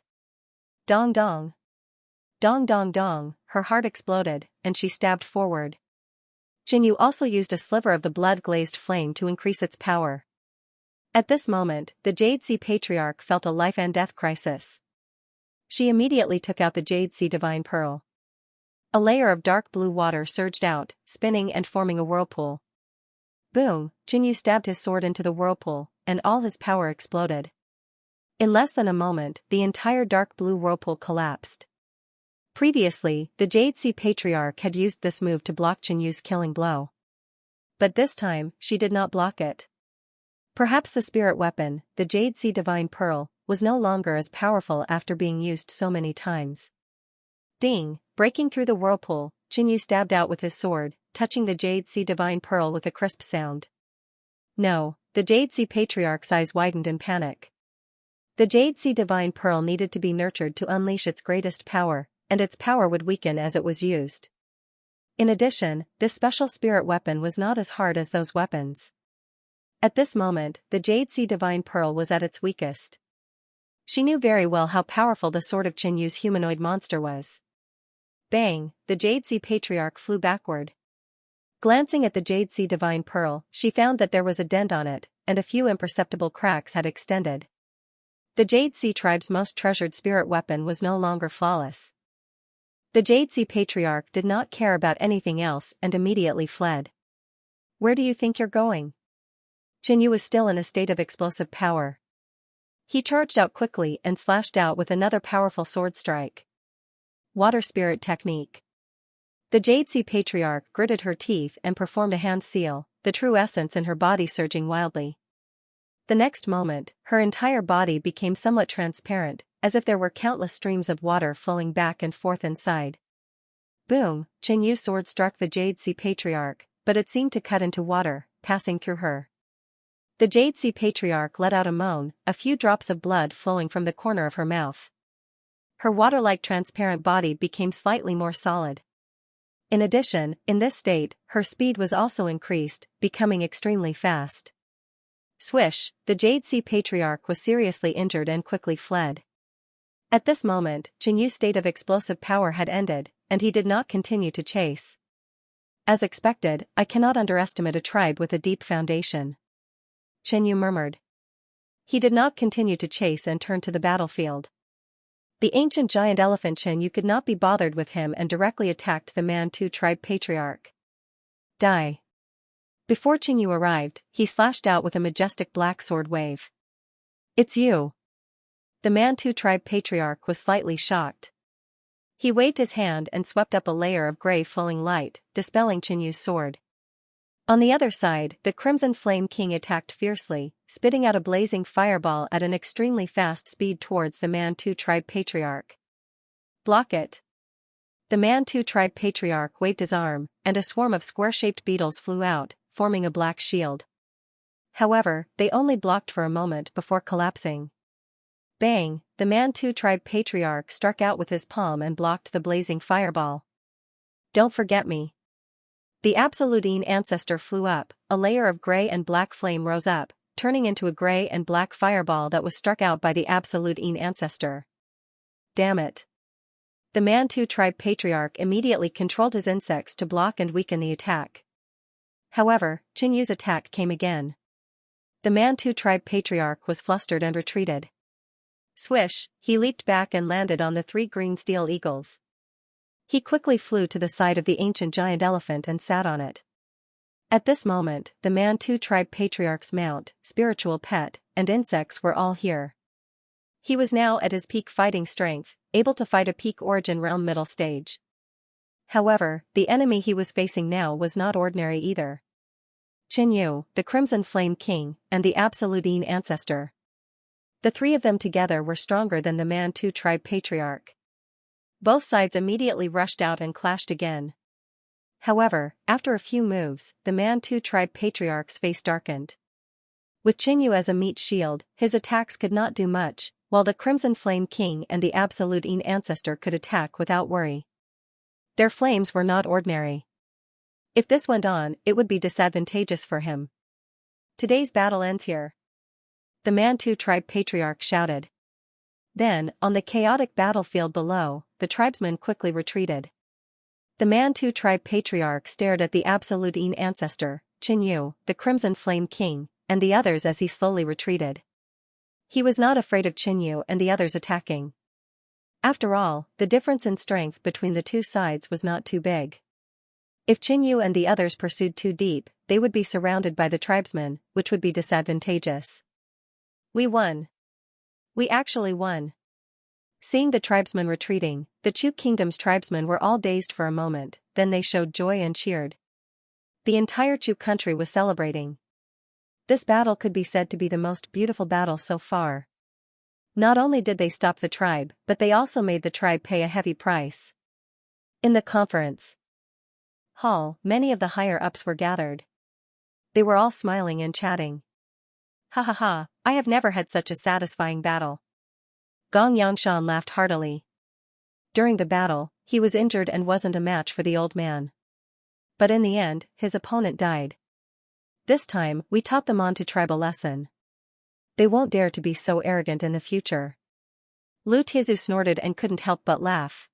Dong dong. Dong dong dong, her heart exploded, and she stabbed forward. Xianxia also used a sliver of the blood-glazed flame to increase its power. At this moment, the Jade Sea Patriarch felt a life-and-death crisis. She immediately took out the Jade Sea Divine Pearl. A layer of dark blue water surged out, spinning and forming a whirlpool. Boom, Xianxia stabbed his sword into the whirlpool, and all his power exploded. In less than a moment, the entire dark blue whirlpool collapsed. Previously, the Jade Sea Patriarch had used this move to block Xianxia's killing blow. But this time, she did not block it. Perhaps the spirit weapon, the Jade Sea Divine Pearl, was no longer as powerful after being used so many times. Ding, breaking through the whirlpool, Xianxia stabbed out with his sword, touching the Jade Sea Divine Pearl with a crisp sound. No, the Jade Sea Patriarch's eyes widened in panic. The Jade Sea Divine Pearl needed to be nurtured to unleash its greatest power, and its power would weaken as it was used. In addition, this special spirit weapon was not as hard as those weapons. At this moment, the Jade Sea Divine Pearl was at its weakest. She knew very well how powerful the sword of Xianxia's humanoid monster was. Bang, the Jade Sea Patriarch flew backward. Glancing at the Jade Sea Divine Pearl, she found that there was a dent on it, and a few imperceptible cracks had extended. The Jade Sea tribe's most treasured spirit weapon was no longer flawless. The Jade Sea Patriarch did not care about anything else and immediately fled. Where do you think you're going? Xianxia was still in a state of explosive power. He charged out quickly and slashed out with another powerful sword strike. Water Spirit Technique. The Jade Sea Patriarch gritted her teeth and performed a hand seal, the true essence in her body surging wildly. The next moment, her entire body became somewhat transparent, as if there were countless streams of water flowing back and forth inside. Boom, Xianxia's sword struck the Jade Sea Patriarch, but it seemed to cut into water, passing through her. The Jade Sea Patriarch let out a moan, a few drops of blood flowing from the corner of her mouth. Her water-like transparent body became slightly more solid. In addition, in this state, her speed was also increased, becoming extremely fast. Swish, the Jade Sea Patriarch was seriously injured and quickly fled. At this moment, Xianxia's state of explosive power had ended, and he did not continue to chase. As expected, I cannot underestimate a tribe with a deep foundation. Xianxia murmured. He did not continue to chase and turned to the battlefield. The ancient giant elephant Xianxia could not be bothered with him and directly attacked the Mantu tribe patriarch. Die. Before Xianxia arrived, he slashed out with a majestic black sword wave. It's you. The Mantu tribe patriarch was slightly shocked. He waved his hand and swept up a layer of gray flowing light, dispelling Xianxia's sword. On the other side, the Crimson Flame King attacked fiercely, spitting out a blazing fireball at an extremely fast speed towards the Mantu tribe patriarch. Block it. The Mantu tribe patriarch waved his arm, and a swarm of square-shaped beetles flew out, forming a black shield. However, they only blocked for a moment before collapsing. Bang, the Mantu tribe patriarch struck out with his palm and blocked the blazing fireball. Don't forget me. The Absolute ancestor flew up, a layer of gray and black flame rose up, turning into a gray and black fireball that was struck out by the Absolute ancestor. Damn it. The Mantu tribe patriarch immediately controlled his insects to block and weaken the attack. However, Xianxia's attack came again. The Mantu tribe patriarch was flustered and retreated. Swish, he leaped back and landed on the 3 green steel eagles. He quickly flew to the side of the ancient giant elephant and sat on it. At this moment, the Mantu tribe patriarch's mount, spiritual pet, and insects were all here. He was now at his peak fighting strength, able to fight a peak origin realm middle stage. However, the enemy he was facing now was not ordinary either. Qinyu, the Crimson Flame King, and the Absolutine Ancestor. The 3 of them together were stronger than the Mantu tribe patriarch. Both sides immediately rushed out and clashed again. However, after a few moves, the Mantu tribe patriarch's face darkened. With Qinyu as a meat shield, his attacks could not do much, while the Crimson Flame King and the Absolutine Ancestor could attack without worry. Their flames were not ordinary. If this went on, it would be disadvantageous for him. Today's battle ends here. The Mantu tribe patriarch shouted. Then, on the chaotic battlefield below, the tribesmen quickly retreated. The Mantu tribe patriarch stared at the Absolutine Ancestor, Qinyu, the Crimson Flame King, and the others as he slowly retreated. He was not afraid of Qinyu and the others attacking. After all, the difference in strength between the 2 sides was not too big. If Qinyu and the others pursued too deep, they would be surrounded by the tribesmen, which would be disadvantageous. We won. We actually won. Seeing the tribesmen retreating, the Chu Kingdom's tribesmen were all dazed for a moment, then they showed joy and cheered. The entire Chu country was celebrating. This battle could be said to be the most beautiful battle so far. Not only did they stop the tribe, but they also made the tribe pay a heavy price. In the conference hall, many of the higher-ups were gathered. They were all smiling and chatting. Ha ha ha, I have never had such a satisfying battle. Gong Yangshan laughed heartily. During the battle, he was injured and wasn't a match for the old man. But in the end, his opponent died. This time, we taught them on to tribe a lesson. They won't dare to be so arrogant in the future. Lu Tizu snorted and couldn't help but laugh.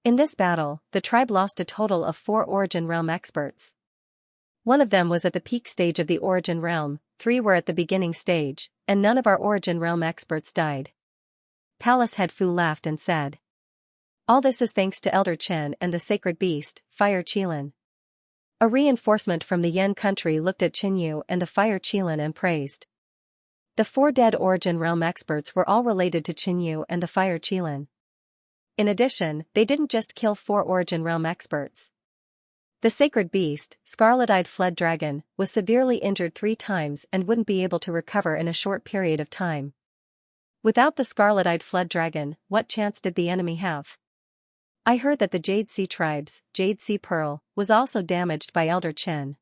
In this battle, the tribe lost a total of 4 Origin Realm experts. 1 of them was at the peak stage of the Origin Realm, 3 were at the beginning stage, and none of our Origin Realm experts died. Palace Head Fu laughed and said. All this is thanks to Elder Chen and the sacred beast, Fire Qilin. A reinforcement from the Yen country looked at Qinyu and the Fire Qilin and praised. The 4 dead Origin Realm experts were all related to Qinyu and the Fire Qilin. In addition, they didn't just kill 4 Origin Realm experts. The sacred beast, Scarlet-Eyed Fled Dragon, was severely injured 3 times and wouldn't be able to recover in a short period of time. Without the Scarlet-Eyed Fled Dragon, what chance did the enemy have? I heard that the Jade Sea tribes, Jade Sea Pearl, was also damaged by Elder Chen.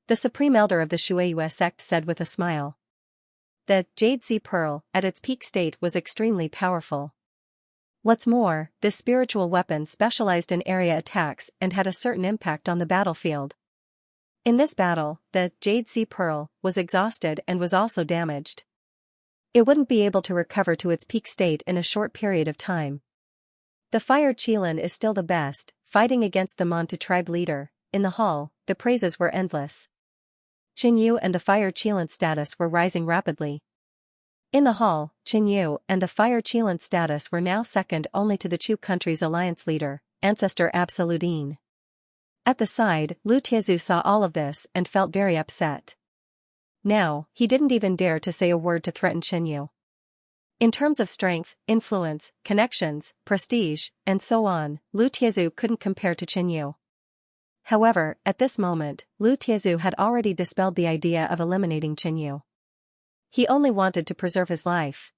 The Supreme Elder of the Shueiyue sect said with a smile. The Jade Sea Pearl, at its peak state, was extremely powerful. What's more, this spiritual weapon specialized in area attacks and had a certain impact on the battlefield. In this battle, the Jade Sea Pearl was exhausted and was also damaged. It wouldn't be able to recover to its peak state in a short period of time. The Fire Qilin is still the best, fighting against the Mantu tribe leader. In the hall, the praises were endless. Qinyu and the Fire Qilin's status were rising rapidly. In the hall, Qinyu and the Fire Qilin's status were now second only to the Chu country's alliance leader, Ancestor Absolutine. At the side, Lu Tiezu saw all of this and felt very upset. Now, he didn't even dare to say a word to threaten Qinyu. In terms of strength, influence, connections, prestige, and so on, Lu Tiezu couldn't compare to Qinyu. However, at this moment, Lu Tiezu had already dispelled the idea of eliminating Qinyu. He only wanted to preserve his life.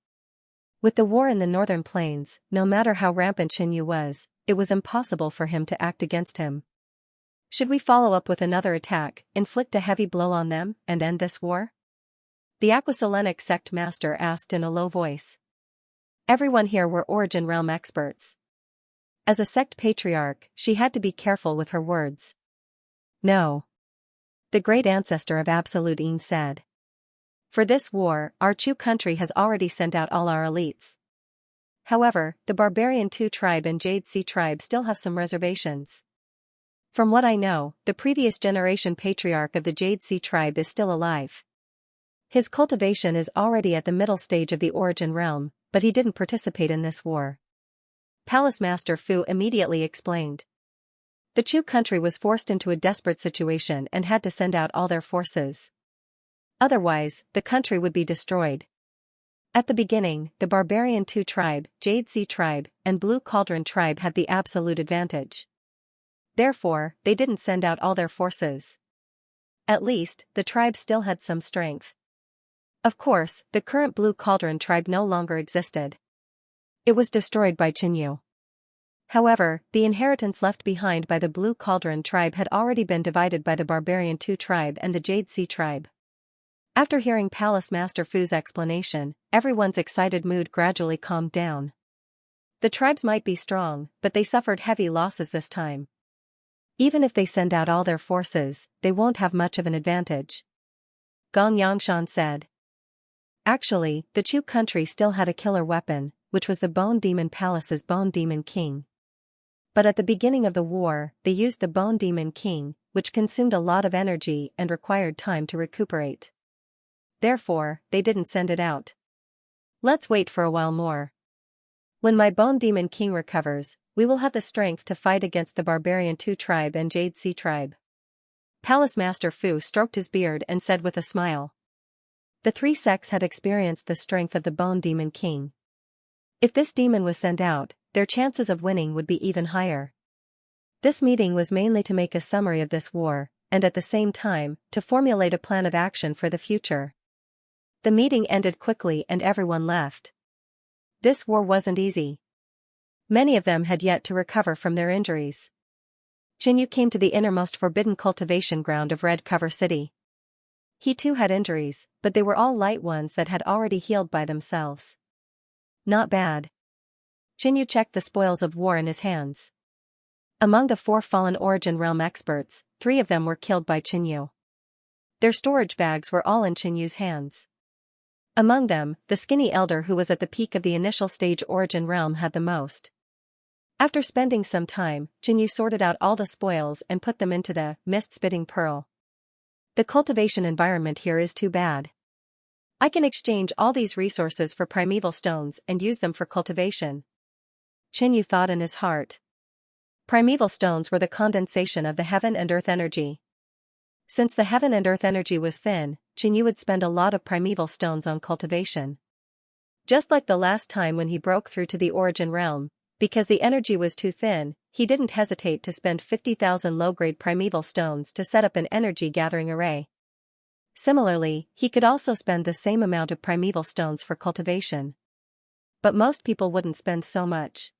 With the war in the northern plains, no matter how rampant Qinyu was, it was impossible for him to act against him. Should we follow up with another attack, inflict a heavy blow on them, and end this war? The Aquasolenic sect master asked in a low voice. Everyone here were Origin Realm experts. As a sect patriarch, she had to be careful with her words. No. The great ancestor of Absolutine said. For this war, our Chu country has already sent out all our elites. However, the Barbarian Tu tribe and Jade Sea tribe still have some reservations. From what I know, the previous generation patriarch of the Jade Sea tribe is still alive. His cultivation is already at the middle stage of the origin realm, but he didn't participate in this war. Palace Master Fu immediately explained. The Chu country was forced into a desperate situation and had to send out all their forces. Otherwise, the country would be destroyed. At the beginning, the barbarian Tu tribe, Jade Sea tribe, and Blue Cauldron tribe had the absolute advantage. Therefore, they didn't send out all their forces. At least, the tribe still had some strength. Of course, the current Blue Cauldron tribe no longer existed. It was destroyed by Qinyu. However, the inheritance left behind by the Blue Cauldron tribe had already been divided by the barbarian Tu tribe and the Jade Sea tribe. After hearing Palace Master Fu's explanation, everyone's excited mood gradually calmed down. The tribes might be strong, but they suffered heavy losses this time. Even if they send out all their forces, they won't have much of an advantage. Gong Yangshan said. Actually, the Chu country still had a killer weapon, which was the Bone Demon Palace's Bone Demon King. But at the beginning of the war, they used the Bone Demon King, which consumed a lot of energy and required time to recuperate. Therefore, they didn't send it out. Let's wait for a while more. When my Bone Demon King recovers, we will have the strength to fight against the barbarian Tu tribe and Jade Sea tribe. Palace Master Fu stroked his beard and said with a smile. The three sects had experienced the strength of the Bone Demon King. If this demon was sent out, their chances of winning would be even higher. This meeting was mainly to make a summary of this war, and at the same time, to formulate a plan of action for the future. The meeting ended quickly and everyone left. This war wasn't easy. Many of them had yet to recover from their injuries. Qinyu came to the innermost forbidden cultivation ground of Red Cover City. He too had injuries, but they were all light ones that had already healed by themselves. Not bad. Qinyu checked the spoils of war in his hands. Among the 4 fallen Origin Realm experts, 3 of them were killed by Qinyu. Their storage bags were all in Qinyu's hands. Among them, the skinny elder who was at the peak of the initial stage Origin Realm had the most. After spending some time, Qinyu sorted out all the spoils and put them into the mist-spitting pearl. The cultivation environment here is too bad. I can exchange all these resources for primeval stones and use them for cultivation. Qinyu thought in his heart. Primeval stones were the condensation of the heaven and earth energy. Since the heaven and earth energy was thin, Qinyu would spend a lot of primeval stones on cultivation. Just like the last time when he broke through to the Origin Realm, because the energy was too thin, he didn't hesitate to spend 50,000 low-grade primeval stones to set up an energy-gathering array. Similarly, he could also spend the same amount of primeval stones for cultivation. But most people wouldn't spend so much.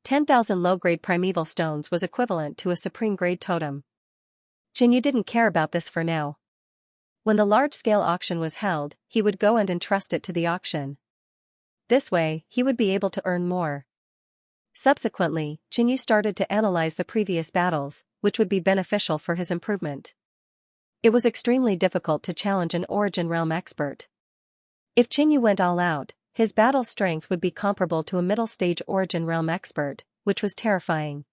10,000 low-grade primeval stones was equivalent to a supreme-grade totem. Qinyu didn't care about this for now. When the large-scale auction was held, he would go and entrust it to the auction. This way, he would be able to earn more. Subsequently, Qinyu started to analyze the previous battles, which would be beneficial for his improvement. It was extremely difficult to challenge an Origin Realm expert. If Qinyu went all out, his battle strength would be comparable to a middle-stage Origin Realm expert, which was terrifying.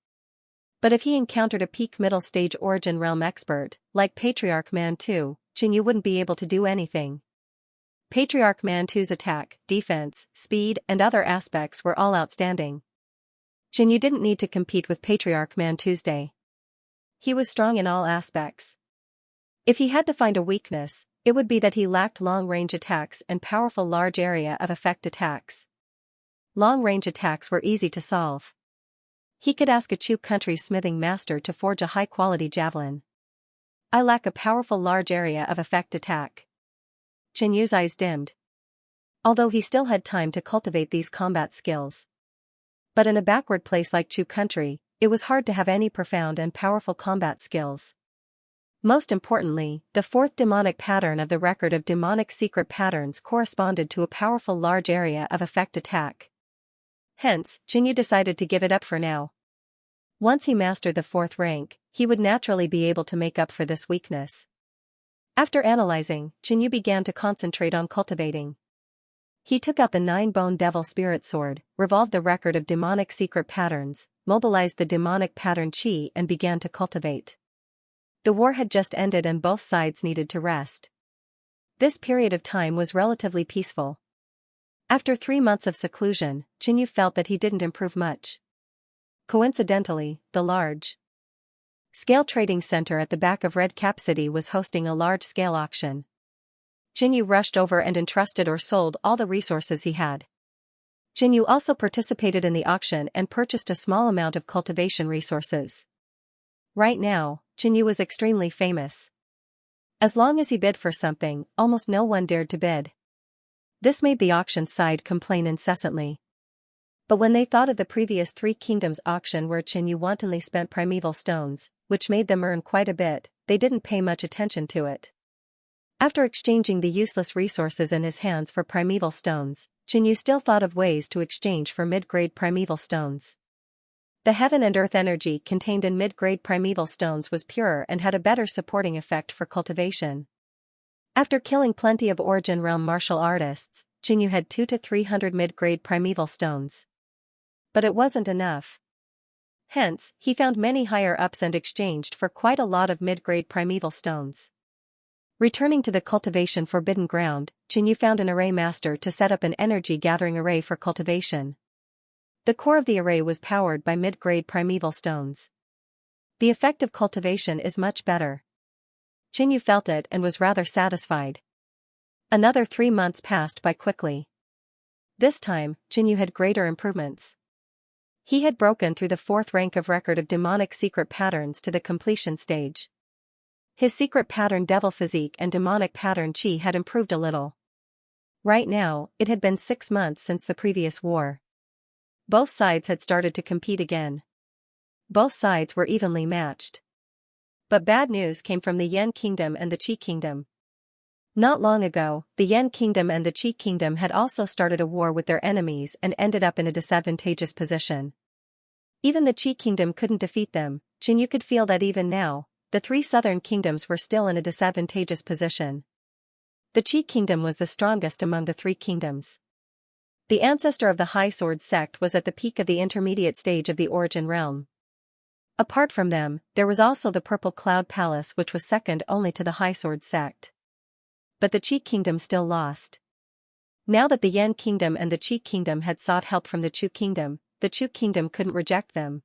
But if he encountered a peak middle-stage Origin Realm expert, like Patriarch Mantu, Qinyu wouldn't be able to do anything. Patriarch Mantu's attack, defense, speed, and other aspects were all outstanding. Qinyu didn't need to compete with Patriarch Mantu's. He was strong in all aspects. If he had to find a weakness, it would be that he lacked long-range attacks and powerful large area of effect attacks. Long-range attacks were easy to solve. He could ask a Chu country smithing master to forge a high-quality javelin. I lack a powerful large area of effect attack. Qinyu's eyes dimmed. Although he still had time to cultivate these combat skills. But in a backward place like Chu country, it was hard to have any profound and powerful combat skills. Most importantly, the 4th demonic pattern of the record of demonic secret patterns corresponded to a powerful large area of effect attack. Hence, Qinyu decided to give it up for now. Once he mastered the 4th rank, he would naturally be able to make up for this weakness. After analyzing, Qinyu began to concentrate on cultivating. He took out the 9-bone devil spirit sword, revolved the record of demonic secret patterns, mobilized the demonic pattern chi and began to cultivate. The war had just ended and both sides needed to rest. This period of time was relatively peaceful. After 3 months of seclusion, Qinyu felt that he didn't improve much. Coincidentally, the large scale trading center at the back of Red Cap City was hosting a large-scale auction. Qinyu rushed over and entrusted or sold all the resources he had. Qinyu also participated in the auction and purchased a small amount of cultivation resources. Right now, Qinyu was extremely famous. As long as he bid for something, almost no one dared to bid. This made the auction side complain incessantly. But when they thought of the previous Three Kingdoms auction where Qinyu wantonly spent primeval stones, which made them earn quite a bit, they didn't pay much attention to it. After exchanging the useless resources in his hands for primeval stones, Qinyu still thought of ways to exchange for mid-grade primeval stones. The heaven and earth energy contained in mid-grade primeval stones was purer and had a better supporting effect for cultivation. After killing plenty of Origin Realm martial artists, Qinyu had 200 to 300 mid-grade primeval stones. But it wasn't enough. Hence, he found many higher-ups and exchanged for quite a lot of mid-grade primeval stones. Returning to the cultivation forbidden ground, Qinyu found an array master to set up an energy-gathering array for cultivation. The core of the array was powered by mid-grade primeval stones. The effect of cultivation is much better. Qinyu felt it and was rather satisfied. Another 3 months passed by quickly. This time, Qinyu had greater improvements. He had broken through the 4th rank of record of demonic secret patterns to the completion stage. His secret pattern devil physique and demonic pattern chi had improved a little. Right now, it had been 6 months since the previous war. Both sides had started to compete again. Both sides were evenly matched. But bad news came from the Yan Kingdom and the Qi Kingdom. Not long ago, the Yan Kingdom and the Qi Kingdom had also started a war with their enemies and ended up in a disadvantageous position. Even the Qi Kingdom couldn't defeat them. Qinyu could feel that even now, the 3 southern kingdoms were still in a disadvantageous position. The Qi Kingdom was the strongest among the 3 kingdoms. The ancestor of the High Sword sect was at the peak of the intermediate stage of the Origin Realm. Apart from them, there was also the Purple Cloud Palace, which was second only to the High Sword sect. But the Qi Kingdom still lost. Now that the Yan Kingdom and the Qi Kingdom had sought help from the Chu Kingdom, the Chu Kingdom couldn't reject them.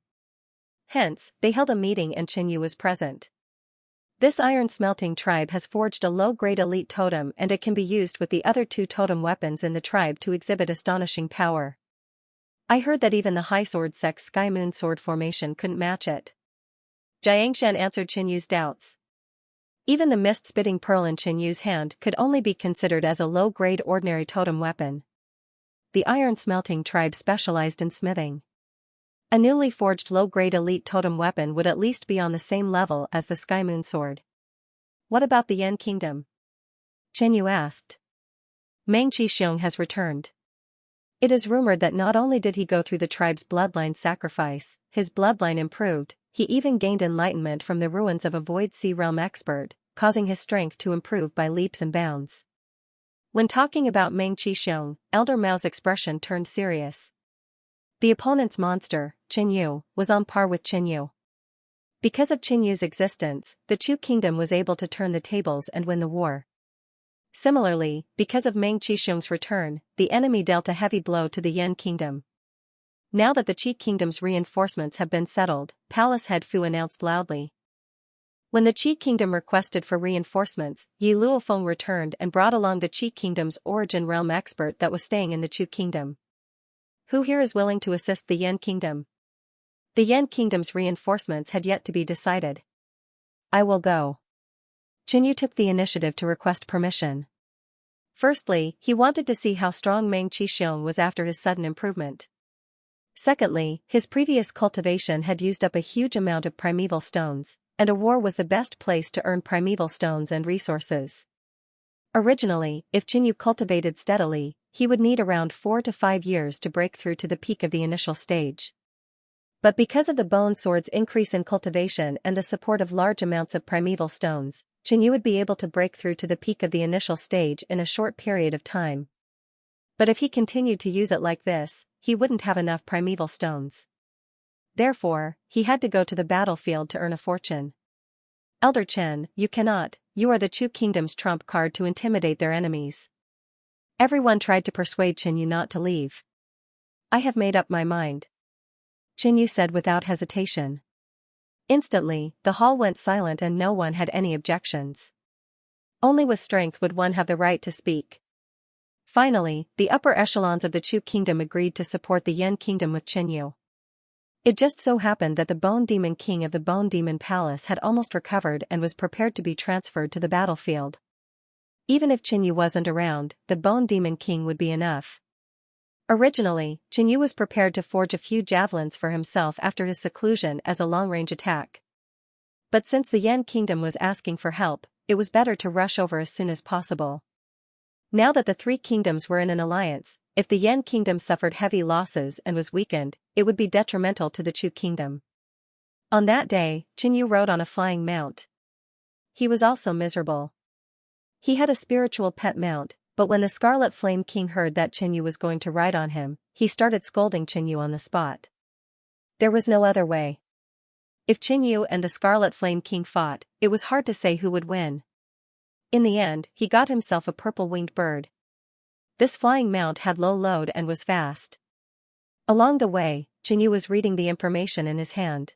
Hence, they held a meeting and Qinyu was present. This iron smelting tribe has forged a low-grade elite totem and it can be used with the other 2 totem weapons in the tribe to exhibit astonishing power. I heard that even the High Sword sect's Sky Moon Sword formation couldn't match it. Xianxia answered Qinyu's doubts. Even the mist-spitting pearl in Qinyu's hand could only be considered as a low-grade ordinary totem weapon. The iron smelting tribe specialized in smithing. A newly forged low-grade elite totem weapon would at least be on the same level as the Sky Moon Sword. What about the Yan Kingdom? Qinyu asked. Meng Qixiong has returned. It is rumored that not only did he go through the tribe's bloodline sacrifice, his bloodline improved, he even gained enlightenment from the ruins of a Void Sea Realm expert, causing his strength to improve by leaps and bounds. When talking about Meng Qixiong, Elder Mao's expression turned serious. The opponent's monster, Qinyu, was on par with Qinyu. Because of Qinyu's existence, the Chu Kingdom was able to turn the tables and win the war. Similarly, because of Meng Qixiong's return, the enemy dealt a heavy blow to the Yan Kingdom. Now that the Qi Kingdom's reinforcements have been settled, Palace Head Fu announced loudly. When the Qi Kingdom requested for reinforcements, Yi Luofeng returned and brought along the Qi Kingdom's Origin Realm expert that was staying in the Chu Kingdom. Who here is willing to assist the Yan Kingdom? The Yan Kingdom's reinforcements had yet to be decided. I will go. Qinyu took the initiative to request permission. Firstly, he wanted to see how strong Meng Qixiong was after his sudden improvement. Secondly, his previous cultivation had used up a huge amount of primeval stones, and a war was the best place to earn primeval stones and resources. Originally, if Qinyu cultivated steadily, he would need around 4 to 5 years to break through to the peak of the initial stage. But because of the Bone Sword's increase in cultivation and the support of large amounts of primeval stones, Qinyu would be able to break through to the peak of the initial stage in a short period of time. But if he continued to use it like this, he wouldn't have enough primeval stones. Therefore, he had to go to the battlefield to earn a fortune. Elder Chen, you cannot, you are the Chu Kingdom's trump card to intimidate their enemies. Everyone tried to persuade Qinyu not to leave. I have made up my mind, Qinyu said without hesitation. Instantly, the hall went silent and no one had any objections. Only with strength would one have the right to speak. Finally, the upper echelons of the Chu Kingdom agreed to support the Yan Kingdom with Qinyu. It just so happened that the Bone Demon King of the Bone Demon Palace had almost recovered and was prepared to be transferred to the battlefield. Even if Qinyu wasn't around, the Bone Demon King would be enough. Originally, Qinyu was prepared to forge a few javelins for himself after his seclusion as a long-range attack. But since the Yan Kingdom was asking for help, it was better to rush over as soon as possible. Now that the three kingdoms were in an alliance, if the Yan Kingdom suffered heavy losses and was weakened, it would be detrimental to the Chu Kingdom. On that day, Qinyu rode on a flying mount. He was also miserable. He had a spiritual pet mount, but when the Scarlet Flame King heard that Qinyu was going to ride on him, he started scolding Qinyu on the spot. There was no other way. If Qinyu and the Scarlet Flame King fought, it was hard to say who would win. In the end, he got himself a purple-winged bird. This flying mount had low load and was fast. Along the way, Qinyu was reading the information in his hand.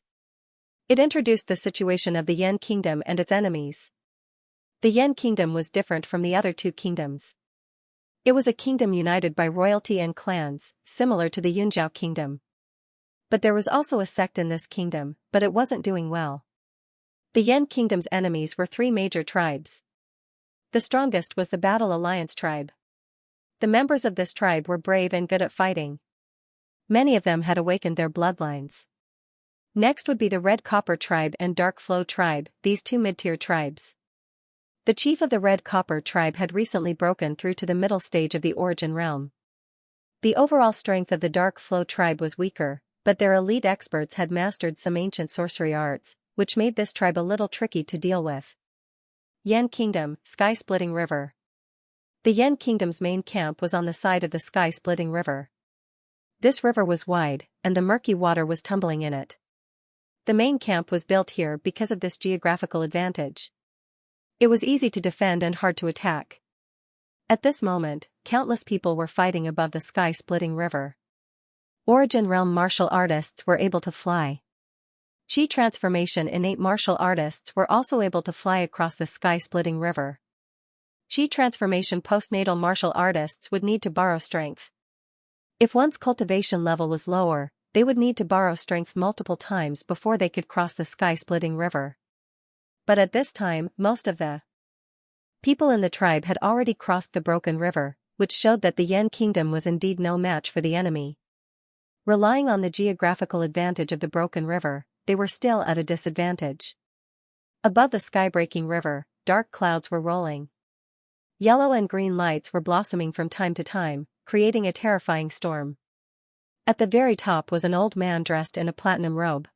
It introduced the situation of the Yan Kingdom and its enemies. The Yan Kingdom was different from the other two kingdoms. It was a kingdom united by royalty and clans, similar to the Yunzhao Kingdom. But there was also a sect in this kingdom, but it wasn't doing well. The Yan Kingdom's enemies were three major tribes. The strongest was the Battle Alliance tribe. The members of this tribe were brave and good at fighting. Many of them had awakened their bloodlines. Next would be the Red Copper tribe and Dark Flow tribe, these two mid-tier tribes. The chief of the Red Copper tribe had recently broken through to the middle stage of the Origin Realm. The overall strength of the Dark Flow tribe was weaker, but their elite experts had mastered some ancient sorcery arts, which made this tribe a little tricky to deal with. Yan Kingdom, Sky-Splitting River. The Yan Kingdom's main camp was on the side of the Sky-Splitting River. This river was wide, and the murky water was tumbling in it. The main camp was built here because of this geographical advantage. It was easy to defend and hard to attack. At this moment, countless people were fighting above the Sky-Splitting River. Origin Realm martial artists were able to fly. Qi transformation innate martial artists were also able to fly across the Sky-Splitting River. Qi transformation postnatal martial artists would need to borrow strength. If one's cultivation level was lower, they would need to borrow strength multiple times before they could cross the Sky-Splitting River. But at this time, most of the people in the tribe had already crossed the broken river, which showed that the Yan Kingdom was indeed no match for the enemy. Relying on the geographical advantage of the broken river, they were still at a disadvantage. Above the sky-breaking river, dark clouds were rolling. Yellow and green lights were blossoming from time to time, creating a terrifying storm. At the very top was an old man dressed in a platinum robe.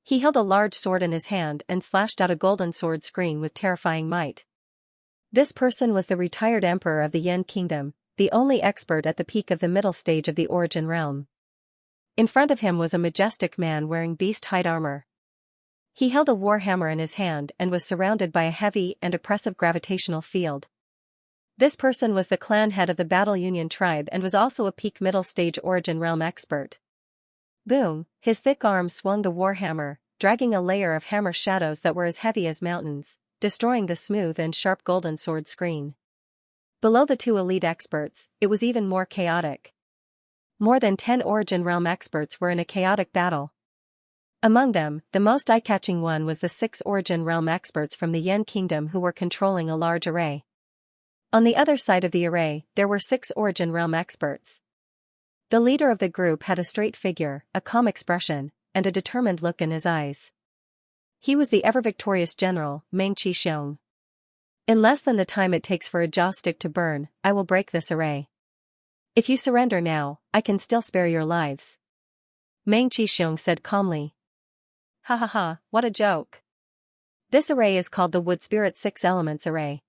He held a large sword in his hand and slashed out a golden sword screen with terrifying might. This person was the retired emperor of the Yan Kingdom, the only expert at the peak of the middle stage of the Origin Realm. In front of him was a majestic man wearing beast-hide armor. He held a war hammer in his hand and was surrounded by a heavy and oppressive gravitational field. This person was the clan head of the Battle Union tribe and was also a peak middle stage Origin Realm expert. Boom, his thick arms swung the war hammer, dragging a layer of hammer shadows that were as heavy as mountains, destroying the smooth and sharp golden sword screen. Below the two elite experts, it was even more chaotic. More than 10 Origin Realm experts were in a chaotic battle. Among them, the most eye-catching one was the 6 Origin Realm experts from the Yan Kingdom who were controlling a large array. On the other side of the array, there were 6 Origin Realm experts. The leader of the group had a straight figure, a calm expression, and a determined look in his eyes. He was the ever-victorious general, Meng Xiong. In less than the time it takes for a jaw stick to burn, I will break this array. If you surrender now, I can still spare your lives. Meng Xiong said calmly. Ha ha ha, what a joke. This array is called the Wood Spirit 6 Elements Array.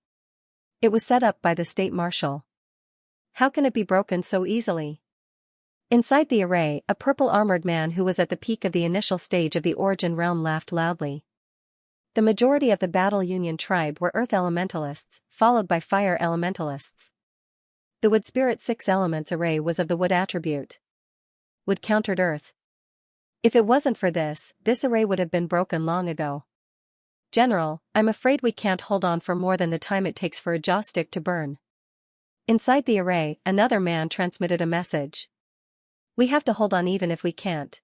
It was set up by the state marshal. How can it be broken so easily? Inside the array, a purple-armored man who was at the peak of the initial stage of the Origin Realm laughed loudly. The majority of the Battle Union tribe were Earth Elementalists, followed by Fire Elementalists. The Wood Spirit 6 Elements array was of the Wood attribute. Wood countered Earth. If it wasn't for this array would have been broken long ago. General, I'm afraid we can't hold on for more than the time it takes for a jaw stick to burn. Inside the array, another man transmitted a message. We have to hold on even if we can't.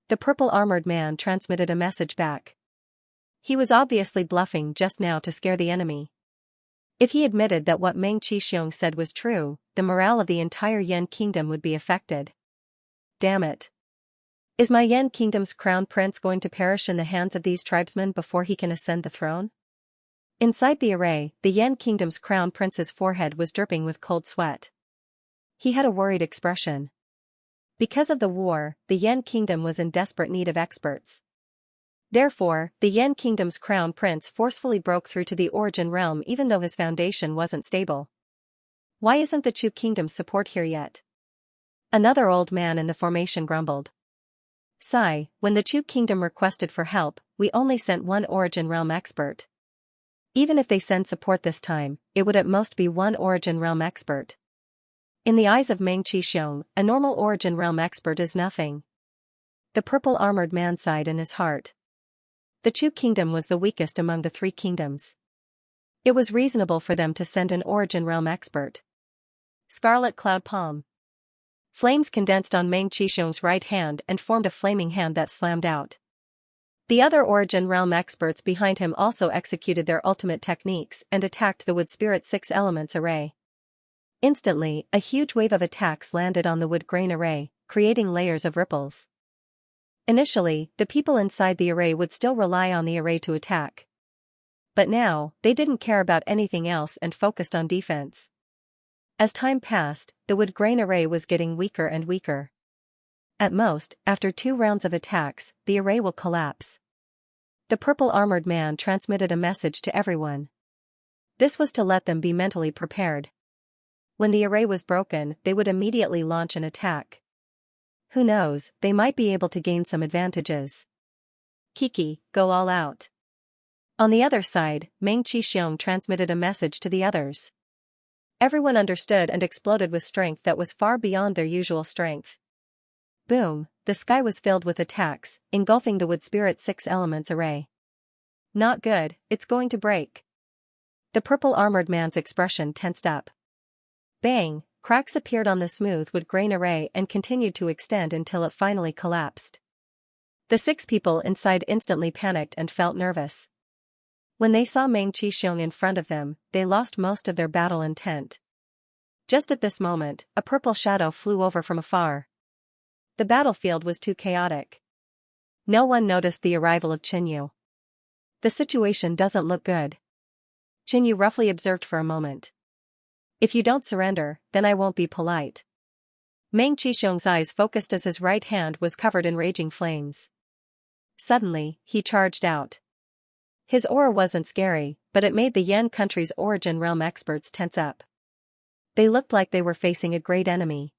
The purple armored man transmitted a message back. He was obviously bluffing just now to scare the enemy. If he admitted that what Meng Qixiong said was true, the morale of the entire Yan kingdom would be affected. Damn it. Is my Yan kingdom's crown prince going to perish in the hands of these tribesmen before he can ascend the throne? Inside the array, the Yan kingdom's crown prince's forehead was dripping with cold sweat. He had a worried expression. Because of the war, the Yan kingdom was in desperate need of experts. Therefore, the Yan kingdom's crown prince forcefully broke through to the origin realm even though his foundation wasn't stable. Why isn't the Chu kingdom's support here yet? Another old man in the formation grumbled. Sigh, when the Chu kingdom requested for help, we only sent one origin realm expert. Even if they send support this time, it would at most be one origin realm expert. In the eyes of Meng Qixiong, a normal origin realm expert is nothing. The purple armored man sighed in his heart. The Chu kingdom was the weakest among the three kingdoms. It was reasonable for them to send an origin realm expert. Scarlet cloud palm. Flames condensed on Meng Qixiong's right hand and formed a flaming hand that slammed out. The other origin realm experts behind him also executed their ultimate techniques and attacked the Wood Spirit 6 Elements array. Instantly, a huge wave of attacks landed on the wood grain array, creating layers of ripples. Initially, the people inside the array would still rely on the array to attack. But now, they didn't care about anything else and focused on defense. As time passed, the wood grain array was getting weaker and weaker. At most, after 2 rounds of attacks, the array will collapse. The purple armored man transmitted a message to everyone. This was to let them be mentally prepared. When the array was broken, they would immediately launch an attack. Who knows, they might be able to gain some advantages. Kiki, go all out. On the other side, Meng Qixiong transmitted a message to the others. Everyone understood and exploded with strength that was far beyond their usual strength. Boom, the sky was filled with attacks, engulfing the Wood Spirit 6 Elements array. Not good, it's going to break. The purple armored man's expression tensed up. Bang, cracks appeared on the smooth wood grain array and continued to extend until it finally collapsed. The 6 people inside instantly panicked and felt nervous. When they saw Meng Qixiong in front of them, they lost most of their battle intent. Just at this moment, a purple shadow flew over from afar. The battlefield was too chaotic. No one noticed the arrival of Qinyu. The situation doesn't look good. Qinyu roughly observed for a moment. If you don't surrender, then I won't be polite. Meng Qixiong's eyes focused as his right hand was covered in raging flames. Suddenly, he charged out. His aura wasn't scary, but it made the Yan country's origin realm experts tense up. They looked like they were facing a great enemy.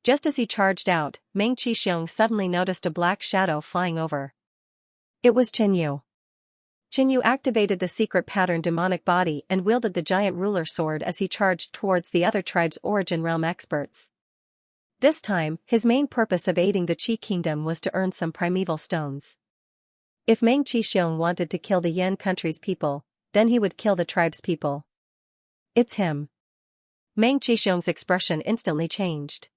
Just as he charged out, Meng Qixiong suddenly noticed a black shadow flying over. It was Qinyu. Qinyu activated the secret pattern demonic body and wielded the giant ruler sword as he charged towards the other tribe's origin realm experts. This time, his main purpose of aiding the Qi kingdom was to earn some primeval stones. If Meng Qixiong wanted to kill the Yan country's people, then he would kill the tribe's people. It's him. Meng Qixiong's expression instantly changed.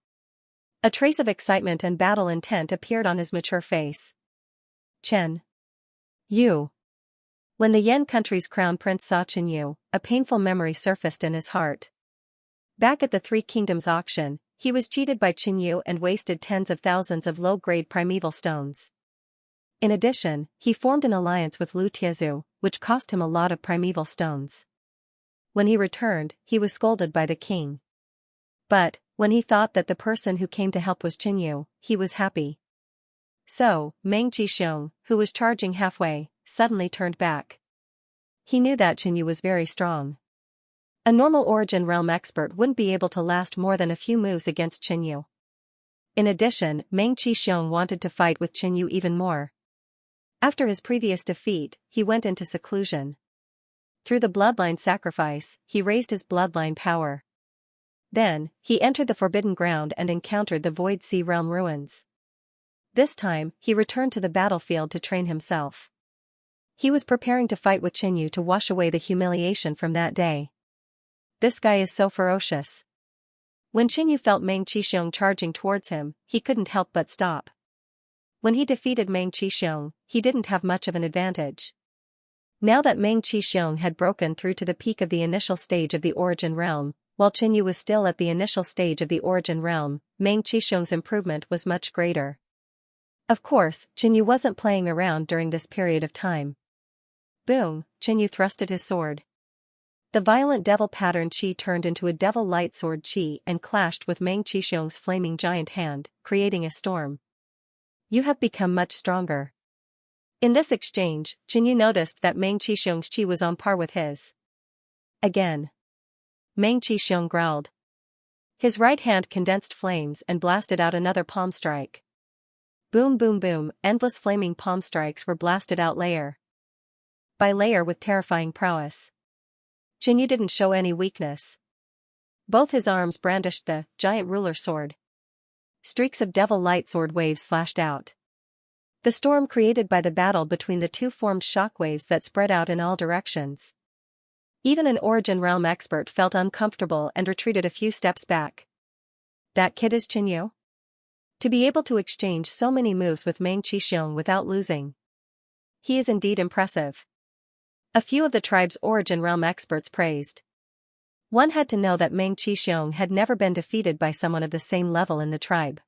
A trace of excitement and battle intent appeared on his mature face. Chen. You. When the Yan country's crown prince saw Qinyu, a painful memory surfaced in his heart. Back at the Three Kingdoms auction, he was cheated by Qinyu and wasted tens of thousands of low-grade primeval stones. In addition, he formed an alliance with Lu Tiezu, which cost him a lot of primeval stones. When he returned, he was scolded by the king. But, when he thought that the person who came to help was Qinyu, he was happy. So, Meng Qixiong, who was charging halfway, suddenly turned back. He knew that Qinyu was very strong. A normal origin realm expert wouldn't be able to last more than a few moves against Qinyu. In addition, Meng Qixiong wanted to fight with Qinyu even more. After his previous defeat, he went into seclusion. Through the bloodline sacrifice, he raised his bloodline power. Then, he entered the Forbidden Ground and encountered the Void Sea Realm ruins. This time, he returned to the battlefield to train himself. He was preparing to fight with Qinyu to wash away the humiliation from that day. This guy is so ferocious. When Qinyu felt Meng Qixiong charging towards him, he couldn't help but stop. When he defeated Meng Qixiong, he didn't have much of an advantage. Now that Meng Qixiong had broken through to the peak of the initial stage of the Origin Realm, while Qinyu was still at the initial stage of the Origin Realm, Meng Qixiong's improvement was much greater. Of course, Qinyu wasn't playing around during this period of time. Boom, Qinyu thrusted his sword. The violent devil pattern chi turned into a devil light sword chi and clashed with Meng Qixiong's flaming giant hand, creating a storm. You have become much stronger. In this exchange, Qinyu noticed that Meng Qixiong's chi was on par with his. Again. Meng Qixiong growled. His right hand condensed flames and blasted out another palm strike. Boom boom boom, endless flaming palm strikes were blasted out layer by layer with terrifying prowess. Qinyu didn't show any weakness. Both his arms brandished the giant ruler sword. Streaks of devil light sword waves slashed out. The storm created by the battle between the two formed shockwaves that spread out in all directions. Even an Origin Realm expert felt uncomfortable and retreated a few steps back. That kid is Qinyu? To be able to exchange so many moves with Meng Qixiong without losing. He is indeed impressive. A few of the tribe's Origin Realm experts praised. One had to know that Meng Qixiong had never been defeated by someone of the same level in the tribe.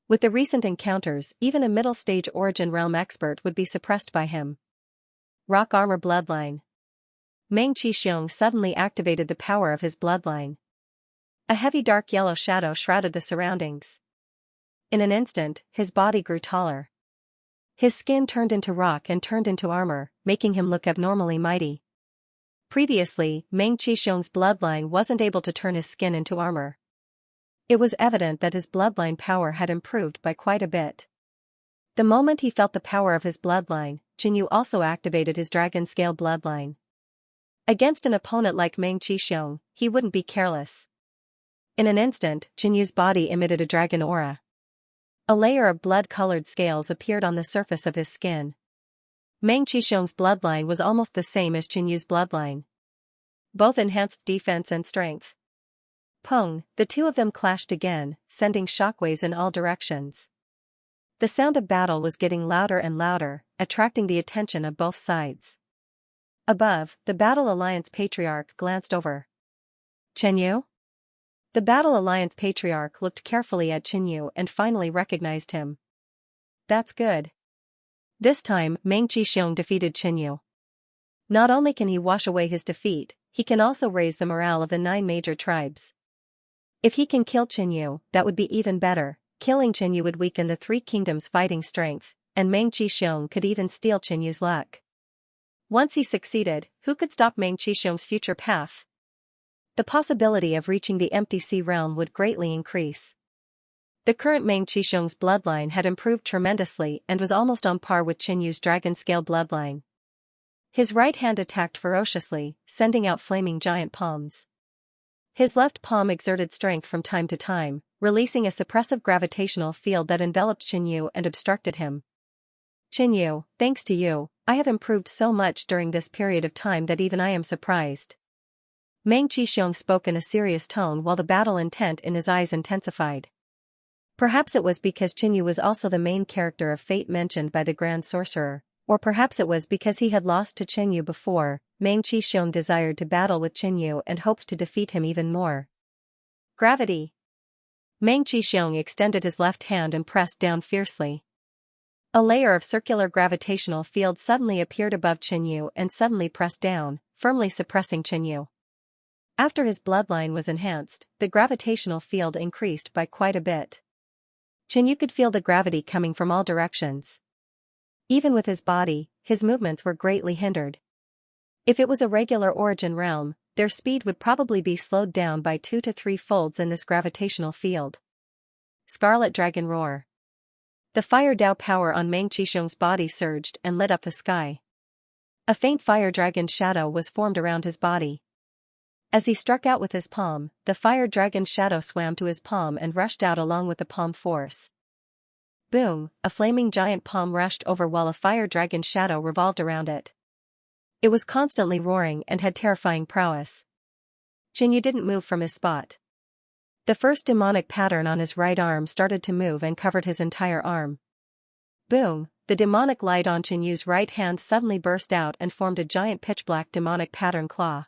With the recent encounters, even a middle-stage Origin Realm expert would be suppressed by him. Rock Armor Bloodline. Meng Qixiong suddenly activated the power of his bloodline. A heavy dark yellow shadow shrouded the surroundings. In an instant, his body grew taller. His skin turned into rock and turned into armor, making him look abnormally mighty. Previously, Meng Qixiong's bloodline wasn't able to turn his skin into armor. It was evident that his bloodline power had improved by quite a bit. The moment he felt the power of his bloodline, Qinyu also activated his dragon scale bloodline. Against an opponent like Meng Qixiong, he wouldn't be careless. In an instant, Qinyu's body emitted a dragon aura. A layer of blood-colored scales appeared on the surface of his skin. Meng Qixiong's bloodline was almost the same as Qinyu's bloodline. Both enhanced defense and strength. Pong, the two of them clashed again, sending shockwaves in all directions. The sound of battle was getting louder and louder, attracting the attention of both sides. Above, the Battle Alliance Patriarch glanced over. Qinyu? The Battle Alliance Patriarch looked carefully at Qinyu and finally recognized him. That's good. This time, Meng Qixiong defeated Qinyu. Not only can he wash away his defeat, he can also raise the morale of the 9 major tribes. If he can kill Qinyu, that would be even better. Killing Qinyu would weaken the 3 kingdoms' fighting strength, and Meng Qixiong could even steal Qinyu's luck. Once he succeeded, who could stop Meng Qixiong's future path? The possibility of reaching the Empty Sea realm would greatly increase. The current Meng Qixiong's bloodline had improved tremendously and was almost on par with Qinyu's dragon scale bloodline. His right hand attacked ferociously, sending out flaming giant palms. His left palm exerted strength from time to time, releasing a suppressive gravitational field that enveloped Qinyu and obstructed him. Qinyu, thanks to you, I have improved so much during this period of time that even I am surprised. Meng Qixiong spoke in a serious tone while the battle intent in his eyes intensified. Perhaps it was because Qinyu was also the main character of fate mentioned by the Grand Sorcerer, or perhaps it was because he had lost to Qinyu before. Meng Qixiong desired to battle with Qinyu and hoped to defeat him even more. Gravity. Meng Qixiong extended his left hand and pressed down fiercely. A layer of circular gravitational field suddenly appeared above Qinyu and suddenly pressed down, firmly suppressing Qinyu. After his bloodline was enhanced, the gravitational field increased by quite a bit. Qinyu could feel the gravity coming from all directions. Even with his body, his movements were greatly hindered. If it was a regular Origin realm, their speed would probably be slowed down by 2 to 3 folds in this gravitational field. Scarlet Dragon Roar. The fire Dao power on Meng Qisheng's body surged and lit up the sky. A faint fire dragon shadow was formed around his body. As he struck out with his palm, the fire dragon shadow swam to his palm and rushed out along with the palm force. Boom, a flaming giant palm rushed over while a fire dragon shadow revolved around it. It was constantly roaring and had terrifying prowess. Qinyu didn't move from his spot. The first demonic pattern on his right arm started to move and covered his entire arm. Boom, the demonic light on Qinyu's right hand suddenly burst out and formed a giant pitch-black demonic pattern claw.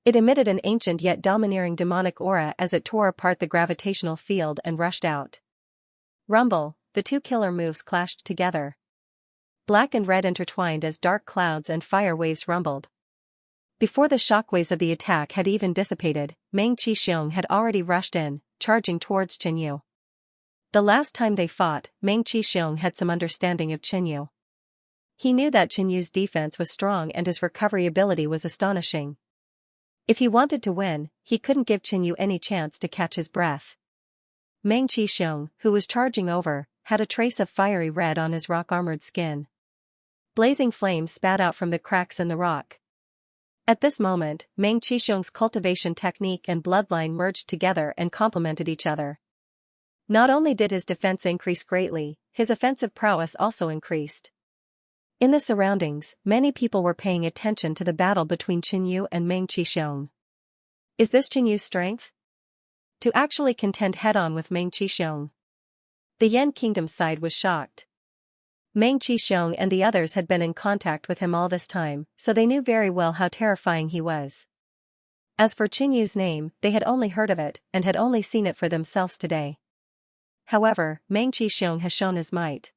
It emitted an ancient yet domineering demonic aura as it tore apart the gravitational field and rushed out. Rumble, the two killer moves clashed together. Black and red intertwined as dark clouds and fire waves rumbled. Before the shockwaves of the attack had even dissipated, Meng Qisheng had already rushed in, charging towards Qinyu. The last time they fought, Meng Qisheng had some understanding of Qinyu. He knew that Qinyu's defense was strong and his recovery ability was astonishing. If he wanted to win, he couldn't give Qinyu any chance to catch his breath. Meng Qisheng, who was charging over, had a trace of fiery red on his rock-armored skin. Blazing flames spat out from the cracks in the rock. At this moment, Meng Qisheng's cultivation technique and bloodline merged together and complemented each other. Not only did his defense increase greatly, his offensive prowess also increased. In the surroundings, many people were paying attention to the battle between Qinyu and Meng Qisheng. Is this Qinyu's strength? To actually contend head-on with Meng Qisheng? The Yan Kingdom's side was shocked. Meng Qisheng and the others had been in contact with him all this time, so they knew very well how terrifying he was. As for Qinyu's name, they had only heard of it, and had only seen it for themselves today. However, Meng Qisheng has shown his might.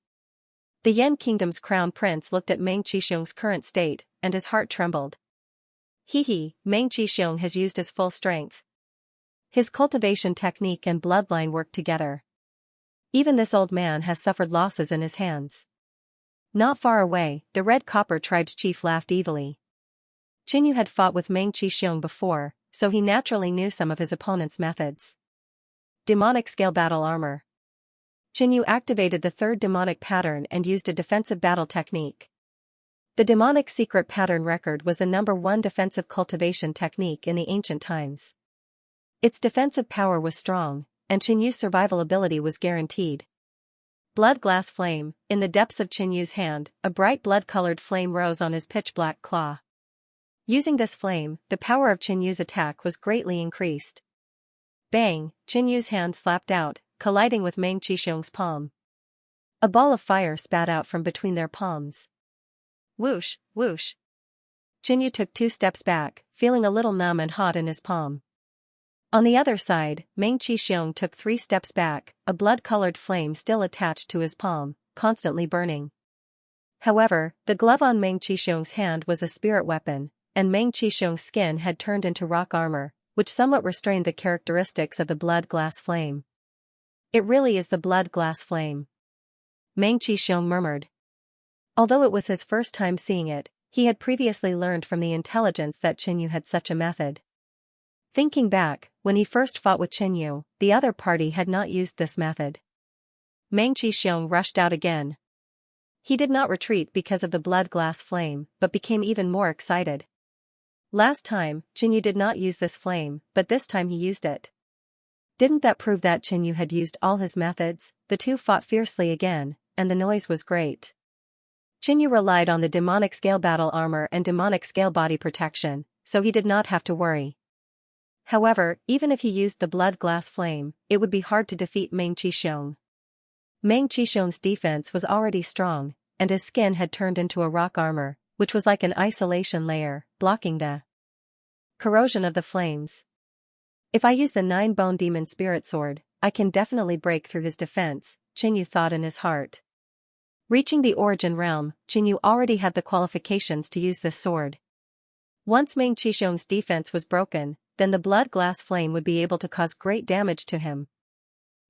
The Yan Kingdom's crown prince looked at Meng Qisheng's current state, and his heart trembled. Meng Qisheng has used his full strength. His cultivation technique and bloodline work together. Even this old man has suffered losses in his hands. Not far away, the Red Copper tribe's chief laughed evilly. Qinyu had fought with Meng Qisheng before, so he naturally knew some of his opponent's methods. Demonic scale battle armor. Qinyu activated the third demonic pattern and used a defensive battle technique. The demonic secret pattern record was the #1 defensive cultivation technique in the ancient times. Its defensive power was strong, and Qinyu's survival ability was guaranteed. Blood glass flame, in the depths of Qinyu's hand, a bright blood-colored flame rose on his pitch-black claw. Using this flame, the power of Qinyu's attack was greatly increased. Bang, Qinyu's hand slapped out, colliding with Meng Qisheng's palm. A ball of fire spat out from between their palms. Whoosh, whoosh. Qinyu took 2 steps back, feeling a little numb and hot in his palm. On the other side, Meng Qisheng took 3 steps back, a blood-colored flame still attached to his palm, constantly burning. However, the glove on Meng Qisheng's hand was a spirit weapon, and Meng Qisheng's skin had turned into rock armor, which somewhat restrained the characteristics of the blood glass flame. It really is the blood glass flame, Meng Qisheng murmured. Although it was his first time seeing it, he had previously learned from the intelligence that Qinyu had such a method. Thinking back, when he first fought with Qinyu, the other party had not used this method. Meng Qisheng rushed out again. He did not retreat because of the blood glass flame, but became even more excited. Last time, Qinyu did not use this flame, but this time he used it. Didn't that prove that Qinyu had used all his methods? The two fought fiercely again, and the noise was great. Qinyu relied on the demonic scale battle armor and demonic scale body protection, so he did not have to worry. However, even if he used the blood glass flame, it would be hard to defeat Meng Qisheng. Meng Qisheng's defense was already strong, and his skin had turned into a rock armor, which was like an isolation layer, blocking the corrosion of the flames. If I use the 9-bone demon spirit sword, I can definitely break through his defense, Qinyu thought in his heart. Reaching the origin realm, Qinyu already had the qualifications to use this sword. Once Meng Qisheng's defense was broken, then the blood glass flame would be able to cause great damage to him.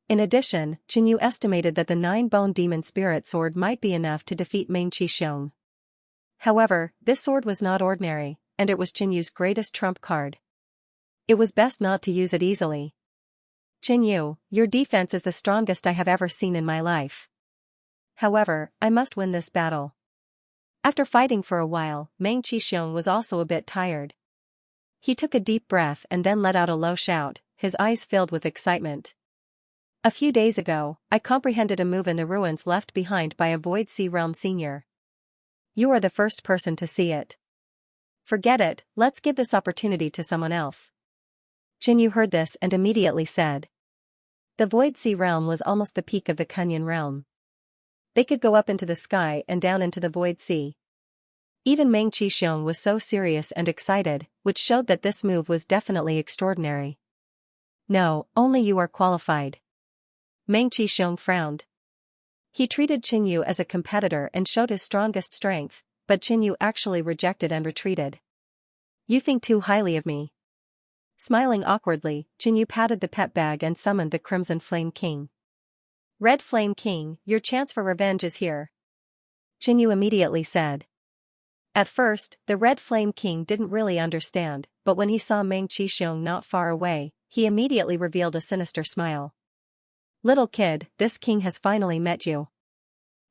In addition, Qinyu estimated that the 9-bone demon spirit sword might be enough to defeat Meng Qisheng. However, this sword was not ordinary, and it was Qinyu's greatest trump card. It was best not to use it easily. Qinyu, your defense is the strongest I have ever seen in my life. However, I must win this battle. After fighting for a while, Meng Qixiong was also a bit tired. He took a deep breath and then let out a low shout, his eyes filled with excitement. A few days ago, I comprehended a move in the ruins left behind by a Void Sea Realm senior. You are the first person to see it. Forget it, let's give this opportunity to someone else. Jinyu heard this and immediately said. The Void Sea Realm was almost the peak of the Kunyan realm. They could go up into the sky and down into the Void Sea. Even Meng Qixiong was so serious and excited, which showed that this move was definitely extraordinary. No, only you are qualified. Meng Qixiong frowned. He treated Jinyu as a competitor and showed his strongest strength, but Jinyu actually rejected and retreated. You think too highly of me. Smiling awkwardly, Jinyu patted the pet bag and summoned the Crimson Flame King. Red Flame King, your chance for revenge is here. Jinyu immediately said. At first, the Red Flame King didn't really understand, but when he saw Meng Qixiong not far away, he immediately revealed a sinister smile. Little kid, this king has finally met you.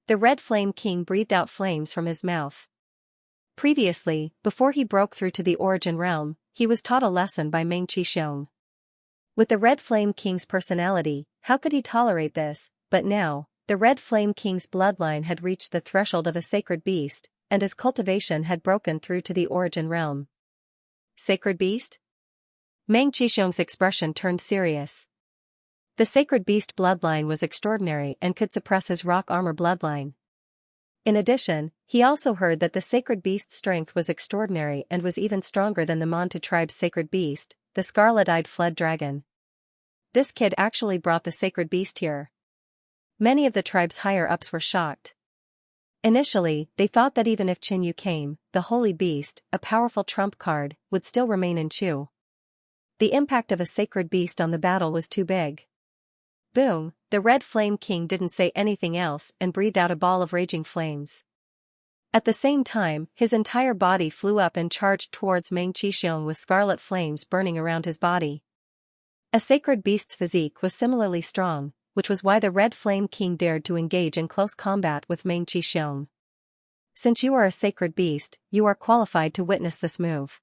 The Red Flame King breathed out flames from his mouth. Previously, before he broke through to the Origin Realm, he was taught a lesson by Meng Qixiong. With the Red Flame King's personality, how could he tolerate this? But now, the Red Flame King's bloodline had reached the threshold of a sacred beast, and his cultivation had broken through to the Origin Realm. Sacred beast? Meng Qixiong's expression turned serious. The sacred beast bloodline was extraordinary and could suppress his rock armor bloodline. In addition, he also heard that the sacred beast's strength was extraordinary and was even stronger than the Mantu tribe's sacred beast, the scarlet-eyed flood dragon. This kid actually brought the sacred beast here. Many of the tribe's higher-ups were shocked. Initially, they thought that even if Jinyu came, the holy beast, a powerful trump card, would still remain in Chu. The impact of a sacred beast on the battle was too big. Boom, the Red Flame King didn't say anything else and breathed out a ball of raging flames. At the same time, his entire body flew up and charged towards Meng Qixiong with scarlet flames burning around his body. A sacred beast's physique was similarly strong, which was why the Red Flame King dared to engage in close combat with Meng Qixiong. Since you are a sacred beast, you are qualified to witness this move.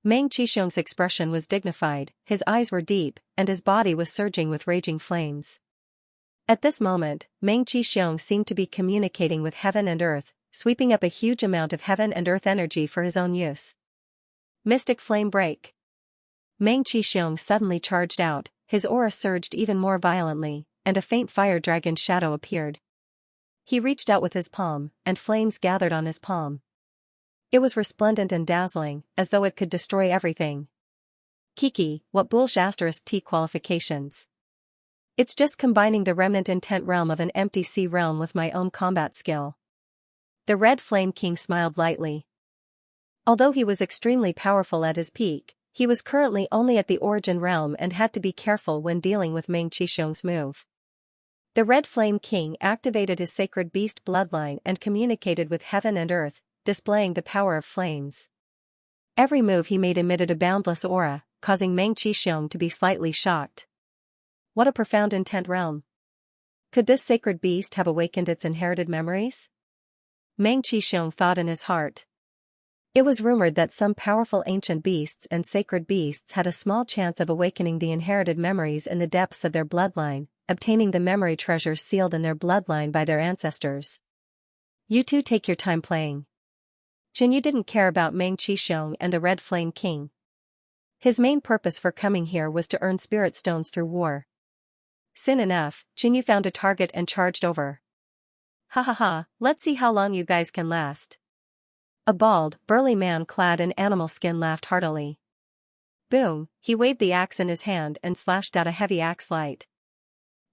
Meng Qixiong's expression was dignified, his eyes were deep, and his body was surging with raging flames. At this moment, Meng Qixiong seemed to be communicating with heaven and earth, sweeping up a huge amount of heaven and earth energy for his own use. Mystic Flame Break. Meng Qixiong suddenly charged out, his aura surged even more violently, and a faint fire dragon shadow appeared. He reached out with his palm, and flames gathered on his palm. It was resplendent and dazzling, as though it could destroy everything. Kiki, what bullsh** T qualifications. It's just combining the remnant intent realm of an empty sea realm with my own combat skill. The Red Flame King smiled lightly. Although he was extremely powerful at his peak, he was currently only at the Origin Realm and had to be careful when dealing with Meng Qixiong's move. The Red Flame King activated his sacred beast bloodline and communicated with heaven and earth, displaying the power of flames. Every move he made emitted a boundless aura, causing Meng Qixiong to be slightly shocked. What a profound intent realm. Could this sacred beast have awakened its inherited memories? Meng Qixiong thought in his heart. It was rumored that some powerful ancient beasts and sacred beasts had a small chance of awakening the inherited memories in the depths of their bloodline, obtaining the memory treasures sealed in their bloodline by their ancestors. You two take your time playing. Jinyu didn't care about Meng Qixiong and the Red Flame King. His main purpose for coming here was to earn spirit stones through war. Soon enough, Jinyu found a target and charged over. Ha ha ha, let's see how long you guys can last. A bald, burly man clad in animal skin laughed heartily. Boom, he waved the axe in his hand and slashed out a heavy axe light.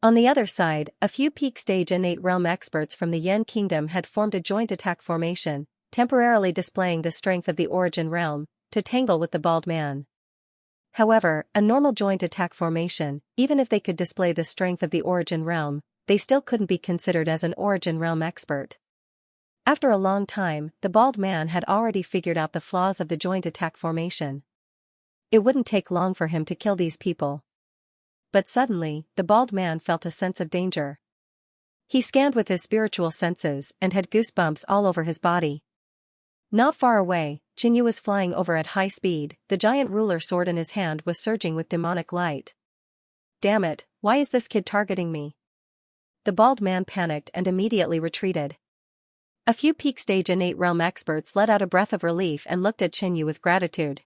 On the other side, a few peak stage innate realm experts from the Yen Kingdom had formed a joint attack formation, temporarily displaying the strength of the Origin Realm, to tangle with the bald man. However, a normal joint attack formation, even if they could display the strength of the Origin Realm, they still couldn't be considered as an Origin Realm expert. After a long time, the bald man had already figured out the flaws of the joint attack formation. It wouldn't take long for him to kill these people. But suddenly, the bald man felt a sense of danger. He scanned with his spiritual senses and had goosebumps all over his body. Not far away, Xianxia was flying over at high speed, the giant ruler sword in his hand was surging with demonic light. Damn it, why is this kid targeting me? The bald man panicked and immediately retreated. A few peak stage innate realm experts let out a breath of relief and looked at Xianxia with gratitude.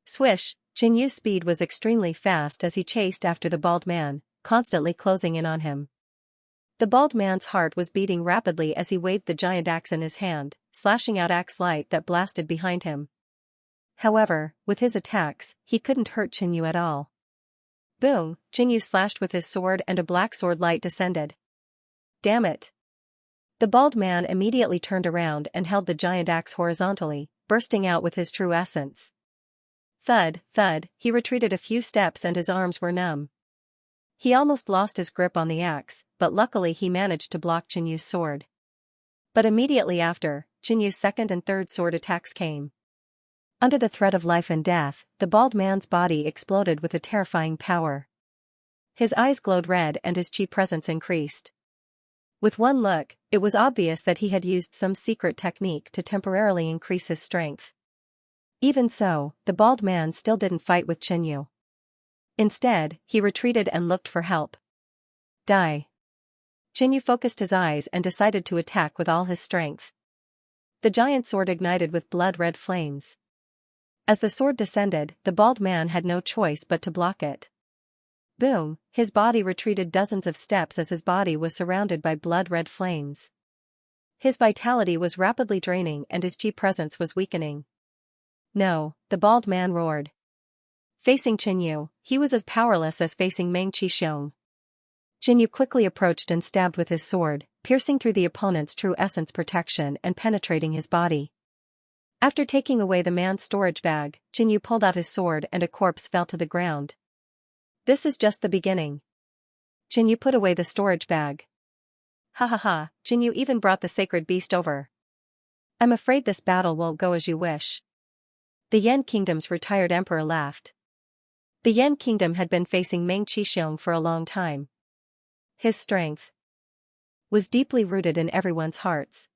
Swish, Xianxu's speed was extremely fast as he chased after the bald man, constantly closing in on him. The bald man's heart was beating rapidly as he waved the giant axe in his hand, slashing out axe light that blasted behind him. However, with his attacks, he couldn't hurt Xianxia at all. Boom, Xianxia slashed with his sword and a black sword light descended. Damn it! The bald man immediately turned around and held the giant axe horizontally, bursting out with his true essence. Thud, thud, he retreated a few steps and his arms were numb. He almost lost his grip on the axe, but luckily he managed to block Xianxu's sword. But immediately after, Xianxu's second and third sword attacks came. Under the threat of life and death, the bald man's body exploded with a terrifying power. His eyes glowed red and his chi presence increased. With one look, it was obvious that he had used some secret technique to temporarily increase his strength. Even so, the bald man still didn't fight with Xianxia. Instead, he retreated and looked for help. Die. Xianxia focused his eyes and decided to attack with all his strength. The giant sword ignited with blood-red flames. As the sword descended, the bald man had no choice but to block it. Boom, his body retreated dozens of steps as his body was surrounded by blood-red flames. His vitality was rapidly draining and his chi presence was weakening. No, the bald man roared. Facing Xianxia, he was as powerless as facing Meng Qixiong. Xianxia quickly approached and stabbed with his sword, piercing through the opponent's true essence protection and penetrating his body. After taking away the man's storage bag, Xianxia pulled out his sword and a corpse fell to the ground. This is just the beginning. Xianxia put away the storage bag. Ha ha ha, Xianxia even brought the sacred beast over. I'm afraid this battle won't go as you wish. The Yan Kingdom's retired emperor laughed. The Yan Kingdom had been facing Meng Qixiong for a long time. His strength was deeply rooted in everyone's hearts.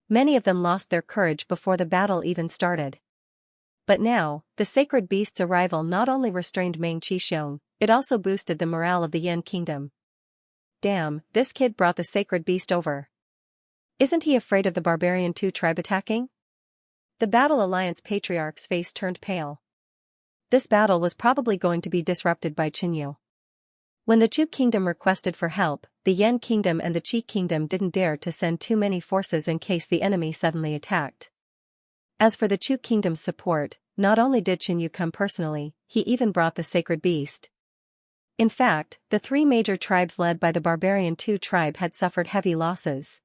Many of them lost their courage before the battle even started. But now, the sacred beast's arrival not only restrained Meng Qixiong, it also boosted the morale of the Yan Kingdom. Damn, this kid brought the sacred beast over. Isn't he afraid of the Barbarian 2 tribe attacking? The Battle Alliance Patriarch's face turned pale. This battle was probably going to be disrupted by Xianxia. When the Chu Kingdom requested for help, the Yan Kingdom and the Qi Kingdom didn't dare to send too many forces in case the enemy suddenly attacked. As for the Chu Kingdom's support, not only did Xianxia come personally, he even brought the sacred beast. In fact, the three major tribes led by the Barbarian 2 tribe had suffered heavy losses.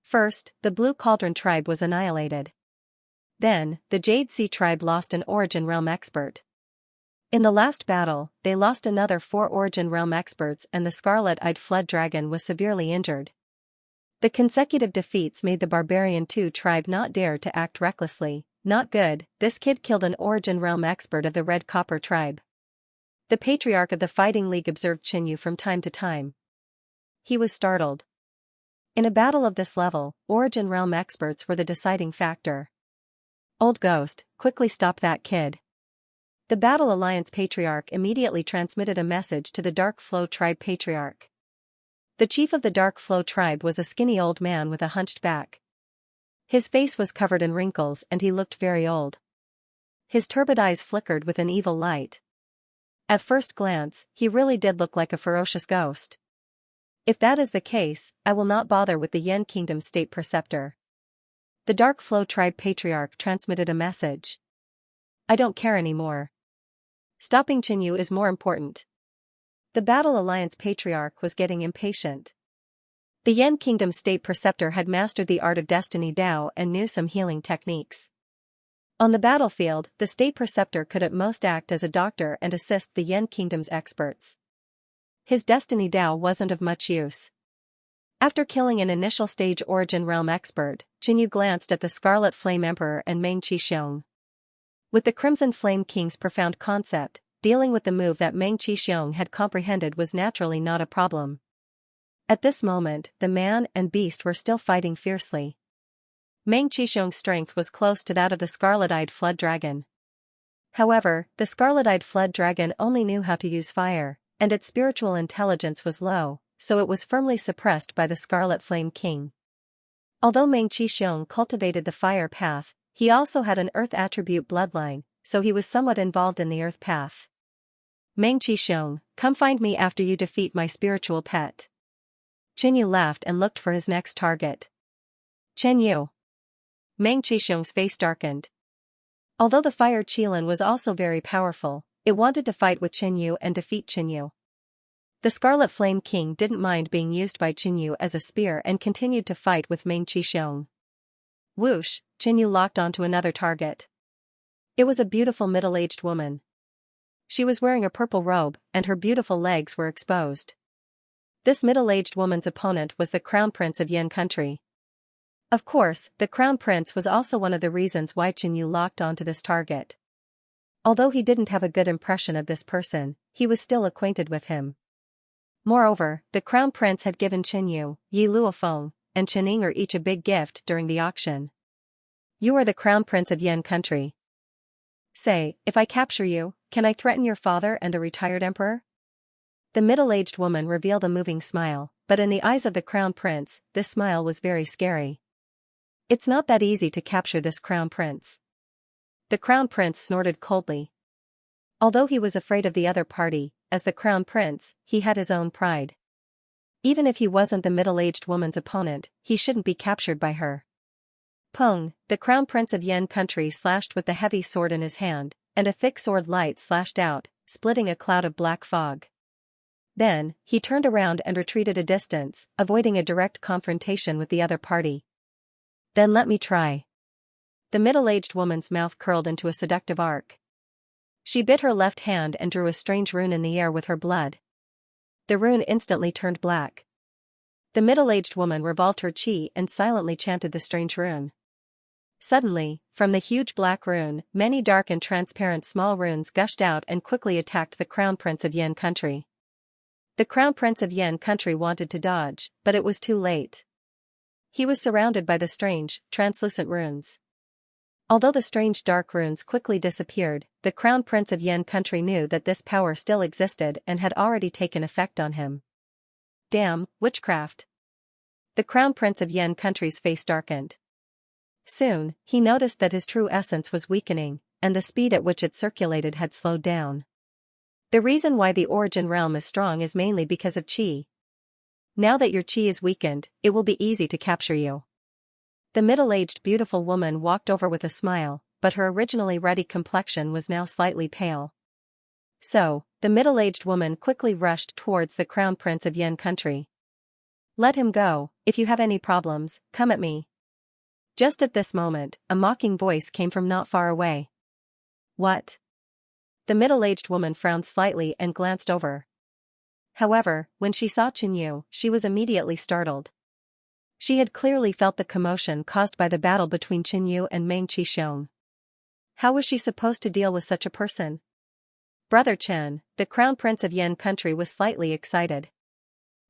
First, the Blue Cauldron tribe was annihilated. Then, the Jade Sea tribe lost an Origin Realm expert. In the last battle, they lost another 4 Origin Realm experts and the Scarlet-Eyed Flood Dragon was severely injured. The consecutive defeats made the Barbarian 2 tribe not dare to act recklessly. Not good, this kid killed an Origin Realm expert of the Red Copper tribe. The Patriarch of the Fighting League observed Xianxia from time to time. He was startled. In a battle of this level, Origin Realm experts were the deciding factor. Old Ghost, quickly stop that kid. The Battle Alliance Patriarch immediately transmitted a message to the Dark Flow tribe Patriarch. The chief of the Dark Flow tribe was a skinny old man with a hunched back. His face was covered in wrinkles and he looked very old. His turbid eyes flickered with an evil light. At first glance, he really did look like a ferocious ghost. If that is the case, I will not bother with the Yan Kingdom State Preceptor. The Dark Flow tribe Patriarch transmitted a message. I don't care anymore. Stopping Xianxia is more important. The Battle Alliance Patriarch was getting impatient. The Yan Kingdom State Preceptor had mastered the art of Destiny Dao and knew some healing techniques. On the battlefield, the State Preceptor could at most act as a doctor and assist the Yan Kingdom's experts. His Destiny Dao wasn't of much use. After killing an initial stage Origin Realm expert, Xianxia glanced at the Scarlet Flame Emperor and Meng Qixiong. With the Crimson Flame King's profound concept, dealing with the move that Meng Qixiong had comprehended was naturally not a problem. At this moment, the man and beast were still fighting fiercely. Meng Qishong's strength was close to that of the scarlet-eyed flood dragon. However, the scarlet-eyed flood dragon only knew how to use fire, and its spiritual intelligence was low, so it was firmly suppressed by the Scarlet Flame King. Although Meng Qixiong cultivated the fire path, he also had an earth attribute bloodline, so he was somewhat involved in the earth path. Meng Qixiong, come find me after you defeat my spiritual pet. Chen Yu laughed and looked for his next target. Chen Yu. Meng Qixiong's face darkened. Although the fire Qilin was also very powerful, it wanted to fight with Chen Yu and defeat Chen Yu. The Scarlet Flame King didn't mind being used by Chen Yu as a spear and continued to fight with Meng Qixiong. Whoosh, Chen Yu locked onto another target. It was a beautiful middle-aged woman. She was wearing a purple robe, and her beautiful legs were exposed. This middle-aged woman's opponent was the Crown Prince of Yan Country. Of course, the Crown Prince was also one of the reasons why Chen Yu locked onto this target. Although he didn't have a good impression of this person, he was still acquainted with him. Moreover, the Crown Prince had given Chen Yu, Yi Luofeng, and Chen Ying'er each a big gift during the auction. You are the Crown Prince of Yan Country. Say, if I capture you, can I threaten your father and the retired emperor? The middle-aged woman revealed a moving smile, but in the eyes of the Crown Prince, this smile was very scary. It's not that easy to capture this Crown Prince. The Crown Prince snorted coldly. Although he was afraid of the other party, as the Crown Prince, he had his own pride. Even if he wasn't the middle-aged woman's opponent, he shouldn't be captured by her. Peng, the Crown Prince of Yan Country slashed with the heavy sword in his hand, and a thick sword light slashed out, splitting a cloud of black fog. Then, he turned around and retreated a distance, avoiding a direct confrontation with the other party. Then let me try. The middle-aged woman's mouth curled into a seductive arc. She bit her left hand and drew a strange rune in the air with her blood. The rune instantly turned black. The middle-aged woman revolved her chi and silently chanted the strange rune. Suddenly, from the huge black rune, many dark and transparent small runes gushed out and quickly attacked the Crown Prince of Yan Country. The Crown Prince of Yan Country wanted to dodge, but it was too late. He was surrounded by the strange, translucent runes. Although the strange dark runes quickly disappeared, the Crown Prince of Yan Country knew that this power still existed and had already taken effect on him. Damn, witchcraft! The Crown Prince of Yan Country's face darkened. Soon, he noticed that his true essence was weakening, and the speed at which it circulated had slowed down. The reason why the Origin Realm is strong is mainly because of Qi. Now that your Qi is weakened, it will be easy to capture you. The middle-aged beautiful woman walked over with a smile, but her originally ruddy complexion was now slightly pale. So, the middle-aged woman quickly rushed towards the Crown Prince of Yan Country. Let him go, if you have any problems, come at me. Just at this moment, a mocking voice came from not far away. What? The middle-aged woman frowned slightly and glanced over. However, when she saw Chen Yu, she was immediately startled. She had clearly felt the commotion caused by the battle between Chen Yu and Meng Qixiong. How was she supposed to deal with such a person? Brother Chen, the Crown Prince of Yan Country, was slightly excited.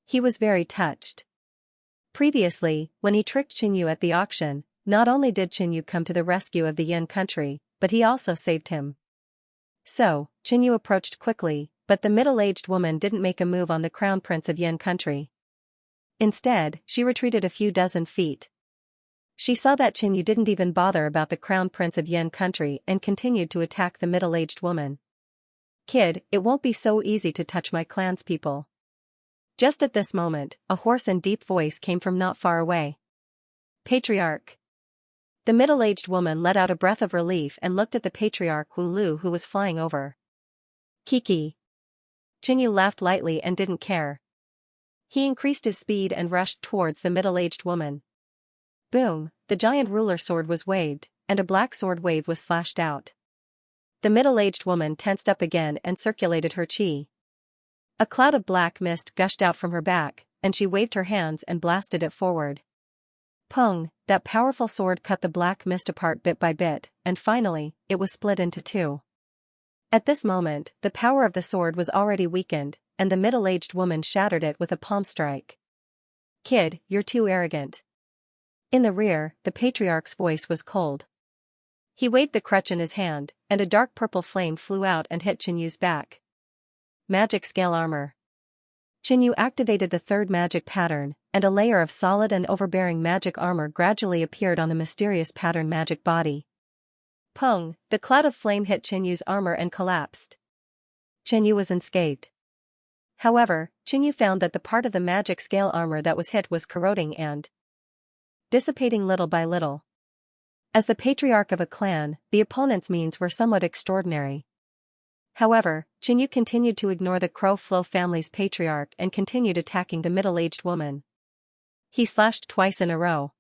He was very touched. Previously, when he tricked Chen Yu at the auction, not only did Chen Yu come to the rescue of the Yan Country, but he also saved him. So, Chen Yu approached quickly, but the middle-aged woman didn't make a move on the Crown Prince of Yan Country. Instead, she retreated a few dozen feet. She saw that Chen Yu didn't even bother about the Crown Prince of Yan Country and continued to attack the middle-aged woman. Kid, it won't be so easy to touch my clanspeople. Just at this moment, a hoarse and deep voice came from not far away. Patriarch. The middle-aged woman let out a breath of relief and looked at the Patriarch Wu Lu, who was flying over. Kiki. Chen Yu laughed lightly and didn't care. He increased his speed and rushed towards the middle-aged woman. Boom, the giant ruler sword was waved, and a black sword wave was slashed out. The middle-aged woman tensed up again and circulated her chi. A cloud of black mist gushed out from her back, and she waved her hands and blasted it forward. Peng, that powerful sword cut the black mist apart bit by bit, and finally, it was split into two. At this moment, the power of the sword was already weakened, and the middle-aged woman shattered it with a palm strike. Kid, you're too arrogant. In the rear, the patriarch's voice was cold. He waved the crutch in his hand, and a dark purple flame flew out and hit Xianyu's back. Magic scale armor. Xianxia activated the third magic pattern, and a layer of solid and overbearing magic armor gradually appeared on the mysterious pattern magic body. Pung, the cloud of flame hit Xianyu's armor and collapsed. Xianxia was unscathed. However, Xianxia found that the part of the magic scale armor that was hit was corroding and dissipating little by little. As the patriarch of a clan, the opponent's means were somewhat extraordinary. However, Xianxia continued to ignore the Crow Flow family's patriarch and continued attacking the middle-aged woman. He slashed twice in a row.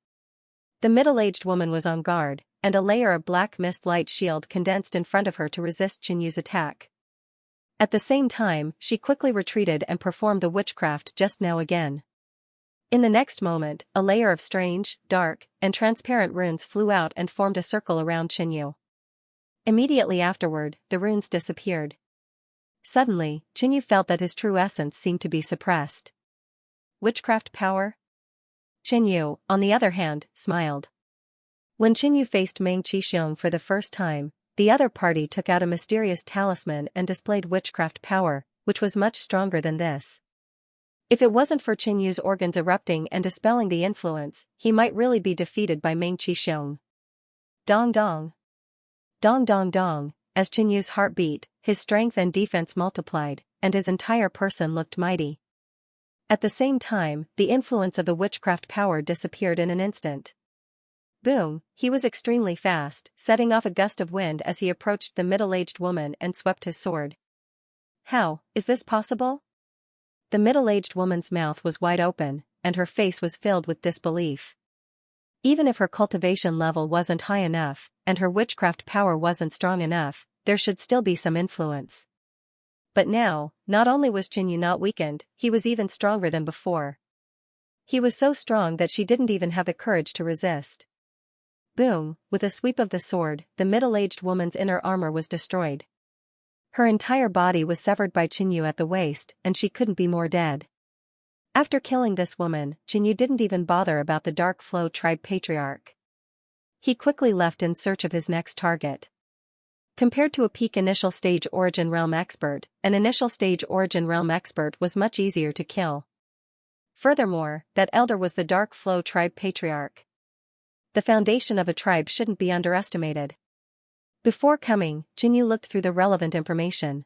The middle-aged woman was on guard, and a layer of black mist light shield condensed in front of her to resist Xianyu's attack. At the same time, she quickly retreated and performed the witchcraft just now again. In the next moment, a layer of strange, dark, and transparent runes flew out and formed a circle around Xianxia. Immediately afterward, the runes disappeared. Suddenly, Xianxia felt that his true essence seemed to be suppressed. Witchcraft power? Xianxia, on the other hand, smiled. When Xianxia faced Meng Qixiong for the first time, the other party took out a mysterious talisman and displayed witchcraft power, which was much stronger than this. If it wasn't for Xianyu's organs erupting and dispelling the influence, he might really be defeated by Meng Qixiong. Dong dong. Dong dong dong, as Xianyu's heart beat, his strength and defense multiplied, and his entire person looked mighty. At the same time, the influence of the witchcraft power disappeared in an instant. Boom, he was extremely fast, setting off a gust of wind as he approached the middle-aged woman and swept his sword. How is this possible? The middle-aged woman's mouth was wide open, and her face was filled with disbelief. Even if her cultivation level wasn't high enough, and her witchcraft power wasn't strong enough, there should still be some influence. But now, not only was Xianxia not weakened, he was even stronger than before. He was so strong that she didn't even have the courage to resist. Boom, with a sweep of the sword, the middle-aged woman's inner armor was destroyed. Her entire body was severed by Xianxia at the waist, and she couldn't be more dead. After killing this woman, Xianxia didn't even bother about the Dark Flow tribe patriarch. He quickly left in search of his next target. Compared to a peak initial stage origin realm expert, an initial stage origin realm expert was much easier to kill. Furthermore, that elder was the Dark Flow tribe patriarch. The foundation of a tribe shouldn't be underestimated. Before coming, Xianxia looked through the relevant information.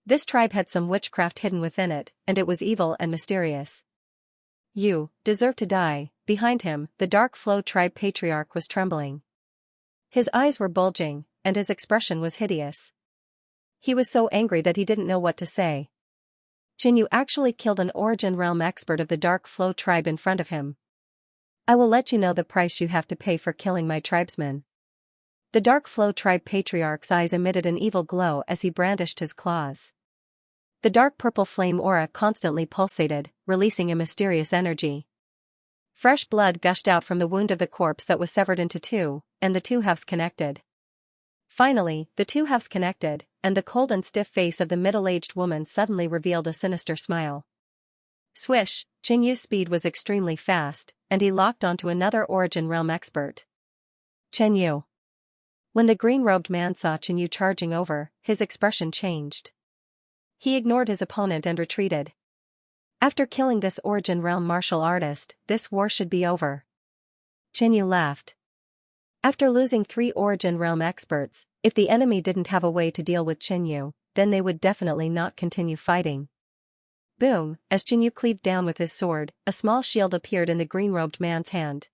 This tribe had some witchcraft hidden within it, and it was evil and mysterious. You deserve to die. Behind him, the Dark Flow tribe patriarch was trembling. His eyes were bulging, and his expression was hideous. He was so angry that he didn't know what to say. Xianxia actually killed an origin realm expert of the Dark Flow tribe in front of him. I will let you know the price you have to pay for killing my tribesmen. The Dark Flow tribe patriarch's eyes emitted an evil glow as he brandished his claws. The dark purple flame aura constantly pulsated, releasing a mysterious energy. Fresh blood gushed out from the wound of the corpse that was severed into two, and the two halves connected. Finally, the two halves connected, and the cold and stiff face of the middle-aged woman suddenly revealed a sinister smile. Swish, Xianyu's speed was extremely fast, and he locked onto another origin realm expert. Xianxia. When the green-robed man saw Xianxia charging over, his expression changed. He ignored his opponent and retreated. After killing this origin realm martial artist, this war should be over. Xianxia laughed. After losing 3 origin realm experts, if the enemy didn't have a way to deal with Xianxia, then they would definitely not continue fighting. Boom, as Xianxia cleaved down with his sword, a small shield appeared in the green-robed man's hand.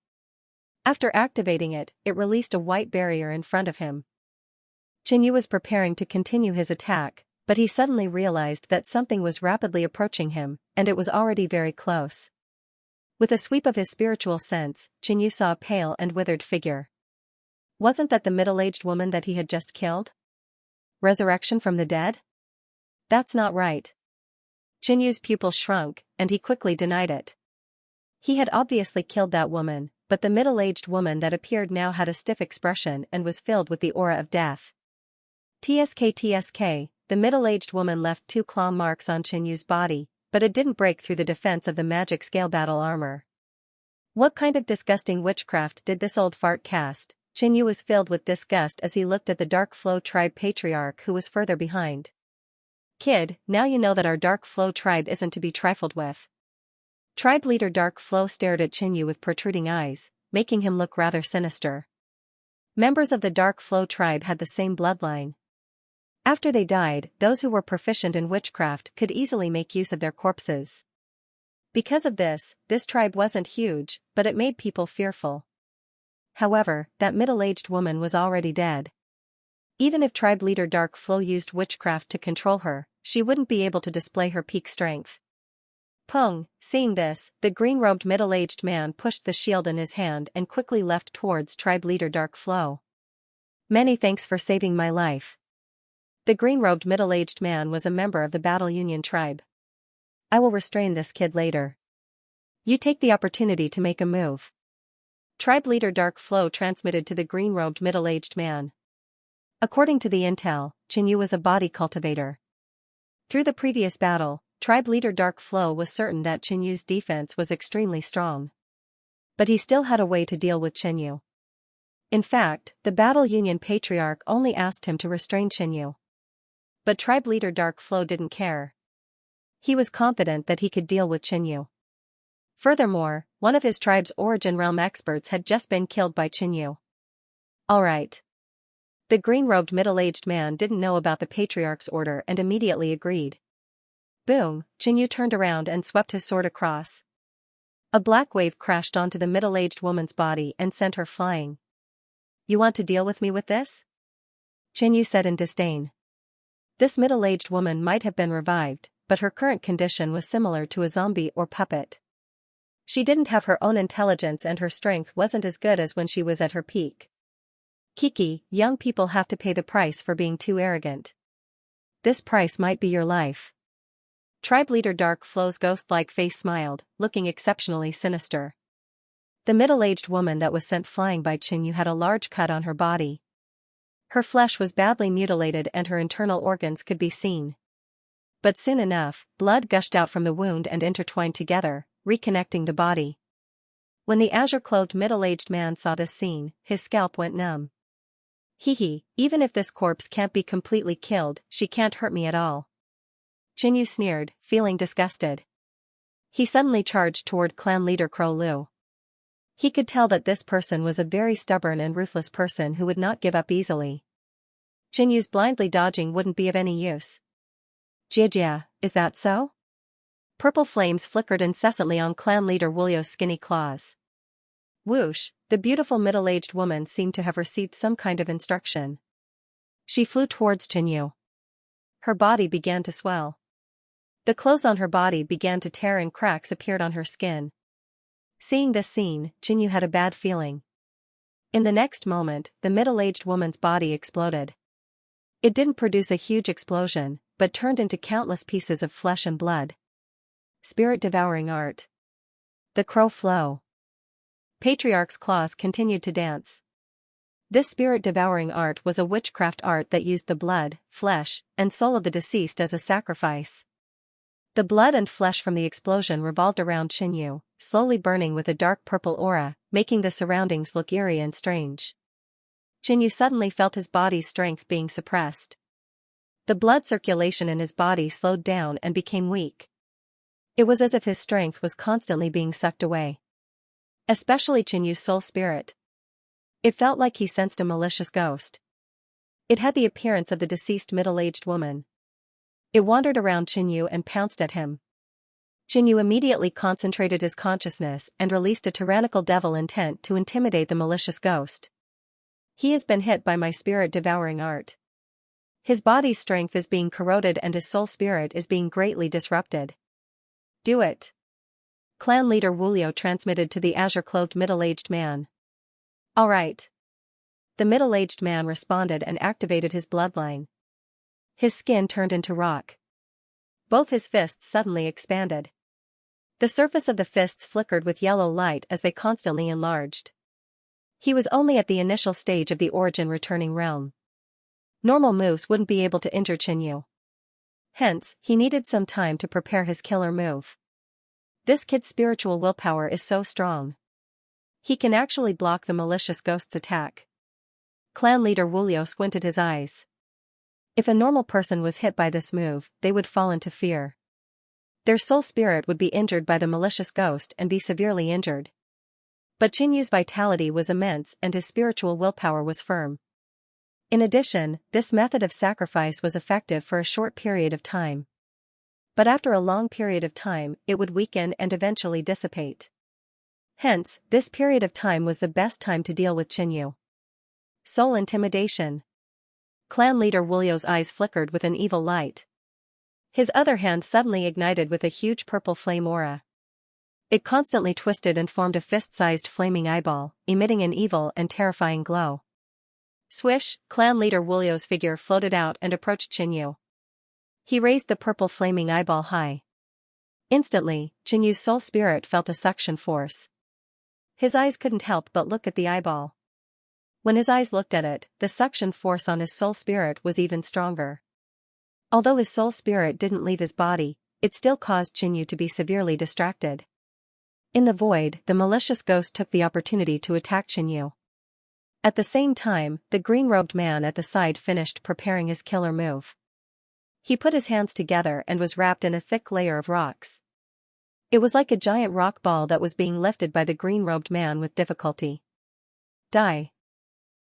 After activating it, it released a white barrier in front of him. Xianxia was preparing to continue his attack, but he suddenly realized that something was rapidly approaching him, and it was already very close. With a sweep of his spiritual sense, Xianxia saw a pale and withered figure. Wasn't that the middle-aged woman that he had just killed? Resurrection from the dead? That's not right. Xianxia's pupils shrunk, and he quickly denied it. He had obviously killed that woman, but the middle-aged woman that appeared now had a stiff expression and was filled with the aura of death. TSK, the middle-aged woman left 2 claw marks on Xianxia's body, but it didn't break through the defense of the magic scale battle armor. What kind of disgusting witchcraft did this old fart cast? Xianxia was filled with disgust as he looked at the Dark Flow tribe patriarch who was further behind. Kid, now you know that our Dark Flow tribe isn't to be trifled with. Tribe leader Dark Flow stared at Xianxia with protruding eyes, making him look rather sinister. Members of the Dark Flow tribe had the same bloodline. After they died, those who were proficient in witchcraft could easily make use of their corpses. Because of this tribe wasn't huge, but it made people fearful. However, that middle-aged woman was already dead. Even if tribe leader Dark Flow used witchcraft to control her, she wouldn't be able to display her peak strength. Pung, seeing this, the green-robed middle-aged man pushed the shield in his hand and quickly left towards tribe leader Dark Flow. Many thanks for saving my life. The green-robed middle-aged man was a member of the Battle Union tribe. I will restrain this kid later. You take the opportunity to make a move. Tribe leader Dark Flow transmitted to the green-robed middle-aged man. According to the intel, Xianxia was a body cultivator. Through the previous battle, tribe leader Dark Flow was certain that Xianxia's defense was extremely strong. But he still had a way to deal with Xianxia. In fact, the Battle Union patriarch only asked him to restrain Xianxia. But tribe leader Dark Flow didn't care. He was confident that he could deal with Xianxia. Furthermore, one of his tribe's origin realm experts had just been killed by Xianxia. Alright. The green-robed middle-aged man didn't know about the patriarch's order and immediately agreed. Boom, Xianxia turned around and swept his sword across. A black wave crashed onto the middle-aged woman's body and sent her flying. You want to deal with me with this? Xianxia said in disdain. This middle-aged woman might have been revived, but her current condition was similar to a zombie or puppet. She didn't have her own intelligence and her strength wasn't as good as when she was at her peak. Kiki, young people have to pay the price for being too arrogant. This price might be your life. Tribe leader Dark Flow's ghost-like face smiled, looking exceptionally sinister. The middle-aged woman that was sent flying by Xianxia had a large cut on her body. Her flesh was badly mutilated and her internal organs could be seen. But soon enough, blood gushed out from the wound and intertwined together, reconnecting the body. When the azure-clothed middle-aged man saw this scene, his scalp went numb. Hee, even if this corpse can't be completely killed, she can't hurt me at all. Xianxia sneered, feeling disgusted. He suddenly charged toward clan leader Crow Lu. He could tell that this person was a very stubborn and ruthless person who would not give up easily. Xianxia's blindly dodging wouldn't be of any use. Jia, is that so? Purple flames flickered incessantly on clan leader Wulio's skinny claws. Whoosh, the beautiful middle-aged woman seemed to have received some kind of instruction. She flew towards Xianxia. Her body began to swell. The clothes on her body began to tear and cracks appeared on her skin. Seeing this scene, Xianxia had a bad feeling. In the next moment, the middle-aged woman's body exploded. It didn't produce a huge explosion, but turned into countless pieces of flesh and blood. Spirit-devouring art. The Crow Flow. Patriarch's claws continued to dance. This spirit-devouring art was a witchcraft art that used the blood, flesh, and soul of the deceased as a sacrifice. The blood and flesh from the explosion revolved around Xianxia, slowly burning with a dark purple aura, making the surroundings look eerie and strange. Xianxia suddenly felt his body's strength being suppressed. The blood circulation in his body slowed down and became weak. It was as if his strength was constantly being sucked away. Especially Xianxia's soul spirit. It felt like he sensed a malicious ghost. It had the appearance of the deceased middle-aged woman. It wandered around Xianxia and pounced at him. Xianxia immediately concentrated his consciousness and released a tyrannical devil intent to intimidate the malicious ghost. He has been hit by my spirit-devouring art. His body's strength is being corroded and his soul spirit is being greatly disrupted. Do it. Clan leader Wulio transmitted to the azure-clothed middle-aged man. All right. The middle-aged man responded and activated his bloodline. His skin turned into rock. Both his fists suddenly expanded. The surface of the fists flickered with yellow light as they constantly enlarged. He was only at the initial stage of the origin returning realm. Normal moves wouldn't be able to injure Xianxia. Hence, he needed some time to prepare his killer move. This kid's spiritual willpower is so strong. He can actually block the malicious ghost's attack. Clan leader Wulio squinted his eyes. If a normal person was hit by this move, they would fall into fear. Their soul spirit would be injured by the malicious ghost and be severely injured. But Qinyu's vitality was immense and his spiritual willpower was firm. In addition, this method of sacrifice was effective for a short period of time. But after a long period of time, it would weaken and eventually dissipate. Hence, this period of time was the best time to deal with Qinyu. Soul intimidation. Clan leader Wulio's eyes flickered with an evil light. His other hand suddenly ignited with a huge purple flame aura. It constantly twisted and formed a fist-sized flaming eyeball, emitting an evil and terrifying glow. Swish, clan leader Wulio's figure floated out and approached Qinyu. He raised the purple flaming eyeball high. Instantly, Qinyu's soul spirit felt a suction force. His eyes couldn't help but look at the eyeball. When his eyes looked at it, the suction force on his soul spirit was even stronger. Although his soul spirit didn't leave his body, it still caused Qinyu to be severely distracted. In the void, the malicious ghost took the opportunity to attack Qinyu. At the same time, the green-robed man at the side finished preparing his killer move. He put his hands together and was wrapped in a thick layer of rocks. It was like a giant rock ball that was being lifted by the green-robed man with difficulty. Die.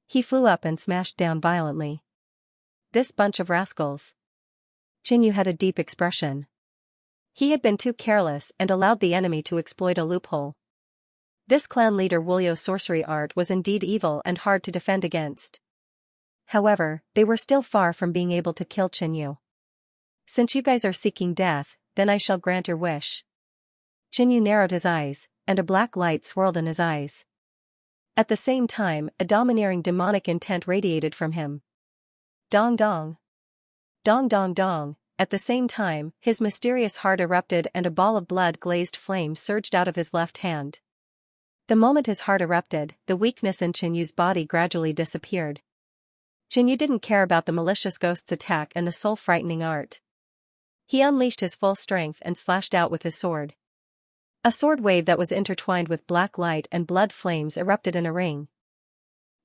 He flew up and smashed down violently. This bunch of rascals. Qinyu had a deep expression. He had been too careless and allowed the enemy to exploit a loophole. This clan leader Wulio's sorcery art was indeed evil and hard to defend against. However, they were still far from being able to kill Qinyu. Since you guys are seeking death, then I shall grant your wish. Qinyu narrowed his eyes, and a black light swirled in his eyes. At the same time, a domineering demonic intent radiated from him. Dong dong. Dong dong dong. At the same time, his mysterious heart erupted and a ball of blood-glazed flame surged out of his left hand. The moment his heart erupted, the weakness in Qinyu's body gradually disappeared. Qinyu didn't care about the malicious ghost's attack and the soul-frightening art. He unleashed his full strength and slashed out with his sword. A sword wave that was intertwined with black light and blood flames erupted in a ring.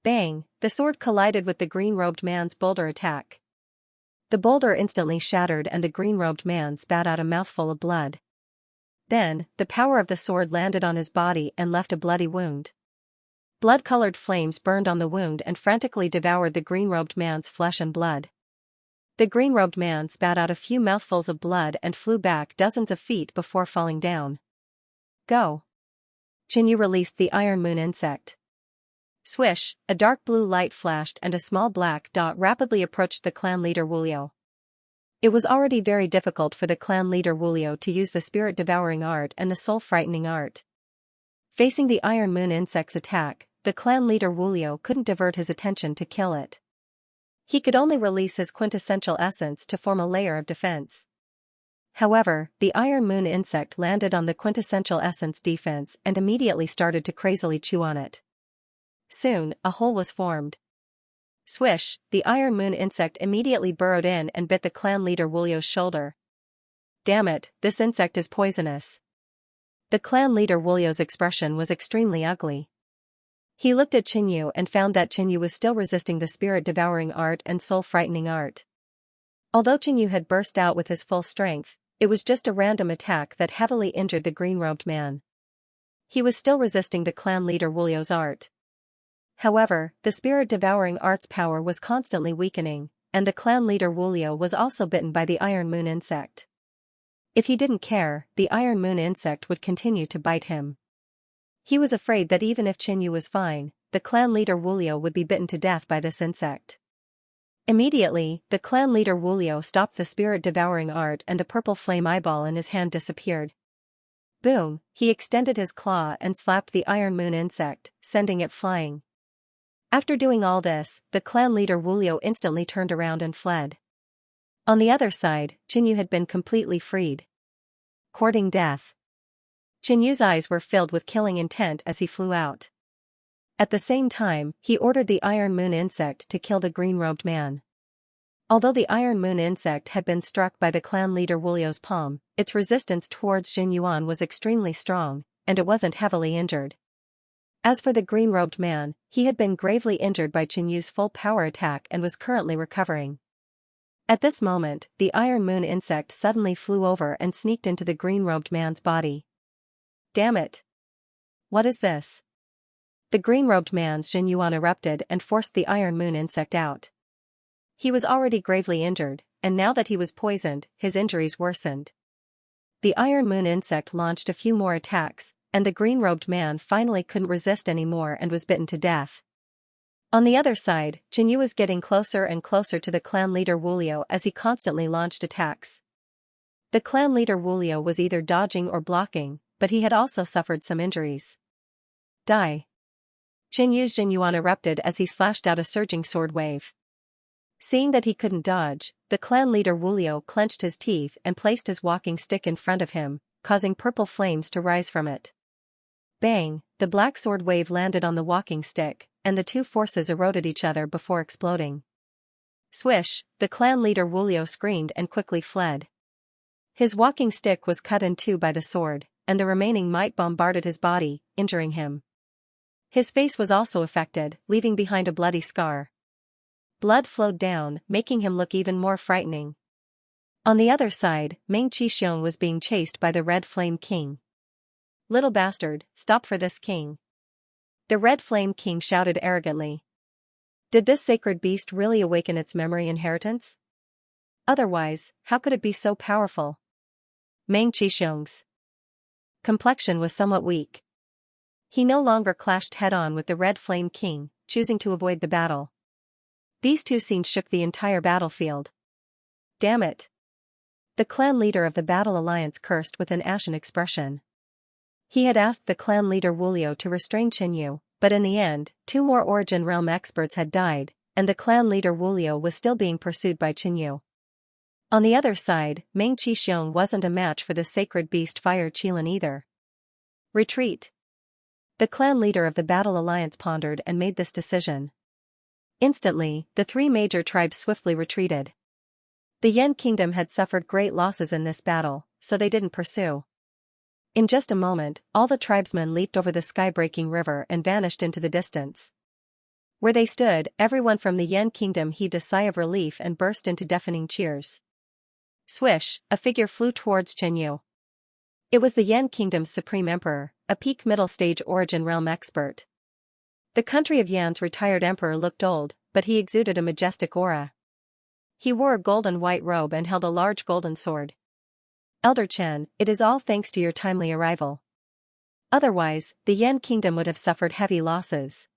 Bang! The sword collided with the green-robed man's boulder attack. The boulder instantly shattered and the green-robed man spat out a mouthful of blood. Then, the power of the sword landed on his body and left a bloody wound. Blood-colored flames burned on the wound and frantically devoured the green-robed man's flesh and blood. The green-robed man spat out a few mouthfuls of blood and flew back dozens of feet before falling down. Go! Qinyu released the Iron Moon insect. Swish, a dark blue light flashed and a small black dot rapidly approached the clan leader Wulio. It was already very difficult for the clan leader Wulio to use the spirit-devouring art and the soul-frightening art. Facing the Iron Moon insect's attack, the clan leader Wulio couldn't divert his attention to kill it. He could only release his quintessential essence to form a layer of defense. However, the Iron Moon insect landed on the quintessential essence defense and immediately started to crazily chew on it. Soon, a hole was formed. Swish, the Iron Moon insect immediately burrowed in and bit the clan leader Wulio's shoulder. Damn it, this insect is poisonous. The clan leader Wulio's expression was extremely ugly. He looked at Qinyu and found that Qinyu was still resisting the spirit-devouring art and soul-frightening art. Although Qinyu had burst out with his full strength, it was just a random attack that heavily injured the green-robed man. He was still resisting the clan leader Wulio's art. However, the spirit-devouring art's power was constantly weakening, and the clan leader Wulio was also bitten by the Iron Moon insect. If he didn't care, the Iron Moon insect would continue to bite him. He was afraid that even if Qinyu was fine, the clan leader Wulio would be bitten to death by this insect. Immediately, the clan leader Wulio stopped the spirit-devouring art and the purple flame eyeball in his hand disappeared. Boom! He extended his claw and slapped the Iron Moon insect, sending it flying. After doing all this, the clan leader Wulio instantly turned around and fled. On the other side, Qinyu had been completely freed. Courting death. Qinyu's eyes were filled with killing intent as he flew out. At the same time, he ordered the Iron Moon insect to kill the green-robed man. Although the Iron Moon insect had been struck by the clan leader Wulio's palm, its resistance towards Jin Yuan was extremely strong, and it wasn't heavily injured. As for the green-robed man, he had been gravely injured by Qin Yu's full power attack and was currently recovering. At this moment, the Iron Moon insect suddenly flew over and sneaked into the green-robed man's body. Damn it! What is this? The green-robed man's Jin Yuan erupted and forced the Iron Moon insect out. He was already gravely injured, and now that he was poisoned, his injuries worsened. The Iron Moon insect launched a few more attacks, and the green-robed man finally couldn't resist anymore and was bitten to death. On the other side, Qin Yu was getting closer and closer to the clan leader Wulio as he constantly launched attacks. The clan leader Wulio was either dodging or blocking, but he had also suffered some injuries. Die! Qin Yu's Jin Yuan erupted as he slashed out a surging sword wave. Seeing that he couldn't dodge, the clan leader Wulio clenched his teeth and placed his walking stick in front of him, causing purple flames to rise from it. Bang! The black sword wave landed on the walking stick, and the two forces eroded each other before exploding. Swish! The clan leader Wulio screamed and quickly fled. His walking stick was cut in two by the sword, and the remaining might bombarded his body, injuring him. His face was also affected, leaving behind a bloody scar. Blood flowed down, making him look even more frightening. On the other side, Meng Qixiong was being chased by the Red Flame King. Little bastard, stop for this king. The Red Flame King shouted arrogantly. Did this sacred beast really awaken its memory inheritance? Otherwise, how could it be so powerful? Meng Qixiong's complexion was somewhat weak. He no longer clashed head-on with the Red Flame King, choosing to avoid the battle. These two scenes shook the entire battlefield. Damn it! The clan leader of the Battle Alliance cursed with an ashen expression. He had asked the clan leader Wulio to restrain Qin Yu, but in the end, two more Origin Realm experts had died, and the clan leader Wulio was still being pursued by Qin Yu. On the other side, Meng Qixiong wasn't a match for the sacred beast Fire Qilin either. Retreat! The clan leader of the Battle Alliance pondered and made this decision. Instantly, the three major tribes swiftly retreated. The Yan Kingdom had suffered great losses in this battle, so they didn't pursue. In just a moment, all the tribesmen leaped over the sky-breaking river and vanished into the distance. Where they stood, everyone from the Yan Kingdom heaved a sigh of relief and burst into deafening cheers. Swish! A figure flew towards Qin Yu. It was the Yan Kingdom's Supreme Emperor, a peak middle-stage Origin Realm expert. The country of Yan's retired emperor looked old, but he exuded a majestic aura. He wore a golden white robe and held a large golden sword. Elder Chen, it is all thanks to your timely arrival. Otherwise, the Yan Kingdom would have suffered heavy losses.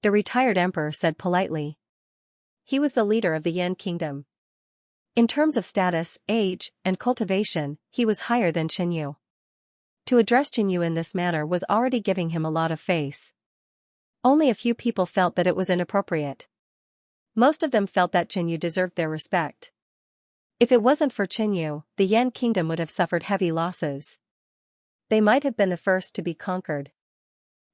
The retired emperor said politely. He was the leader of the Yan Kingdom. In terms of status, age, and cultivation, he was higher than Qin Yu. To address Qin Yu in this manner was already giving him a lot of face. Only a few people felt that it was inappropriate. Most of them felt that Qin Yu deserved their respect. If it wasn't for Qin Yu, the Yan Kingdom would have suffered heavy losses. They might have been the first to be conquered.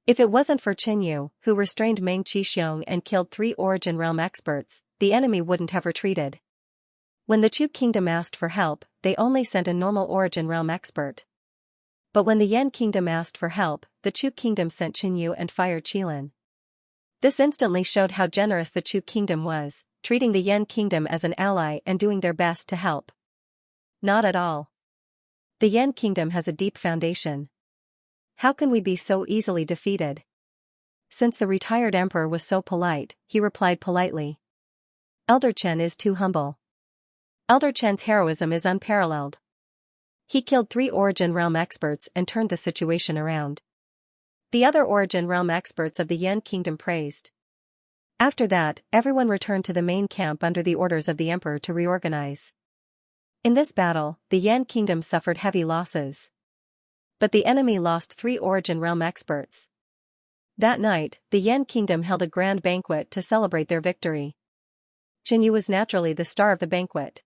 If it wasn't for Qin Yu, who restrained Meng Qixiong and killed 3 Origin Realm experts, the enemy wouldn't have retreated. When the Chu Kingdom asked for help, they only sent a normal Origin Realm expert. But when the Yan Kingdom asked for help, the Chu Kingdom sent Qin Yu and Fire Qilin. This instantly showed how generous the Chu Kingdom was, treating the Yan Kingdom as an ally and doing their best to help. Not at all. The Yan Kingdom has a deep foundation. How can we be so easily defeated? Since the retired emperor was so polite, he replied politely. Elder Chen is too humble. Elder Chen's heroism is unparalleled. He killed 3 Origin Realm experts and turned the situation around. The other Origin Realm experts of the Yan Kingdom praised. After that, everyone returned to the main camp under the orders of the emperor to reorganize. In this battle, the Yan Kingdom suffered heavy losses. But the enemy lost 3 Origin Realm experts. That night, the Yan Kingdom held a grand banquet to celebrate their victory. Qin Yu was naturally the star of the banquet.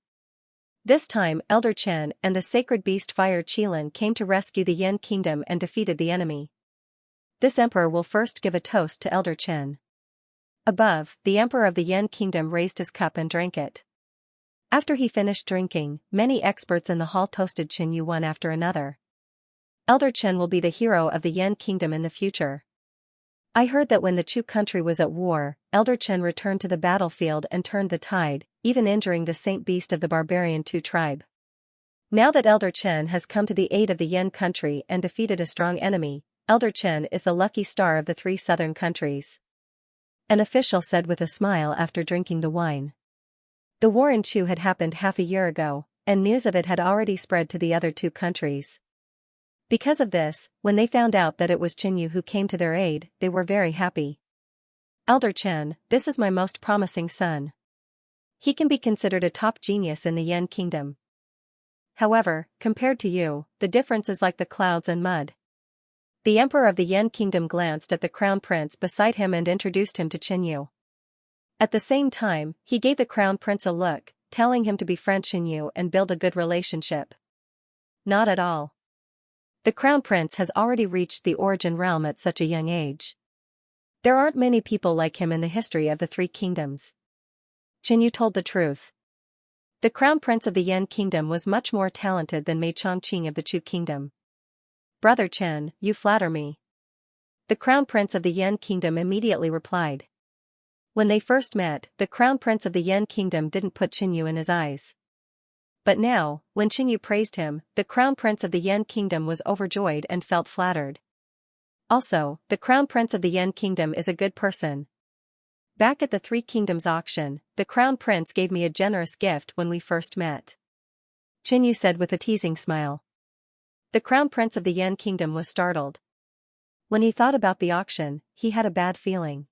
This time, Elder Chen and the sacred beast Fire Qilin came to rescue the Yan Kingdom and defeated the enemy. This emperor will first give a toast to Elder Chen. Above, the emperor of the Yan Kingdom raised his cup and drank it. After he finished drinking, many experts in the hall toasted Qinyu one after another. Elder Chen will be the hero of the Yan kingdom in the future. I heard that when the Chu country was at war, Elder Chen returned to the battlefield and turned the tide, even injuring the saint beast of the barbarian Tu tribe. Now that Elder Chen has come to the aid of the Yan country and defeated a strong enemy, Elder Chen is the lucky star of the 3 southern countries. An official said with a smile after drinking the wine. The war in Chu had happened half a year ago, and news of it had already spread to the other 2 countries. Because of this, when they found out that it was Qinyu who came to their aid, they were very happy. Elder Chen, this is my most promising son. He can be considered a top genius in the Yan kingdom. However, compared to you, the difference is like the clouds and mud. The emperor of the Yan kingdom glanced at the crown prince beside him and introduced him to Qinyu. At the same time, he gave the crown prince a look, telling him to befriend Qinyu and build a good relationship. Not at all. The crown prince has already reached the origin realm at such a young age. There aren't many people like him in the history of the 3 kingdoms. Qinyu told the truth. The crown prince of the Yan kingdom was much more talented than Mei Chongqing of the Chu kingdom. Brother Chen, you flatter me. The crown prince of the Yan kingdom immediately replied. When they first met, the crown prince of the Yan kingdom didn't put Qinyu in his eyes. But now, when Qinyu praised him, the crown prince of the Yan kingdom was overjoyed and felt flattered. Also, the crown prince of the Yan kingdom is a good person. Back at the 3 kingdoms auction, the crown prince gave me a generous gift when we first met. Qinyu said with a teasing smile. The crown prince of the Yan kingdom was startled. When he thought about the auction, he had a bad feeling.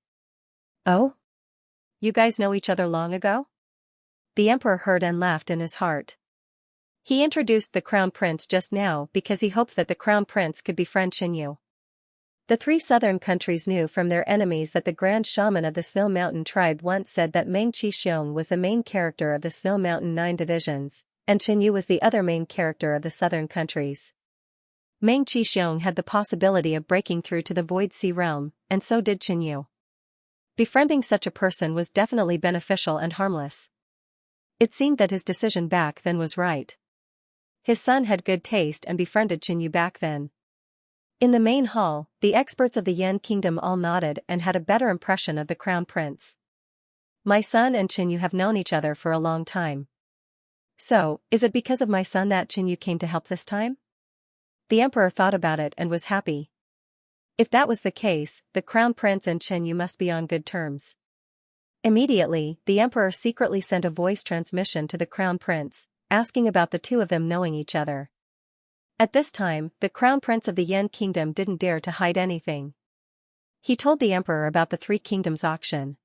Oh? You guys know each other long ago? The emperor heard and laughed in his heart. He introduced the crown prince just now because he hoped that the crown prince could befriend Qinyu. The 3 southern countries knew from their enemies that the grand shaman of the Snow Mountain tribe once said that Meng Qixiong was the main character of the Snow Mountain 9 divisions, and Qinyu was the other main character of the southern countries. Meng Qixiong had the possibility of breaking through to the Void Sea realm, and so did Qinyu. Befriending such a person was definitely beneficial and harmless. It seemed that his decision back then was right. His son had good taste and befriended Qinyu back then. In the main hall, the experts of the Yan kingdom all nodded and had a better impression of the crown prince. My son and Qinyu have known each other for a long time. So, is it because of my son that Qinyu came to help this time? The emperor thought about it and was happy. If that was the case, the crown prince and Qinyu must be on good terms. Immediately, the emperor secretly sent a voice transmission to the crown prince, asking about the 2 of them knowing each other. At this time, the crown prince of the Yan kingdom didn't dare to hide anything. He told the emperor about the 3 kingdoms auction.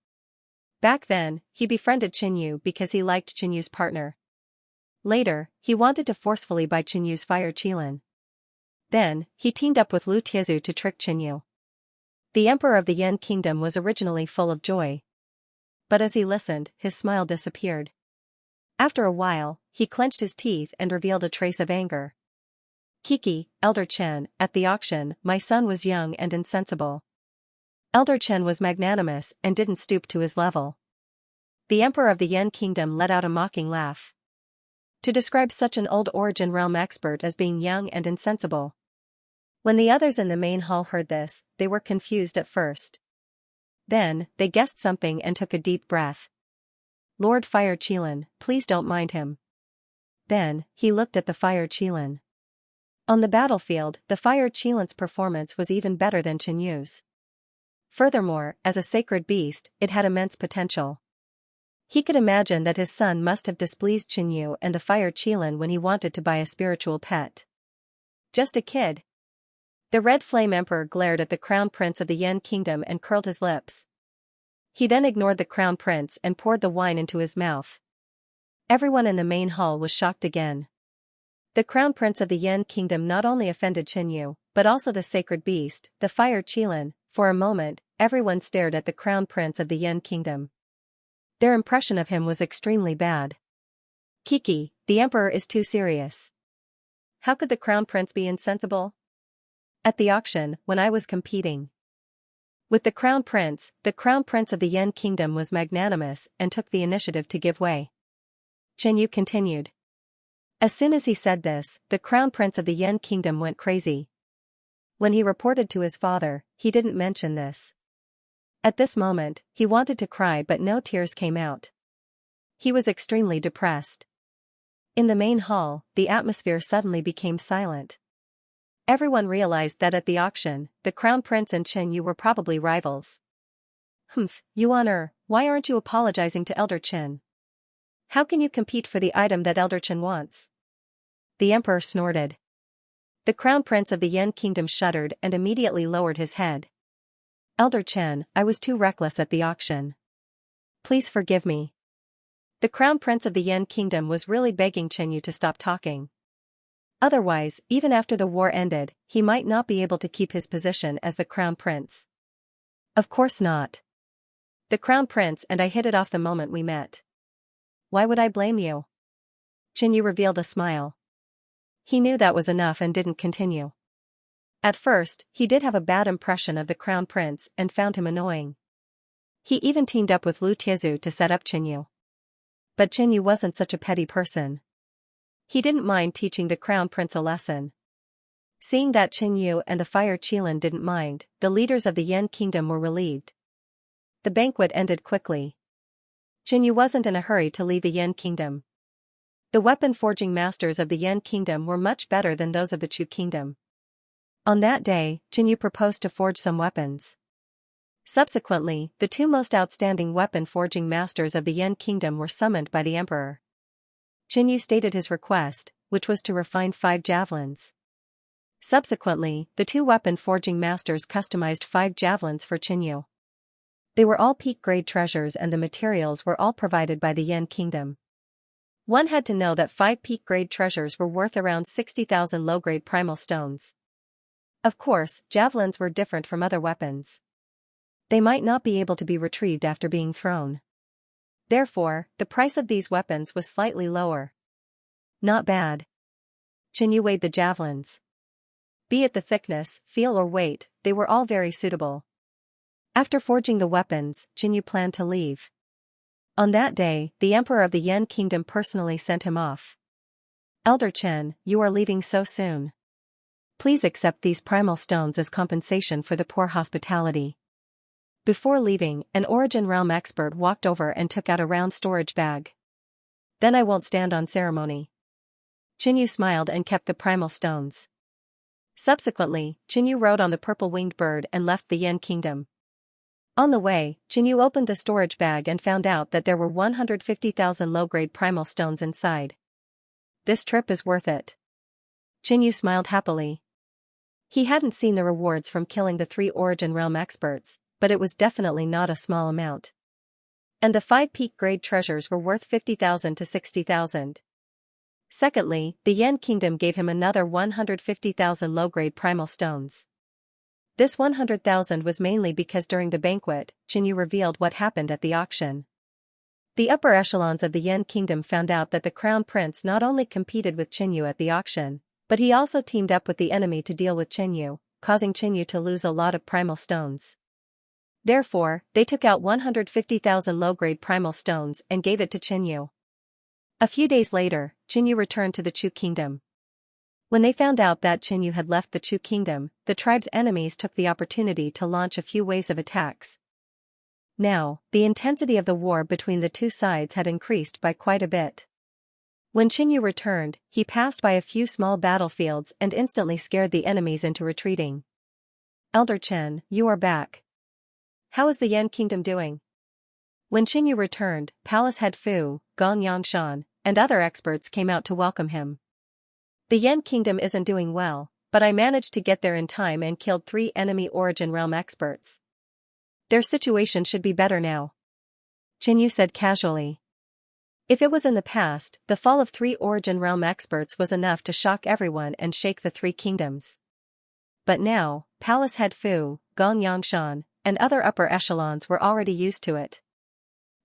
Back then, he befriended Qinyu because he liked Qinyu's partner. Later, he wanted to forcefully buy Qinyu's fire qilin. Then, he teamed up with Lu Tiezu to trick Qinyu. The emperor of the Yan kingdom was originally full of joy. But as he listened, his smile disappeared. After a while, he clenched his teeth and revealed a trace of anger. Kiki, Elder Chen, at the auction, my son was young and insensible. Elder Chen was magnanimous and didn't stoop to his level. The emperor of the Yan kingdom let out a mocking laugh. To describe such an old origin realm expert as being young and insensible. When the others in the main hall heard this, they were confused at first. Then, they guessed something and took a deep breath. Lord Fire Qilin, please don't mind him. Then, he looked at the Fire Qilin. On the battlefield, the Fire Qilin's performance was even better than Qinyu's. Furthermore, as a sacred beast, it had immense potential. He could imagine that his son must have displeased Qinyu and the Fire Qilin when he wanted to buy a spiritual pet. Just a kid. The Red Flame Emperor glared at the Crown Prince of the Yan Kingdom and curled his lips. He then ignored the Crown Prince and poured the wine into his mouth. Everyone in the main hall was shocked again. The Crown Prince of the Yan Kingdom not only offended Qinyu, but also the sacred beast, the Fire Qilin. For a moment, everyone stared at the Crown Prince of the Yan Kingdom. Their impression of him was extremely bad. Kiki, the Emperor is too serious. How could the Crown Prince be insensible? At the auction, when I was competing with the Crown Prince of the Yan Kingdom was magnanimous and took the initiative to give way. Chen Yu continued. As soon as he said this, the crown prince of the Yan kingdom went crazy. When he reported to his father, he didn't mention this. At this moment, he wanted to cry but no tears came out. He was extremely depressed. In the main hall, the atmosphere suddenly became silent. Everyone realized that at the auction, the crown prince and Chen Yu were probably rivals. Yuan, why aren't you apologizing to Elder Chen? How can you compete for the item that Elder Chen wants? The emperor snorted. The crown prince of the Yan kingdom shuddered and immediately lowered his head. Elder Chen, I was too reckless at the auction. Please forgive me. The crown prince of the Yan kingdom was really begging Chen Yu to stop talking. Otherwise, even after the war ended, he might not be able to keep his position as the crown prince. Of course not. The crown prince and I hit it off the moment we met. Why would I blame you? Chen Yu revealed a smile. He knew that was enough and didn't continue. At first, he did have a bad impression of the crown prince and found him annoying. He even teamed up with Lu Tiezu to set up Chen Yu. But Chen Yu wasn't such a petty person. He didn't mind teaching the crown prince a lesson. Seeing that Chen Yu and the Fire Qilin didn't mind, the leaders of the Yan kingdom were relieved. The banquet ended quickly. Chen Yu wasn't in a hurry to leave the Yan kingdom. The weapon forging masters of the Yan kingdom were much better than those of the Chu kingdom. On that day, Chen Yu proposed to forge some weapons. Subsequently, the two most outstanding weapon forging masters of the Yan kingdom were summoned by the emperor. Chen Yu stated his request, which was to refine 5 javelins. Subsequently, the two weapon forging masters customized 5 javelins for Chen Yu. They were all peak-grade treasures and the materials were all provided by the Yan kingdom. One had to know that 5 peak-grade treasures were worth around 60,000 low-grade primal stones. Of course, javelins were different from other weapons. They might not be able to be retrieved after being thrown. Therefore, the price of these weapons was slightly lower. Not bad. Chen Yu weighed the javelins. Be it the thickness, feel or weight, they were all very suitable. After forging the weapons, Chen Yu planned to leave. On that day, the emperor of the Yan kingdom personally sent him off. Elder Chen, you are leaving so soon. Please accept these primal stones as compensation for the poor hospitality. Before leaving, an Origin Realm expert walked over and took out a round storage bag. Then I won't stand on ceremony. Chen Yu smiled and kept the primal stones. Subsequently, Chen Yu rode on the purple-winged bird and left the Yan kingdom. On the way, Chen Yu opened the storage bag and found out that there were 150,000 low-grade primal stones inside. This trip is worth it. Chen Yu smiled happily. He hadn't seen the rewards from killing the 3 Origin Realm experts, but it was definitely not a small amount. And the 5 peak-grade treasures were worth 50,000 to 60,000. Secondly, the Yan kingdom gave him another 150,000 low-grade primal stones. This 100,000 was mainly because during the banquet, Chen Yu revealed what happened at the auction. The upper echelons of the Yan kingdom found out that the crown prince not only competed with Chen Yu at the auction, but he also teamed up with the enemy to deal with Chen Yu, causing Chen Yu to lose a lot of primal stones. Therefore, they took out 150,000 low-grade primal stones and gave it to Chen Yu. A few days later, Chen Yu returned to the Chu kingdom. When they found out that Chen Yu had left the Chu kingdom, the tribe's enemies took the opportunity to launch a few waves of attacks. Now, the intensity of the war between the two sides had increased by quite a bit. When Chen Yu returned, he passed by a few small battlefields and instantly scared the enemies into retreating. Elder Chen, you are back. How is the Yan kingdom doing? When Chen Yu returned, Palace head Fu, Gong Yangshan, and other experts came out to welcome him. The Yan kingdom isn't doing well, but I managed to get there in time and killed 3 enemy Origin Realm experts. Their situation should be better now. Chen Yu said casually. If it was in the past, the fall of 3 Origin Realm experts was enough to shock everyone and shake the 3 kingdoms. But now, Palace head Fu, Gong Yangshan, and other upper echelons were already used to it.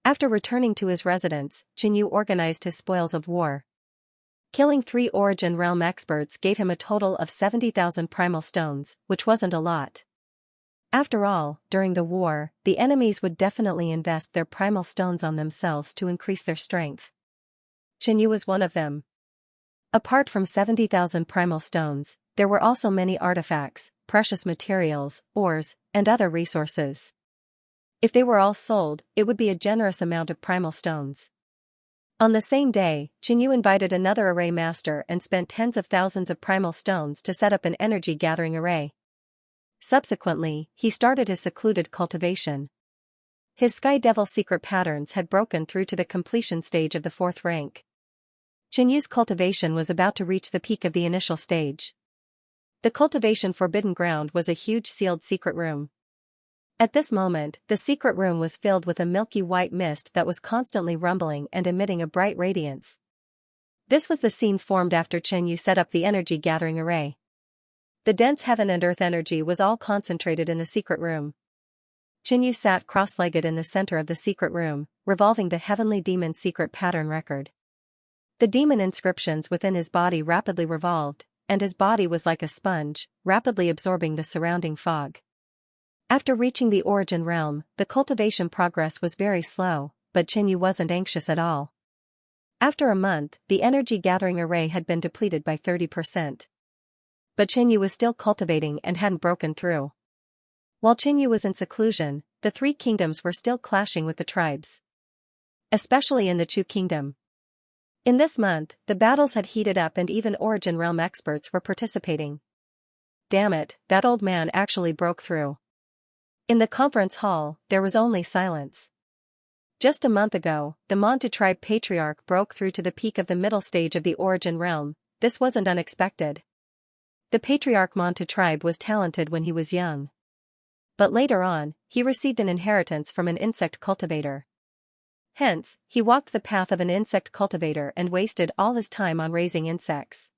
After returning to his residence, Chen Yu organized his spoils of war. Killing 3 Origin Realm experts gave him a total of 70,000 primal stones, which wasn't a lot. After all, during the war, the enemies would definitely invest their primal stones on themselves to increase their strength. Qianyu was one of them. Apart from 70,000 primal stones, there were also many artifacts, precious materials, ores, and other resources. If they were all sold, it would be a generous amount of primal stones. On the same day, Qianyu invited another array master and spent tens of thousands of primal stones to set up an energy-gathering array. Subsequently, he started his secluded cultivation. His Sky Devil secret patterns had broken through to the completion stage of the 4th rank. Qianyu's cultivation was about to reach the peak of the initial stage. The cultivation forbidden ground was a huge sealed secret room. At this moment, the secret room was filled with a milky white mist that was constantly rumbling and emitting a bright radiance. This was the scene formed after Qianyu set up the energy-gathering array. The dense heaven and earth energy was all concentrated in the secret room. Qianyu sat cross-legged in the center of the secret room, revolving the heavenly demon secret pattern record. The demon inscriptions within his body rapidly revolved, and his body was like a sponge, rapidly absorbing the surrounding fog. After reaching the origin realm, the cultivation progress was very slow, but Qianyu wasn't anxious at all. After a month, the energy-gathering array had been depleted by 30%. But Qianyu was still cultivating and hadn't broken through. While Qianyu was in seclusion, the 3 kingdoms were still clashing with the tribes. Especially in the Chu kingdom. In this month, the battles had heated up and even Origin Realm experts were participating. Damn it, that old man actually broke through. In the conference hall, there was only silence. Just a month ago, the Mantu tribe patriarch broke through to the peak of the middle stage of the Origin Realm. This wasn't unexpected. The patriarch Mantu tribe was talented when he was young. But later on, he received an inheritance from an insect cultivator. Hence, he walked the path of an insect cultivator and wasted all his time on raising insects.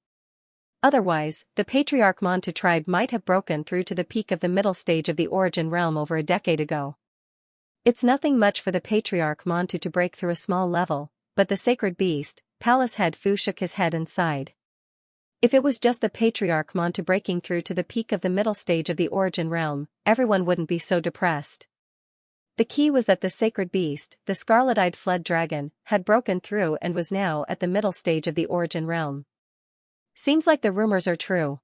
Otherwise, the patriarch Mantu tribe might have broken through to the peak of the middle stage of the Origin Realm over a decade ago. It's nothing much for the patriarch Mantu to break through a small level, but the sacred beast, Palace Head Fu shook his head and sighed. If it was just the patriarch Mantu breaking through to the peak of the middle stage of the Origin Realm, everyone wouldn't be so depressed. The key was that the sacred beast, the scarlet-eyed flood dragon, had broken through and was now at the middle stage of the Origin Realm. Seems like the rumors are true.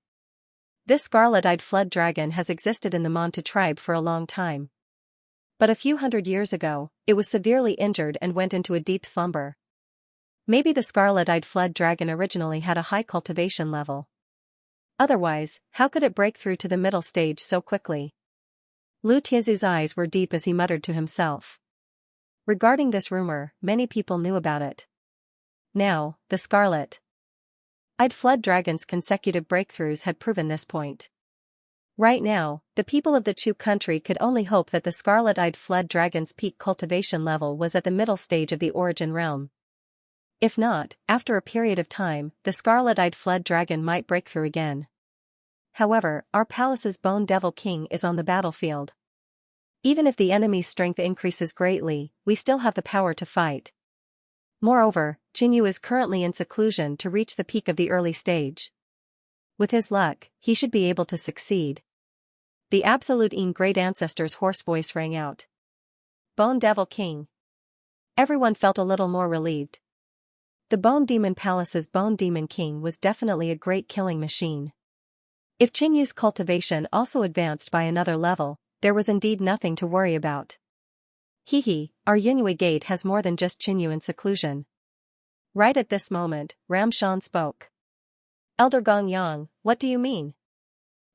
This scarlet-eyed flood dragon has existed in the Mantu tribe for a long time. But a few hundred years ago, it was severely injured and went into a deep slumber. Maybe the scarlet-eyed flood dragon originally had a high cultivation level. Otherwise, how could it break through to the middle stage so quickly? Lu Tiezu's eyes were deep as he muttered to himself. Regarding this rumor, many people knew about it. Now, the scarlet-eyed flood dragon's consecutive breakthroughs had proven this point. Right now, the people of the Chu country could only hope that the scarlet-eyed flood dragon's peak cultivation level was at the middle stage of the Origin Realm. If not, after a period of time, the scarlet-eyed flood dragon might break through again. However, our palace's Bone Devil King is on the battlefield. Even if the enemy's strength increases greatly, we still have the power to fight. Moreover, Qianyu is currently in seclusion to reach the peak of the early stage. With his luck, he should be able to succeed. The absolute Great Ancestor's hoarse voice rang out. Bone Devil King. Everyone felt a little more relieved. The Bone Demon Palace's Bone Demon King was definitely a great killing machine. If Qianyu's cultivation also advanced by another level, there was indeed nothing to worry about. Our Yunhui Gate has more than just Qianyu in seclusion. Right at this moment, Ramshan spoke. Elder Gong Yang, what do you mean?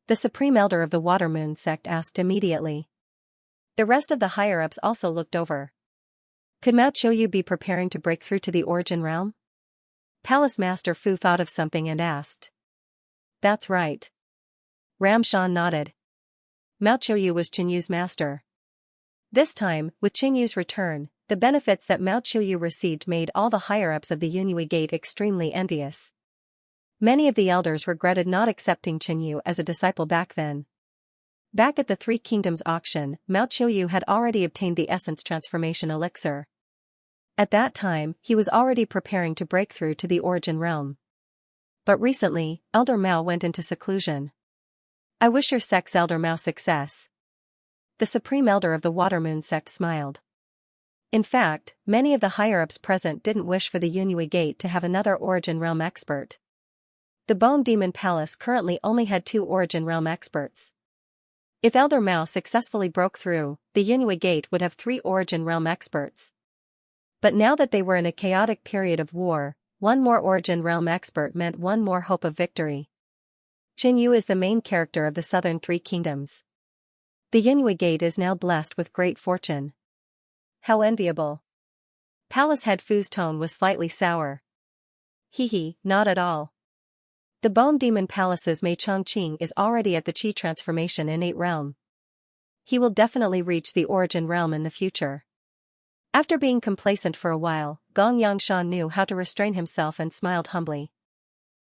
The Supreme Elder of the Water Moon sect asked immediately. The rest of the higher-ups also looked over. Could Mao Qiuyu be preparing to break through to the Origin Realm? Palace Master Fu thought of something and asked. That's right. Ramshan nodded. Mao Qiuyu was Qianyu's master. This time, with Qianyu's return, the benefits that Mao Qiuyu received made all the higher-ups of the Yunhui Gate extremely envious. Many of the elders regretted not accepting Qianyu as a disciple back then. Back at the Three Kingdoms auction, Mao Qiuyu had already obtained the Essence Transformation Elixir. At that time, he was already preparing to break through to the Origin Realm. But recently, Elder Mao went into seclusion. I wish your sect's Elder Mao success. The Supreme Elder of the Water Moon sect smiled. In fact, many of the higher-ups present didn't wish for the Yunhui Gate to have another Origin Realm expert. The Bone Demon Palace currently only had 2 Origin Realm experts. If Elder Mao successfully broke through, the Yunhui Gate would have 3 Origin Realm experts. But now that they were in a chaotic period of war, one more Origin Realm expert meant one more hope of victory. Qin Yu is the main character of the Southern Three Kingdoms. The Yunhui Gate is now blessed with great fortune. How enviable. Palace Head Fu's tone was slightly sour. Hehe, not at all. The Bone Demon Palace's Mei Chongqing is already at the Qi transformation innate realm. He will definitely reach the Origin Realm in the future. After being complacent for a while, Gong Yangshan knew how to restrain himself and smiled humbly.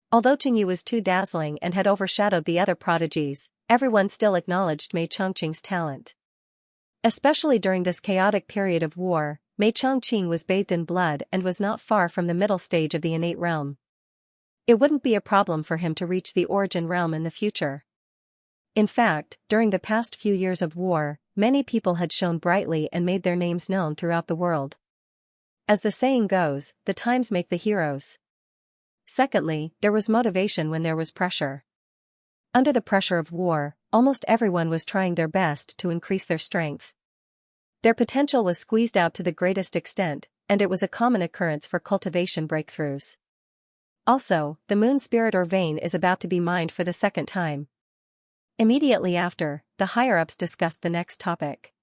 Although Qin Yu was too dazzling and had overshadowed the other prodigies, everyone still acknowledged Mei Chongqing's talent. Especially during this chaotic period of war, Mei Chongqing was bathed in blood and was not far from the middle stage of the innate realm. It wouldn't be a problem for him to reach the Origin Realm in the future. In fact, during the past few years of war, many people had shone brightly and made their names known throughout the world. As the saying goes, the times make the heroes. Secondly, there was motivation when there was pressure. Under the pressure of war, almost everyone was trying their best to increase their strength. Their potential was squeezed out to the greatest extent, and it was a common occurrence for cultivation breakthroughs. Also, the moon spirit or vein is about to be mined for the second time. Immediately after, the higher-ups discussed the next topic.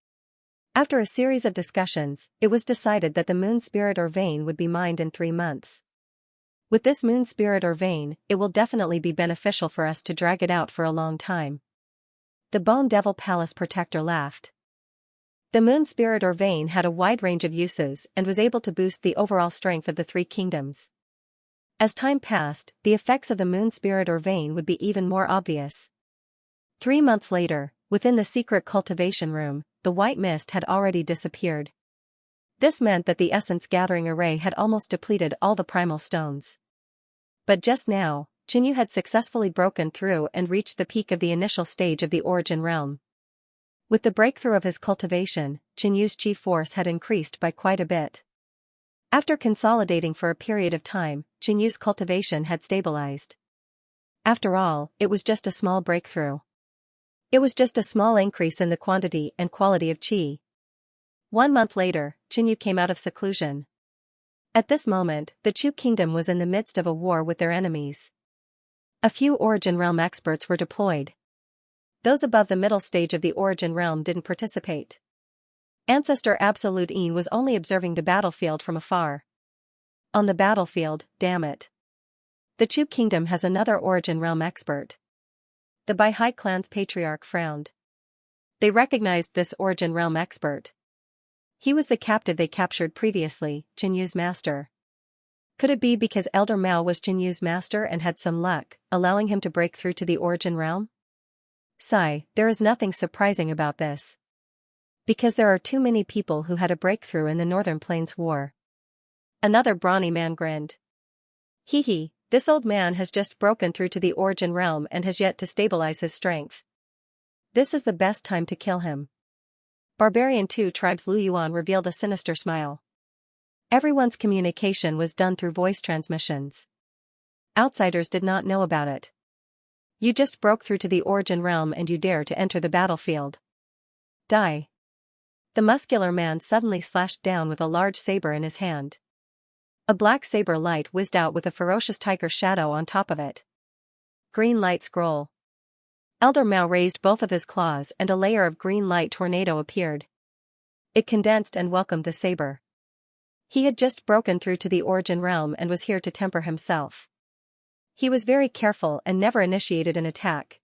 After a series of discussions, it was decided that the moon spirit or vein would be mined in 3 months. With this moon spirit or vein, it will definitely be beneficial for us to drag it out for a long time. The Bone Devil Palace Protector laughed. The moon spirit or vein had a wide range of uses and was able to boost the overall strength of the 3 kingdoms. As time passed, the effects of the moon spirit or vein would be even more obvious. 3 months later, within the secret cultivation room, the white mist had already disappeared. This meant that the essence gathering array had almost depleted all the primal stones. But just now, Qin Yu had successfully broken through and reached the peak of the initial stage of the Origin Realm. With the breakthrough of his cultivation, Qin Yu's chi force had increased by quite a bit. After consolidating for a period of time, Qin Yu's cultivation had stabilized. After all, it was just a small breakthrough. It was just a small increase in the quantity and quality of qi. 1 month later, Qin Yu came out of seclusion. At this moment, the Chu Kingdom was in the midst of a war with their enemies. A few Origin Realm experts were deployed. Those above the middle stage of the Origin Realm didn't participate. Ancestor Absolute Een was only observing the battlefield from afar. On the battlefield, damn it. The Chu Kingdom has another Origin Realm expert. The Baihai clan's patriarch frowned. They recognized this Origin Realm expert. He was the captive they captured previously, Qin Yu's master. Could it be because Elder Mao was Qin Yu's master and had some luck, allowing him to break through to the Origin Realm? Sigh, there is nothing surprising about this. Because there are too many people who had a breakthrough in the Northern Plains War. Another brawny man grinned. Hehe, this old man has just broken through to the Origin Realm and has yet to stabilize his strength. This is the best time to kill him. Barbarian 2 Tribes Lu Yuan revealed a sinister smile. Everyone's communication was done through voice transmissions. Outsiders did not know about it. You just broke through to the Origin Realm and you dare to enter the battlefield. Die. The muscular man suddenly slashed down with a large saber in his hand. A black saber light whizzed out with a ferocious tiger shadow on top of it. Green light scroll. Elder Mao raised both of his claws and a layer of green light tornado appeared. It condensed and welcomed the saber. He had just broken through to the Origin Realm and was here to temper himself. He was very careful and never initiated an attack.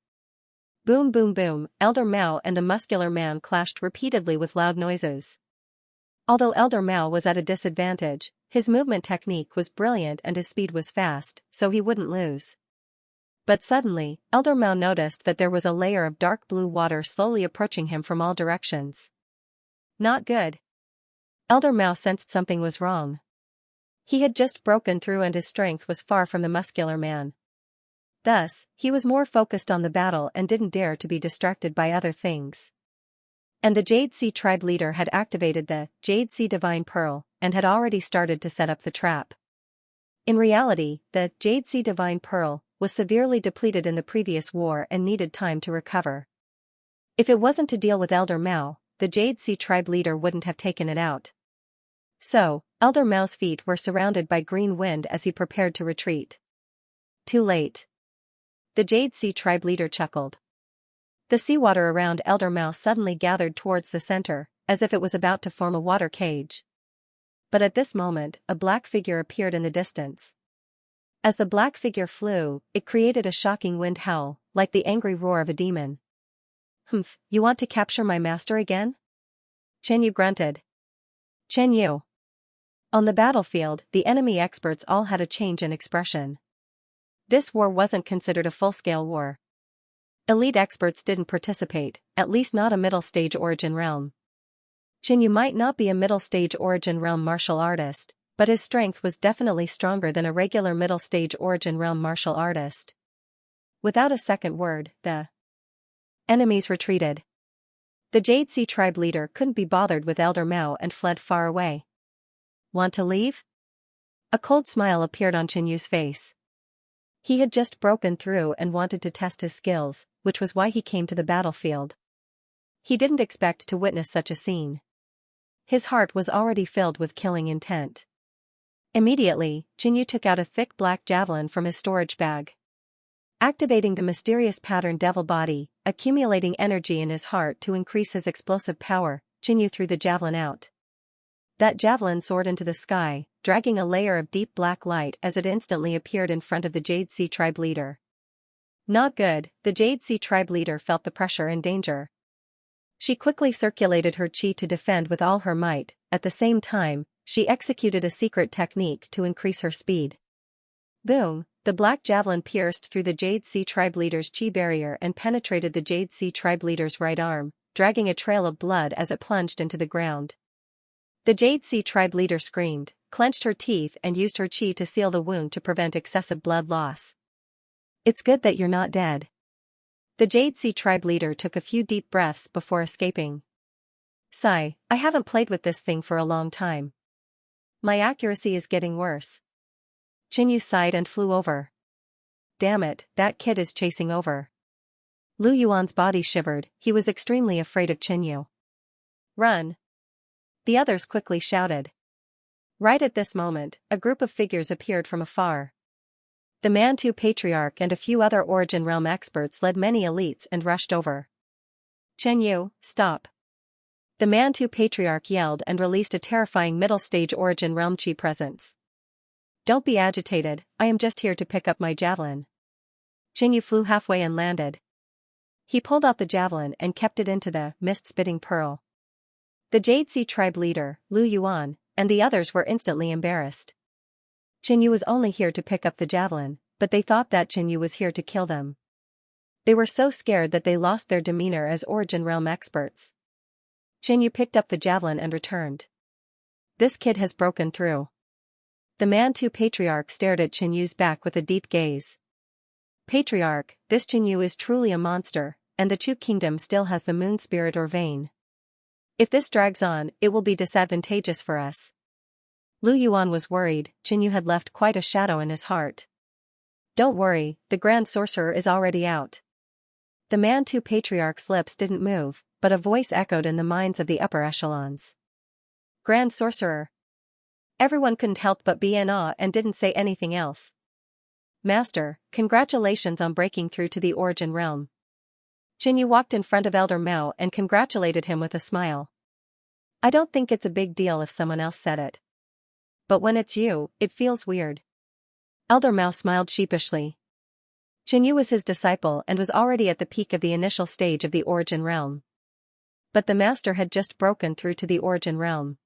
Boom boom boom, Elder Mao and the muscular man clashed repeatedly with loud noises. Although Elder Mao was at a disadvantage, his movement technique was brilliant and his speed was fast, so he wouldn't lose. But suddenly, Elder Mao noticed that there was a layer of dark blue water slowly approaching him from all directions. Not good. Elder Mao sensed something was wrong. He had just broken through and his strength was far from the muscular man. Thus, he was more focused on the battle and didn't dare to be distracted by other things. And the Jade Sea tribe leader had activated the Jade Sea Divine Pearl and had already started to set up the trap. In reality, the Jade Sea Divine Pearl was severely depleted in the previous war and needed time to recover. If it wasn't to deal with Elder Mao, the Jade Sea tribe leader wouldn't have taken it out. So, Elder Mao's feet were surrounded by green wind as he prepared to retreat. Too late. The Jade Sea tribe leader chuckled. The seawater around Elder Mao suddenly gathered towards the center, as if it was about to form a water cage. But at this moment, a black figure appeared in the distance. As the black figure flew, it created a shocking wind howl, like the angry roar of a demon. "Humph, you want to capture my master again?" Chen Yu grunted. Chen Yu. On the battlefield, the enemy experts all had a change in expression. This war wasn't considered a full-scale war. Elite experts didn't participate, at least not a middle-stage origin realm. Chen Yu might not be a middle-stage origin realm martial artist, but his strength was definitely stronger than a regular middle-stage origin realm martial artist. Without a second word, the enemies retreated. The Jade Sea tribe leader couldn't be bothered with Elder Mao and fled far away. Want to leave? A cold smile appeared on Chen Yu's face. He had just broken through and wanted to test his skills, which was why he came to the battlefield. He didn't expect to witness such a scene. His heart was already filled with killing intent. Immediately, Chen Yu took out a thick black javelin from his storage bag. Activating the mysterious pattern devil body, accumulating energy in his heart to increase his explosive power, Chen Yu threw the javelin out. That javelin soared into the sky, dragging a layer of deep black light as it instantly appeared in front of the Jade Sea tribe leader. Not good, the Jade Sea tribe leader felt the pressure and danger. She quickly circulated her chi to defend with all her might. At the same time, she executed a secret technique to increase her speed. Boom, the black javelin pierced through the Jade Sea tribe leader's chi barrier and penetrated the Jade Sea tribe leader's right arm, dragging a trail of blood as it plunged into the ground. The Jade Sea tribe leader screamed, clenched her teeth and used her chi to seal the wound to prevent excessive blood loss. "It's good that you're not dead." The Jade Sea tribe leader took a few deep breaths before escaping. "Sigh, I haven't played with this thing for a long time. My accuracy is getting worse." Chen Yu sighed and flew over. Damn it, that kid is chasing over. Lu Yuan's body shivered, he was extremely afraid of Chen Yu. "Run!" The others quickly shouted. Right at this moment, a group of figures appeared from afar. The Mantu Patriarch and a few other Origin Realm experts led many elites and rushed over. "Chen Yu, stop!" The Mantu Patriarch yelled and released a terrifying middle-stage Origin Realm chi presence. "Don't be agitated, I am just here to pick up my javelin." Chen Yu flew halfway and landed. He pulled out the javelin and kept it into the mist-spitting pearl. The Jade Sea tribe leader, Lu Yuan, and the others were instantly embarrassed. Chen Yu was only here to pick up the javelin, but they thought that Chen Yu was here to kill them. They were so scared that they lost their demeanor as Origin Realm experts. Chen Yu picked up the javelin and returned. This kid has broken through. The Mantu Patriarch stared at Chen Yu's back with a deep gaze. "Patriarch, this Chen Yu is truly a monster, and the Chu Kingdom still has the moon spirit or vein. If this drags on, it will be disadvantageous for us." Lu Yuan was worried. Chen Yu had left quite a shadow in his heart. "Don't worry, the Grand Sorcerer is already out." The Mantu Patriarch's lips didn't move, but a voice echoed in the minds of the upper echelons. "Grand Sorcerer." Everyone couldn't help but be in awe and didn't say anything else. "Master, congratulations on breaking through to the Origin Realm." Chen Yu walked in front of Elder Mao and congratulated him with a smile. "I don't think it's a big deal if someone else said it. But when it's you, it feels weird." Elder Mao smiled sheepishly. Chen Yu was his disciple and was already at the peak of the initial stage of the Origin Realm. But the master had just broken through to the Origin Realm.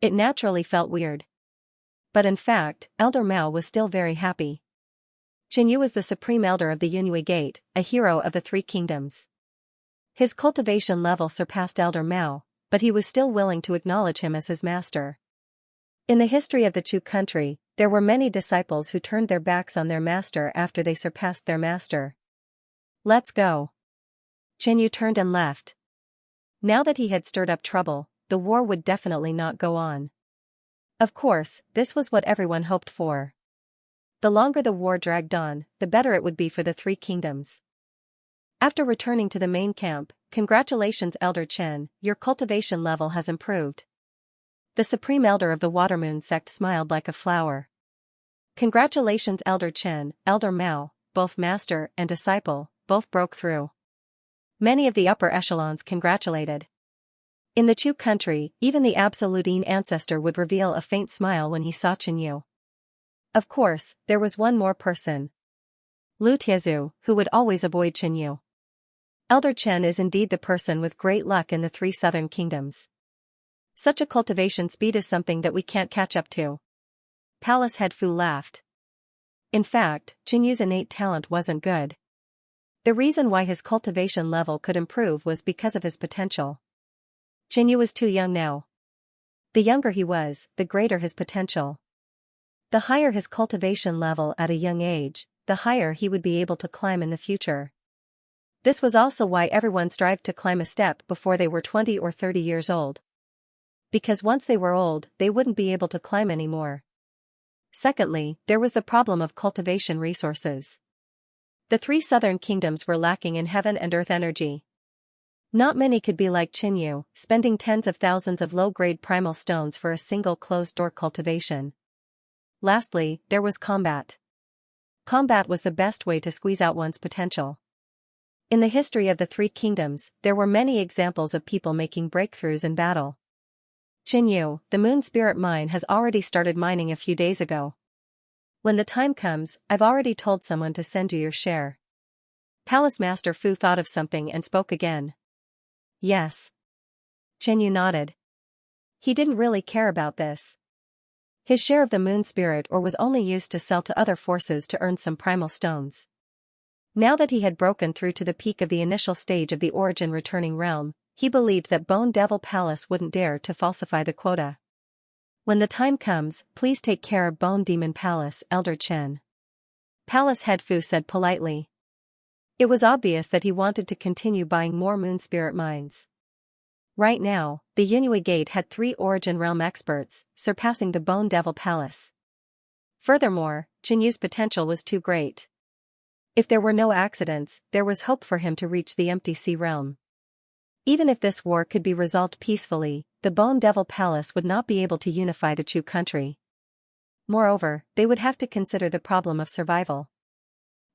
It naturally felt weird. But in fact, Elder Mao was still very happy. Chen Yu was the supreme elder of the Yunhui Gate, a hero of the Three Kingdoms. His cultivation level surpassed Elder Mao, but he was still willing to acknowledge him as his master. In the history of the Chu country, there were many disciples who turned their backs on their master after they surpassed their master. "Let's go." Chen Yu turned and left. Now that he had stirred up trouble, the war would definitely not go on. Of course, this was what everyone hoped for. The longer the war dragged on, the better it would be for the three kingdoms. After returning to the main camp, "Congratulations, Elder Chen, your cultivation level has improved." The Supreme Elder of the Watermoon sect smiled like a flower. "Congratulations, Elder Chen, Elder Mao," both master and disciple, both broke through. Many of the upper echelons congratulated. In the Chu country, even the Absolutine ancestor would reveal a faint smile when he saw Qinyu. Of course, there was one more person. Lu Tiezu, who would always avoid Qinyu. Elder Chen is indeed the person with great luck in the three southern kingdoms. Such a cultivation speed is something that we can't catch up to. Palace head Fu laughed. In fact, Qinyu's innate talent wasn't good. The reason why his cultivation level could improve was because of his potential. Qinyu was too young now. The younger he was, the greater his potential. The higher his cultivation level at a young age, the higher he would be able to climb in the future. This was also why everyone strived to climb a step before they were 20 or 30 years old. Because once they were old, they wouldn't be able to climb anymore. Secondly, there was the problem of cultivation resources. The three southern kingdoms were lacking in heaven and earth energy. Not many could be like Qinyu, spending tens of thousands of low-grade primal stones for a single closed-door cultivation. Lastly, there was combat. Combat was the best way to squeeze out one's potential. In the history of the three kingdoms, there were many examples of people making breakthroughs in battle. Qinyu, the moon spirit mine has already started mining a few days ago. When the time comes, I've already told someone to send you your share. Palace Master Fu thought of something and spoke again. Yes. Qinyu nodded. He didn't really care about this. His share of the moon spirit ore was only used to sell to other forces to earn some primal stones. Now that he had broken through to the peak of the initial stage of the origin returning realm, he believed that Bone Devil Palace wouldn't dare to falsify the quota. When the time comes, please take care of Bone Demon Palace, Elder Chen. Palace head Fu said politely. It was obvious that he wanted to continue buying more moon spirit mines. Right now, the Yunhui Gate had 3 Origin Realm experts, surpassing the Bone Devil Palace. Furthermore, Qinyu's potential was too great. If there were no accidents, there was hope for him to reach the Empty Sea Realm. Even if this war could be resolved peacefully, the Bone Devil Palace would not be able to unify the Chu country. Moreover, they would have to consider the problem of survival.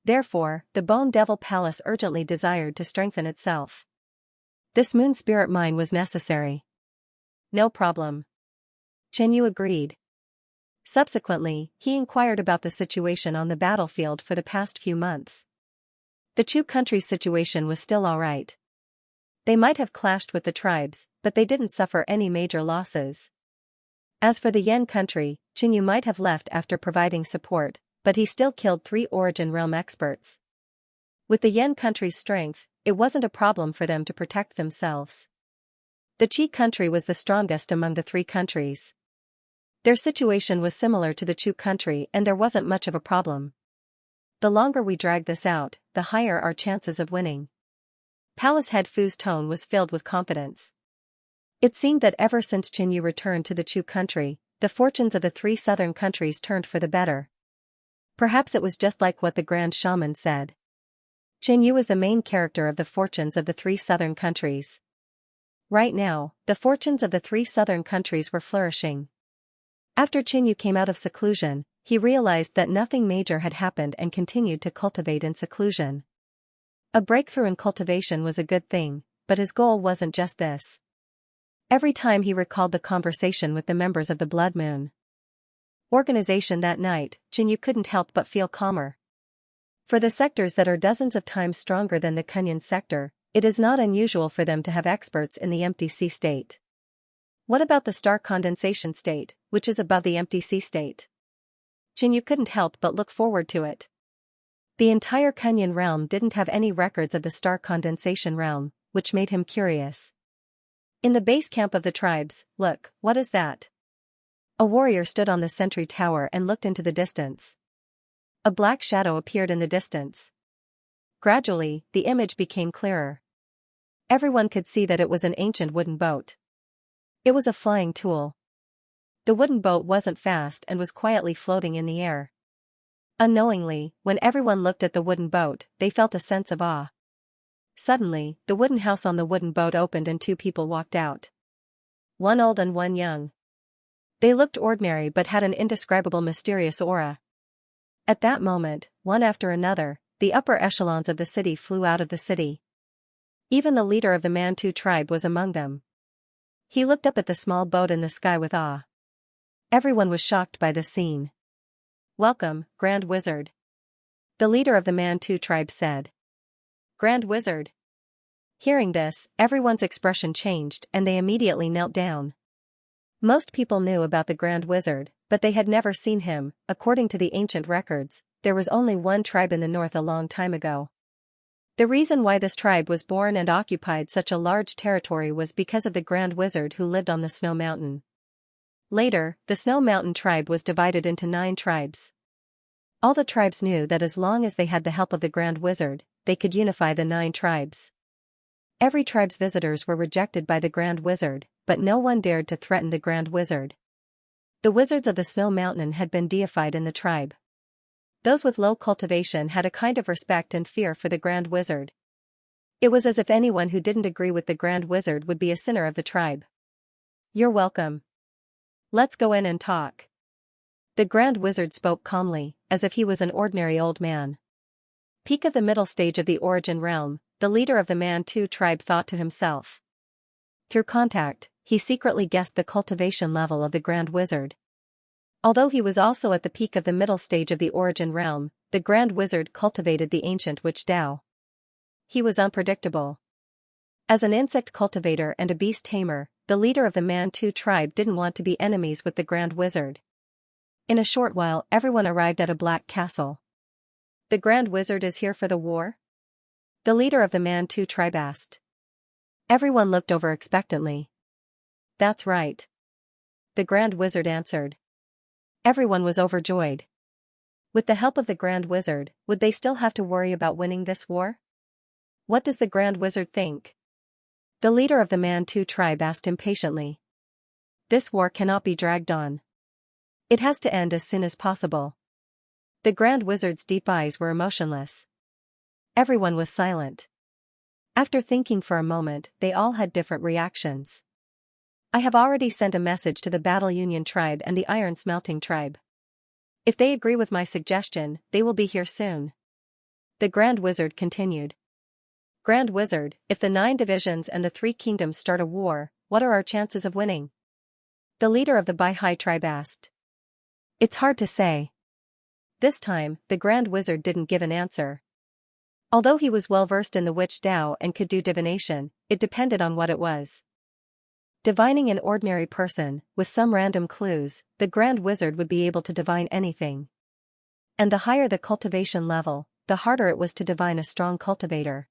Therefore, the Bone Devil Palace urgently desired to strengthen itself. This moon spirit mine was necessary. No problem. Qinyu agreed. Subsequently, he inquired about the situation on the battlefield for the past few months. The Chu country's situation was still alright. They might have clashed with the tribes, but they didn't suffer any major losses. As for the Yan country, Qinyu might have left after providing support, but he still killed 3 Origin Realm experts. With the Yan country's strength, it wasn't a problem for them to protect themselves. The Qi country was the strongest among the 3 countries. Their situation was similar to the Chu country and there wasn't much of a problem. The longer we drag this out, the higher our chances of winning. Palace head Fu's tone was filled with confidence. It seemed that ever since Qinyu returned to the Chu country, the fortunes of the 3 southern countries turned for the better. Perhaps it was just like what the Grand Shaman said. Qinyu was the main character of the fortunes of the 3 southern countries. Right now, the fortunes of the 3 southern countries were flourishing. After Qinyu came out of seclusion, he realized that nothing major had happened and continued to cultivate in seclusion. A breakthrough in cultivation was a good thing, but his goal wasn't just this. Every time he recalled the conversation with the members of the Blood Moon organization that night, Qinyu couldn't help but feel calmer. For the sectors that are dozens of times stronger than the Kunyan sector, it is not unusual for them to have experts in the Empty Sea state. What about the star condensation state, which is above the Empty Sea state? Qinyu couldn't help but look forward to it. The entire Kunyan realm didn't have any records of the star condensation realm, which made him curious. In the base camp of the tribes, look, what is that? A warrior stood on the sentry tower and looked into the distance. A black shadow appeared in the distance. Gradually, the image became clearer. Everyone could see that it was an ancient wooden boat. It was a flying tool. The wooden boat wasn't fast and was quietly floating in the air. Unknowingly, when everyone looked at the wooden boat, they felt a sense of awe. Suddenly, the wooden house on the wooden boat opened and two people walked out. One old and one young. They looked ordinary but had an indescribable mysterious aura. At that moment, one after another, the upper echelons of the city flew out of the city. Even the leader of the Mantu tribe was among them. He looked up at the small boat in the sky with awe. Everyone was shocked by the scene. "Welcome, Grand Wizard," the leader of the Mantu tribe said. "Grand Wizard." Hearing this, everyone's expression changed and they immediately knelt down. Most people knew about the Grand Wizard, but they had never seen him. According to the ancient records, there was only one tribe in the north a long time ago. The reason why this tribe was born and occupied such a large territory was because of the Grand Wizard who lived on the Snow Mountain. Later, the Snow Mountain tribe was divided into 9 tribes. All the tribes knew that as long as they had the help of the Grand Wizard, they could unify the 9 tribes. Every tribe's visitors were rejected by the Grand Wizard, but no one dared to threaten the Grand Wizard. The wizards of the Snow Mountain had been deified in the tribe. Those with low cultivation had a kind of respect and fear for the Grand Wizard. It was as if anyone who didn't agree with the Grand Wizard would be a sinner of the tribe. "You're welcome. Let's go in and talk." The Grand Wizard spoke calmly, as if he was an ordinary old man. Peak of the middle stage of the Origin realm, the leader of the Mantu tribe thought to himself. Through contact, he secretly guessed the cultivation level of the Grand Wizard. Although he was also at the peak of the middle stage of the Origin realm, the Grand Wizard cultivated the ancient witch Dao. He was unpredictable. As an insect cultivator and a beast tamer, the leader of the Mantu tribe didn't want to be enemies with the Grand Wizard. In a short while, everyone arrived at a black castle. "The Grand Wizard is here for the war?" the leader of the Mantu tribe asked. Everyone looked over expectantly. "That's right," the Grand Wizard answered. Everyone was overjoyed. With the help of the Grand Wizard, would they still have to worry about winning this war? "What does the Grand Wizard think?" the leader of the Mantu tribe asked impatiently. "This war cannot be dragged on. It has to end as soon as possible." The Grand Wizard's deep eyes were emotionless. Everyone was silent. After thinking for a moment, they all had different reactions. "I have already sent a message to the Battle Union tribe and the Iron Smelting tribe. If they agree with my suggestion, they will be here soon," the Grand Wizard continued. "Grand Wizard, if the 9 divisions and the 3 kingdoms start a war, what are our chances of winning?" the leader of the Baihai tribe asked. "It's hard to say." This time, the Grand Wizard didn't give an answer. Although he was well versed in the witch Dao and could do divination, it depended on what it was. Divining an ordinary person, with some random clues, the Grand Wizard would be able to divine anything. And the higher the cultivation level, the harder it was to divine a strong cultivator.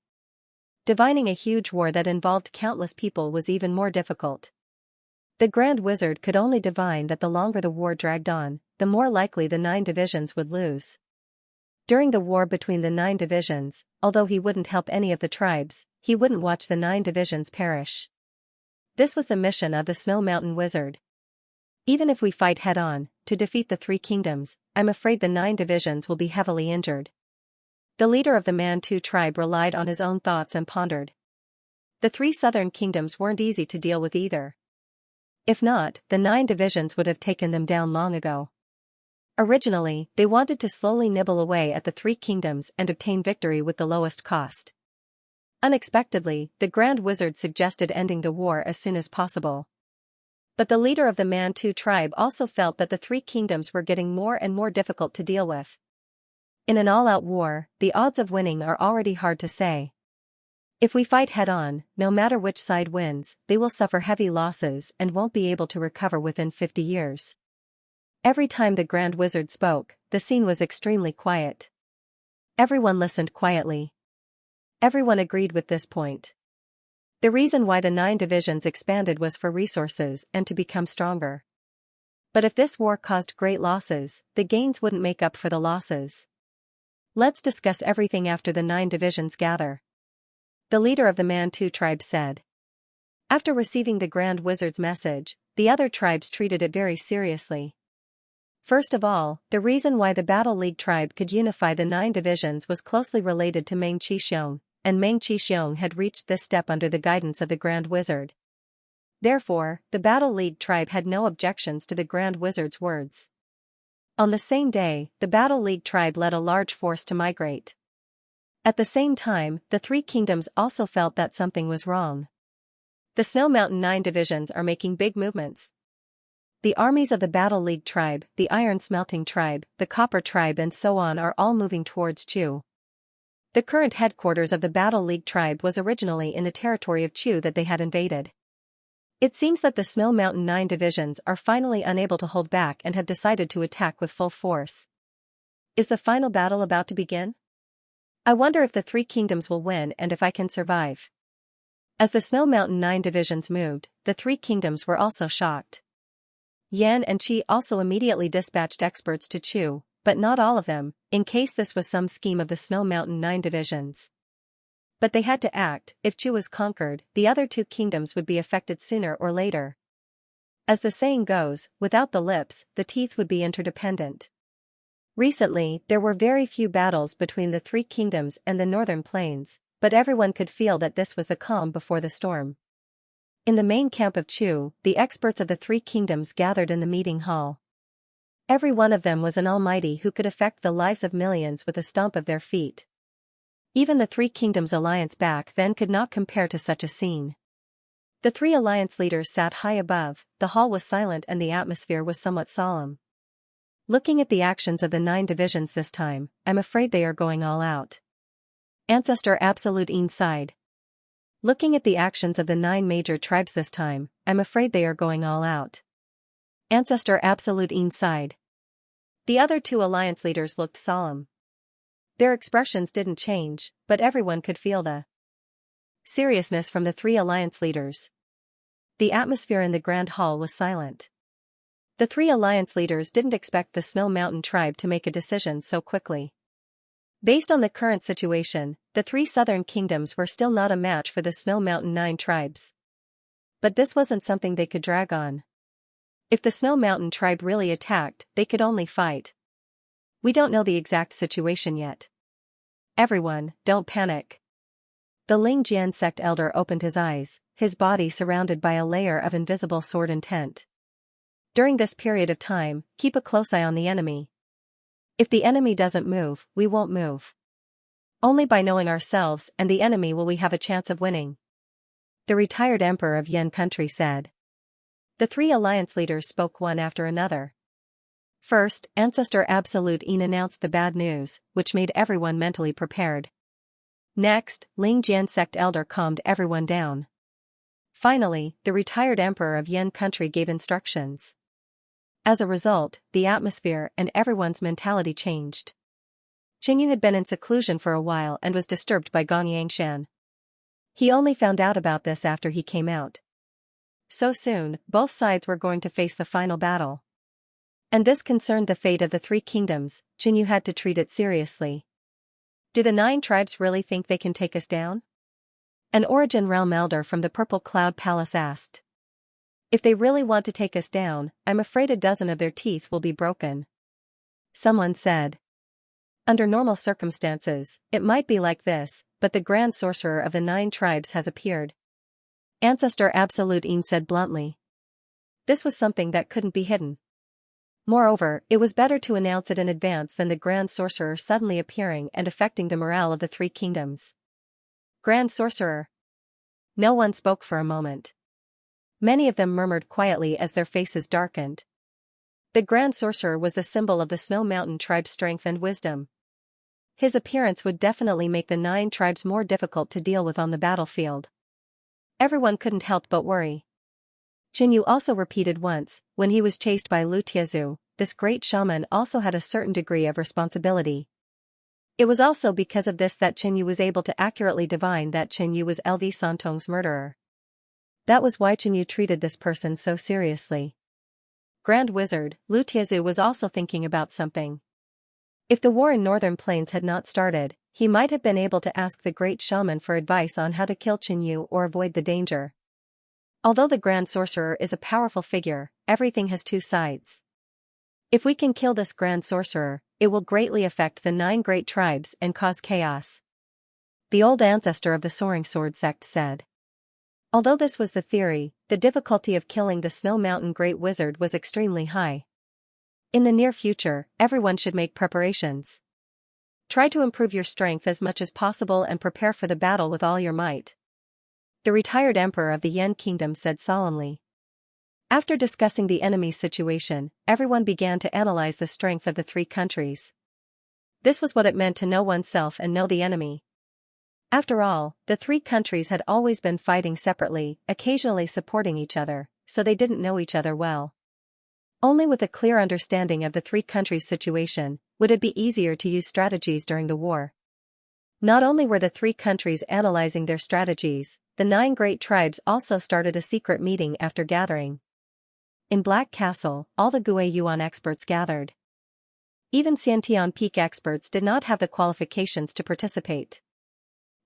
Divining a huge war that involved countless people was even more difficult. The Grand Wizard could only divine that the longer the war dragged on, the more likely the 9 divisions would lose. During the war between the 9 divisions, although he wouldn't help any of the tribes, he wouldn't watch the 9 divisions perish. This was the mission of the Snow Mountain Wizard. "Even if we fight head-on, to defeat the 3 kingdoms, I'm afraid the 9 divisions will be heavily injured." The leader of the Mantu tribe relied on his own thoughts and pondered. The 3 southern kingdoms weren't easy to deal with either. If not, the 9 divisions would have taken them down long ago. Originally, they wanted to slowly nibble away at the 3 kingdoms and obtain victory with the lowest cost. Unexpectedly, the Grand Wizard suggested ending the war as soon as possible. But the leader of the Mantu tribe also felt that the 3 kingdoms were getting more and more difficult to deal with. In an all-out war, the odds of winning are already hard to say. If we fight head-on, no matter which side wins, they will suffer heavy losses and won't be able to recover within 50 years. Every time the Grand Wizard spoke, the scene was extremely quiet. Everyone listened quietly. Everyone agreed with this point. The reason why the 9 divisions expanded was for resources and to become stronger. But if this war caused great losses, the gains wouldn't make up for the losses. "Let's discuss everything after the 9 divisions gather." the leader of the Mantu tribe said. After receiving the Grand Wizard's message, the other tribes treated it very seriously. First of all, the reason why the Battle League tribe could unify the 9 divisions was closely related to Meng Qixiong, and Meng Qixiong had reached this step under the guidance of the Grand Wizard. Therefore, the Battle League tribe had no objections to the Grand Wizard's words. On the same day, the Battle League tribe led a large force to migrate. At the same time, the 3 kingdoms also felt that something was wrong. The Snow Mountain 9 divisions are making big movements. The armies of the Battle League tribe, the Iron Smelting tribe, the Copper tribe and so on are all moving towards Chu. The current headquarters of the Battle League tribe was originally in the territory of Chu that they had invaded. It seems that the Snow Mountain 9 divisions are finally unable to hold back and have decided to attack with full force. Is the final battle about to begin? I wonder if the 3 kingdoms will win and if I can survive. As the Snow Mountain 9 divisions moved, the 3 kingdoms were also shocked. Yan and Qi also immediately dispatched experts to Chu, but not all of them, in case this was some scheme of the Snow Mountain 9 divisions. But they had to act. If Chu was conquered, the other 2 kingdoms would be affected sooner or later. As the saying goes, without the lips, the teeth would be interdependent. Recently, there were very few battles between the 3 kingdoms and the northern plains, but everyone could feel that this was the calm before the storm. In the main camp of Chu, the experts of the 3 kingdoms gathered in the meeting hall. Every one of them was an almighty who could affect the lives of millions with a stomp of their feet. Even the 3 kingdoms' alliance back then could not compare to such a scene. The 3 alliance leaders sat high above, the hall was silent and the atmosphere was somewhat solemn. Looking at the actions of the 9 divisions this time, I'm afraid they are going all out. Ancestor Absolute Een sighed. Looking at the actions of the 9 major tribes this time, I'm afraid they are going all out. Ancestor Absolute Een sighed. The other 2 alliance leaders looked solemn. Their expressions didn't change, but everyone could feel the seriousness from the 3 alliance leaders. The atmosphere in the Grand Hall was silent. The 3 alliance leaders didn't expect the Snow Mountain tribe to make a decision so quickly. Based on the current situation, the 3 southern kingdoms were still not a match for the Snow Mountain 9 tribes. But this wasn't something they could drag on. If the Snow Mountain tribe really attacked, they could only fight. We don't know the exact situation yet. Everyone, don't panic. The Lingjian sect elder opened his eyes, his body surrounded by a layer of invisible sword intent. During this period of time, keep a close eye on the enemy. If the enemy doesn't move, we won't move. Only by knowing ourselves and the enemy will we have a chance of winning. The retired emperor of Yan country said. The 3 alliance leaders spoke one after another. First, Ancestor Absolute Een announced the bad news, which made everyone mentally prepared. Next, Lingjian sect elder calmed everyone down. Finally, the retired emperor of Yan country gave instructions. As a result, the atmosphere and everyone's mentality changed. Qingyu had been in seclusion for a while and was disturbed by Gong Yangshan. He only found out about this after he came out. So soon, both sides were going to face the final battle. And this concerned the fate of the 3 kingdoms. Qingyu had to treat it seriously. Do the 9 tribes really think they can take us down? An Origin Realm elder from the Purple Cloud Palace asked. If they really want to take us down, I'm afraid a dozen of their teeth will be broken. Someone said. Under normal circumstances, it might be like this, but the Grand Sorcerer of the 9 tribes has appeared. Ancestor Absolute Een said bluntly. This was something that couldn't be hidden. Moreover, it was better to announce it in advance than the Grand Sorcerer suddenly appearing and affecting the morale of the 3 kingdoms. Grand Sorcerer. No one spoke for a moment. Many of them murmured quietly as their faces darkened. The Grand Sorcerer was the symbol of the Snow Mountain tribe's strength and wisdom. His appearance would definitely make the 9 tribes more difficult to deal with on the battlefield. Everyone couldn't help but worry. Qingyu also repeated once, when he was chased by Lu Tiezu, this great shaman also had a certain degree of responsibility. It was also because of this that Qingyu was able to accurately divine that Qingyu was LV Santong's murderer. That was why Qingyu treated this person so seriously. Grand Wizard, Lu Tiezu was also thinking about something. If the war in Northern Plains had not started, he might have been able to ask the great shaman for advice on how to kill Qinyu or avoid the danger. Although the Grand Sorcerer is a powerful figure, everything has two sides. If we can kill this Grand Sorcerer, it will greatly affect the 9 great tribes and cause chaos. The old ancestor of the Soaring Sword sect said. Although this was the theory, the difficulty of killing the Snow Mountain Great Wizard was extremely high. In the near future, everyone should make preparations. Try to improve your strength as much as possible and prepare for the battle with all your might. The retired emperor of the Yan Kingdom said solemnly. After discussing the enemy's situation, everyone began to analyze the strength of the 3 countries. This was what it meant to know oneself and know the enemy. After all, the 3 countries had always been fighting separately, occasionally supporting each other, so they didn't know each other well. Only with a clear understanding of the 3 countries' situation, would it be easier to use strategies during the war. Not only were the 3 countries analyzing their strategies, the 9 great tribes also started a secret meeting after gathering. In Black Castle, all the Gui Yuan experts gathered. Even Xiantian Peak experts did not have the qualifications to participate.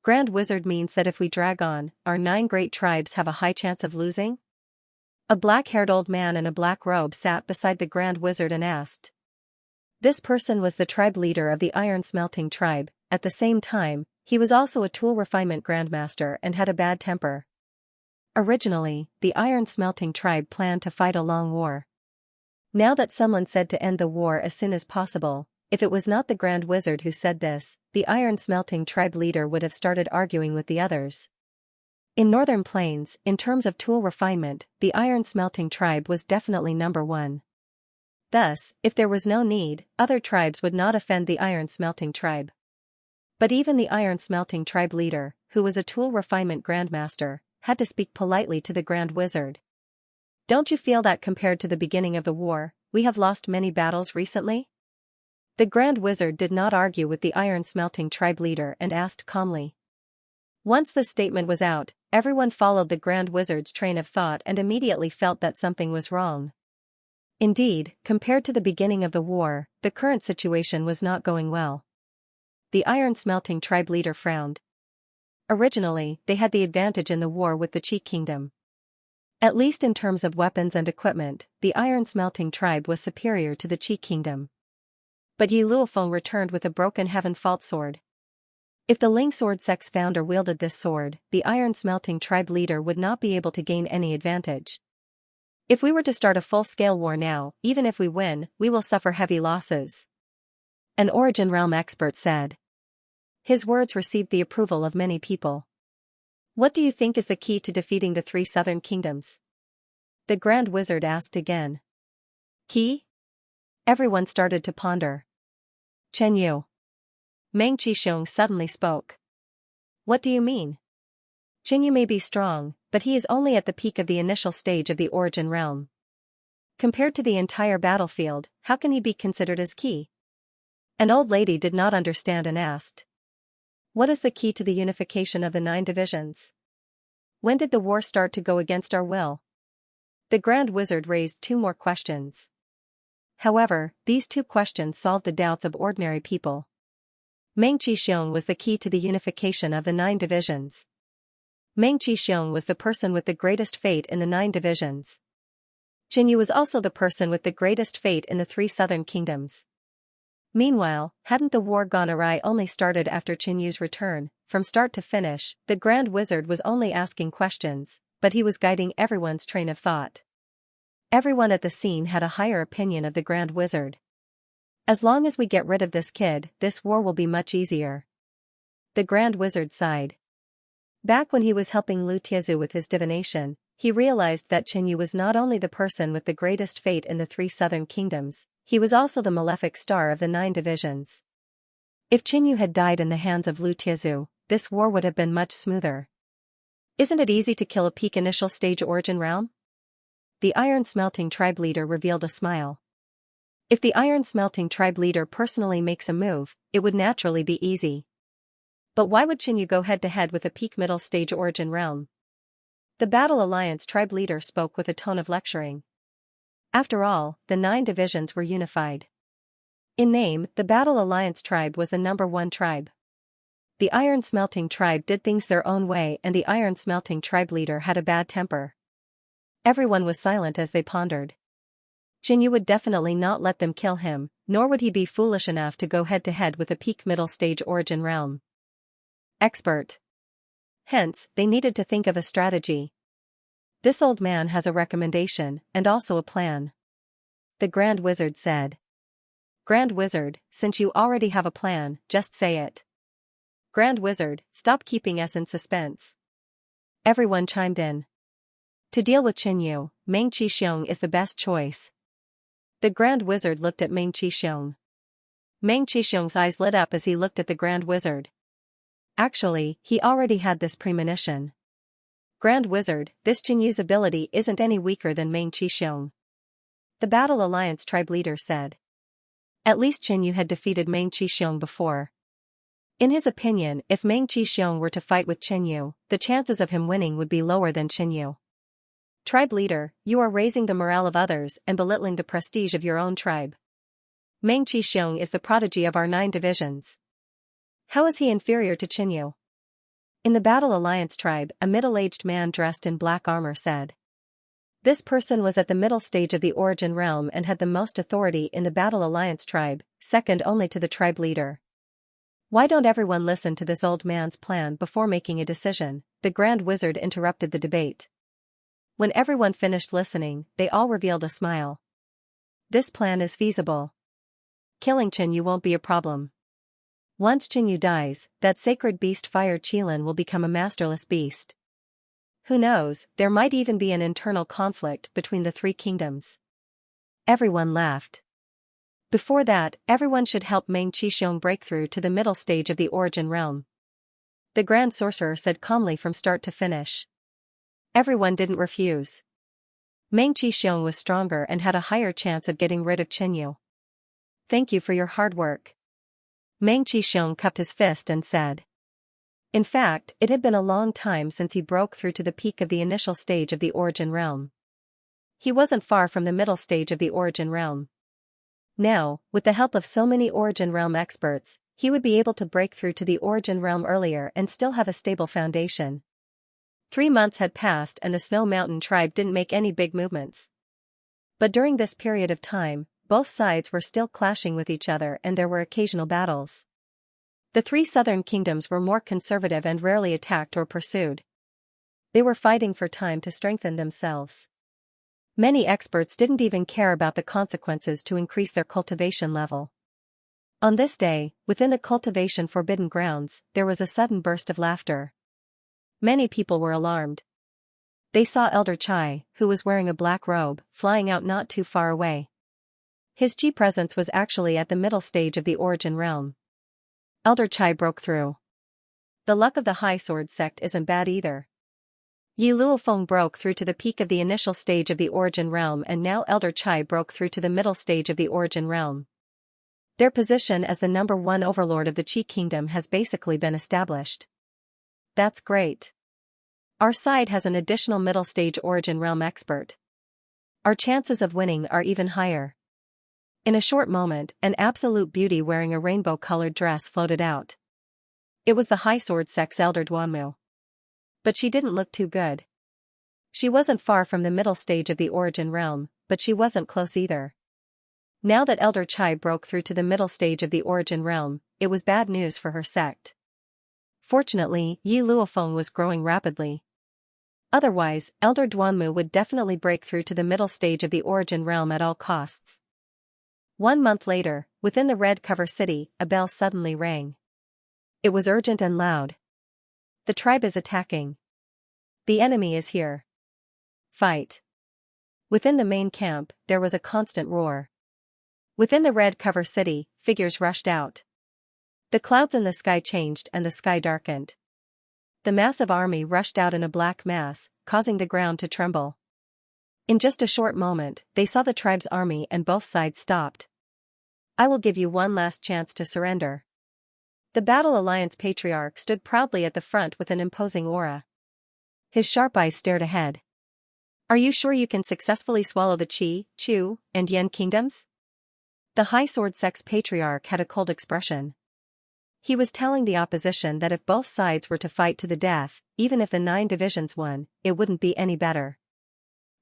Grand Wizard means that if we drag on, our 9 great tribes have a high chance of losing? A black-haired old man in a black robe sat beside the Grand Wizard and asked. This person was the tribe leader of the Iron Smelting tribe. At the same time, he was also a tool refinement grandmaster and had a bad temper. Originally, the Iron Smelting tribe planned to fight a long war. Now that someone said to end the war as soon as possible, if it was not the Grand Wizard who said this, the Iron Smelting tribe leader would have started arguing with the others. In Northern Plains, in terms of tool refinement, the Iron Smelting tribe was definitely number 1. Thus, if there was no need, other tribes would not offend the Iron Smelting tribe. But even the Iron Smelting tribe leader, who was a tool refinement grandmaster, had to speak politely to the Grand Wizard. Don't you feel that compared to the beginning of the war, we have lost many battles recently? The Grand Wizard did not argue with the Iron Smelting tribe leader and asked calmly. Once the statement was out, everyone followed the Grand Wizard's train of thought and immediately felt that something was wrong. Indeed, compared to the beginning of the war, the current situation was not going well. The Iron Smelting tribe leader frowned. Originally, they had the advantage in the war with the Qi Kingdom. At least in terms of weapons and equipment, the Iron Smelting tribe was superior to the Qi Kingdom. But Yi Luofeng returned with a broken heaven fault sword. If the Ling Sword Sect's founder wielded this sword, the Iron Smelting tribe leader would not be able to gain any advantage. If we were to start a full-scale war now, even if we win, we will suffer heavy losses. An Origin Realm expert said. His words received the approval of many people. What do you think is the key to defeating the 3 southern kingdoms? The Grand Wizard asked again. Key? Everyone started to ponder. Chen Yu. Meng Qisheng suddenly spoke. What do you mean? Qin Yu may be strong, but he is only at the peak of the initial stage of the Origin Realm. Compared to the entire battlefield, how can he be considered as key? An old lady did not understand and asked. What is the key to the unification of the 9 divisions? When did the war start to go against our will? The Grand Wizard raised 2 more questions. However, these 2 questions solved the doubts of ordinary people. Meng Qisheng was the key to the unification of the 9 divisions. Meng Qisheng was the person with the greatest fate in the 9 divisions. Qin Yu was also the person with the greatest fate in the 3 southern kingdoms. Meanwhile, hadn't the war gone awry only started after Qin Yu's return? From start to finish, the Grand Wizard was only asking questions, but he was guiding everyone's train of thought. Everyone at the scene had a higher opinion of the Grand Wizard. As long as we get rid of this kid, this war will be much easier. The Grand Wizard sighed. Back when he was helping Lu Tiezu with his divination, he realized that Qin Yu was not only the person with the greatest fate in the 3 southern kingdoms, he was also the malefic star of the 9 divisions. If Qin Yu had died in the hands of Lu Tiezu, this war would have been much smoother. Isn't it easy to kill a peak initial stage Origin Realm? The Iron Smelting tribe leader revealed a smile. If the Iron Smelting tribe leader personally makes a move, it would naturally be easy. But why would Qin Yu go head-to-head with a peak middle stage Origin Realm? The Battle Alliance tribe leader spoke with a tone of lecturing. After all, the 9 divisions were unified. In name, the Battle Alliance tribe was the number 1 tribe. The iron smelting tribe did things their own way and the iron smelting tribe leader had a bad temper. Everyone was silent as they pondered. Xianxia would definitely not let them kill him, nor would he be foolish enough to go head-to-head with a peak middle stage origin realm expert. Hence, they needed to think of a strategy. This old man has a recommendation, and also a plan. The Grand Wizard said. Grand Wizard, since you already have a plan, just say it. Grand Wizard, stop keeping us in suspense. Everyone chimed in. To deal with Xianxia, Meng Qixiong is the best choice. The Grand Wizard looked at Meng Qixiong. Meng Qixiong's eyes lit up as he looked at the Grand Wizard. Actually, he already had this premonition. Grand Wizard, this Xianxia's ability isn't any weaker than Meng Qixiong. The Battle Alliance tribe leader said. At least Xianxia had defeated Meng Qixiong before. In his opinion, if Meng Qixiong were to fight with Xianxia, the chances of him winning would be lower than Xianxia. Tribe leader, you are raising the morale of others and belittling the prestige of your own tribe. Meng Qixiong is the prodigy of our 9 divisions. How is he inferior to Xianxia? In the Battle Alliance tribe, a middle-aged man dressed in black armor said. This person was at the middle stage of the origin realm and had the most authority in the Battle Alliance tribe, second only to the tribe leader. Why don't everyone listen to this old man's plan before making a decision? The Grand Wizard interrupted the debate. When everyone finished listening, they all revealed a smile. This plan is feasible. Killing Xianxia won't be a problem. Once Xianxia dies, that sacred beast Fire Qilin will become a masterless beast. Who knows, there might even be an internal conflict between the 3 kingdoms. Everyone laughed. Before that, everyone should help Meng Qixiong break through to the middle stage of the origin realm. The Grand Sorcerer said calmly from start to finish. Everyone didn't refuse. Meng Qixiong was stronger and had a higher chance of getting rid of Xianxia. Thank you for your hard work. Meng Qixiong cupped his fist and said. In fact, it had been a long time since he broke through to the peak of the initial stage of the origin realm. He wasn't far from the middle stage of the origin realm. Now, with the help of so many origin realm experts, he would be able to break through to the origin realm earlier and still have a stable foundation. 3 months had passed and the Snow Mountain tribe didn't make any big movements. But during this period of time, both sides were still clashing with each other and there were occasional battles. The 3 southern kingdoms were more conservative and rarely attacked or pursued. They were fighting for time to strengthen themselves. Many experts didn't even care about the consequences to increase their cultivation level. On this day, within the cultivation forbidden grounds, there was a sudden burst of laughter. Many people were alarmed. They saw Elder Chai, who was wearing a black robe, flying out not too far away. His chi presence was actually at the middle stage of the origin realm. Elder Chai broke through. The luck of the High Sword sect isn't bad either. Yi Luofeng broke through to the peak of the initial stage of the origin realm and now Elder Chai broke through to the middle stage of the origin realm. Their position as the number 1 overlord of the Qi Kingdom has basically been established. That's great. Our side has an additional middle stage origin realm expert. Our chances of winning are even higher. In a short moment, an absolute beauty wearing a rainbow-colored dress floated out. It was the High Sword sect's Elder Duanmu. But she didn't look too good. She wasn't far from the middle stage of the origin realm, but she wasn't close either. Now that Elder Chai broke through to the middle stage of the origin realm, it was bad news for her sect. Fortunately, Yi Luofeng was growing rapidly. Otherwise, Elder Duanmu would definitely break through to the middle stage of the origin realm at all costs. 1 month later, within the Red Cover City, a bell suddenly rang. It was urgent and loud. The tribe is attacking. The enemy is here. Fight. Within the main camp, there was a constant roar. Within the Red Cover City, figures rushed out. The clouds in the sky changed and the sky darkened. The massive army rushed out in a black mass, causing the ground to tremble. In just a short moment, they saw the tribe's army and both sides stopped. I will give you one last chance to surrender. The Battle Alliance Patriarch stood proudly at the front with an imposing aura. His sharp eyes stared ahead. Are you sure you can successfully swallow the Qi, Chu, and Yan kingdoms? The High Sword sect's Patriarch had a cold expression. He was telling the opposition that if both sides were to fight to the death, even if the 9 divisions won, it wouldn't be any better.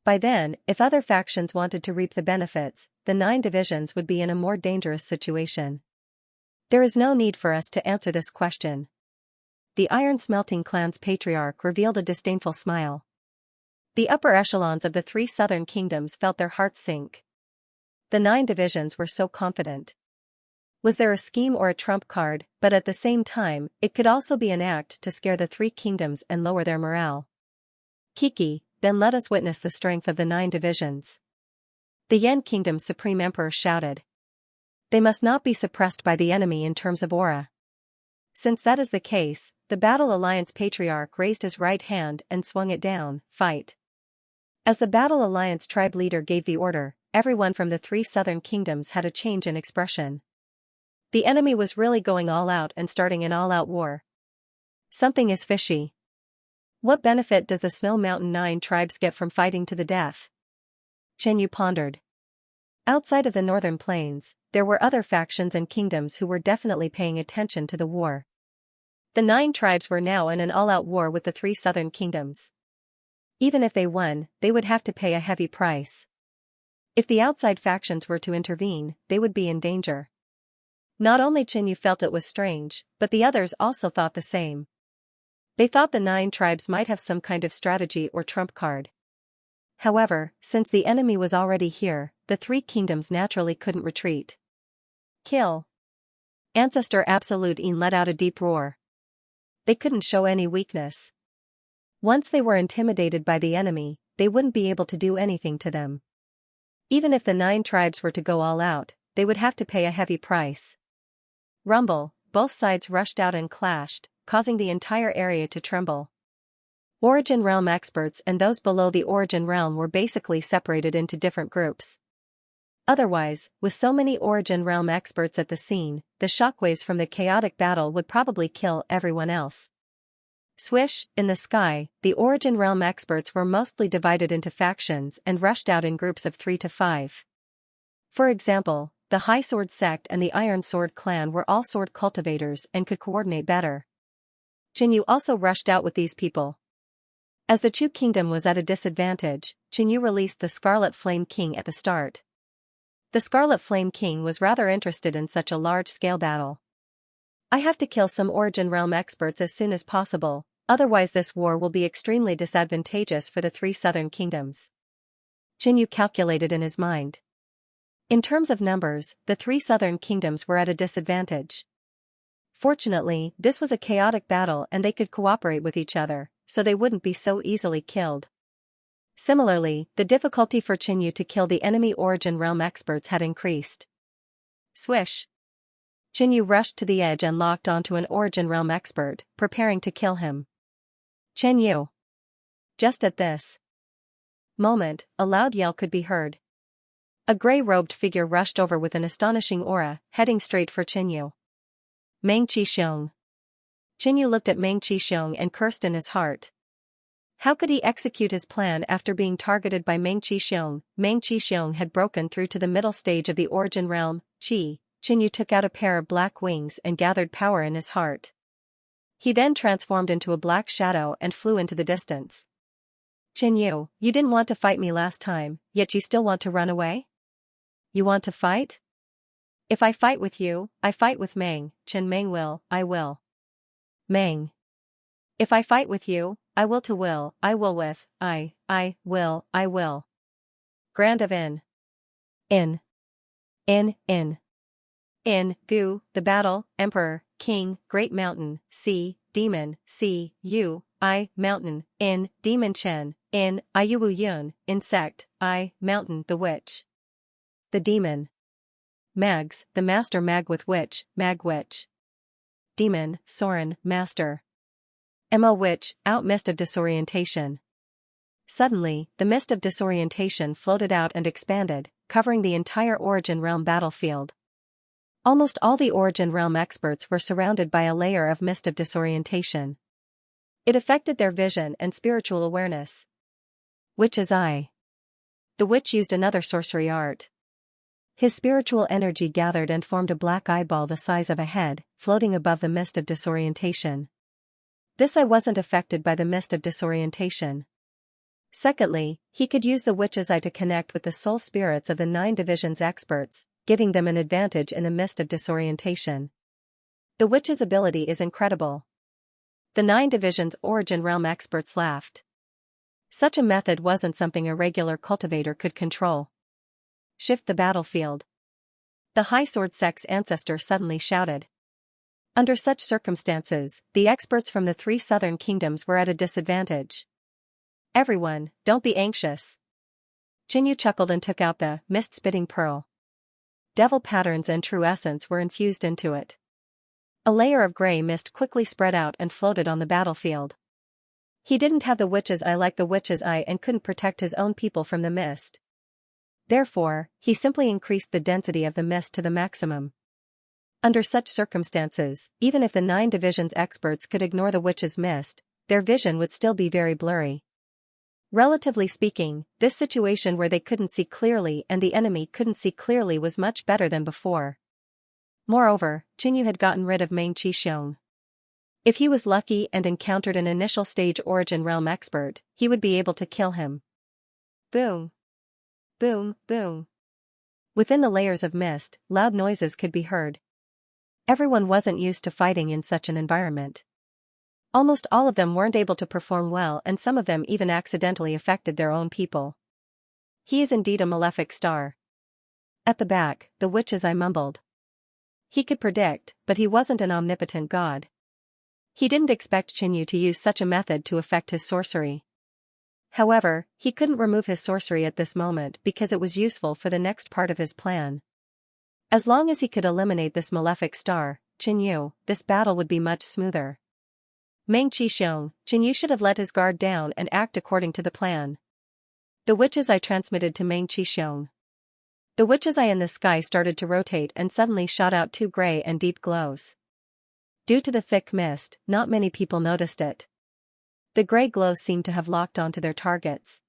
By then, if other factions wanted to reap the benefits, the 9 divisions would be in a more dangerous situation. There is no need for us to answer this question. The Iron Smelting Clan's patriarch revealed a disdainful smile. The upper echelons of the 3 southern kingdoms felt their hearts sink. The 9 divisions were so confident. Was there a scheme or a trump card, but at the same time, it could also be an act to scare the 3 kingdoms and lower their morale. Kiki, then let us witness the strength of the 9 divisions. The Yan Kingdom's Supreme Emperor shouted. They must not be suppressed by the enemy in terms of aura. Since that is the case, the Battle Alliance Patriarch raised his right hand and swung it down, fight. As the Battle Alliance tribe leader gave the order, everyone from the 3 southern kingdoms had a change in expression. The enemy was really going all out and starting an all-out war. Something is fishy. What benefit does the Snow Mountain 9 tribes get from fighting to the death? Chen Yu pondered. Outside of the northern plains, there were other factions and kingdoms who were definitely paying attention to the war. The 9 tribes were now in an all-out war with the 3 southern kingdoms. Even if they won, they would have to pay a heavy price. If the outside factions were to intervene, they would be in danger. Not only Chen Yu felt it was strange, but the others also thought the same. They thought the 9 tribes might have some kind of strategy or trump card. However, since the enemy was already here, the 3 kingdoms naturally couldn't retreat. Kill! Ancestor Absolute In let out a deep roar. They couldn't show any weakness. Once they were intimidated by the enemy, they wouldn't be able to do anything to them. Even if the 9 tribes were to go all out, they would have to pay a heavy price. Rumble, both sides rushed out and clashed, causing the entire area to tremble. Origin Realm experts and those below the Origin Realm were basically separated into different groups. Otherwise, with so many Origin Realm experts at the scene, the shockwaves from the chaotic battle would probably kill everyone else. Swish, in the sky, the Origin Realm experts were mostly divided into factions and rushed out in groups of 3 to 5. For example, the High Sword Sect and the Iron Sword Clan were all sword cultivators and could coordinate better. Qinyu also rushed out with these people. As the Chu Kingdom was at a disadvantage, Qinyu released the Scarlet Flame King at the start. The Scarlet Flame King was rather interested in such a large-scale battle. I have to kill some Origin Realm experts as soon as possible, otherwise this war will be extremely disadvantageous for the 3 southern kingdoms. Qinyu calculated in his mind. In terms of numbers, the 3 southern kingdoms were at a disadvantage. Fortunately, this was a chaotic battle and they could cooperate with each other, so they wouldn't be so easily killed. Similarly, the difficulty for Qinyu to kill the enemy Origin Realm experts had increased. Swish! Qinyu rushed to the edge and locked onto an Origin Realm expert, preparing to kill him. Qinyu! Just at this moment, a loud yell could be heard. A gray-robed figure rushed over with an astonishing aura, heading straight for Qinyu. Meng Qixiong. Qinyu looked at Meng Qixiong and cursed in his heart. How could he execute his plan after being targeted by Meng Qixiong? Meng Qixiong had broken through to the middle stage of the Origin Realm, Qi. Qinyu took out a pair of black wings and gathered power in his heart. He then transformed into a black shadow and flew into the distance. Qinyu, you didn't want to fight me last time, yet you still want to run away? You want to fight? If I fight with you, I fight with Meng. Chen Meng will, I will. Meng. If I fight with you, I will to will, I will with, I will, I will. Grand of In. Gu, the battle, Emperor, King, Great Mountain, Sea, Demon, Sea, Yu, I, Mountain, In, Demon Chen, In, Ayuwu Yun, Insect, I, Mountain, the Witch. The Demon. Mags, the Master Mag with Witch, Mag Witch. Demon, Soren, Master. Mo Witch, out Mist of Disorientation. Suddenly, the Mist of Disorientation floated out and expanded, covering the entire Origin Realm battlefield. Almost all the Origin Realm experts were surrounded by a layer of Mist of Disorientation. It affected their vision and spiritual awareness. Witch's Eye. The witch used another sorcery art. His spiritual energy gathered and formed a black eyeball the size of a head, floating above the mist of disorientation. This eye wasn't affected by the mist of disorientation. Secondly, he could use the witch's eye to connect with the soul spirits of the 9 divisions experts, giving them an advantage in the mist of disorientation. The witch's ability is incredible. The 9 divisions origin realm experts laughed. Such a method wasn't something a regular cultivator could control. Shift the battlefield. The High Sword Sect's ancestor suddenly shouted. Under such circumstances, the experts from the 3 southern kingdoms were at a disadvantage. Everyone, don't be anxious. Xianxia chuckled and took out the mist-spitting pearl. Devil patterns and true essence were infused into it. A layer of gray mist quickly spread out and floated on the battlefield. He didn't have the witch's eye like the witch's eye and couldn't protect his own people from the mist. Therefore, he simply increased the density of the mist to the maximum. Under such circumstances, even if the 9 divisions experts could ignore the witch's mist, their vision would still be very blurry. Relatively speaking, this situation where they couldn't see clearly and the enemy couldn't see clearly was much better than before. Moreover, Xianxia had gotten rid of Meng Qixiong. If he was lucky and encountered an initial stage origin realm expert, he would be able to kill him. Boom. Boom, boom. Within the layers of mist, loud noises could be heard. Everyone wasn't used to fighting in such an environment. Almost all of them weren't able to perform well, and some of them even accidentally affected their own people. He is indeed a malefic star. At the back, the witch's eye mumbled. He could predict, but he wasn't an omnipotent god. He didn't expect Xianxia to use such a method to affect his sorcery. However, he couldn't remove his sorcery at this moment because it was useful for the next part of his plan. As long as he could eliminate this malefic star, Xianxia, this battle would be much smoother. Meng Qixiong, Xianxia should have let his guard down and act according to the plan. The witch's eye transmitted to Meng Qixiong. The witch's eye in the sky started to rotate and suddenly shot out 2 gray and deep glows. Due to the thick mist, not many people noticed it. The gray glows seemed to have locked onto their targets.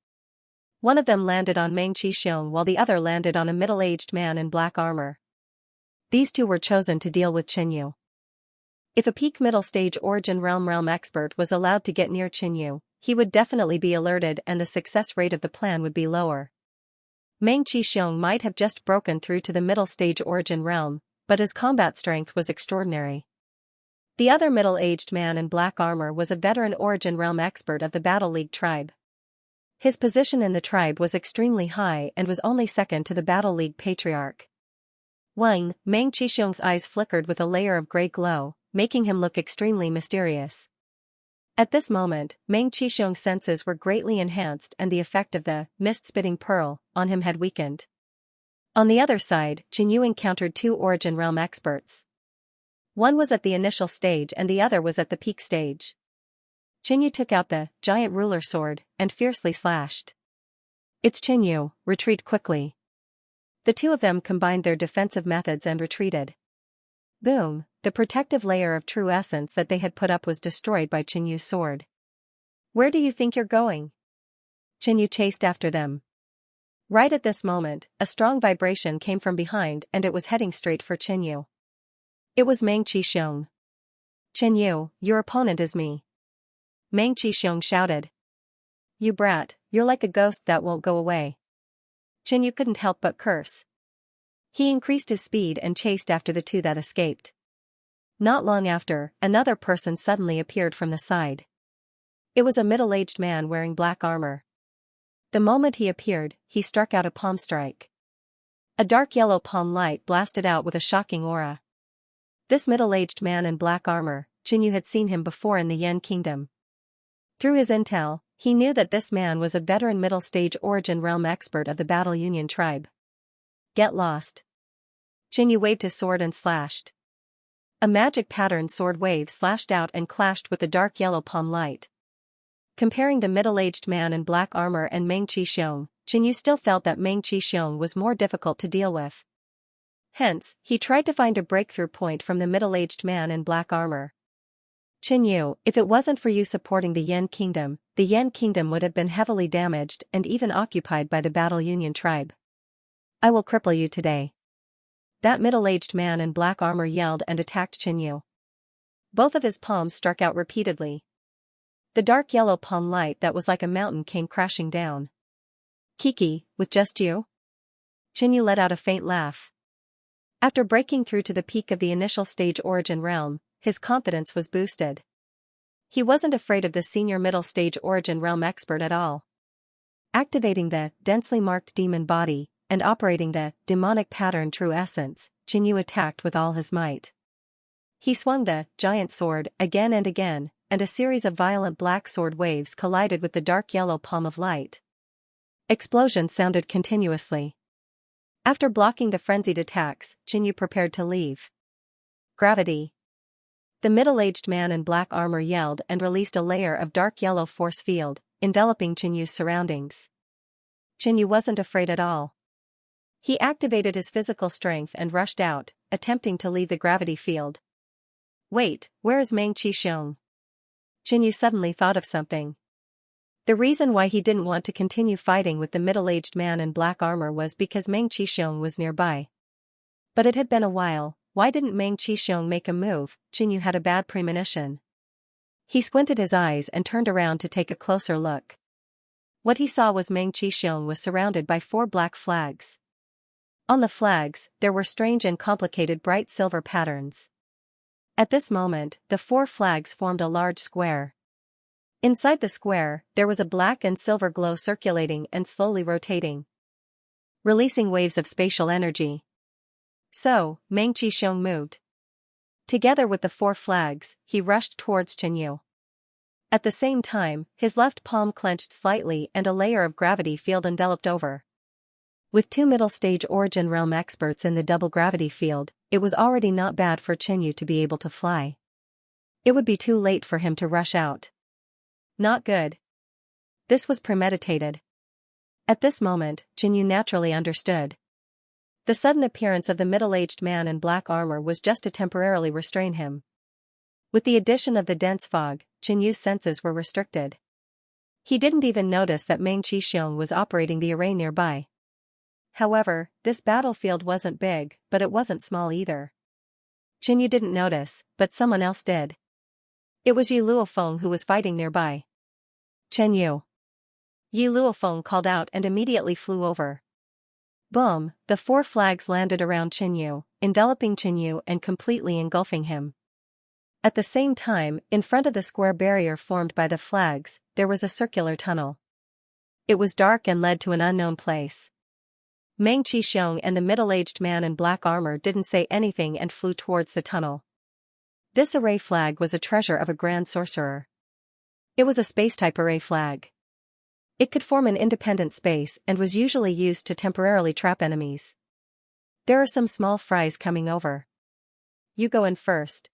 One of them landed on Meng Qixiong while the other landed on a middle-aged man in black armor. These 2 were chosen to deal with Xianxia. If a peak middle stage origin realm expert was allowed to get near Xianxia, he would definitely be alerted and the success rate of the plan would be lower. Meng Qixiong might have just broken through to the middle stage origin realm, but his combat strength was extraordinary. The other middle-aged man in black armor was a veteran origin realm expert of the Battle League tribe. His position in the tribe was extremely high and was only second to the Battle League patriarch. Meng Qixiong's eyes flickered with a layer of gray glow, making him look extremely mysterious. At this moment, Meng Qixiong's senses were greatly enhanced and the effect of the mist-spitting pearl on him had weakened. On the other side, Xianxia encountered 2 origin realm experts. One was at the initial stage and the other was at the peak stage. Xianxia took out the giant ruler sword and fiercely slashed. It's Xianxia, retreat quickly. The 2 of them combined their defensive methods and retreated. Boom, the protective layer of true essence that they had put up was destroyed by Xianxia's sword. Where do you think you're going? Xianxia chased after them. Right at this moment, a strong vibration came from behind and it was heading straight for Xianxia. It was Meng Qixiong. Xianxia, your opponent is me. Meng Qixiong shouted. You brat, you're like a ghost that won't go away. Xianxia couldn't help but curse. He increased his speed and chased after the 2 that escaped. Not long after, another person suddenly appeared from the side. It was a middle-aged man wearing black armor. The moment he appeared, he struck out a palm strike. A dark yellow palm light blasted out with a shocking aura. This middle-aged man in black armor, Xianxia had seen him before in the Yan Kingdom. Through his intel, he knew that this man was a veteran middle-stage origin realm expert of the Battle Union tribe. Get lost. Xianxia waved his sword and slashed. A magic-patterned sword wave slashed out and clashed with the dark yellow palm light. Comparing the middle-aged man in black armor and Meng Qixiong, Xianxia still felt that Meng Qixiong was more difficult to deal with. Hence, he tried to find a breakthrough point from the middle-aged man in black armor. Xianxia, if it wasn't for you supporting the Yan Kingdom would have been heavily damaged and even occupied by the Battle Union tribe. I will cripple you today. that middle-aged man in black armor yelled and attacked Qinyu. Both of his palms struck out repeatedly. The dark yellow palm light that was like a mountain came crashing down. Kiki, with just you? Qinyu let out a faint laugh. After breaking through to the peak of the initial stage origin realm, his confidence was boosted. He wasn't afraid of the senior middle stage origin realm expert at all. Activating the densely marked demon body, and operating the demonic pattern true essence, Qinyu attacked with all his might. He swung the giant sword again and again, and a series of violent black sword waves collided with the dark yellow palm of light. Explosions sounded continuously. After blocking the frenzied attacks, Qinyu prepared to leave. Gravity. The middle-aged man in black armor yelled and released a layer of dark yellow force field, enveloping Qinyu's surroundings. Qinyu wasn't afraid at all. He activated his physical strength and rushed out, attempting to leave the gravity field. Wait, where is Meng Qixiong? Qinyu suddenly thought of something. The reason why he didn't want to continue fighting with the middle-aged man in black armor was because Meng Qixiong was nearby. But it had been a while. Why didn't Meng Qixiong make a move? Qinyu had a bad premonition. He squinted his eyes and turned around to take a closer look. What he saw was Meng Qixiong was surrounded by 4 black flags. On the flags, there were strange and complicated bright silver patterns. At this moment, the 4 flags formed a large square. Inside the square, there was a black and silver glow circulating and slowly rotating, releasing waves of spatial energy. So, Meng Qixiong moved. Together with the 4 flags, he rushed towards Qinyu. At the same time, his left palm clenched slightly and a layer of gravity field enveloped over. With 2 middle stage origin realm experts in the double gravity field, it was already not bad for Qinyu to be able to fly. It would be too late for him to rush out. Not good. This was premeditated. At this moment, Qinyu naturally understood. The sudden appearance of the middle-aged man in black armor was just to temporarily restrain him. With the addition of the dense fog, Qinyu's senses were restricted. He didn't even notice that Meng Qixiong was operating the array nearby. However, this battlefield wasn't big, but it wasn't small either. Qinyu didn't notice, but someone else did. It was Yi Luofeng who was fighting nearby. Qinyu. Yi Luofeng called out and immediately flew over. Boom, the 4 flags landed around Qinyu, enveloping Qinyu and completely engulfing him. At the same time, in front of the square barrier formed by the flags, there was a circular tunnel. It was dark and led to an unknown place. Meng Qixiong and the middle-aged man in black armor didn't say anything and flew towards the tunnel. This array flag was a treasure of a grand sorcerer. It was a space-type array flag. It could form an independent space and was usually used to temporarily trap enemies. There are some small fries coming over. You go in first.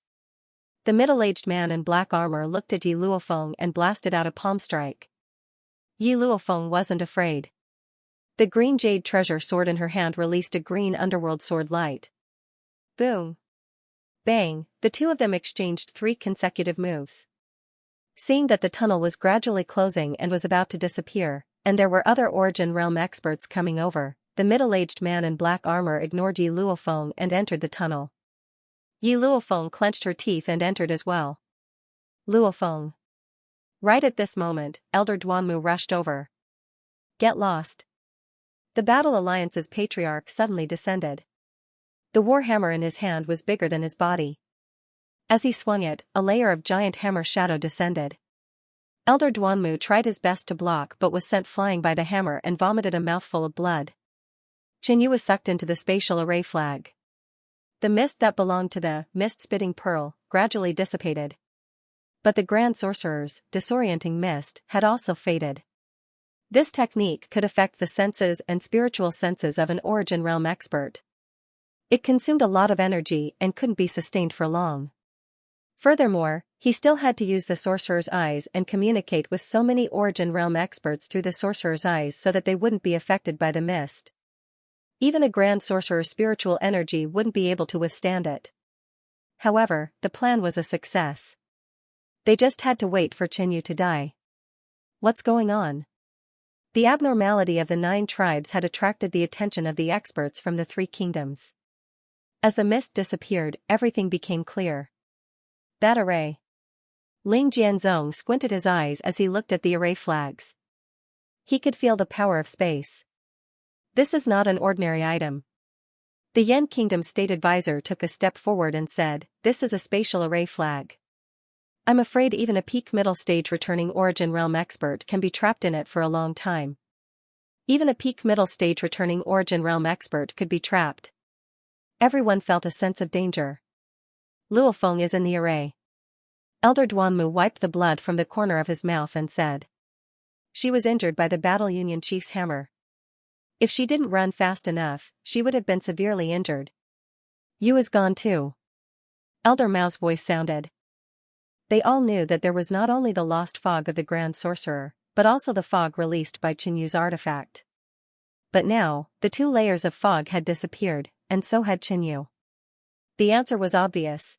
The middle-aged man in black armor looked at Yi Luofeng and blasted out a palm strike. Yi Luofeng wasn't afraid. The green jade treasure sword in her hand released a green underworld sword light. Boom. Bang, the 2 of them exchanged 3 consecutive moves. Seeing that the tunnel was gradually closing and was about to disappear, and there were other Origin Realm experts coming over, the middle-aged man in black armor ignored Yi Luofeng and entered the tunnel. Yi Luofeng clenched her teeth and entered as well. Luofeng. Right at this moment, Elder Duanmu rushed over. Get lost. The Battle Alliance's patriarch suddenly descended. The warhammer in his hand was bigger than his body. As he swung it, a layer of giant hammer shadow descended. Elder Duanmu tried his best to block but was sent flying by the hammer and vomited a mouthful of blood. Qinyu was sucked into the spatial array flag. The mist that belonged to the mist-spitting pearl gradually dissipated. But the Grand Sorcerer's disorienting mist had also faded. This technique could affect the senses and spiritual senses of an Origin Realm expert. It consumed a lot of energy and couldn't be sustained for long. Furthermore, he still had to use the Sorcerer's Eyes and communicate with so many Origin Realm experts through the Sorcerer's Eyes so that they wouldn't be affected by the mist. Even a Grand Sorcerer's spiritual energy wouldn't be able to withstand it. However, the plan was a success. They just had to wait for Qinyu to die. What's going on? The abnormality of the 9 tribes had attracted the attention of the experts from the 3 kingdoms. As the mist disappeared, everything became clear. That array. Ling Jianzong squinted his eyes as he looked at the array flags. He could feel the power of space. This is not an ordinary item. The Yan Kingdom's state advisor took a step forward and said, "This is a spatial array flag. I'm afraid even a peak middle stage returning Origin Realm expert can be trapped in it for a long time." Even a peak middle stage returning Origin Realm expert could be trapped. Everyone felt a sense of danger. Luofeng is in the array. Elder Duanmu wiped the blood from the corner of his mouth and said. She was injured by the Battle Union Chief's hammer. If she didn't run fast enough, she would have been severely injured. Yu is gone too. Elder Mao's voice sounded. They all knew that there was not only the lost fog of the Grand Sorcerer, but also the fog released by Qin Yu's artifact. But now, the 2 layers of fog had disappeared, and so had Qin Yu. The answer was obvious.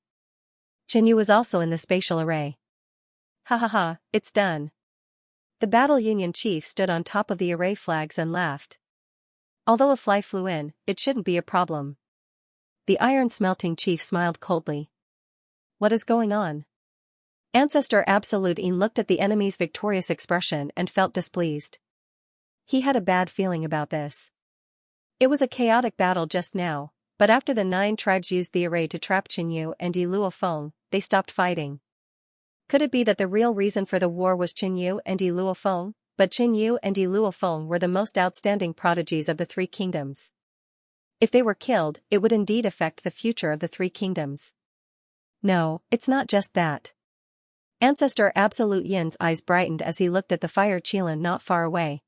Qin Yu was also in the spatial array. Ha ha ha, it's done. The Battle Union chief stood on top of the array flags and laughed. Although a fly flew in, it shouldn't be a problem. The iron smelting chief smiled coldly. What is going on? Ancestor Absolute In looked at the enemy's victorious expression and felt displeased. He had a bad feeling about this. It was a chaotic battle just now, but after the 9 tribes used the array to trap Qin Yu and Yi Luofeng, they stopped fighting. Could it be that the real reason for the war was Qin Yu and Yi Luofeng? But Qin Yu and Yi Luofeng were the most outstanding prodigies of the 3 kingdoms. If they were killed, it would indeed affect the future of the 3 kingdoms. No, it's not just that. Ancestor Absolute Yin's eyes brightened as he looked at the fire Qilin not far away.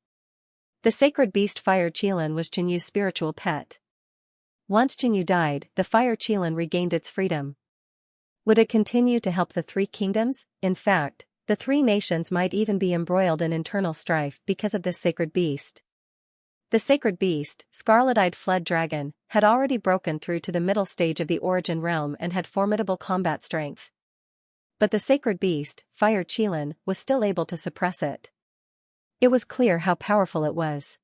The sacred beast fire Qilin was Qin Yu's spiritual pet. Once Qin Yu died, the fire Qilin regained its freedom. Would it continue to help the 3 kingdoms? In fact, the 3 nations might even be embroiled in internal strife because of this sacred beast. The sacred beast, Scarlet-Eyed Flood Dragon, had already broken through to the middle stage of the Origin Realm and had formidable combat strength. But the sacred beast, Fire Qilin, was still able to suppress it. It was clear how powerful it was.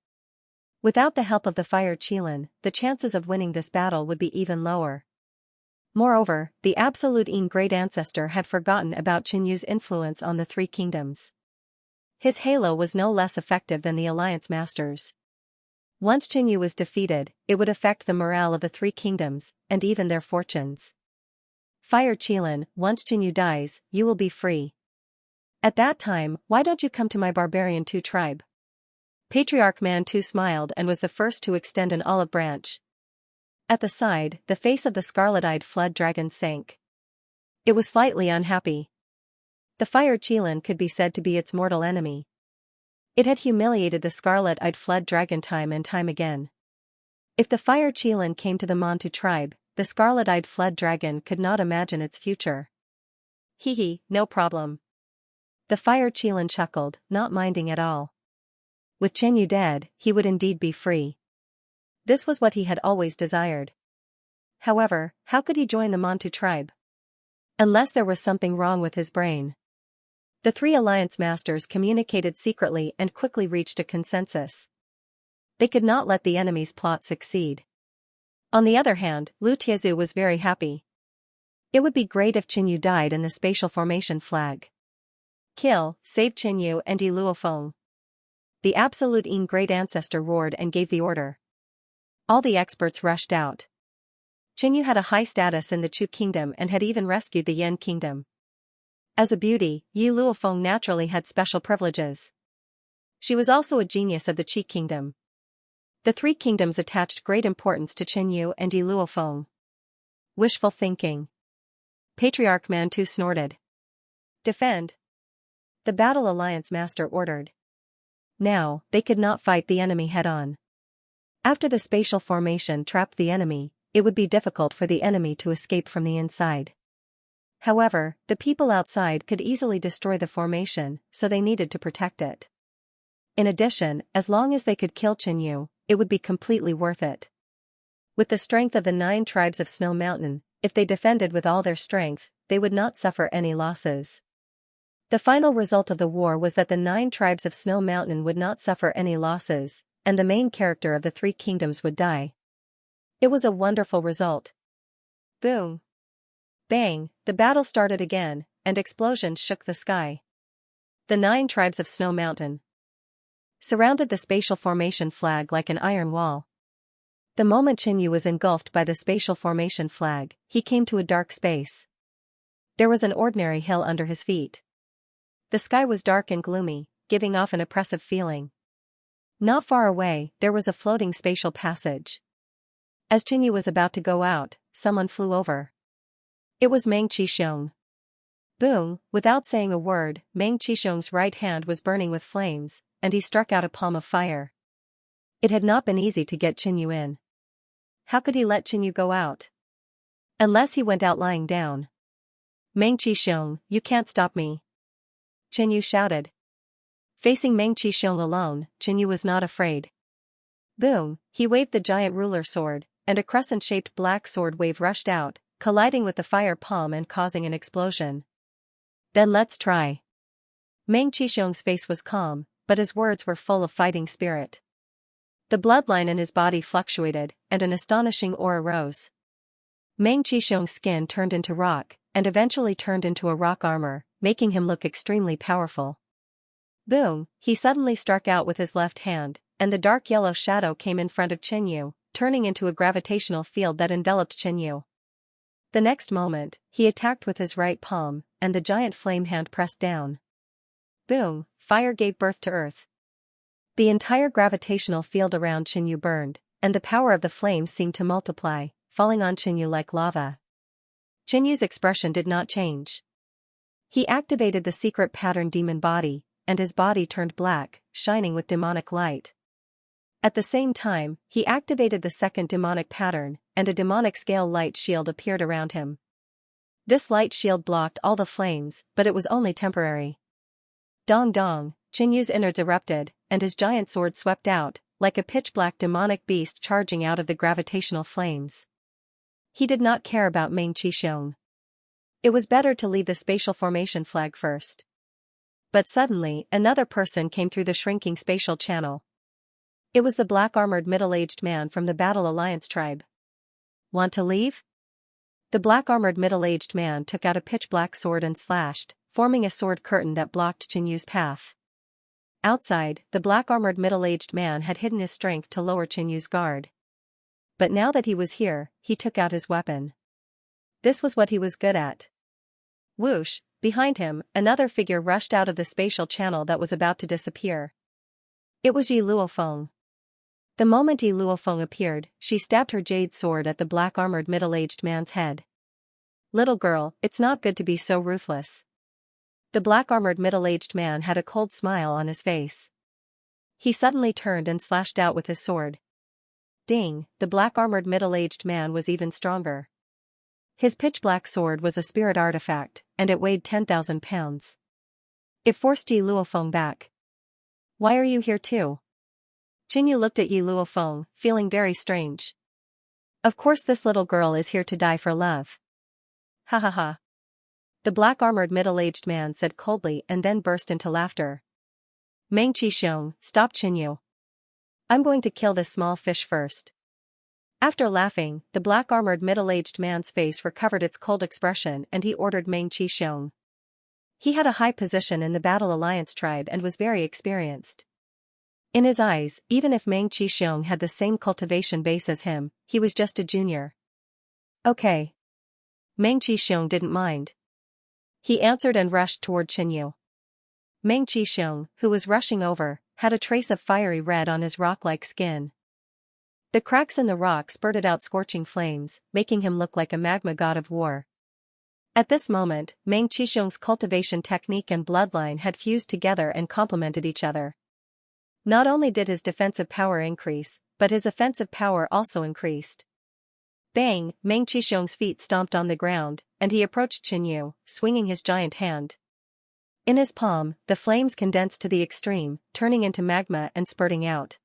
Without the help of the Fire Qilin, the chances of winning this battle would be even lower. Moreover, the Absolute In Great Ancestor had forgotten about Qin Yu's influence on the 3 kingdoms. His halo was no less effective than the Alliance Masters. Once Qin Yu was defeated, it would affect the morale of the 3 kingdoms, and even their fortunes. Fire Qilin, once Qin Yu dies, you will be free. At that time, why don't you come to my Barbarian 2 tribe? Patriarch Man 2 smiled and was the first to extend an olive branch. At the side, the face of the scarlet-eyed flood dragon sank. It was slightly unhappy. The fire Qilin could be said to be its mortal enemy. It had humiliated the scarlet-eyed flood dragon time and time again. If the fire Qilin came to the Mantu tribe, the scarlet-eyed flood dragon could not imagine its future. Hee, no problem. The fire Qilin chuckled, not minding at all. With Qin Yu dead, he would indeed be free. This was what he had always desired. However, how could he join the Mantu tribe? Unless there was something wrong with his brain. The 3 Alliance Masters communicated secretly and quickly reached a consensus. They could not let the enemy's plot succeed. On the other hand, Lu Tiezu was very happy. It would be great if Qin Yu died in the spatial formation flag. Kill, save Qin Yu and Yi Luofeng. The Absolute In Great Ancestor roared and gave the order. All the experts rushed out. Qin Yu had a high status in the Chu kingdom and had even rescued the Yan kingdom. As a beauty, Yi Luofeng naturally had special privileges. She was also a genius of the Qi kingdom. The 3 kingdoms attached great importance to Qin Yu and Yi Luofeng. Wishful thinking. Patriarch Man 2 snorted. Defend. The Battle Alliance Master ordered. Now, they could not fight the enemy head-on. After the spatial formation trapped the enemy, it would be difficult for the enemy to escape from the inside. However, the people outside could easily destroy the formation, so they needed to protect it. In addition, as long as they could kill Qin Yu, it would be completely worth it. With the strength of the 9 tribes of Snow Mountain, if they defended with all their strength, they would not suffer any losses. The final result of the war was that the 9 tribes of Snow Mountain would not suffer any losses, and the main character of the 3 kingdoms would die. It was a wonderful result. Boom! Bang! The battle started again, and explosions shook the sky. The 9 tribes of Snow Mountain surrounded the spatial formation flag like an iron wall. The moment Xianxia was engulfed by the spatial formation flag, he came to a dark space. There was an ordinary hill under his feet. The sky was dark and gloomy, giving off an oppressive feeling. Not far away, there was a floating spatial passage. As Xianxia was about to go out, someone flew over. It was Meng Qixiong. Boom! Without saying a word, Meng Qixiong's right hand was burning with flames, and he struck out a palm of fire. It had not been easy to get Xianxia in. How could he let Xianxia go out? Unless he went out lying down. Meng Qixiong, you can't stop me. Xianxia shouted. Facing Meng Qixiong alone, Xianxia was not afraid. Boom! He waved the giant ruler sword, and a crescent-shaped black sword wave rushed out, colliding with the fire palm and causing an explosion. Then let's try. Meng Qixiong's face was calm, but his words were full of fighting spirit. The bloodline in his body fluctuated, and an astonishing aura rose. Meng Qixiong's skin turned into rock, and eventually turned into a rock armor, making him look extremely powerful. Boom! He suddenly struck out with his left hand, and the dark yellow shadow came in front of Xianxia, turning into a gravitational field that enveloped Xianxia. The next moment, he attacked with his right palm, and the giant flame hand pressed down. Boom! Fire gave birth to earth. The entire gravitational field around Xianxia burned, and the power of the flames seemed to multiply, falling on Xianxia like lava. Xianxia's expression did not change. He activated the secret pattern demon body, and his body turned black, shining with demonic light. At the same time, he activated the second demonic pattern, and a demonic scale light shield appeared around him. This light shield blocked all the flames, but it was only temporary. Dong dong, Xianxia's innards erupted, and his giant sword swept out, like a pitch-black demonic beast charging out of the gravitational flames. He did not care about Meng Qixiong. It was better to leave the spatial formation flag first. But suddenly, another person came through the shrinking spatial channel. It was the black-armored middle-aged man from the Battle Alliance tribe. Want to leave? The black-armored middle-aged man took out a pitch-black sword and slashed, forming a sword curtain that blocked Xianxia's path. Outside, the black-armored middle-aged man had hidden his strength to lower Xianxia's guard. But now that he was here, he took out his weapon. This was what he was good at. Whoosh! Behind him, another figure rushed out of the spatial channel that was about to disappear. It was Yi Luofeng. The moment Yi Luofeng appeared, she stabbed her jade sword at the black-armored middle-aged man's head. Little girl, it's not good to be so ruthless. The black-armored middle-aged man had a cold smile on his face. He suddenly turned and slashed out with his sword. Ding! The black-armored middle-aged man was even stronger. His pitch-black sword was a spirit artifact, and it weighed 10,000 pounds. It forced Yi Luofeng back. Why are you here too? Xianxia looked at Yi Luofeng, feeling very strange. Of course this little girl is here to die for love. Ha ha ha. The black-armored middle-aged man said coldly and then burst into laughter. Meng Qixiong, stop Xianxia. I'm going to kill this small fish first. After laughing, the black-armored middle-aged man's face recovered its cold expression and he ordered Meng Qixiong. He had a high position in the Battle Alliance tribe and was very experienced. In his eyes, even if Meng Qixiong had the same cultivation base as him, he was just a junior. Okay. Meng Qixiong didn't mind. He answered and rushed toward Xianxia. Meng Qixiong, who was rushing over, had a trace of fiery red on his rock-like skin. The cracks in the rock spurted out scorching flames, making him look like a magma god of war. At this moment, Meng Qixiong's cultivation technique and bloodline had fused together and complemented each other. Not only did his defensive power increase, but his offensive power also increased. Bang! Meng Qixiong's feet stomped on the ground, and he approached Xianxia, swinging his giant hand. In his palm, the flames condensed to the extreme, turning into magma and spurting out.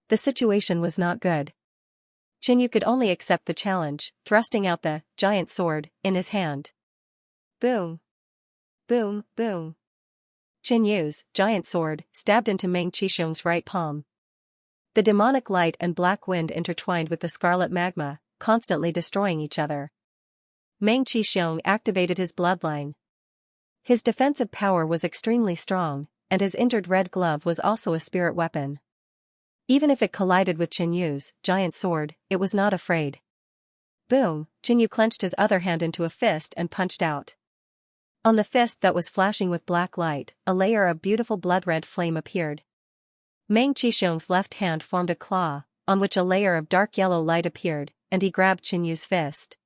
The situation was not good. Xianxia could only accept the challenge, thrusting out the giant sword in his hand. Boom! Boom! Boom! Xianxia's giant sword stabbed into Meng Qixiong's right palm. The demonic light and black wind intertwined with the scarlet magma, constantly destroying each other. Meng Qixiong activated his bloodline. His defensive power was extremely strong, and his injured red glove was also a spirit weapon. Even if it collided with Qin Yu's giant sword, it was not afraid. Boom, Qin Yu clenched his other hand into a fist and punched out. On the fist that was flashing with black light, a layer of beautiful blood-red flame appeared. Meng Qixiong's left hand formed a claw, on which a layer of dark yellow light appeared, and he grabbed Qin Yu's fist.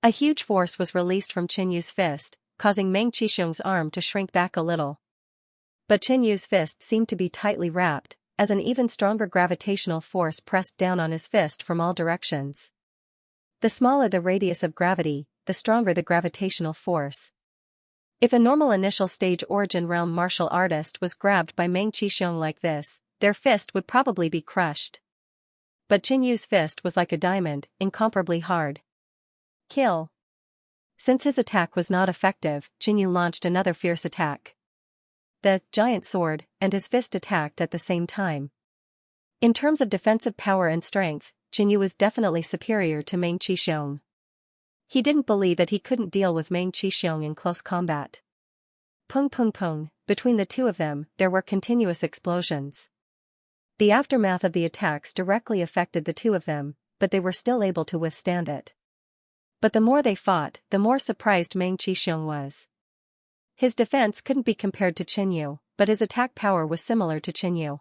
A huge force was released from Qin Yu's fist, causing Meng Qixiong's arm to shrink back a little. But Qin Yu's fist seemed to be tightly wrapped, as an even stronger gravitational force pressed down on his fist from all directions. The smaller the radius of gravity, the stronger the gravitational force. If a normal initial stage origin realm martial artist was grabbed by Meng Qixiong like this, their fist would probably be crushed. But Qin Yu's fist was like a diamond, incomparably hard. Kill. Since his attack was not effective, Qin Yu launched another fierce attack. The giant sword and his fist attacked at the same time. In terms of defensive power and strength, Qin Yu was definitely superior to Meng Qixiong. He didn't believe that he couldn't deal with Meng Qixiong in close combat. Pung pung pung, between the two of them, there were continuous explosions. The aftermath of the attacks directly affected the two of them, but they were still able to withstand it. But the more they fought, the more surprised Meng Qixiong was. His defense couldn't be compared to Qin Yu, but his attack power was similar to Qin Yu.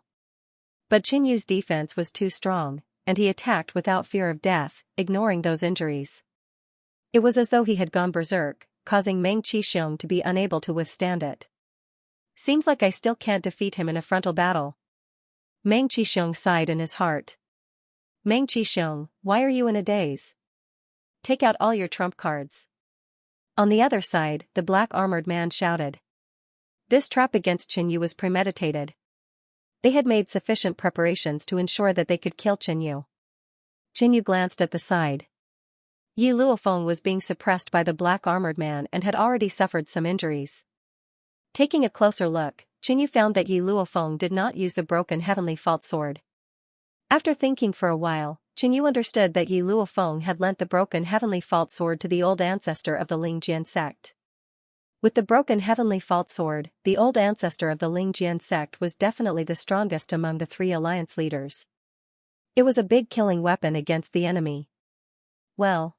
But Qin Yu's defense was too strong, and he attacked without fear of death, ignoring those injuries. It was as though he had gone berserk, causing Meng Qixiong to be unable to withstand it. Seems like I still can't defeat him in a frontal battle. Meng Qixiong sighed in his heart. Meng Qixiong, why are you in a daze? Take out all your trump cards. On the other side, the black-armored man shouted. This trap against Qin Yu was premeditated. They had made sufficient preparations to ensure that they could kill Qin Yu. Qin Yu glanced at the side. Yi Luofeng was being suppressed by the black-armored man and had already suffered some injuries. Taking a closer look, Qin Yu found that Yi Luofeng did not use the broken heavenly fault sword. After thinking for a while, Qin Yu understood that Yi Luofeng had lent the broken heavenly fault sword to the old ancestor of the Lingjian sect. With the broken heavenly fault sword, the old ancestor of the Lingjian sect was definitely the strongest among the three alliance leaders. It was a big killing weapon against the enemy. Well.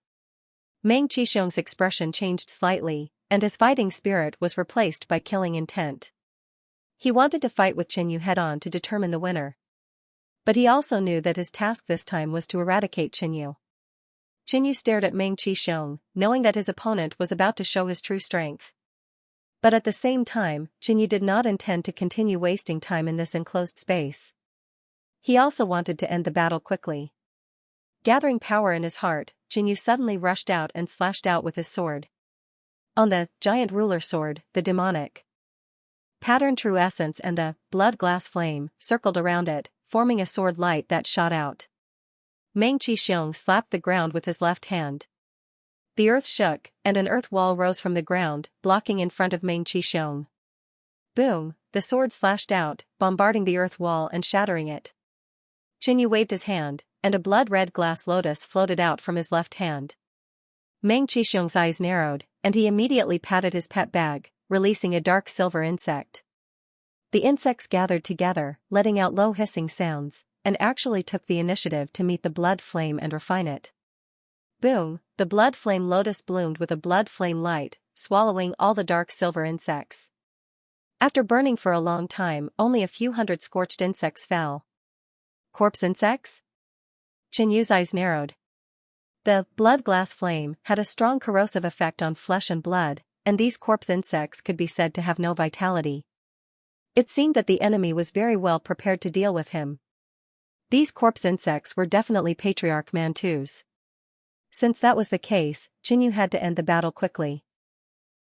Meng Qixiong's expression changed slightly, and his fighting spirit was replaced by killing intent. He wanted to fight with Qin Yu head-on to determine the winner. But he also knew that his task this time was to eradicate Qin Yu. Qin Yu stared at Meng Qixiong, knowing that his opponent was about to show his true strength. But at the same time, Qin Yu did not intend to continue wasting time in this enclosed space. He also wanted to end the battle quickly. Gathering power in his heart, Qin Yu suddenly rushed out and slashed out with his sword. On the giant ruler sword, the demonic pattern true essence and the blood glass flame circled around it, forming a sword light that shot out. Meng Qixiong slapped the ground with his left hand. The earth shook, and an earth wall rose from the ground, blocking in front of Meng Qixiong. Boom, the sword slashed out, bombarding the earth wall and shattering it. Qin Yu waved his hand, and a blood-red glass lotus floated out from his left hand. Meng Qixiong's eyes narrowed, and he immediately patted his pet bag, releasing a dark silver insect. The insects gathered together, letting out low hissing sounds, and actually took the initiative to meet the blood flame and refine it. Boom, the blood flame lotus bloomed with a blood flame light, swallowing all the dark silver insects. After burning for a long time, only a few hundred scorched insects fell. Corpse insects? Qin Yu's eyes narrowed. The blood glass flame had a strong corrosive effect on flesh and blood, and these corpse insects could be said to have no vitality. It seemed that the enemy was very well prepared to deal with him. These corpse insects were definitely Patriarch Mantus. Since that was the case, Qin Yu had to end the battle quickly.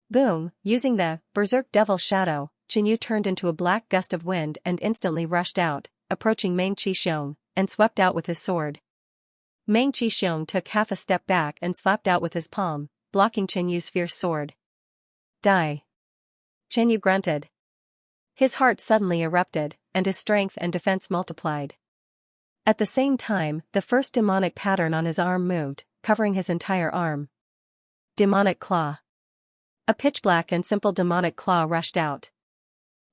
Boom, using the Berserk Devil Shadow, Qin Yu turned into a black gust of wind and instantly rushed out, approaching Meng Qixiong, and swept out with his sword. Meng Qixiong took half a step back and slapped out with his palm, blocking Qin Yu's fierce sword. Die. Qin Yu grunted. His heart suddenly erupted, and his strength and defense multiplied. At the same time, the first demonic pattern on his arm moved, covering his entire arm. Demonic claw. A pitch-black and simple demonic claw rushed out.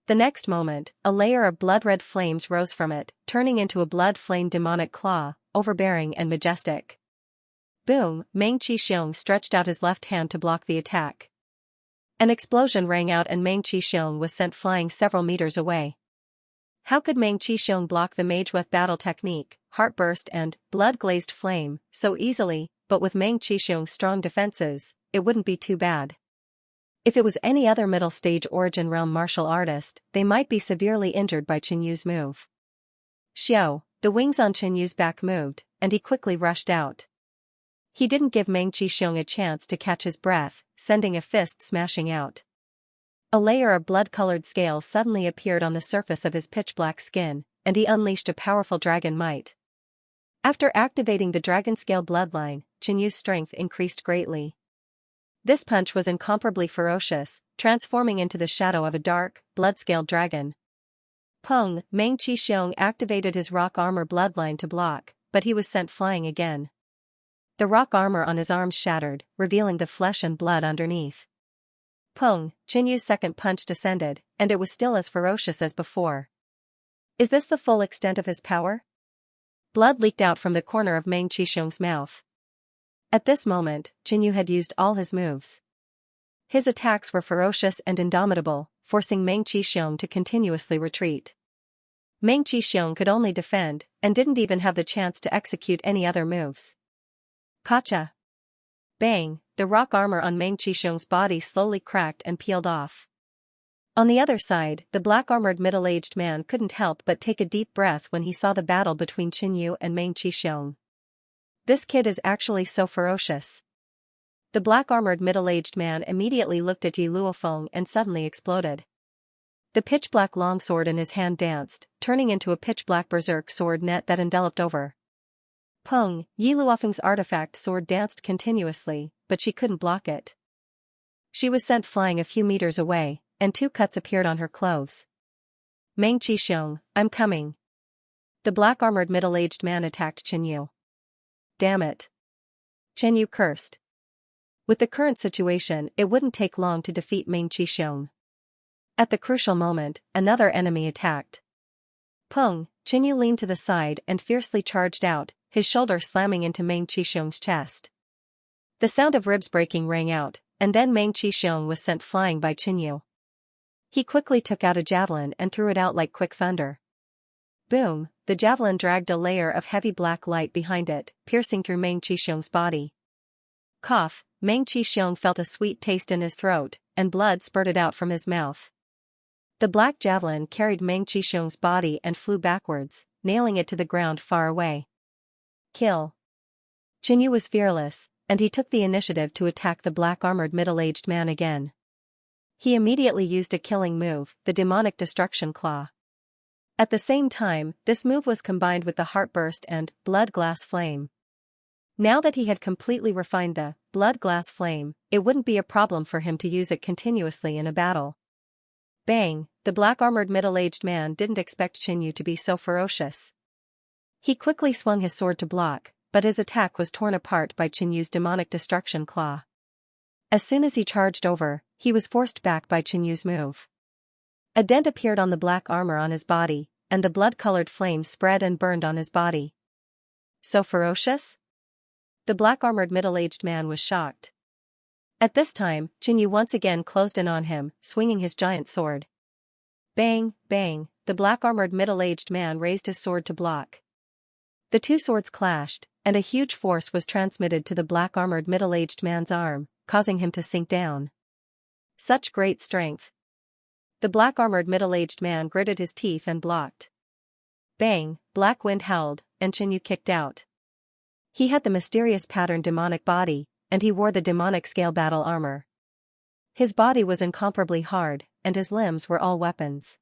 The next moment, a layer of blood-red flames rose from it, turning into a blood-flame demonic claw, overbearing and majestic. Boom! Meng Qixiong stretched out his left hand to block the attack. An explosion rang out and Meng Qixiong was sent flying several meters away. How could Meng Qixiong block the Mageweth battle technique, Heartburst and Blood-Glazed Flame, so easily? But with Meng Qixiong's strong defenses, it wouldn't be too bad. If it was any other middle-stage Origin Realm martial artist, they might be severely injured by Qinyu's move. Xiao, the wings on Qinyu's back moved, and he quickly rushed out. He didn't give Meng Qixiong a chance to catch his breath, sending a fist smashing out. A layer of blood-colored scales suddenly appeared on the surface of his pitch-black skin, and he unleashed a powerful dragon might. After activating the dragon scale bloodline, Qinyu's strength increased greatly. This punch was incomparably ferocious, transforming into the shadow of a dark, blood-scaled dragon. Peng, Meng Qixiong activated his rock armor bloodline to block, but he was sent flying again. The rock armor on his arms shattered, revealing the flesh and blood underneath. Peng, Qinyu's second punch descended, and it was still as ferocious as before. Is this the full extent of his power? Blood leaked out from the corner of Meng Qixiong's mouth. At this moment, Qinyu had used all his moves. His attacks were ferocious and indomitable, forcing Meng Qixiong to continuously retreat. Meng Qixiong could only defend, and didn't even have the chance to execute any other moves. Gotcha! Bang! The rock armor on Meng Qixiong's body slowly cracked and peeled off. On the other side, the black-armored middle-aged man couldn't help but take a deep breath when he saw the battle between Qinyu and Meng Qixiong. This kid is actually so ferocious. The black-armored middle-aged man immediately looked at Yi Luofeng and suddenly exploded. The pitch-black longsword in his hand danced, turning into a pitch-black berserk sword net that enveloped over. Peng, Yi Luofeng's artifact sword danced continuously, but she couldn't block it. She was sent flying a few meters away, and 2 cuts appeared on her clothes. Meng Qixiong, I'm coming. The black-armored middle-aged man attacked Qinyu. Damn it. Qinyu cursed. With the current situation, it wouldn't take long to defeat Meng Qixiong. At the crucial moment, another enemy attacked. Peng, Qinyu leaned to the side and fiercely charged out, his shoulder slamming into Meng Qixiong's chest. The sound of ribs breaking rang out, and then Meng Qixiong was sent flying by Qinyu. He quickly took out a javelin and threw it out like quick thunder. Boom! The javelin dragged a layer of heavy black light behind it, piercing through Meng Qixiong's body. Cough! Meng Qixiong felt a sweet taste in his throat, and blood spurted out from his mouth. The black javelin carried Meng Qixiong's body and flew backwards, nailing it to the ground far away. Kill! Qinyu was fearless, and he took the initiative to attack the black-armored middle-aged man again. He immediately used a killing move, the demonic destruction claw. At the same time, this move was combined with the Heartburst and Blood Glass Flame. Now that he had completely refined the Blood Glass Flame, it wouldn't be a problem for him to use it continuously in a battle. Bang! The black-armored middle-aged man didn't expect Qinyu to be so ferocious. He quickly swung his sword to block, but his attack was torn apart by Qinyu's demonic destruction claw. As soon as he charged over, he was forced back by Qinyu's move. A dent appeared on the black armor on his body, and the blood-colored flames spread and burned on his body. So ferocious? The black-armored middle-aged man was shocked. At this time, Qinyu once again closed in on him, swinging his giant sword. Bang, bang, the black-armored middle-aged man raised his sword to block. The 2 swords clashed, and a huge force was transmitted to the black-armored middle-aged man's arm, causing him to sink down. Such great strength. The black-armored middle-aged man gritted his teeth and blocked. Bang, black wind howled, and Qinyu kicked out. He had the mysterious patterned demonic body, and he wore the demonic scale battle armor. His body was incomparably hard, and his limbs were all weapons.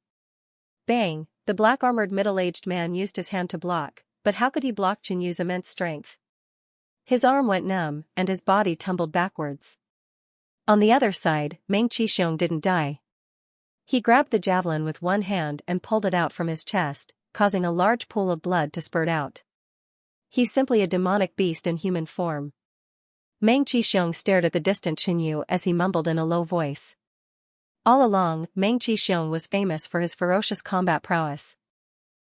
Bang, the black-armored middle-aged man used his hand to block, but how could he block Qinyu's immense strength? His arm went numb, and his body tumbled backwards. On the other side, Meng Qixiong didn't die. He grabbed the javelin with one hand and pulled it out from his chest, causing a large pool of blood to spurt out. He's simply a demonic beast in human form. Meng Qixiong stared at the distant Qinyu as he mumbled in a low voice. All along, Meng Qixiong was famous for his ferocious combat prowess.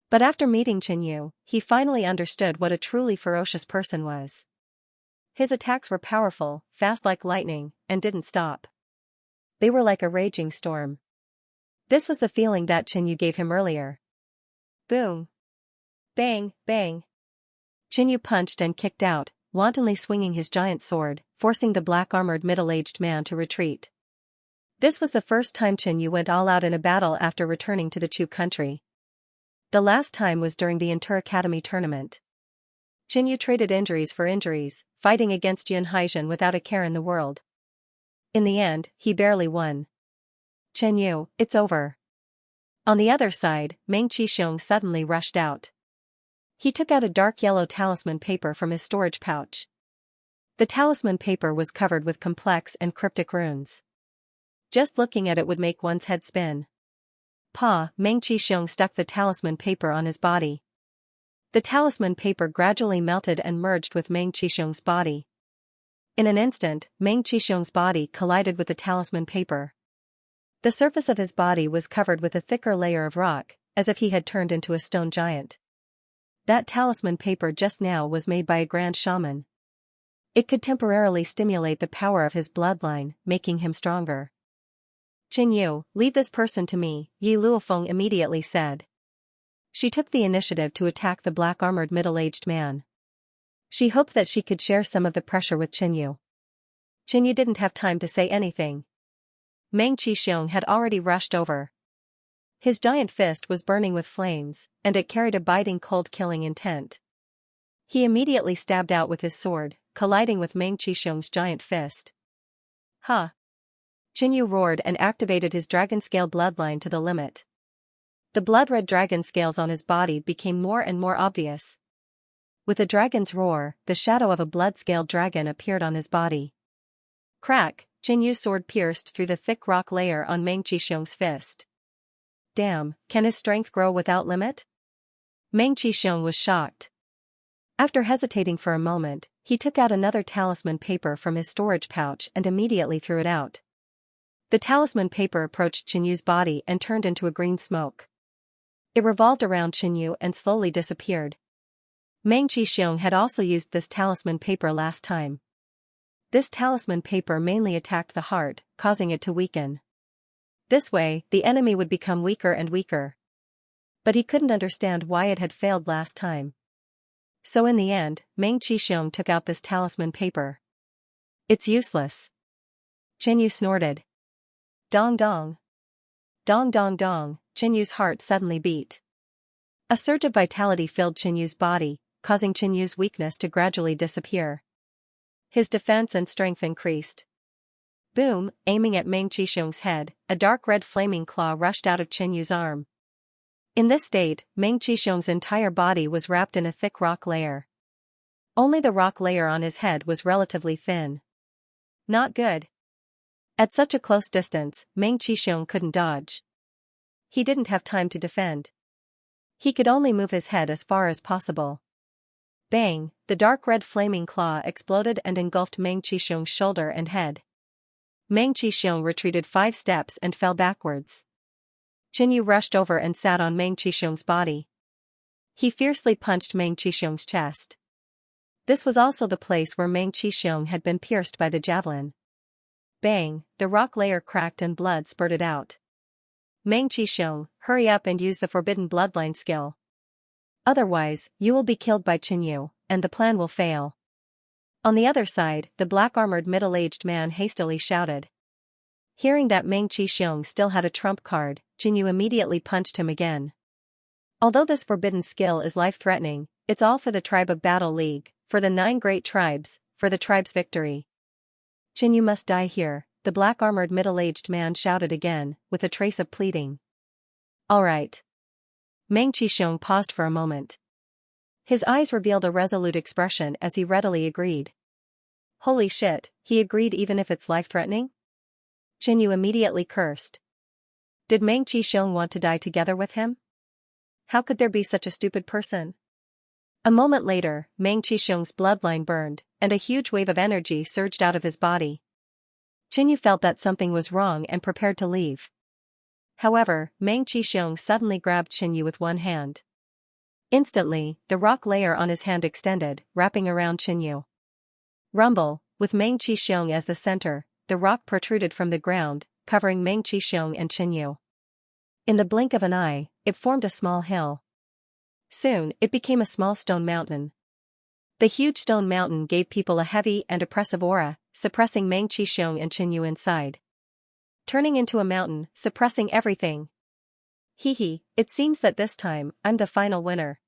But after meeting Qinyu, he finally understood what a truly ferocious person was. His attacks were powerful, fast like lightning, and didn't stop. They were like a raging storm. This was the feeling that Qinyu gave him earlier. Boom! Bang, bang! Qinyu punched and kicked out, wantonly swinging his giant sword, forcing the black-armored middle-aged man to retreat. This was the first time Qinyu went all out in a battle after returning to the Chu country. The last time was during the Inter-Academy tournament. Qinyu traded injuries for injuries, fighting against Yun Haizhen without a care in the world. In the end, he barely won. Qinyu, it's over. On the other side, Meng Qixiong suddenly rushed out. He took out a dark yellow talisman paper from his storage pouch. The talisman paper was covered with complex and cryptic runes. Just looking at it would make one's head spin. Meng Qixiong stuck the talisman paper on his body. The talisman paper gradually melted and merged with Meng Qixiong's body. In an instant, Meng Qixiong's body collided with the talisman paper. The surface of his body was covered with a thicker layer of rock, as if he had turned into a stone giant. That talisman paper just now was made by a grand shaman. It could temporarily stimulate the power of his bloodline, making him stronger. Qinyu, leave this person to me, Yi Luofeng immediately said. She took the initiative to attack the black-armored middle-aged man. She hoped that she could share some of the pressure with Qinyu. Qinyu didn't have time to say anything. Meng Qixiong had already rushed over. His giant fist was burning with flames, and it carried a biting cold-killing intent. He immediately stabbed out with his sword, colliding with Meng Qixiong's giant fist. Huh! Qinyu roared and activated his dragon scale bloodline to the limit. The blood-red dragon scales on his body became more and more obvious. With a dragon's roar, the shadow of a blood-scaled dragon appeared on his body. Crack! Qinyu's sword pierced through the thick rock layer on Meng Qixiong's fist. Damn, can his strength grow without limit? Meng Qixiong was shocked. After hesitating for a moment, he took out another talisman paper from his storage pouch and immediately threw it out. The talisman paper approached Qinyu's body and turned into a green smoke. It revolved around Qinyu and slowly disappeared. Meng Qixiong had also used this talisman paper last time. This talisman paper mainly attacked the heart, causing it to weaken. This way, the enemy would become weaker and weaker. But he couldn't understand why it had failed last time. So in the end, Meng Qixiong took out this talisman paper. It's useless. Qinyu snorted. Dong dong. Dong dong dong, Qinyu's heart suddenly beat. A surge of vitality filled Qinyu's body, causing Qinyu's weakness to gradually disappear. His defense and strength increased. Boom, aiming at Meng Qixiong's head, a dark red flaming claw rushed out of Qinyu's arm. In this state, Meng Qixiong's entire body was wrapped in a thick rock layer. Only the rock layer on his head was relatively thin. Not good. At such a close distance, Meng Qixiong couldn't dodge. He didn't have time to defend. He could only move his head as far as possible. Bang, the dark red flaming claw exploded and engulfed Meng Qixiong's shoulder and head. Meng Qixiong retreated 5 steps and fell backwards. Qinyu rushed over and sat on Meng Qixiong's body. He fiercely punched Meng Qixiong's chest. This was also the place where Meng Qixiong had been pierced by the javelin. Bang, the rock layer cracked and blood spurted out. Meng Qixiong, hurry up and use the forbidden bloodline skill. Otherwise, you will be killed by Qinyu, and the plan will fail. On the other side, the black-armored middle-aged man hastily shouted. Hearing that Meng Qixiong still had a trump card, Qinyu immediately punched him again. Although this forbidden skill is life-threatening, it's all for the tribe of Battle League, for the 9 great tribes, for the tribe's victory. Qinyu must die here, the black-armored middle-aged man shouted again, with a trace of pleading. All right. Meng Qixiong paused for a moment. His eyes revealed a resolute expression as he readily agreed. Holy shit, he agreed even if it's life-threatening? Qinyu immediately cursed. Did Meng Qixiong want to die together with him? How could there be such a stupid person? A moment later, Meng Qixiong's bloodline burned, and a huge wave of energy surged out of his body. Qinyu felt that something was wrong and prepared to leave. However, Meng Qixiong suddenly grabbed Qinyu with one hand. Instantly, the rock layer on his hand extended, wrapping around Qinyu. Rumble, with Meng Qixiong as the center, the rock protruded from the ground, covering Meng Qixiong and Qinyu. In the blink of an eye, it formed a small hill. Soon, it became a small stone mountain. The huge stone mountain gave people a heavy and oppressive aura, suppressing Meng Qixiong and Qinyu inside. Turning into a mountain, suppressing everything. Hee, it seems that this time, I'm the final winner.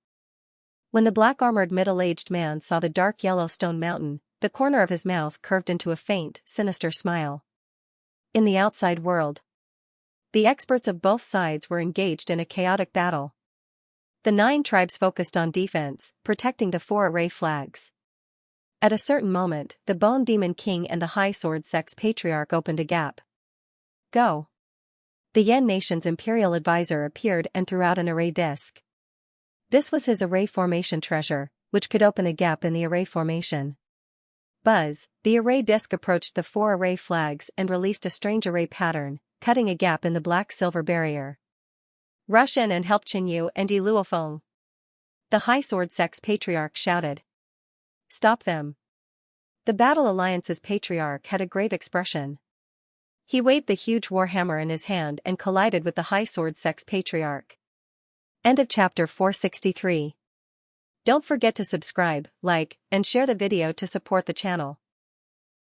When the black-armored middle-aged man saw the dark yellow stone mountain, the corner of his mouth curved into a faint, sinister smile. In the outside world, the experts of both sides were engaged in a chaotic battle. The 9 tribes focused on defense, protecting the 4 array flags. At a certain moment, the Bone Demon King and the High Sword Sex Patriarch opened a gap. Go! The Yen Nation's Imperial Advisor appeared and threw out an array disc. This was his array formation treasure, which could open a gap in the array formation. Buzz, the array disc approached the 4 array flags and released a strange array pattern, cutting a gap in the black-silver barrier. Rush in and help Qinyu and Yi Luofeng. The High Sword Sex Patriarch shouted. Stop them. The Battle Alliance's Patriarch had a grave expression. He waved the huge warhammer in his hand and collided with the High Sword Sex Patriarch. End of chapter 463. Don't forget to subscribe, like, and share the video to support the channel.